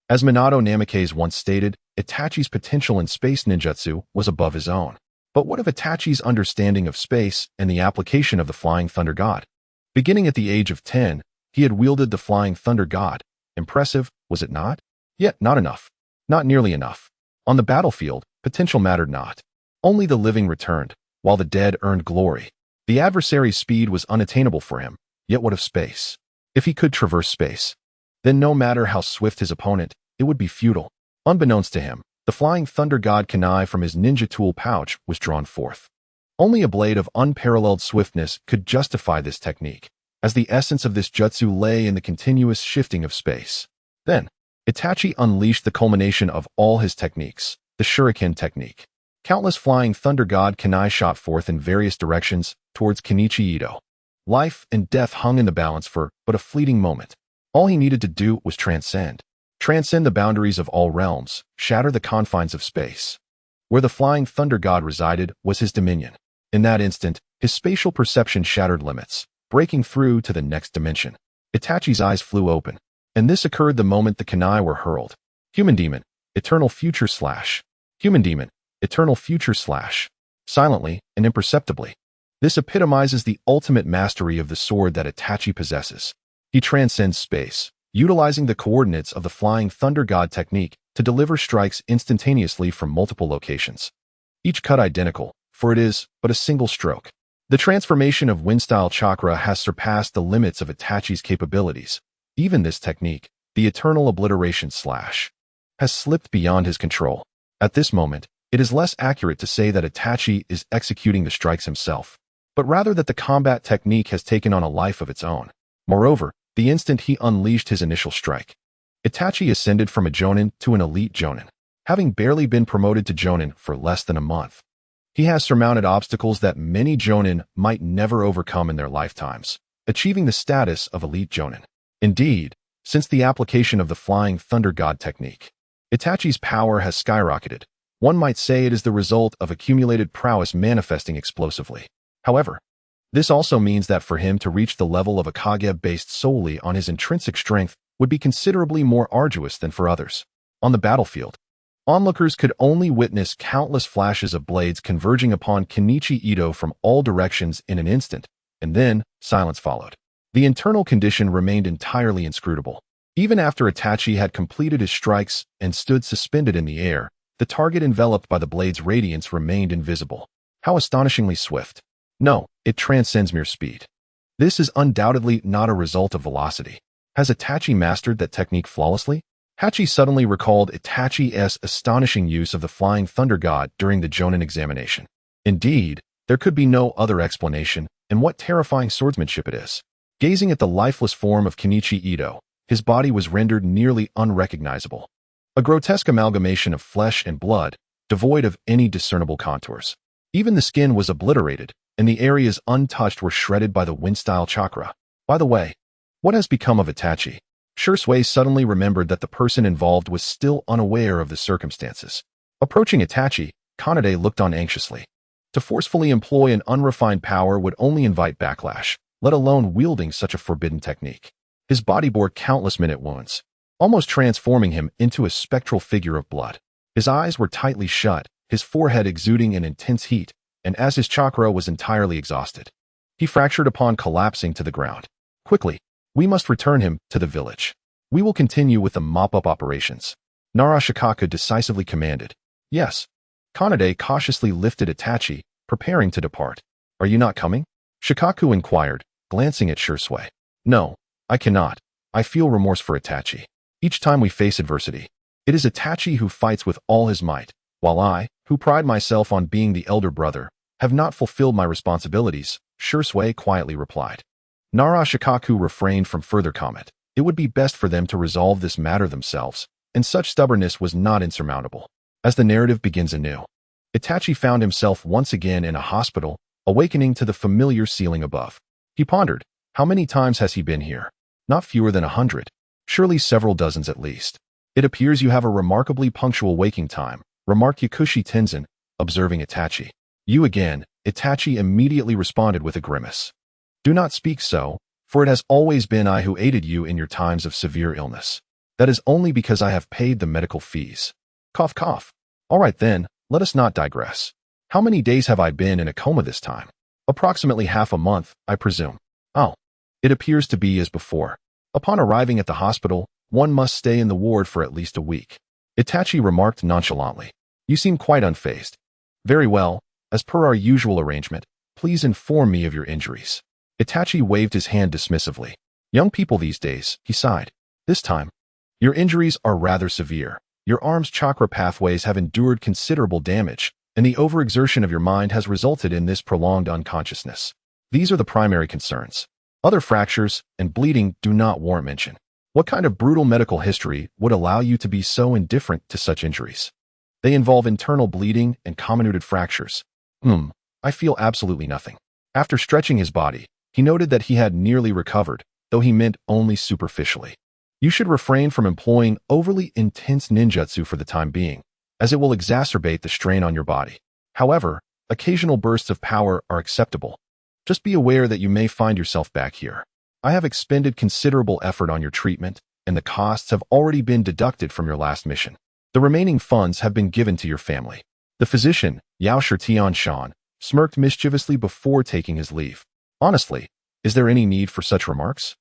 As Minato Namikaze once stated, Itachi's potential in space ninjutsu was above his own. But what of Itachi's understanding of space and the application of the Flying Thunder God? Beginning at the age of 10, he had wielded the Flying Thunder God. Impressive, was it not? Yet not enough. Not nearly enough. On the battlefield, potential mattered not. Only the living returned, while the dead earned glory. The adversary's speed was unattainable for him, yet what of space? If he could traverse space, then no matter how swift his opponent, it would be futile. Unbeknownst to him, the Flying Thunder God kunai from his ninja tool pouch was drawn forth. Only a blade of unparalleled swiftness could justify this technique, as the essence of this jutsu lay in the continuous shifting of space. Then, Itachi unleashed the culmination of all his techniques, the shuriken technique. Countless Flying Thunder God kunai shot forth in various directions towards Kenichi Ito. Life and death hung in the balance for but a fleeting moment. All he needed to do was transcend the boundaries of all realms, shatter the confines of space. Where the Flying Thunder God resided was his dominion. In that instant, his spatial perception shattered limits, breaking through to the next dimension. Itachi's eyes flew open, and this occurred the moment the kunai were hurled. Human Demon, Eternal Future / Human Demon, Eternal Future / Silently and imperceptibly. This epitomizes the ultimate mastery of the sword that Itachi possesses. He transcends space, utilizing the coordinates of the Flying Thunder God technique to deliver strikes instantaneously from multiple locations. Each cut identical, for it is but a single stroke. The transformation of wind-style chakra has surpassed the limits of Itachi's capabilities. Even this technique, the Eternal Obliteration / has slipped beyond his control. At this moment, it is less accurate to say that Itachi is executing the strikes himself, but rather that the combat technique has taken on a life of its own. Moreover, the instant he unleashed his initial strike, Itachi ascended from a jonin to an elite jonin. Having barely been promoted to jonin for less than a month, he has surmounted obstacles that many jonin might never overcome in their lifetimes, achieving the status of elite jonin. Indeed, since the application of the Flying Thunder God technique, Itachi's power has skyrocketed. One might say it is the result of accumulated prowess manifesting explosively. However, this also means that for him to reach the level of a Kage based solely on his intrinsic strength would be considerably more arduous than for others. On the battlefield, onlookers could only witness countless flashes of blades converging upon Kenichi Ito from all directions in an instant, and then silence followed. The internal condition remained entirely inscrutable. Even after Itachi had completed his strikes and stood suspended in the air, the target enveloped by the blade's radiance remained invisible. How astonishingly swift. No, it transcends mere speed. This is undoubtedly not a result of velocity. Has Itachi mastered that technique flawlessly? Hachi suddenly recalled Itachi's astonishing use of the Flying Thunder God during the Jonin examination. Indeed, there could be no other explanation, and what terrifying swordsmanship it is. Gazing at the lifeless form of Kenichi Ito, his body was rendered nearly unrecognizable. A grotesque amalgamation of flesh and blood, devoid of any discernible contours. Even the skin was obliterated, and the areas untouched were shredded by the wind-style chakra. By the way, what has become of Itachi? Shursui suddenly remembered that the person involved was still unaware of the circumstances. Approaching Itachi, Kanade looked on anxiously. To forcefully employ an unrefined power would only invite backlash, let alone wielding such a forbidden technique. His body bore countless minute wounds, almost transforming him into a spectral figure of blood. His eyes were tightly shut, his forehead exuding an intense heat, and as his chakra was entirely exhausted, he fractured upon collapsing to the ground. Quickly, we must return him to the village. We will continue with the mop-up operations. Nara Shikaku decisively commanded. Yes. Kanade cautiously lifted Itachi, preparing to depart. Are you not coming? Shikaku inquired, glancing at Shursui. No, I cannot. I feel remorse for Itachi. Each time we face adversity, it is Itachi who fights with all his might, while I, who pride myself on being the elder brother, have not fulfilled my responsibilities, Shursui quietly replied. Nara Shikaku refrained from further comment. It would be best for them to resolve this matter themselves, and such stubbornness was not insurmountable. As the narrative begins anew, Itachi found himself once again in a hospital, awakening to the familiar ceiling above. He pondered, how many times has he been here? Not fewer than 100. Surely several dozens at least. It appears you have a remarkably punctual waking time, remarked Yakushi Tenzin, observing Itachi. You again, Itachi immediately responded with a grimace. Do not speak so, for it has always been I who aided you in your times of severe illness. That is only because I have paid the medical fees. Cough, cough. All right then, let us not digress. How many days have I been in a coma this time? Approximately half a month, I presume. Oh, it appears to be as before. Upon arriving at the hospital, one must stay in the ward for at least a week. Itachi remarked nonchalantly. You seem quite unfazed. Very well, as per our usual arrangement, please inform me of your injuries. Itachi waved his hand dismissively. Young people these days, he sighed. This time, your injuries are rather severe. Your arm's chakra pathways have endured considerable damage, and the overexertion of your mind has resulted in this prolonged unconsciousness. These are the primary concerns. Other fractures and bleeding do not warrant mention. What kind of brutal medical history would allow you to be so indifferent to such injuries? They involve internal bleeding and comminuted fractures. I feel absolutely nothing. After stretching his body, he noted that he had nearly recovered, though he meant only superficially. You should refrain from employing overly intense ninjutsu for the time being, as it will exacerbate the strain on your body. However, occasional bursts of power are acceptable. Just be aware that you may find yourself back here. I have expended considerable effort on your treatment, and the costs have already been deducted from your last mission. The remaining funds have been given to your family. The physician, Yao Tianshan, smirked mischievously before taking his leave. Honestly, is there any need for such remarks?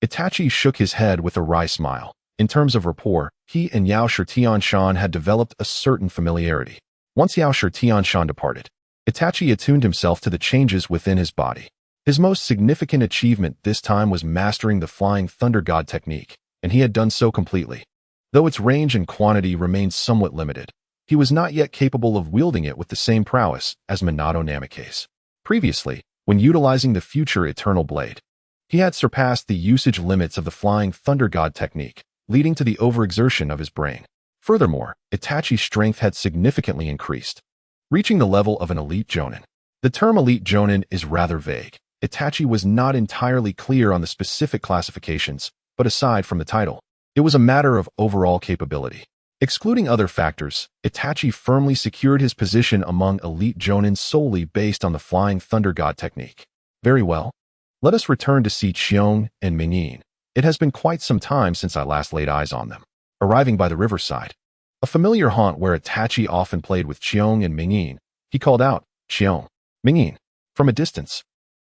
Itachi shook his head with a wry smile. In terms of rapport, he and Yao Tianshan had developed a certain familiarity. Once Yao Tianshan departed, Itachi attuned himself to the changes within his body. His most significant achievement this time was mastering the Flying Thunder God technique, and he had done so completely. Though its range and quantity remained somewhat limited, he was not yet capable of wielding it with the same prowess as Minato Namikaze. Previously, when utilizing the future Eternal Blade, he had surpassed the usage limits of the Flying Thunder God technique, leading to the overexertion of his brain. Furthermore, Itachi's strength had significantly increased, reaching the level of an elite jonin. The term elite jonin is rather vague. Itachi was not entirely clear on the specific classifications, but aside from the title, it was a matter of overall capability. Excluding other factors, Itachi firmly secured his position among elite jonin solely based on the Flying Thunder God technique. Very well. Let us return to see Xiong and Mingyin. It has been quite some time since I last laid eyes on them. Arriving by the riverside, a familiar haunt where Itachi often played with Xiong and Mingyin, he called out, Xiong, Mingyin. From a distance,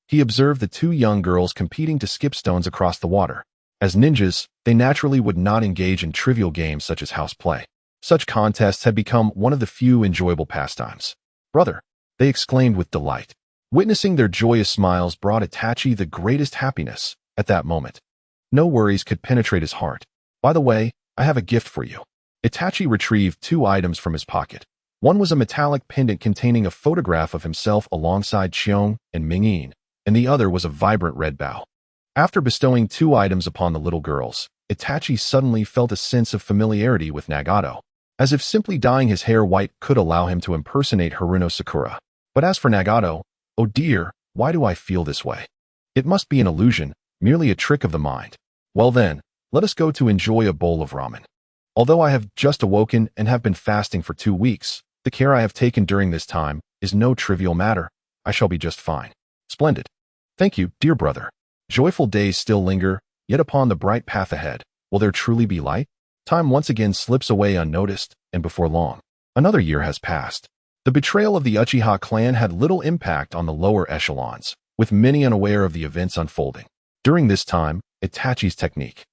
he observed the two young girls competing to skip stones across the water. As ninjas, they naturally would not engage in trivial games such as house play. Such contests had become one of the few enjoyable pastimes. Brother, they exclaimed with delight. Witnessing their joyous smiles brought Itachi the greatest happiness at that moment. No worries could penetrate his heart. By the way, I have a gift for you. Itachi retrieved two items from his pocket. One was a metallic pendant containing a photograph of himself alongside Xiong and Mingyin, and the other was a vibrant red bow. After bestowing two items upon the little girls, Itachi suddenly felt a sense of familiarity with Nagato, as if simply dyeing his hair white could allow him to impersonate Haruno Sakura. But as for Nagato, oh dear, why do I feel this way? It must be an illusion, merely a trick of the mind. Well then, let us go to enjoy a bowl of ramen. Although I have just awoken and have been fasting for 2 weeks, the care I have taken during this time is no trivial matter. I shall be just fine. Splendid. Thank you, dear brother. Joyful days still linger, yet upon the bright path ahead, will there truly be light? Time once again slips away unnoticed, and before long, another year has passed. The betrayal of the Uchiha clan had little impact on the lower echelons, with many unaware of the events unfolding. During this time, Itachi's technique,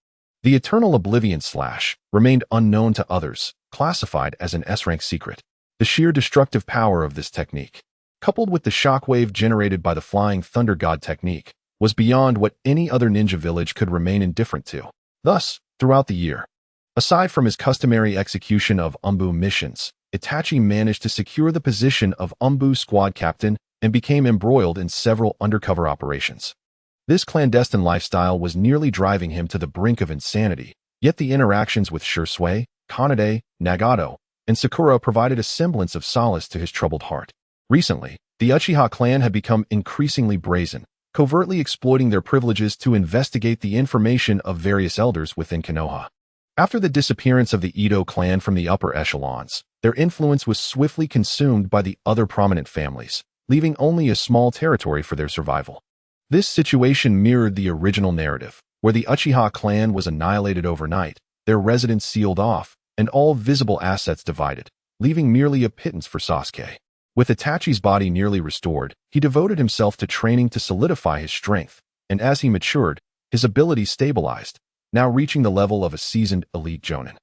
the Eternal Oblivion Slash, remained unknown to others, classified as an S-rank secret. The sheer destructive power of this technique, coupled with the shockwave generated by the Flying Thunder God technique, was beyond what any other ninja village could remain indifferent to. Thus, throughout the year, aside from his customary execution of Umbu missions, Itachi managed to secure the position of Umbu squad captain and became embroiled in several undercover operations. This clandestine lifestyle was nearly driving him to the brink of insanity, yet the interactions with Shursui, Kanade, Nagato, and Sakura provided a semblance of solace to his troubled heart. Recently, the Uchiha clan had become increasingly brazen, covertly exploiting their privileges to investigate the information of various elders within Konoha. After the disappearance of the Ito clan from the upper echelons, their influence was swiftly consumed by the other prominent families, leaving only a small territory for their survival. This situation mirrored the original narrative, where the Uchiha clan was annihilated overnight, their residence sealed off, and all visible assets divided, leaving merely a pittance for Sasuke. With Itachi's body nearly restored, he devoted himself to training to solidify his strength, and as he matured, his abilities stabilized, now reaching the level of a seasoned elite jonin.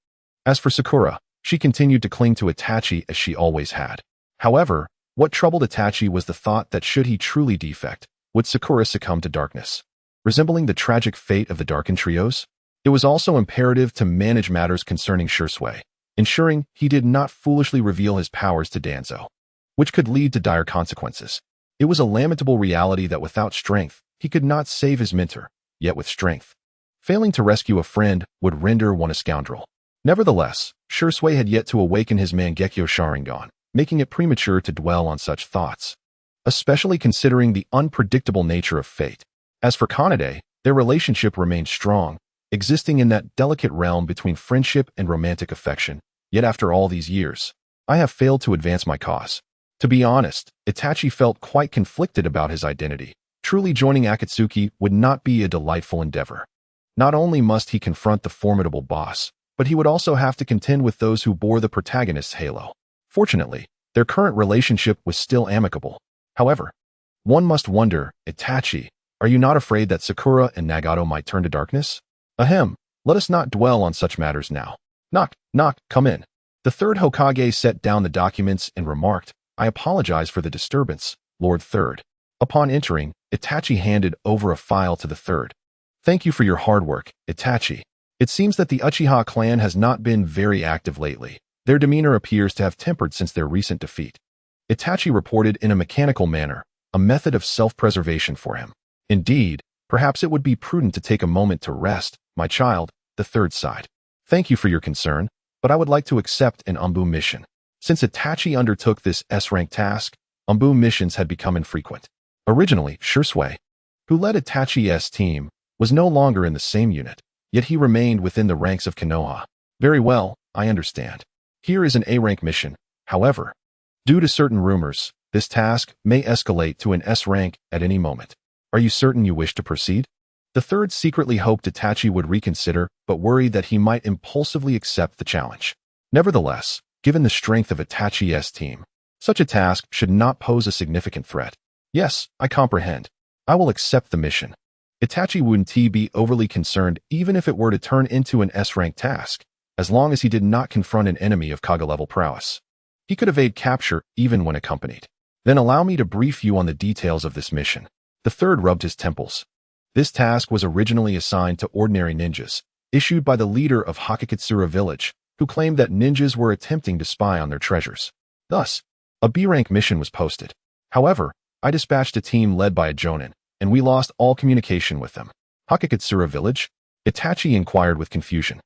As for Sakura, she continued to cling to Itachi as she always had. However, what troubled Itachi was the thought that should he truly defect, would Sakura succumb to darkness? Resembling the tragic fate of the Darkin trios? It was also imperative to manage matters concerning Shisui, ensuring he did not foolishly reveal his powers to Danzo, which could lead to dire consequences. It was a lamentable reality that without strength, he could not save his mentor, yet with strength, failing to rescue a friend would render one a scoundrel. Nevertheless, Shisui had yet to awaken his Mangekyo Sharingan, making it premature to dwell on such thoughts, especially considering the unpredictable nature of fate. As for Kanade, their relationship remained strong, existing in that delicate realm between friendship and romantic affection. Yet after all these years, I have failed to advance my cause. To be honest, Itachi felt quite conflicted about his identity. Truly joining Akatsuki would not be a delightful endeavor. Not only must he confront the formidable boss, but he would also have to contend with those who bore the protagonist's halo. Fortunately, their current relationship was still amicable. However, one must wonder, Itachi, are you not afraid that Sakura and Nagato might turn to darkness? Ahem, let us not dwell on such matters now. Knock, knock, come in. The third Hokage set down the documents and remarked, I apologize for the disturbance, Lord Third. Upon entering, Itachi handed over a file to the third. Thank you for your hard work, Itachi. It seems that the Uchiha clan has not been very active lately. Their demeanor appears to have tempered since their recent defeat. Itachi reported in a mechanical manner, a method of self-preservation for him. Indeed, perhaps it would be prudent to take a moment to rest, my child, the third sighed. Thank you for your concern, but I would like to accept an Umbu mission. Since Itachi undertook this S-rank task, Umbu missions had become infrequent. Originally, Shisui, who led Itachi's team, was no longer in the same unit, yet he remained within the ranks of Konoha. Very well, I understand. Here is an A-rank mission. However, due to certain rumors, this task may escalate to an S rank at any moment. Are you certain you wish to proceed? The third secretly hoped Itachi would reconsider, but worried that he might impulsively accept the challenge. Nevertheless, given the strength of Itachi's team, such a task should not pose a significant threat. Yes, I comprehend. I will accept the mission. Itachi wouldn't be overly concerned even if it were to turn into an S-rank task, as long as he did not confront an enemy of Kage-level prowess. He could evade capture even when accompanied. Then allow me to brief you on the details of this mission. The third rubbed his temples. This task was originally assigned to ordinary ninjas, issued by the leader of Hakakatsura village, who claimed that ninjas were attempting to spy on their treasures. Thus, a B-rank mission was posted. However, I dispatched a team led by a jonin, and we lost all communication with them. Hakakatsura village? Itachi inquired with confusion.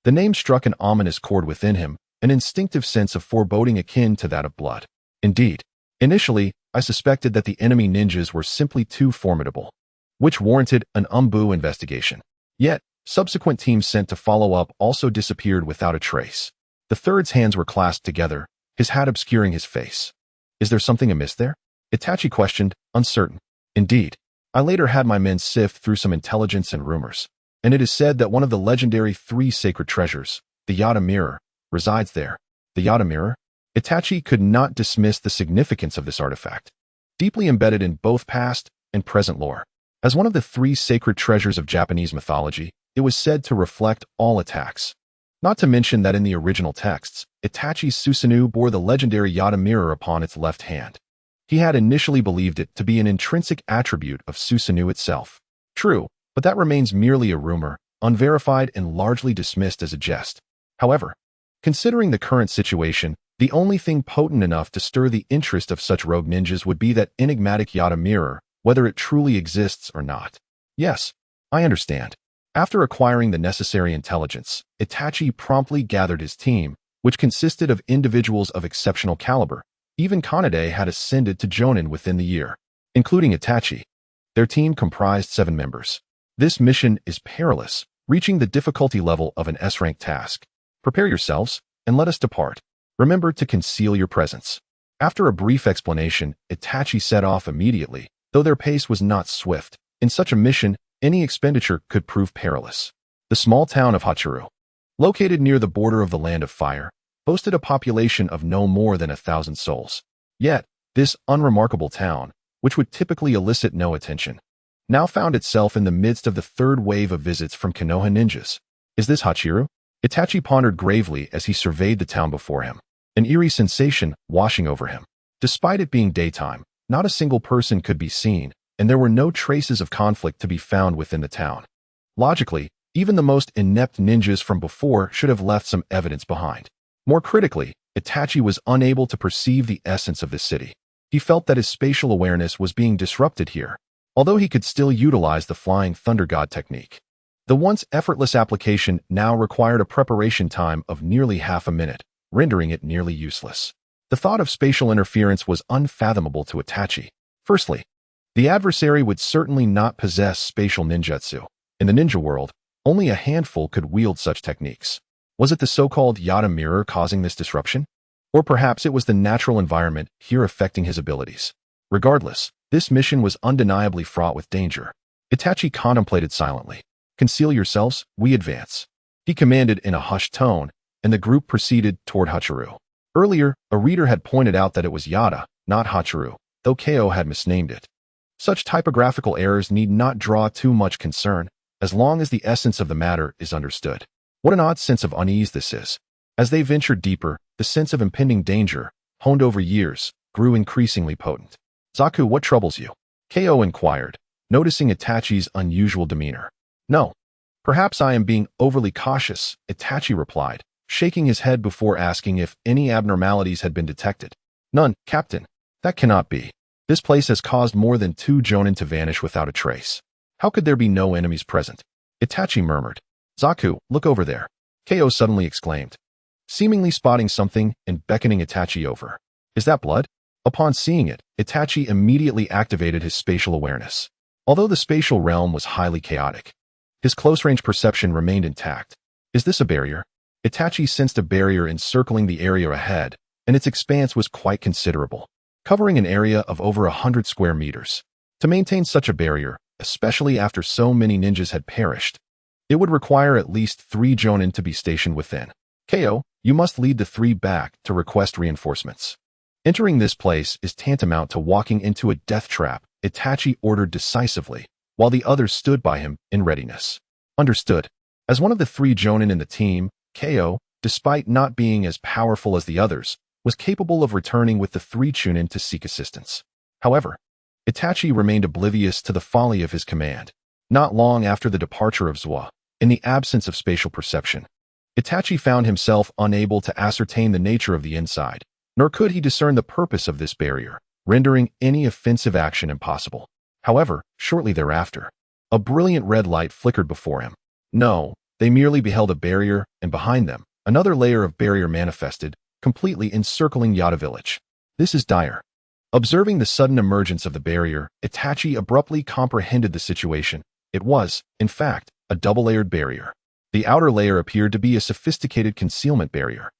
The name struck an ominous chord within him, an instinctive sense of foreboding akin to that of blood. Indeed, initially, I suspected that the enemy ninjas were simply too formidable, which warranted an Umbu investigation. Yet, subsequent teams sent to follow up also disappeared without a trace. The third's hands were clasped together, his hat obscuring his face. Is there something amiss there? Itachi questioned, uncertain. Indeed, I later had my men sift through some intelligence and rumors, and it is said that one of the legendary 3 sacred treasures, the Yata Mirror, resides there. The Yata Mirror? Itachi could not dismiss the significance of this artifact, deeply embedded in both past and present lore. As one of the 3 sacred treasures of Japanese mythology, it was said to reflect all attacks. Not to mention that in the original texts, Itachi's Susanoo bore the legendary Yata Mirror upon its left hand. He had initially believed it to be an intrinsic attribute of Susanoo itself. True, but that remains merely a rumor, unverified and largely dismissed as a jest. However, considering the current situation, the only thing potent enough to stir the interest of such rogue ninjas would be that enigmatic Yata Mirror, whether it truly exists or not. Yes, I understand. After acquiring the necessary intelligence, Itachi promptly gathered his team, which consisted of individuals of exceptional caliber. Even Kanade had ascended to Jonin within the year, including Itachi. Their team comprised 7 members. This mission is perilous, reaching the difficulty level of an S-rank task. Prepare yourselves, and let us depart. Remember to conceal your presence. After a brief explanation, Itachi set off immediately, though their pace was not swift. In such a mission, any expenditure could prove perilous. The small town of Hachiru, located near the border of the Land of Fire, boasted a population of no more than 1,000 souls. Yet, this unremarkable town, which would typically elicit no attention, now found itself in the midst of the third wave of visits from Konoha ninjas. Is this Hachiru? Itachi pondered gravely as he surveyed the town before him, an eerie sensation washing over him. Despite it being daytime, not a single person could be seen, and there were no traces of conflict to be found within the town. Logically, even the most inept ninjas from before should have left some evidence behind. More critically, Itachi was unable to perceive the essence of this city. He felt that his spatial awareness was being disrupted here, although he could still utilize the Flying Thunder God technique. The once effortless application now required a preparation time of nearly half a minute, rendering it nearly useless. The thought of spatial interference was unfathomable to Itachi. Firstly, the adversary would certainly not possess spatial ninjutsu. In the ninja world, only a handful could wield such techniques. Was it the so-called Yada mirror causing this disruption? Or perhaps it was the natural environment here affecting his abilities. Regardless, this mission was undeniably fraught with danger. Itachi contemplated silently. Conceal yourselves, we advance. He commanded in a hushed tone, and the group proceeded toward Hachiru. Earlier, a reader had pointed out that it was Yada, not Hachiru, though Ko had misnamed it. Such typographical errors need not draw too much concern, as long as the essence of the matter is understood. What an odd sense of unease this is. As they ventured deeper, the sense of impending danger, honed over years, grew increasingly potent. Zaku, what troubles you? Ko inquired, noticing Itachi's unusual demeanor. No. Perhaps I am being overly cautious, Itachi replied, shaking his head before asking if any abnormalities had been detected. None, Captain. That cannot be. This place has caused more than 2 Jonin to vanish without a trace. How could there be no enemies present? Itachi murmured. Zaku, look over there. Ko suddenly exclaimed, seemingly spotting something and beckoning Itachi over. Is that blood? Upon seeing it, Itachi immediately activated his spatial awareness. Although the spatial realm was highly chaotic, his close-range perception remained intact. Is this a barrier? Itachi sensed a barrier encircling the area ahead, and its expanse was quite considerable, covering an area of over 100 square meters. To maintain such a barrier, especially after so many ninjas had perished, it would require at least 3 Jonin to be stationed within. Ko, you must lead the 3 back to request reinforcements. Entering this place is tantamount to walking into a death trap, Itachi ordered decisively, while the others stood by him in readiness. Understood. As one of the 3 Jonin in the team, Ko, despite not being as powerful as the others, was capable of returning with the 3 Chunin to seek assistance. However, Itachi remained oblivious to the folly of his command. Not long after the departure of Zwa, in the absence of spatial perception, Itachi found himself unable to ascertain the nature of the inside, nor could he discern the purpose of this barrier, rendering any offensive action impossible. However, shortly thereafter, a brilliant red light flickered before him. No, they merely beheld a barrier, and behind them, another layer of barrier manifested, completely encircling Yada village. This is dire. Observing the sudden emergence of the barrier, Itachi abruptly comprehended the situation. It was, in fact, a double-layered barrier. The outer layer appeared to be a sophisticated concealment barrier,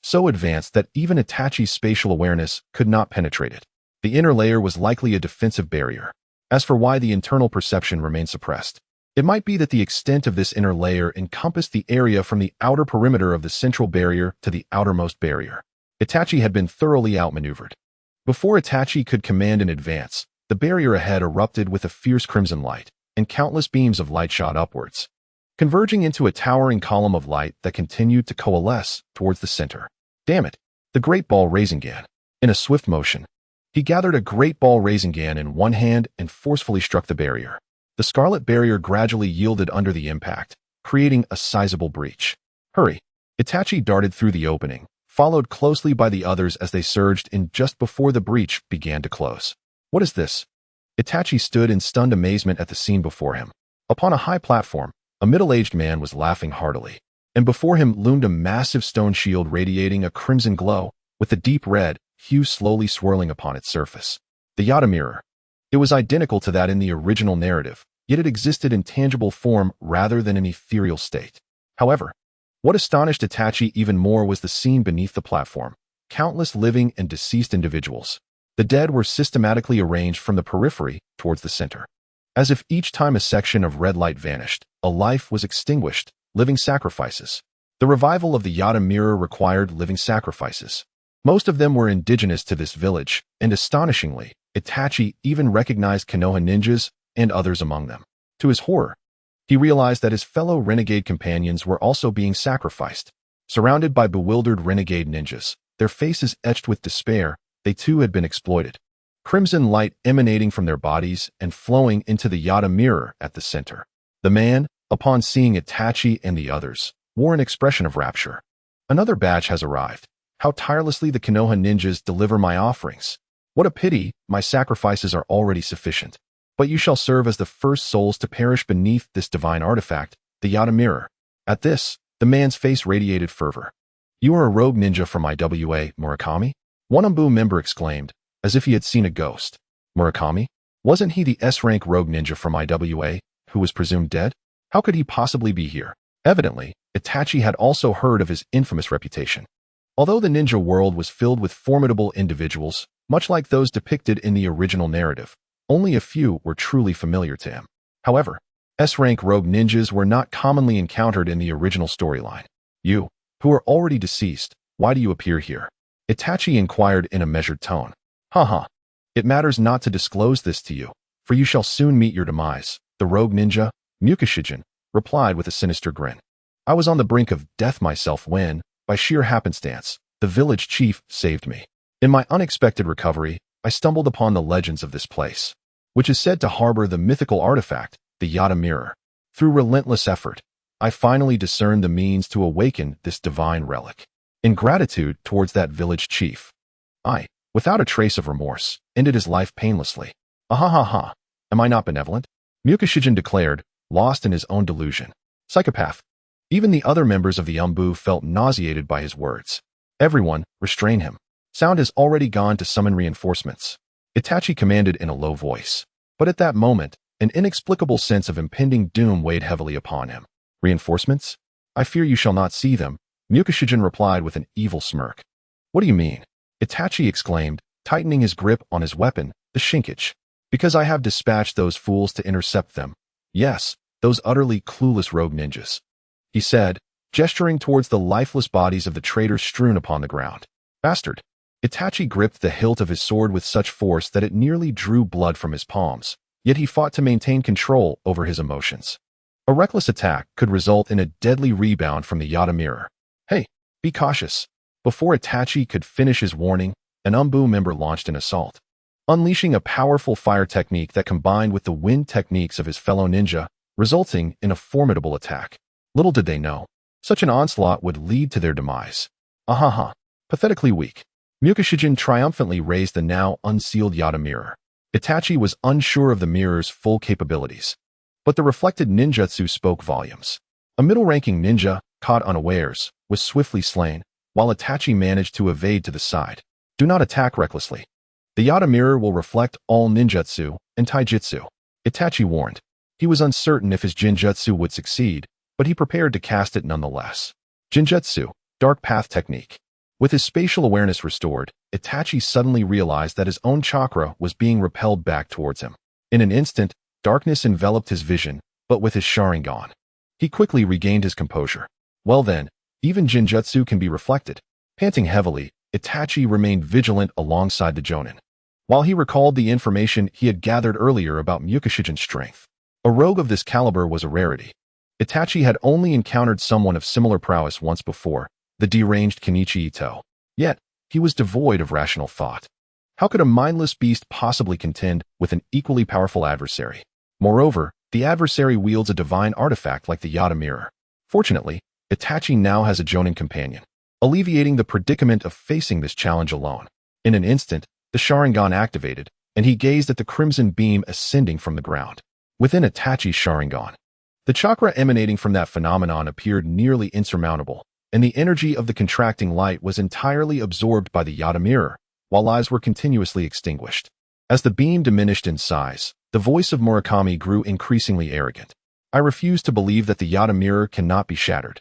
so advanced that even Itachi's spatial awareness could not penetrate it. The inner layer was likely a defensive barrier. As for why the internal perception remained suppressed, it might be that the extent of this inner layer encompassed the area from the outer perimeter of the central barrier to the outermost barrier. Itachi had been thoroughly outmaneuvered. Before Itachi could command in advance, the barrier ahead erupted with a fierce crimson light, and countless beams of light shot upwards, converging into a towering column of light that continued to coalesce towards the center. Damn it! The Great Ball Rasengan. In a swift motion, he gathered a Great Ball Rasengan in one hand and forcefully struck the barrier. The scarlet barrier gradually yielded under the impact, creating a sizable breach. Hurry! Itachi darted through the opening, followed closely by the others as they surged in just before the breach began to close. What is this? Itachi stood in stunned amazement at the scene before him. Upon a high platform, a middle-aged man was laughing heartily. and before him loomed a massive stone shield radiating a crimson glow, with the deep red hue slowly swirling upon its surface. The Yata mirror. It was identical to that in the original narrative, yet it existed in tangible form rather than an ethereal state. However, what astonished Itachi even more was the scene beneath the platform. Countless living and deceased individuals. The dead were systematically arranged from the periphery towards the center. As if each time a section of red light vanished, a life was extinguished, living sacrifices. The revival of the Yata mirror required living sacrifices. Most of them were indigenous to this village, and astonishingly, Itachi even recognized Konoha ninjas and others among them. To his horror, he realized that his fellow renegade companions were also being sacrificed. Surrounded by bewildered renegade ninjas, their faces etched with despair, they too had been exploited. Crimson light emanating from their bodies and flowing into the Yata mirror at the center. The man, upon seeing Itachi and the others, wore an expression of rapture. Another batch has arrived. How tirelessly the Konoha ninjas deliver my offerings. What a pity, my sacrifices are already sufficient. But you shall serve as the first souls to perish beneath this divine artifact, the Yata mirror. At this, the man's face radiated fervor. You are a rogue ninja from IWA, Murakami? One Umbu member exclaimed, as if he had seen a ghost. Murakami? Wasn't he the S-rank rogue ninja from IWA, who was presumed dead? How could he possibly be here? Evidently, Itachi had also heard of his infamous reputation. Although the ninja world was filled with formidable individuals, much like those depicted in the original narrative, only a few were truly familiar to him. However, S-rank rogue ninjas were not commonly encountered in the original storyline. You, who are already deceased, why do you appear here? Itachi inquired in a measured tone. Haha. It matters not to disclose this to you, for you shall soon meet your demise. The rogue ninja, Mukashijin, replied with a sinister grin. I was on the brink of death myself when, by sheer happenstance, the village chief saved me. In my unexpected recovery, I stumbled upon the legends of this place, which is said to harbor the mythical artifact, the Yata mirror. Through relentless effort, I finally discerned the means to awaken this divine relic. In gratitude towards that village chief, I, without a trace of remorse, ended his life painlessly. Ahahaha, am I not benevolent? Mukashijin declared, lost in his own delusion. Psychopath. Even the other members of the Umbu felt nauseated by his words. Everyone, restrain him. Sound has already gone to summon reinforcements. Itachi commanded in a low voice. But at that moment, an inexplicable sense of impending doom weighed heavily upon him. Reinforcements? I fear you shall not see them, Mukashijin replied with an evil smirk. What do you mean? Itachi exclaimed, tightening his grip on his weapon, the Shinkage. Because I have dispatched those fools to intercept them. Yes, those utterly clueless rogue ninjas. He said, gesturing towards the lifeless bodies of the traitors strewn upon the ground. Bastard. Itachi gripped the hilt of his sword with such force that it nearly drew blood from his palms, yet he fought to maintain control over his emotions. A reckless attack could result in a deadly rebound from the Yata mirror. Hey, be cautious. Before Itachi could finish his warning, an Umbu member launched an assault. Unleashing a powerful fire technique that combined with the wind techniques of his fellow ninja, resulting in a formidable attack. Little did they know, such an onslaught would lead to their demise. Ahaha, pathetically weak. Mukashijin triumphantly raised the now unsealed Yata mirror. Itachi was unsure of the mirror's full capabilities. But the reflected ninjutsu spoke volumes. A middle-ranking ninja, caught unawares, was swiftly slain, while Itachi managed to evade to the side. Do not attack recklessly. The Yata mirror will reflect all ninjutsu and taijutsu. Itachi warned. He was uncertain if his jinjutsu would succeed, but he prepared to cast it nonetheless. Jinjutsu, dark path technique. With his spatial awareness restored, Itachi suddenly realized that his own chakra was being repelled back towards him. In an instant, darkness enveloped his vision, but with his Sharingan, he quickly regained his composure. Well then, even Jinjutsu can be reflected. Panting heavily, Itachi remained vigilant alongside the Jonin. While he recalled the information he had gathered earlier about Mukashijin's strength, a rogue of this caliber was a rarity. Itachi had only encountered someone of similar prowess once before, the deranged Kenichi Ito. Yet, he was devoid of rational thought. How could a mindless beast possibly contend with an equally powerful adversary? Moreover, the adversary wields a divine artifact like the Yata mirror. Fortunately, Itachi now has a Jonin companion, alleviating the predicament of facing this challenge alone. In an instant, the Sharingan activated, and he gazed at the crimson beam ascending from the ground. Within Itachi's Sharingan, The chakra emanating from that phenomenon appeared nearly insurmountable, and the energy of the contracting light was entirely absorbed by the Yata mirror, while eyes were continuously extinguished. As the beam diminished in size, the voice of Murakami grew increasingly arrogant. I refuse to believe that the Yata mirror cannot be shattered.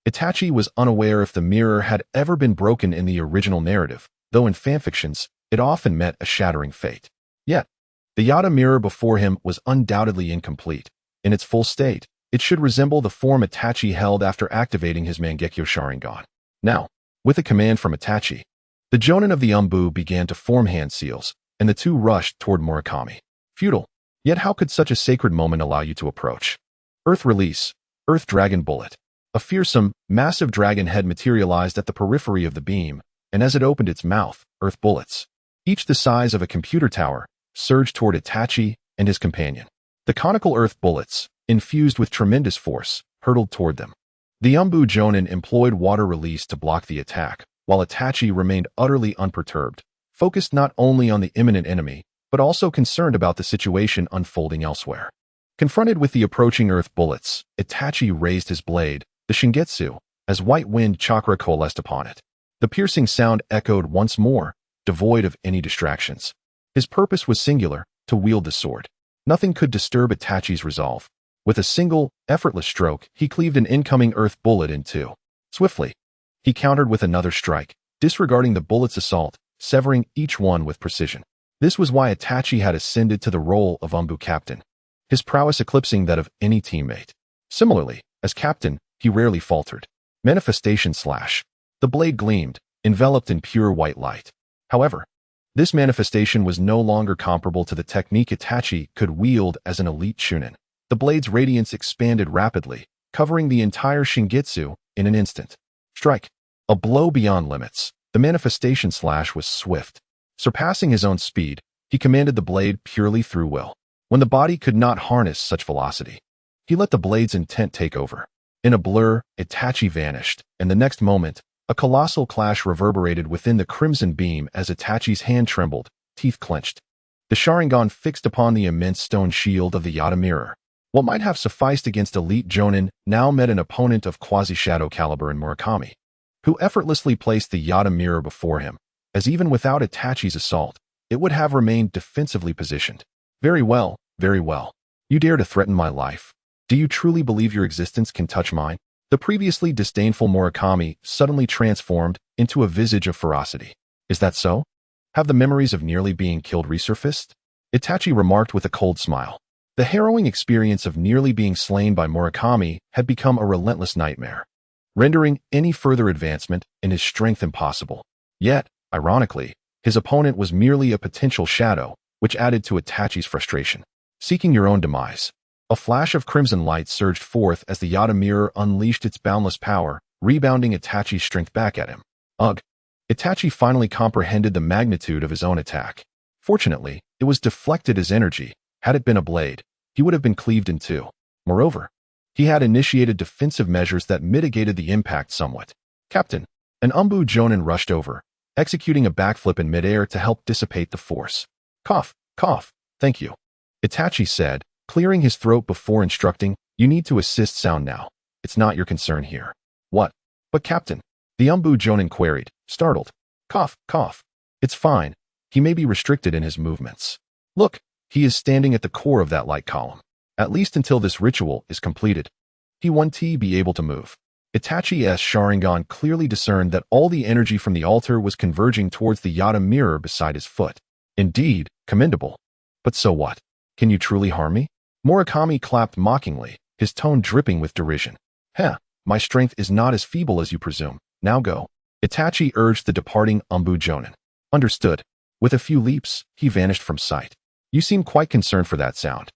Itachi was unaware if the mirror had ever been broken in the original narrative, though in fanfictions, it often met a shattering fate. Yet, the Yata mirror before him was undoubtedly incomplete. In its full state, it should resemble the form Itachi held after activating his Mangekyo Sharingan. Now, with a command from Itachi, the Jonin of the Umbu began to form hand seals, and the two rushed toward Murakami. Futile. Yet how could such a sacred moment allow you to approach? Earth release. Earth Dragon Bullet. A fearsome, massive dragon head materialized at the periphery of the beam, and as it opened its mouth, earth bullets, each the size of a computer tower, surged toward Itachi and his companion. The conical earth bullets, infused with tremendous force, hurtled toward them. The Umbu Jonin employed water release to block the attack, while Itachi remained utterly unperturbed, focused not only on the imminent enemy, but also concerned about the situation unfolding elsewhere. Confronted with the approaching earth bullets, Itachi raised his blade, the Shingetsu, as white wind chakra coalesced upon it. The piercing sound echoed once more, devoid of any distractions. His purpose was singular, to wield the sword. Nothing could disturb Itachi's resolve. With a single, effortless stroke, he cleaved an incoming earth bullet in two. Swiftly, he countered with another strike, disregarding the bullet's assault, severing each one with precision. This was why Itachi had ascended to the role of Umbu captain, his prowess eclipsing that of any teammate. Similarly, as captain, he rarely faltered. Manifestation slash. The blade gleamed, enveloped in pure white light. However, this manifestation was no longer comparable to the technique Itachi could wield as an elite Chunin. The blade's radiance expanded rapidly, covering the entire Shingetsu in an instant. Strike. A blow beyond limits. The manifestation slash was swift. Surpassing his own speed, he commanded the blade purely through will. When the body could not harness such velocity, he let the blade's intent take over. In a blur, Itachi vanished, and the next moment, a colossal clash reverberated within the crimson beam as Itachi's hand trembled, teeth clenched. The Sharingan fixed upon the immense stone shield of the Yata mirror. What might have sufficed against elite Jonin now met an opponent of quasi-shadow caliber in Murakami, who effortlessly placed the Yata mirror before him, as even without Itachi's assault, it would have remained defensively positioned. Very well, very well. You dare to threaten my life. Do you truly believe your existence can touch mine? The previously disdainful Murakami suddenly transformed into a visage of ferocity. Is that so? Have the memories of nearly being killed resurfaced? Itachi remarked with a cold smile. The harrowing experience of nearly being slain by Murakami had become a relentless nightmare, rendering any further advancement in his strength impossible. Yet, ironically, his opponent was merely a potential shadow, which added to Itachi's frustration. Seeking your own demise. A flash of crimson light surged forth as the Yata mirror unleashed its boundless power, rebounding Itachi's strength back at him. Ugh! Itachi finally comprehended the magnitude of his own attack. Fortunately, it was deflected as energy. Had it been a blade, he would have been cleaved in two. Moreover, he had initiated defensive measures that mitigated the impact somewhat. Captain, an Umbu Jonin rushed over, executing a backflip in midair to help dissipate the force. Cough, cough, thank you. Itachi said, clearing his throat before instructing, you need to assist sound now. It's not your concern here. What? But Captain, the Umbu Jonin queried, startled. Cough, cough. It's fine. He may be restricted in his movements. Look, he is standing at the core of that light column. At least until this ritual is completed. He won't be able to move. Itachi's Sharingan clearly discerned that all the energy from the altar was converging towards the Yata mirror beside his foot. Indeed, commendable. But so what? Can you truly harm me? Murakami clapped mockingly, his tone dripping with derision. Heh, my strength is not as feeble as you presume. Now go. Itachi urged the departing Umbu Jonin. Understood. With a few leaps, he vanished from sight. You seem quite concerned for that sound.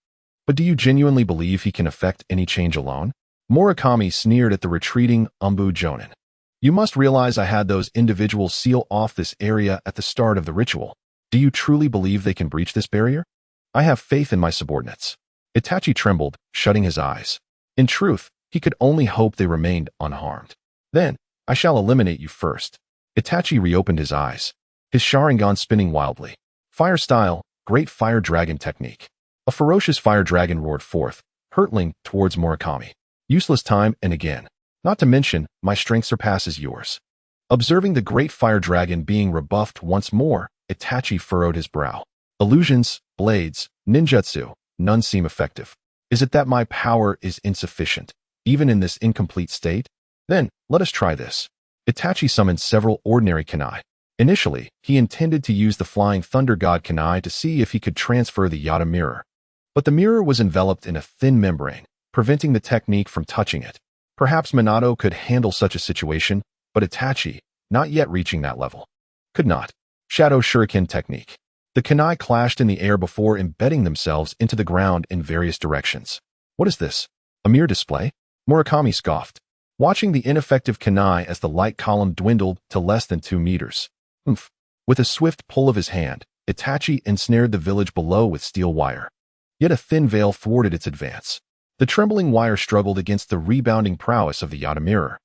But do you genuinely believe he can effect any change alone? Murakami sneered at the retreating Umbu Jonin. You must realize I had those individuals seal off this area at the start of the ritual. Do you truly believe they can breach this barrier? I have faith in my subordinates. Itachi trembled, shutting his eyes. In truth, he could only hope they remained unharmed. Then, I shall eliminate you first. Itachi reopened his eyes, his Sharingan spinning wildly. Fire style, great fire dragon technique. A ferocious fire dragon roared forth, hurtling towards Murakami. Useless time and again. Not to mention, my strength surpasses yours. Observing the great fire dragon being rebuffed once more, Itachi furrowed his brow. Illusions, blades, ninjutsu, none seem effective. Is it that my power is insufficient, even in this incomplete state? Then, let us try this. Itachi summoned several ordinary kunai. Initially, he intended to use the flying thunder god kunai to see if he could transfer the Yata mirror. But the mirror was enveloped in a thin membrane, preventing the technique from touching it. Perhaps Minato could handle such a situation, but Itachi, not yet reaching that level, could not. Shadow Shuriken technique. The kunai clashed in the air before embedding themselves into the ground in various directions. What is this? A mere display? Murakami scoffed, watching the ineffective kunai as the light column dwindled to less than 2 meters. Oomph. With a swift pull of his hand, Itachi ensnared the village below with steel wire. Yet a thin veil thwarted its advance. The trembling wire struggled against the rebounding prowess of the Yata mirror.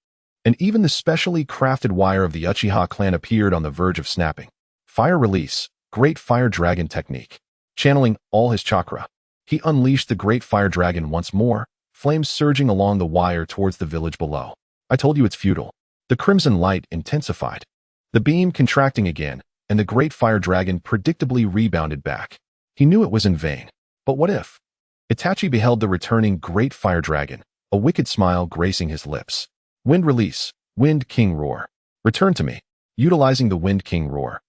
And even the specially crafted wire of the Uchiha clan appeared on the verge of snapping. Fire release, great fire dragon technique. Channeling all his chakra, he unleashed the great fire dragon once more, flames surging along the wire towards the village below. I told you it's futile. The crimson light intensified. The beam contracting again, and the great fire dragon predictably rebounded back. He knew it was in vain. But what if? Itachi beheld the returning great fire dragon, a wicked smile gracing his lips. Wind release, Wind King roar. Return to me. Utilizing the Wind King roar,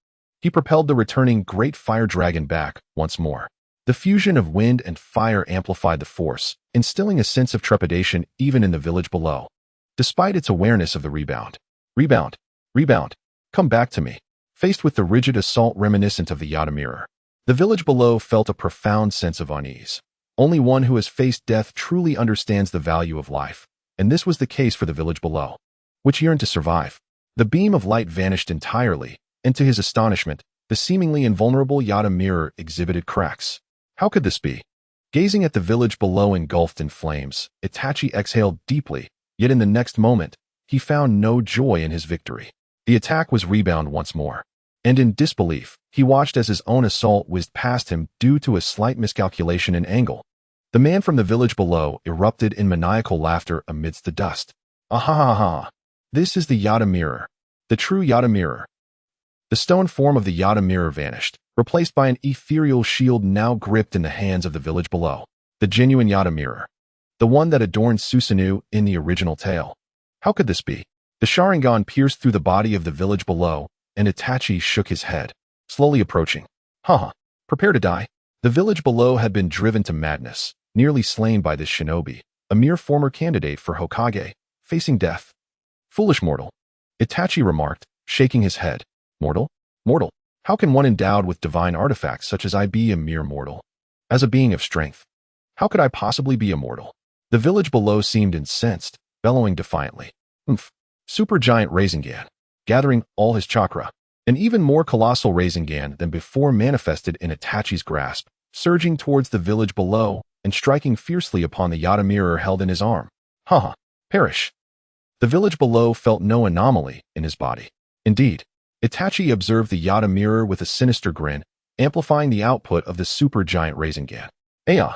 he propelled the returning great fire dragon back once more. The fusion of wind and fire amplified the force, instilling a sense of trepidation even in the village below. Despite its awareness of the rebound. Rebound. Rebound. Come back to me. Faced with the rigid assault reminiscent of the Yata mirror, the village below felt a profound sense of unease. Only one who has faced death truly understands the value of life, and this was the case for the village below, which yearned to survive. The beam of light vanished entirely, and to his astonishment, the seemingly invulnerable Yata mirror exhibited cracks. How could this be? Gazing at the village below engulfed in flames, Itachi exhaled deeply, yet in the next moment, he found no joy in his victory. The attack was rebound once more, and in disbelief, he watched as his own assault whizzed past him due to a slight miscalculation in angle. The man from the village below erupted in maniacal laughter amidst the dust. Ahahaha! This is the Yata mirror. The true Yata mirror. The stone form of the Yata mirror vanished, replaced by an ethereal shield now gripped in the hands of the village below. The genuine Yata mirror. The one that adorned Susanoo in the original tale. How could this be? The Sharingan pierced through the body of the village below, and Itachi shook his head, slowly approaching. Haha, prepare to die. The village below had been driven to madness, nearly slain by this shinobi, a mere former candidate for Hokage, facing death. Foolish mortal, Itachi remarked, shaking his head. Mortal? Mortal? How can one endowed with divine artifacts such as I be a mere mortal? As a being of strength, how could I possibly be immortal? The village below seemed incensed, bellowing defiantly. Oomph. Supergiant Rasengan, gathering all his chakra. An even more colossal Rasengan than before manifested in Itachi's grasp, surging towards the village below and striking fiercely upon the Yata mirror held in his arm. Haha, perish. The village below felt no anomaly in his body. Indeed, Itachi observed the Yata mirror with a sinister grin, amplifying the output of the supergiant Rasengan. Aya!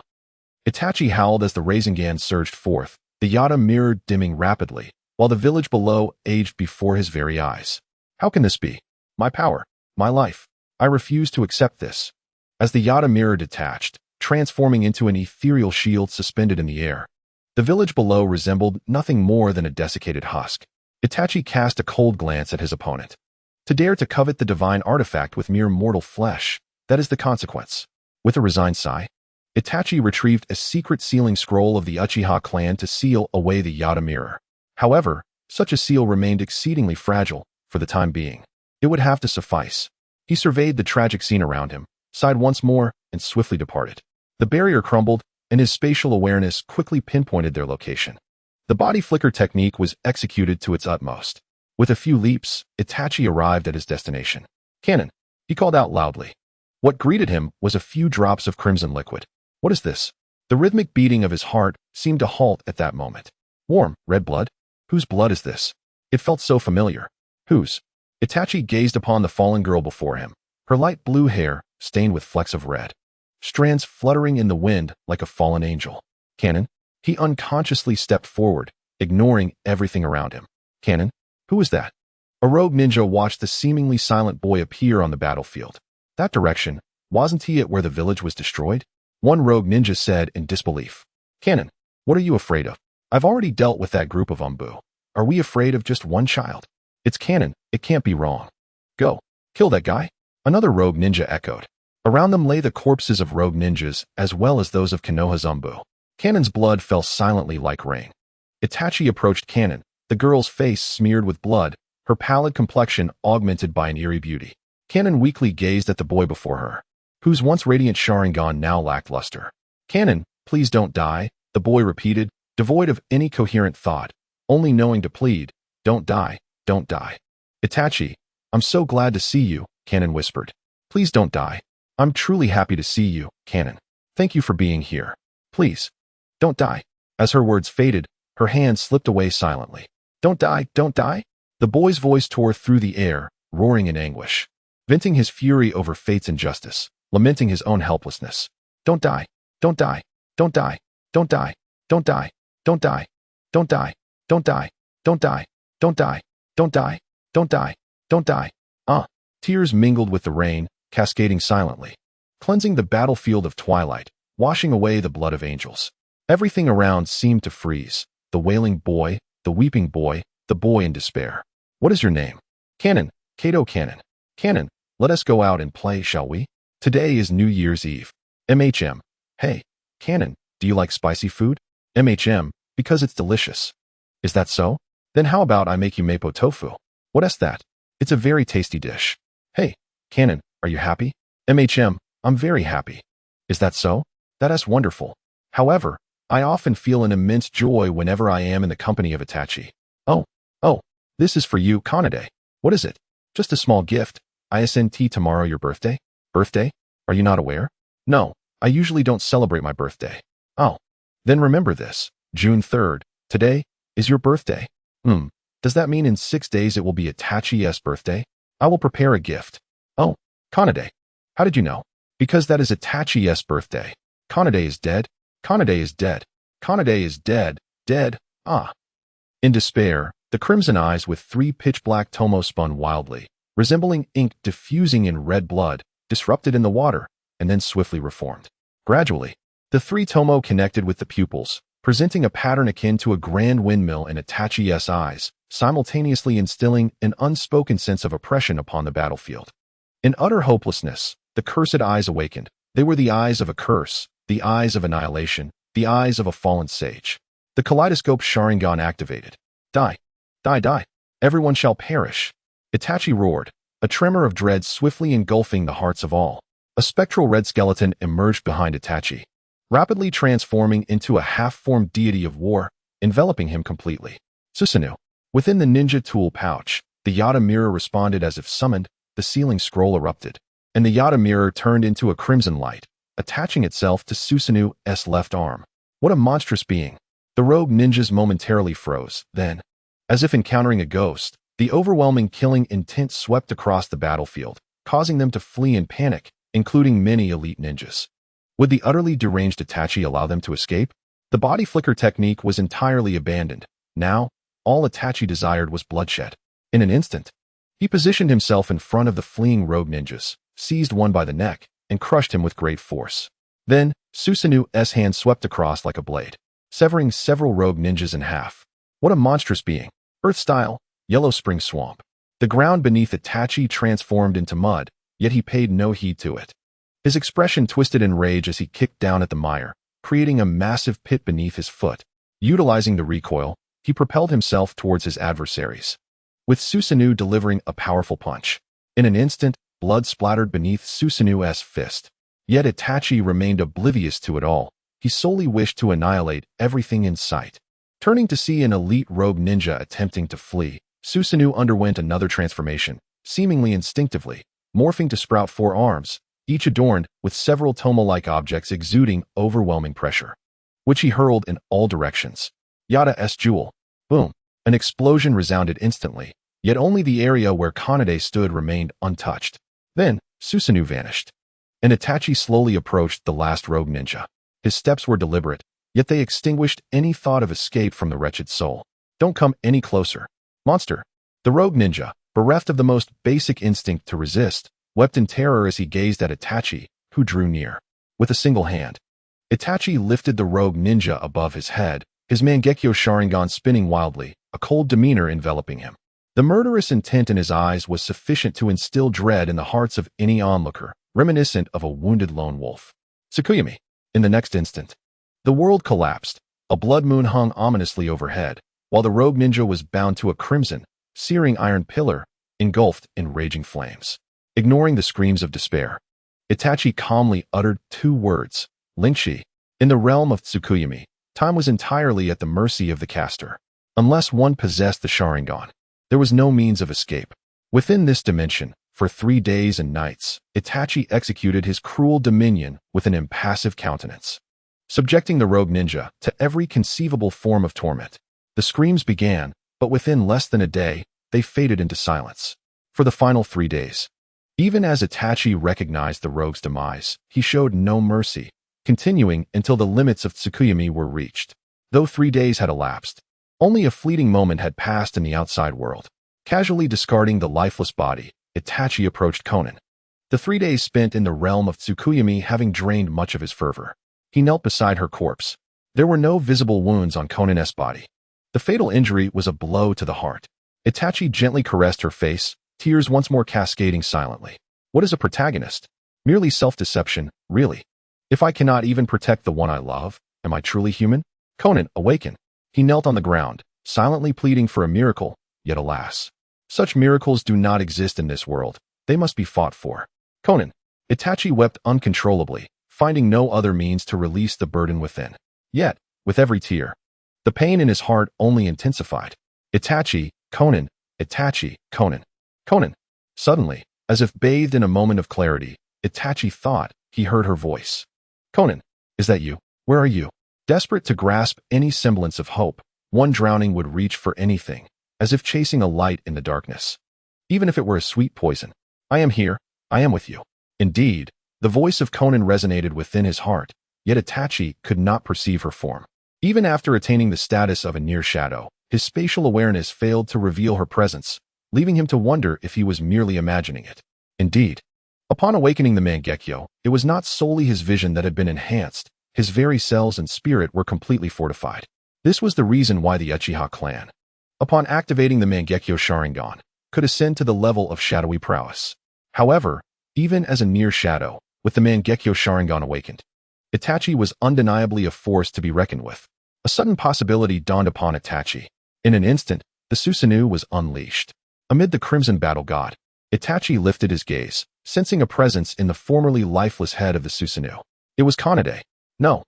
Itachi howled as the Rasengan surged forth, the Yata mirror dimming rapidly, while the village below aged before his very eyes. How can this be? My power, my life. I refuse to accept this. As the Yata mirror detached, transforming into an ethereal shield suspended in the air, the village below resembled nothing more than a desiccated husk. Itachi cast a cold glance at his opponent. To dare to covet the divine artifact with mere mortal flesh, that is the consequence. With a resigned sigh, Itachi retrieved a secret sealing scroll of the Uchiha clan to seal away the Yata mirror. However, such a seal remained exceedingly fragile for the time being. It would have to suffice. He surveyed the tragic scene around him, sighed once more, and swiftly departed. The barrier crumbled, and his spatial awareness quickly pinpointed their location. The body flicker technique was executed to its utmost. With a few leaps, Itachi arrived at his destination. Cannon, he called out loudly. What greeted him was a few drops of crimson liquid. What is this? The rhythmic beating of his heart seemed to halt at that moment. Warm, red blood? Whose blood is this? It felt so familiar. Whose? Itachi gazed upon the fallen girl before him, her light blue hair stained with flecks of red, strands fluttering in the wind like a fallen angel. Cannon? He unconsciously stepped forward, ignoring everything around him. Cannon? Who was that? A rogue ninja watched the seemingly silent boy appear on the battlefield. That direction, wasn't he at where the village was destroyed? One rogue ninja said in disbelief. Cannon, what are you afraid of? I've already dealt with that group of Umbu. Are we afraid of just one child? It's Cannon, it can't be wrong. Go, kill that guy. Another rogue ninja echoed. Around them lay the corpses of rogue ninjas as well as those of Konoha's Umbu. Cannon's blood fell silently like rain. Itachi approached Cannon, the girl's face smeared with blood, her pallid complexion augmented by an eerie beauty. Cannon weakly gazed at the boy before her, whose once radiant Sharingan now lacked luster. Cannon, please don't die, the boy repeated, devoid of any coherent thought, only knowing to plead, don't die, don't die. Itachi, I'm so glad to see you, Cannon whispered. Please don't die. I'm truly happy to see you, Cannon. Thank you for being here. Please, don't die. As her words faded, her hand slipped away silently. Don't die, don't die. The boy's voice tore through the air, roaring in anguish, venting his fury over fate's injustice, lamenting his own helplessness. Don't die, don't die, don't die, don't die, don't die, don't die, don't die, don't die, don't die, don't die, don't die, don't die, don't die. Tears mingled with the rain, cascading silently, cleansing the battlefield of twilight, washing away the blood of angels. Everything around seemed to freeze. The wailing boy, the weeping boy, the boy in despair. What is your name? Cannon, Kato Cannon. Cannon, let us go out and play, shall we? Today is New Year's Eve. MHM. Hey, Cannon, do you like spicy food? MHM, because it's delicious. Is that so? Then how about I make you mapo tofu? What is that? It's a very tasty dish. Hey, Cannon, are you happy? MHM, I'm very happy. Is that so? That is wonderful. However, I often feel an immense joy whenever I am in the company of Itachi. Oh, this is for you, Kanade. What is it? Just a small gift. ISNT tomorrow your birthday? Birthday? Are you not aware? No, I usually don't celebrate my birthday. Oh, then remember this. June 3rd, today, is your birthday. Does that mean in 6 days it will be Itachi's birthday? I will prepare a gift. Oh, Kanade. How did you know? Because that is Itachi's birthday. Kanade is dead. Kanade is dead. Kanade is dead. Dead. In despair, the crimson eyes with 3 pitch-black tomo spun wildly, resembling ink diffusing in red blood, disrupted in the water, and then swiftly reformed. Gradually, the 3 tomo connected with the pupils, presenting a pattern akin to a grand windmill in Itachi's eyes, simultaneously instilling an unspoken sense of oppression upon the battlefield. In utter hopelessness, the cursed eyes awakened. They were the eyes of a curse, the eyes of annihilation, the eyes of a fallen sage. The kaleidoscope Sharingan activated. Die. Die, die. Everyone shall perish. Itachi roared, a tremor of dread swiftly engulfing the hearts of all. A spectral red skeleton emerged behind Itachi, rapidly transforming into a half-formed deity of war, enveloping him completely. Susanoo. Within the ninja tool pouch, the Yata mirror responded as if summoned, the ceiling scroll erupted, and the Yata mirror turned into a crimson light, attaching itself to Susanoo's left arm. What a monstrous being! The rogue ninjas momentarily froze, then, as if encountering a ghost, the overwhelming killing intent swept across the battlefield, causing them to flee in panic, including many elite ninjas. Would the utterly deranged Itachi allow them to escape? The body flicker technique was entirely abandoned. Now, all Itachi desired was bloodshed. In an instant, he positioned himself in front of the fleeing rogue ninjas, seized one by the neck, and crushed him with great force. Then, Susanoo's hand swept across like a blade, severing several rogue ninjas in half. What a monstrous being! Earth-style, yellow spring swamp. The ground beneath Itachi transformed into mud, yet he paid no heed to it. His expression twisted in rage as he kicked down at the mire, creating a massive pit beneath his foot. Utilizing the recoil, he propelled himself towards his adversaries, with Susanoo delivering a powerful punch. In an instant, blood splattered beneath Susanoo's fist. Yet Itachi remained oblivious to it all. He solely wished to annihilate everything in sight. Turning to see an elite rogue ninja attempting to flee, Susanoo underwent another transformation, seemingly instinctively, morphing to sprout 4 arms, each adorned with several tomo-like objects exuding overwhelming pressure, which he hurled in all directions. Yata's jewel. Boom. An explosion resounded instantly, yet only the area where Kanade stood remained untouched. Then, Susanoo vanished, and Itachi slowly approached the last rogue ninja. His steps were deliberate, yet they extinguished any thought of escape from the wretched soul. Don't come any closer, monster. The rogue ninja, bereft of the most basic instinct to resist, wept in terror as he gazed at Itachi, who drew near. With a single hand, Itachi lifted the rogue ninja above his head, his Mangekyo Sharingan spinning wildly, a cold demeanor enveloping him. The murderous intent in his eyes was sufficient to instill dread in the hearts of any onlooker, reminiscent of a wounded lone wolf. Tsukuyami. In the next instant, the world collapsed. A blood moon hung ominously overhead, while the rogue ninja was bound to a crimson, searing iron pillar, engulfed in raging flames. Ignoring the screams of despair, Itachi calmly uttered 2 words, Lingshi. In the realm of Tsukuyami, time was entirely at the mercy of the caster. Unless one possessed the Sharingan, there was no means of escape. Within this dimension, for 3 days and nights, Itachi executed his cruel dominion with an impassive countenance, subjecting the rogue ninja to every conceivable form of torment. The screams began, but within less than a day, they faded into silence. For the final 3 days, even as Itachi recognized the rogue's demise, he showed no mercy, continuing until the limits of Tsukuyami were reached. Though 3 days had elapsed, only a fleeting moment had passed in the outside world. Casually discarding the lifeless body, Itachi approached Konan. The 3 days spent in the realm of Tsukuyami having drained much of his fervor. He knelt beside her corpse. There were no visible wounds on Konan's body. The fatal injury was a blow to the heart. Itachi gently caressed her face, tears once more cascading silently. What is a protagonist? Merely self-deception, really. If I cannot even protect the one I love, am I truly human? Konan, awaken. He knelt on the ground, silently pleading for a miracle, yet alas, such miracles do not exist in this world. They must be fought for. Konan. Itachi wept uncontrollably, finding no other means to release the burden within. Yet, with every tear, the pain in his heart only intensified. Itachi, Konan, Itachi, Konan. Konan. Suddenly, as if bathed in a moment of clarity, Itachi thought he heard her voice. Konan, is that you? Where are you? Desperate to grasp any semblance of hope, one drowning would reach for anything, as if chasing a light in the darkness. Even if it were a sweet poison. I am here, I am with you. Indeed, the voice of Konan resonated within his heart, yet Itachi could not perceive her form. Even after attaining the status of a near shadow, his spatial awareness failed to reveal her presence, leaving him to wonder if he was merely imagining it. Indeed, upon awakening the Mangekyo, it was not solely his vision that had been enhanced, his very cells and spirit were completely fortified. This was the reason why the Uchiha clan, upon activating the Mangekyo Sharingan, could ascend to the level of shadowy prowess. However, even as a near shadow, with the Mangekyo Sharingan awakened, Itachi was undeniably a force to be reckoned with. A sudden possibility dawned upon Itachi. In an instant, the Susanoo was unleashed. Amid the crimson battle god, Itachi lifted his gaze, sensing a presence in the formerly lifeless head of the Susanoo. It was Kanade. No,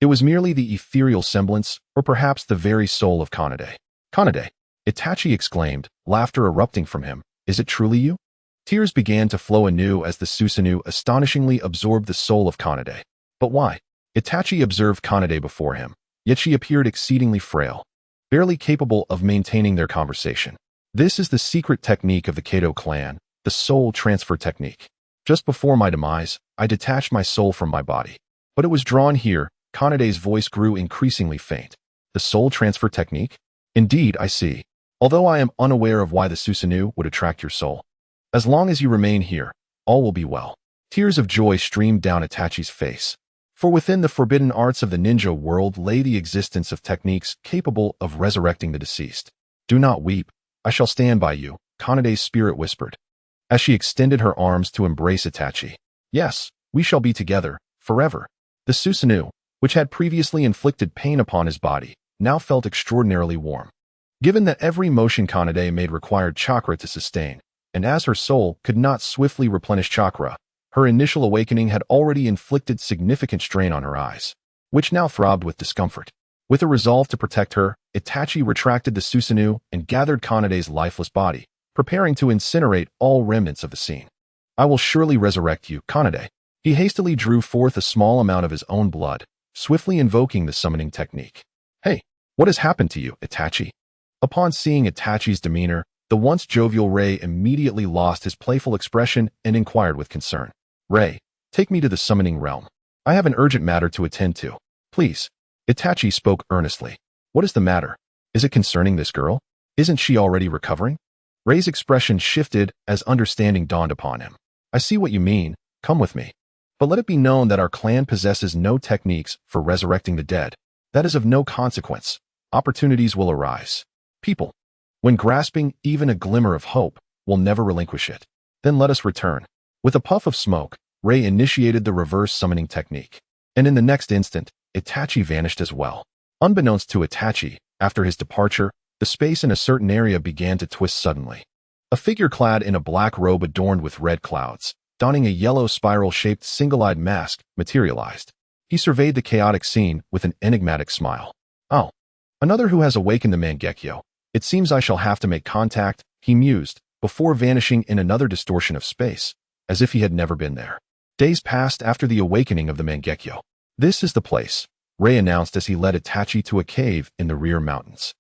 it was merely the ethereal semblance, or perhaps the very soul of Kanade. Kanade, Itachi exclaimed, laughter erupting from him. Is it truly you? Tears began to flow anew as the Susanoo astonishingly absorbed the soul of Kanade. But why? Itachi observed Kanade before him, yet she appeared exceedingly frail, barely capable of maintaining their conversation. This is the secret technique of the Kato clan, the soul transfer technique. Just before my demise, I detached my soul from my body. But it was drawn here. Kanade's voice grew increasingly faint. The soul transfer technique? Indeed, I see. Although I am unaware of why the Susanoo would attract your soul. As long as you remain here, all will be well. Tears of joy streamed down Itachi's face. For within the forbidden arts of the ninja world lay the existence of techniques capable of resurrecting the deceased. Do not weep. I shall stand by you, Kanade's spirit whispered, as she extended her arms to embrace Itachi. Yes, we shall be together, forever. The Susanoo, which had previously inflicted pain upon his body, now felt extraordinarily warm. Given that every motion Kanade made required chakra to sustain, and as her soul could not swiftly replenish chakra, her initial awakening had already inflicted significant strain on her eyes, which now throbbed with discomfort. With a resolve to protect her, Itachi retracted the Susanoo and gathered Kanade's lifeless body, preparing to incinerate all remnants of the scene. I will surely resurrect you, Kanade. He hastily drew forth a small amount of his own blood, swiftly invoking the summoning technique. Hey, what has happened to you, Itachi? Upon seeing Itachi's demeanor, the once jovial Rei immediately lost his playful expression and inquired with concern. Rei, take me to the summoning realm. I have an urgent matter to attend to. Please. Itachi spoke earnestly. What is the matter? Is it concerning this girl? Isn't she already recovering? Rei's expression shifted as understanding dawned upon him. I see what you mean. Come with me. But let it be known that our clan possesses no techniques for resurrecting the dead. That is of no consequence. Opportunities will arise. People, when grasping even a glimmer of hope, will never relinquish it. Then let us return. With a puff of smoke, Rei initiated the reverse summoning technique. And in the next instant, Itachi vanished as well. Unbeknownst to Itachi, after his departure, the space in a certain area began to twist suddenly. A figure clad in a black robe adorned with red clouds, donning a yellow spiral-shaped single-eyed mask, materialized. He surveyed the chaotic scene with an enigmatic smile. Oh, another who has awakened the Mangekyo. It seems I shall have to make contact, he mused, before vanishing in another distortion of space, as if he had never been there. Days passed after the awakening of the Mangekyo. This is the place, Rei announced as he led Itachi to a cave in the rear mountains.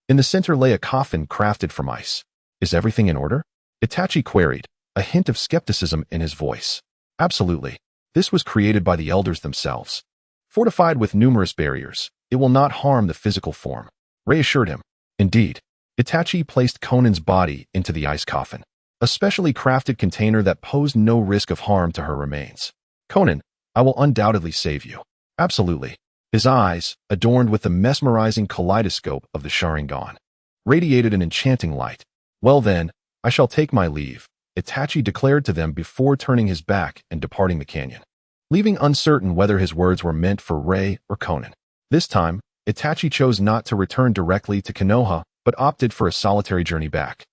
In the center lay a coffin crafted from ice. Is everything in order? Itachi queried, a hint of skepticism in his voice. Absolutely. This was created by the elders themselves. Fortified with numerous barriers, it will not harm the physical form, Rei assured him. Indeed, Itachi placed Conan's body into the ice coffin, a specially crafted container that posed no risk of harm to her remains. Conan, I will undoubtedly save you. Absolutely. His eyes, adorned with the mesmerizing kaleidoscope of the Sharingan, radiated an enchanting light. Well then, I shall take my leave, Itachi declared to them before turning his back and departing the canyon, leaving uncertain whether his words were meant for Rei or Conan. This time, Itachi chose not to return directly to Konoha, but opted for a solitary journey back,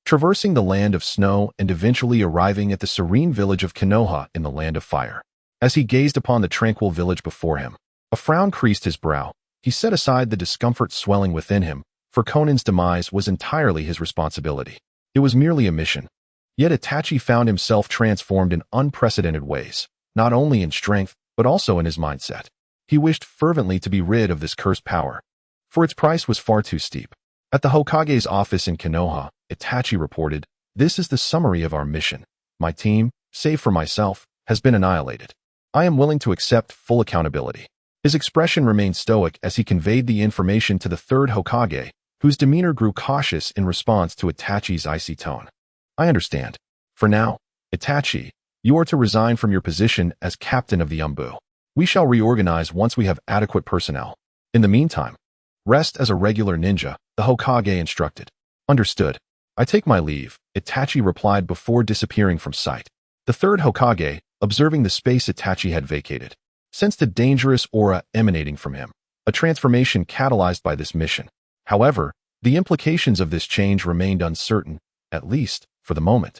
traversing the land of snow and eventually arriving at the serene village of Konoha in the land of fire. As he gazed upon the tranquil village before him, a frown creased his brow. He set aside the discomfort swelling within him, for Conan's demise was entirely his responsibility. It was merely a mission. Yet Itachi found himself transformed in unprecedented ways, not only in strength, but also in his mindset. He wished fervently to be rid of this cursed power, for its price was far too steep. At the Hokage's office in Konoha, Itachi reported, "This is the summary of our mission. My team, save for myself, has been annihilated. I am willing to accept full accountability." His expression remained stoic as he conveyed the information to the third Hokage, whose demeanor grew cautious in response to Itachi's icy tone. I understand. For now, Itachi, you are to resign from your position as captain of the Umbu. We shall reorganize once we have adequate personnel. In the meantime, rest as a regular ninja, the Hokage instructed. Understood. I take my leave, Itachi replied before disappearing from sight. The third Hokage, observing the space Itachi had vacated, sensed a dangerous aura emanating from him, a transformation catalyzed by this mission. However, the implications of this change remained uncertain, at least for the moment.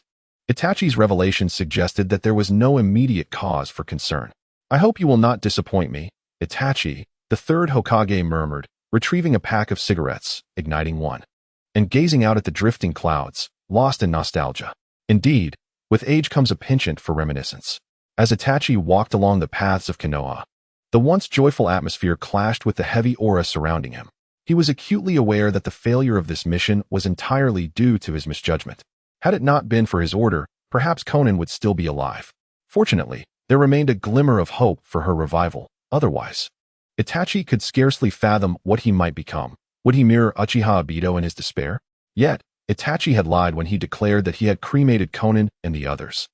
Itachi's revelation suggested that there was no immediate cause for concern. I hope you will not disappoint me, Itachi, the third Hokage murmured, retrieving a pack of cigarettes, igniting one, and gazing out at the drifting clouds, lost in nostalgia. Indeed, with age comes a penchant for reminiscence. As Itachi walked along the paths of Konoha, the once joyful atmosphere clashed with the heavy aura surrounding him. He was acutely aware that the failure of this mission was entirely due to his misjudgment. Had it not been for his order, perhaps Conan would still be alive. Fortunately, there remained a glimmer of hope for her revival. Otherwise, Itachi could scarcely fathom what he might become. Would he mirror Uchiha Obito in his despair? Yet, Itachi had lied when he declared that he had cremated Conan and the others.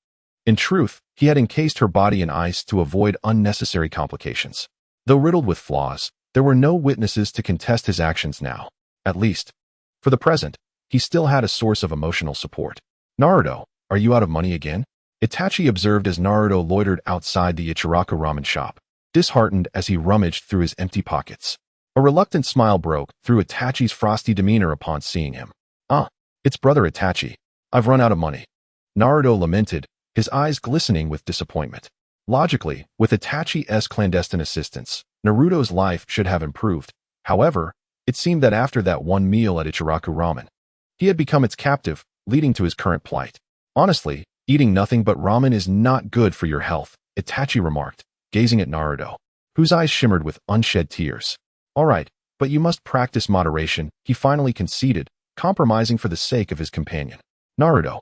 In truth, he had encased her body in ice to avoid unnecessary complications. Though riddled with flaws, there were no witnesses to contest his actions now. At least, for the present, he still had a source of emotional support. Naruto, are you out of money again? Itachi observed as Naruto loitered outside the Ichiraku ramen shop, disheartened as he rummaged through his empty pockets. A reluctant smile broke through Itachi's frosty demeanor upon seeing him. Ah, it's brother Itachi. I've run out of money. Naruto lamented, his eyes glistening with disappointment. Logically, with Itachi's clandestine assistance, Naruto's life should have improved. However, it seemed that after that one meal at Ichiraku Ramen, he had become its captive, leading to his current plight. Honestly, eating nothing but ramen is not good for your health, Itachi remarked, gazing at Naruto, whose eyes shimmered with unshed tears. All right, but you must practice moderation, he finally conceded, compromising for the sake of his companion. Naruto,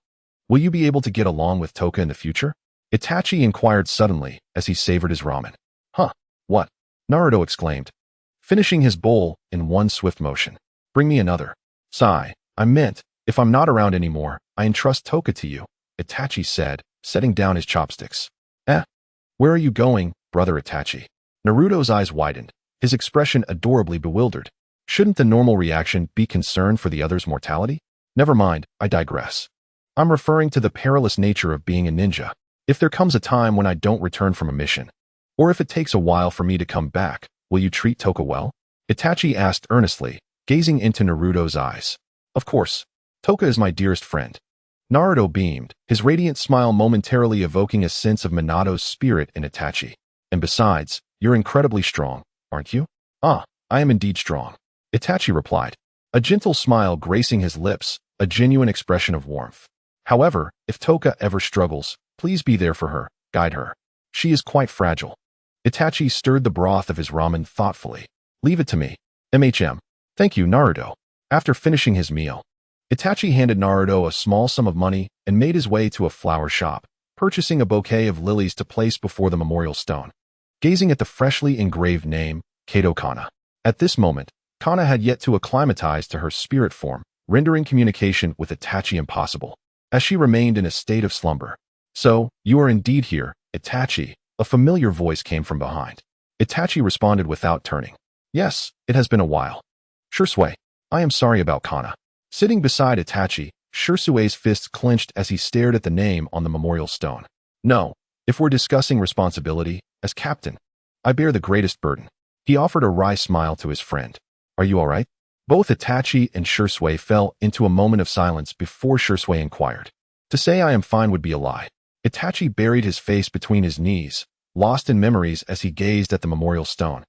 will you be able to get along with Toka in the future? Itachi inquired suddenly as he savored his ramen. Huh, what? Naruto exclaimed, finishing his bowl in one swift motion. Bring me another. Sigh. I meant, if I'm not around anymore, I entrust Toka to you, Itachi said, setting down his chopsticks. Where are you going, brother Itachi? Naruto's eyes widened, his expression adorably bewildered. Shouldn't the normal reaction be concern for the other's mortality? Never mind, I digress. I'm referring to the perilous nature of being a ninja. If there comes a time when I don't return from a mission, or if it takes a while for me to come back, will you treat Toka well? Itachi asked earnestly, gazing into Naruto's eyes. Of course. Toka is my dearest friend. Naruto beamed, his radiant smile momentarily evoking a sense of Minato's spirit in Itachi. And besides, you're incredibly strong, aren't you? Ah, I am indeed strong. Itachi replied, a gentle smile gracing his lips, a genuine expression of warmth. However, if Toka ever struggles, please be there for her, guide her. She is quite fragile. Itachi stirred the broth of his ramen thoughtfully. Leave it to me. Thank you, Naruto. After finishing his meal, Itachi handed Naruto a small sum of money and made his way to a flower shop, purchasing a bouquet of lilies to place before the memorial stone. Gazing at the freshly engraved name, Kato Kana. At this moment, Kana had yet to acclimatize to her spirit form, rendering communication with Itachi impossible, as she remained in a state of slumber. So, you are indeed here, Itachi, a familiar voice came from behind. Itachi responded without turning. Yes, it has been a while. Shursui, I am sorry about Kana. Sitting beside Itachi, Shursue's fists clenched as he stared at the name on the memorial stone. No, if we're discussing responsibility, as captain, I bear the greatest burden. He offered a wry smile to his friend. Are you all right? Both Itachi and Shursui fell into a moment of silence before Shursui inquired. To say I am fine would be a lie. Itachi buried his face between his knees, lost in memories as he gazed at the memorial stone,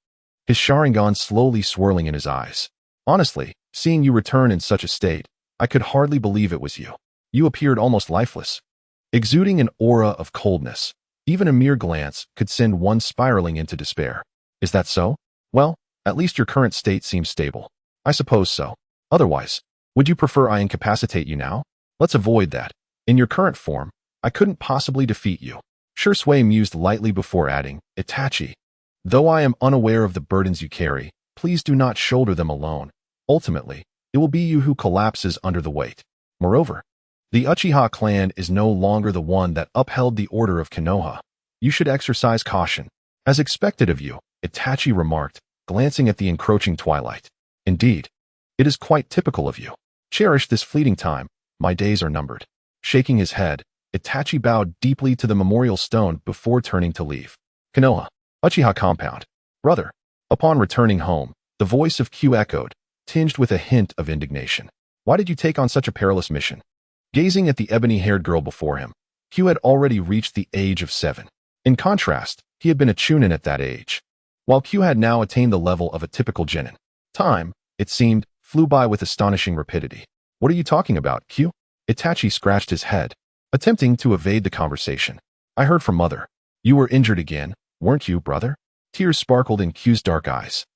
his Sharingan slowly swirling in his eyes. Honestly, seeing you return in such a state, I could hardly believe it was you. You appeared almost lifeless, exuding an aura of coldness. Even a mere glance could send one spiraling into despair. Is that so? Well, at least your current state seems stable. I suppose so. Otherwise, would you prefer I incapacitate you now? Let's avoid that. In your current form, I couldn't possibly defeat you. Shursui mused lightly before adding, Itachi, though I am unaware of the burdens you carry, please do not shoulder them alone. Ultimately, it will be you who collapses under the weight. Moreover, the Uchiha clan is no longer the one that upheld the order of Konoha. You should exercise caution. As expected of you, Itachi remarked, glancing at the encroaching twilight. Indeed, it is quite typical of you. Cherish this fleeting time. My days are numbered. Shaking his head, Itachi bowed deeply to the memorial stone before turning to leave. Konoha, Uchiha compound. Brother. Upon returning home, the voice of Q echoed, tinged with a hint of indignation. Why did you take on such a perilous mission? Gazing at the ebony-haired girl before him, Q had already reached the age of 7. In contrast, he had been a chunin at that age, while Q had now attained the level of a typical genin. Time, it seemed, flew by with astonishing rapidity. What are you talking about, Q? Itachi scratched his head, attempting to evade the conversation. I heard from Mother. You were injured again, weren't you, brother? Tears sparkled in Q's dark eyes.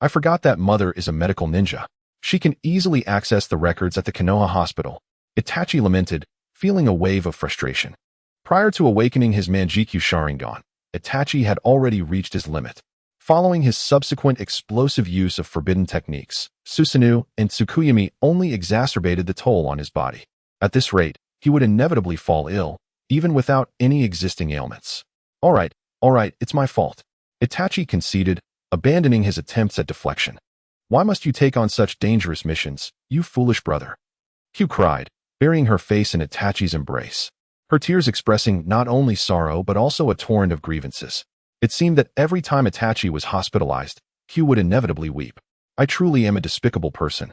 I forgot that Mother is a medical ninja. She can easily access the records at the Konoha hospital. Itachi lamented, feeling a wave of frustration. Prior to awakening his Manjikyu Sharingan, Itachi had already reached his limit. Following his subsequent explosive use of forbidden techniques, Susanoo and Tsukuyami only exacerbated the toll on his body. At this rate, he would inevitably fall ill, even without any existing ailments. All right, it's my fault. Itachi conceded, abandoning his attempts at deflection. Why must you take on such dangerous missions, you foolish brother? Q cried, burying her face in Itachi's embrace, her tears expressing not only sorrow but also a torrent of grievances. It seemed that every time Itachi was hospitalized, Q would inevitably weep. I truly am a despicable person.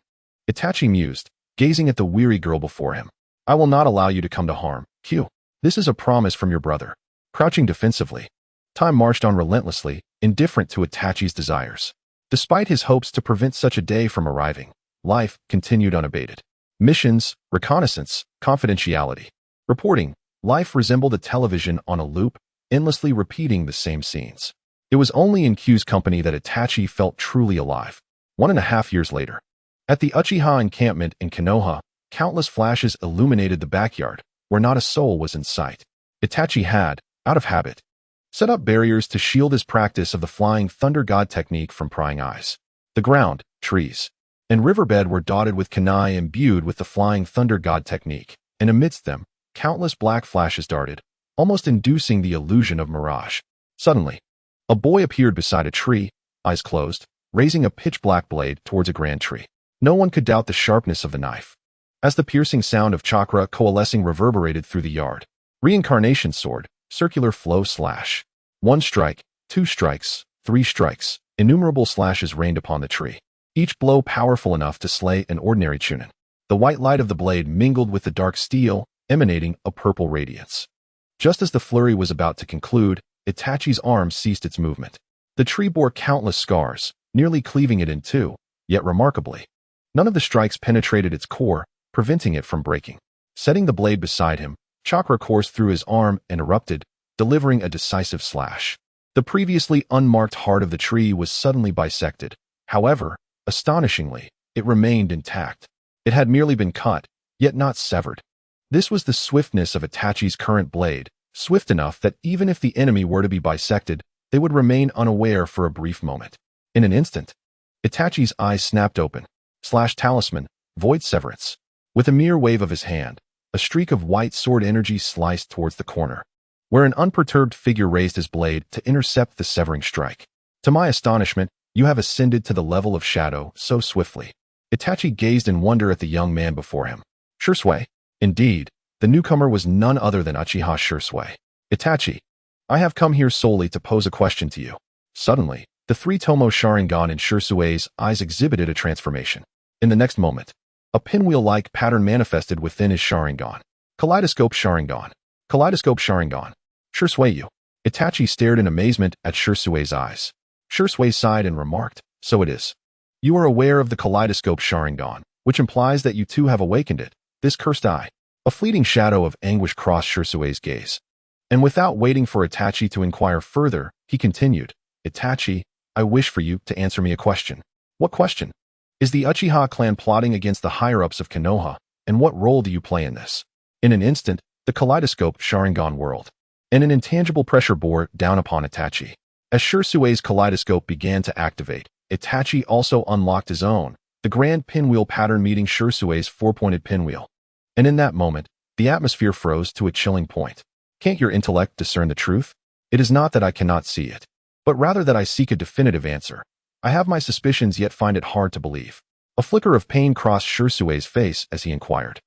Itachi mused, gazing at the weary girl before him. I will not allow you to come to harm, Q. This is a promise from your brother. Crouching defensively, time marched on relentlessly, indifferent to Itachi's desires. Despite his hopes to prevent such a day from arriving, life continued unabated. Missions, reconnaissance, confidentiality. Reporting, life resembled a television on a loop, endlessly repeating the same scenes. It was only in Q's company that Itachi felt truly alive. 1.5 years later, at the Uchiha encampment in Konoha, countless flashes illuminated the backyard, where not a soul was in sight. Itachi had, out of habit, set up barriers to shield his practice of the flying thunder god technique from prying eyes. The ground, trees, and riverbed were dotted with kunai imbued with the flying thunder god technique, and amidst them, countless black flashes darted, almost inducing the illusion of mirage. Suddenly, a boy appeared beside a tree, eyes closed, raising a pitch-black blade towards a grand tree. No one could doubt the sharpness of the knife. As the piercing sound of chakra coalescing reverberated through the yard, reincarnation sword, circular flow slash. 1 strike, 2 strikes, 3 strikes, innumerable slashes rained upon the tree, each blow powerful enough to slay an ordinary chunin. The white light of the blade mingled with the dark steel, emanating a purple radiance. Just as the flurry was about to conclude, Itachi's arm ceased its movement. The tree bore countless scars, nearly cleaving it in two, yet remarkably, none of the strikes penetrated its core, preventing it from breaking. Setting the blade beside him, chakra coursed through his arm and erupted, delivering a decisive slash. The previously unmarked heart of the tree was suddenly bisected. However, astonishingly, it remained intact. It had merely been cut, yet not severed. This was the swiftness of Itachi's current blade, swift enough that even if the enemy were to be bisected, they would remain unaware for a brief moment. In an instant, Itachi's eyes snapped open. Slash talisman, void severance. With a mere wave of his hand, a streak of white sword energy sliced towards the corner, where an unperturbed figure raised his blade to intercept the severing strike. To my astonishment, you have ascended to the level of shadow so swiftly. Itachi gazed in wonder at the young man before him. Shursui. Indeed, the newcomer was none other than Uchiha Shursui. Itachi, I have come here solely to pose a question to you. Suddenly, the three-tomo Sharingan in Shursui's eyes exhibited a transformation. In the next moment, a pinwheel-like pattern manifested within his Sharingan. Kaleidoscope Sharingan. Kaleidoscope Sharingan. Shursuiyu. Itachi stared in amazement at Shursui's eyes. Shursui sighed and remarked, so it is. You are aware of the Kaleidoscope Sharingan, which implies that you too have awakened it, this cursed eye. A fleeting shadow of anguish crossed Shursui's gaze. And without waiting for Itachi to inquire further, he continued, Itachi, I wish for you to answer me a question. What question? Is the Uchiha clan plotting against the higher-ups of Konoha, and what role do you play in this? In an instant, the Kaleidoscope Sharingan whirled, and an intangible pressure bore down upon Itachi. As Shursui's kaleidoscope began to activate, Itachi also unlocked his own, the grand pinwheel pattern meeting Shursui's four-pointed pinwheel. And in that moment, the atmosphere froze to a chilling point. Can't your intellect discern the truth? It is not that I cannot see it, but rather that I seek a definitive answer. I have my suspicions yet find it hard to believe. A flicker of pain crossed Shursui's face as he inquired.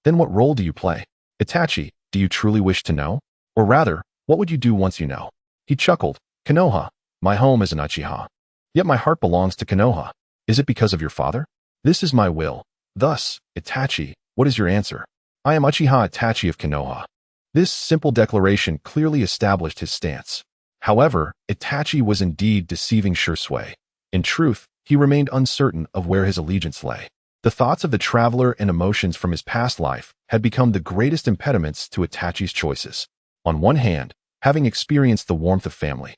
Then what role do you play? Itachi, do you truly wish to know? Or rather, what would you do once you know? He chuckled. Konoha, my home is an Uchiha. Yet my heart belongs to Konoha. Is it because of your father? This is my will. Thus, Itachi, what is your answer? I am Uchiha Itachi of Konoha. This simple declaration clearly established his stance. However, Itachi was indeed deceiving Shursui. In truth, he remained uncertain of where his allegiance lay. The thoughts of the traveler and emotions from his past life had become the greatest impediments to Itachi's choices. On one hand, having experienced the warmth of family,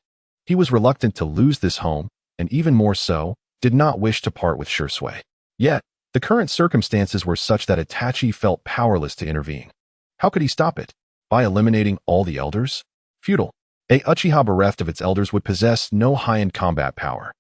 he was reluctant to lose this home, and even more so, did not wish to part with Shursui. Yet, the current circumstances were such that Itachi felt powerless to intervene. How could he stop it? By eliminating all the elders? Futile. A Uchiha bereft of its elders would possess no high-end combat power,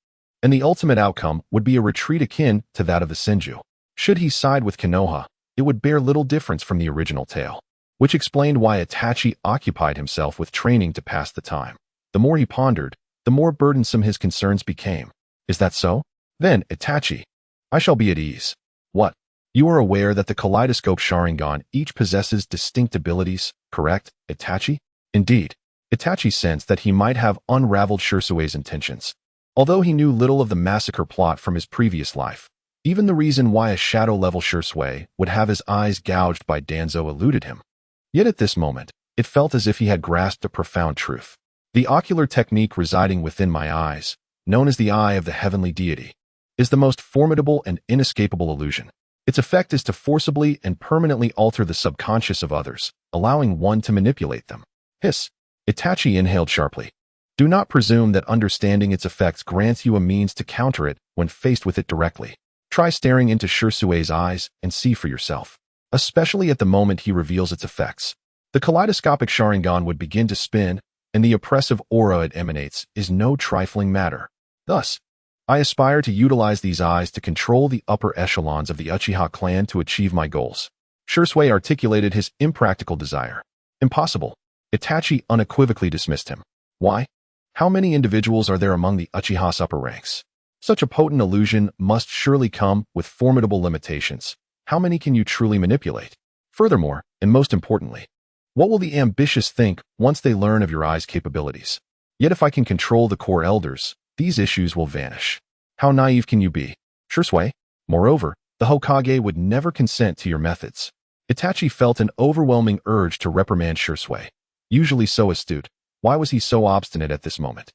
and the ultimate outcome would be a retreat akin to that of the Senju. Should he side with Konoha, it would bear little difference from the original tale, which explained why Itachi occupied himself with training to pass the time. The more he pondered, the more burdensome his concerns became. Is that so? Then, Itachi, I shall be at ease. What? You are aware that the Kaleidoscope Sharingan each possesses distinct abilities, correct, Itachi? Indeed. Itachi sensed that he might have unraveled Shursui's intentions. Although he knew little of the massacre plot from his previous life, even the reason why a shadow-level Shursui would have his eyes gouged by Danzo eluded him. Yet at this moment, it felt as if he had grasped a profound truth. The ocular technique residing within my eyes, known as the eye of the heavenly deity, is the most formidable and inescapable illusion. Its effect is to forcibly and permanently alter the subconscious of others, allowing one to manipulate them. Hiss. Itachi inhaled sharply. Do not presume that understanding its effects grants you a means to counter it when faced with it directly. Try staring into Shursui's eyes and see for yourself, especially at the moment he reveals its effects. The kaleidoscopic Sharingan would begin to spin, and the oppressive aura it emanates is no trifling matter. Thus, I aspire to utilize these eyes to control the upper echelons of the Uchiha clan to achieve my goals. Shisui articulated his impractical desire. Impossible. Itachi unequivocally dismissed him. Why? How many individuals are there among the Uchiha's upper ranks? Such a potent illusion must surely come with formidable limitations. How many can you truly manipulate? Furthermore, and most importantly, what will the ambitious think once they learn of your eye's capabilities? Yet if I can control the core elders, these issues will vanish. How naive can you be? Shisui? Moreover, the Hokage would never consent to your methods. Itachi felt an overwhelming urge to reprimand Shisui. Usually so astute, why was he so obstinate at this moment?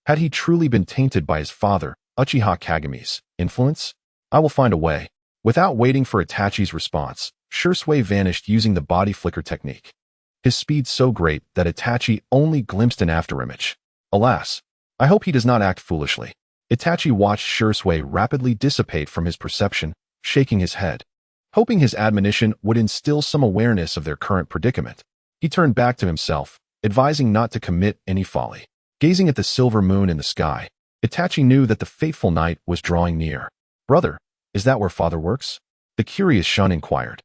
Had he truly been tainted by his father, Uchiha Kageme's influence? I will find a way. Without waiting for Itachi's response, Shisui vanished using the body flicker technique. His speed so great that Itachi only glimpsed an afterimage. Alas, I hope he does not act foolishly. Itachi watched Shisui rapidly dissipate from his perception, shaking his head. Hoping his admonition would instill some awareness of their current predicament, he turned back to himself, advising not to commit any folly. Gazing at the silver moon in the sky, Itachi knew that the fateful night was drawing near. Brother, is that where father works? The curious Shun inquired,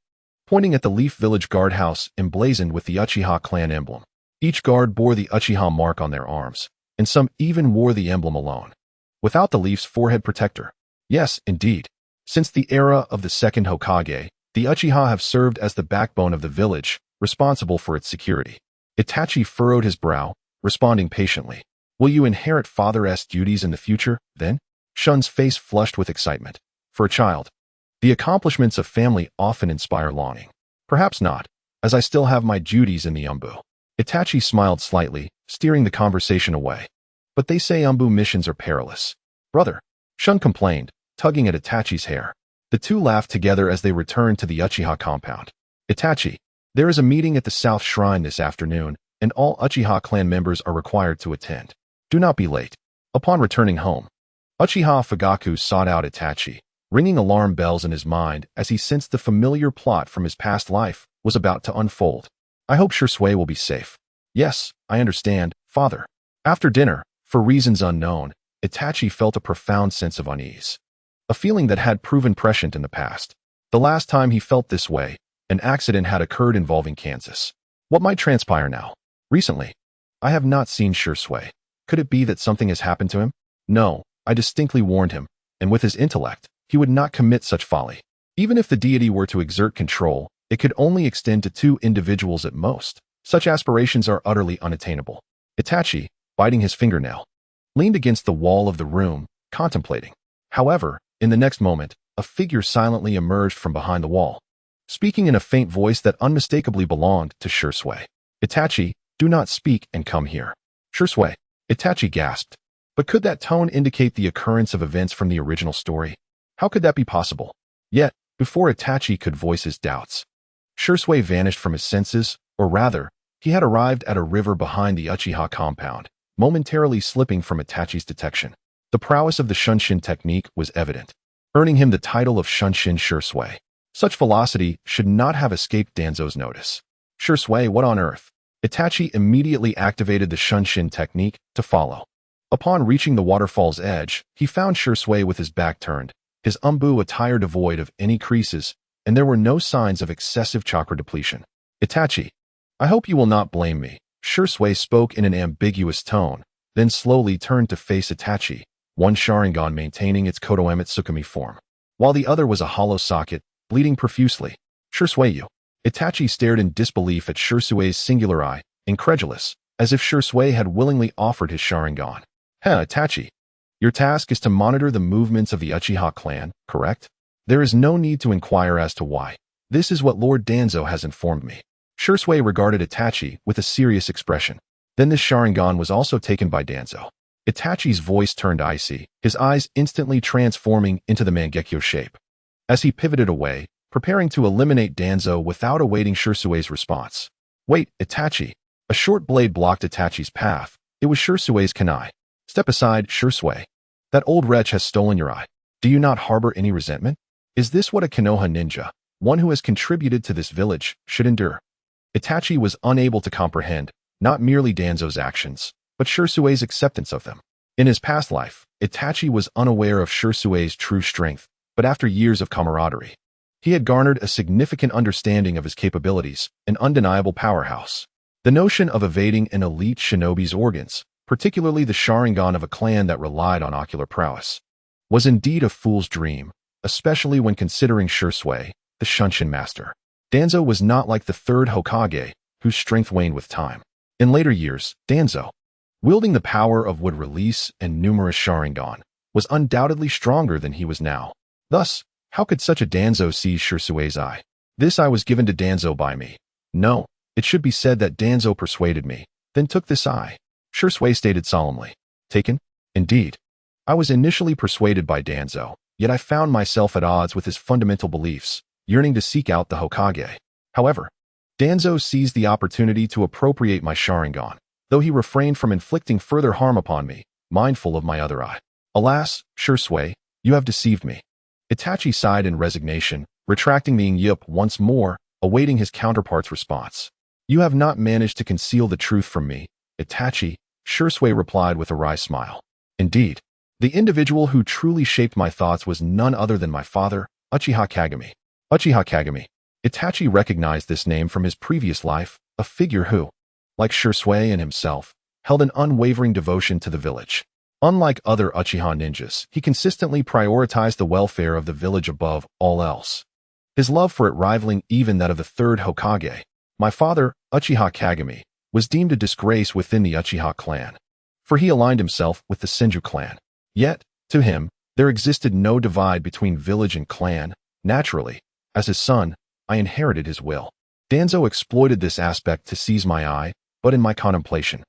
pointing at the Leaf Village guardhouse emblazoned with the Uchiha clan emblem. Each guard bore the Uchiha mark on their arms, and some even wore the emblem alone, without the Leaf's forehead protector. Yes, indeed. Since the era of the second Hokage, the Uchiha have served as the backbone of the village, responsible for its security. Itachi furrowed his brow, responding patiently. Will you inherit father's duties in the future, then? Shun's face flushed with excitement. For a child, the accomplishments of family often inspire longing. Perhaps not, as I still have my duties in the Umbu. Itachi smiled slightly, steering the conversation away. But they say Umbu missions are perilous. Brother, Shun complained, tugging at Itachi's hair. The two laughed together as they returned to the Uchiha compound. Itachi, there is a meeting at the South Shrine this afternoon, and all Uchiha clan members are required to attend. Do not be late. Upon returning home, Uchiha Fugaku sought out Itachi, ringing alarm bells in his mind as he sensed the familiar plot from his past life was about to unfold. I hope Shisui will be safe. Yes, I understand, father. After dinner, for reasons unknown, Itachi felt a profound sense of unease. A feeling that had proven prescient in the past. The last time he felt this way, an accident had occurred involving Kansas. What might transpire now? Recently, I have not seen Shisui. Could it be that something has happened to him? No, I distinctly warned him, and with his intellect, he would not commit such folly. Even if the deity were to exert control, it could only extend to 2 individuals at most. Such aspirations are utterly unattainable. Itachi, biting his fingernail, leaned against the wall of the room, contemplating. However, in the next moment, a figure silently emerged from behind the wall, speaking in a faint voice that unmistakably belonged to Shisui. Itachi, do not speak and come here. Shisui, Itachi gasped. But could that tone indicate the occurrence of events from the original story? How could that be possible? Yet, before Itachi could voice his doubts, Shisui vanished from his senses, or rather, he had arrived at a river behind the Uchiha compound, momentarily slipping from Itachi's detection. The prowess of the Shunshin technique was evident, earning him the title of Shunshin Shisui. Such velocity should not have escaped Danzo's notice. Shisui, what on earth? Itachi immediately activated the Shunshin technique to follow. Upon reaching the waterfall's edge, he found Shisui with his back turned, his Umbu attire devoid of any creases, and there were no signs of excessive chakra depletion. Itachi, I hope you will not blame me. Shisui spoke in an ambiguous tone, then slowly turned to face Itachi, one Sharingan maintaining its Kotoematsukami form, while the other was a hollow socket, bleeding profusely. Shisui. Itachi stared in disbelief at Shisui's singular eye, incredulous, as if Shisui had willingly offered his Sharingan. Itachi. Your task is to monitor the movements of the Uchiha clan, correct? There is no need to inquire as to why. This is what Lord Danzo has informed me. Shisui regarded Itachi with a serious expression. Then this Sharingan was also taken by Danzo. Itachi's voice turned icy, his eyes instantly transforming into the Mangekyo shape. As he pivoted away, preparing to eliminate Danzo without awaiting Shisui's response. Wait, Itachi. A short blade blocked Itachi's path. It was Shisui's kunai. Step aside, Shisui. That old wretch has stolen your eye. Do you not harbor any resentment? Is this what a Konoha ninja, one who has contributed to this village, should endure? Itachi was unable to comprehend, not merely Danzo's actions, but Shirsue's acceptance of them. In his past life, Itachi was unaware of Shirsue's true strength, but after years of camaraderie, he had garnered a significant understanding of his capabilities, an undeniable powerhouse. The notion of evading an elite shinobi's organs, particularly the Sharingan of a clan that relied on ocular prowess, was indeed a fool's dream, especially when considering Shirsue, the Shunshin master. Danzo was not like the third Hokage, whose strength waned with time. In later years, Danzo, wielding the power of wood release and numerous Sharingan, was undoubtedly stronger than he was now. Thus, how could such a Danzo seize Shirsue's eye? This eye was given to Danzo by me. No, it should be said that Danzo persuaded me, then took this eye. Shirsue stated solemnly. Taken? Indeed. I was initially persuaded by Danzo, yet I found myself at odds with his fundamental beliefs, yearning to seek out the Hokage. However, Danzo seized the opportunity to appropriate my Sharingan, though he refrained from inflicting further harm upon me, mindful of my other eye. Alas, Shirsue, you have deceived me. Itachi sighed in resignation, retracting the Yup once more, awaiting his counterpart's response. You have not managed to conceal the truth from me, Itachi, Shirsue replied with a wry smile. Indeed, the individual who truly shaped my thoughts was none other than my father, Uchiha Kagami. Uchiha Kagami. Itachi recognized this name from his previous life, a figure who, like Shirsue and himself, held an unwavering devotion to the village. Unlike other Uchiha ninjas, he consistently prioritized the welfare of the village above all else. His love for it rivaling even that of the third Hokage, my father, Uchiha Kagami, was deemed a disgrace within the Uchiha clan, for he aligned himself with the Senju clan. Yet, to him, there existed no divide between village and clan. Naturally, as his son, I inherited his will. Danzo exploited this aspect to seize my eye, but in my contemplation,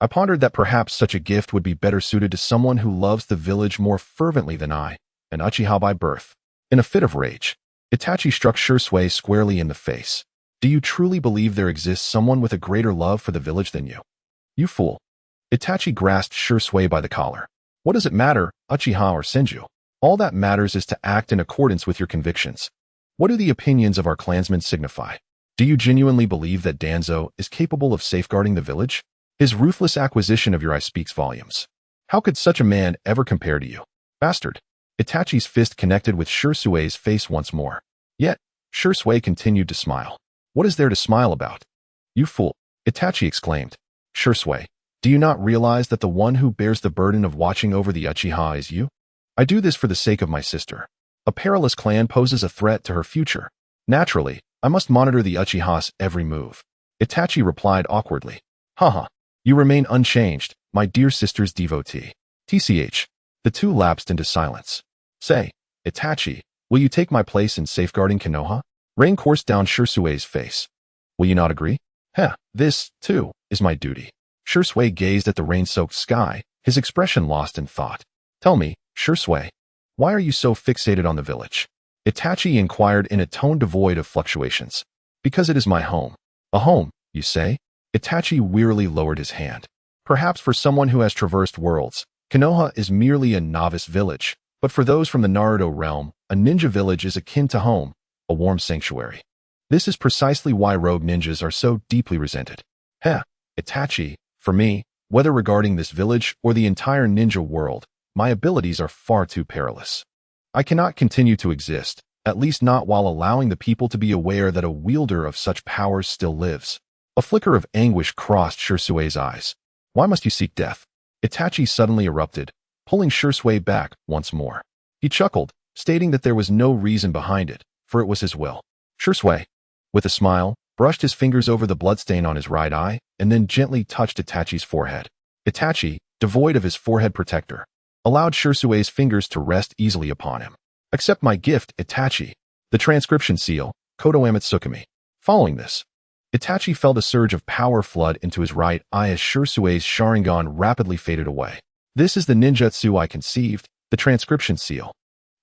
I pondered that perhaps such a gift would be better suited to someone who loves the village more fervently than I, an Uchiha by birth. In a fit of rage, Itachi struck Shirsue squarely in the face. Do you truly believe there exists someone with a greater love for the village than you? You fool. Itachi grasped Shirsue by the collar. What does it matter, Uchiha or Senju? All that matters is to act in accordance with your convictions. What do the opinions of our clansmen signify? Do you genuinely believe that Danzo is capable of safeguarding the village? His ruthless acquisition of your eye speaks volumes. How could such a man ever compare to you? Bastard. Itachi's fist connected with Shirsue's face once more. Yet, Shirsue continued to smile. What is there to smile about? You fool. Itachi exclaimed. Shirsue, do you not realize that the one who bears the burden of watching over the Uchiha is you? I do this for the sake of my sister. A perilous clan poses a threat to her future. Naturally, I must monitor the Uchiha's every move. Itachi replied awkwardly. Haha. You remain unchanged, my dear sister's devotee. TCH. The two lapsed into silence. Say, Itachi, will you take my place in safeguarding Konoha? Rain coursed down Shirsue's face. Will you not agree? Heh, this, too, is my duty. Shirsue gazed at the rain-soaked sky, his expression lost in thought. Tell me, Shirsue, why are you so fixated on the village? Itachi inquired in a tone devoid of fluctuations. Because it is my home. A home, you say? Itachi wearily lowered his hand. Perhaps for someone who has traversed worlds, Konoha is merely a novice village, but for those from the Naruto realm, a ninja village is akin to home, a warm sanctuary. This is precisely why rogue ninjas are so deeply resented. Heh, Itachi, for me, whether regarding this village or the entire ninja world, my abilities are far too perilous. I cannot continue to exist, at least not while allowing the people to be aware that a wielder of such powers still lives. A flicker of anguish crossed Shirsue's eyes. Why must you seek death? Itachi suddenly erupted, pulling Shirsue back once more. He chuckled, stating that there was no reason behind it, for it was his will. Shirsue, with a smile, brushed his fingers over the bloodstain on his right eye, and then gently touched Itachi's forehead. Itachi, devoid of his forehead protector, allowed Shirsue's fingers to rest easily upon him. Accept my gift, Itachi, the transcription seal, Kodo Amatsukami. Following this, Itachi felt a surge of power flood into his right eye as Shirsue's Sharingan rapidly faded away. This is the ninjutsu I conceived, the transcription seal.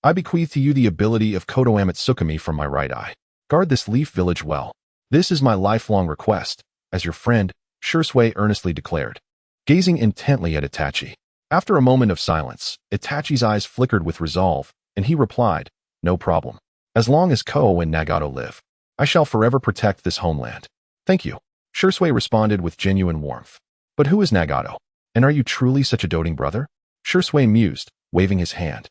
I bequeath to you the ability of Kodo Amatsukami from my right eye. Guard this leaf village well. This is my lifelong request, as your friend, Shirsue earnestly declared, gazing intently at Itachi. After a moment of silence, Itachi's eyes flickered with resolve, and he replied, no problem. As long as Ko and Nagato live, I shall forever protect this homeland. Thank you. Shursui responded with genuine warmth. But who is Nagato? And are you truly such a doting brother? Shursui mused, waving his hand.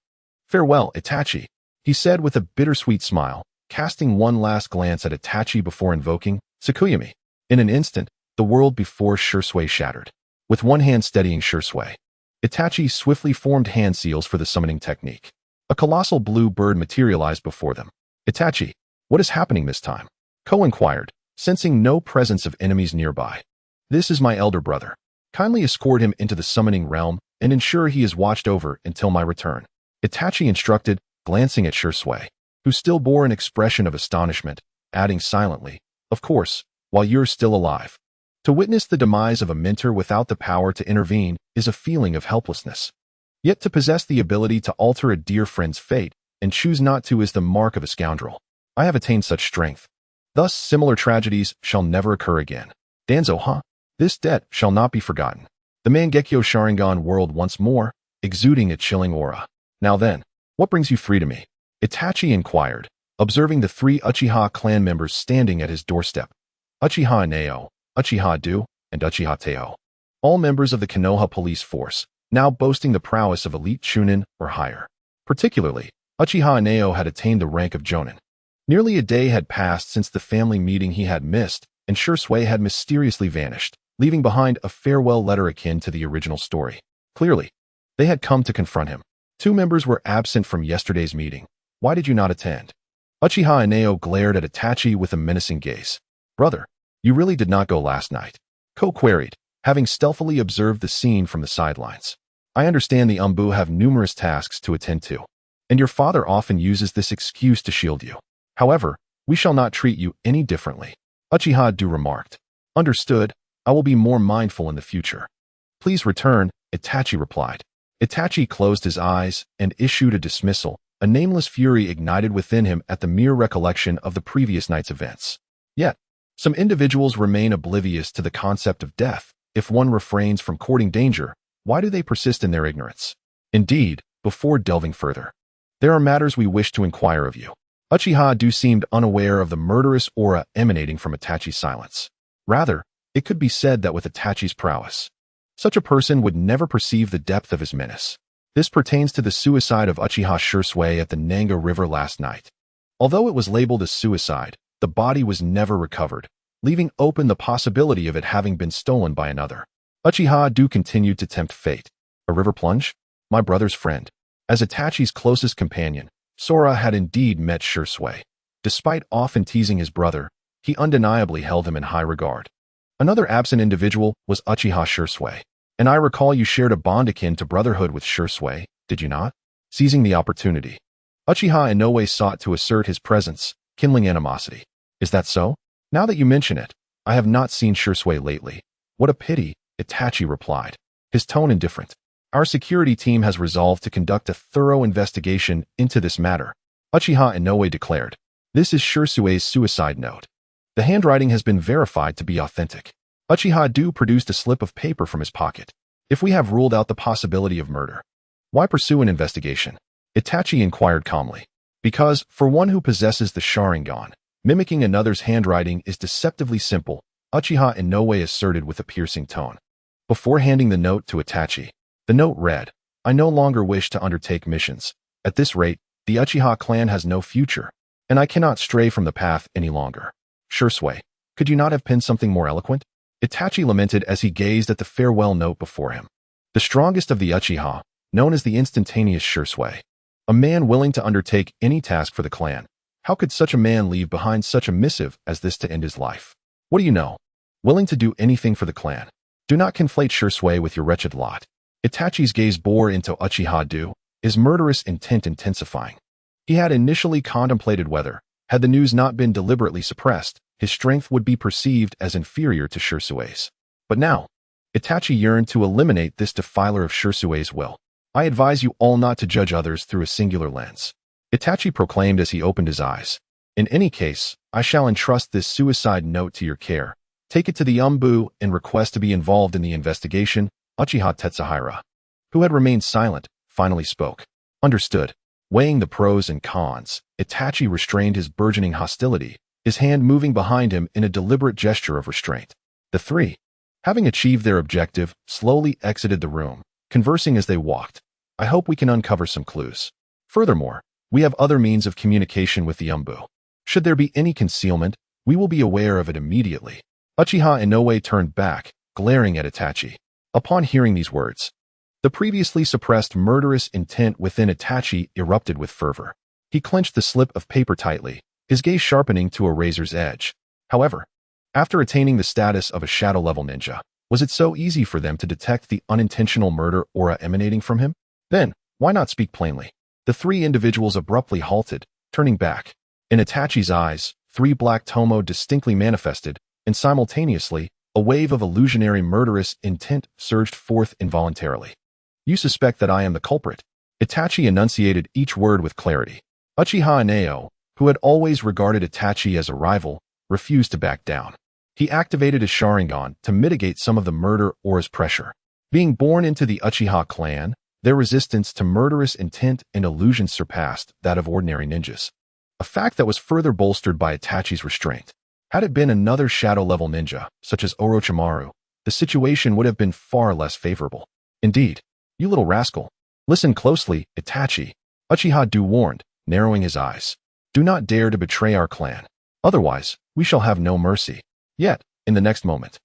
Farewell, Itachi, he said with a bittersweet smile, casting one last glance at Itachi before invoking Tsukuyami. In an instant, the world before Shursui shattered. With one hand steadying Shursui, Itachi swiftly formed hand seals for the summoning technique. A colossal blue bird materialized before them. Itachi, what is happening this time? Ko inquired, sensing no presence of enemies nearby. This is my elder brother. Kindly escort him into the summoning realm and ensure he is watched over until my return. Itachi instructed, glancing at Shursui, who still bore an expression of astonishment, adding silently, of course, while you're still alive. To witness the demise of a mentor without the power to intervene is a feeling of helplessness. Yet to possess the ability to alter a dear friend's fate and choose not to is the mark of a scoundrel. I have attained such strength. Thus similar tragedies shall never occur again. Danzo, huh? This debt shall not be forgotten. The Mangekyo Sharingan whirled once more, exuding a chilling aura. Now then, what brings you three to me? Itachi inquired, observing the three Uchiha clan members standing at his doorstep. Uchiha Inao, Uchiha Do, and Uchiha Teo. All members of the Konoha police force, now boasting the prowess of elite Chunin or higher. Particularly, Uchiha Inao had attained the rank of Jonin. Nearly a day had passed since the family meeting he had missed, and Shursui had mysteriously vanished, leaving behind a farewell letter akin to the original story. Clearly, they had come to confront him. Two members were absent from yesterday's meeting. Why did you not attend? Uchiha Inao glared at Itachi with a menacing gaze. Brother, you really did not go last night? Ko queried, having stealthily observed the scene from the sidelines. I understand the Umbu have numerous tasks to attend to, and your father often uses this excuse to shield you. However, we shall not treat you any differently. Uchiha Do remarked. Understood, I will be more mindful in the future. Please return, Itachi replied. Itachi closed his eyes and issued a dismissal. A nameless fury ignited within him at the mere recollection of the previous night's events. Yet, some individuals remain oblivious to the concept of death. If one refrains from courting danger, why do they persist in their ignorance? Indeed, before delving further, there are matters we wish to inquire of you. Uchiha Do seemed unaware of the murderous aura emanating from Itachi's silence. Rather, it could be said that with Itachi's prowess, such a person would never perceive the depth of his menace. This pertains to the suicide of Uchiha Shursui at the Nanga River last night. Although it was labeled as suicide, the body was never recovered, leaving open the possibility of it having been stolen by another. Uchiha Do continued to tempt fate. A river plunge? My brother's friend. As Itachi's closest companion, Sora had indeed met Shursui. Despite often teasing his brother, he undeniably held him in high regard. Another absent individual was Uchiha Shursui. And I recall you shared a bond akin to brotherhood with Shursui, did you not? Seizing the opportunity, Uchiha in no way sought to assert his presence, kindling animosity. Is that so? Now that you mention it, I have not seen Shursui lately. What a pity, Itachi replied, his tone indifferent. Our security team has resolved to conduct a thorough investigation into this matter, Uchiha Inoue declared. This is Shursui's suicide note. The handwriting has been verified to be authentic. Uchiha Do produced a slip of paper from his pocket. If we have ruled out the possibility of murder, why pursue an investigation? Itachi inquired calmly. Because, for one who possesses the Sharingan, mimicking another's handwriting is deceptively simple, Uchiha Inoue asserted with a piercing tone. Before handing the note to Itachi, the note read, I no longer wish to undertake missions. At this rate, the Uchiha clan has no future, and I cannot stray from the path any longer. Shursui, could you not have penned something more eloquent? Itachi lamented as he gazed at the farewell note before him. The strongest of the Uchiha, known as the instantaneous Shursui, a man willing to undertake any task for the clan. How could such a man leave behind such a missive as this to end his life? What do you know? Willing to do anything for the clan. Do not conflate Shursui with your wretched lot. Itachi's gaze bore into Uchiha Do, his murderous intent intensifying. He had initially contemplated whether, had the news not been deliberately suppressed, his strength would be perceived as inferior to Shursui's. But now, Itachi yearned to eliminate this defiler of Shursui's will. I advise you all not to judge others through a singular lens, Itachi proclaimed as he opened his eyes. In any case, I shall entrust this suicide note to your care. Take it to the Umbu and request to be involved in the investigation. Uchiha Tetsuhira, who had remained silent, finally spoke. Understood. Weighing the pros and cons, Itachi restrained his burgeoning hostility, his hand moving behind him in a deliberate gesture of restraint. The three, having achieved their objective, slowly exited the room, conversing as they walked. I hope we can uncover some clues. Furthermore, we have other means of communication with the Umbu. Should there be any concealment, we will be aware of it immediately. Uchiha Inoue turned back, glaring at Itachi. Upon hearing these words, the previously suppressed murderous intent within Itachi erupted with fervor. He clenched the slip of paper tightly, his gaze sharpening to a razor's edge. However, after attaining the status of a shadow-level ninja, was it so easy for them to detect the unintentional murder aura emanating from him? Then, why not speak plainly? The three individuals abruptly halted, turning back. In Itachi's eyes, three black tomo distinctly manifested, and simultaneously, a wave of illusionary murderous intent surged forth involuntarily. You suspect that I am the culprit? Itachi enunciated each word with clarity. Uchiha Inoue, who had always regarded Itachi as a rival, refused to back down. He activated his Sharingan to mitigate some of the murder aura's pressure. Being born into the Uchiha clan, their resistance to murderous intent and illusion surpassed that of ordinary ninjas. A fact that was further bolstered by Itachi's restraint. Had it been another shadow-level ninja, such as Orochimaru, the situation would have been far less favorable. Indeed, you little rascal. Listen closely, Itachi. Uchiha Do warned, narrowing his eyes. Do not dare to betray our clan. Otherwise, we shall have no mercy. Yet, in the next moment,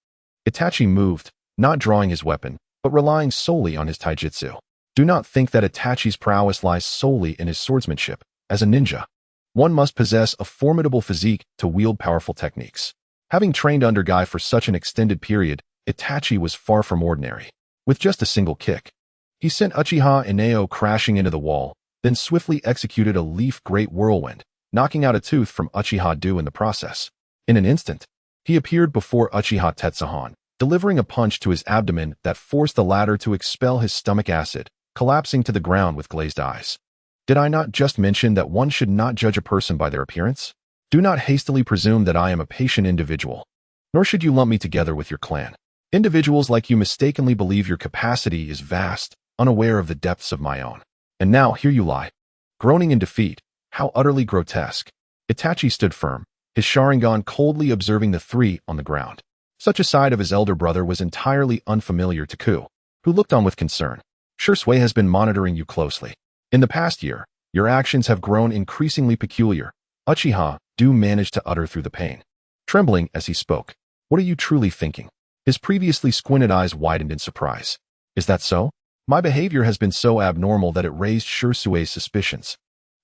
Itachi moved, not drawing his weapon, but relying solely on his taijutsu. Do not think that Itachi's prowess lies solely in his swordsmanship. As a ninja, one must possess a formidable physique to wield powerful techniques. Having trained under Guy for such an extended period, Itachi was far from ordinary. With just a single kick, he sent Uchiha Inoue crashing into the wall, then swiftly executed a leaf-great whirlwind, knocking out a tooth from Uchiha Do in the process. In an instant, he appeared before Uchiha Tetsuhan, delivering a punch to his abdomen that forced the latter to expel his stomach acid, collapsing to the ground with glazed eyes. Did I not just mention that one should not judge a person by their appearance? Do not hastily presume that I am a patient individual, nor should you lump me together with your clan. Individuals like you mistakenly believe your capacity is vast, unaware of the depths of my own. And now here you lie, groaning in defeat. How utterly grotesque. Itachi stood firm, his Sharingan coldly observing the three on the ground. Such a side of his elder brother was entirely unfamiliar to Ku, who looked on with concern. Shursui has been monitoring you closely. In the past year, your actions have grown increasingly peculiar. Uchiha Do managed to utter through the pain. Trembling as he spoke. What are you truly thinking? His previously squinted eyes widened in surprise. Is that so? My behavior has been so abnormal that it raised Shursui's suspicions.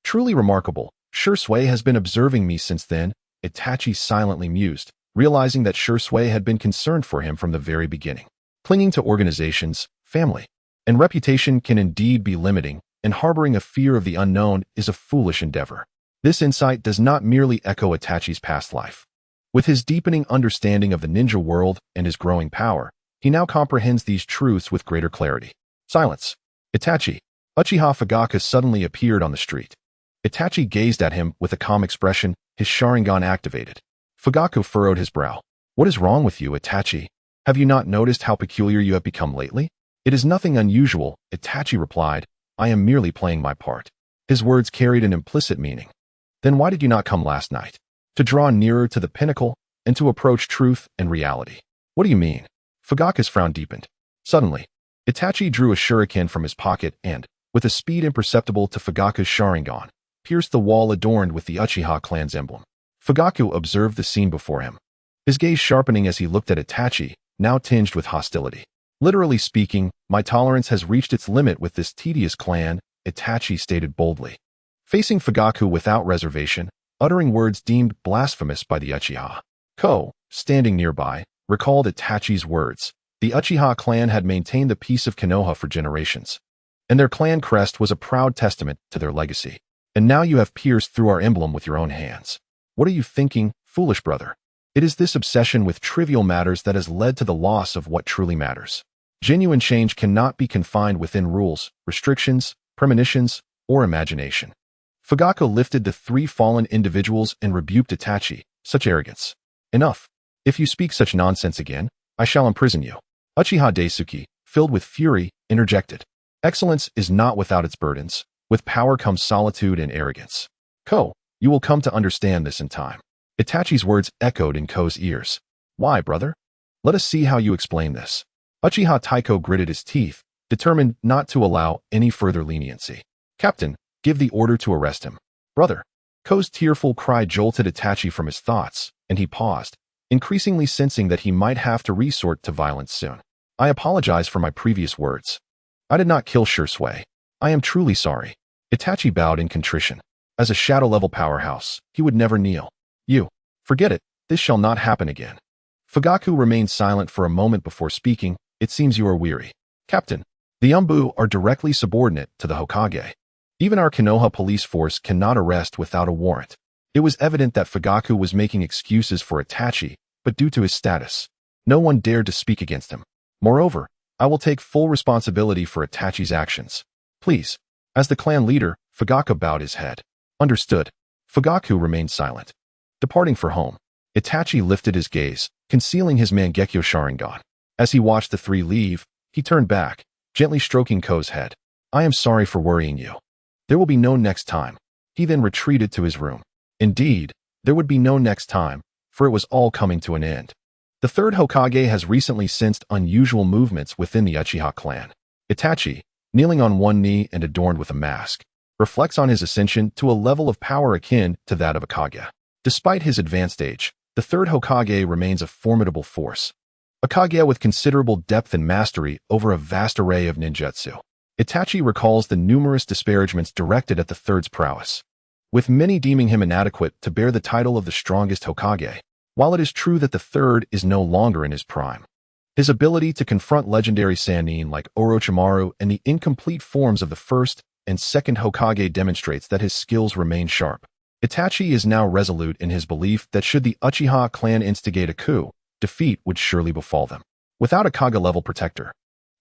Truly remarkable. Shursui has been observing me since then, Itachi silently mused, realizing that Shursui had been concerned for him from the very beginning. Clinging to organizations, family, and reputation can indeed be limiting, and harboring a fear of the unknown is a foolish endeavor. This insight does not merely echo Itachi's past life. With his deepening understanding of the ninja world and his growing power, he now comprehends these truths with greater clarity. Silence. Itachi. Uchiha Fugaku suddenly appeared on the street. Itachi gazed at him with a calm expression, his Sharingan activated. Fugaku furrowed his brow. What is wrong with you, Itachi? Have you not noticed how peculiar you have become lately? It is nothing unusual, Itachi replied. I am merely playing my part. His words carried an implicit meaning. Then why did you not come last night? To draw nearer to the pinnacle and to approach truth and reality. What do you mean? Fugaku's frown deepened. Suddenly, Itachi drew a shuriken from his pocket and, with a speed imperceptible to Fugaku's Sharingan, pierced the wall adorned with the Uchiha clan's emblem. Fugaku observed the scene before him, his gaze sharpening as he looked at Itachi, now tinged with hostility. Literally speaking, my tolerance has reached its limit with this tedious clan, Itachi stated boldly. Facing Fugaku without reservation, uttering words deemed blasphemous by the Uchiha. Ko, standing nearby, recalled Itachi's words. The Uchiha clan had maintained the peace of Konoha for generations, and their clan crest was a proud testament to their legacy. And now you have pierced through our emblem with your own hands. What are you thinking, foolish brother? It is this obsession with trivial matters that has led to the loss of what truly matters. Genuine change cannot be confined within rules, restrictions, premonitions, or imagination. Fugaku lifted the three fallen individuals and rebuked Itachi. Such arrogance. Enough. If you speak such nonsense again, I shall imprison you. Uchiha Daisuke, filled with fury, interjected. Excellence is not without its burdens. With power comes solitude and arrogance. Ko, you will come to understand this in time. Itachi's words echoed in Ko's ears. Why, brother? Let us see how you explain this. Uchiha Taiko gritted his teeth, determined not to allow any further leniency. Captain, give the order to arrest him. Brother. Ko's tearful cry jolted Itachi from his thoughts, and he paused, increasingly sensing that he might have to resort to violence soon. I apologize for my previous words. I did not kill Shursui. I am truly sorry. Itachi bowed in contrition. As a shadow-level powerhouse, he would never kneel. You. Forget it. This shall not happen again. Fugaku remained silent for a moment before speaking. It seems you are weary. Captain, the Umbu are directly subordinate to the Hokage. Even our Konoha police force cannot arrest without a warrant. It was evident that Fugaku was making excuses for Itachi, but due to his status, no one dared to speak against him. Moreover, I will take full responsibility for Itachi's actions. Please. As the clan leader, Fugaku bowed his head. Understood. Fugaku remained silent. Departing for home, Itachi lifted his gaze, concealing his Mangekyo Sharingan. As he watched the three leave, he turned back, gently stroking Ko's head. I am sorry for worrying you. There will be no next time. He then retreated to his room. Indeed, there would be no next time, for it was all coming to an end. The third Hokage has recently sensed unusual movements within the Uchiha clan. Itachi, kneeling on one knee and adorned with a mask, reflects on his ascension to a level of power akin to that of a Kage. Despite his advanced age, the third Hokage remains a formidable force. A Kage with considerable depth and mastery over a vast array of ninjutsu. Itachi recalls the numerous disparagements directed at the third's prowess, with many deeming him inadequate to bear the title of the strongest Hokage. While it is true that the third is no longer in his prime, his ability to confront legendary Sannin like Orochimaru and the incomplete forms of the first and second Hokage demonstrates that his skills remain sharp. Itachi is now resolute in his belief that should the Uchiha clan instigate a coup, defeat would surely befall them. Without a Kage-level protector,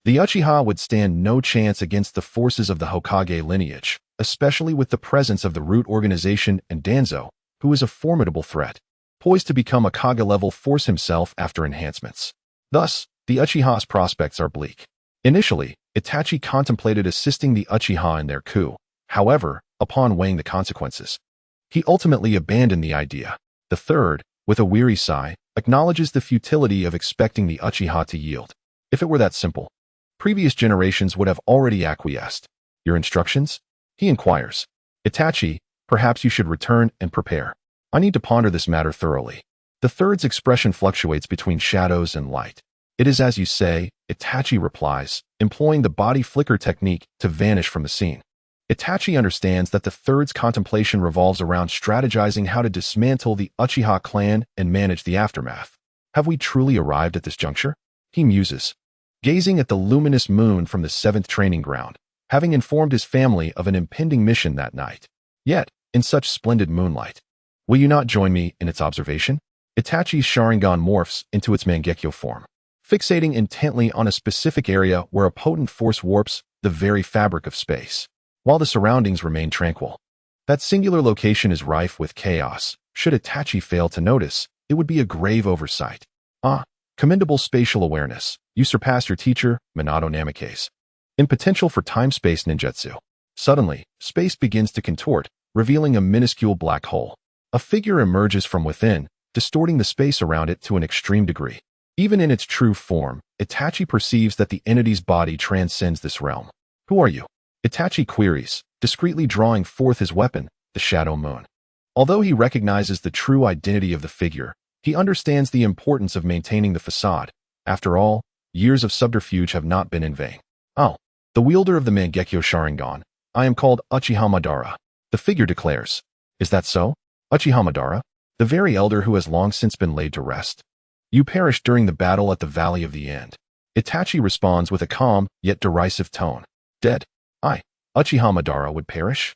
the Uchiha would stand no chance against the forces of the Hokage lineage, especially with the presence of the root organization and Danzo, who is a formidable threat, poised to become a Kage-level force himself after enhancements. Thus, the Uchiha's prospects are bleak. Initially, Itachi contemplated assisting the Uchiha in their coup. However, upon weighing the consequences, he ultimately abandoned the idea. The third, with a weary sigh, acknowledges the futility of expecting the Uchiha to yield. If it were that simple, previous generations would have already acquiesced. Your instructions? He inquires. Itachi, perhaps you should return and prepare. I need to ponder this matter thoroughly. The third's expression fluctuates between shadows and light. It is as you say, Itachi replies, employing the body flicker technique to vanish from the scene. Itachi understands that the third's contemplation revolves around strategizing how to dismantle the Uchiha clan and manage the aftermath. Have we truly arrived at this juncture? He muses, gazing at the luminous moon from the seventh training ground, having informed his family of an impending mission that night. Yet, in such splendid moonlight, will you not join me in its observation? Itachi's Sharingan morphs into its Mangekyo form, fixating intently on a specific area where a potent force warps the very fabric of space, while the surroundings remain tranquil. That singular location is rife with chaos. Should Itachi fail to notice, it would be a grave oversight. Commendable spatial awareness. You surpass your teacher, Minato Namikaze. In potential for time-space ninjutsu. Suddenly, space begins to contort, revealing a minuscule black hole. A figure emerges from within, distorting the space around it to an extreme degree. Even in its true form, Itachi perceives that the entity's body transcends this realm. Who are you? Itachi queries, discreetly drawing forth his weapon, the Shadow Moon. Although he recognizes the true identity of the figure, he understands the importance of maintaining the facade. After all, years of subterfuge have not been in vain. The wielder of the Mangekyo Sharingan. I am called Uchiha Madara. The figure declares. Is that so? Uchiha Madara? The very elder who has long since been laid to rest. You perished during the battle at the Valley of the End. Itachi responds with a calm, yet derisive tone. Dead. Uchiha Madara would perish?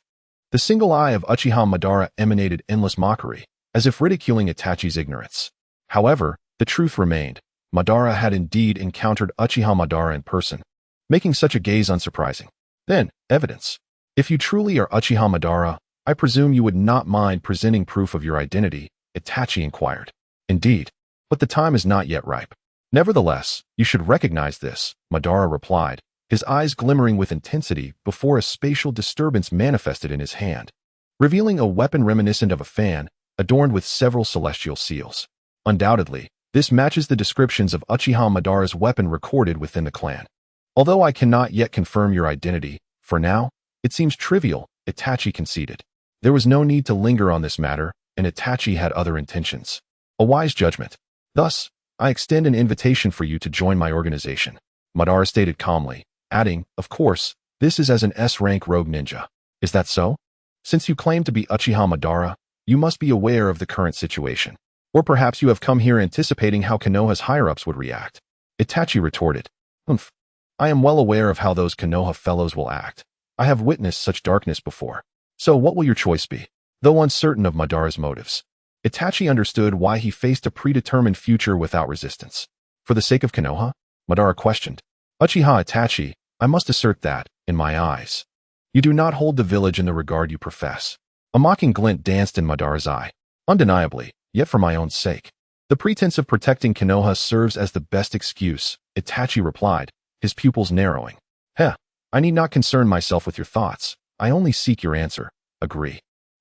The single eye of Uchiha Madara emanated endless mockery, as if ridiculing Itachi's ignorance. However, the truth remained. Madara had indeed encountered Uchiha Madara in person, making such a gaze unsurprising. Then, evidence. If you truly are Uchiha Madara, I presume you would not mind presenting proof of your identity, Itachi inquired. Indeed, but the time is not yet ripe. Nevertheless, you should recognize this, Madara replied, his eyes glimmering with intensity before a spatial disturbance manifested in his hand, revealing a weapon reminiscent of a fan, adorned with several celestial seals. Undoubtedly, This matches the descriptions of Uchiha Madara's weapon recorded within the clan. Although I cannot yet confirm your identity, for now, it seems trivial, Itachi conceded. There was no need to linger on this matter, and Itachi had other intentions. A wise judgment. Thus, I extend an invitation for you to join my organization, Madara stated calmly, adding, of course, this is as an S-rank rogue ninja. Is that so? Since you claim to be Uchiha Madara, you must be aware of the current situation. Or perhaps you have come here anticipating how Konoha's higher-ups would react. Itachi retorted, Humph. I am well aware of how those Konoha fellows will act. I have witnessed such darkness before. So what will your choice be? Though uncertain of Madara's motives, Itachi understood why he faced a predetermined future without resistance. For the sake of Konoha? Madara questioned. Uchiha Itachi, I must assert that, in my eyes, you do not hold the village in the regard you profess. A mocking glint danced in Madara's eye. Undeniably, yet for my own sake. The pretense of protecting Konoha serves as the best excuse, Itachi replied, his pupils narrowing. Heh, I need not concern myself with your thoughts. I only seek your answer. Agree.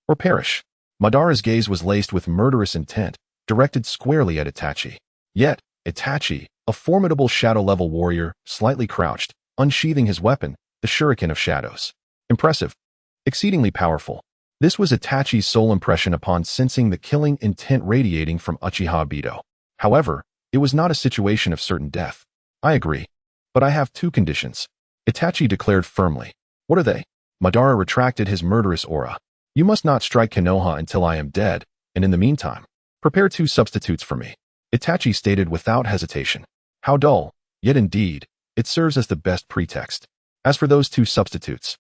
Or perish. Madara's gaze was laced with murderous intent, directed squarely at Itachi. Yet, Itachi, a formidable shadow-level warrior, slightly crouched, unsheathing his weapon, the shuriken of shadows. Impressive. Exceedingly powerful. This was Itachi's sole impression upon sensing the killing intent radiating from Uchiha Obito. However, it was not a situation of certain death. I agree. But I have two conditions. Itachi declared firmly. What are they? Madara retracted his murderous aura. You must not strike Konoha until I am dead, and in the meantime, prepare 2 substitutes for me. Itachi stated without hesitation. How dull, yet indeed, it serves as the best pretext. As for those 2 substitutes,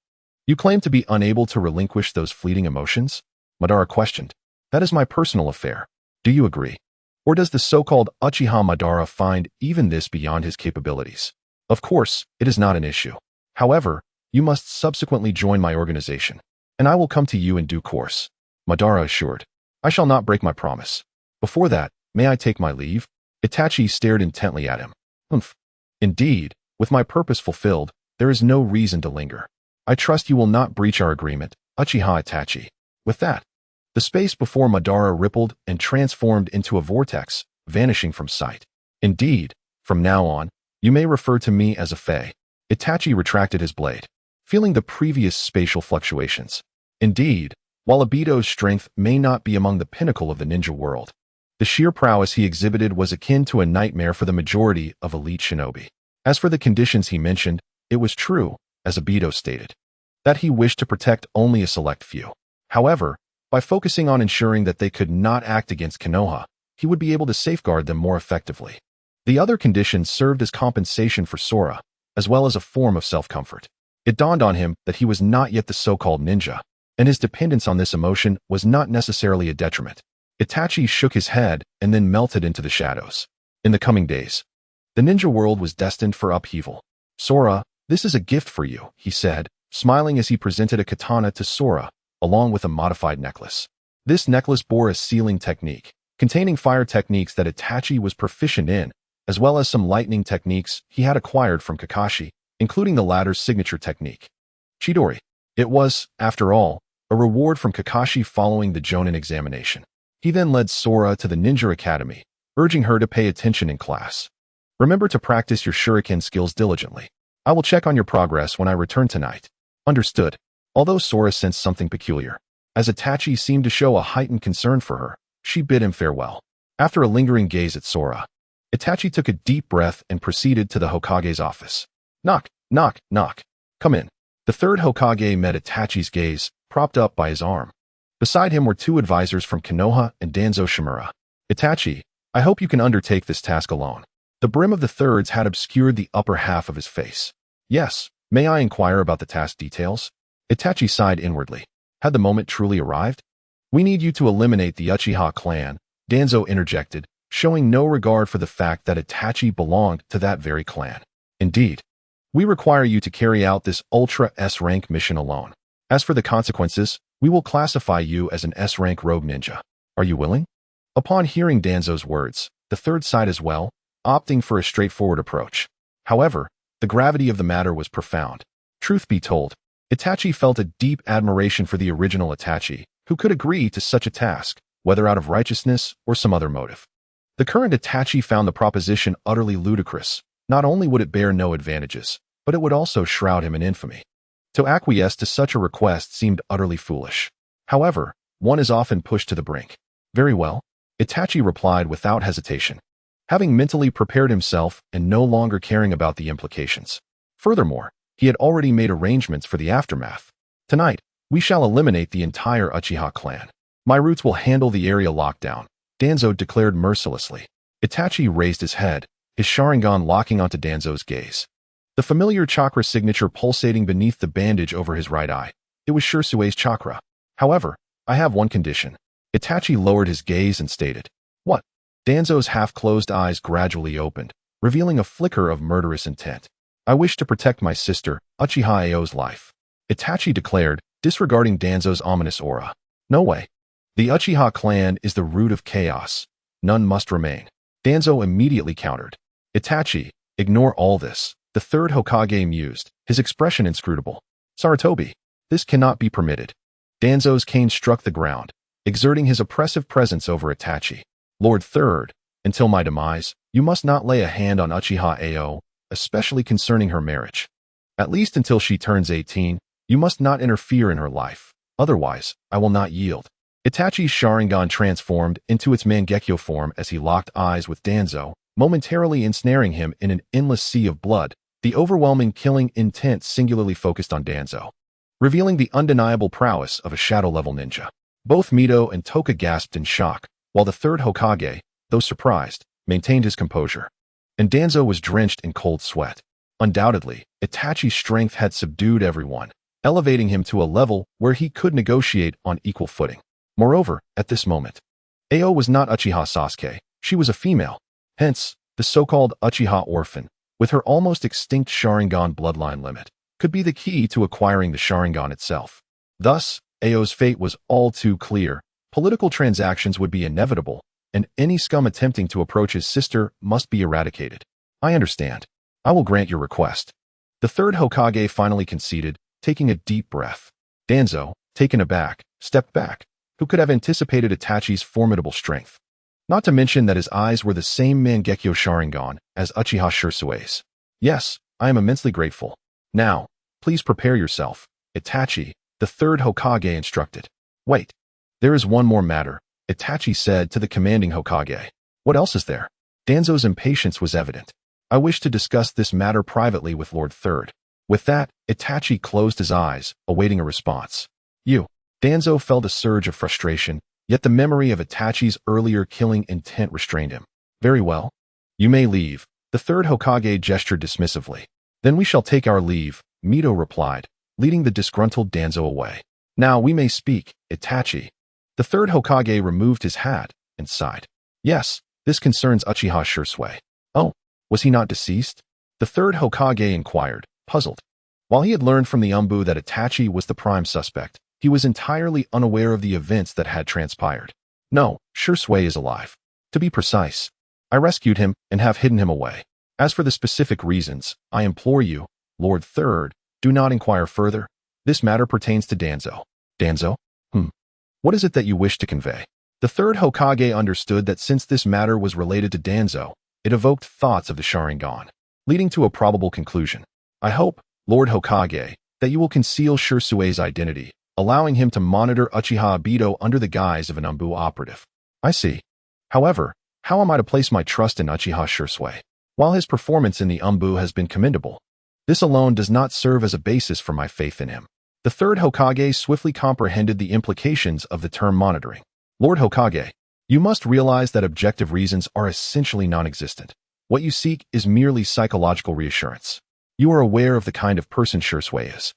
you claim to be unable to relinquish those fleeting emotions? Madara questioned. That is my personal affair. Do you agree? Or does the so-called Uchiha Madara find even this beyond his capabilities? Of course, it is not an issue. However, you must subsequently join my organization, and I will come to you in due course. Madara assured. I shall not break my promise. Before that, may I take my leave? Itachi stared intently at him. Humph. Indeed, with my purpose fulfilled, there is no reason to linger. I trust you will not breach our agreement, Uchiha Itachi. With that, the space before Madara rippled and transformed into a vortex, vanishing from sight. Indeed, from now on, you may refer to me as a Fei. Itachi retracted his blade, feeling the previous spatial fluctuations. Indeed, while Obito's strength may not be among the pinnacle of the ninja world, the sheer prowess he exhibited was akin to a nightmare for the majority of elite shinobi. As for the conditions he mentioned, it was true, as Obito stated, that he wished to protect only a select few. However, by focusing on ensuring that they could not act against Konoha, he would be able to safeguard them more effectively. The other conditions served as compensation for Sora, as well as a form of self-comfort. It dawned on him that he was not yet the so-called ninja, and his dependence on this emotion was not necessarily a detriment. Itachi shook his head and then melted into the shadows. In the coming days, the ninja world was destined for upheaval. Sora, this is a gift for you, he said, smiling as he presented a katana to Sora, along with a modified necklace. This necklace bore a sealing technique, containing fire techniques that Itachi was proficient in, as well as some lightning techniques he had acquired from Kakashi, including the latter's signature technique, Chidori. It was, after all, a reward from Kakashi following the Jonin examination. He then led Sora to the Ninja Academy, urging her to pay attention in class. Remember to practice your shuriken skills diligently. I will check on your progress when I return tonight. Understood. Although Sora sensed something peculiar, as Itachi seemed to show a heightened concern for her, she bid him farewell. After a lingering gaze at Sora, Itachi took a deep breath and proceeded to the Hokage's office. Knock, knock, knock. Come in. The third Hokage met Itachi's gaze, propped up by his arm. Beside him were 2 advisors from Konoha and Danzo Shimura. Itachi, I hope you can undertake this task alone. The brim of the third's had obscured the upper half of his face. Yes, may I inquire about the task details? Itachi sighed inwardly. Had the moment truly arrived? We need you to eliminate the Uchiha clan, Danzo interjected, showing no regard for the fact that Itachi belonged to that very clan. Indeed, we require you to carry out this Ultra S-rank mission alone. As for the consequences, we will classify you as an S-rank rogue ninja. Are you willing? Upon hearing Danzo's words, the third sighed as well, opting for a straightforward approach. However, the gravity of the matter was profound. Truth be told, Itachi felt a deep admiration for the original Itachi, who could agree to such a task, whether out of righteousness or some other motive. The current Itachi found the proposition utterly ludicrous. Not only would it bear no advantages, but it would also shroud him in infamy. To acquiesce to such a request seemed utterly foolish. However, one is often pushed to the brink. Very well, Itachi replied without hesitation, having mentally prepared himself and no longer caring about the implications. Furthermore, he had already made arrangements for the aftermath. Tonight, we shall eliminate the entire Uchiha clan. My roots will handle the area lockdown, Danzo declared mercilessly. Itachi raised his head, his Sharingan locking onto Danzo's gaze. The familiar chakra signature pulsating beneath the bandage over his right eye. It was Shirsui's chakra. However, I have one condition. Itachi lowered his gaze and stated, "What?" Danzo's half-closed eyes gradually opened, revealing a flicker of murderous intent. "I wish to protect my sister, Uchiha Ao's life," Itachi declared, disregarding Danzo's ominous aura. "No way. The Uchiha clan is the root of chaos. None must remain." Danzo immediately countered. "Itachi, ignore all this," the third Hokage mused, his expression inscrutable. "Sarutobi, this cannot be permitted." Danzo's cane struck the ground, exerting his oppressive presence over Itachi. "Lord Third, until my demise, you must not lay a hand on Uchiha Ao, especially concerning her marriage. At least until she turns 18, you must not interfere in her life. Otherwise, I will not yield." Itachi's Sharingan transformed into its Mangekyo form as he locked eyes with Danzo, momentarily ensnaring him in an endless sea of blood, the overwhelming killing intent singularly focused on Danzo, revealing the undeniable prowess of a shadow-level ninja. Both Mito and Toka gasped in shock, while the third Hokage, though surprised, maintained his composure. And Danzo was drenched in cold sweat. Undoubtedly, Itachi's strength had subdued everyone, elevating him to a level where he could negotiate on equal footing. Moreover, at this moment, Ao was not Uchiha Sasuke, she was a female. Hence, the so-called Uchiha orphan, with her almost extinct Sharingan bloodline limit, could be the key to acquiring the Sharingan itself. Thus, Ao's fate was all too clear. Political transactions would be inevitable, and any scum attempting to approach his sister must be eradicated. "I understand. I will grant your request." The third Hokage finally conceded, taking a deep breath. Danzo, taken aback, stepped back. Who could have anticipated Itachi's formidable strength? Not to mention that his eyes were the same Mangekyo Sharingan as Uchiha Shirsui's. "Yes, I am immensely grateful. Now, please prepare yourself," Itachi, the third Hokage, instructed. "Wait. There is one more matter," Itachi said to the commanding Hokage. "What else is there?" Danzo's impatience was evident. "I wish to discuss this matter privately with Lord Third." With that, Itachi closed his eyes, awaiting a response. "You." Danzo felt a surge of frustration, yet the memory of Itachi's earlier killing intent restrained him. "Very well. You may leave," the third Hokage gestured dismissively. "Then we shall take our leave," Mito replied, leading the disgruntled Danzo away. "Now we may speak, Itachi." The third Hokage removed his hat and sighed. "Yes, this concerns Uchiha Shirsui." "Oh, was he not deceased?" the third Hokage inquired, puzzled. While he had learned from the Umbu that Itachi was the prime suspect, he was entirely unaware of the events that had transpired. "No, Shirsui is alive. To be precise, I rescued him and have hidden him away. As for the specific reasons, I implore you, Lord Third, do not inquire further. This matter pertains to Danzo." "Danzo? What is it that you wish to convey?" The third Hokage understood that since this matter was related to Danzo, it evoked thoughts of the Sharingan, leading to a probable conclusion. "I hope, Lord Hokage, that you will conceal Shirsui's identity, allowing him to monitor Uchiha Ibito under the guise of an Umbu operative." "I see. However, how am I to place my trust in Uchiha Shirsui? While his performance in the Umbu has been commendable, this alone does not serve as a basis for my faith in him." The third Hokage swiftly comprehended the implications of the term monitoring. "Lord Hokage, you must realize that objective reasons are essentially non-existent. What you seek is merely psychological reassurance. You are aware of the kind of person Shirsui is.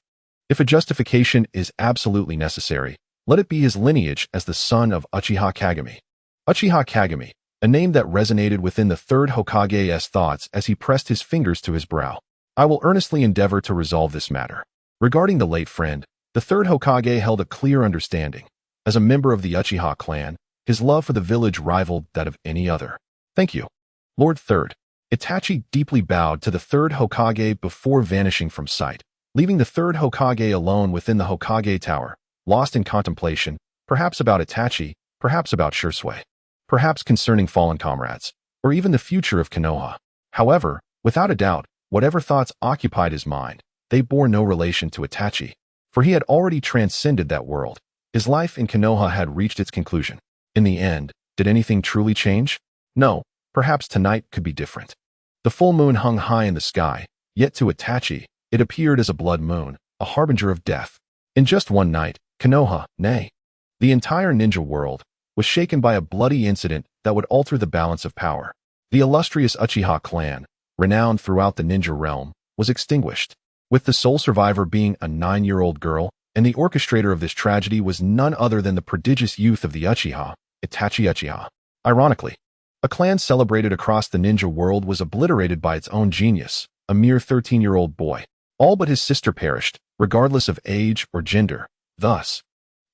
If a justification is absolutely necessary, let it be his lineage as the son of Uchiha Kagami." Uchiha Kagami, a name that resonated within the third Hokage's thoughts as he pressed his fingers to his brow. "I will earnestly endeavor to resolve this matter." Regarding the late friend, the third Hokage held a clear understanding. As a member of the Uchiha clan, his love for the village rivaled that of any other. "Thank you, Lord Third." Itachi deeply bowed to the third Hokage before vanishing from sight, leaving the third Hokage alone within the Hokage Tower, lost in contemplation, perhaps about Itachi, perhaps about Shirsui. perhaps concerning fallen comrades, or even the future of Konoha. However, without a doubt, whatever thoughts occupied his mind, they bore no relation to Itachi, for he had already transcended that world. His life in Konoha had reached its conclusion. In the end, did anything truly change? No, perhaps tonight could be different. The full moon hung high in the sky, yet to Itachi, it appeared as a blood moon, a harbinger of death. In just one night, Konoha, nay, the entire ninja world, was shaken by a bloody incident that would alter the balance of power. The illustrious Uchiha clan, renowned throughout the ninja realm, was extinguished, with the sole survivor being a 9-year-old girl, and the orchestrator of this tragedy was none other than the prodigious youth of the Uchiha, Itachi Uchiha. Ironically, a clan celebrated across the ninja world was obliterated by its own genius, a mere 13-year-old boy. All but his sister perished, regardless of age or gender. Thus,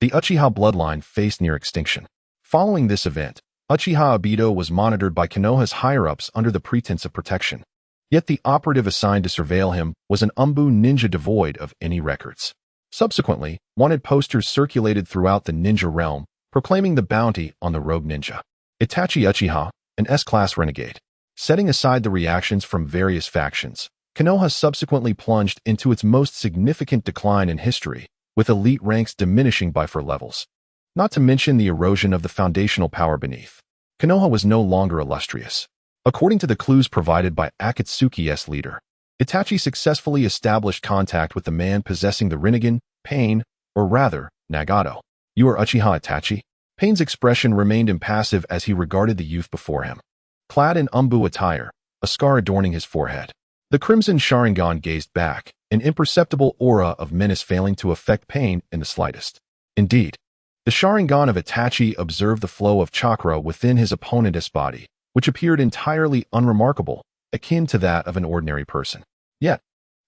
the Uchiha bloodline faced near extinction. Following this event, Uchiha Obito was monitored by Konoha's higher-ups under the pretense of protection. Yet the operative assigned to surveil him was an Umbu ninja devoid of any records. Subsequently, wanted posters circulated throughout the ninja realm, proclaiming the bounty on the rogue ninja, Itachi Uchiha, an S-class renegade. Setting aside the reactions from various factions, Konoha subsequently plunged into its most significant decline in history, with elite ranks diminishing by 4 levels. Not to mention the erosion of the foundational power beneath. Konoha was no longer illustrious. According to the clues provided by Akatsuki's leader, Itachi successfully established contact with the man possessing the Rinnegan, Pain, or rather, Nagato. "You are Uchiha Itachi?" Pain's expression remained impassive as he regarded the youth before him. Clad in Umbu attire, a scar adorning his forehead, the Crimson Sharingan gazed back, an imperceptible aura of menace failing to affect Pain in the slightest. Indeed, the Sharingan of Itachi observed the flow of chakra within his opponent's body, which appeared entirely unremarkable, akin to that of an ordinary person. Yet,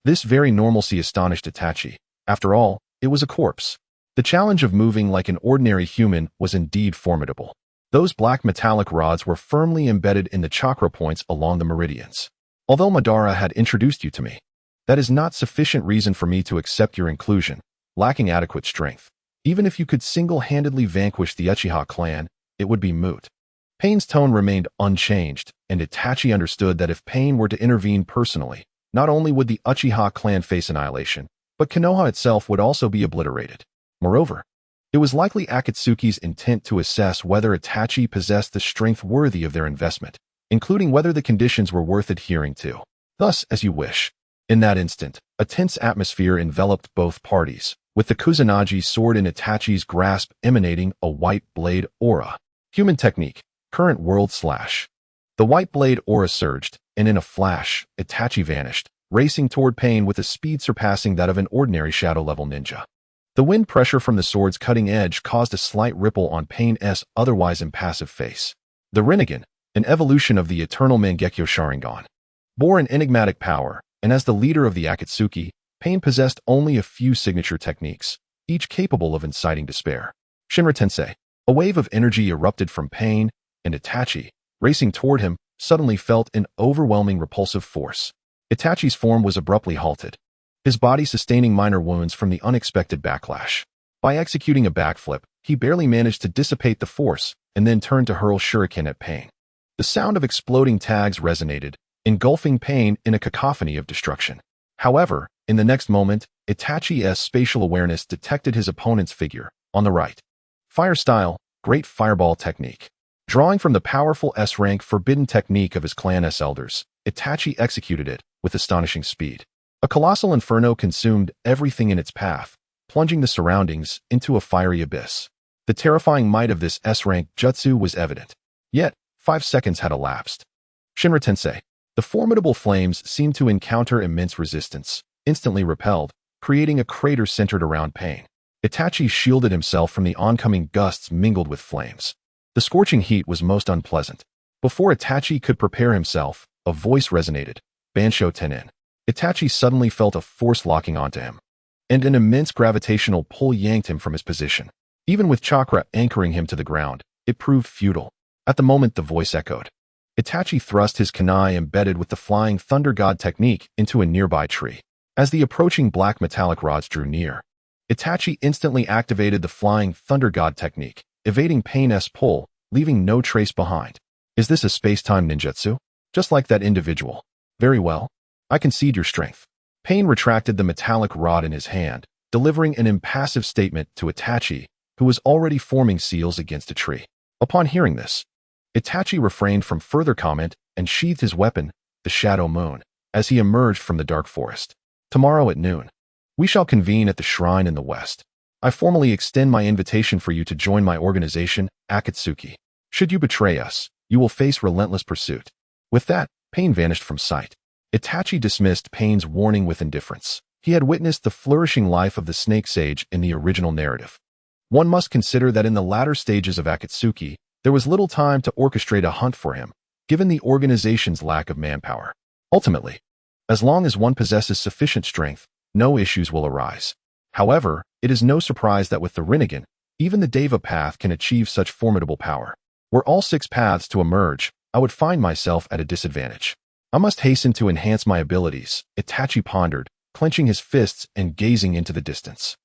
this very normalcy astonished Itachi. After all, it was a corpse. The challenge of moving like an ordinary human was indeed formidable. Those black metallic rods were firmly embedded in the chakra points along the meridians. "Although Madara had introduced you to me, that is not sufficient reason for me to accept your inclusion, lacking adequate strength. Even if you could single-handedly vanquish the Uchiha clan, it would be moot." Pain's tone remained unchanged, and Itachi understood that if Pain were to intervene personally, not only would the Uchiha clan face annihilation, but Konoha itself would also be obliterated. Moreover, it was likely Akatsuki's intent to assess whether Itachi possessed the strength worthy of their investment, including whether the conditions were worth adhering to. Thus, as you wish. In that instant, a tense atmosphere enveloped both parties, with the Kusanagi sword in Itachi's grasp emanating a white blade aura. Human technique, current world slash. The white blade aura surged, and in a flash, Itachi vanished, racing toward Pain with a speed surpassing that of an ordinary shadow-level ninja. The wind pressure from the sword's cutting edge caused a slight ripple on Pain's otherwise impassive face. The Rinnegan, an evolution of the eternal Mangekyo Sharingan, bore an enigmatic power, and as the leader of the Akatsuki, Pain possessed only a few signature techniques, each capable of inciting despair. Shinra Tensei, a wave of energy erupted from Pain, and Itachi, racing toward him, suddenly felt an overwhelming repulsive force. Itachi's form was abruptly halted, his body sustaining minor wounds from the unexpected backlash. By executing a backflip, he barely managed to dissipate the force and then turned to hurl shuriken at Pain. The sound of exploding tags resonated, engulfing Pain in a cacophony of destruction. However, in the next moment, Itachi's spatial awareness detected his opponent's figure, on the right. Fire style, great fireball technique. Drawing from the powerful S-rank forbidden technique of his clan's elders, Itachi executed it with astonishing speed. A colossal inferno consumed everything in its path, plunging the surroundings into a fiery abyss. The terrifying might of this S-rank jutsu was evident. Yet, 5 seconds had elapsed. Shinra Tensei. The formidable flames seemed to encounter immense resistance, instantly repelled, creating a crater centered around Pain. Itachi shielded himself from the oncoming gusts mingled with flames. The scorching heat was most unpleasant. Before Itachi could prepare himself, a voice resonated. Bansho Tenin. Itachi suddenly felt a force locking onto him, and an immense gravitational pull yanked him from his position. Even with chakra anchoring him to the ground, it proved futile. At the moment the voice echoed, Itachi thrust his kunai embedded with the Flying Thunder God technique into a nearby tree. As the approaching black metallic rods drew near, Itachi instantly activated the Flying Thunder God technique, evading Pain's pull, leaving no trace behind. Is this a space-time ninjutsu? Just like that individual. Very well. I concede your strength. Pain retracted the metallic rod in his hand, delivering an impassive statement to Itachi, who was already forming seals against a tree. Upon hearing this, Itachi refrained from further comment and sheathed his weapon, the Shadow Moon, as he emerged from the dark forest. Tomorrow at noon, we shall convene at the shrine in the west. I formally extend my invitation for you to join my organization, Akatsuki. Should you betray us, you will face relentless pursuit. With that, Pain vanished from sight. Itachi dismissed Pain's warning with indifference. He had witnessed the flourishing life of the Snake Sage in the original narrative. One must consider that in the latter stages of Akatsuki, there was little time to orchestrate a hunt for him, given the organization's lack of manpower. Ultimately, as long as one possesses sufficient strength, no issues will arise. However, it is no surprise that with the Rinnegan, even the Deva path can achieve such formidable power. Were all 6 paths to emerge, I would find myself at a disadvantage. I must hasten to enhance my abilities, Itachi pondered, clenching his fists and gazing into the distance.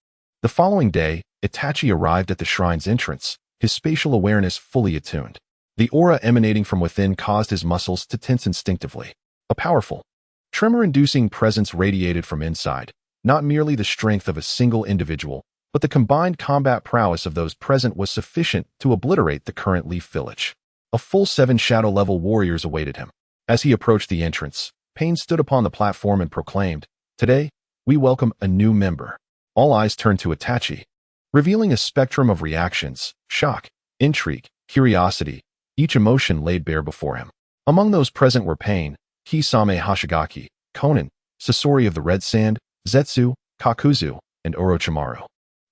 The following day, Itachi arrived at the shrine's entrance, his spatial awareness fully attuned. The aura emanating from within caused his muscles to tense instinctively. A powerful, tremor-inducing presence radiated from inside, not merely the strength of a single individual, but the combined combat prowess of those present was sufficient to obliterate the current Leaf Village. A full 7 shadow-level warriors awaited him. As he approached the entrance, Pain stood upon the platform and proclaimed, "Today, we welcome a new member." All eyes turned to Itachi, revealing a spectrum of reactions: shock, intrigue, curiosity, each emotion laid bare before him. Among those present were Pain, Kisame Hoshigaki, Konan, Sasori of the Red Sand, Zetsu, Kakuzu, and Orochimaru.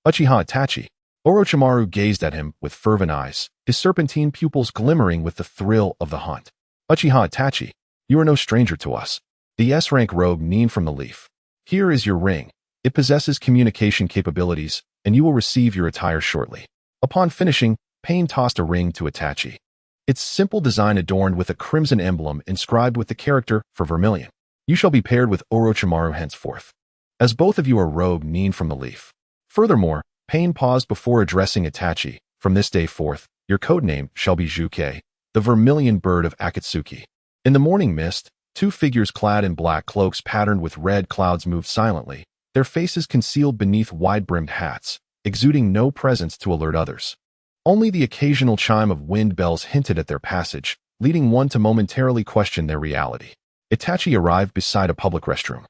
Uchiha Itachi. Orochimaru gazed at him with fervent eyes, his serpentine pupils glimmering with the thrill of the hunt. Uchiha Itachi, you are no stranger to us. The S-rank rogue Nin from the Leaf. Here is your ring. It possesses communication capabilities, and you will receive your attire shortly. Upon finishing, Pain tossed a ring to Itachi. Its simple design adorned with a crimson emblem inscribed with the character for Vermilion. You shall be paired with Orochimaru henceforth, as both of you are rogue Nin from the Leaf. Furthermore, Pain paused before addressing Itachi. From this day forth, your codename shall be Juke, the Vermilion Bird of Akatsuki. In the morning mist, 2 figures clad in black cloaks patterned with red clouds moved silently, their faces concealed beneath wide-brimmed hats, exuding no presence to alert others. Only the occasional chime of wind bells hinted at their passage, leading one to momentarily question their reality. Itachi arrived beside a public restroom,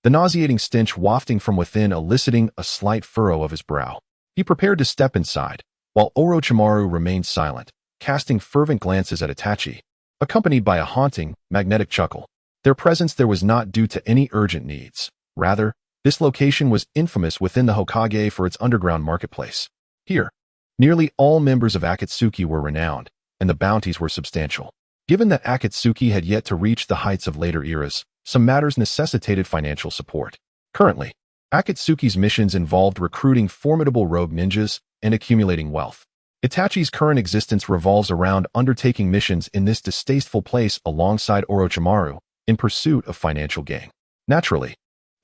the nauseating stench wafting from within eliciting a slight furrow of his brow. He prepared to step inside, while Orochimaru remained silent, casting fervent glances at Itachi, accompanied by a haunting, magnetic chuckle. Their presence there was not due to any urgent needs. Rather, this location was infamous within the Hokage for its underground marketplace. Here, nearly all members of Akatsuki were renowned, and the bounties were substantial. Given that Akatsuki had yet to reach the heights of later eras, some matters necessitated financial support. Currently, Akatsuki's missions involved recruiting formidable rogue ninjas and accumulating wealth. Itachi's current existence revolves around undertaking missions in this distasteful place alongside Orochimaru in pursuit of financial gain. Naturally,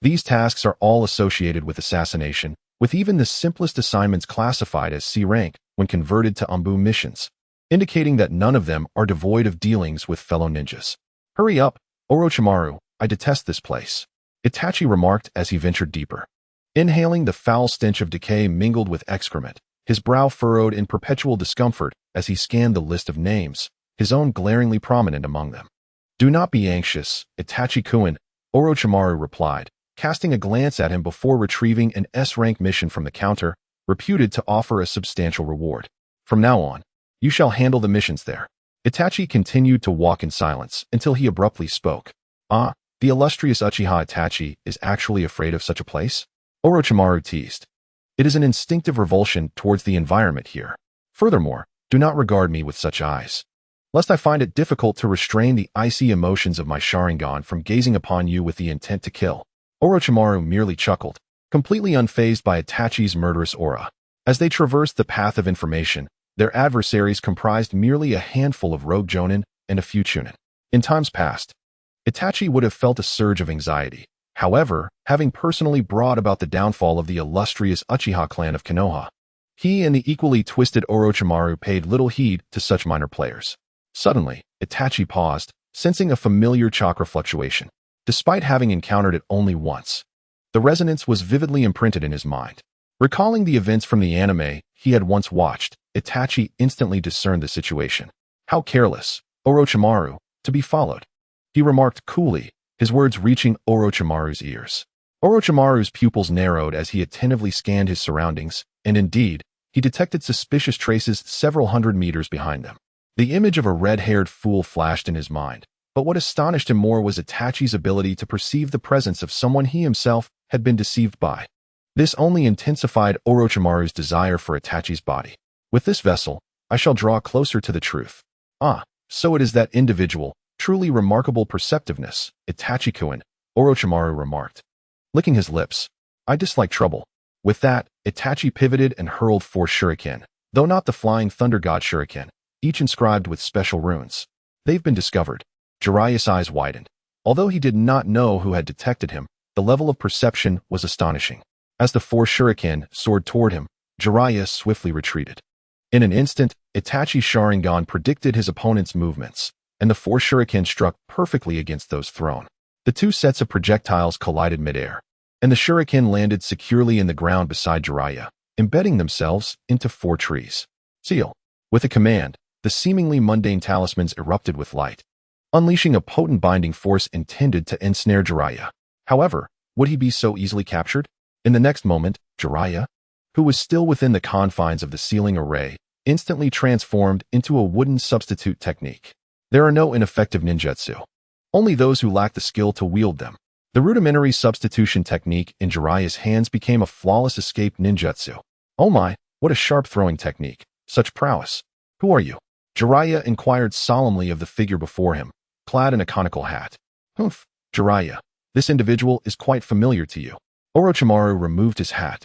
these tasks are all associated with assassination, with even the simplest assignments classified as C rank when converted to Anbu missions, indicating that none of them are devoid of dealings with fellow ninjas. Hurry up, Orochimaru, I detest this place, Itachi remarked as he ventured deeper. Inhaling the foul stench of decay mingled with excrement, his brow furrowed in perpetual discomfort as he scanned the list of names, his own glaringly prominent among them. Do not be anxious, Itachi-kun, Orochimaru replied, casting a glance at him before retrieving an S-rank mission from the counter, reputed to offer a substantial reward. From now on, you shall handle the missions there. Itachi continued to walk in silence until he abruptly spoke. Ah, the illustrious Uchiha Itachi is actually afraid of such a place? Orochimaru teased. It is an instinctive revulsion towards the environment here. Furthermore, do not regard me with such eyes, lest I find it difficult to restrain the icy emotions of my Sharingan from gazing upon you with the intent to kill. Orochimaru merely chuckled, completely unfazed by Itachi's murderous aura. As they traversed the path of information, their adversaries comprised merely a handful of rogue jonin and a few chunin. In times past, Itachi would have felt a surge of anxiety. However, having personally brought about the downfall of the illustrious Uchiha clan of Konoha, He and the equally twisted Orochimaru paid little heed to such minor players. Suddenly, Itachi paused, sensing a familiar chakra fluctuation. Despite having encountered it only once, the resonance was vividly imprinted in his mind. Recalling the events from the anime he had once watched, Itachi instantly discerned the situation. How careless, Orochimaru, to be followed. He remarked coolly, his words reaching Orochimaru's ears. Orochimaru's pupils narrowed as he attentively scanned his surroundings, and indeed, he detected suspicious traces several hundred meters behind them. The image of a red-haired fool flashed in his mind, but what astonished him more was Itachi's ability to perceive the presence of someone he himself had been deceived by. This only intensified Orochimaru's desire for Itachi's body. With this vessel, I shall draw closer to the truth. Ah, so it is that individual, truly remarkable perceptiveness, Itachi-kun, Orochimaru remarked. Licking his lips. I dislike trouble. With that, Itachi pivoted and hurled 4 shuriken, though not the flying thunder god shuriken, each inscribed with special runes. They've been discovered. Jiraiya's eyes widened. Although he did not know who had detected him, the level of perception was astonishing. As the 4 shuriken soared toward him, Jiraiya swiftly retreated. In an instant, Itachi's Sharingan predicted his opponent's movements, and the 4 shuriken struck perfectly against those thrown. The 2 sets of projectiles collided midair, and the shuriken landed securely in the ground beside Jiraiya, embedding themselves into 4 trees. Seal. With a command, the seemingly mundane talismans erupted with light, unleashing a potent binding force intended to ensnare Jiraiya. However, would he be so easily captured? In the next moment, Jiraiya, who was still within the confines of the sealing array, instantly transformed into a wooden substitute technique. There are no ineffective ninjutsu. Only those who lack the skill to wield them. The rudimentary substitution technique in Jiraiya's hands became a flawless escape ninjutsu. Oh my, what a sharp throwing technique. Such prowess. Who are you? Jiraiya inquired solemnly of the figure before him, clad in a conical hat. Humph, Jiraiya, this individual is quite familiar to you. Orochimaru removed his hat,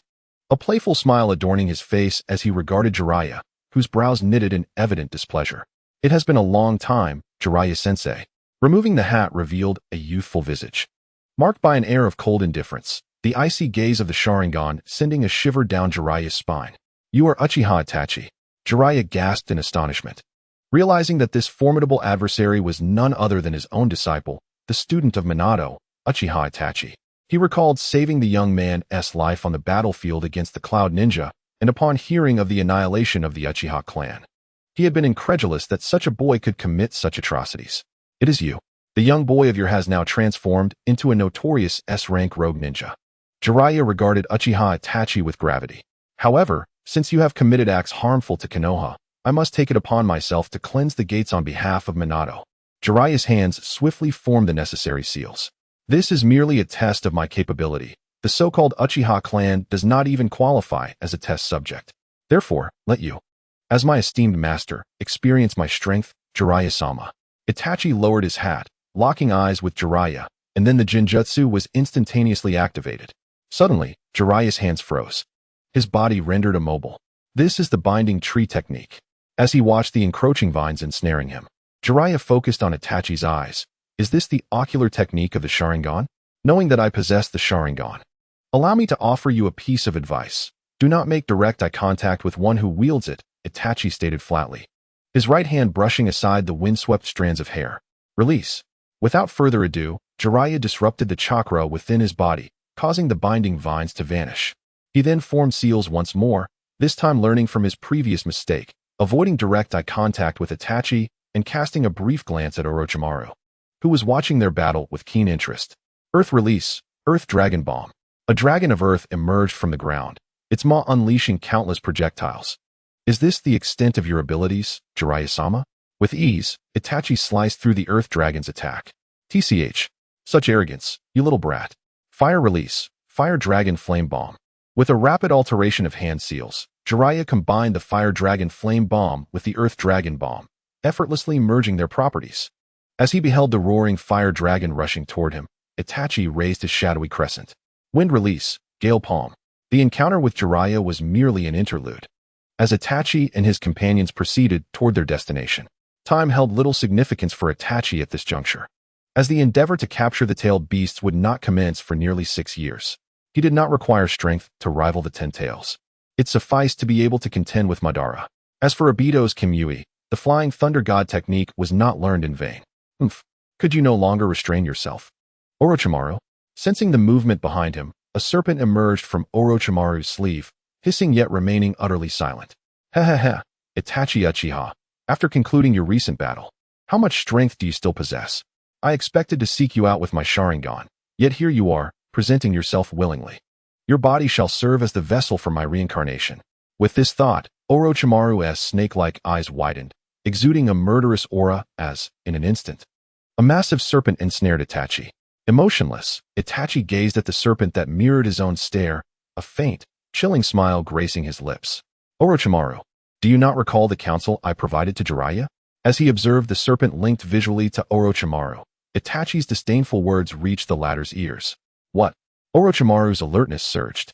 a playful smile adorning his face as he regarded Jiraiya, whose brows knitted in evident displeasure. It has been a long time, Jiraiya-sensei. Removing the hat revealed a youthful visage, marked by an air of cold indifference, the icy gaze of the Sharingan sending a shiver down Jiraiya's spine. You are Uchiha Itachi. Jiraiya gasped in astonishment, realizing that this formidable adversary was none other than his own disciple, the student of Minato, Uchiha Itachi. He recalled saving the young man's life on the battlefield against the Cloud Ninja, and upon hearing of the annihilation of the Uchiha clan, he had been incredulous that such a boy could commit such atrocities. It is you. The young boy of yours has now transformed into a notorious S-rank rogue ninja. Jiraiya regarded Uchiha Itachi with gravity. However, since you have committed acts harmful to Konoha, I must take it upon myself to cleanse the gates on behalf of Minato. Jiraiya's hands swiftly formed the necessary seals. This is merely a test of my capability. The so-called Uchiha clan does not even qualify as a test subject. Therefore, let you, as my esteemed master, experience my strength, Jiraiya-sama. Itachi lowered his hat, locking eyes with Jiraiya, and then the Jinjutsu was instantaneously activated. Suddenly, Jiraiya's hands froze. His body rendered immobile. This is the binding tree technique. As he watched the encroaching vines ensnaring him, Jiraiya focused on Itachi's eyes. Is this the ocular technique of the Sharingan? Knowing that I possess the Sharingan, allow me to offer you a piece of advice. Do not make direct eye contact with one who wields it, Itachi stated flatly, his right hand brushing aside the windswept strands of hair. Release. Without further ado, Jiraiya disrupted the chakra within his body, causing the binding vines to vanish. He then formed seals once more, this time learning from his previous mistake, avoiding direct eye contact with Itachi and casting a brief glance at Orochimaru, who was watching their battle with keen interest. Earth release, Earth Dragon Bomb. A dragon of earth emerged from the ground, its maw unleashing countless projectiles. Is this the extent of your abilities, Jiraiya-sama? With ease, Itachi sliced through the Earth Dragon's attack. TCH. Such arrogance, you little brat. Fire release, Fire Dragon Flame Bomb. With a rapid alteration of hand seals, Jiraiya combined the Fire Dragon Flame Bomb with the Earth Dragon Bomb, effortlessly merging their properties. As he beheld the roaring Fire Dragon rushing toward him, Itachi raised his shadowy crescent. Wind release, Gale Palm. The encounter with Jiraiya was merely an interlude. As Itachi and his companions proceeded toward their destination, time held little significance for Itachi at this juncture, as the endeavor to capture the tailed beasts would not commence for nearly 6 years. He did not require strength to rival the 10 tails. It sufficed to be able to contend with Madara. As for Obito's Kimui, the Flying Thunder God technique was not learned in vain. Oomph. Could you no longer restrain yourself? Orochimaru? Sensing the movement behind him, a serpent emerged from Orochimaru's sleeve, hissing yet remaining utterly silent. Heh. Itachi Uchiha. After concluding your recent battle, how much strength do you still possess? I expected to seek you out with my Sharingan, yet here you are, presenting yourself willingly. Your body shall serve as the vessel for my reincarnation. With this thought, Orochimaru's snake-like eyes widened, exuding a murderous aura as, in an instant, a massive serpent ensnared Itachi. Emotionless, Itachi gazed at the serpent that mirrored his own stare, a faint, chilling smile gracing his lips. Orochimaru, do you not recall the counsel I provided to Jiraiya? As he observed the serpent linked visually to Orochimaru, Itachi's disdainful words reached the latter's ears. What? Orochimaru's alertness surged.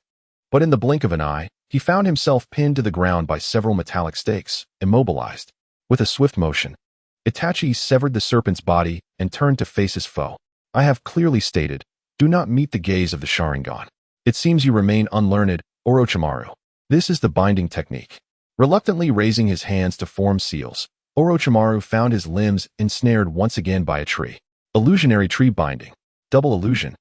But in the blink of an eye, he found himself pinned to the ground by several metallic stakes, immobilized. With a swift motion, Itachi severed the serpent's body and turned to face his foe. I have clearly stated, do not meet the gaze of the Sharingan. It seems you remain unlearned, Orochimaru. This is the binding technique. Reluctantly raising his hands to form seals, Orochimaru found his limbs ensnared once again by a tree. Illusionary tree binding. Double illusion.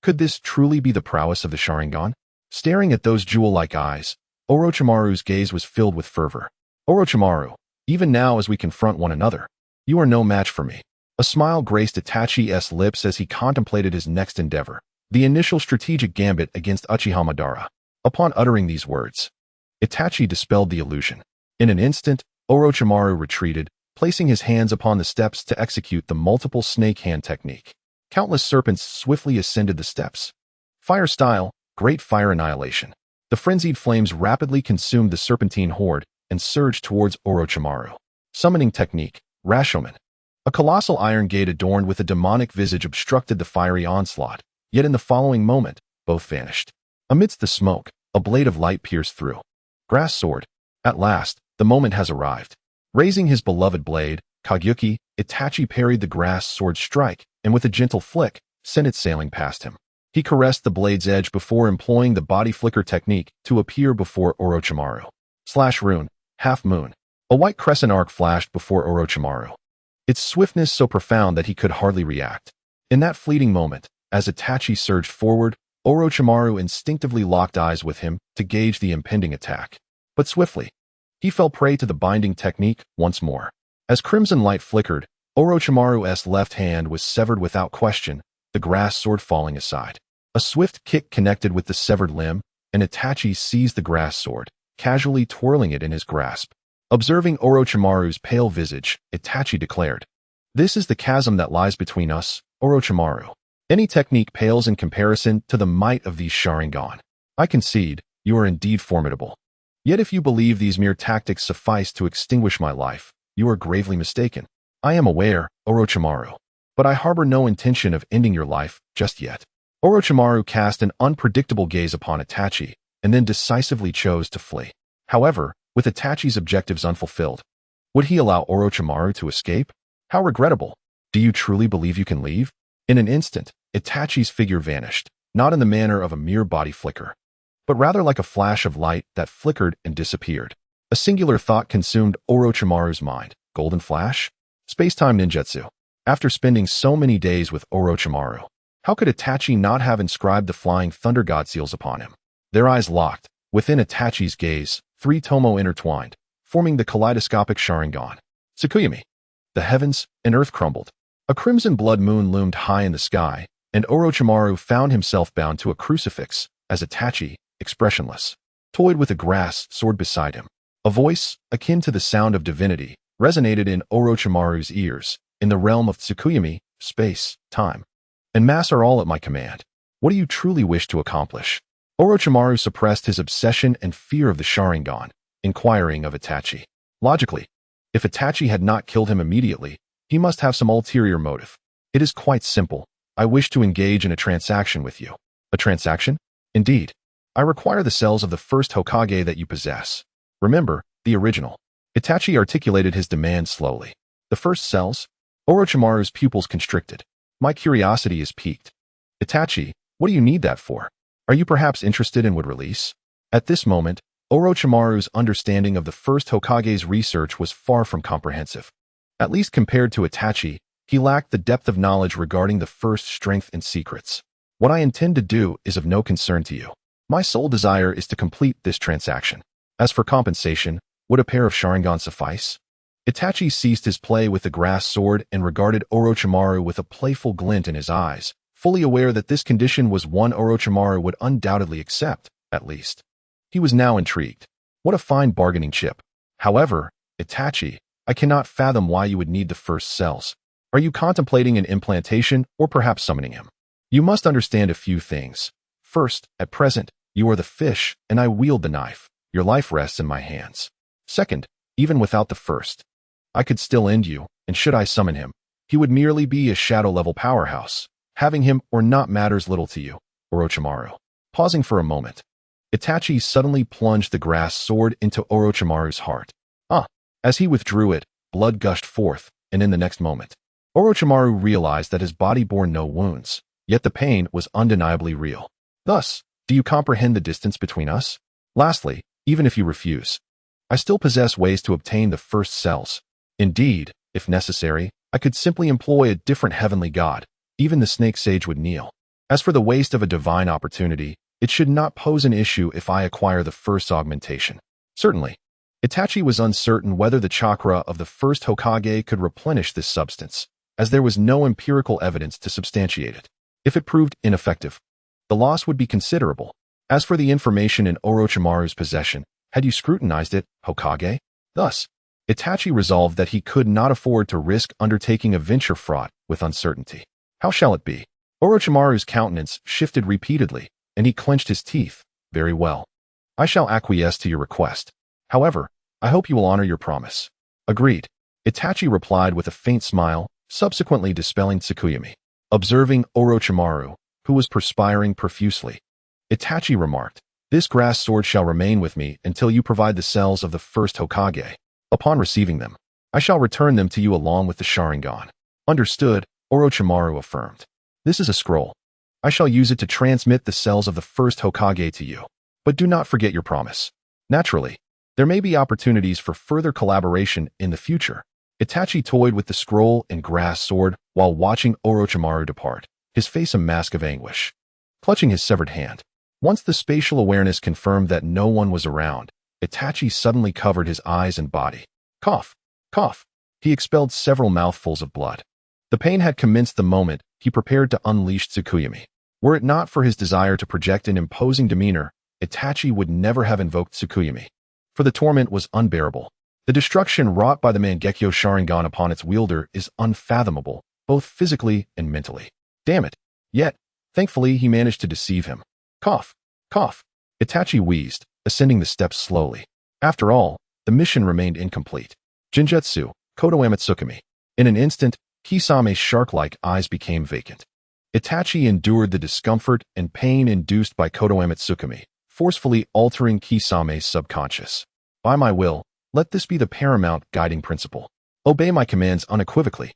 Could this truly be the prowess of the Sharingan? Staring at those jewel-like eyes, Orochimaru's gaze was filled with fervor. Orochimaru, even now as we confront one another, you are no match for me. A smile graced Itachi's lips as he contemplated his next endeavor, the initial strategic gambit against Uchiha Madara. Upon uttering these words, Itachi dispelled the illusion. In an instant, Orochimaru retreated, placing his hands upon the steps to execute the multiple snake hand technique. Countless serpents swiftly ascended the steps. Fire style, great fire annihilation. The frenzied flames rapidly consumed the serpentine horde and surged towards Orochimaru. Summoning technique, Rashomon. A colossal iron gate adorned with a demonic visage obstructed the fiery onslaught, yet in the following moment, both vanished. Amidst the smoke, a blade of light pierced through. Grass sword. At last, the moment has arrived. Raising his beloved blade, Kagyuki, Itachi parried the grass sword's strike, and with a gentle flick, sent it sailing past him. He caressed the blade's edge before employing the body flicker technique to appear before Orochimaru. Slash rune, half moon. A white crescent arc flashed before Orochimaru. Its swiftness so profound that he could hardly react. In that fleeting moment, as Itachi surged forward, Orochimaru instinctively locked eyes with him to gauge the impending attack. But swiftly, he fell prey to the binding technique once more. As crimson light flickered, Orochimaru's left hand was severed without question, the grass sword falling aside. A swift kick connected with the severed limb, and Itachi seized the grass sword, casually twirling it in his grasp. Observing Orochimaru's pale visage, Itachi declared, "This is the chasm that lies between us, Orochimaru. Any technique pales in comparison to the might of these Sharingan. I concede, you are indeed formidable. Yet if you believe these mere tactics suffice to extinguish my life, you are gravely mistaken. I am aware, Orochimaru, but I harbor no intention of ending your life just yet." Orochimaru cast an unpredictable gaze upon Itachi, and then decisively chose to flee. However, with Itachi's objectives unfulfilled, would he allow Orochimaru to escape? How regrettable. Do you truly believe you can leave? In an instant, Itachi's figure vanished, not in the manner of a mere body flicker, but rather like a flash of light that flickered and disappeared. A singular thought consumed Orochimaru's mind. Golden flash? Space-time ninjutsu. After spending so many days with Orochimaru, how could Itachi not have inscribed the flying thunder god seals upon him? Their eyes locked. Within Itachi's gaze, three tomo intertwined, forming the kaleidoscopic Sharingan. Tsukuyomi. The heavens and earth crumbled. A crimson blood moon loomed high in the sky, and Orochimaru found himself bound to a crucifix, as Itachi, expressionless, toyed with a grass sword beside him. A voice, akin to the sound of divinity, resonated in Orochimaru's ears. In the realm of Tsukuyomi, space, time, and mass are all at my command. What do you truly wish to accomplish? Orochimaru suppressed his obsession and fear of the Sharingan, inquiring of Itachi. Logically, if Itachi had not killed him immediately, he must have some ulterior motive. It is quite simple. I wish to engage in a transaction with you. A transaction? Indeed. I require the cells of the first Hokage that you possess. Remember, the original. Itachi articulated his demand slowly. The first cells? Orochimaru's pupils constricted. My curiosity is piqued. Itachi, what do you need that for? Are you perhaps interested in would release? At this moment, Orochimaru's understanding of the first Hokage's research was far from comprehensive. At least compared to Itachi, he lacked the depth of knowledge regarding the first strength and secrets. What I intend to do is of no concern to you. My sole desire is to complete this transaction. As for compensation, would a pair of Sharingan suffice? Itachi ceased his play with the grass sword and regarded Orochimaru with a playful glint in his eyes, fully aware that this condition was one Orochimaru would undoubtedly accept, at least. He was now intrigued. What a fine bargaining chip. However, Itachi, I cannot fathom why you would need the first cells. Are you contemplating an implantation or perhaps summoning him? You must understand a few things. First, at present, you are the fish and I wield the knife. Your life rests in my hands. Second, even without the first, I could still end you, and should I summon him, he would merely be a shadow-level powerhouse. Having him or not matters little to you, Orochimaru. Pausing for a moment, Itachi suddenly plunged the grass sword into Orochimaru's heart. As he withdrew it, blood gushed forth, and in the next moment, Orochimaru realized that his body bore no wounds, yet the pain was undeniably real. Thus, do you comprehend the distance between us? Lastly, even if you refuse, I still possess ways to obtain the first cells. Indeed, if necessary, I could simply employ a different heavenly god. Even the snake sage would kneel. As for the waste of a divine opportunity, it should not pose an issue if I acquire the first augmentation. Certainly. Itachi was uncertain whether the chakra of the first Hokage could replenish this substance, as there was no empirical evidence to substantiate it. If it proved ineffective, the loss would be considerable. As for the information in Orochimaru's possession, had you scrutinized it, Hokage? Thus, Itachi resolved that he could not afford to risk undertaking a venture fraught with uncertainty. How shall it be? Orochimaru's countenance shifted repeatedly, and he clenched his teeth. Very well. I shall acquiesce to your request. However, I hope you will honor your promise. Agreed. Itachi replied with a faint smile, subsequently dispelling Tsukuyami. Observing Orochimaru, who was perspiring profusely, Itachi remarked, "This grass sword shall remain with me until you provide the cells of the first Hokage. Upon receiving them, I shall return them to you along with the Sharingan." Understood, Orochimaru affirmed. "This is a scroll. I shall use it to transmit the cells of the first Hokage to you. But do not forget your promise. Naturally, there may be opportunities for further collaboration in the future." Itachi toyed with the scroll and grass sword while watching Orochimaru depart, his face a mask of anguish. Clutching his severed hand, once the spatial awareness confirmed that no one was around, Itachi suddenly covered his eyes and body. Cough, cough. He expelled several mouthfuls of blood. The pain had commenced the moment he prepared to unleash Tsukuyami. Were it not for his desire to project an imposing demeanor, Itachi would never have invoked Tsukuyami. For the torment was unbearable. The destruction wrought by the Mangekyo Sharingan upon its wielder is unfathomable, both physically and mentally. Damn it. Yet, thankfully he managed to deceive him. Cough, cough. Itachi wheezed, ascending the steps slowly. After all, the mission remained incomplete. Genjutsu, Kodoame Tsukumi. In an instant, Kisame's shark-like eyes became vacant. Itachi endured the discomfort and pain induced by Kodoame Tsukumi, forcefully altering Kisame's subconscious. By my will, let this be the paramount guiding principle. Obey my commands unequivocally.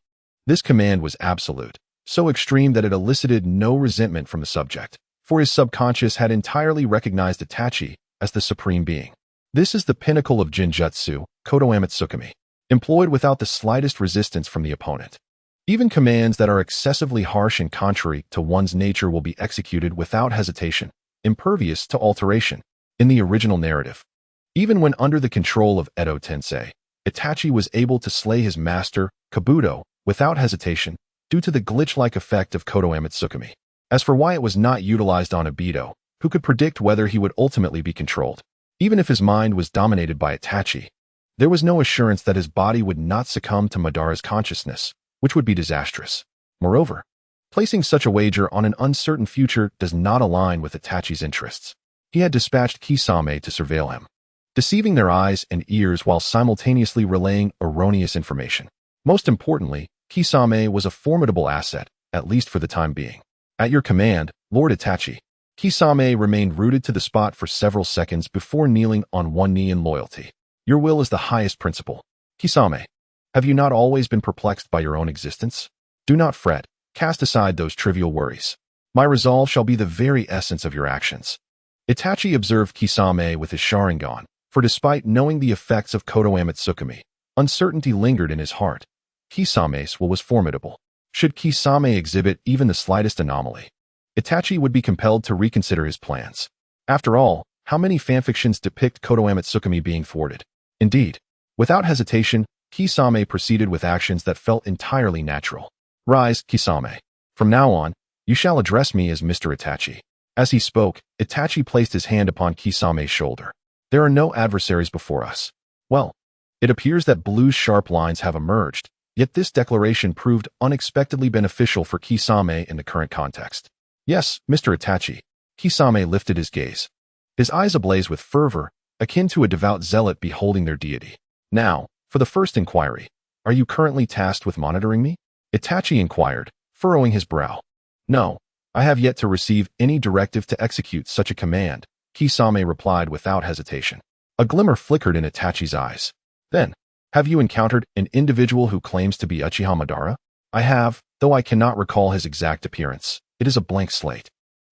This command was absolute, so extreme that it elicited no resentment from the subject, for his subconscious had entirely recognized Itachi as the supreme being. This is the pinnacle of Genjutsu, Kodoame Tsukumi, employed without the slightest resistance from the opponent. Even commands that are excessively harsh and contrary to one's nature will be executed without hesitation, impervious to alteration. In the original narrative, even when under the control of Edo Tensei, Itachi was able to slay his master, Kabuto, without hesitation, due to the glitch-like effect of Kodoame Tsukumi. As for why it was not utilized on Obito, who could predict whether he would ultimately be controlled, even if his mind was dominated by Itachi, there was no assurance that his body would not succumb to Madara's consciousness, which would be disastrous. Moreover, placing such a wager on an uncertain future does not align with Itachi's interests. He had dispatched Kisame to surveil him, deceiving their eyes and ears while simultaneously relaying erroneous information. Most importantly, Kisame was a formidable asset, at least for the time being. At your command, Lord Itachi. Kisame remained rooted to the spot for several seconds before kneeling on one knee in loyalty. Your will is the highest principle. Kisame, have you not always been perplexed by your own existence? Do not fret, cast aside those trivial worries. My resolve shall be the very essence of your actions. Itachi observed Kisame with his Sharingan, for despite knowing the effects of Kotoame Tsukumi, uncertainty lingered in his heart. Kisame's will was formidable. Should Kisame exhibit even the slightest anomaly, Itachi would be compelled to reconsider his plans. After all, how many fanfictions depict Kotoame Tsukumi being thwarted? Indeed, without hesitation, Kisame proceeded with actions that felt entirely natural. Rise, Kisame. From now on, you shall address me as Mr. Itachi. As he spoke, Itachi placed his hand upon Kisame's shoulder. There are no adversaries before us. Well, it appears that Blue's sharp lines have emerged, yet this declaration proved unexpectedly beneficial for Kisame in the current context. Yes, Mr. Itachi. Kisame lifted his gaze, his eyes ablaze with fervor, akin to a devout zealot beholding their deity. Now, for the first inquiry, are you currently tasked with monitoring me? Itachi inquired, furrowing his brow. No, I have yet to receive any directive to execute such a command, Kisame replied without hesitation. A glimmer flickered in Itachi's eyes. Then, have you encountered an individual who claims to be Uchiha Madara? I have, though I cannot recall his exact appearance. It is a blank slate.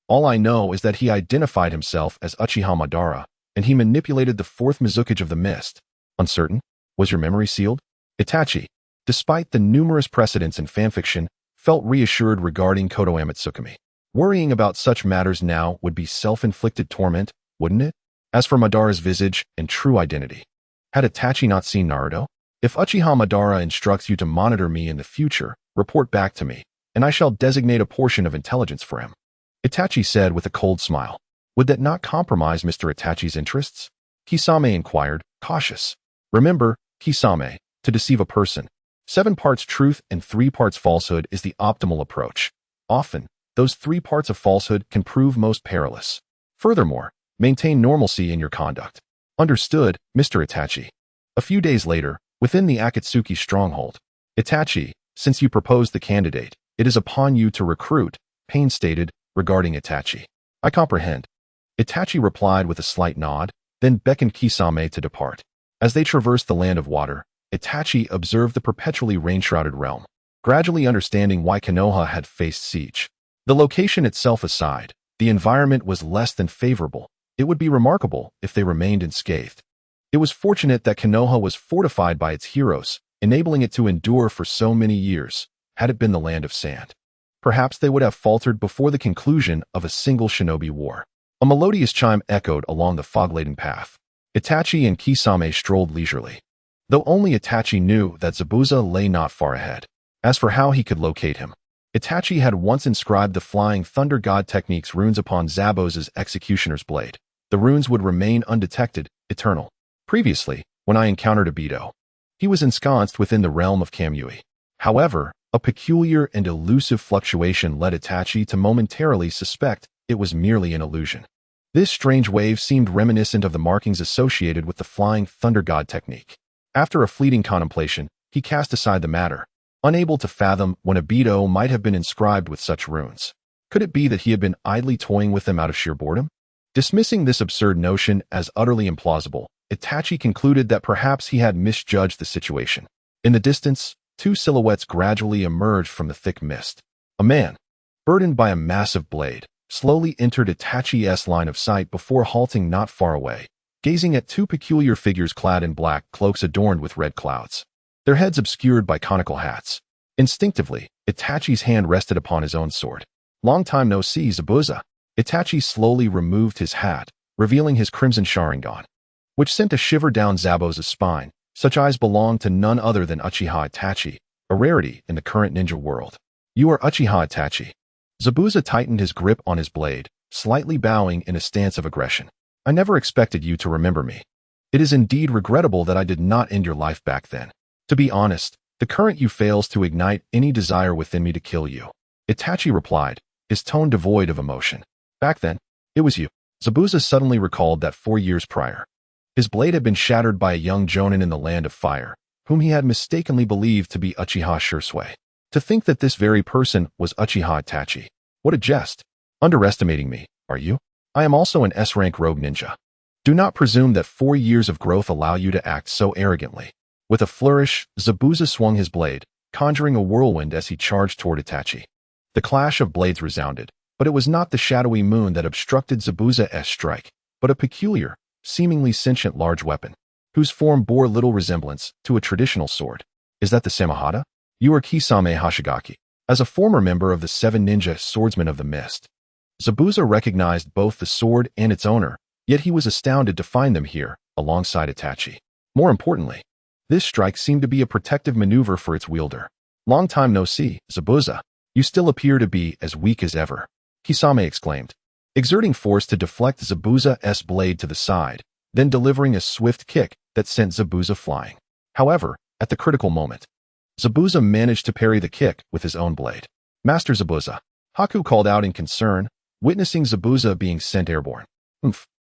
All I know is that he identified himself as Uchiha Madara, and he manipulated the fourth Mizukage of the mist. Uncertain? Was your memory sealed? Itachi, despite the numerous precedents in fanfiction, felt reassured regarding Kotoame Tsukumi. Worrying about such matters now would be self-inflicted torment, wouldn't it? As for Madara's visage and true identity, had Itachi not seen Naruto? If Uchiha Madara instructs you to monitor me in the future, report back to me, and I shall designate a portion of intelligence for him. Itachi said with a cold smile. Would that not compromise Mr. Itachi's interests? Kisame inquired, cautious. Remember, Kisame, to deceive a person, 7 parts truth and 3 parts falsehood is the optimal approach. Often, those 3 parts of falsehood can prove most perilous. Furthermore, maintain normalcy in your conduct. Understood, Mr. Itachi. A few days later, within the Akatsuki stronghold, Itachi, since you proposed the candidate, it is upon you to recruit, Pain stated, regarding Itachi. I comprehend. Itachi replied with a slight nod, then beckoned Kisame to depart. As they traversed the land of water, Itachi observed the perpetually rain-shrouded realm, gradually understanding why Konoha had faced siege. The location itself aside, the environment was less than favorable. It would be remarkable if they remained unscathed. It was fortunate that Konoha was fortified by its heroes, enabling it to endure for so many years. Had it been the land of sand, perhaps they would have faltered before the conclusion of a single shinobi war. A melodious chime echoed along the fog-laden path. Itachi and Kisame strolled leisurely, though only Itachi knew that Zabuza lay not far ahead. As for how he could locate him, Itachi had once inscribed the Flying Thunder God Technique's runes upon Zabuza's executioner's blade. The runes would remain undetected, eternal. Previously, when I encountered Obito, he was ensconced within the realm of Kamui. However, a peculiar and elusive fluctuation led Itachi to momentarily suspect it was merely an illusion. This strange wave seemed reminiscent of the markings associated with the Flying Thunder God Technique. After a fleeting contemplation, he cast aside the matter, unable to fathom when Obito might have been inscribed with such runes. Could it be that he had been idly toying with them out of sheer boredom? Dismissing this absurd notion as utterly implausible, Itachi concluded that perhaps he had misjudged the situation. In the distance, 2 silhouettes gradually emerged from the thick mist. A man, burdened by a massive blade, slowly entered Itachi's line of sight before halting not far away, gazing at 2 peculiar figures clad in black cloaks adorned with red clouds, their heads obscured by conical hats. Instinctively, Itachi's hand rested upon his own sword. Long time no see, Zabuza. Itachi slowly removed his hat, revealing his crimson Sharingan, which sent a shiver down Zabuza's spine. Such eyes belonged to none other than Uchiha Itachi, a rarity in the current ninja world. You are Uchiha Itachi. Zabuza tightened his grip on his blade, slightly bowing in a stance of aggression. I never expected you to remember me. It is indeed regrettable that I did not end your life back then. To be honest, the current you fails to ignite any desire within me to kill you. Itachi replied, his tone devoid of emotion. Back then, it was you. Zabuza suddenly recalled that 4 years prior, his blade had been shattered by a young jonin in the land of fire, whom he had mistakenly believed to be Uchiha Shursui. To think that this very person was Uchiha Itachi. What a jest. Underestimating me, are you? I am also an S-rank rogue ninja. Do not presume that 4 years of growth allow you to act so arrogantly. With a flourish, Zabuza swung his blade, conjuring a whirlwind as he charged toward Itachi. The clash of blades resounded, But it was not the shadowy moon that obstructed Zabuza's strike, but a peculiar, seemingly sentient large weapon, whose form bore little resemblance to a traditional sword. Is that the Samehada? You are Kisame Hashigaki. As a former member of the 7 ninja swordsmen of the mist, Zabuza recognized both the sword and its owner, yet he was astounded to find them here, alongside Itachi. More importantly, this strike seemed to be a protective maneuver for its wielder. Long time no see, Zabuza. You still appear to be as weak as ever, Kisame exclaimed, exerting force to deflect Zabuza's blade to the side, then delivering a swift kick that sent Zabuza flying. However, at the critical moment, Zabuza managed to parry the kick with his own blade. Master Zabuza, Haku called out in concern, witnessing Zabuza being sent airborne.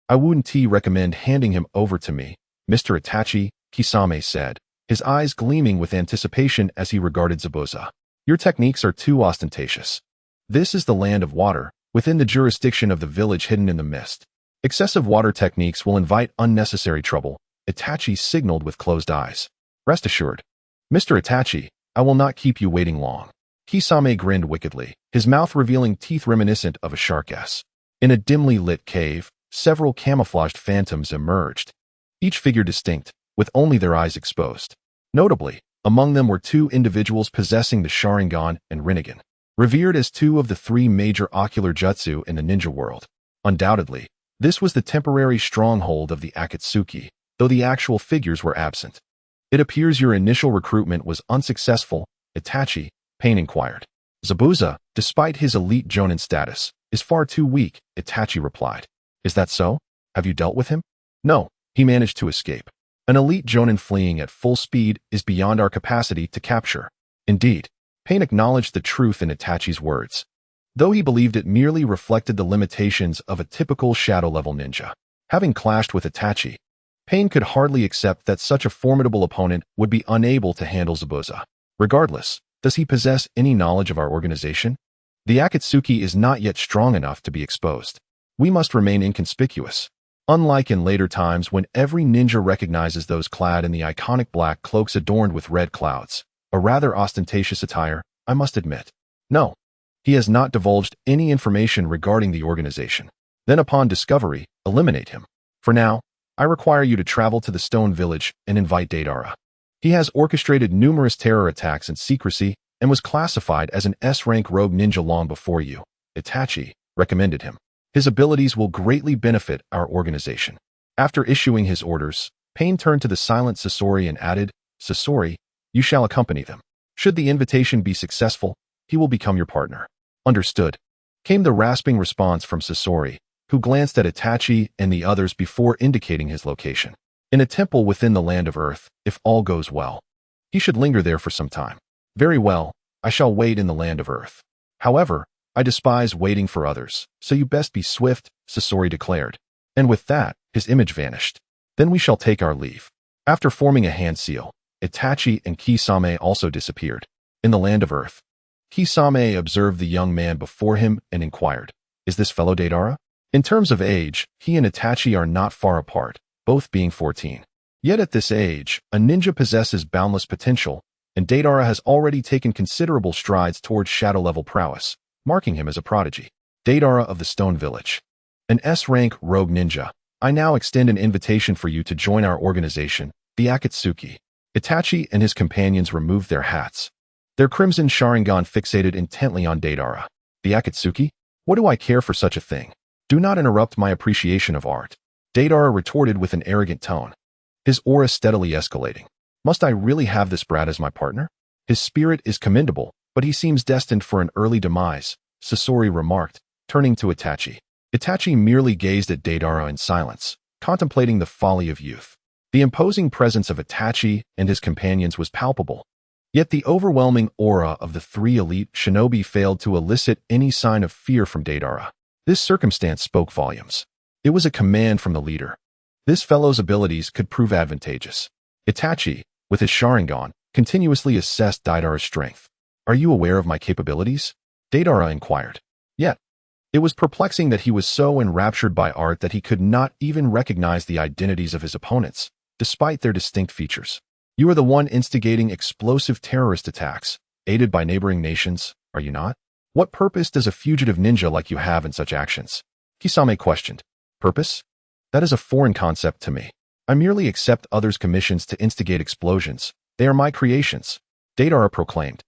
I wouldn't recommend handing him over to me, Mr. Itachi, Kisame said, his eyes gleaming with anticipation as he regarded Zabuza. Your techniques are too ostentatious. This is the land of water, within the jurisdiction of the village hidden in the mist. Excessive water techniques will invite unnecessary trouble, Itachi signaled with closed eyes. Rest assured, Mr. Itachi, I will not keep you waiting long. Kisame grinned wickedly, his mouth revealing teeth reminiscent of a shark's. In a dimly lit cave, several camouflaged phantoms emerged, each figure distinct, with only their eyes exposed. Notably, among them were 2 individuals possessing the Sharingan and Rinnegan, revered as 2 of the 3 major ocular jutsu in the ninja world. Undoubtedly, this was the temporary stronghold of the Akatsuki, though the actual figures were absent. It appears your initial recruitment was unsuccessful, Itachi, Pain inquired. Zabuza, despite his elite jonin status, is far too weak, Itachi replied. Is that so? Have you dealt with him? No, he managed to escape. An elite jonin fleeing at full speed is beyond our capacity to capture. Indeed, Pain acknowledged the truth in Itachi's words, though he believed it merely reflected the limitations of a typical shadow-level ninja. Having clashed with Itachi, Pain could hardly accept that such a formidable opponent would be unable to handle Zabuza. Regardless, does he possess any knowledge of our organization? The Akatsuki is not yet strong enough to be exposed. We must remain inconspicuous. Unlike in later times when every ninja recognizes those clad in the iconic black cloaks adorned with red clouds, a rather ostentatious attire, I must admit. No, he has not divulged any information regarding the organization. Then upon discovery, eliminate him. For now, I require you to travel to the Stone Village and invite Deidara. He has orchestrated numerous terror attacks in secrecy and was classified as an S-rank rogue ninja long before you, Itachi, recommended him. His abilities will greatly benefit our organization. After issuing his orders, Pain turned to the silent Sasori and added, Sasori, you shall accompany them. Should the invitation be successful, he will become your partner. Understood, came the rasping response from Sasori, who glanced at Itachi and the others before indicating his location. In a temple within the land of Earth, if all goes well. He should linger there for some time. Very well, I shall wait in the land of Earth. However, I despise waiting for others, so you best be swift, Sasori declared. And with that, his image vanished. Then we shall take our leave. After forming a hand seal, Itachi and Kisame also disappeared. In the land of Earth, Kisame observed the young man before him and inquired, is this fellow Deidara? In terms of age, he and Itachi are not far apart, both being 14. Yet at this age, a ninja possesses boundless potential, and Deidara has already taken considerable strides towards shadow-level prowess, marking him as a prodigy. Deidara of the Stone Village. An S-rank rogue ninja, I now extend an invitation for you to join our organization, the Akatsuki. Itachi and his companions removed their hats. Their crimson Sharingan fixated intently on Deidara. The Akatsuki? What do I care for such a thing? Do not interrupt my appreciation of art. Deidara retorted with an arrogant tone, his aura steadily escalating. Must I really have this brat as my partner? His spirit is commendable, but he seems destined for an early demise, Sasori remarked, turning to Itachi. Itachi merely gazed at Deidara in silence, contemplating the folly of youth. The imposing presence of Itachi and his companions was palpable, yet the overwhelming aura of the 3 elite shinobi failed to elicit any sign of fear from Deidara. This circumstance spoke volumes. It was a command from the leader. This fellow's abilities could prove advantageous. Itachi, with his Sharingan, continuously assessed Deidara's strength. Are you aware of my capabilities? Deidara inquired. Yet, it was perplexing that he was so enraptured by art that he could not even recognize the identities of his opponents, despite their distinct features. You are the one instigating explosive terrorist attacks, aided by neighboring nations, are you not? What purpose does a fugitive ninja like you have in such actions? Kisame questioned. Purpose? That is a foreign concept to me. I merely accept others' commissions to instigate explosions. They are my creations, Deidara proclaimed,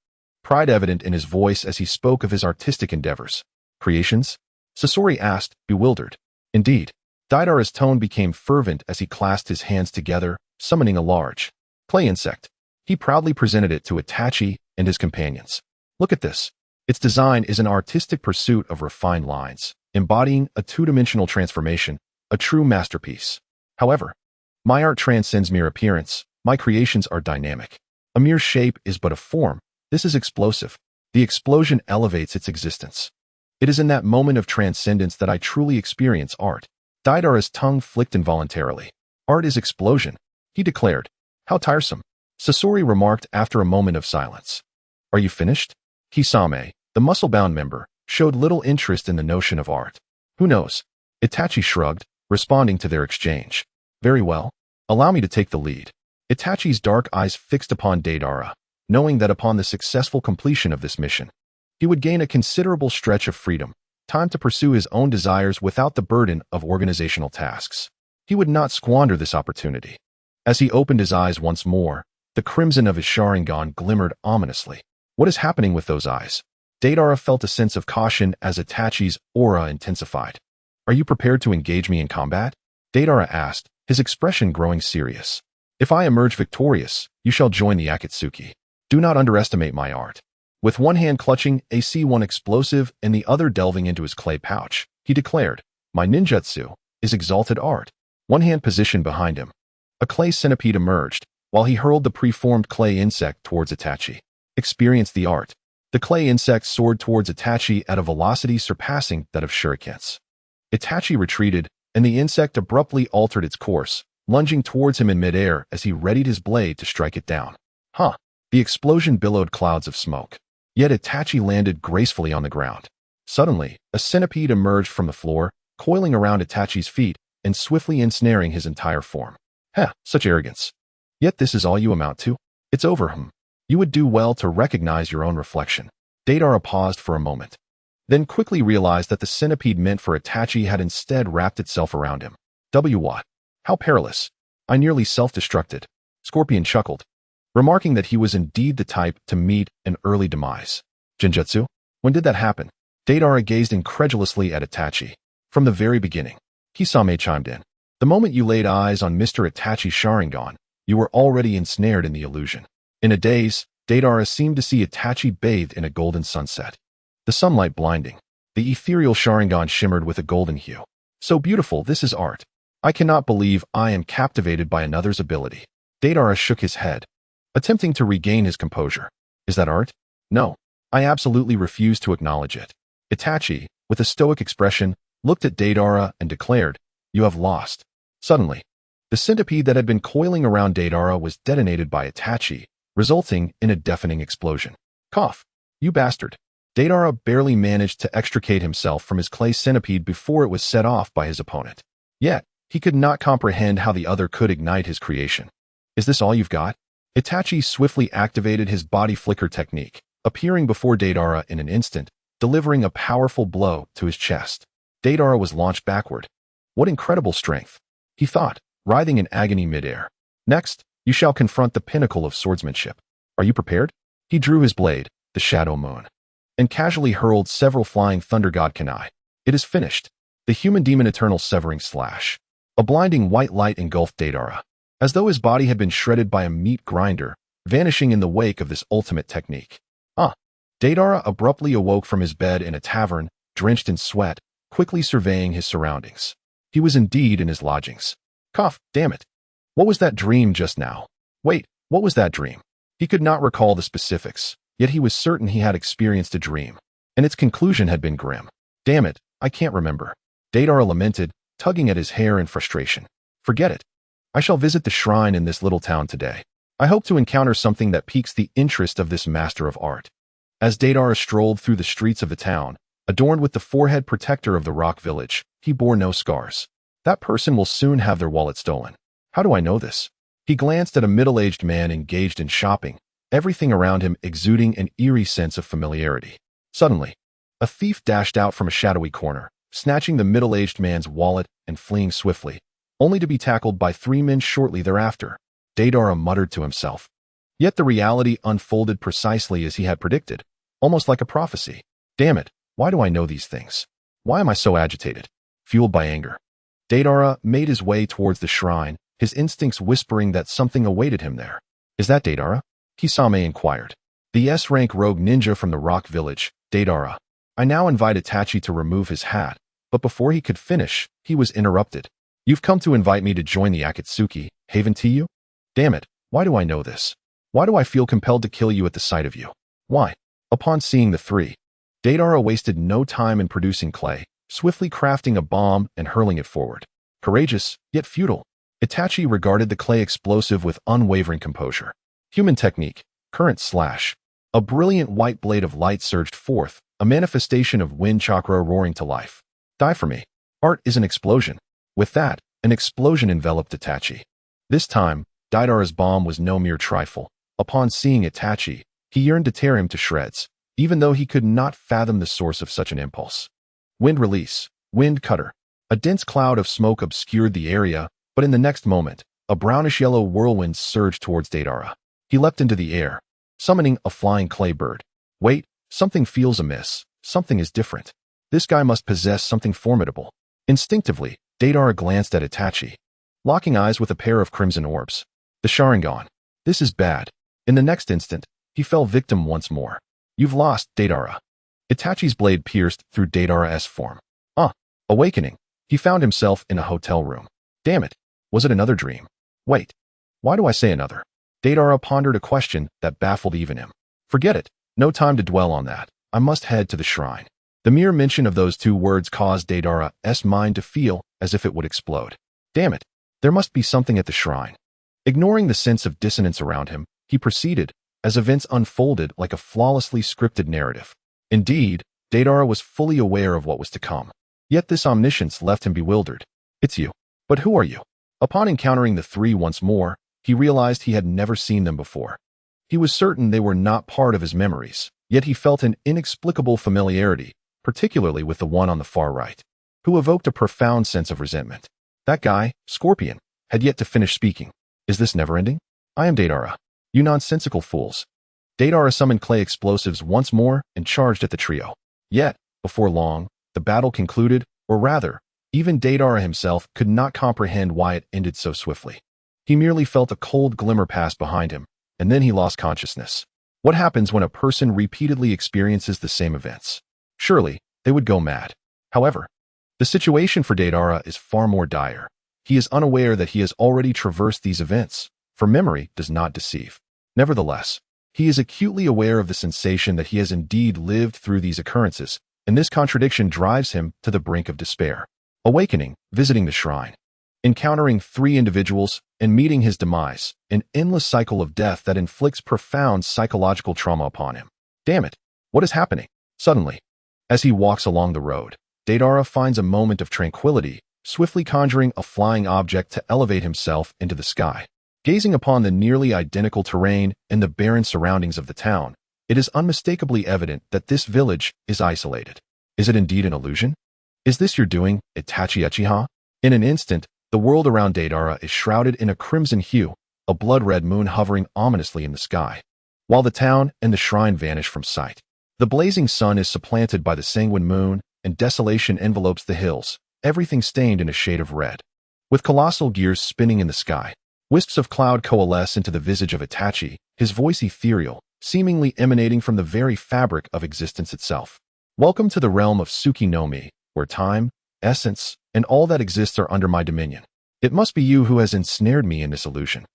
pride evident in his voice as he spoke of his artistic endeavors. Creations? Sasori asked, bewildered. Indeed. Deidara's tone became fervent as he clasped his hands together, summoning a large clay insect. He proudly presented it to Itachi and his companions. Look at this. Its design is an artistic pursuit of refined lines, embodying a two-dimensional transformation, a true masterpiece. However, my art transcends mere appearance. My creations are dynamic. A mere shape is but a form. This is explosive. The explosion elevates its existence. It is in that moment of transcendence that I truly experience art. Deidara's tongue flicked involuntarily. Art is explosion, he declared. How tiresome. Sasori remarked after a moment of silence. Are you finished? Kisame, the muscle-bound member, showed little interest in the notion of art. Who knows? Itachi shrugged, responding to their exchange. Very well. Allow me to take the lead. Itachi's dark eyes fixed upon Deidara, knowing that upon the successful completion of this mission, he would gain a considerable stretch of freedom, time to pursue his own desires without the burden of organizational tasks. He would not squander this opportunity. As he opened his eyes once more, the crimson of his Sharingan glimmered ominously. What is happening with those eyes? Deidara felt a sense of caution as Itachi's aura intensified. Are you prepared to engage me in combat? Deidara asked, his expression growing serious. If I emerge victorious, you shall join the Akatsuki. Do not underestimate my art. With one hand clutching a C1 explosive and the other delving into his clay pouch, he declared, my ninjutsu is exalted art. One hand positioned behind him. A clay centipede emerged, while he hurled the preformed clay insect towards Itachi. Experience the art. The clay insect soared towards Itachi at a velocity surpassing that of shurikens. Itachi retreated, and the insect abruptly altered its course, lunging towards him in midair as he readied his blade to strike it down. Huh! The explosion billowed clouds of smoke. Yet Itachi landed gracefully on the ground. Suddenly, a centipede emerged from the floor, coiling around Itachi's feet and swiftly ensnaring his entire form. Heh, such arrogance. Yet this is all you amount to? It's over, You would do well to recognize your own reflection. Deidara paused for a moment, then quickly realized that the centipede meant for Itachi had instead wrapped itself around him. What? How perilous. I nearly self-destructed. Scorpion chuckled, remarking that he was indeed the type to meet an early demise. Genjutsu? When did that happen? Deidara gazed incredulously at Itachi. From the very beginning. Kisame chimed in. The moment you laid eyes on Mr. Itachi's Sharingan, you were already ensnared in the illusion. In a daze, Deidara seemed to see Itachi bathed in a golden sunset. The sunlight blinding. The ethereal Sharingan shimmered with a golden hue. So beautiful, this is art. I cannot believe I am captivated by another's ability. Deidara shook his head, attempting to regain his composure. Is that art? No. I absolutely refuse to acknowledge it. Itachi, with a stoic expression, looked at Deidara and declared, you have lost. Suddenly, the centipede that had been coiling around Deidara was detonated by Itachi, resulting in a deafening explosion. Cough. You bastard. Deidara barely managed to extricate himself from his clay centipede before it was set off by his opponent. Yet, he could not comprehend how the other could ignite his creation. Is this all you've got? Itachi swiftly activated his body flicker technique, appearing before Deidara in an instant, delivering a powerful blow to his chest. Deidara was launched backward. What incredible strength, he thought, writhing in agony midair. Next, you shall confront the pinnacle of swordsmanship. Are you prepared? He drew his blade, the Shadow Moon, and casually hurled several flying thunder god kunai. It is finished. The human demon eternal severing slash. A blinding white light engulfed Deidara, as though his body had been shredded by a meat grinder, vanishing in the wake of this ultimate technique. Deidara abruptly awoke from his bed in a tavern, drenched in sweat, quickly surveying his surroundings. He was indeed in his lodgings. Cough, damn it. What was that dream just now? Wait, what was that dream? He could not recall the specifics, yet he was certain he had experienced a dream, and its conclusion had been grim. Damn it, I can't remember. Deidara lamented, tugging at his hair in frustration. Forget it. I shall visit the shrine in this little town today. I hope to encounter something that piques the interest of this master of art. As Deidara strolled through the streets of the town, adorned with the forehead protector of the rock village, he bore no scars. That person will soon have their wallet stolen. How do I know this? He glanced at a middle-aged man engaged in shopping, everything around him exuding an eerie sense of familiarity. Suddenly, A thief dashed out from a shadowy corner, snatching the middle-aged man's wallet and fleeing swiftly, only to be tackled by 3 men shortly thereafter. Deidara muttered to himself. Yet the reality unfolded precisely as he had predicted, almost like a prophecy. Damn it, why do I know these things? Why am I so agitated? Fueled by anger. Deidara made his way towards the shrine, his instincts whispering that something awaited him there. Is that Deidara? Kisame inquired. The S-rank rogue ninja from the rock village, Deidara. I now invite Itachi to remove his hat, but before he could finish, he was interrupted. You've come to invite me to join the Akatsuki, Haven to you? Damn it, why do I know this? Why do I feel compelled to kill you at the sight of you? Why? Upon seeing the 3, Deidara wasted no time in producing clay, swiftly crafting a bomb and hurling it forward. Courageous, yet futile, Itachi regarded the clay explosive with unwavering composure. Human technique, current slash. A brilliant white blade of light surged forth, a manifestation of wind chakra roaring to life. Die for me. Art is an explosion. With that, an explosion enveloped Itachi. This time, Deidara's bomb was no mere trifle. Upon seeing Itachi, he yearned to tear him to shreds, even though he could not fathom the source of such an impulse. Wind release, wind cutter. A dense cloud of smoke obscured the area, but in the next moment, a brownish-yellow whirlwind surged towards Deidara. He leapt into the air, summoning a flying clay bird. Wait, something feels amiss. Something is different. This guy must possess something formidable. Instinctively, Deidara glanced at Itachi, locking eyes with a pair of crimson orbs. The Sharingan. This is bad. In the next instant, he fell victim once more. You've lost, Deidara. Itachi's blade pierced through Deidara's form. Awakening. He found himself in a hotel room. Damn it. Was it another dream? Wait. Why do I say another? Deidara pondered a question that baffled even him. Forget it. No time to dwell on that. I must head to the shrine. The mere mention of those 2 words caused Deidara's mind to feel as if it would explode. Damn it. There must be something at the shrine. Ignoring the sense of dissonance around him, he proceeded, as events unfolded like a flawlessly scripted narrative. Indeed, Deidara was fully aware of what was to come. Yet this omniscience left him bewildered. It's you. But who are you? Upon encountering the 3 once more, he realized he had never seen them before. He was certain they were not part of his memories, yet he felt an inexplicable familiarity, particularly with the one on the far right, who evoked a profound sense of resentment. That guy, Scorpion, had yet to finish speaking. Is this never-ending? I am Deidara. You nonsensical fools. Deidara summoned clay explosives once more and charged at the trio. Yet, before long, the battle concluded, or rather, even Deidara himself could not comprehend why it ended so swiftly. He merely felt a cold glimmer pass behind him, and then he lost consciousness. What happens when a person repeatedly experiences the same events? Surely, they would go mad. However, the situation for Deidara is far more dire. He is unaware that he has already traversed these events, for memory does not deceive. Nevertheless, he is acutely aware of the sensation that he has indeed lived through these occurrences, and this contradiction drives him to the brink of despair. Awakening, visiting the shrine, encountering 3 individuals, and meeting his demise, an endless cycle of death that inflicts profound psychological trauma upon him. Damn it, what is happening? Suddenly, as he walks along the road, Deidara finds a moment of tranquility, swiftly conjuring a flying object to elevate himself into the sky. Gazing upon the nearly identical terrain and the barren surroundings of the town, it is unmistakably evident that this village is isolated. Is it indeed an illusion? Is this your doing, Itachi Uchiha? In an instant, the world around Deidara is shrouded in a crimson hue, a blood-red moon hovering ominously in the sky, while the town and the shrine vanish from sight. The blazing sun is supplanted by the sanguine moon, and desolation envelopes the hills, everything stained in a shade of red. With colossal gears spinning in the sky, wisps of cloud coalesce into the visage of Itachi, his voice ethereal, seemingly emanating from the very fabric of existence itself. Welcome to the realm of Tsuki no Mi, where time, essence, and all that exists are under my dominion. It must be you who has ensnared me in this illusion.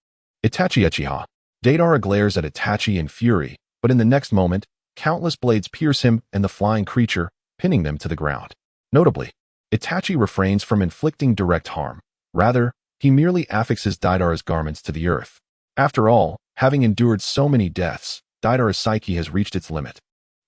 Itachi Uchiha. Deidara glares at Itachi in fury, but in the next moment, countless blades pierce him and the flying creature, pinning them to the ground. Notably, Itachi refrains from inflicting direct harm. Rather, he merely affixes Deidara's garments to the earth. After all, having endured so many deaths, Deidara's psyche has reached its limit,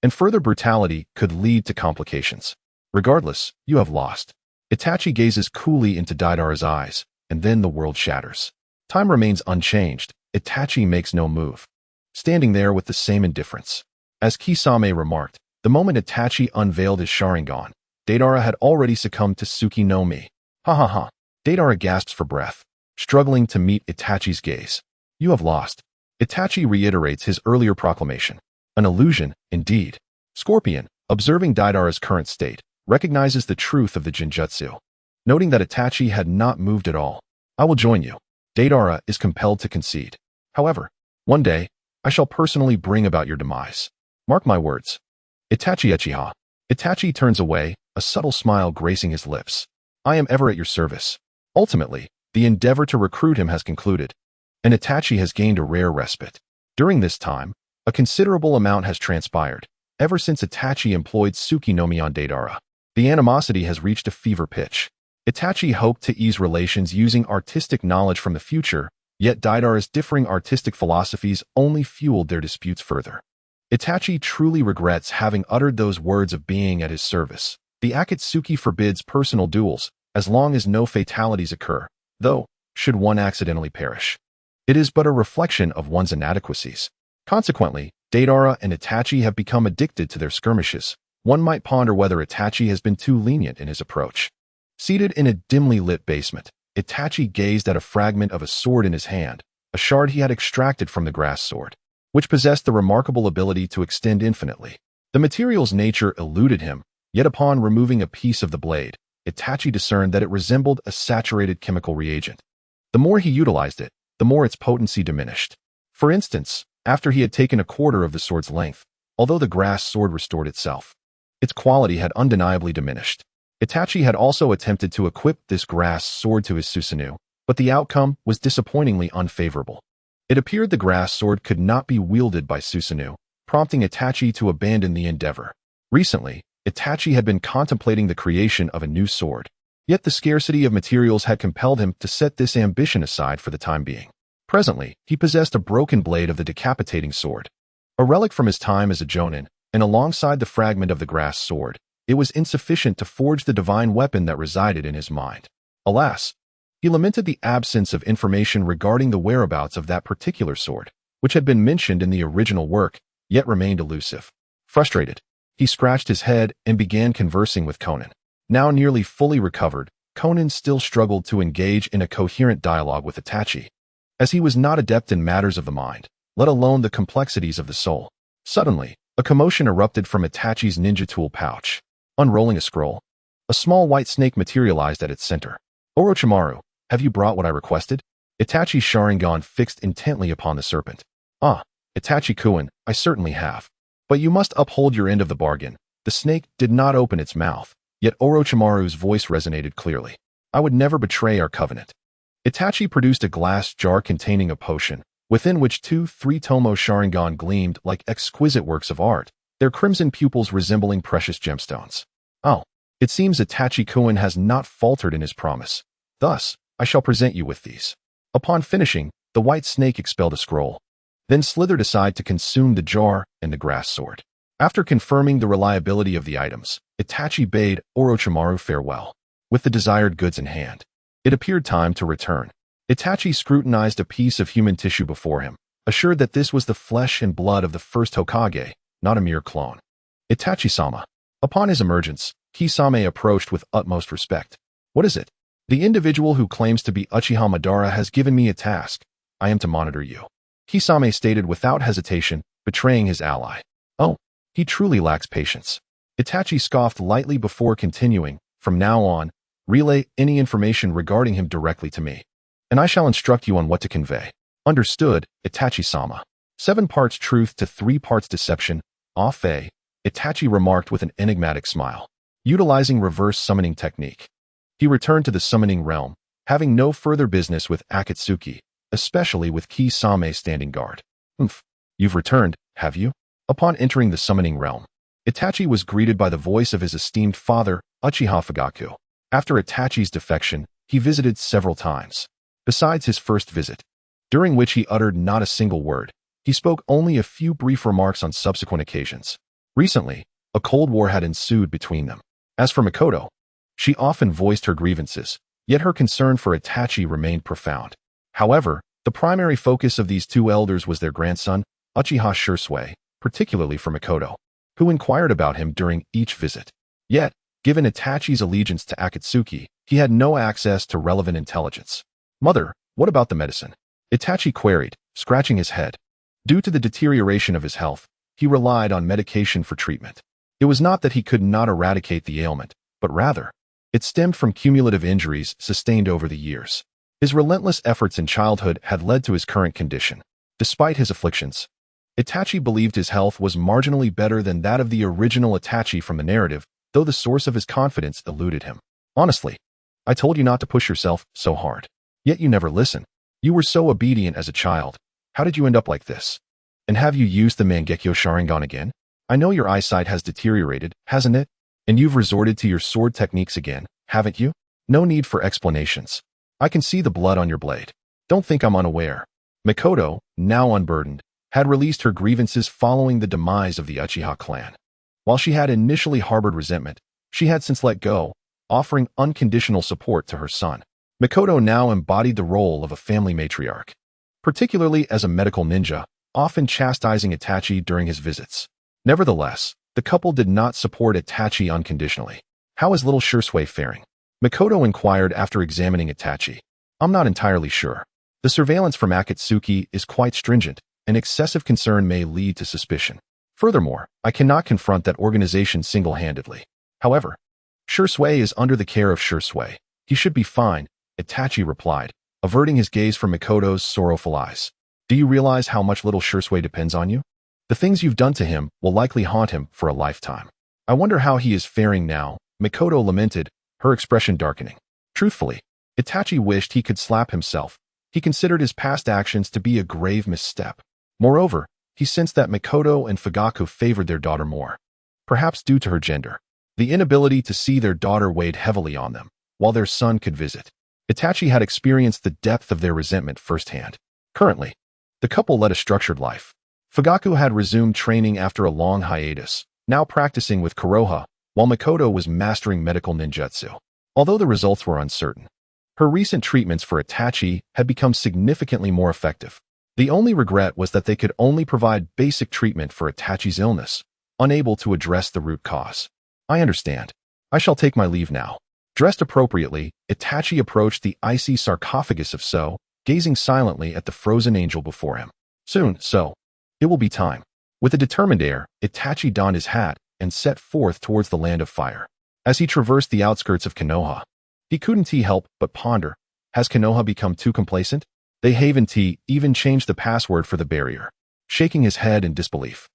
and further brutality could lead to complications. Regardless, you have lost. Itachi gazes coolly into Deidara's eyes, and then the world shatters. Time remains unchanged. Itachi makes no move, standing there with the same indifference. As Kisame remarked, The moment Itachi unveiled his Sharingan, Deidara had already succumbed to Tsuki no Mi. Ha ha ha. Deidara gasps for breath, struggling to meet Itachi's gaze. You have lost. Itachi reiterates his earlier proclamation. An illusion, indeed. Scorpion, observing Deidara's current state, recognizes the truth of the Jinjutsu. Noting that Itachi had not moved at all. I will join you. Deidara is compelled to concede. However, one day, I shall personally bring about your demise. Mark my words. Itachi Uchiha. Itachi turns away, a subtle smile gracing his lips. I am ever at your service. Ultimately, the endeavor to recruit him has concluded, and Itachi has gained a rare respite. During this time, a considerable amount has transpired. Ever since Itachi employed Tsuki no Mi on Deidara, the animosity has reached a fever pitch. Itachi hoped to ease relations using artistic knowledge from the future, yet Deidara's differing artistic philosophies only fueled their disputes further. Itachi truly regrets having uttered those words of being at his service. The Akatsuki forbids personal duels, as long as no fatalities occur, though, should one accidentally perish. It is but a reflection of one's inadequacies. Consequently, Deidara and Itachi have become addicted to their skirmishes. One might ponder whether Itachi has been too lenient in his approach. Seated in a dimly lit basement, Itachi gazed at a fragment of a sword in his hand, a shard he had extracted from the grass sword, which possessed the remarkable ability to extend infinitely. The material's nature eluded him, yet upon removing a piece of the blade, Itachi discerned that it resembled a saturated chemical reagent. The more he utilized it, the more its potency diminished. For instance, after he had taken a quarter of the sword's length, although the grass sword restored itself, its quality had undeniably diminished. Itachi had also attempted to equip this grass sword to his Susanoo, but the outcome was disappointingly unfavorable. It appeared the grass sword could not be wielded by Susanoo, prompting Itachi to abandon the endeavor. Recently, Itachi had been contemplating the creation of a new sword, yet the scarcity of materials had compelled him to set this ambition aside for the time being. Presently, he possessed a broken blade of the decapitating sword, a relic from his time as a jonin, and alongside the fragment of the grass sword, it was insufficient to forge the divine weapon that resided in his mind. Alas, he lamented the absence of information regarding the whereabouts of that particular sword, which had been mentioned in the original work, yet remained elusive. Frustrated, he scratched his head and began conversing with Conan. Now nearly fully recovered, Conan still struggled to engage in a coherent dialogue with Itachi, as he was not adept in matters of the mind, let alone the complexities of the soul. Suddenly, a commotion erupted from Itachi's ninja tool pouch. Unrolling a scroll, a small white snake materialized at its center. Orochimaru, have you brought what I requested? Itachi's Sharingan fixed intently upon the serpent. Ah, Itachi-kun, I certainly have. But you must uphold your end of the bargain. The snake did not open its mouth, yet Orochimaru's voice resonated clearly. I would never betray our covenant. Itachi produced a glass jar containing a potion, within which two three-tomo Sharingan gleamed like exquisite works of art, their crimson pupils resembling precious gemstones. Oh, it seems Itachi-kun has not faltered in his promise. Thus, I shall present you with these. Upon finishing, the white snake expelled a scroll, then slithered aside to consume the jar and the grass sword. After confirming the reliability of the items, Itachi bade Orochimaru farewell. With the desired goods in hand, it appeared time to return. Itachi scrutinized a piece of human tissue before him, assured that this was the flesh and blood of the first Hokage, not a mere clone. Itachi-sama. Upon his emergence, Kisame approached with utmost respect. What is it? The individual who claims to be Uchiha Madara has given me a task. I am to monitor you. Kisame stated without hesitation, betraying his ally. Oh, he truly lacks patience. Itachi scoffed lightly before continuing, from now on, relay any information regarding him directly to me, and I shall instruct you on what to convey. Understood, Itachi-sama. 7 parts truth to 3 parts deception, Afe, Itachi remarked with an enigmatic smile. Utilizing reverse summoning technique, he returned to the summoning realm, having no further business with Akatsuki, especially with Kisame standing guard. You've returned, have you? Upon entering the summoning realm, Itachi was greeted by the voice of his esteemed father, Uchiha Fugaku. After Itachi's defection, he visited several times. Besides his first visit, during which he uttered not a single word, he spoke only a few brief remarks on subsequent occasions. Recently, a cold war had ensued between them. As for Mikoto, she often voiced her grievances, yet her concern for Itachi remained profound. However, the primary focus of these two elders was their grandson, Uchiha Shisui, particularly for Mikoto. who inquired about him during each visit. Yet, given Itachi's allegiance to Akatsuki, he had no access to relevant intelligence. "Mother, what about the medicine?" Itachi queried, scratching his head. Due to the deterioration of his health, he relied on medication for treatment. It was not that he could not eradicate the ailment, but rather, it stemmed from cumulative injuries sustained over the years. His relentless efforts in childhood had led to his current condition. Despite his afflictions, Itachi believed his health was marginally better than that of the original Itachi from the narrative, though the source of his confidence eluded him. "Honestly, I told you not to push yourself so hard. Yet you never listen. You were so obedient as a child. How did you end up like this? And have you used the Mangekyo Sharingan again? I know your eyesight has deteriorated, hasn't it? And you've resorted to your sword techniques again, haven't you? No need for explanations. I can see the blood on your blade. Don't think I'm unaware." Mikoto, now unburdened, had released her grievances following the demise of the Uchiha clan. While she had initially harbored resentment, she had since let go, offering unconditional support to her son. Mikoto now embodied the role of a family matriarch, particularly as a medical ninja, often chastising Itachi during his visits. Nevertheless, the couple did not support Itachi unconditionally. "How is little Shursui faring?" Mikoto inquired after examining Itachi. "I'm not entirely sure. The surveillance from Akatsuki is quite stringent, and excessive concern may lead to suspicion. Furthermore, I cannot confront that organization single-handedly. However, Shursui is under the care of Shursui. He should be fine," Itachi replied, averting his gaze from Mikoto's sorrowful eyes. "Do you realize how much little Shursui depends on you? The things you've done to him will likely haunt him for a lifetime. I wonder how he is faring now," Mikoto lamented, her expression darkening. Truthfully, Itachi wished he could slap himself. He considered his past actions to be a grave misstep. Moreover, he sensed that Mikoto and Fugaku favored their daughter more. Perhaps due to her gender. The inability to see their daughter weighed heavily on them, while their son could visit. Itachi had experienced the depth of their resentment firsthand. Currently, the couple led a structured life. Fugaku had resumed training after a long hiatus, now practicing with Kuroha, while Mikoto was mastering medical ninjutsu. Although the results were uncertain, her recent treatments for Itachi had become significantly more effective. The only regret was that they could only provide basic treatment for Itachi's illness, unable to address the root cause. "I understand. I shall take my leave now." Dressed appropriately, Itachi approached the icy sarcophagus of So, gazing silently at the frozen angel before him. "Soon, So. It will be time." With a determined air, Itachi donned his hat and set forth towards the land of fire. As he traversed the outskirts of Konoha, he couldn't help but ponder, has Konoha become too complacent? They haven't even changed the password for the barrier. Shaking his head in disbelief,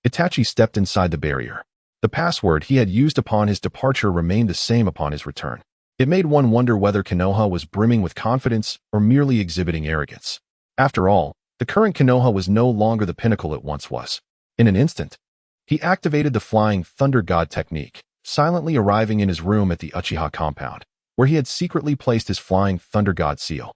Itachi stepped inside the barrier. The password he had used upon his departure remained the same upon his return. It made one wonder whether Konoha was brimming with confidence or merely exhibiting arrogance. After all, the current Konoha was no longer the pinnacle it once was. In an instant, he activated the Flying Thunder God technique, silently arriving in his room at the Uchiha compound, where he had secretly placed his Flying Thunder God seal.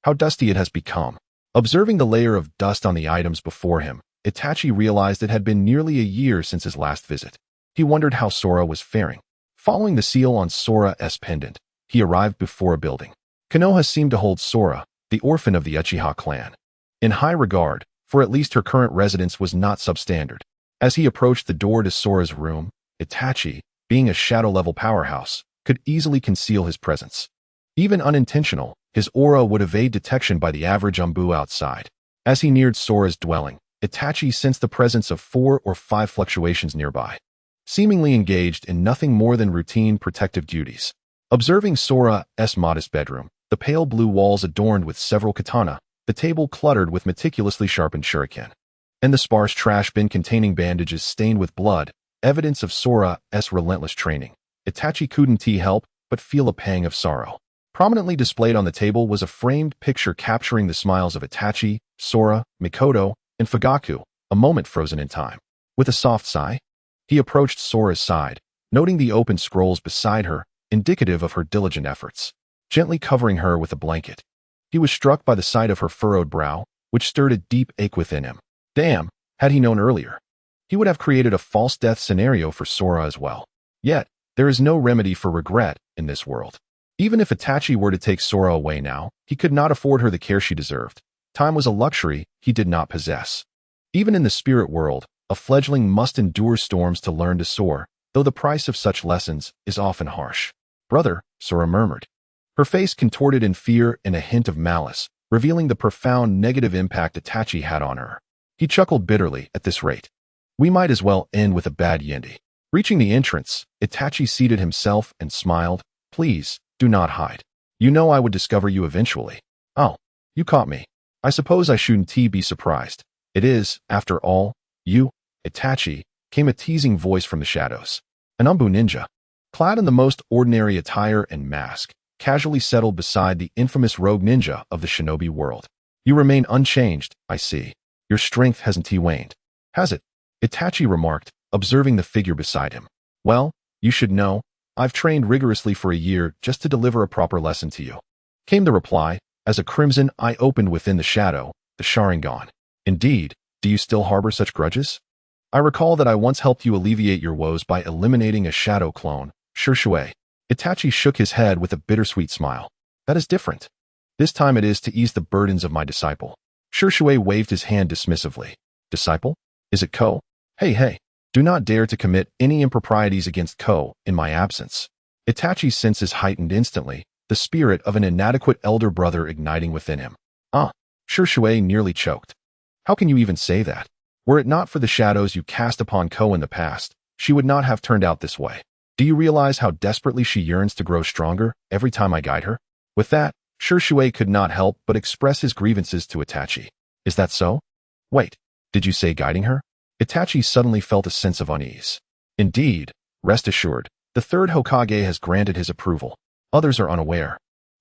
How dusty it has become. Observing the layer of dust on the items before him, Itachi realized it had been nearly a year since his last visit. He wondered how Sora was faring. Following the seal on Sora's pendant, he arrived before a building. Konoha seemed to hold Sora, the orphan of the Uchiha clan, in high regard, for at least her current residence was not substandard. As he approached the door to Sora's room, Itachi, being a shadow-level powerhouse, could easily conceal his presence. Even unintentional, his aura would evade detection by the average Umbu outside. As he neared Sora's dwelling, Itachi sensed the presence of 4 or 5 fluctuations nearby, seemingly engaged in nothing more than routine protective duties. Observing Sora's modest bedroom, the pale blue walls adorned with several katana, the table cluttered with meticulously sharpened shuriken, and the sparse trash bin containing bandages stained with blood, evidence of Sora's relentless training, Itachi couldn't help but feel a pang of sorrow. Prominently displayed on the table was a framed picture capturing the smiles of Itachi, Sora, Mikoto, and Fugaku, a moment frozen in time. With a soft sigh, he approached Sora's side, noting the open scrolls beside her, indicative of her diligent efforts. Gently covering her with a blanket, he was struck by the sight of her furrowed brow, which stirred a deep ache within him. Damn, had he known earlier, he would have created a false death scenario for Sora as well. Yet, there is no remedy for regret in this world. Even if Itachi were to take Sora away now, he could not afford her the care she deserved. Time was a luxury he did not possess. Even in the spirit world, A fledgling must endure storms to learn to soar, though the price of such lessons is often harsh. Brother, Sora murmured. Her face contorted in fear and a hint of malice, revealing the profound negative impact Itachi had on her. He chuckled bitterly at this rate. We might as well end with a bad yendi. Reaching the entrance, Itachi seated himself and smiled. Please, do not hide. You know I would discover you eventually. Oh, you caught me. I suppose I shouldn't be surprised. It is, after all, you, Itachi, came a teasing voice from the shadows. An Umbu ninja, clad in the most ordinary attire and mask, casually settled beside the infamous rogue ninja of the shinobi world. You remain unchanged, I see. Your strength hasn't waned, has it? Itachi remarked, observing the figure beside him. Well, you should know, I've trained rigorously for a year just to deliver a proper lesson to you. Came the reply, as a crimson eye opened within the shadow, the Sharingan. Indeed, do you still harbor such grudges? I recall that I once helped you alleviate your woes by eliminating a shadow clone, Shurshui. Itachi shook his head with a bittersweet smile. That is different. This time it is to ease the burdens of my disciple. Shurshui waved his hand dismissively. Disciple? Is it Ko? Hey, do not dare to commit any improprieties against Ko in my absence. Itachi's senses heightened instantly, the spirit of an inadequate elder brother igniting within him. Shurshui nearly choked. How can you even say that? Were it not for the shadows you cast upon Ko in the past, she would not have turned out this way. Do you realize how desperately she yearns to grow stronger every time I guide her? With that, Shurshui could not help but express his grievances to Itachi. Is that so? Wait, did you say guiding her? Itachi suddenly felt a sense of unease. Indeed, rest assured, the third Hokage has granted his approval. Others are unaware.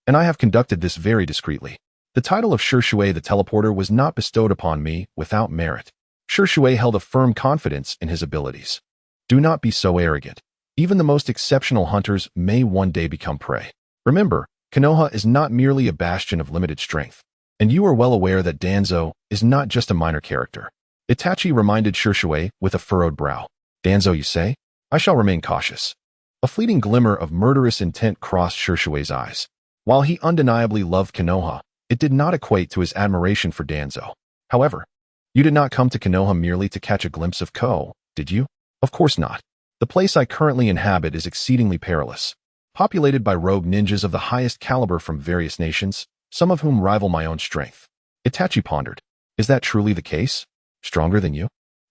And I have conducted this very discreetly. The title of Shurshui the Teleporter was not bestowed upon me without merit. Shurshui held a firm confidence in his abilities. Do not be so arrogant. Even the most exceptional hunters may one day become prey. Remember, Konoha is not merely a bastion of limited strength. And you are well aware that Danzo is not just a minor character. Itachi reminded Shurshui with a furrowed brow. Danzo, you say? I shall remain cautious. A fleeting glimmer of murderous intent crossed Shurshui's eyes. While he undeniably loved Konoha, it did not equate to his admiration for Danzo. However, you did not come to Konoha merely to catch a glimpse of Ko, did you? Of course not. The place I currently inhabit is exceedingly perilous, populated by rogue ninjas of the highest caliber from various nations, some of whom rival my own strength. Itachi pondered. Is that truly the case? Stronger than you?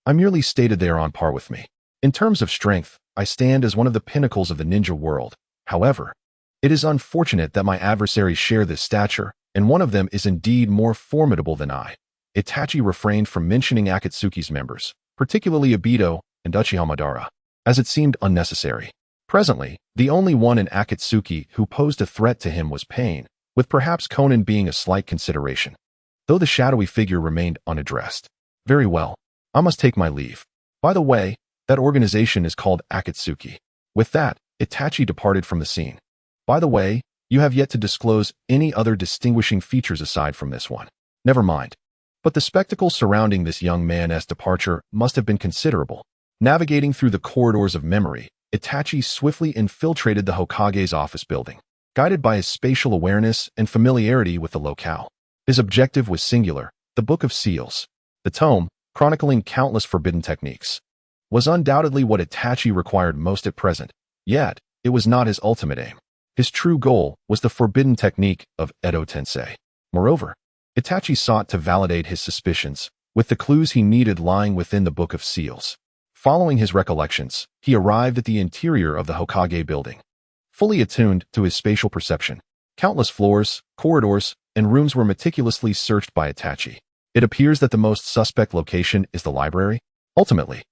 I merely stated they are on par with me. In terms of strength, I stand as one of the pinnacles of the ninja world. However, it is unfortunate that my adversaries share this stature, and one of them is indeed more formidable than I. Itachi refrained from mentioning Akatsuki's members, particularly Obito and Uchiha Madara, as it seemed unnecessary. Presently, the only one in Akatsuki who posed a threat to him was Pain, with perhaps Conan being a slight consideration, though the shadowy figure remained unaddressed. Very well, I must take my leave. By the way, that organization is called Akatsuki. With that, Itachi departed from the scene. By the way, you have yet to disclose any other distinguishing features aside from this one. Never mind. But the spectacle surrounding this young man's departure must have been considerable. Navigating through the corridors of memory, Itachi swiftly infiltrated the Hokage's office building, guided by his spatial awareness and familiarity with the locale. His objective was singular: the Book of Seals. The tome, chronicling countless forbidden techniques, was undoubtedly what Itachi required most at present, yet it was not his ultimate aim. His true goal was the forbidden technique of Edo Tensei. Moreover, Itachi sought to validate his suspicions with the clues he needed lying within the Book of Seals. Following his recollections, he arrived at the interior of the Hokage building. Fully attuned to his spatial perception, countless floors, corridors, and rooms were meticulously searched by Itachi. It appears that the most suspect location is the library. Ultimately,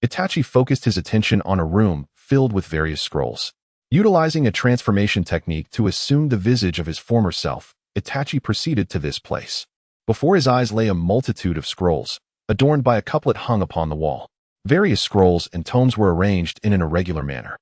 Itachi focused his attention on a room filled with various scrolls. Utilizing a transformation technique to assume the visage of his former self, Itachi proceeded to this place. Before his eyes lay a multitude of scrolls, adorned by a couplet hung upon the wall. Various scrolls and tomes were arranged in an irregular manner.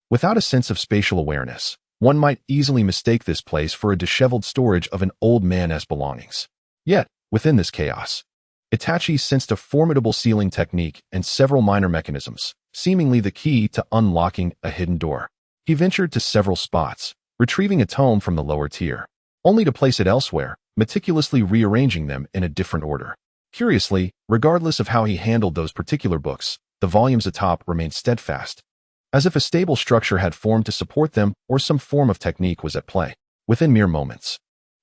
Without a sense of spatial awareness, one might easily mistake this place for a disheveled storage of an old man's belongings. Yet, within this chaos, Itachi sensed a formidable sealing technique and several minor mechanisms, seemingly the key to unlocking a hidden door. He ventured to several spots, retrieving a tome from the lower tier, only to place it elsewhere, meticulously rearranging them in a different order. Curiously, regardless of how he handled those particular books, the volumes atop remained steadfast, as if a stable structure had formed to support them or some form of technique was at play. Within mere moments,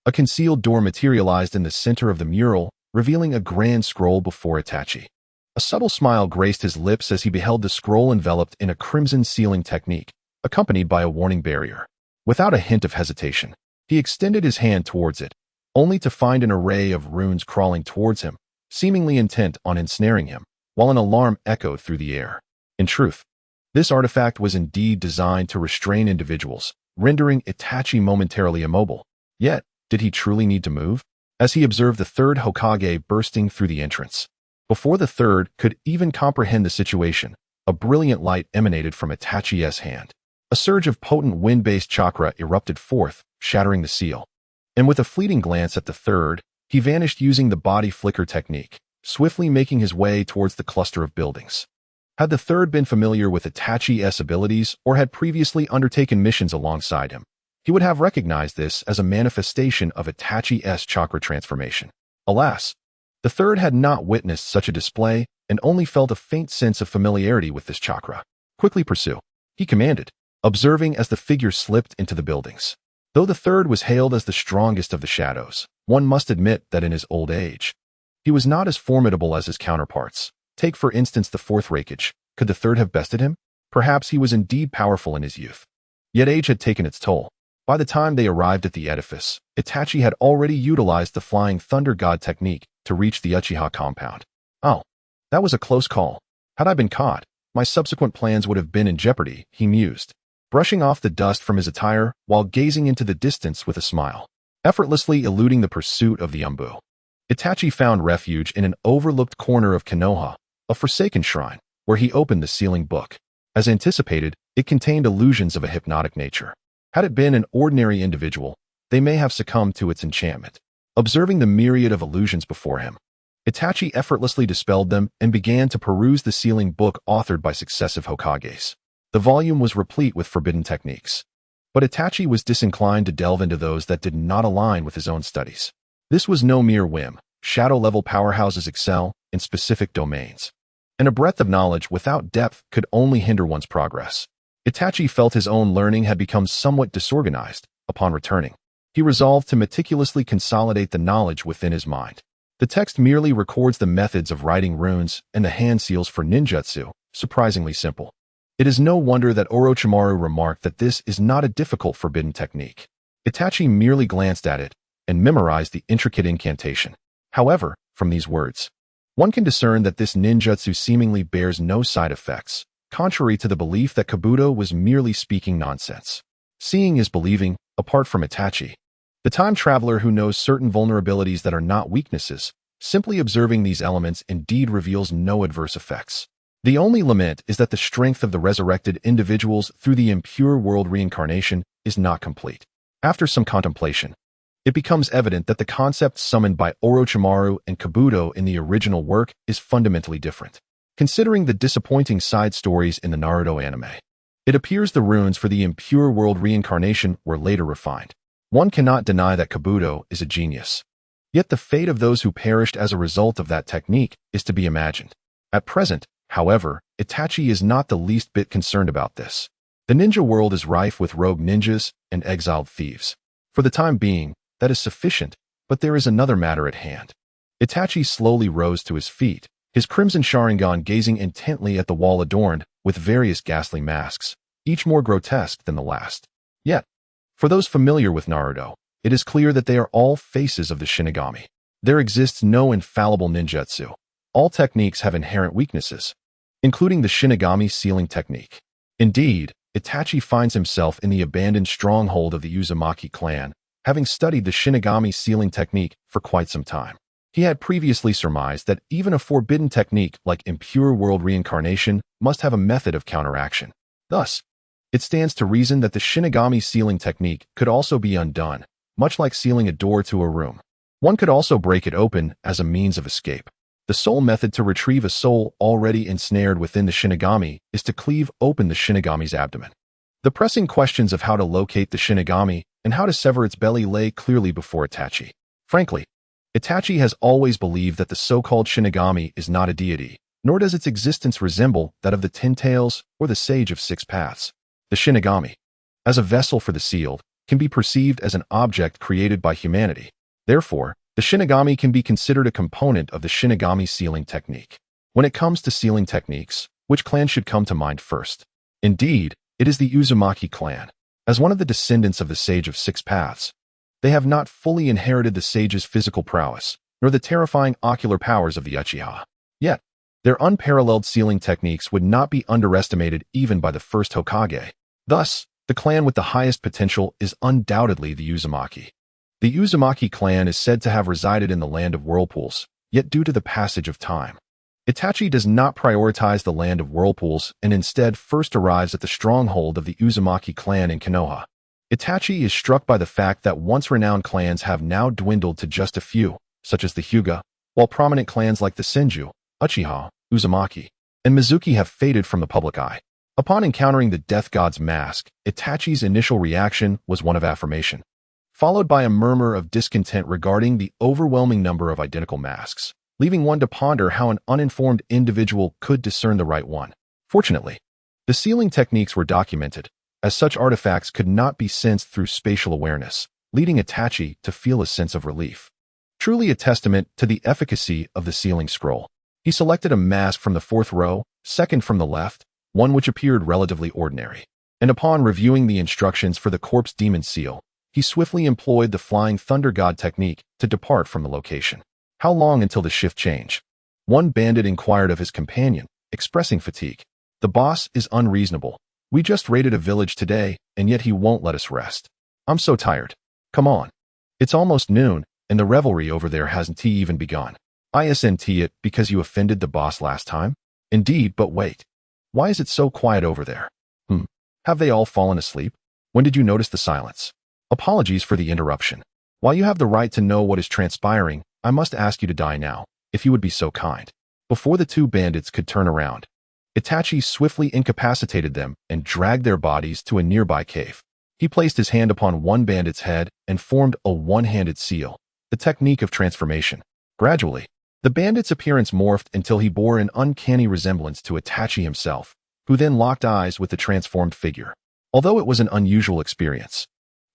a concealed door materialized in the center of the mural, revealing a grand scroll before Itachi. A subtle smile graced his lips as he beheld the scroll enveloped in a crimson sealing technique, accompanied by a warning barrier. Without a hint of hesitation, he extended his hand towards it, only to find an array of runes crawling towards him, seemingly intent on ensnaring him, while an alarm echoed through the air. In truth, this artifact was indeed designed to restrain individuals, rendering Itachi momentarily immobile. Yet, did he truly need to move? As he observed the third Hokage bursting through the entrance. Before the third could even comprehend the situation, a brilliant light emanated from Itachi's hand. A surge of potent wind-based chakra erupted forth, shattering the seal. And with a fleeting glance at the third, he vanished using the body flicker technique, swiftly making his way towards the cluster of buildings. Had the third been familiar with Itachi's abilities or had previously undertaken missions alongside him, he would have recognized this as a manifestation of Itachi's chakra transformation. Alas, the third had not witnessed such a display and only felt a faint sense of familiarity with this chakra. Quickly pursue, he commanded, observing as the figure slipped into the buildings. Though the third was hailed as the strongest of the shadows, one must admit that in his old age, he was not as formidable as his counterparts. Take for instance the Fourth Hokage. Could the third have bested him? Perhaps he was indeed powerful in his youth. Yet age had taken its toll. By the time they arrived at the edifice, Itachi had already utilized the Flying Thunder God technique to reach the Uchiha compound. Oh, that was a close call. Had I been caught, my subsequent plans would have been in jeopardy, he mused, brushing off the dust from his attire while gazing into the distance with a smile, effortlessly eluding the pursuit of the Umbu. Itachi found refuge in an overlooked corner of Konoha, a forsaken shrine, where he opened the sealing book. As anticipated, it contained allusions of a hypnotic nature. Had it been an ordinary individual, they may have succumbed to its enchantment. Observing the myriad of illusions before him, Itachi effortlessly dispelled them and began to peruse the sealing book authored by successive Hokages. The volume was replete with forbidden techniques, but Itachi was disinclined to delve into those that did not align with his own studies. This was no mere whim. Shadow-level powerhouses excel in specific domains, and a breadth of knowledge without depth could only hinder one's progress. Itachi felt his own learning had become somewhat disorganized. Upon returning, he resolved to meticulously consolidate the knowledge within his mind. The text merely records the methods of writing runes and the hand seals for ninjutsu, surprisingly simple. It is no wonder that Orochimaru remarked that this is not a difficult forbidden technique. Itachi merely glanced at it and memorized the intricate incantation. However, from these words, one can discern that this ninjutsu seemingly bears no side effects, contrary to the belief that Kabuto was merely speaking nonsense. Seeing is believing, apart from Itachi, the time traveler who knows certain vulnerabilities that are not weaknesses. Simply observing these elements indeed reveals no adverse effects. The only lament is that the strength of the resurrected individuals through the impure world reincarnation is not complete. After some contemplation, it becomes evident that the concept summoned by Orochimaru and Kabuto in the original work is fundamentally different. Considering the disappointing side stories in the Naruto anime, it appears the runes for the impure world reincarnation were later refined. One cannot deny that Kabuto is a genius. Yet the fate of those who perished as a result of that technique is to be imagined. At present, however, Itachi is not the least bit concerned about this. The ninja world is rife with rogue ninjas and exiled thieves. For the time being, that is sufficient, but there is another matter at hand. Itachi slowly rose to his feet, his crimson Sharingan gazing intently at the wall adorned with various ghastly masks, each more grotesque than the last. Yet, for those familiar with Naruto, it is clear that they are all faces of the Shinigami. There exists no infallible ninjutsu. All techniques have inherent weaknesses, including the Shinigami sealing technique. Indeed, Itachi finds himself in the abandoned stronghold of the Uzumaki clan, having studied the Shinigami sealing technique for quite some time. He had previously surmised that even a forbidden technique like impure world reincarnation must have a method of counteraction. Thus, it stands to reason that the Shinigami sealing technique could also be undone, much like sealing a door to a room. One could also break it open as a means of escape. The sole method to retrieve a soul already ensnared within the Shinigami is to cleave open the Shinigami's abdomen. The pressing questions of how to locate the Shinigami and how to sever its belly lay clearly before Itachi. Frankly, Itachi has always believed that the so-called Shinigami is not a deity, nor does its existence resemble that of the Ten Tails or the Sage of Six Paths. The Shinigami, as a vessel for the sealed, can be perceived as an object created by humanity. Therefore, the Shinigami can be considered a component of the Shinigami sealing technique. When it comes to sealing techniques, which clan should come to mind first? Indeed, it is the Uzumaki clan. As one of the descendants of the Sage of Six Paths, they have not fully inherited the sage's physical prowess, nor the terrifying ocular powers of the Uchiha. Yet, their unparalleled sealing techniques would not be underestimated even by the First Hokage. Thus, the clan with the highest potential is undoubtedly the Uzumaki. The Uzumaki clan is said to have resided in the land of whirlpools, yet due to the passage of time, Itachi does not prioritize the land of whirlpools and instead first arrives at the stronghold of the Uzumaki clan in Konoha. Itachi is struck by the fact that once renowned clans have now dwindled to just a few, such as the Hyuga, while prominent clans like the Senju, Uchiha, Uzumaki, and Mizuki have faded from the public eye. Upon encountering the Death God's mask, Itachi's initial reaction was one of affirmation, followed by a murmur of discontent regarding the overwhelming number of identical masks, leaving one to ponder how an uninformed individual could discern the right one. Fortunately, the sealing techniques were documented, as such artifacts could not be sensed through spatial awareness, leading Itachi to feel a sense of relief. Truly a testament to the efficacy of the sealing scroll. He selected a mask from the fourth row, second from the left, one which appeared relatively ordinary. And upon reviewing the instructions for the corpse demon seal, he swiftly employed the Flying Thunder God technique to depart from the location. How long until the shift change? One bandit inquired of his companion, expressing fatigue. The boss is unreasonable. We just raided a village today, and yet he won't let us rest. I'm so tired. Come on. It's almost noon, and the revelry over there hasn't even begun. Isn't it because you offended the boss last time? Indeed, but wait. Why is it so quiet over there? Have they all fallen asleep? When did you notice the silence? Apologies for the interruption. While you have the right to know what is transpiring, I must ask you to die now, if you would be so kind. Before the two bandits could turn around, Itachi swiftly incapacitated them and dragged their bodies to a nearby cave. He placed his hand upon one bandit's head and formed a one-handed seal, the technique of transformation. Gradually, the bandit's appearance morphed until he bore an uncanny resemblance to Itachi himself, who then locked eyes with the transformed figure. Although it was an unusual experience,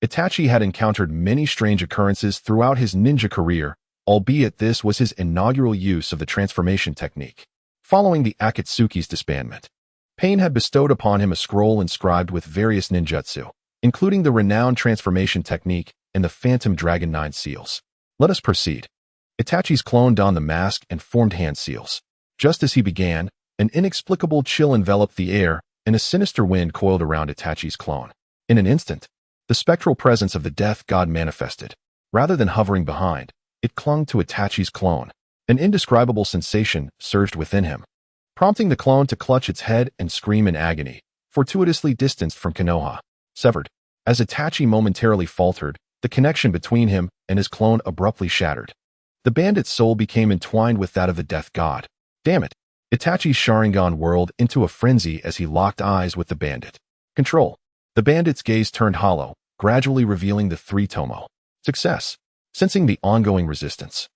Itachi had encountered many strange occurrences throughout his ninja career, albeit this was his inaugural use of the transformation technique. Following the Akatsuki's disbandment, Pain had bestowed upon him a scroll inscribed with various ninjutsu, including the renowned transformation technique and the Phantom Dragon 9 seals. Let us proceed. Itachi's clone donned the mask and formed hand seals. Just as he began, an inexplicable chill enveloped the air, and a sinister wind coiled around Itachi's clone. In an instant, the spectral presence of the Death God manifested. Rather than hovering behind, it clung to Itachi's clone. An indescribable sensation surged within him, prompting the clone to clutch its head and scream in agony, fortuitously distanced from Konoha. Severed. As Itachi momentarily faltered, the connection between him and his clone abruptly shattered. The bandit's soul became entwined with that of the Death God. Damn it! Itachi's Sharingan whirled into a frenzy as he locked eyes with the bandit. Control. The bandit's gaze turned hollow, gradually revealing the three-tomo. Success. Sensing the ongoing resistance,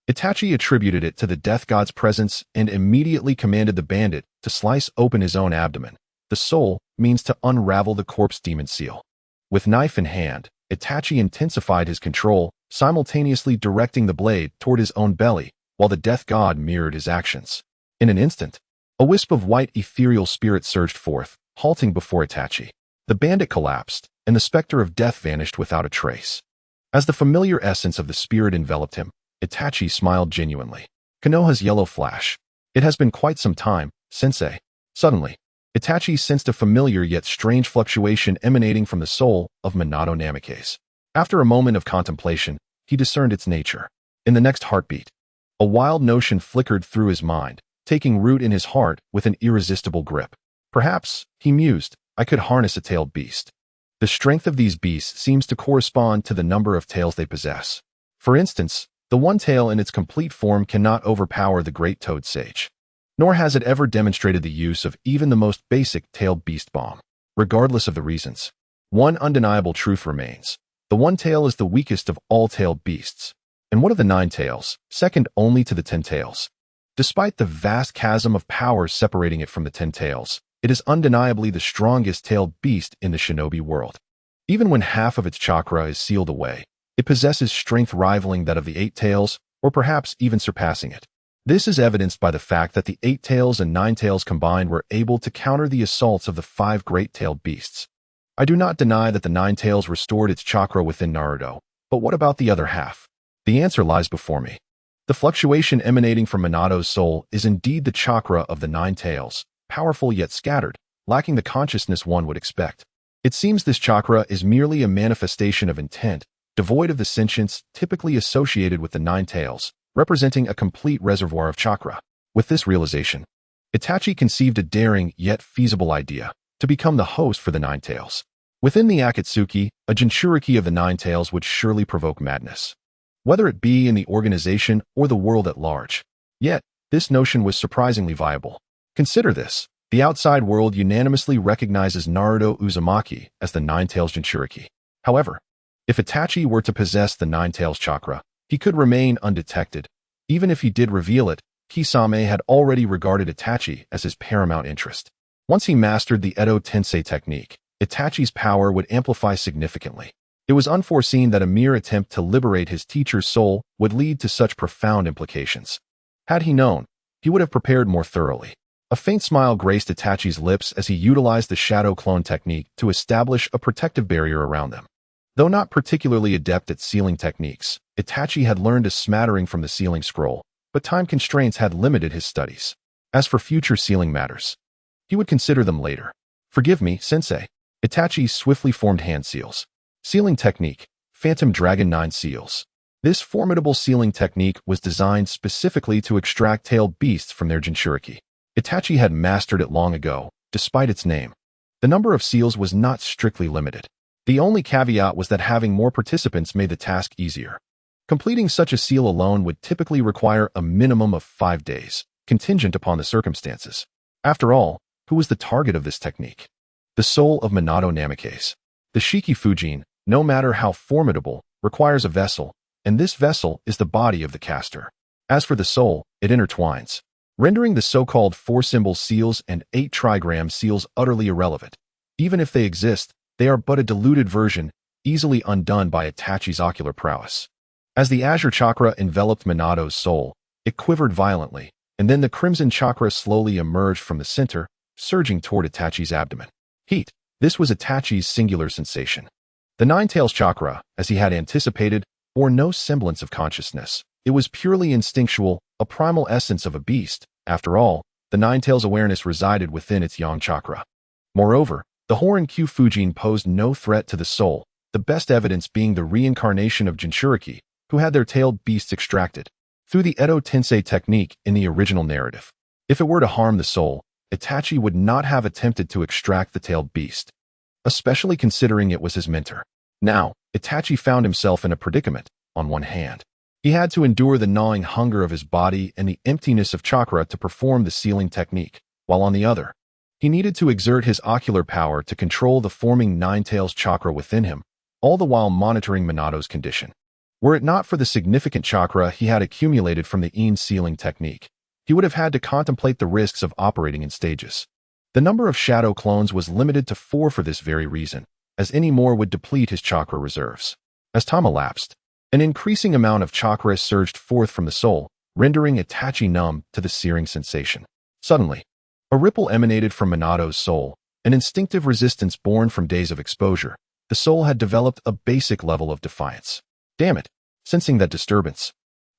Itachi attributed it to the Death God's presence and immediately commanded the bandit to slice open his own abdomen. The soul means to unravel the corpse demon seal. With knife in hand, Itachi intensified his control, simultaneously directing the blade toward his own belly, while the Death God mirrored his actions. In an instant, a wisp of white ethereal spirit surged forth, halting before Itachi. The bandit collapsed, and the specter of death vanished without a trace. As the familiar essence of the spirit enveloped him, Itachi smiled genuinely. Konoha's yellow flash. It has been quite some time, sensei. Suddenly, Itachi sensed a familiar yet strange fluctuation emanating from the soul of Minato Namikaze. After a moment of contemplation, he discerned its nature. In the next heartbeat, a wild notion flickered through his mind, taking root in his heart with an irresistible grip. Perhaps, he mused, I could harness a tailed beast. The strength of these beasts seems to correspond to the number of tails they possess. For instance, the one tail in its complete form cannot overpower the great toad sage. Nor has it ever demonstrated the use of even the most basic tailed beast bomb. Regardless of the reasons, one undeniable truth remains. The one tail is the weakest of all tailed beasts. And what of the nine tails, second only to the 10 tails? Despite the vast chasm of power separating it from the 10 tails, it is undeniably the strongest tailed beast in the shinobi world. Even when half of its chakra is sealed away, it possesses strength rivaling that of the 8 tails, or perhaps even surpassing it. This is evidenced by the fact that the 8 tails and 9 tails combined were able to counter the assaults of the 5 great-tailed beasts. I do not deny that the 9 tails restored its chakra within Naruto, but what about the other half? The answer lies before me. The fluctuation emanating from Minato's soul is indeed the chakra of the 9 tails, powerful yet scattered, lacking the consciousness one would expect. It seems this chakra is merely a manifestation of intent, devoid of the sentience typically associated with the 9 tails, representing a complete reservoir of chakra. With this realization, Itachi conceived a daring yet feasible idea to become the host for the 9 tails. Within the Akatsuki, a Jinchuriki of the 9 tails would surely provoke madness, whether it be in the organization or the world at large. Yet, this notion was surprisingly viable. Consider this. The outside world unanimously recognizes Naruto Uzumaki as the 9 tails Jinchuriki. However, if Itachi were to possess the 9 tails chakra, he could remain undetected. Even if he did reveal it, Kisame had already regarded Itachi as his paramount interest. Once he mastered the Edo Tensei technique, Itachi's power would amplify significantly. It was unforeseen that a mere attempt to liberate his teacher's soul would lead to such profound implications. Had he known, he would have prepared more thoroughly. A faint smile graced Itachi's lips as he utilized the shadow clone technique to establish a protective barrier around them. Though not particularly adept at sealing techniques, Itachi had learned a smattering from the sealing scroll, but time constraints had limited his studies. As for future sealing matters, he would consider them later. Forgive me, sensei. Itachi swiftly formed hand seals. Sealing technique, Phantom Dragon 9 seals. This formidable sealing technique was designed specifically to extract tailed beasts from their Jinchuriki. Itachi had mastered it long ago, despite its name. The number of seals was not strictly limited. The only caveat was that having more participants made the task easier. Completing such a seal alone would typically require a minimum of 5 days, contingent upon the circumstances. After all, who was the target of this technique? The soul of Minato Namikaze. The Shiki Fujin, no matter how formidable, requires a vessel, and this vessel is the body of the caster. As for the soul, it intertwines, rendering the so-called 4-symbol seals and 8 trigram seals utterly irrelevant. Even if they exist, they are but a diluted version, easily undone by Itachi's ocular prowess. As the azure chakra enveloped Minato's soul, it quivered violently, and then the crimson chakra slowly emerged from the center, surging toward Itachi's abdomen. Heat. This was Itachi's singular sensation. The 9 tails chakra, as he had anticipated, bore no semblance of consciousness. It was purely instinctual, a primal essence of a beast. After all, the 9 tails awareness resided within its yang chakra. Moreover, the Horin Q Fujin posed no threat to the soul, the best evidence being the reincarnation of Jinchuriki, who had their tailed beasts extracted through the Edo Tensei technique in the original narrative. If it were to harm the soul, Itachi would not have attempted to extract the tailed beast, especially considering it was his mentor. Now, Itachi found himself in a predicament. On one hand, he had to endure the gnawing hunger of his body and the emptiness of chakra to perform the sealing technique, while on the other, he needed to exert his ocular power to control the forming 9 tails chakra within him, all the while monitoring Minato's condition. Were it not for the significant chakra he had accumulated from the Een sealing technique, he would have had to contemplate the risks of operating in stages. The number of shadow clones was limited to 4 for this very reason, as any more would deplete his chakra reserves. As time elapsed, an increasing amount of chakra surged forth from the soul, rendering Itachi numb to the searing sensation. Suddenly, a ripple emanated from Minato's soul, an instinctive resistance born from days of exposure. The soul had developed a basic level of defiance. Damn it! Sensing that disturbance,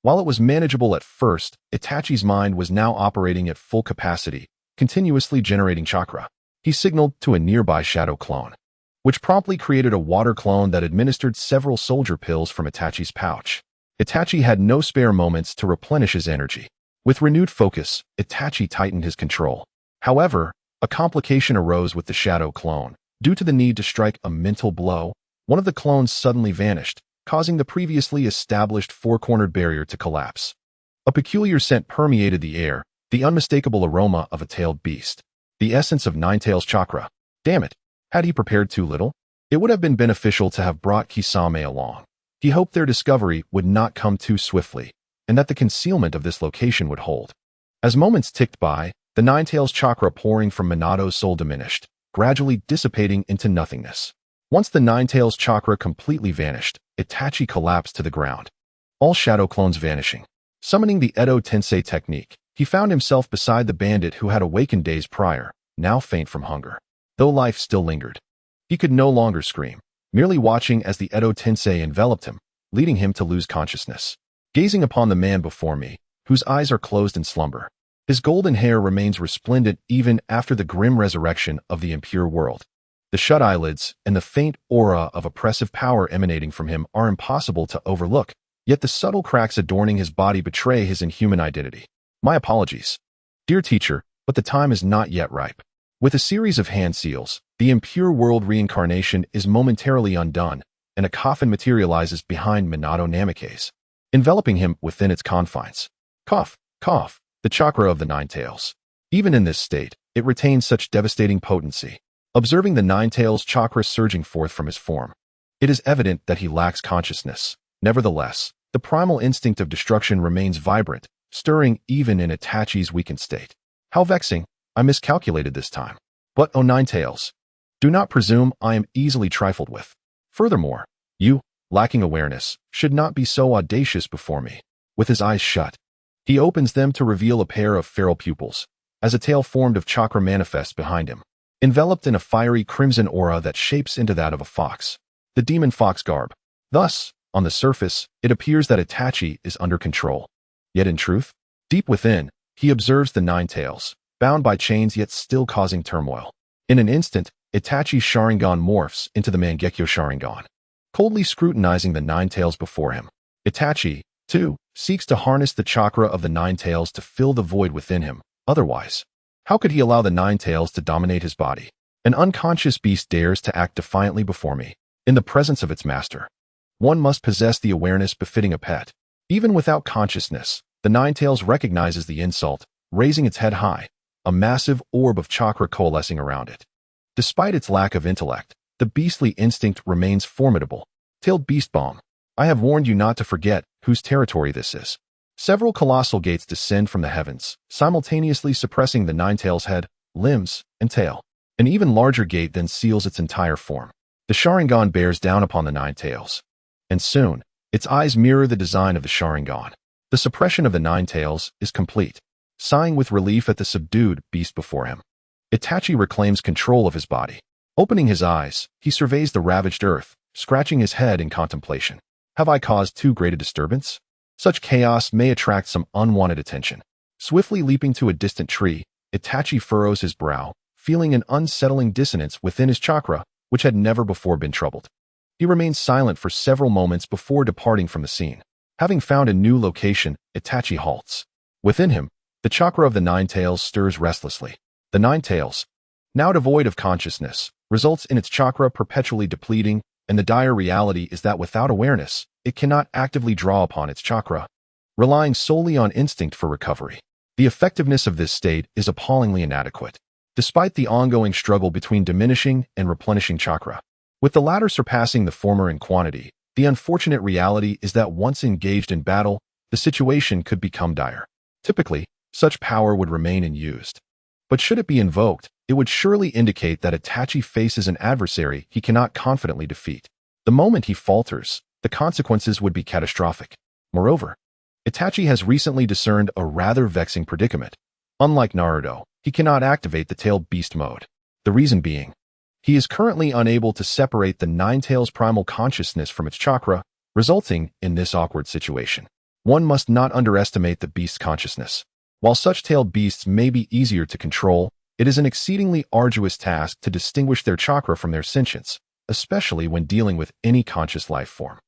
while it was manageable at first, Itachi's mind was now operating at full capacity, continuously generating chakra. He signaled to a nearby shadow clone, which promptly created a water clone that administered several soldier pills from Itachi's pouch. Itachi had no spare moments to replenish his energy. With renewed focus, Itachi tightened his control. However, a complication arose with the shadow clone. Due to the need to strike a mental blow, one of the clones suddenly vanished, causing the previously established 4-cornered barrier to collapse. A peculiar scent permeated the air, the unmistakable aroma of a tailed beast. The essence of 9 tails chakra. Damn it! Had he prepared too little? It would have been beneficial to have brought Kisame along. He hoped their discovery would not come too swiftly, and that the concealment of this location would hold. As moments ticked by, the Nine-Tails chakra pouring from Minato's soul diminished, gradually dissipating into nothingness. Once the Nine-Tails chakra completely vanished, Itachi collapsed to the ground, all shadow clones vanishing. Summoning the Edo Tensei technique, he found himself beside the bandit who had awakened days prior, now faint from hunger. Though life still lingered, he could no longer scream, merely watching as the Edo Tensei enveloped him, leading him to lose consciousness. Gazing upon the man before me, whose eyes are closed in slumber, his golden hair remains resplendent even after the grim resurrection of the impure world. The shut eyelids and the faint aura of oppressive power emanating from him are impossible to overlook, yet the subtle cracks adorning his body betray his inhuman identity. My apologies, dear teacher, but the time is not yet ripe. With a series of hand seals, the impure world reincarnation is momentarily undone, and a coffin materializes behind Minato Namikaze, enveloping him within its confines. Cough, cough, the chakra of the Nine-Tails. Even in this state, it retains such devastating potency. Observing the Nine-Tails chakra surging forth from his form, it is evident that he lacks consciousness. Nevertheless, the primal instinct of destruction remains vibrant, stirring even in Itachi's weakened state. How vexing! I miscalculated this time. But, oh Nine-Tails, do not presume I am easily trifled with. Furthermore, you, lacking awareness, should not be so audacious before me. With his eyes shut, he opens them to reveal a pair of feral pupils, as a tail formed of chakra manifests behind him, enveloped in a fiery crimson aura that shapes into that of a fox, the demon fox garb. Thus, on the surface, it appears that Itachi is under control. Yet in truth, deep within, he observes the Nine-Tails, bound by chains yet still causing turmoil. In an instant, Itachi's Sharingan morphs into the Mangekyo Sharingan, coldly scrutinizing the Nine-Tails before him. Itachi, too, seeks to harness the chakra of the Nine-Tails to fill the void within him. Otherwise, how could he allow the Nine-Tails to dominate his body? An unconscious beast dares to act defiantly before me, in the presence of its master. One must possess the awareness befitting a pet. Even without consciousness, the Nine-Tails recognizes the insult, raising its head high, a massive orb of chakra coalescing around it. Despite its lack of intellect, the beastly instinct remains formidable. Tailed beast bomb. I have warned you not to forget whose territory this is. Several colossal gates descend from the heavens, simultaneously suppressing the Nine-Tails' head, limbs, and tail. An even larger gate then seals its entire form. The Sharingan bears down upon the Nine-Tails, and soon, its eyes mirror the design of the Sharingan. The suppression of the Nine-Tails is complete. Sighing with relief at the subdued beast before him, Itachi reclaims control of his body. Opening his eyes, he surveys the ravaged earth, scratching his head in contemplation. Have I caused too great a disturbance? Such chaos may attract some unwanted attention. Swiftly leaping to a distant tree, Itachi furrows his brow, feeling an unsettling dissonance within his chakra, which had never before been troubled. He remains silent for several moments before departing from the scene. Having found a new location, Itachi halts. Within him, the chakra of the Nine-Tails stirs restlessly. The Nine-Tails, now devoid of consciousness, results in its chakra perpetually depleting, and the dire reality is that without awareness, it cannot actively draw upon its chakra, relying solely on instinct for recovery. The effectiveness of this state is appallingly inadequate, despite the ongoing struggle between diminishing and replenishing chakra. With the latter surpassing the former in quantity, the unfortunate reality is that once engaged in battle, the situation could become dire. Typically, such power would remain unused. But should it be invoked, it would surely indicate that Itachi faces an adversary he cannot confidently defeat. The moment he falters, the consequences would be catastrophic. Moreover, Itachi has recently discerned a rather vexing predicament. Unlike Naruto, he cannot activate the tailed beast mode. The reason being, he is currently unable to separate the Nine-Tails primal consciousness from its chakra, resulting in this awkward situation. One must not underestimate the beast's consciousness. While such tailed beasts may be easier to control, it is an exceedingly arduous task to distinguish their chakra from their sentience, especially when dealing with any conscious life form.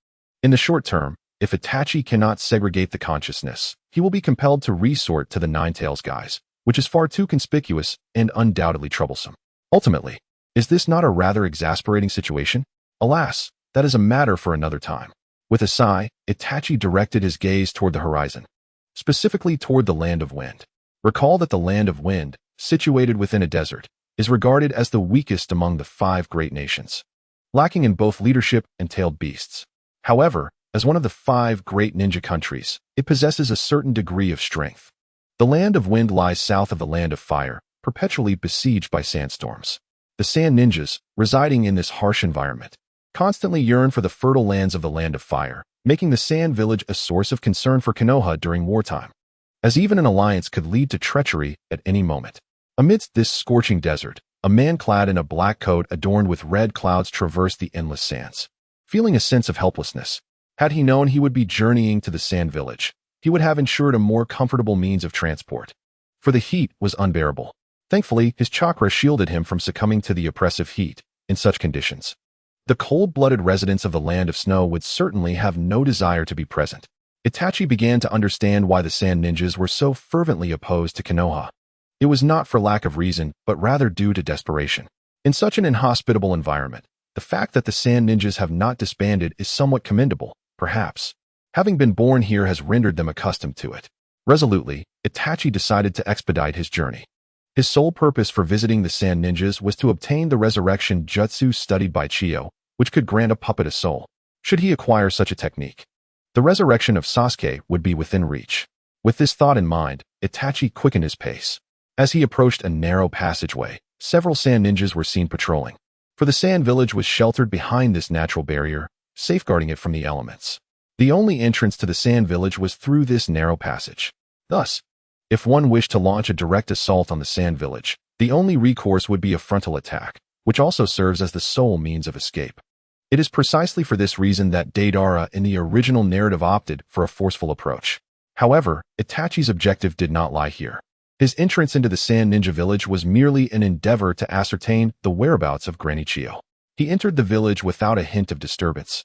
In the short term, if Itachi cannot segregate the consciousness, he will be compelled to resort to the Nine-Tails guise, which is far too conspicuous and undoubtedly troublesome. Ultimately, is this not a rather exasperating situation? Alas, that is a matter for another time. With a sigh, Itachi directed his gaze toward the horizon, specifically toward the Land of Wind. Recall that the Land of Wind, situated within a desert, is regarded as the weakest among the 5 great nations, lacking in both leadership and tailed beasts. However, As one of the 5 great ninja countries, it possesses a certain degree of strength. The Land of Wind lies south of the Land of Fire, perpetually besieged by sandstorms. The sand ninjas, residing in this harsh environment, constantly yearn for the fertile lands of the Land of Fire, making the sand village a source of concern for Konoha during wartime, as even an alliance could lead to treachery at any moment. Amidst this scorching desert, a man clad in a black coat adorned with red clouds traversed the endless sands. Feeling a sense of helplessness, had he known he would be journeying to the sand village, he would have ensured a more comfortable means of transport. For the heat was unbearable. Thankfully, his chakra shielded him from succumbing to the oppressive heat in such conditions. The cold-blooded residents of the Land of Snow would certainly have no desire to be present. Itachi began to understand why the sand ninjas were so fervently opposed to Konoha. It was not for lack of reason, but rather due to desperation. In such an inhospitable environment, the fact that the sand ninjas have not disbanded is somewhat commendable, perhaps. Having been born here has rendered them accustomed to it. Resolutely, Itachi decided to expedite his journey. His sole purpose for visiting the sand ninjas was to obtain the resurrection jutsu studied by Chiyo, which could grant a puppet a soul, should he acquire such a technique. The resurrection of Sasuke would be within reach. With this thought in mind, Itachi quickened his pace. As he approached a narrow passageway, several sand ninjas were seen patrolling. For the sand village was sheltered behind this natural barrier, safeguarding it from the elements. The only entrance to the sand village was through this narrow passage. Thus, if one wished to launch a direct assault on the sand village, the only recourse would be a frontal attack, which also serves as the sole means of escape. It is precisely for this reason that Deidara in the original narrative opted for a forceful approach. However, Itachi's objective did not lie here. His entrance into the sand ninja village was merely an endeavor to ascertain the whereabouts of Granny Chiyo. He entered the village without a hint of disturbance,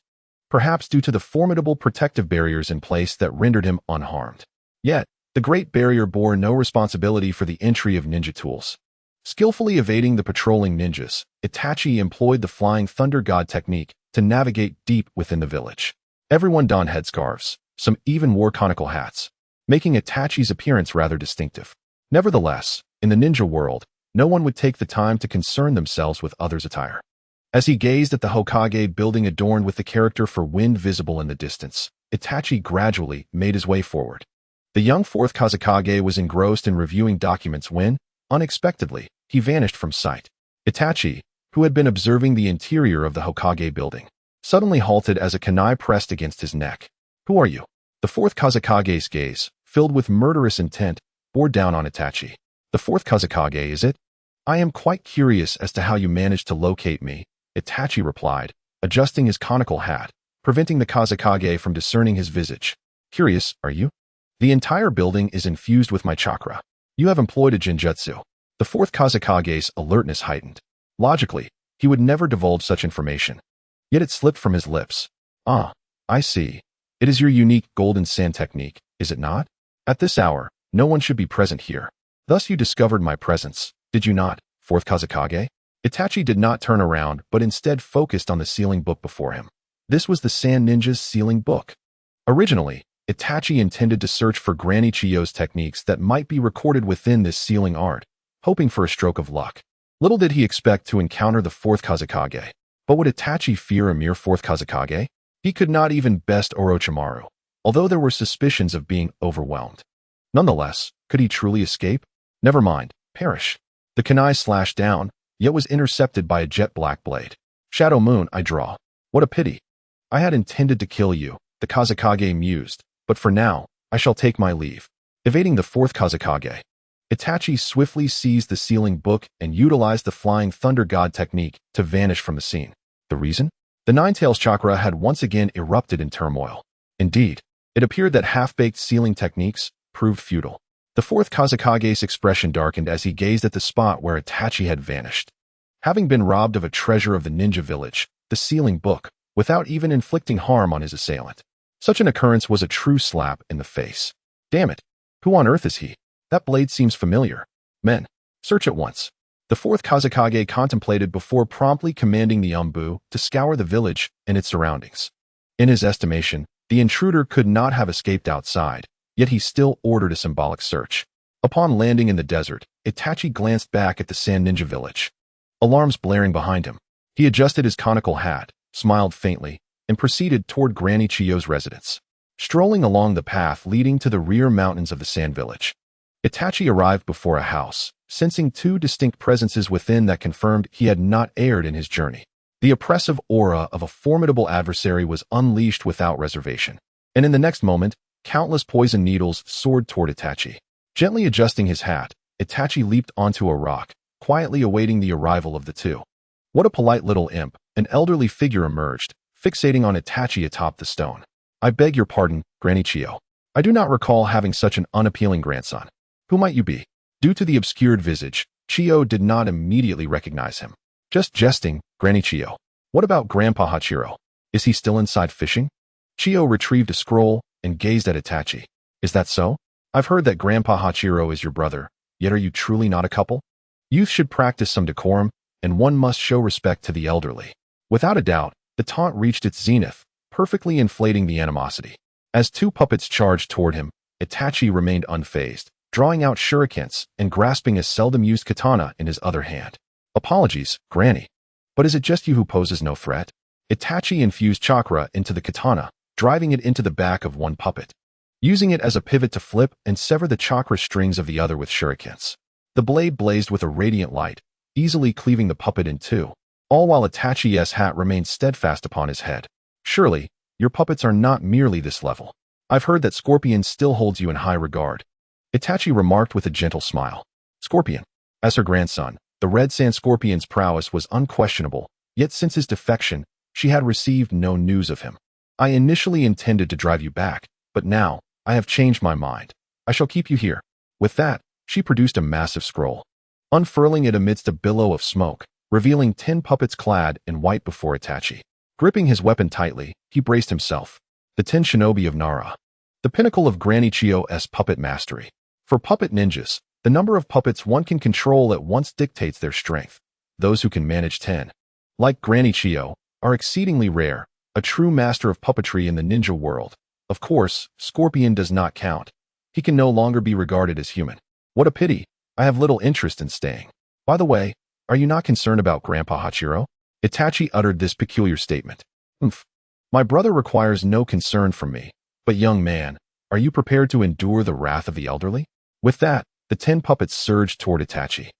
perhaps due to the formidable protective barriers in place that rendered him unharmed. Yet, the Great Barrier bore no responsibility for the entry of ninja tools. Skillfully evading the patrolling ninjas, Itachi employed the Flying Thunder God technique to navigate deep within the village. Everyone donned headscarves, some even wore conical hats, making Itachi's appearance rather distinctive. Nevertheless, in the ninja world, no one would take the time to concern themselves with others' attire. As he gazed at the Hokage building adorned with the character for wind visible in the distance, Itachi gradually made his way forward. The young Fourth Hokage was engrossed in reviewing documents when, unexpectedly, he vanished from sight. Itachi, who had been observing the interior of the Hokage building, suddenly halted as a kunai pressed against his neck. "Who are you?" The Fourth Hokage gaze, filled with murderous intent, bore down on Itachi. "The Fourth Hokage, is it? I am quite curious as to how you managed to locate me," Itachi replied, adjusting his conical hat, preventing the Kazekage from discerning his visage. "Curious, are you? The entire building is infused with my chakra. You have employed a genjutsu." The Fourth Kazekage's alertness heightened. Logically, he would never divulge such information. Yet it slipped from his lips. "Ah, I see. It is your unique golden sand technique, is it not? At this hour, no one should be present here. Thus you discovered my presence, did you not, Fourth Kazekage?" Itachi did not turn around, but instead focused on the sealing book before him. This was the Sand Ninja's sealing book. Originally, Itachi intended to search for Granny Chiyo's techniques that might be recorded within this sealing art, hoping for a stroke of luck. Little did he expect to encounter the Fourth Kazekage. But would Itachi fear a mere Fourth Kazekage? He could not even best Orochimaru, although there were suspicions of being overwhelmed. Nonetheless, could he truly escape? Never mind, perish. The kunai slashed down, yet was intercepted by a jet-black blade. "Shadow Moon, I draw. What a pity. I had intended to kill you," the Kazekage mused, "but for now, I shall take my leave." Evading the Fourth Kazekage, Itachi swiftly seized the sealing book and utilized the Flying Thunder God technique to vanish from the scene. The reason? The Nine-Tails chakra had once again erupted in turmoil. Indeed, it appeared that half-baked sealing techniques proved futile. The Fourth Kazekage's expression darkened as he gazed at the spot where Itachi had vanished. Having been robbed of a treasure of the ninja village, the sealing book, without even inflicting harm on his assailant. Such an occurrence was a true slap in the face. Damn it! Who on earth is he? That blade seems familiar. Men, search at once. The Fourth Kazekage contemplated before promptly commanding the Umbu to scour the village and its surroundings. In his estimation, the intruder could not have escaped outside, yet he still ordered a symbolic search. Upon landing in the desert, Itachi glanced back at the Sand Ninja village. Alarms blaring behind him. He adjusted his conical hat, smiled faintly, and proceeded toward Granny Chiyo's residence. Strolling along the path leading to the rear mountains of the Sand Village, Itachi arrived before a house, sensing two distinct presences within that confirmed he had not erred in his journey. The oppressive aura of a formidable adversary was unleashed without reservation, and in the next moment, countless poison needles soared toward Itachi. Gently adjusting his hat, Itachi leaped onto a rock, quietly awaiting the arrival of the two. What a polite little imp, an elderly figure emerged, fixating on Itachi atop the stone. I beg your pardon, Granny Chiyo. I do not recall having such an unappealing grandson. Who might you be? Due to the obscured visage, Chiyo did not immediately recognize him. Just jesting, Granny Chiyo. What about Grandpa Hachiro? Is he still inside fishing? Chiyo retrieved a scroll and gazed at Itachi. Is that so? I've heard that Grandpa Hachiro is your brother, yet are you truly not a couple? Youth should practice some decorum, and one must show respect to the elderly. Without a doubt, the taunt reached its zenith, perfectly inflating the animosity. As two puppets charged toward him, Itachi remained unfazed, drawing out shurikens and grasping a seldom-used katana in his other hand. Apologies, Granny. But is it just you who poses no threat? Itachi infused chakra into the katana, driving it into the back of one puppet, using it as a pivot to flip and sever the chakra strings of the other with shurikens. The blade blazed with a radiant light, easily cleaving the puppet in two, all while Itachi's hat remained steadfast upon his head. Surely, your puppets are not merely this level. I've heard that Scorpion still holds you in high regard. Itachi remarked with a gentle smile. Scorpion. As her grandson, the Red Sand Scorpion's prowess was unquestionable, yet since his defection, she had received no news of him. I initially intended to drive you back, but now, I have changed my mind. I shall keep you here. With that, she produced a massive scroll, unfurling it amidst a billow of smoke, revealing 10 puppets clad in white before Itachi. Gripping his weapon tightly, he braced himself. The 10 shinobi of Nara. The pinnacle of Granny Chiyo's puppet mastery. For puppet ninjas, the number of puppets one can control at once dictates their strength. Those who can manage 10, like Granny Chiyo, are exceedingly rare, a true master of puppetry in the ninja world. Of course, Scorpion does not count. He can no longer be regarded as human. What a pity. I have little interest in staying. By the way, are you not concerned about Grandpa Hachiro? Itachi uttered this peculiar statement. My brother requires no concern from me. But young man, are you prepared to endure the wrath of the elderly? With that, the 10 puppets surged toward Itachi.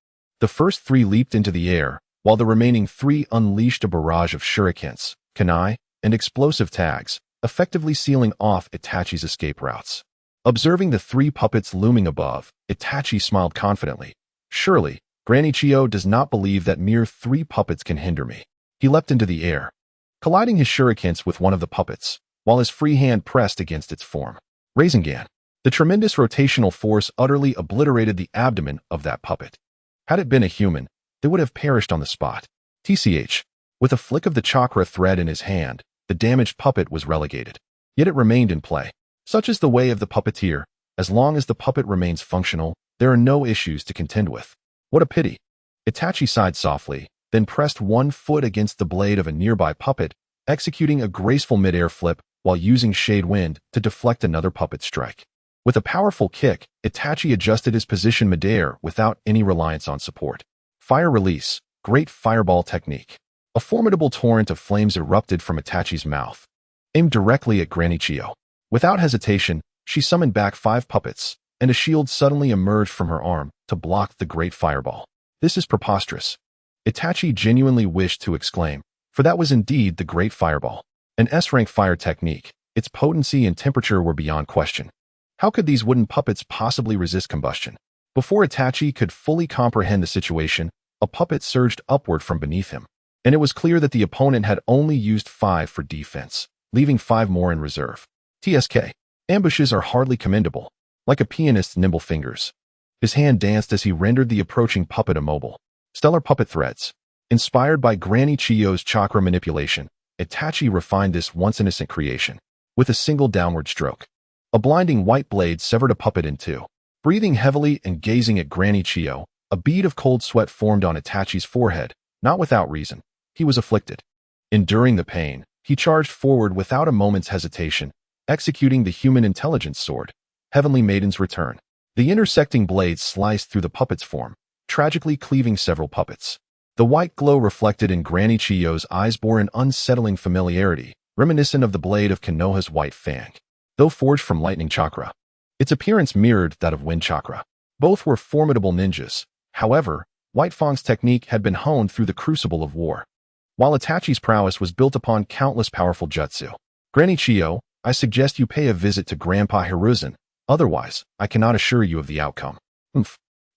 The first 3 leaped into the air, while the remaining 3 unleashed a barrage of shurikens, kunai, and explosive tags, effectively sealing off Itachi's escape routes. Observing the 3 puppets looming above, Itachi smiled confidently. Surely, Granny Chiyo does not believe that mere 3 puppets can hinder me. He leapt into the air, colliding his shurikens with one of the puppets, while his free hand pressed against its form. Rasengan. The tremendous rotational force utterly obliterated the abdomen of that puppet. Had it been a human, they would have perished on the spot. TCH. With a flick of the chakra thread in his hand, the damaged puppet was relegated. Yet it remained in play. Such is the way of the puppeteer. As long as the puppet remains functional, there are no issues to contend with. What a pity. Itachi sighed softly, then pressed one foot against the blade of a nearby puppet, executing a graceful mid-air flip while using Shade Wind to deflect another puppet strike. With a powerful kick, Itachi adjusted his position mid-air without any reliance on support. Fire release, great fireball technique. A formidable torrent of flames erupted from Itachi's mouth, aimed directly at Granny Chiyo. Without hesitation, she summoned back 5 puppets, and a shield suddenly emerged from her arm to block the great fireball. This is preposterous. Itachi genuinely wished to exclaim, for that was indeed the great fireball. An S-rank fire technique, its potency and temperature were beyond question. How could these wooden puppets possibly resist combustion? Before Itachi could fully comprehend the situation, a puppet surged upward from beneath him, and it was clear that the opponent had only used 5 for defense, leaving 5 more in reserve. TSK. Ambushes are hardly commendable. Like a pianist's nimble fingers, his hand danced as he rendered the approaching puppet immobile. Stellar puppet threads. Inspired by Granny Chiyo's chakra manipulation, Itachi refined this once innocent creation with a single downward stroke. A blinding white blade severed a puppet in 2. Breathing heavily and gazing at Granny Chiyo, a bead of cold sweat formed on Itachi's forehead, not without reason. He was afflicted. Enduring the pain, he charged forward without a moment's hesitation, executing the human intelligence sword, Heavenly Maiden's Return. The intersecting blade sliced through the puppet's form, tragically cleaving several puppets. The white glow reflected in Granny Chiyo's eyes bore an unsettling familiarity, reminiscent of the blade of Konoha's White Fang, though forged from lightning chakra. Its appearance mirrored that of wind chakra. Both were formidable ninjas. However, White Fang's technique had been honed through the crucible of war, while Itachi's prowess was built upon countless powerful jutsu. Granny Chiyo, I suggest you pay a visit to Grandpa Hiruzen, otherwise, I cannot assure you of the outcome.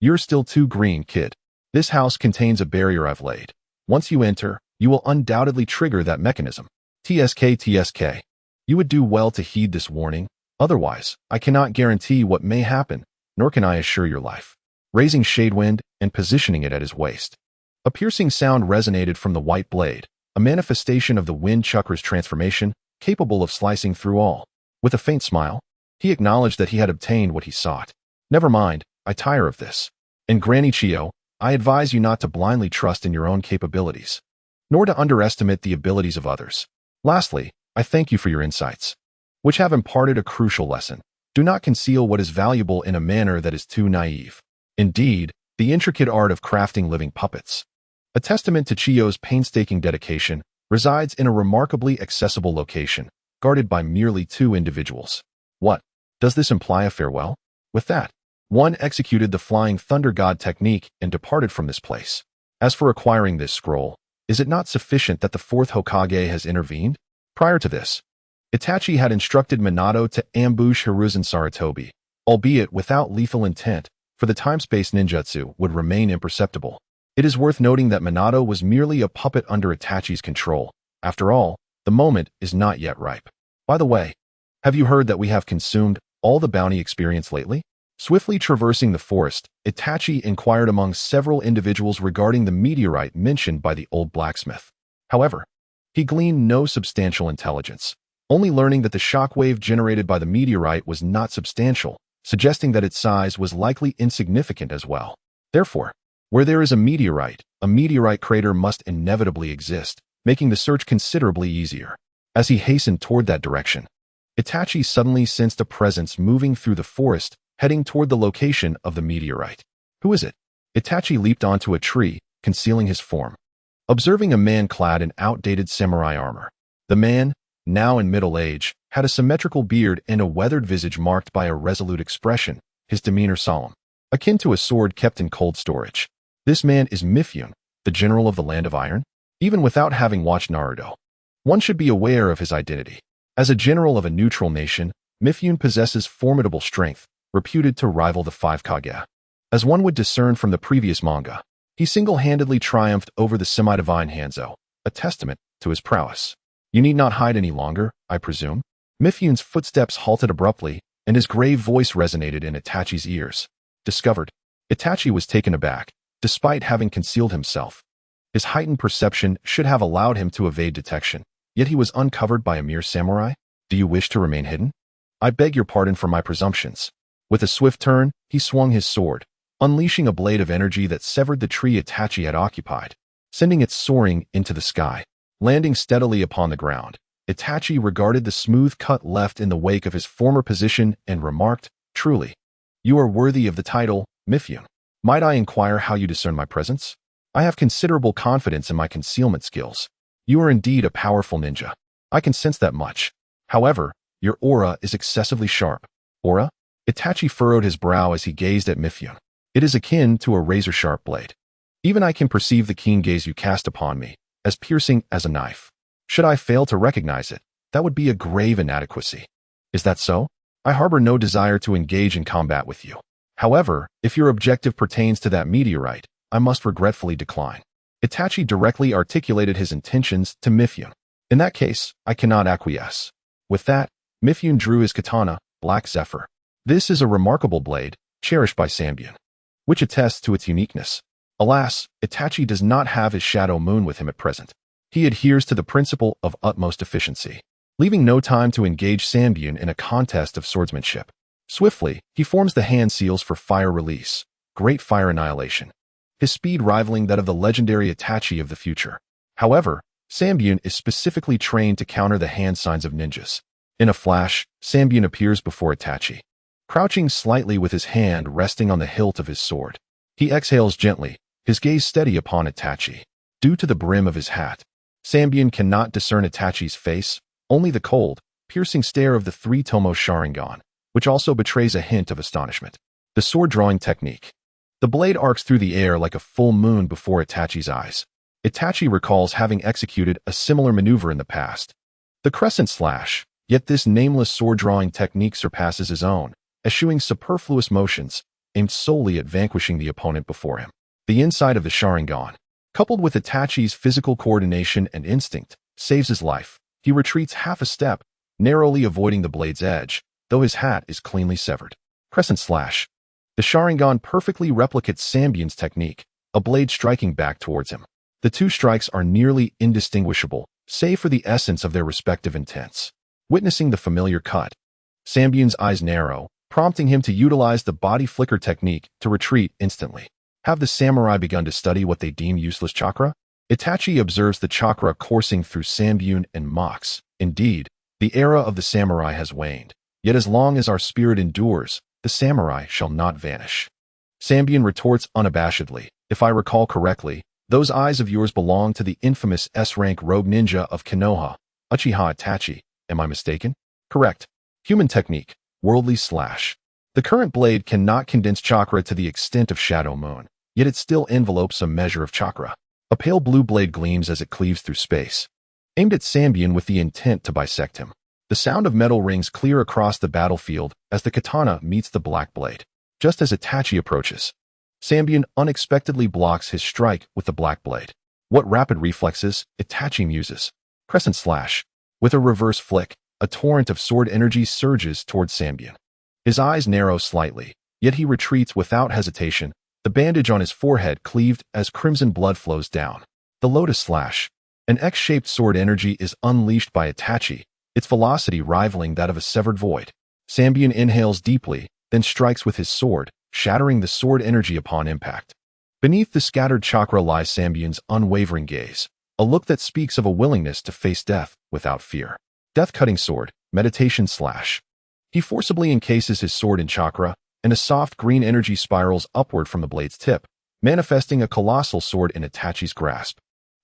You're still too green, kid. This house contains a barrier I've laid. Once you enter, you will undoubtedly trigger that mechanism. TSK. You would do well to heed this warning, otherwise, I cannot guarantee what may happen, nor can I assure your life. Raising Shadewind and positioning it at his waist. A piercing sound resonated from the white blade, a manifestation of the wind chakra's transformation, capable of slicing through all. With a faint smile, he acknowledged that he had obtained what he sought. Never mind, I tire of this. And Granny Chiyo, I advise you not to blindly trust in your own capabilities, nor to underestimate the abilities of others. Lastly, I thank you for your insights, which have imparted a crucial lesson. Do not conceal what is valuable in a manner that is too naive. Indeed, the intricate art of crafting living puppets, a testament to Chiyo's painstaking dedication, resides in a remarkably accessible location, guarded by merely 2 individuals. What? Does this imply a farewell? With that, one executed the Flying Thunder God technique and departed from this place. As for acquiring this scroll, is it not sufficient that the Fourth Hokage has intervened? Prior to this, Itachi had instructed Minato to ambush Hiruzen Sarutobi, albeit without lethal intent, for the time-space ninjutsu would remain imperceptible. It is worth noting that Minato was merely a puppet under Itachi's control. After all, the moment is not yet ripe. By the way, have you heard that we have consumed all the bounty experience lately? Swiftly traversing the forest, Itachi inquired among several individuals regarding the meteorite mentioned by the old blacksmith. However, he gleaned no substantial intelligence, only learning that the shockwave generated by the meteorite was not substantial, suggesting that its size was likely insignificant as well. Therefore, where there is a meteorite crater must inevitably exist, making the search considerably easier. As he hastened toward that direction, Itachi suddenly sensed a presence moving through the forest, heading toward the location of the meteorite. Who is it? Itachi leaped onto a tree, concealing his form, observing a man clad in outdated samurai armor. The man, now in middle age, had a symmetrical beard and a weathered visage marked by a resolute expression, his demeanor solemn, akin to a sword kept in cold storage. This man is Mifune, the general of the Land of Iron. Even without having watched Naruto, one should be aware of his identity. As a general of a neutral nation, Mifune possesses formidable strength, reputed to rival the 5 Kage. As one would discern from the previous manga, he single-handedly triumphed over the semi-divine Hanzo, a testament to his prowess. You need not hide any longer, I presume? Mifune's footsteps halted abruptly, and his grave voice resonated in Itachi's ears. Discovered. Itachi was taken aback, despite having concealed himself. His heightened perception should have allowed him to evade detection, yet he was uncovered by a mere samurai. Do you wish to remain hidden? I beg your pardon for my presumptions. With a swift turn, he swung his sword, unleashing a blade of energy that severed the tree Itachi had occupied, sending it soaring into the sky. Landing steadily upon the ground, Itachi regarded the smooth cut left in the wake of his former position and remarked, Truly, you are worthy of the title, Mifune. Might I inquire how you discern my presence? I have considerable confidence in my concealment skills. You are indeed a powerful ninja. I can sense that much. However, your aura is excessively sharp. Aura? Itachi furrowed his brow as he gazed at Mifune. It is akin to a razor-sharp blade. Even I can perceive the keen gaze you cast upon me, as piercing as a knife. Should I fail to recognize it, that would be a grave inadequacy. Is that so? I harbor no desire to engage in combat with you. However, if your objective pertains to that meteorite, I must regretfully decline. Itachi directly articulated his intentions to Mifune. In that case, I cannot acquiesce. With that, Mifune drew his katana, Black Zephyr. This is a remarkable blade, cherished by Sanbyon, which attests to its uniqueness. Alas, Itachi does not have his shadow moon with him at present. He adheres to the principle of utmost efficiency, leaving no time to engage Sanbyon in a contest of swordsmanship. Swiftly, he forms the hand seals for fire release, great fire annihilation, his speed rivaling that of the legendary Itachi of the future. However, Sanbyon is specifically trained to counter the hand signs of ninjas. In a flash, Sanbyon appears before Itachi, crouching slightly with his hand resting on the hilt of his sword. He exhales gently, his gaze steady upon Itachi. Due to the brim of his hat, Sanbyon cannot discern Itachi's face, only the cold, piercing stare of the three-tomo Sharingan, which also betrays a hint of astonishment. The sword-drawing technique. The blade arcs through the air like a full moon before Itachi's eyes. Itachi recalls having executed a similar maneuver in the past. The crescent slash, yet this nameless sword-drawing technique surpasses his own, eschewing superfluous motions, aimed solely at vanquishing the opponent before him. The inside of the Sharingan, coupled with Itachi's physical coordination and instinct, saves his life. He retreats half a step, narrowly avoiding the blade's edge, though his hat is cleanly severed. Crescent slash. The Sharingan perfectly replicates Sanbion's technique, a blade striking back towards him. The two strikes are nearly indistinguishable, save for the essence of their respective intents. Witnessing the familiar cut, Sanbion's eyes narrow, prompting him to utilize the body flicker technique to retreat instantly. Have the samurai begun to study what they deem useless chakra? Itachi observes the chakra coursing through Sanbion and mocks. Indeed, the era of the samurai has waned. Yet as long as our spirit endures, the samurai shall not vanish. Sanbion retorts unabashedly, if I recall correctly, those eyes of yours belong to the infamous S-rank rogue ninja of Konoha, Uchiha Itachi. Am I mistaken? Correct. Human technique, worldly slash. The current blade cannot condense chakra to the extent of Shadow Moon, yet it still envelopes a measure of chakra. A pale blue blade gleams as it cleaves through space, aimed at Sanbion with the intent to bisect him. The sound of metal rings clear across the battlefield as the katana meets the black blade. Just as Itachi approaches, Sanbion unexpectedly blocks his strike with the black blade. What rapid reflexes, Itachi muses. Crescent slash. With a reverse flick, a torrent of sword energy surges towards Sanbion. His eyes narrow slightly, yet he retreats without hesitation, the bandage on his forehead cleaved as crimson blood flows down. The lotus slash. An X-shaped sword energy is unleashed by Itachi, its velocity rivaling that of a severed void. Sanbion inhales deeply, then strikes with his sword, shattering the sword energy upon impact. Beneath the scattered chakra lies Sanbion's unwavering gaze, a look that speaks of a willingness to face death without fear. Death-cutting sword, meditation slash. He forcibly encases his sword in chakra, and a soft green energy spirals upward from the blade's tip, manifesting a colossal sword in Itachi's grasp,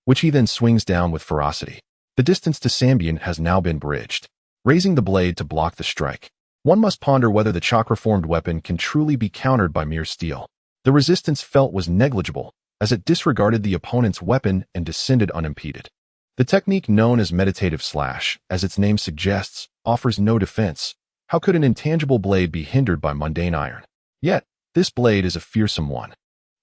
which he then swings down with ferocity. The distance to Sanbion has now been bridged, raising the blade to block the strike. One must ponder whether the chakra-formed weapon can truly be countered by mere steel. The resistance felt was negligible, as it disregarded the opponent's weapon and descended unimpeded. The technique known as meditative slash, as its name suggests, offers no defense. How could an intangible blade be hindered by mundane iron? Yet, this blade is a fearsome one.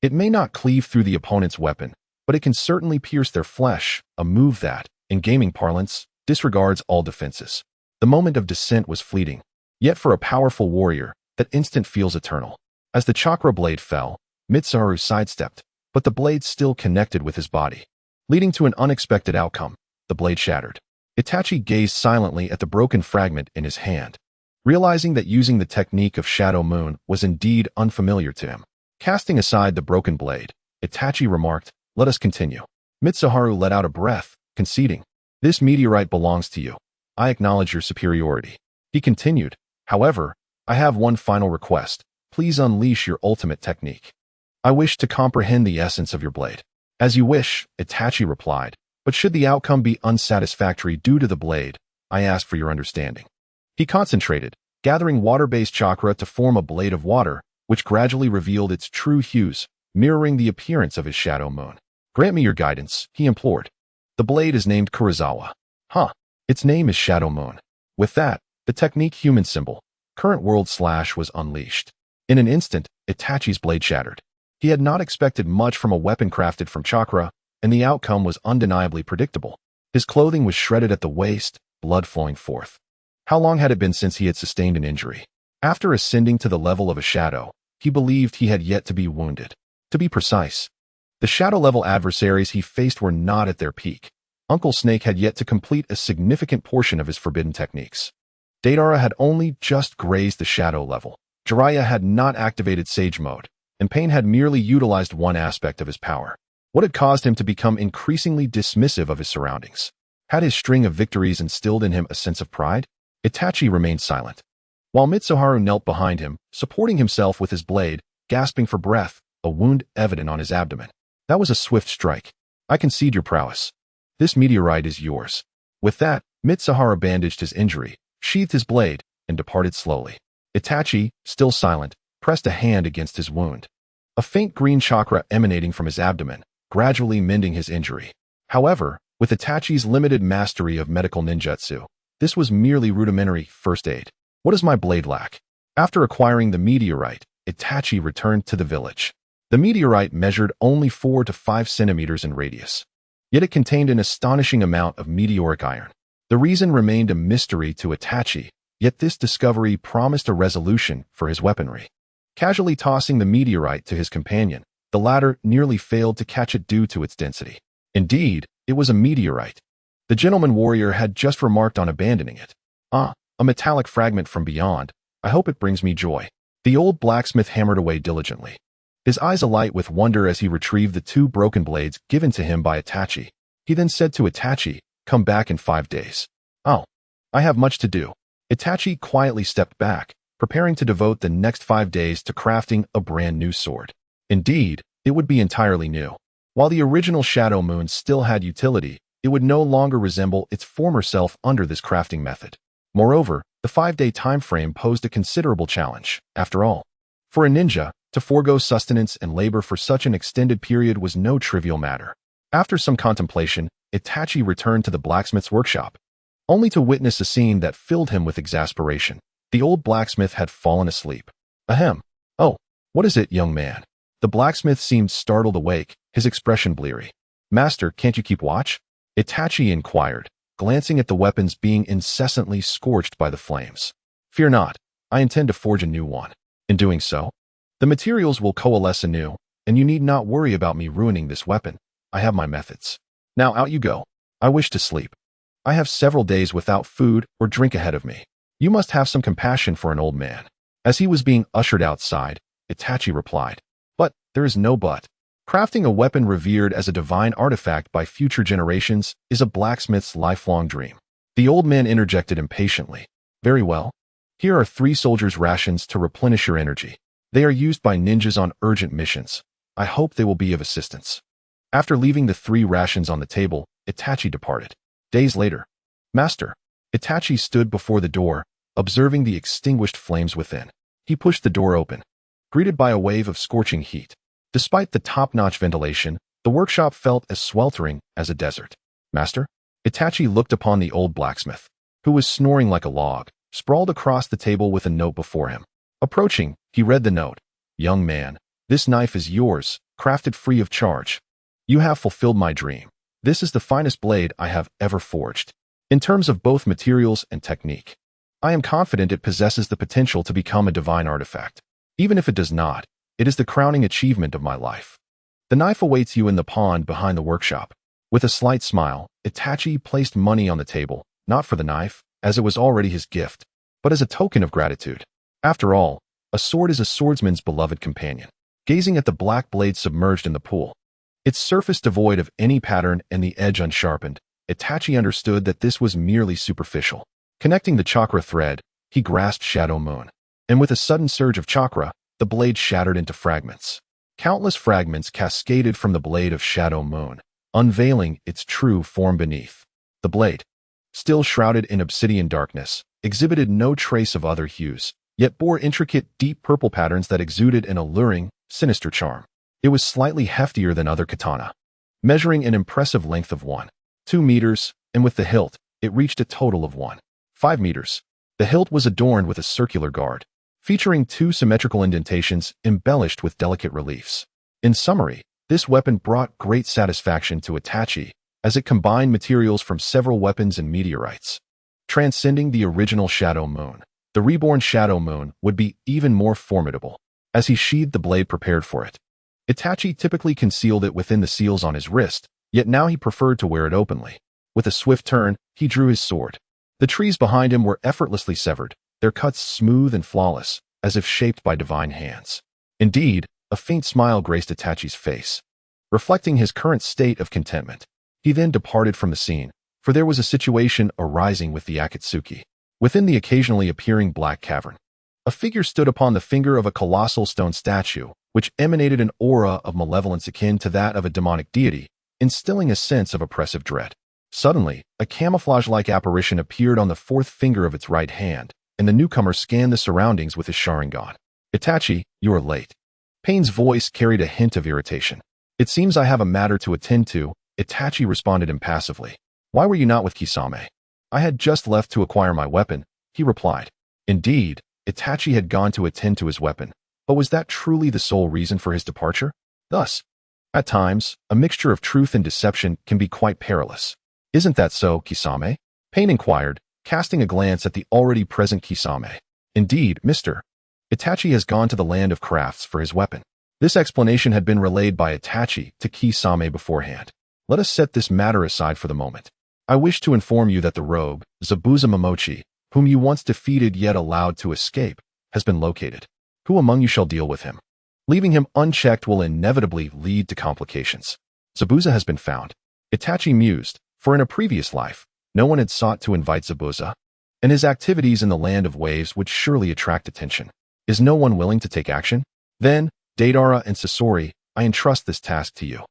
It may not cleave through the opponent's weapon, but it can certainly pierce their flesh, a move that, in gaming parlance, disregards all defenses. The moment of descent was fleeting, yet for a powerful warrior, that instant feels eternal. As the chakra blade fell, Mitsuharu sidestepped, but the blade still connected with his body, leading to an unexpected outcome. The blade shattered. Itachi gazed silently at the broken fragment in his hand, realizing that using the technique of Shadow Moon was indeed unfamiliar to him. Casting aside the broken blade, Itachi remarked, "Let us continue." Mitsuharu let out a breath, conceding, "This meteorite belongs to you. I acknowledge your superiority." He continued, "However, I have one final request. Please unleash your ultimate technique. I wish to comprehend the essence of your blade." "As you wish," Itachi replied, "but should the outcome be unsatisfactory due to the blade, I ask for your understanding." He concentrated, gathering water-based chakra to form a blade of water, which gradually revealed its true hues, mirroring the appearance of his Shadow Moon. "Grant me your guidance," he implored. "The blade is named Kurosawa." "Huh. Its name is Shadow Moon." With that, the technique human symbol, current world slash, was unleashed. In an instant, Itachi's blade shattered. He had not expected much from a weapon crafted from chakra, and the outcome was undeniably predictable. His clothing was shredded at the waist, blood flowing forth. How long had it been since he had sustained an injury? After ascending to the level of a shadow, he believed he had yet to be wounded. To be precise, the shadow-level adversaries he faced were not at their peak. Uncle Snake had yet to complete a significant portion of his forbidden techniques. Deidara had only just grazed the shadow level. Jiraiya had not activated Sage Mode, and Pain had merely utilized one aspect of his power. What had caused him to become increasingly dismissive of his surroundings? Had his string of victories instilled in him a sense of pride? Itachi remained silent, while Mitsuharu knelt behind him, supporting himself with his blade, gasping for breath, a wound evident on his abdomen. "That was a swift strike. I concede your prowess. This meteorite is yours." With that, Mitsuhara bandaged his injury, sheathed his blade, and departed slowly. Itachi, still silent, pressed a hand against his wound. A faint green chakra emanating from his abdomen, gradually mending his injury. However, with Itachi's limited mastery of medical ninjutsu, this was merely rudimentary first aid. What does my blade lack? After acquiring the meteorite, Itachi returned to the village. The meteorite measured only 4 to 5 centimeters in radius. Yet it contained an astonishing amount of meteoric iron. The reason remained a mystery to Itachi, yet this discovery promised a resolution for his weaponry. Casually tossing the meteorite to his companion, the latter nearly failed to catch it due to its density. Indeed, it was a meteorite. The gentleman warrior had just remarked on abandoning it. Ah, a metallic fragment from beyond. I hope it brings me joy. The old blacksmith hammered away diligently, his eyes alight with wonder as he retrieved the 2 broken blades given to him by Itachi. He then said to Itachi, "Come back in 5 days. Oh, I have much to do." Itachi quietly stepped back, preparing to devote the next 5 days to crafting a brand new sword. Indeed, it would be entirely new. While the original Shadow Moon still had utility, it would no longer resemble its former self under this crafting method. Moreover, the 5-day time frame posed a considerable challenge. After all, for a ninja, to forego sustenance and labor for such an extended period was no trivial matter. After some contemplation, Itachi returned to the blacksmith's workshop, only to witness a scene that filled him with exasperation. The old blacksmith had fallen asleep. Ahem. Oh, what is it, young man? The blacksmith seemed startled awake, his expression bleary. Master, can't you keep watch? Itachi inquired, glancing at the weapons being incessantly scorched by the flames. Fear not, I intend to forge a new one. In doing so, the materials will coalesce anew, and you need not worry about me ruining this weapon. I have my methods. Now out you go. I wish to sleep. I have several days without food or drink ahead of me. You must have some compassion for an old man. As he was being ushered outside, Itachi replied, But there is no but. Crafting a weapon revered as a divine artifact by future generations is a blacksmith's lifelong dream. The old man interjected impatiently. Very well. Here are 3 soldiers' rations to replenish your energy. They are used by ninjas on urgent missions. I hope they will be of assistance. After leaving the 3 rations on the table, Itachi departed. Days later, Master, Itachi stood before the door, observing the extinguished flames within. He pushed the door open, greeted by a wave of scorching heat. Despite the top-notch ventilation, the workshop felt as sweltering as a desert. Master? Itachi looked upon the old blacksmith, who was snoring like a log, sprawled across the table with a note before him. Approaching, he read the note. Young man, this knife is yours, crafted free of charge. You have fulfilled my dream. This is the finest blade I have ever forged. In terms of both materials and technique, I am confident it possesses the potential to become a divine artifact. Even if it does not, it is the crowning achievement of my life. The knife awaits you in the pond behind the workshop. With a slight smile, Itachi placed money on the table, not for the knife, as it was already his gift, but as a token of gratitude. After all, a sword is a swordsman's beloved companion. Gazing at the black blade submerged in the pool, its surface devoid of any pattern and the edge unsharpened, Itachi understood that this was merely superficial. Connecting the chakra thread, he grasped Shadow Moon, and with a sudden surge of chakra, the blade shattered into fragments. Countless fragments cascaded from the blade of Shadow Moon, unveiling its true form beneath. The blade, still shrouded in obsidian darkness, exhibited no trace of other hues, yet bore intricate, deep purple patterns that exuded an alluring, sinister charm. It was slightly heftier than other katana, measuring an impressive length of 1.2 meters, and with the hilt, it reached a total of 1.5 meters. The hilt was adorned with a circular guard, featuring 2 symmetrical indentations embellished with delicate reliefs. In summary, this weapon brought great satisfaction to Itachi, as it combined materials from several weapons and meteorites. Transcending the original Shadow Moon, the reborn Shadow Moon would be even more formidable. As he sheathed the blade prepared for it, Itachi typically concealed it within the seals on his wrist, yet now he preferred to wear it openly. With a swift turn, he drew his sword. The trees behind him were effortlessly severed, their cuts smooth and flawless, as if shaped by divine hands. Indeed, a faint smile graced Itachi's face, reflecting his current state of contentment. He then departed from the scene, for there was a situation arising with the Akatsuki. Within the occasionally appearing black cavern, a figure stood upon the finger of a colossal stone statue, which emanated an aura of malevolence akin to that of a demonic deity, instilling a sense of oppressive dread. Suddenly, a camouflage-like apparition appeared on the fourth finger of its right hand, and the newcomer scanned the surroundings with his Sharingan. Itachi, you are late. Pain's voice carried a hint of irritation. It seems I have a matter to attend to, Itachi responded impassively. Why were you not with Kisame? I had just left to acquire my weapon, he replied. Indeed, Itachi had gone to attend to his weapon, but was that truly the sole reason for his departure? Thus, at times, a mixture of truth and deception can be quite perilous. Isn't that so, Kisame? Pain inquired, casting a glance at the already present Kisame. Indeed, Mr. Itachi has gone to the land of crafts for his weapon. This explanation had been relayed by Itachi to Kisame beforehand. Let us set this matter aside for the moment. I wish to inform you that the rogue, Zabuza Momochi, whom you once defeated yet allowed to escape, has been located. Who among you shall deal with him? Leaving him unchecked will inevitably lead to complications. Zabuza has been found. Itachi mused, for in a previous life, no one had sought to invite Zabuza, and his activities in the land of waves would surely attract attention. Is no one willing to take action? Then, Deidara and Sasori, I entrust this task to you.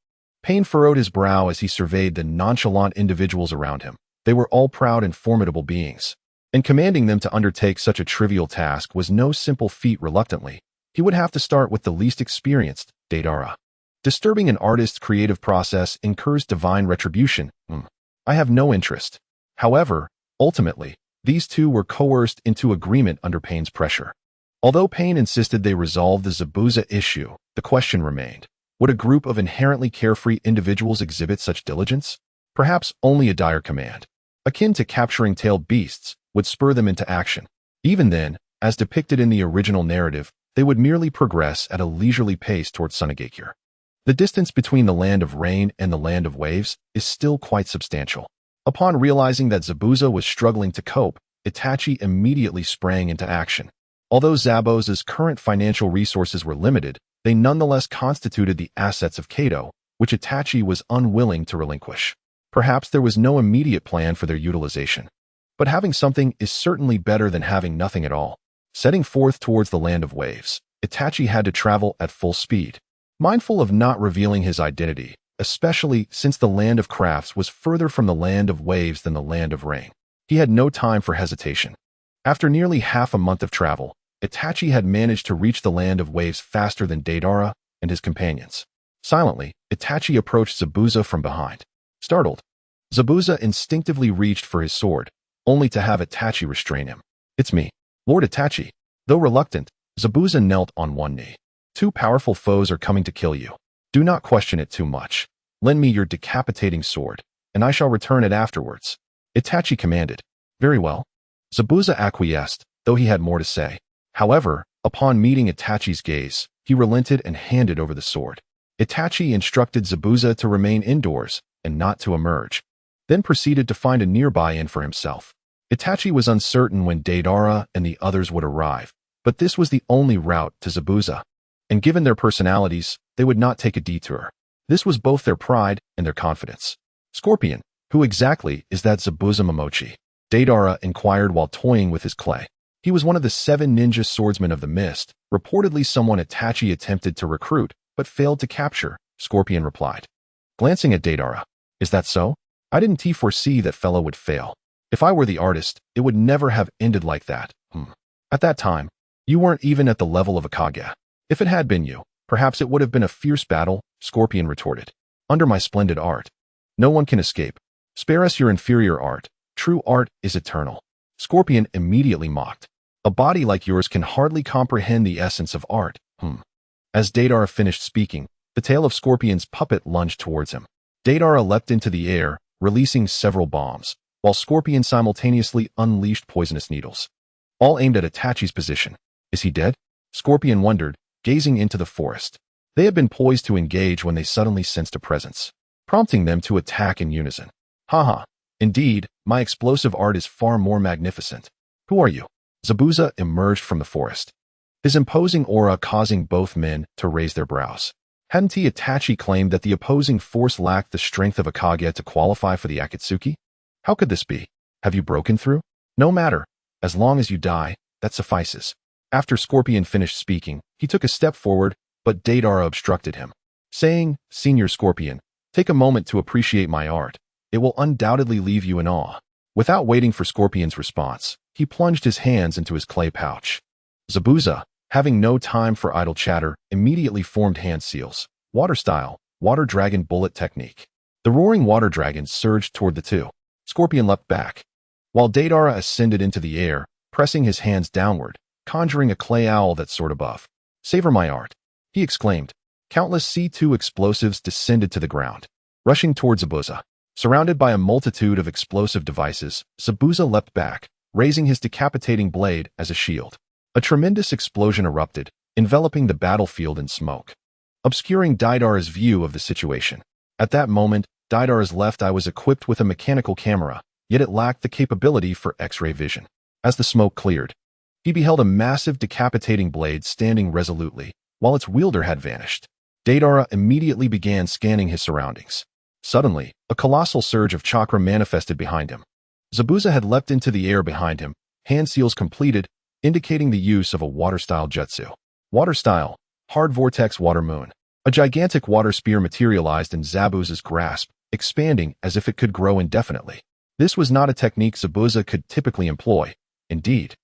Pain furrowed his brow as he surveyed the nonchalant individuals around him. They were all proud and formidable beings, and commanding them to undertake such a trivial task was no simple feat. Reluctantly, he would have to start with the least experienced, Deidara. Disturbing an artist's creative process incurs divine retribution. I have no interest. However, ultimately, these two were coerced into agreement under Pain's pressure. Although Pain insisted they resolve the Zabuza issue, the question remained. Would a group of inherently carefree individuals exhibit such diligence? Perhaps only a dire command, akin to capturing tailed beasts, would spur them into action. Even then, as depicted in the original narrative, they would merely progress at a leisurely pace towards Sunagakure. The distance between the land of rain and the land of waves is still quite substantial. Upon realizing that Zabuza was struggling to cope, Itachi immediately sprang into action. Although Zabuza's current financial resources were limited, they nonetheless constituted the assets of Kado, which Itachi was unwilling to relinquish. Perhaps there was no immediate plan for their utilization. But having something is certainly better than having nothing at all. Setting forth towards the land of waves, Itachi had to travel at full speed. Mindful of not revealing his identity, especially since the land of crafts was further from the land of waves than the land of rain, he had no time for hesitation. After nearly half a month of travel, Itachi had managed to reach the land of waves faster than Deidara and his companions. Silently, Itachi approached Zabuza from behind. Startled, Zabuza instinctively reached for his sword, only to have Itachi restrain him. It's me, Lord Itachi. Though reluctant, Zabuza knelt on one knee. Two powerful foes are coming to kill you. Do not question it too much. Lend me your decapitating sword, and I shall return it afterwards. Itachi commanded. Very well. Zabuza acquiesced, though he had more to say. However, upon meeting Itachi's gaze, he relented and handed over the sword. Itachi instructed Zabuza to remain indoors and not to emerge, then proceeded to find a nearby inn for himself. Itachi was uncertain when Deidara and the others would arrive, but this was the only route to Zabuza, and given their personalities, they would not take a detour. This was both their pride and their confidence. Scorpion, who exactly is that Zabuza Momochi? Deidara inquired while toying with his clay. He was one of the 7 ninja swordsmen of the mist, reportedly someone Itachi attempted to recruit, but failed to capture, Scorpion replied. Glancing at Deidara, is that so? I didn't foresee that fellow would fail. If I were the artist, it would never have ended like that. At that time, you weren't even at the level of a Kage. If it had been you, perhaps it would have been a fierce battle, Scorpion retorted. Under my splendid art, no one can escape. Spare us your inferior art. True art is eternal. Scorpion immediately mocked. A body like yours can hardly comprehend the essence of art. As Deidara finished speaking, the tail of Scorpion's puppet lunged towards him. Deidara leapt into the air, releasing several bombs, while Scorpion simultaneously unleashed poisonous needles, all aimed at Itachi's position. Is he dead? Scorpion wondered, gazing into the forest. They had been poised to engage when they suddenly sensed a presence, prompting them to attack in unison. Haha, indeed, my explosive art is far more magnificent. Who are you? Zabuza emerged from the forest, his imposing aura causing both men to raise their brows. Hadn't Itachi claimed that the opposing force lacked the strength of a Kage to qualify for the Akatsuki? How could this be? Have you broken through? No matter. As long as you die, that suffices. After Scorpion finished speaking, he took a step forward, but Deidara obstructed him, saying, Senior Scorpion, take a moment to appreciate my art. It will undoubtedly leave you in awe. Without waiting for Scorpion's response, he plunged his hands into his clay pouch. Zabuza, having no time for idle chatter, immediately formed hand seals. Water style, water dragon bullet technique. The roaring water dragon surged toward the two. Scorpion leapt back, while Deidara ascended into the air, pressing his hands downward, conjuring a clay owl that soared above. "Savor my art," he exclaimed. Countless C2 explosives descended to the ground, rushing toward Zabuza. Surrounded by a multitude of explosive devices, Zabuza leapt back, raising his decapitating blade as a shield. A tremendous explosion erupted, enveloping the battlefield in smoke, obscuring Deidara's view of the situation. At that moment, Deidara's left eye was equipped with a mechanical camera, yet it lacked the capability for X-ray vision. As the smoke cleared, he beheld a massive decapitating blade standing resolutely, while its wielder had vanished. Deidara immediately began scanning his surroundings. Suddenly, a colossal surge of chakra manifested behind him. Zabuza had leapt into the air behind him, hand seals completed, indicating the use of a water-style jutsu. Water style, hard vortex water moon. A gigantic water spear materialized in Zabuza's grasp, expanding as if it could grow indefinitely. This was not a technique Zabuza could typically employ. Indeed,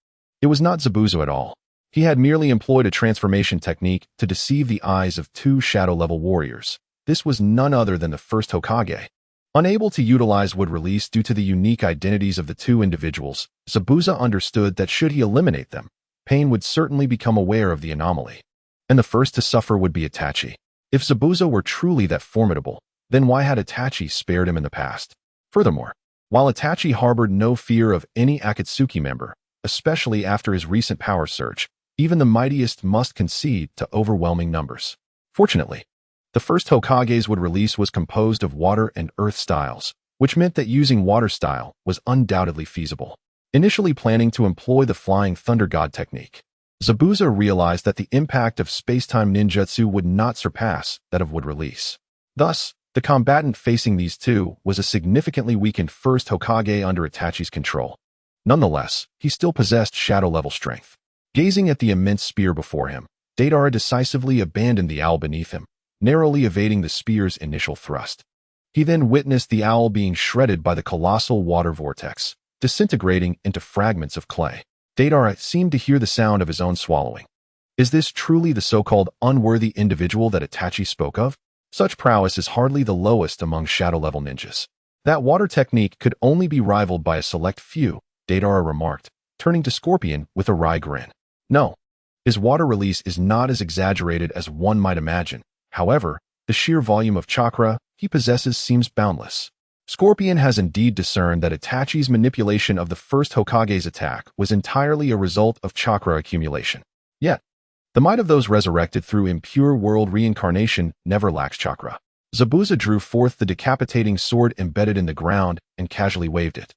it was not Zabuza at all. He had merely employed a transformation technique to deceive the eyes of two shadow-level warriors. This was none other than the First Hokage. Unable to utilize wood release due to the unique identities of the two individuals, Zabuza understood that should he eliminate them, Pain would certainly become aware of the anomaly. And the first to suffer would be Itachi. If Zabuza were truly that formidable, then why had Itachi spared him in the past? Furthermore, while Itachi harbored no fear of any Akatsuki member, especially after his recent power surge, even the mightiest must concede to overwhelming numbers. Fortunately, the first Hokage's wood release was composed of water and earth styles, which meant that using water style was undoubtedly feasible. Initially planning to employ the Flying Thunder God technique, Zabuza realized that the impact of space-time ninjutsu would not surpass that of wood release. Thus, the combatant facing these two was a significantly weakened first Hokage under Itachi's control. Nonetheless, he still possessed shadow-level strength. Gazing at the immense spear before him, Deidara decisively abandoned the owl beneath him, narrowly evading the spear's initial thrust. He then witnessed the owl being shredded by the colossal water vortex, disintegrating into fragments of clay. Deidara seemed to hear the sound of his own swallowing. Is this truly the so-called unworthy individual that Itachi spoke of? Such prowess is hardly the lowest among shadow-level ninjas. That water technique could only be rivaled by a select few, Deidara remarked, turning to Scorpion with a wry grin. No, his water release is not as exaggerated as one might imagine. However, the sheer volume of chakra he possesses seems boundless. Scorpion has indeed discerned that Itachi's manipulation of the first Hokage's attack was entirely a result of chakra accumulation. Yet, the might of those resurrected through impure world reincarnation never lacks chakra. Zabuza drew forth the decapitating sword embedded in the ground and casually waved it,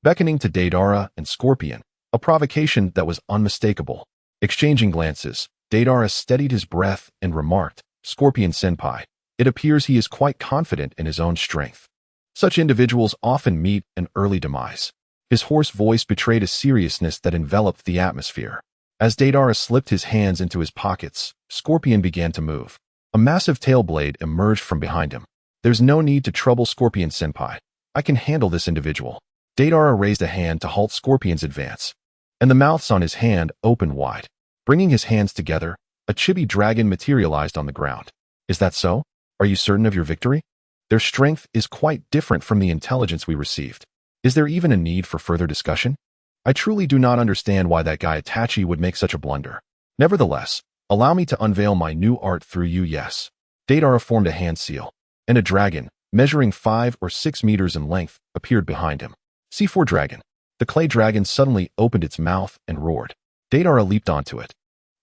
beckoning to Deidara and Scorpion, a provocation that was unmistakable. Exchanging glances, Deidara steadied his breath and remarked, "Scorpion Senpai, it appears he is quite confident in his own strength. Such individuals often meet an early demise." His hoarse voice betrayed a seriousness that enveloped the atmosphere. As Deidara slipped his hands into his pockets, Scorpion began to move. A massive tail blade emerged from behind him. "There's no need to trouble Scorpion Senpai. I can handle this individual." Deidara raised a hand to halt Scorpion's advance, and the mouths on his hand opened wide. Bringing his hands together, a chibi dragon materialized on the ground. "Is that so? Are you certain of your victory? Their strength is quite different from the intelligence we received. Is there even a need for further discussion? I truly do not understand why that guy Itachi would make such a blunder. Nevertheless, allow me to unveil my new art through you, yes." Deidara formed a hand seal, and a dragon, measuring 5 or 6 meters in length, appeared behind him. C4 Dragon. The clay dragon suddenly opened its mouth and roared. Deidara leaped onto it,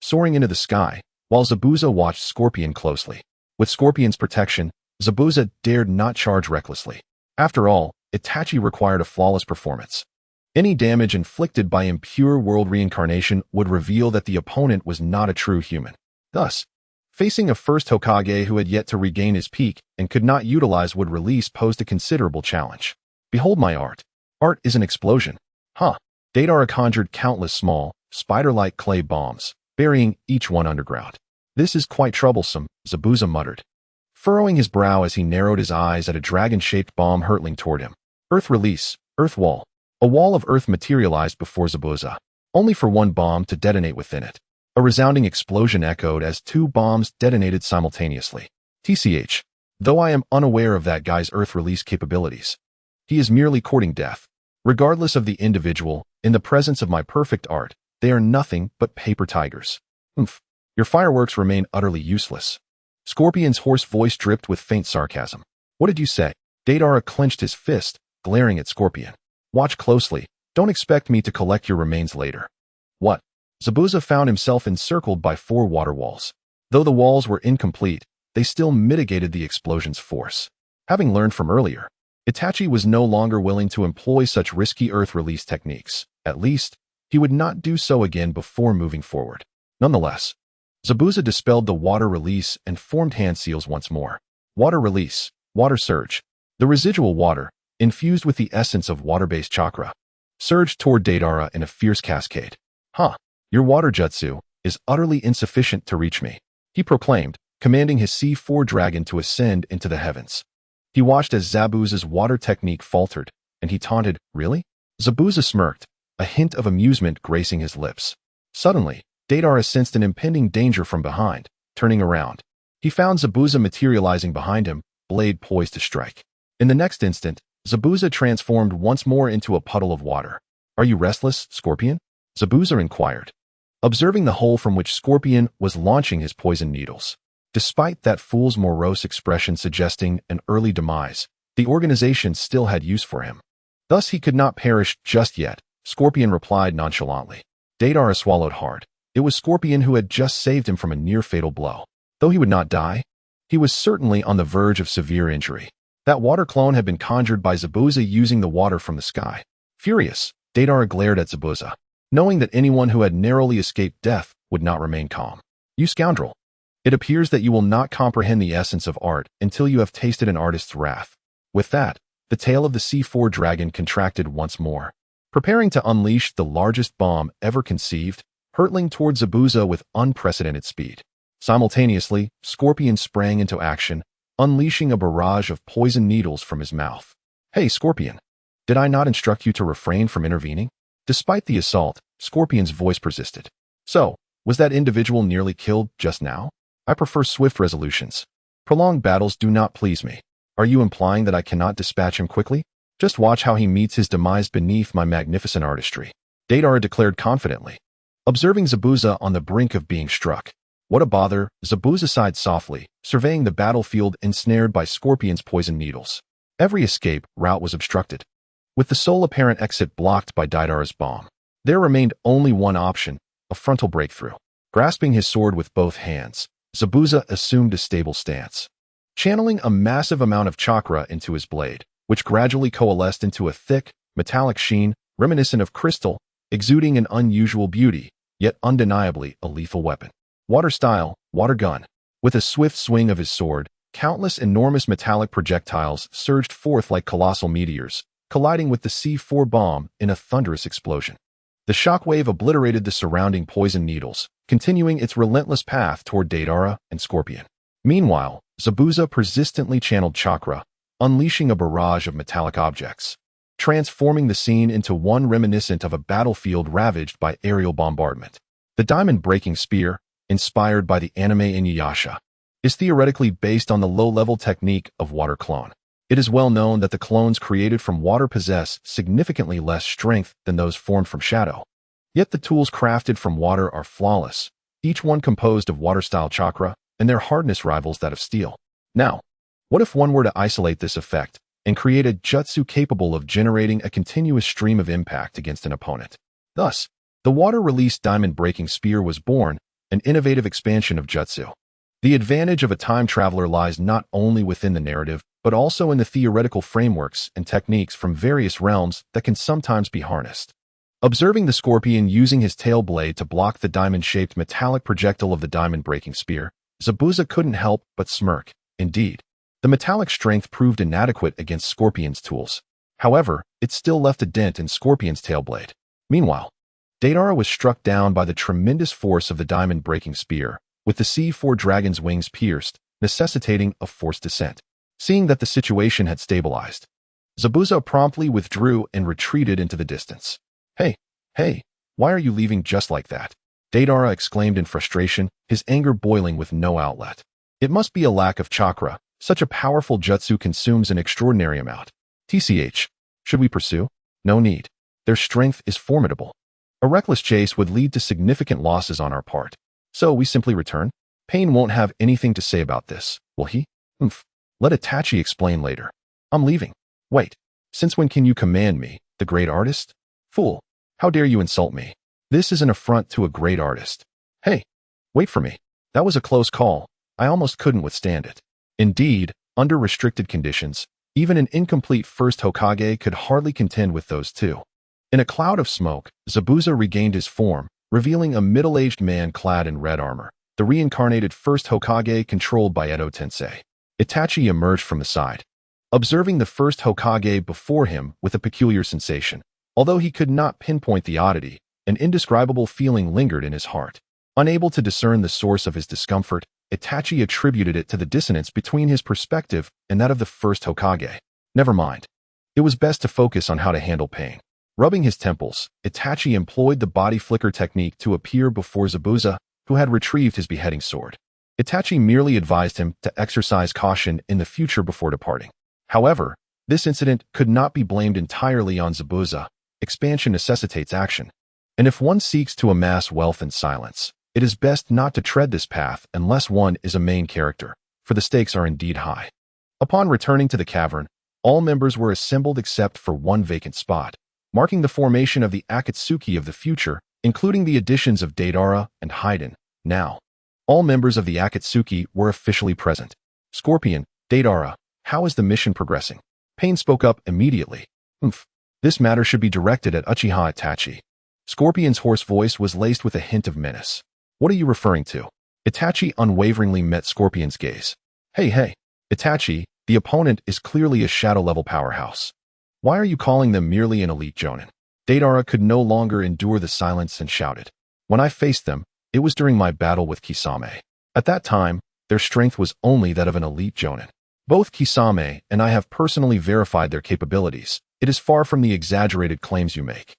soaring into the sky, while Zabuza watched Scorpion closely. With Scorpion's protection, Zabuza dared not charge recklessly. After all, Itachi required a flawless performance. Any damage inflicted by impure world reincarnation would reveal that the opponent was not a true human. Thus, facing a first Hokage who had yet to regain his peak and could not utilize wood release posed a considerable challenge. "Behold my art. Art is an explosion." Huh. Deidara conjured countless small, spider-like clay bombs, burying each one underground. "This is quite troublesome," Zabuza muttered. furrowing his brow as he narrowed his eyes at a dragon-shaped bomb hurtling toward him. Earth release, earth wall. A wall of earth materialized before Zabuza, only for one bomb to detonate within it. A resounding explosion echoed as two bombs detonated simultaneously. TCH. Though I am unaware of that guy's earth release capabilities, he is merely courting death. Regardless of the individual, in the presence of my perfect art, they are nothing but paper tigers. Oomph. Your fireworks remain utterly useless. Scorpion's hoarse voice dripped with faint sarcasm. What did you say? Deidara clenched his fist, glaring at Scorpion. Watch closely. Don't expect me to collect your remains later. What? Zabuza found himself encircled by 4 water walls. Though the walls were incomplete, they still mitigated the explosion's force. Having learned from earlier, Itachi was no longer willing to employ such risky earth release techniques. At least, he would not do so again before moving forward. Nonetheless, Zabuza dispelled the water release and formed hand seals once more. Water release, water surge. The residual water, infused with the essence of water-based chakra, surged toward Deidara in a fierce cascade. Your water jutsu is utterly insufficient to reach me, he proclaimed, commanding his C4 dragon to ascend into the heavens. He watched as Zabuza's water technique faltered, and he taunted, Really? Zabuza smirked, a hint of amusement gracing his lips. Suddenly, Deidara sensed an impending danger from behind. Turning around, he found Zabuza materializing behind him, blade poised to strike. In the next instant, Zabuza transformed once more into a puddle of water. Are you restless, Scorpion? Zabuza inquired, observing the hole from which Scorpion was launching his poison needles. Despite that fool's morose expression suggesting an early demise, the organization still had use for him. Thus he could not perish just yet, Scorpion replied nonchalantly. Deidara swallowed hard. It was Scorpion who had just saved him from a near-fatal blow. Though he would not die, he was certainly on the verge of severe injury. That water clone had been conjured by Zabuza using the water from the sky. Furious, Deidara glared at Zabuza, knowing that anyone who had narrowly escaped death would not remain calm. You scoundrel! It appears that you will not comprehend the essence of art until you have tasted an artist's wrath. With that, the tail of the C4 dragon contracted once more, preparing to unleash the largest bomb ever conceived, hurtling toward Zabuza with unprecedented speed. Simultaneously, Scorpion sprang into action, unleashing a barrage of poison needles from his mouth. Hey, Scorpion! Did I not instruct you to refrain from intervening? Despite the assault, Scorpion's voice persisted. So, was that individual nearly killed just now? I prefer swift resolutions. Prolonged battles do not please me. Are you implying that I cannot dispatch him quickly? Just watch how he meets his demise beneath my magnificent artistry, Deidara declared confidently, observing Zabuza on the brink of being struck. What a bother, Zabuza sighed softly, surveying the battlefield ensnared by Scorpion's poison needles. Every escape route was obstructed, with the sole apparent exit blocked by Deidara's bomb. There remained only one option, a frontal breakthrough. Grasping his sword with both hands, Zabuza assumed a stable stance, channeling a massive amount of chakra into his blade, which gradually coalesced into a thick, metallic sheen reminiscent of crystal, exuding an unusual beauty, yet undeniably a lethal weapon. Water style, water gun. With a swift swing of his sword, countless enormous metallic projectiles surged forth like colossal meteors, colliding with the C4 bomb in a thunderous explosion. The shockwave obliterated the surrounding poison needles, continuing its relentless path toward Deidara and Scorpion. Meanwhile, Zabuza persistently channeled chakra, unleashing a barrage of metallic objects, transforming the scene into one reminiscent of a battlefield ravaged by aerial bombardment. The diamond-breaking spear, inspired by the anime Inuyasha, is theoretically based on the low-level technique of water clone. It is well known that the clones created from water possess significantly less strength than those formed from shadow. Yet the tools crafted from water are flawless, each one composed of water-style chakra, and their hardness rivals that of steel. Now, what if one were to isolate this effect and create a jutsu capable of generating a continuous stream of impact against an opponent? Thus, the water-released diamond-breaking spear was born, an innovative expansion of jutsu. The advantage of a time traveler lies not only within the narrative, but also in the theoretical frameworks and techniques from various realms that can sometimes be harnessed. Observing the Scorpion using his tail blade to block the diamond-shaped metallic projectile of the diamond-breaking spear, Zabuza couldn't help but smirk. Indeed, the metallic strength proved inadequate against Scorpion's tools. However, it still left a dent in Scorpion's tail blade. Meanwhile, Deidara was struck down by the tremendous force of the diamond-breaking spear, with the C4 dragon's wings pierced, necessitating a forced descent. Seeing that the situation had stabilized, Zabuza promptly withdrew and retreated into the distance. Hey, why are you leaving just like that? Deidara exclaimed in frustration, his anger boiling with no outlet. It must be a lack of chakra. Such a powerful jutsu consumes an extraordinary amount. TCH, should we pursue? No need. Their strength is formidable. A reckless chase would lead to significant losses on our part. So we simply return? Pain won't have anything to say about this, will he? Let Itachi explain later. I'm leaving. Wait, since when can you command me, the great artist? Fool, how dare you insult me? This is an affront to a great artist. Hey, wait for me. That was a close call. I almost couldn't withstand it. Indeed, under restricted conditions, even an incomplete First Hokage could hardly contend with those two. In a cloud of smoke, Zabuza regained his form, revealing a middle-aged man clad in red armor, the reincarnated First Hokage controlled by Edo Tensei. Itachi emerged from the side, observing the First Hokage before him with a peculiar sensation. Although he could not pinpoint the oddity, an indescribable feeling lingered in his heart. Unable to discern the source of his discomfort, Itachi attributed it to the dissonance between his perspective and that of the First Hokage. Never mind. It was best to focus on how to handle pain. Rubbing his temples, Itachi employed the body flicker technique to appear before Zabuza, who had retrieved his beheading sword. Itachi merely advised him to exercise caution in the future before departing. However, this incident could not be blamed entirely on Zabuza. Expansion necessitates action. And if one seeks to amass wealth in silence, it is best not to tread this path unless one is a main character, for the stakes are indeed high. Upon returning to the cavern, all members were assembled except for one vacant spot, marking the formation of the Akatsuki of the future, including the additions of Deidara and Haiden. Now, all members of the Akatsuki were officially present. Scorpion, Deidara, how is the mission progressing? Pain spoke up immediately. This matter should be directed at Uchiha Itachi. Scorpion's hoarse voice was laced with a hint of menace. What are you referring to? Itachi unwaveringly met Scorpion's gaze. Hey, Itachi, the opponent is clearly a shadow-level powerhouse. Why are you calling them merely an elite jonin? Deidara could no longer endure the silence and shouted. When I faced them, it was during my battle with Kisame. At that time, their strength was only that of an elite jonin. Both Kisame and I have personally verified their capabilities. It is far from the exaggerated claims you make.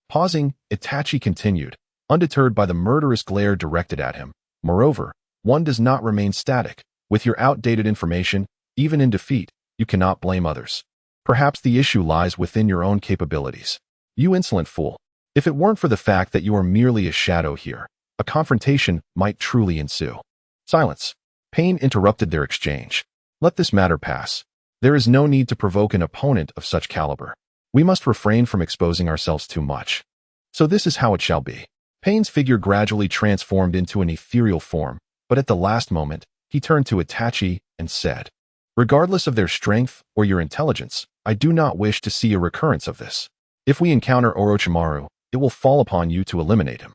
Pausing, Itachi continued, undeterred by the murderous glare directed at him. Moreover, one does not remain static. With your outdated information, even in defeat, you cannot blame others. Perhaps the issue lies within your own capabilities. You insolent fool. If it weren't for the fact that you are merely a shadow here, a confrontation might truly ensue. Silence. Pain interrupted their exchange. Let this matter pass. There is no need to provoke an opponent of such caliber. We must refrain from exposing ourselves too much. So this is how it shall be. Pain's figure gradually transformed into an ethereal form, but at the last moment, he turned to Itachi and said, regardless of their strength or your intelligence, I do not wish to see a recurrence of this. If we encounter Orochimaru, it will fall upon you to eliminate him.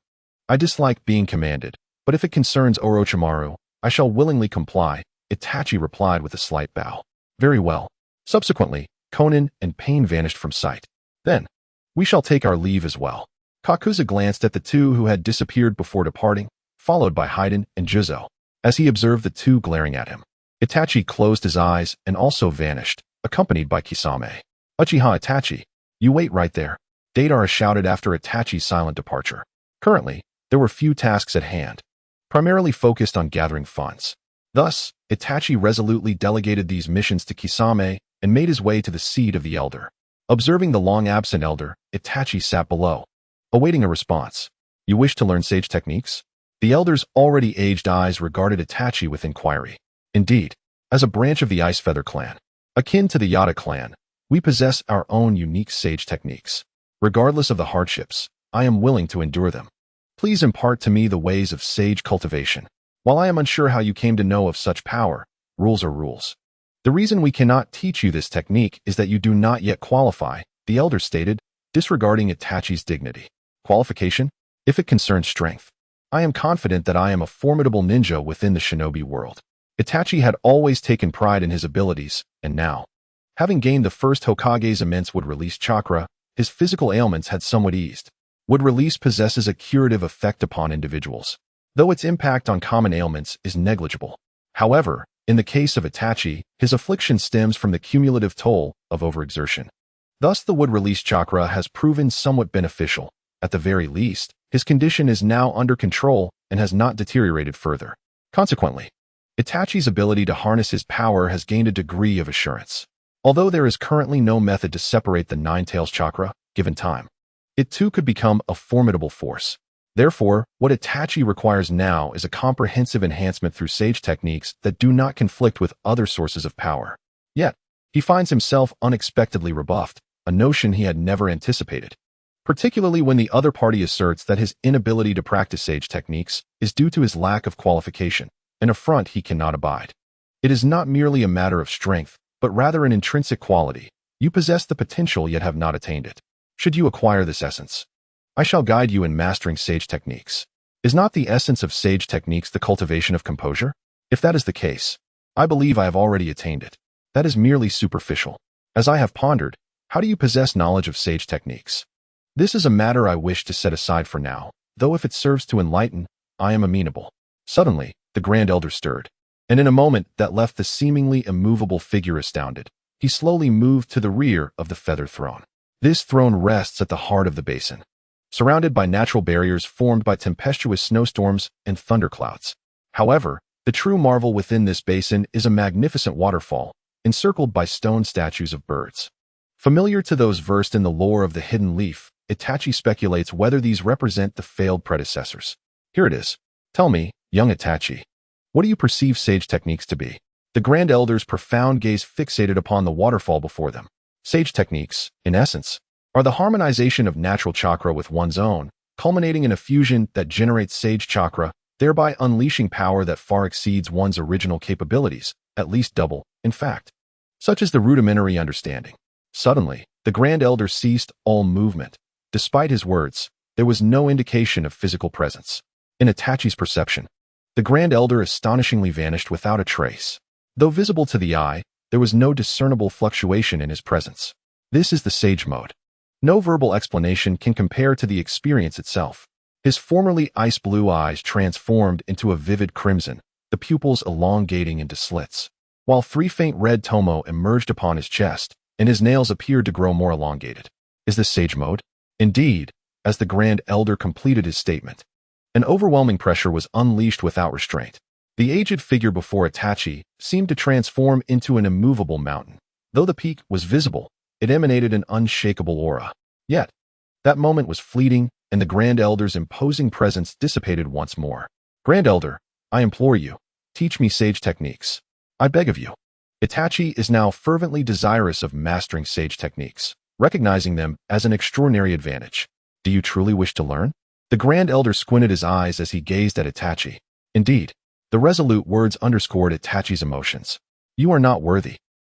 I dislike being commanded, but if it concerns Orochimaru, I shall willingly comply, Itachi replied with a slight bow. Very well. Subsequently, Konan and Pain vanished from sight. Then, we shall take our leave as well. Kakuza glanced at the two who had disappeared before departing, followed by Haiden and Juzo. As he observed the two glaring at him, Itachi closed his eyes and also vanished, accompanied by Kisame. Uchiha Itachi, you wait right there. Deidara shouted after Itachi's silent departure. Currently, there were few tasks at hand, primarily focused on gathering funds. Thus, Itachi resolutely delegated these missions to Kisame and made his way to the seat of the elder. Observing the long-absent elder, Itachi sat below, awaiting a response. You wish to learn sage techniques? The elder's already aged eyes regarded Itachi with inquiry. Indeed, as a branch of the Ice Feather clan, akin to the Yada clan, we possess our own unique sage techniques. Regardless of the hardships, I am willing to endure them. Please impart to me the ways of sage cultivation. While I am unsure how you came to know of such power, rules are rules. The reason we cannot teach you this technique is that you do not yet qualify, the elder stated, disregarding Itachi's dignity. Qualification? If it concerns strength, I am confident that I am a formidable ninja within the shinobi world. Itachi had always taken pride in his abilities, and now, having gained the First Hokage's immense wood-release chakra, his physical ailments had somewhat eased. Wood-release possesses a curative effect upon individuals, though its impact on common ailments is negligible. However, In the case of Itachi, his affliction stems from the cumulative toll of overexertion. Thus, the wood-release chakra has proven somewhat beneficial. At the very least, his condition is now under control and has not deteriorated further. Consequently, Itachi's ability to harness his power has gained a degree of assurance. Although there is currently no method to separate the Nine-Tails chakra, given time, it too could become a formidable force. Therefore, what Itachi requires now is a comprehensive enhancement through sage techniques that do not conflict with other sources of power. Yet, he finds himself unexpectedly rebuffed, a notion he had never anticipated, particularly when the other party asserts that his inability to practice sage techniques is due to his lack of qualification, an affront he cannot abide. It is not merely a matter of strength, but rather an intrinsic quality. You possess the potential yet have not attained it. Should you acquire this essence, I shall guide you in mastering sage techniques. Is not the essence of sage techniques the cultivation of composure? If that is the case, I believe I have already attained it. That is merely superficial. As I have pondered, how do you possess knowledge of sage techniques? This is a matter I wish to set aside for now, though if it serves to enlighten, I am amenable. Suddenly, the Grand Elder stirred, and in a moment that left the seemingly immovable figure astounded, he slowly moved to the rear of the feather throne. This throne rests at the heart of the basin, surrounded by natural barriers formed by tempestuous snowstorms and thunderclouds. However, the true marvel within this basin is a magnificent waterfall, encircled by stone statues of birds. Familiar to those versed in the lore of the hidden leaf, Itachi speculates whether these represent the failed predecessors. Here it is. Tell me, young Itachi, what do you perceive sage techniques to be? The Grand Elder's profound gaze fixated upon the waterfall before them. Sage techniques, in essence, are the harmonization of natural chakra with one's own, culminating in a fusion that generates sage chakra, thereby unleashing power that far exceeds one's original capabilities, at least double, in fact. Such is the rudimentary understanding. Suddenly, the Grand Elder ceased all movement. Despite his words, there was no indication of physical presence. In Itachi's perception, the Grand Elder astonishingly vanished without a trace. Though visible to the eye, there was no discernible fluctuation in his presence. This is the sage mode. No verbal explanation can compare to the experience itself. His formerly ice-blue eyes transformed into a vivid crimson, the pupils elongating into slits, while three faint red tomo emerged upon his chest, and his nails appeared to grow more elongated. Is this sage mode? Indeed, as the Grand Elder completed his statement, an overwhelming pressure was unleashed without restraint. The aged figure before Itachi seemed to transform into an immovable mountain. Though the peak was visible, it emanated an unshakable aura. Yet, that moment was fleeting, and the Grand Elder's imposing presence dissipated once more. Grand Elder, I implore you, teach me sage techniques. I beg of you. Itachi is now fervently desirous of mastering sage techniques, recognizing them as an extraordinary advantage. Do you truly wish to learn? The Grand Elder squinted his eyes as he gazed at Itachi. Indeed, the resolute words underscored Itachi's emotions. You are not worthy.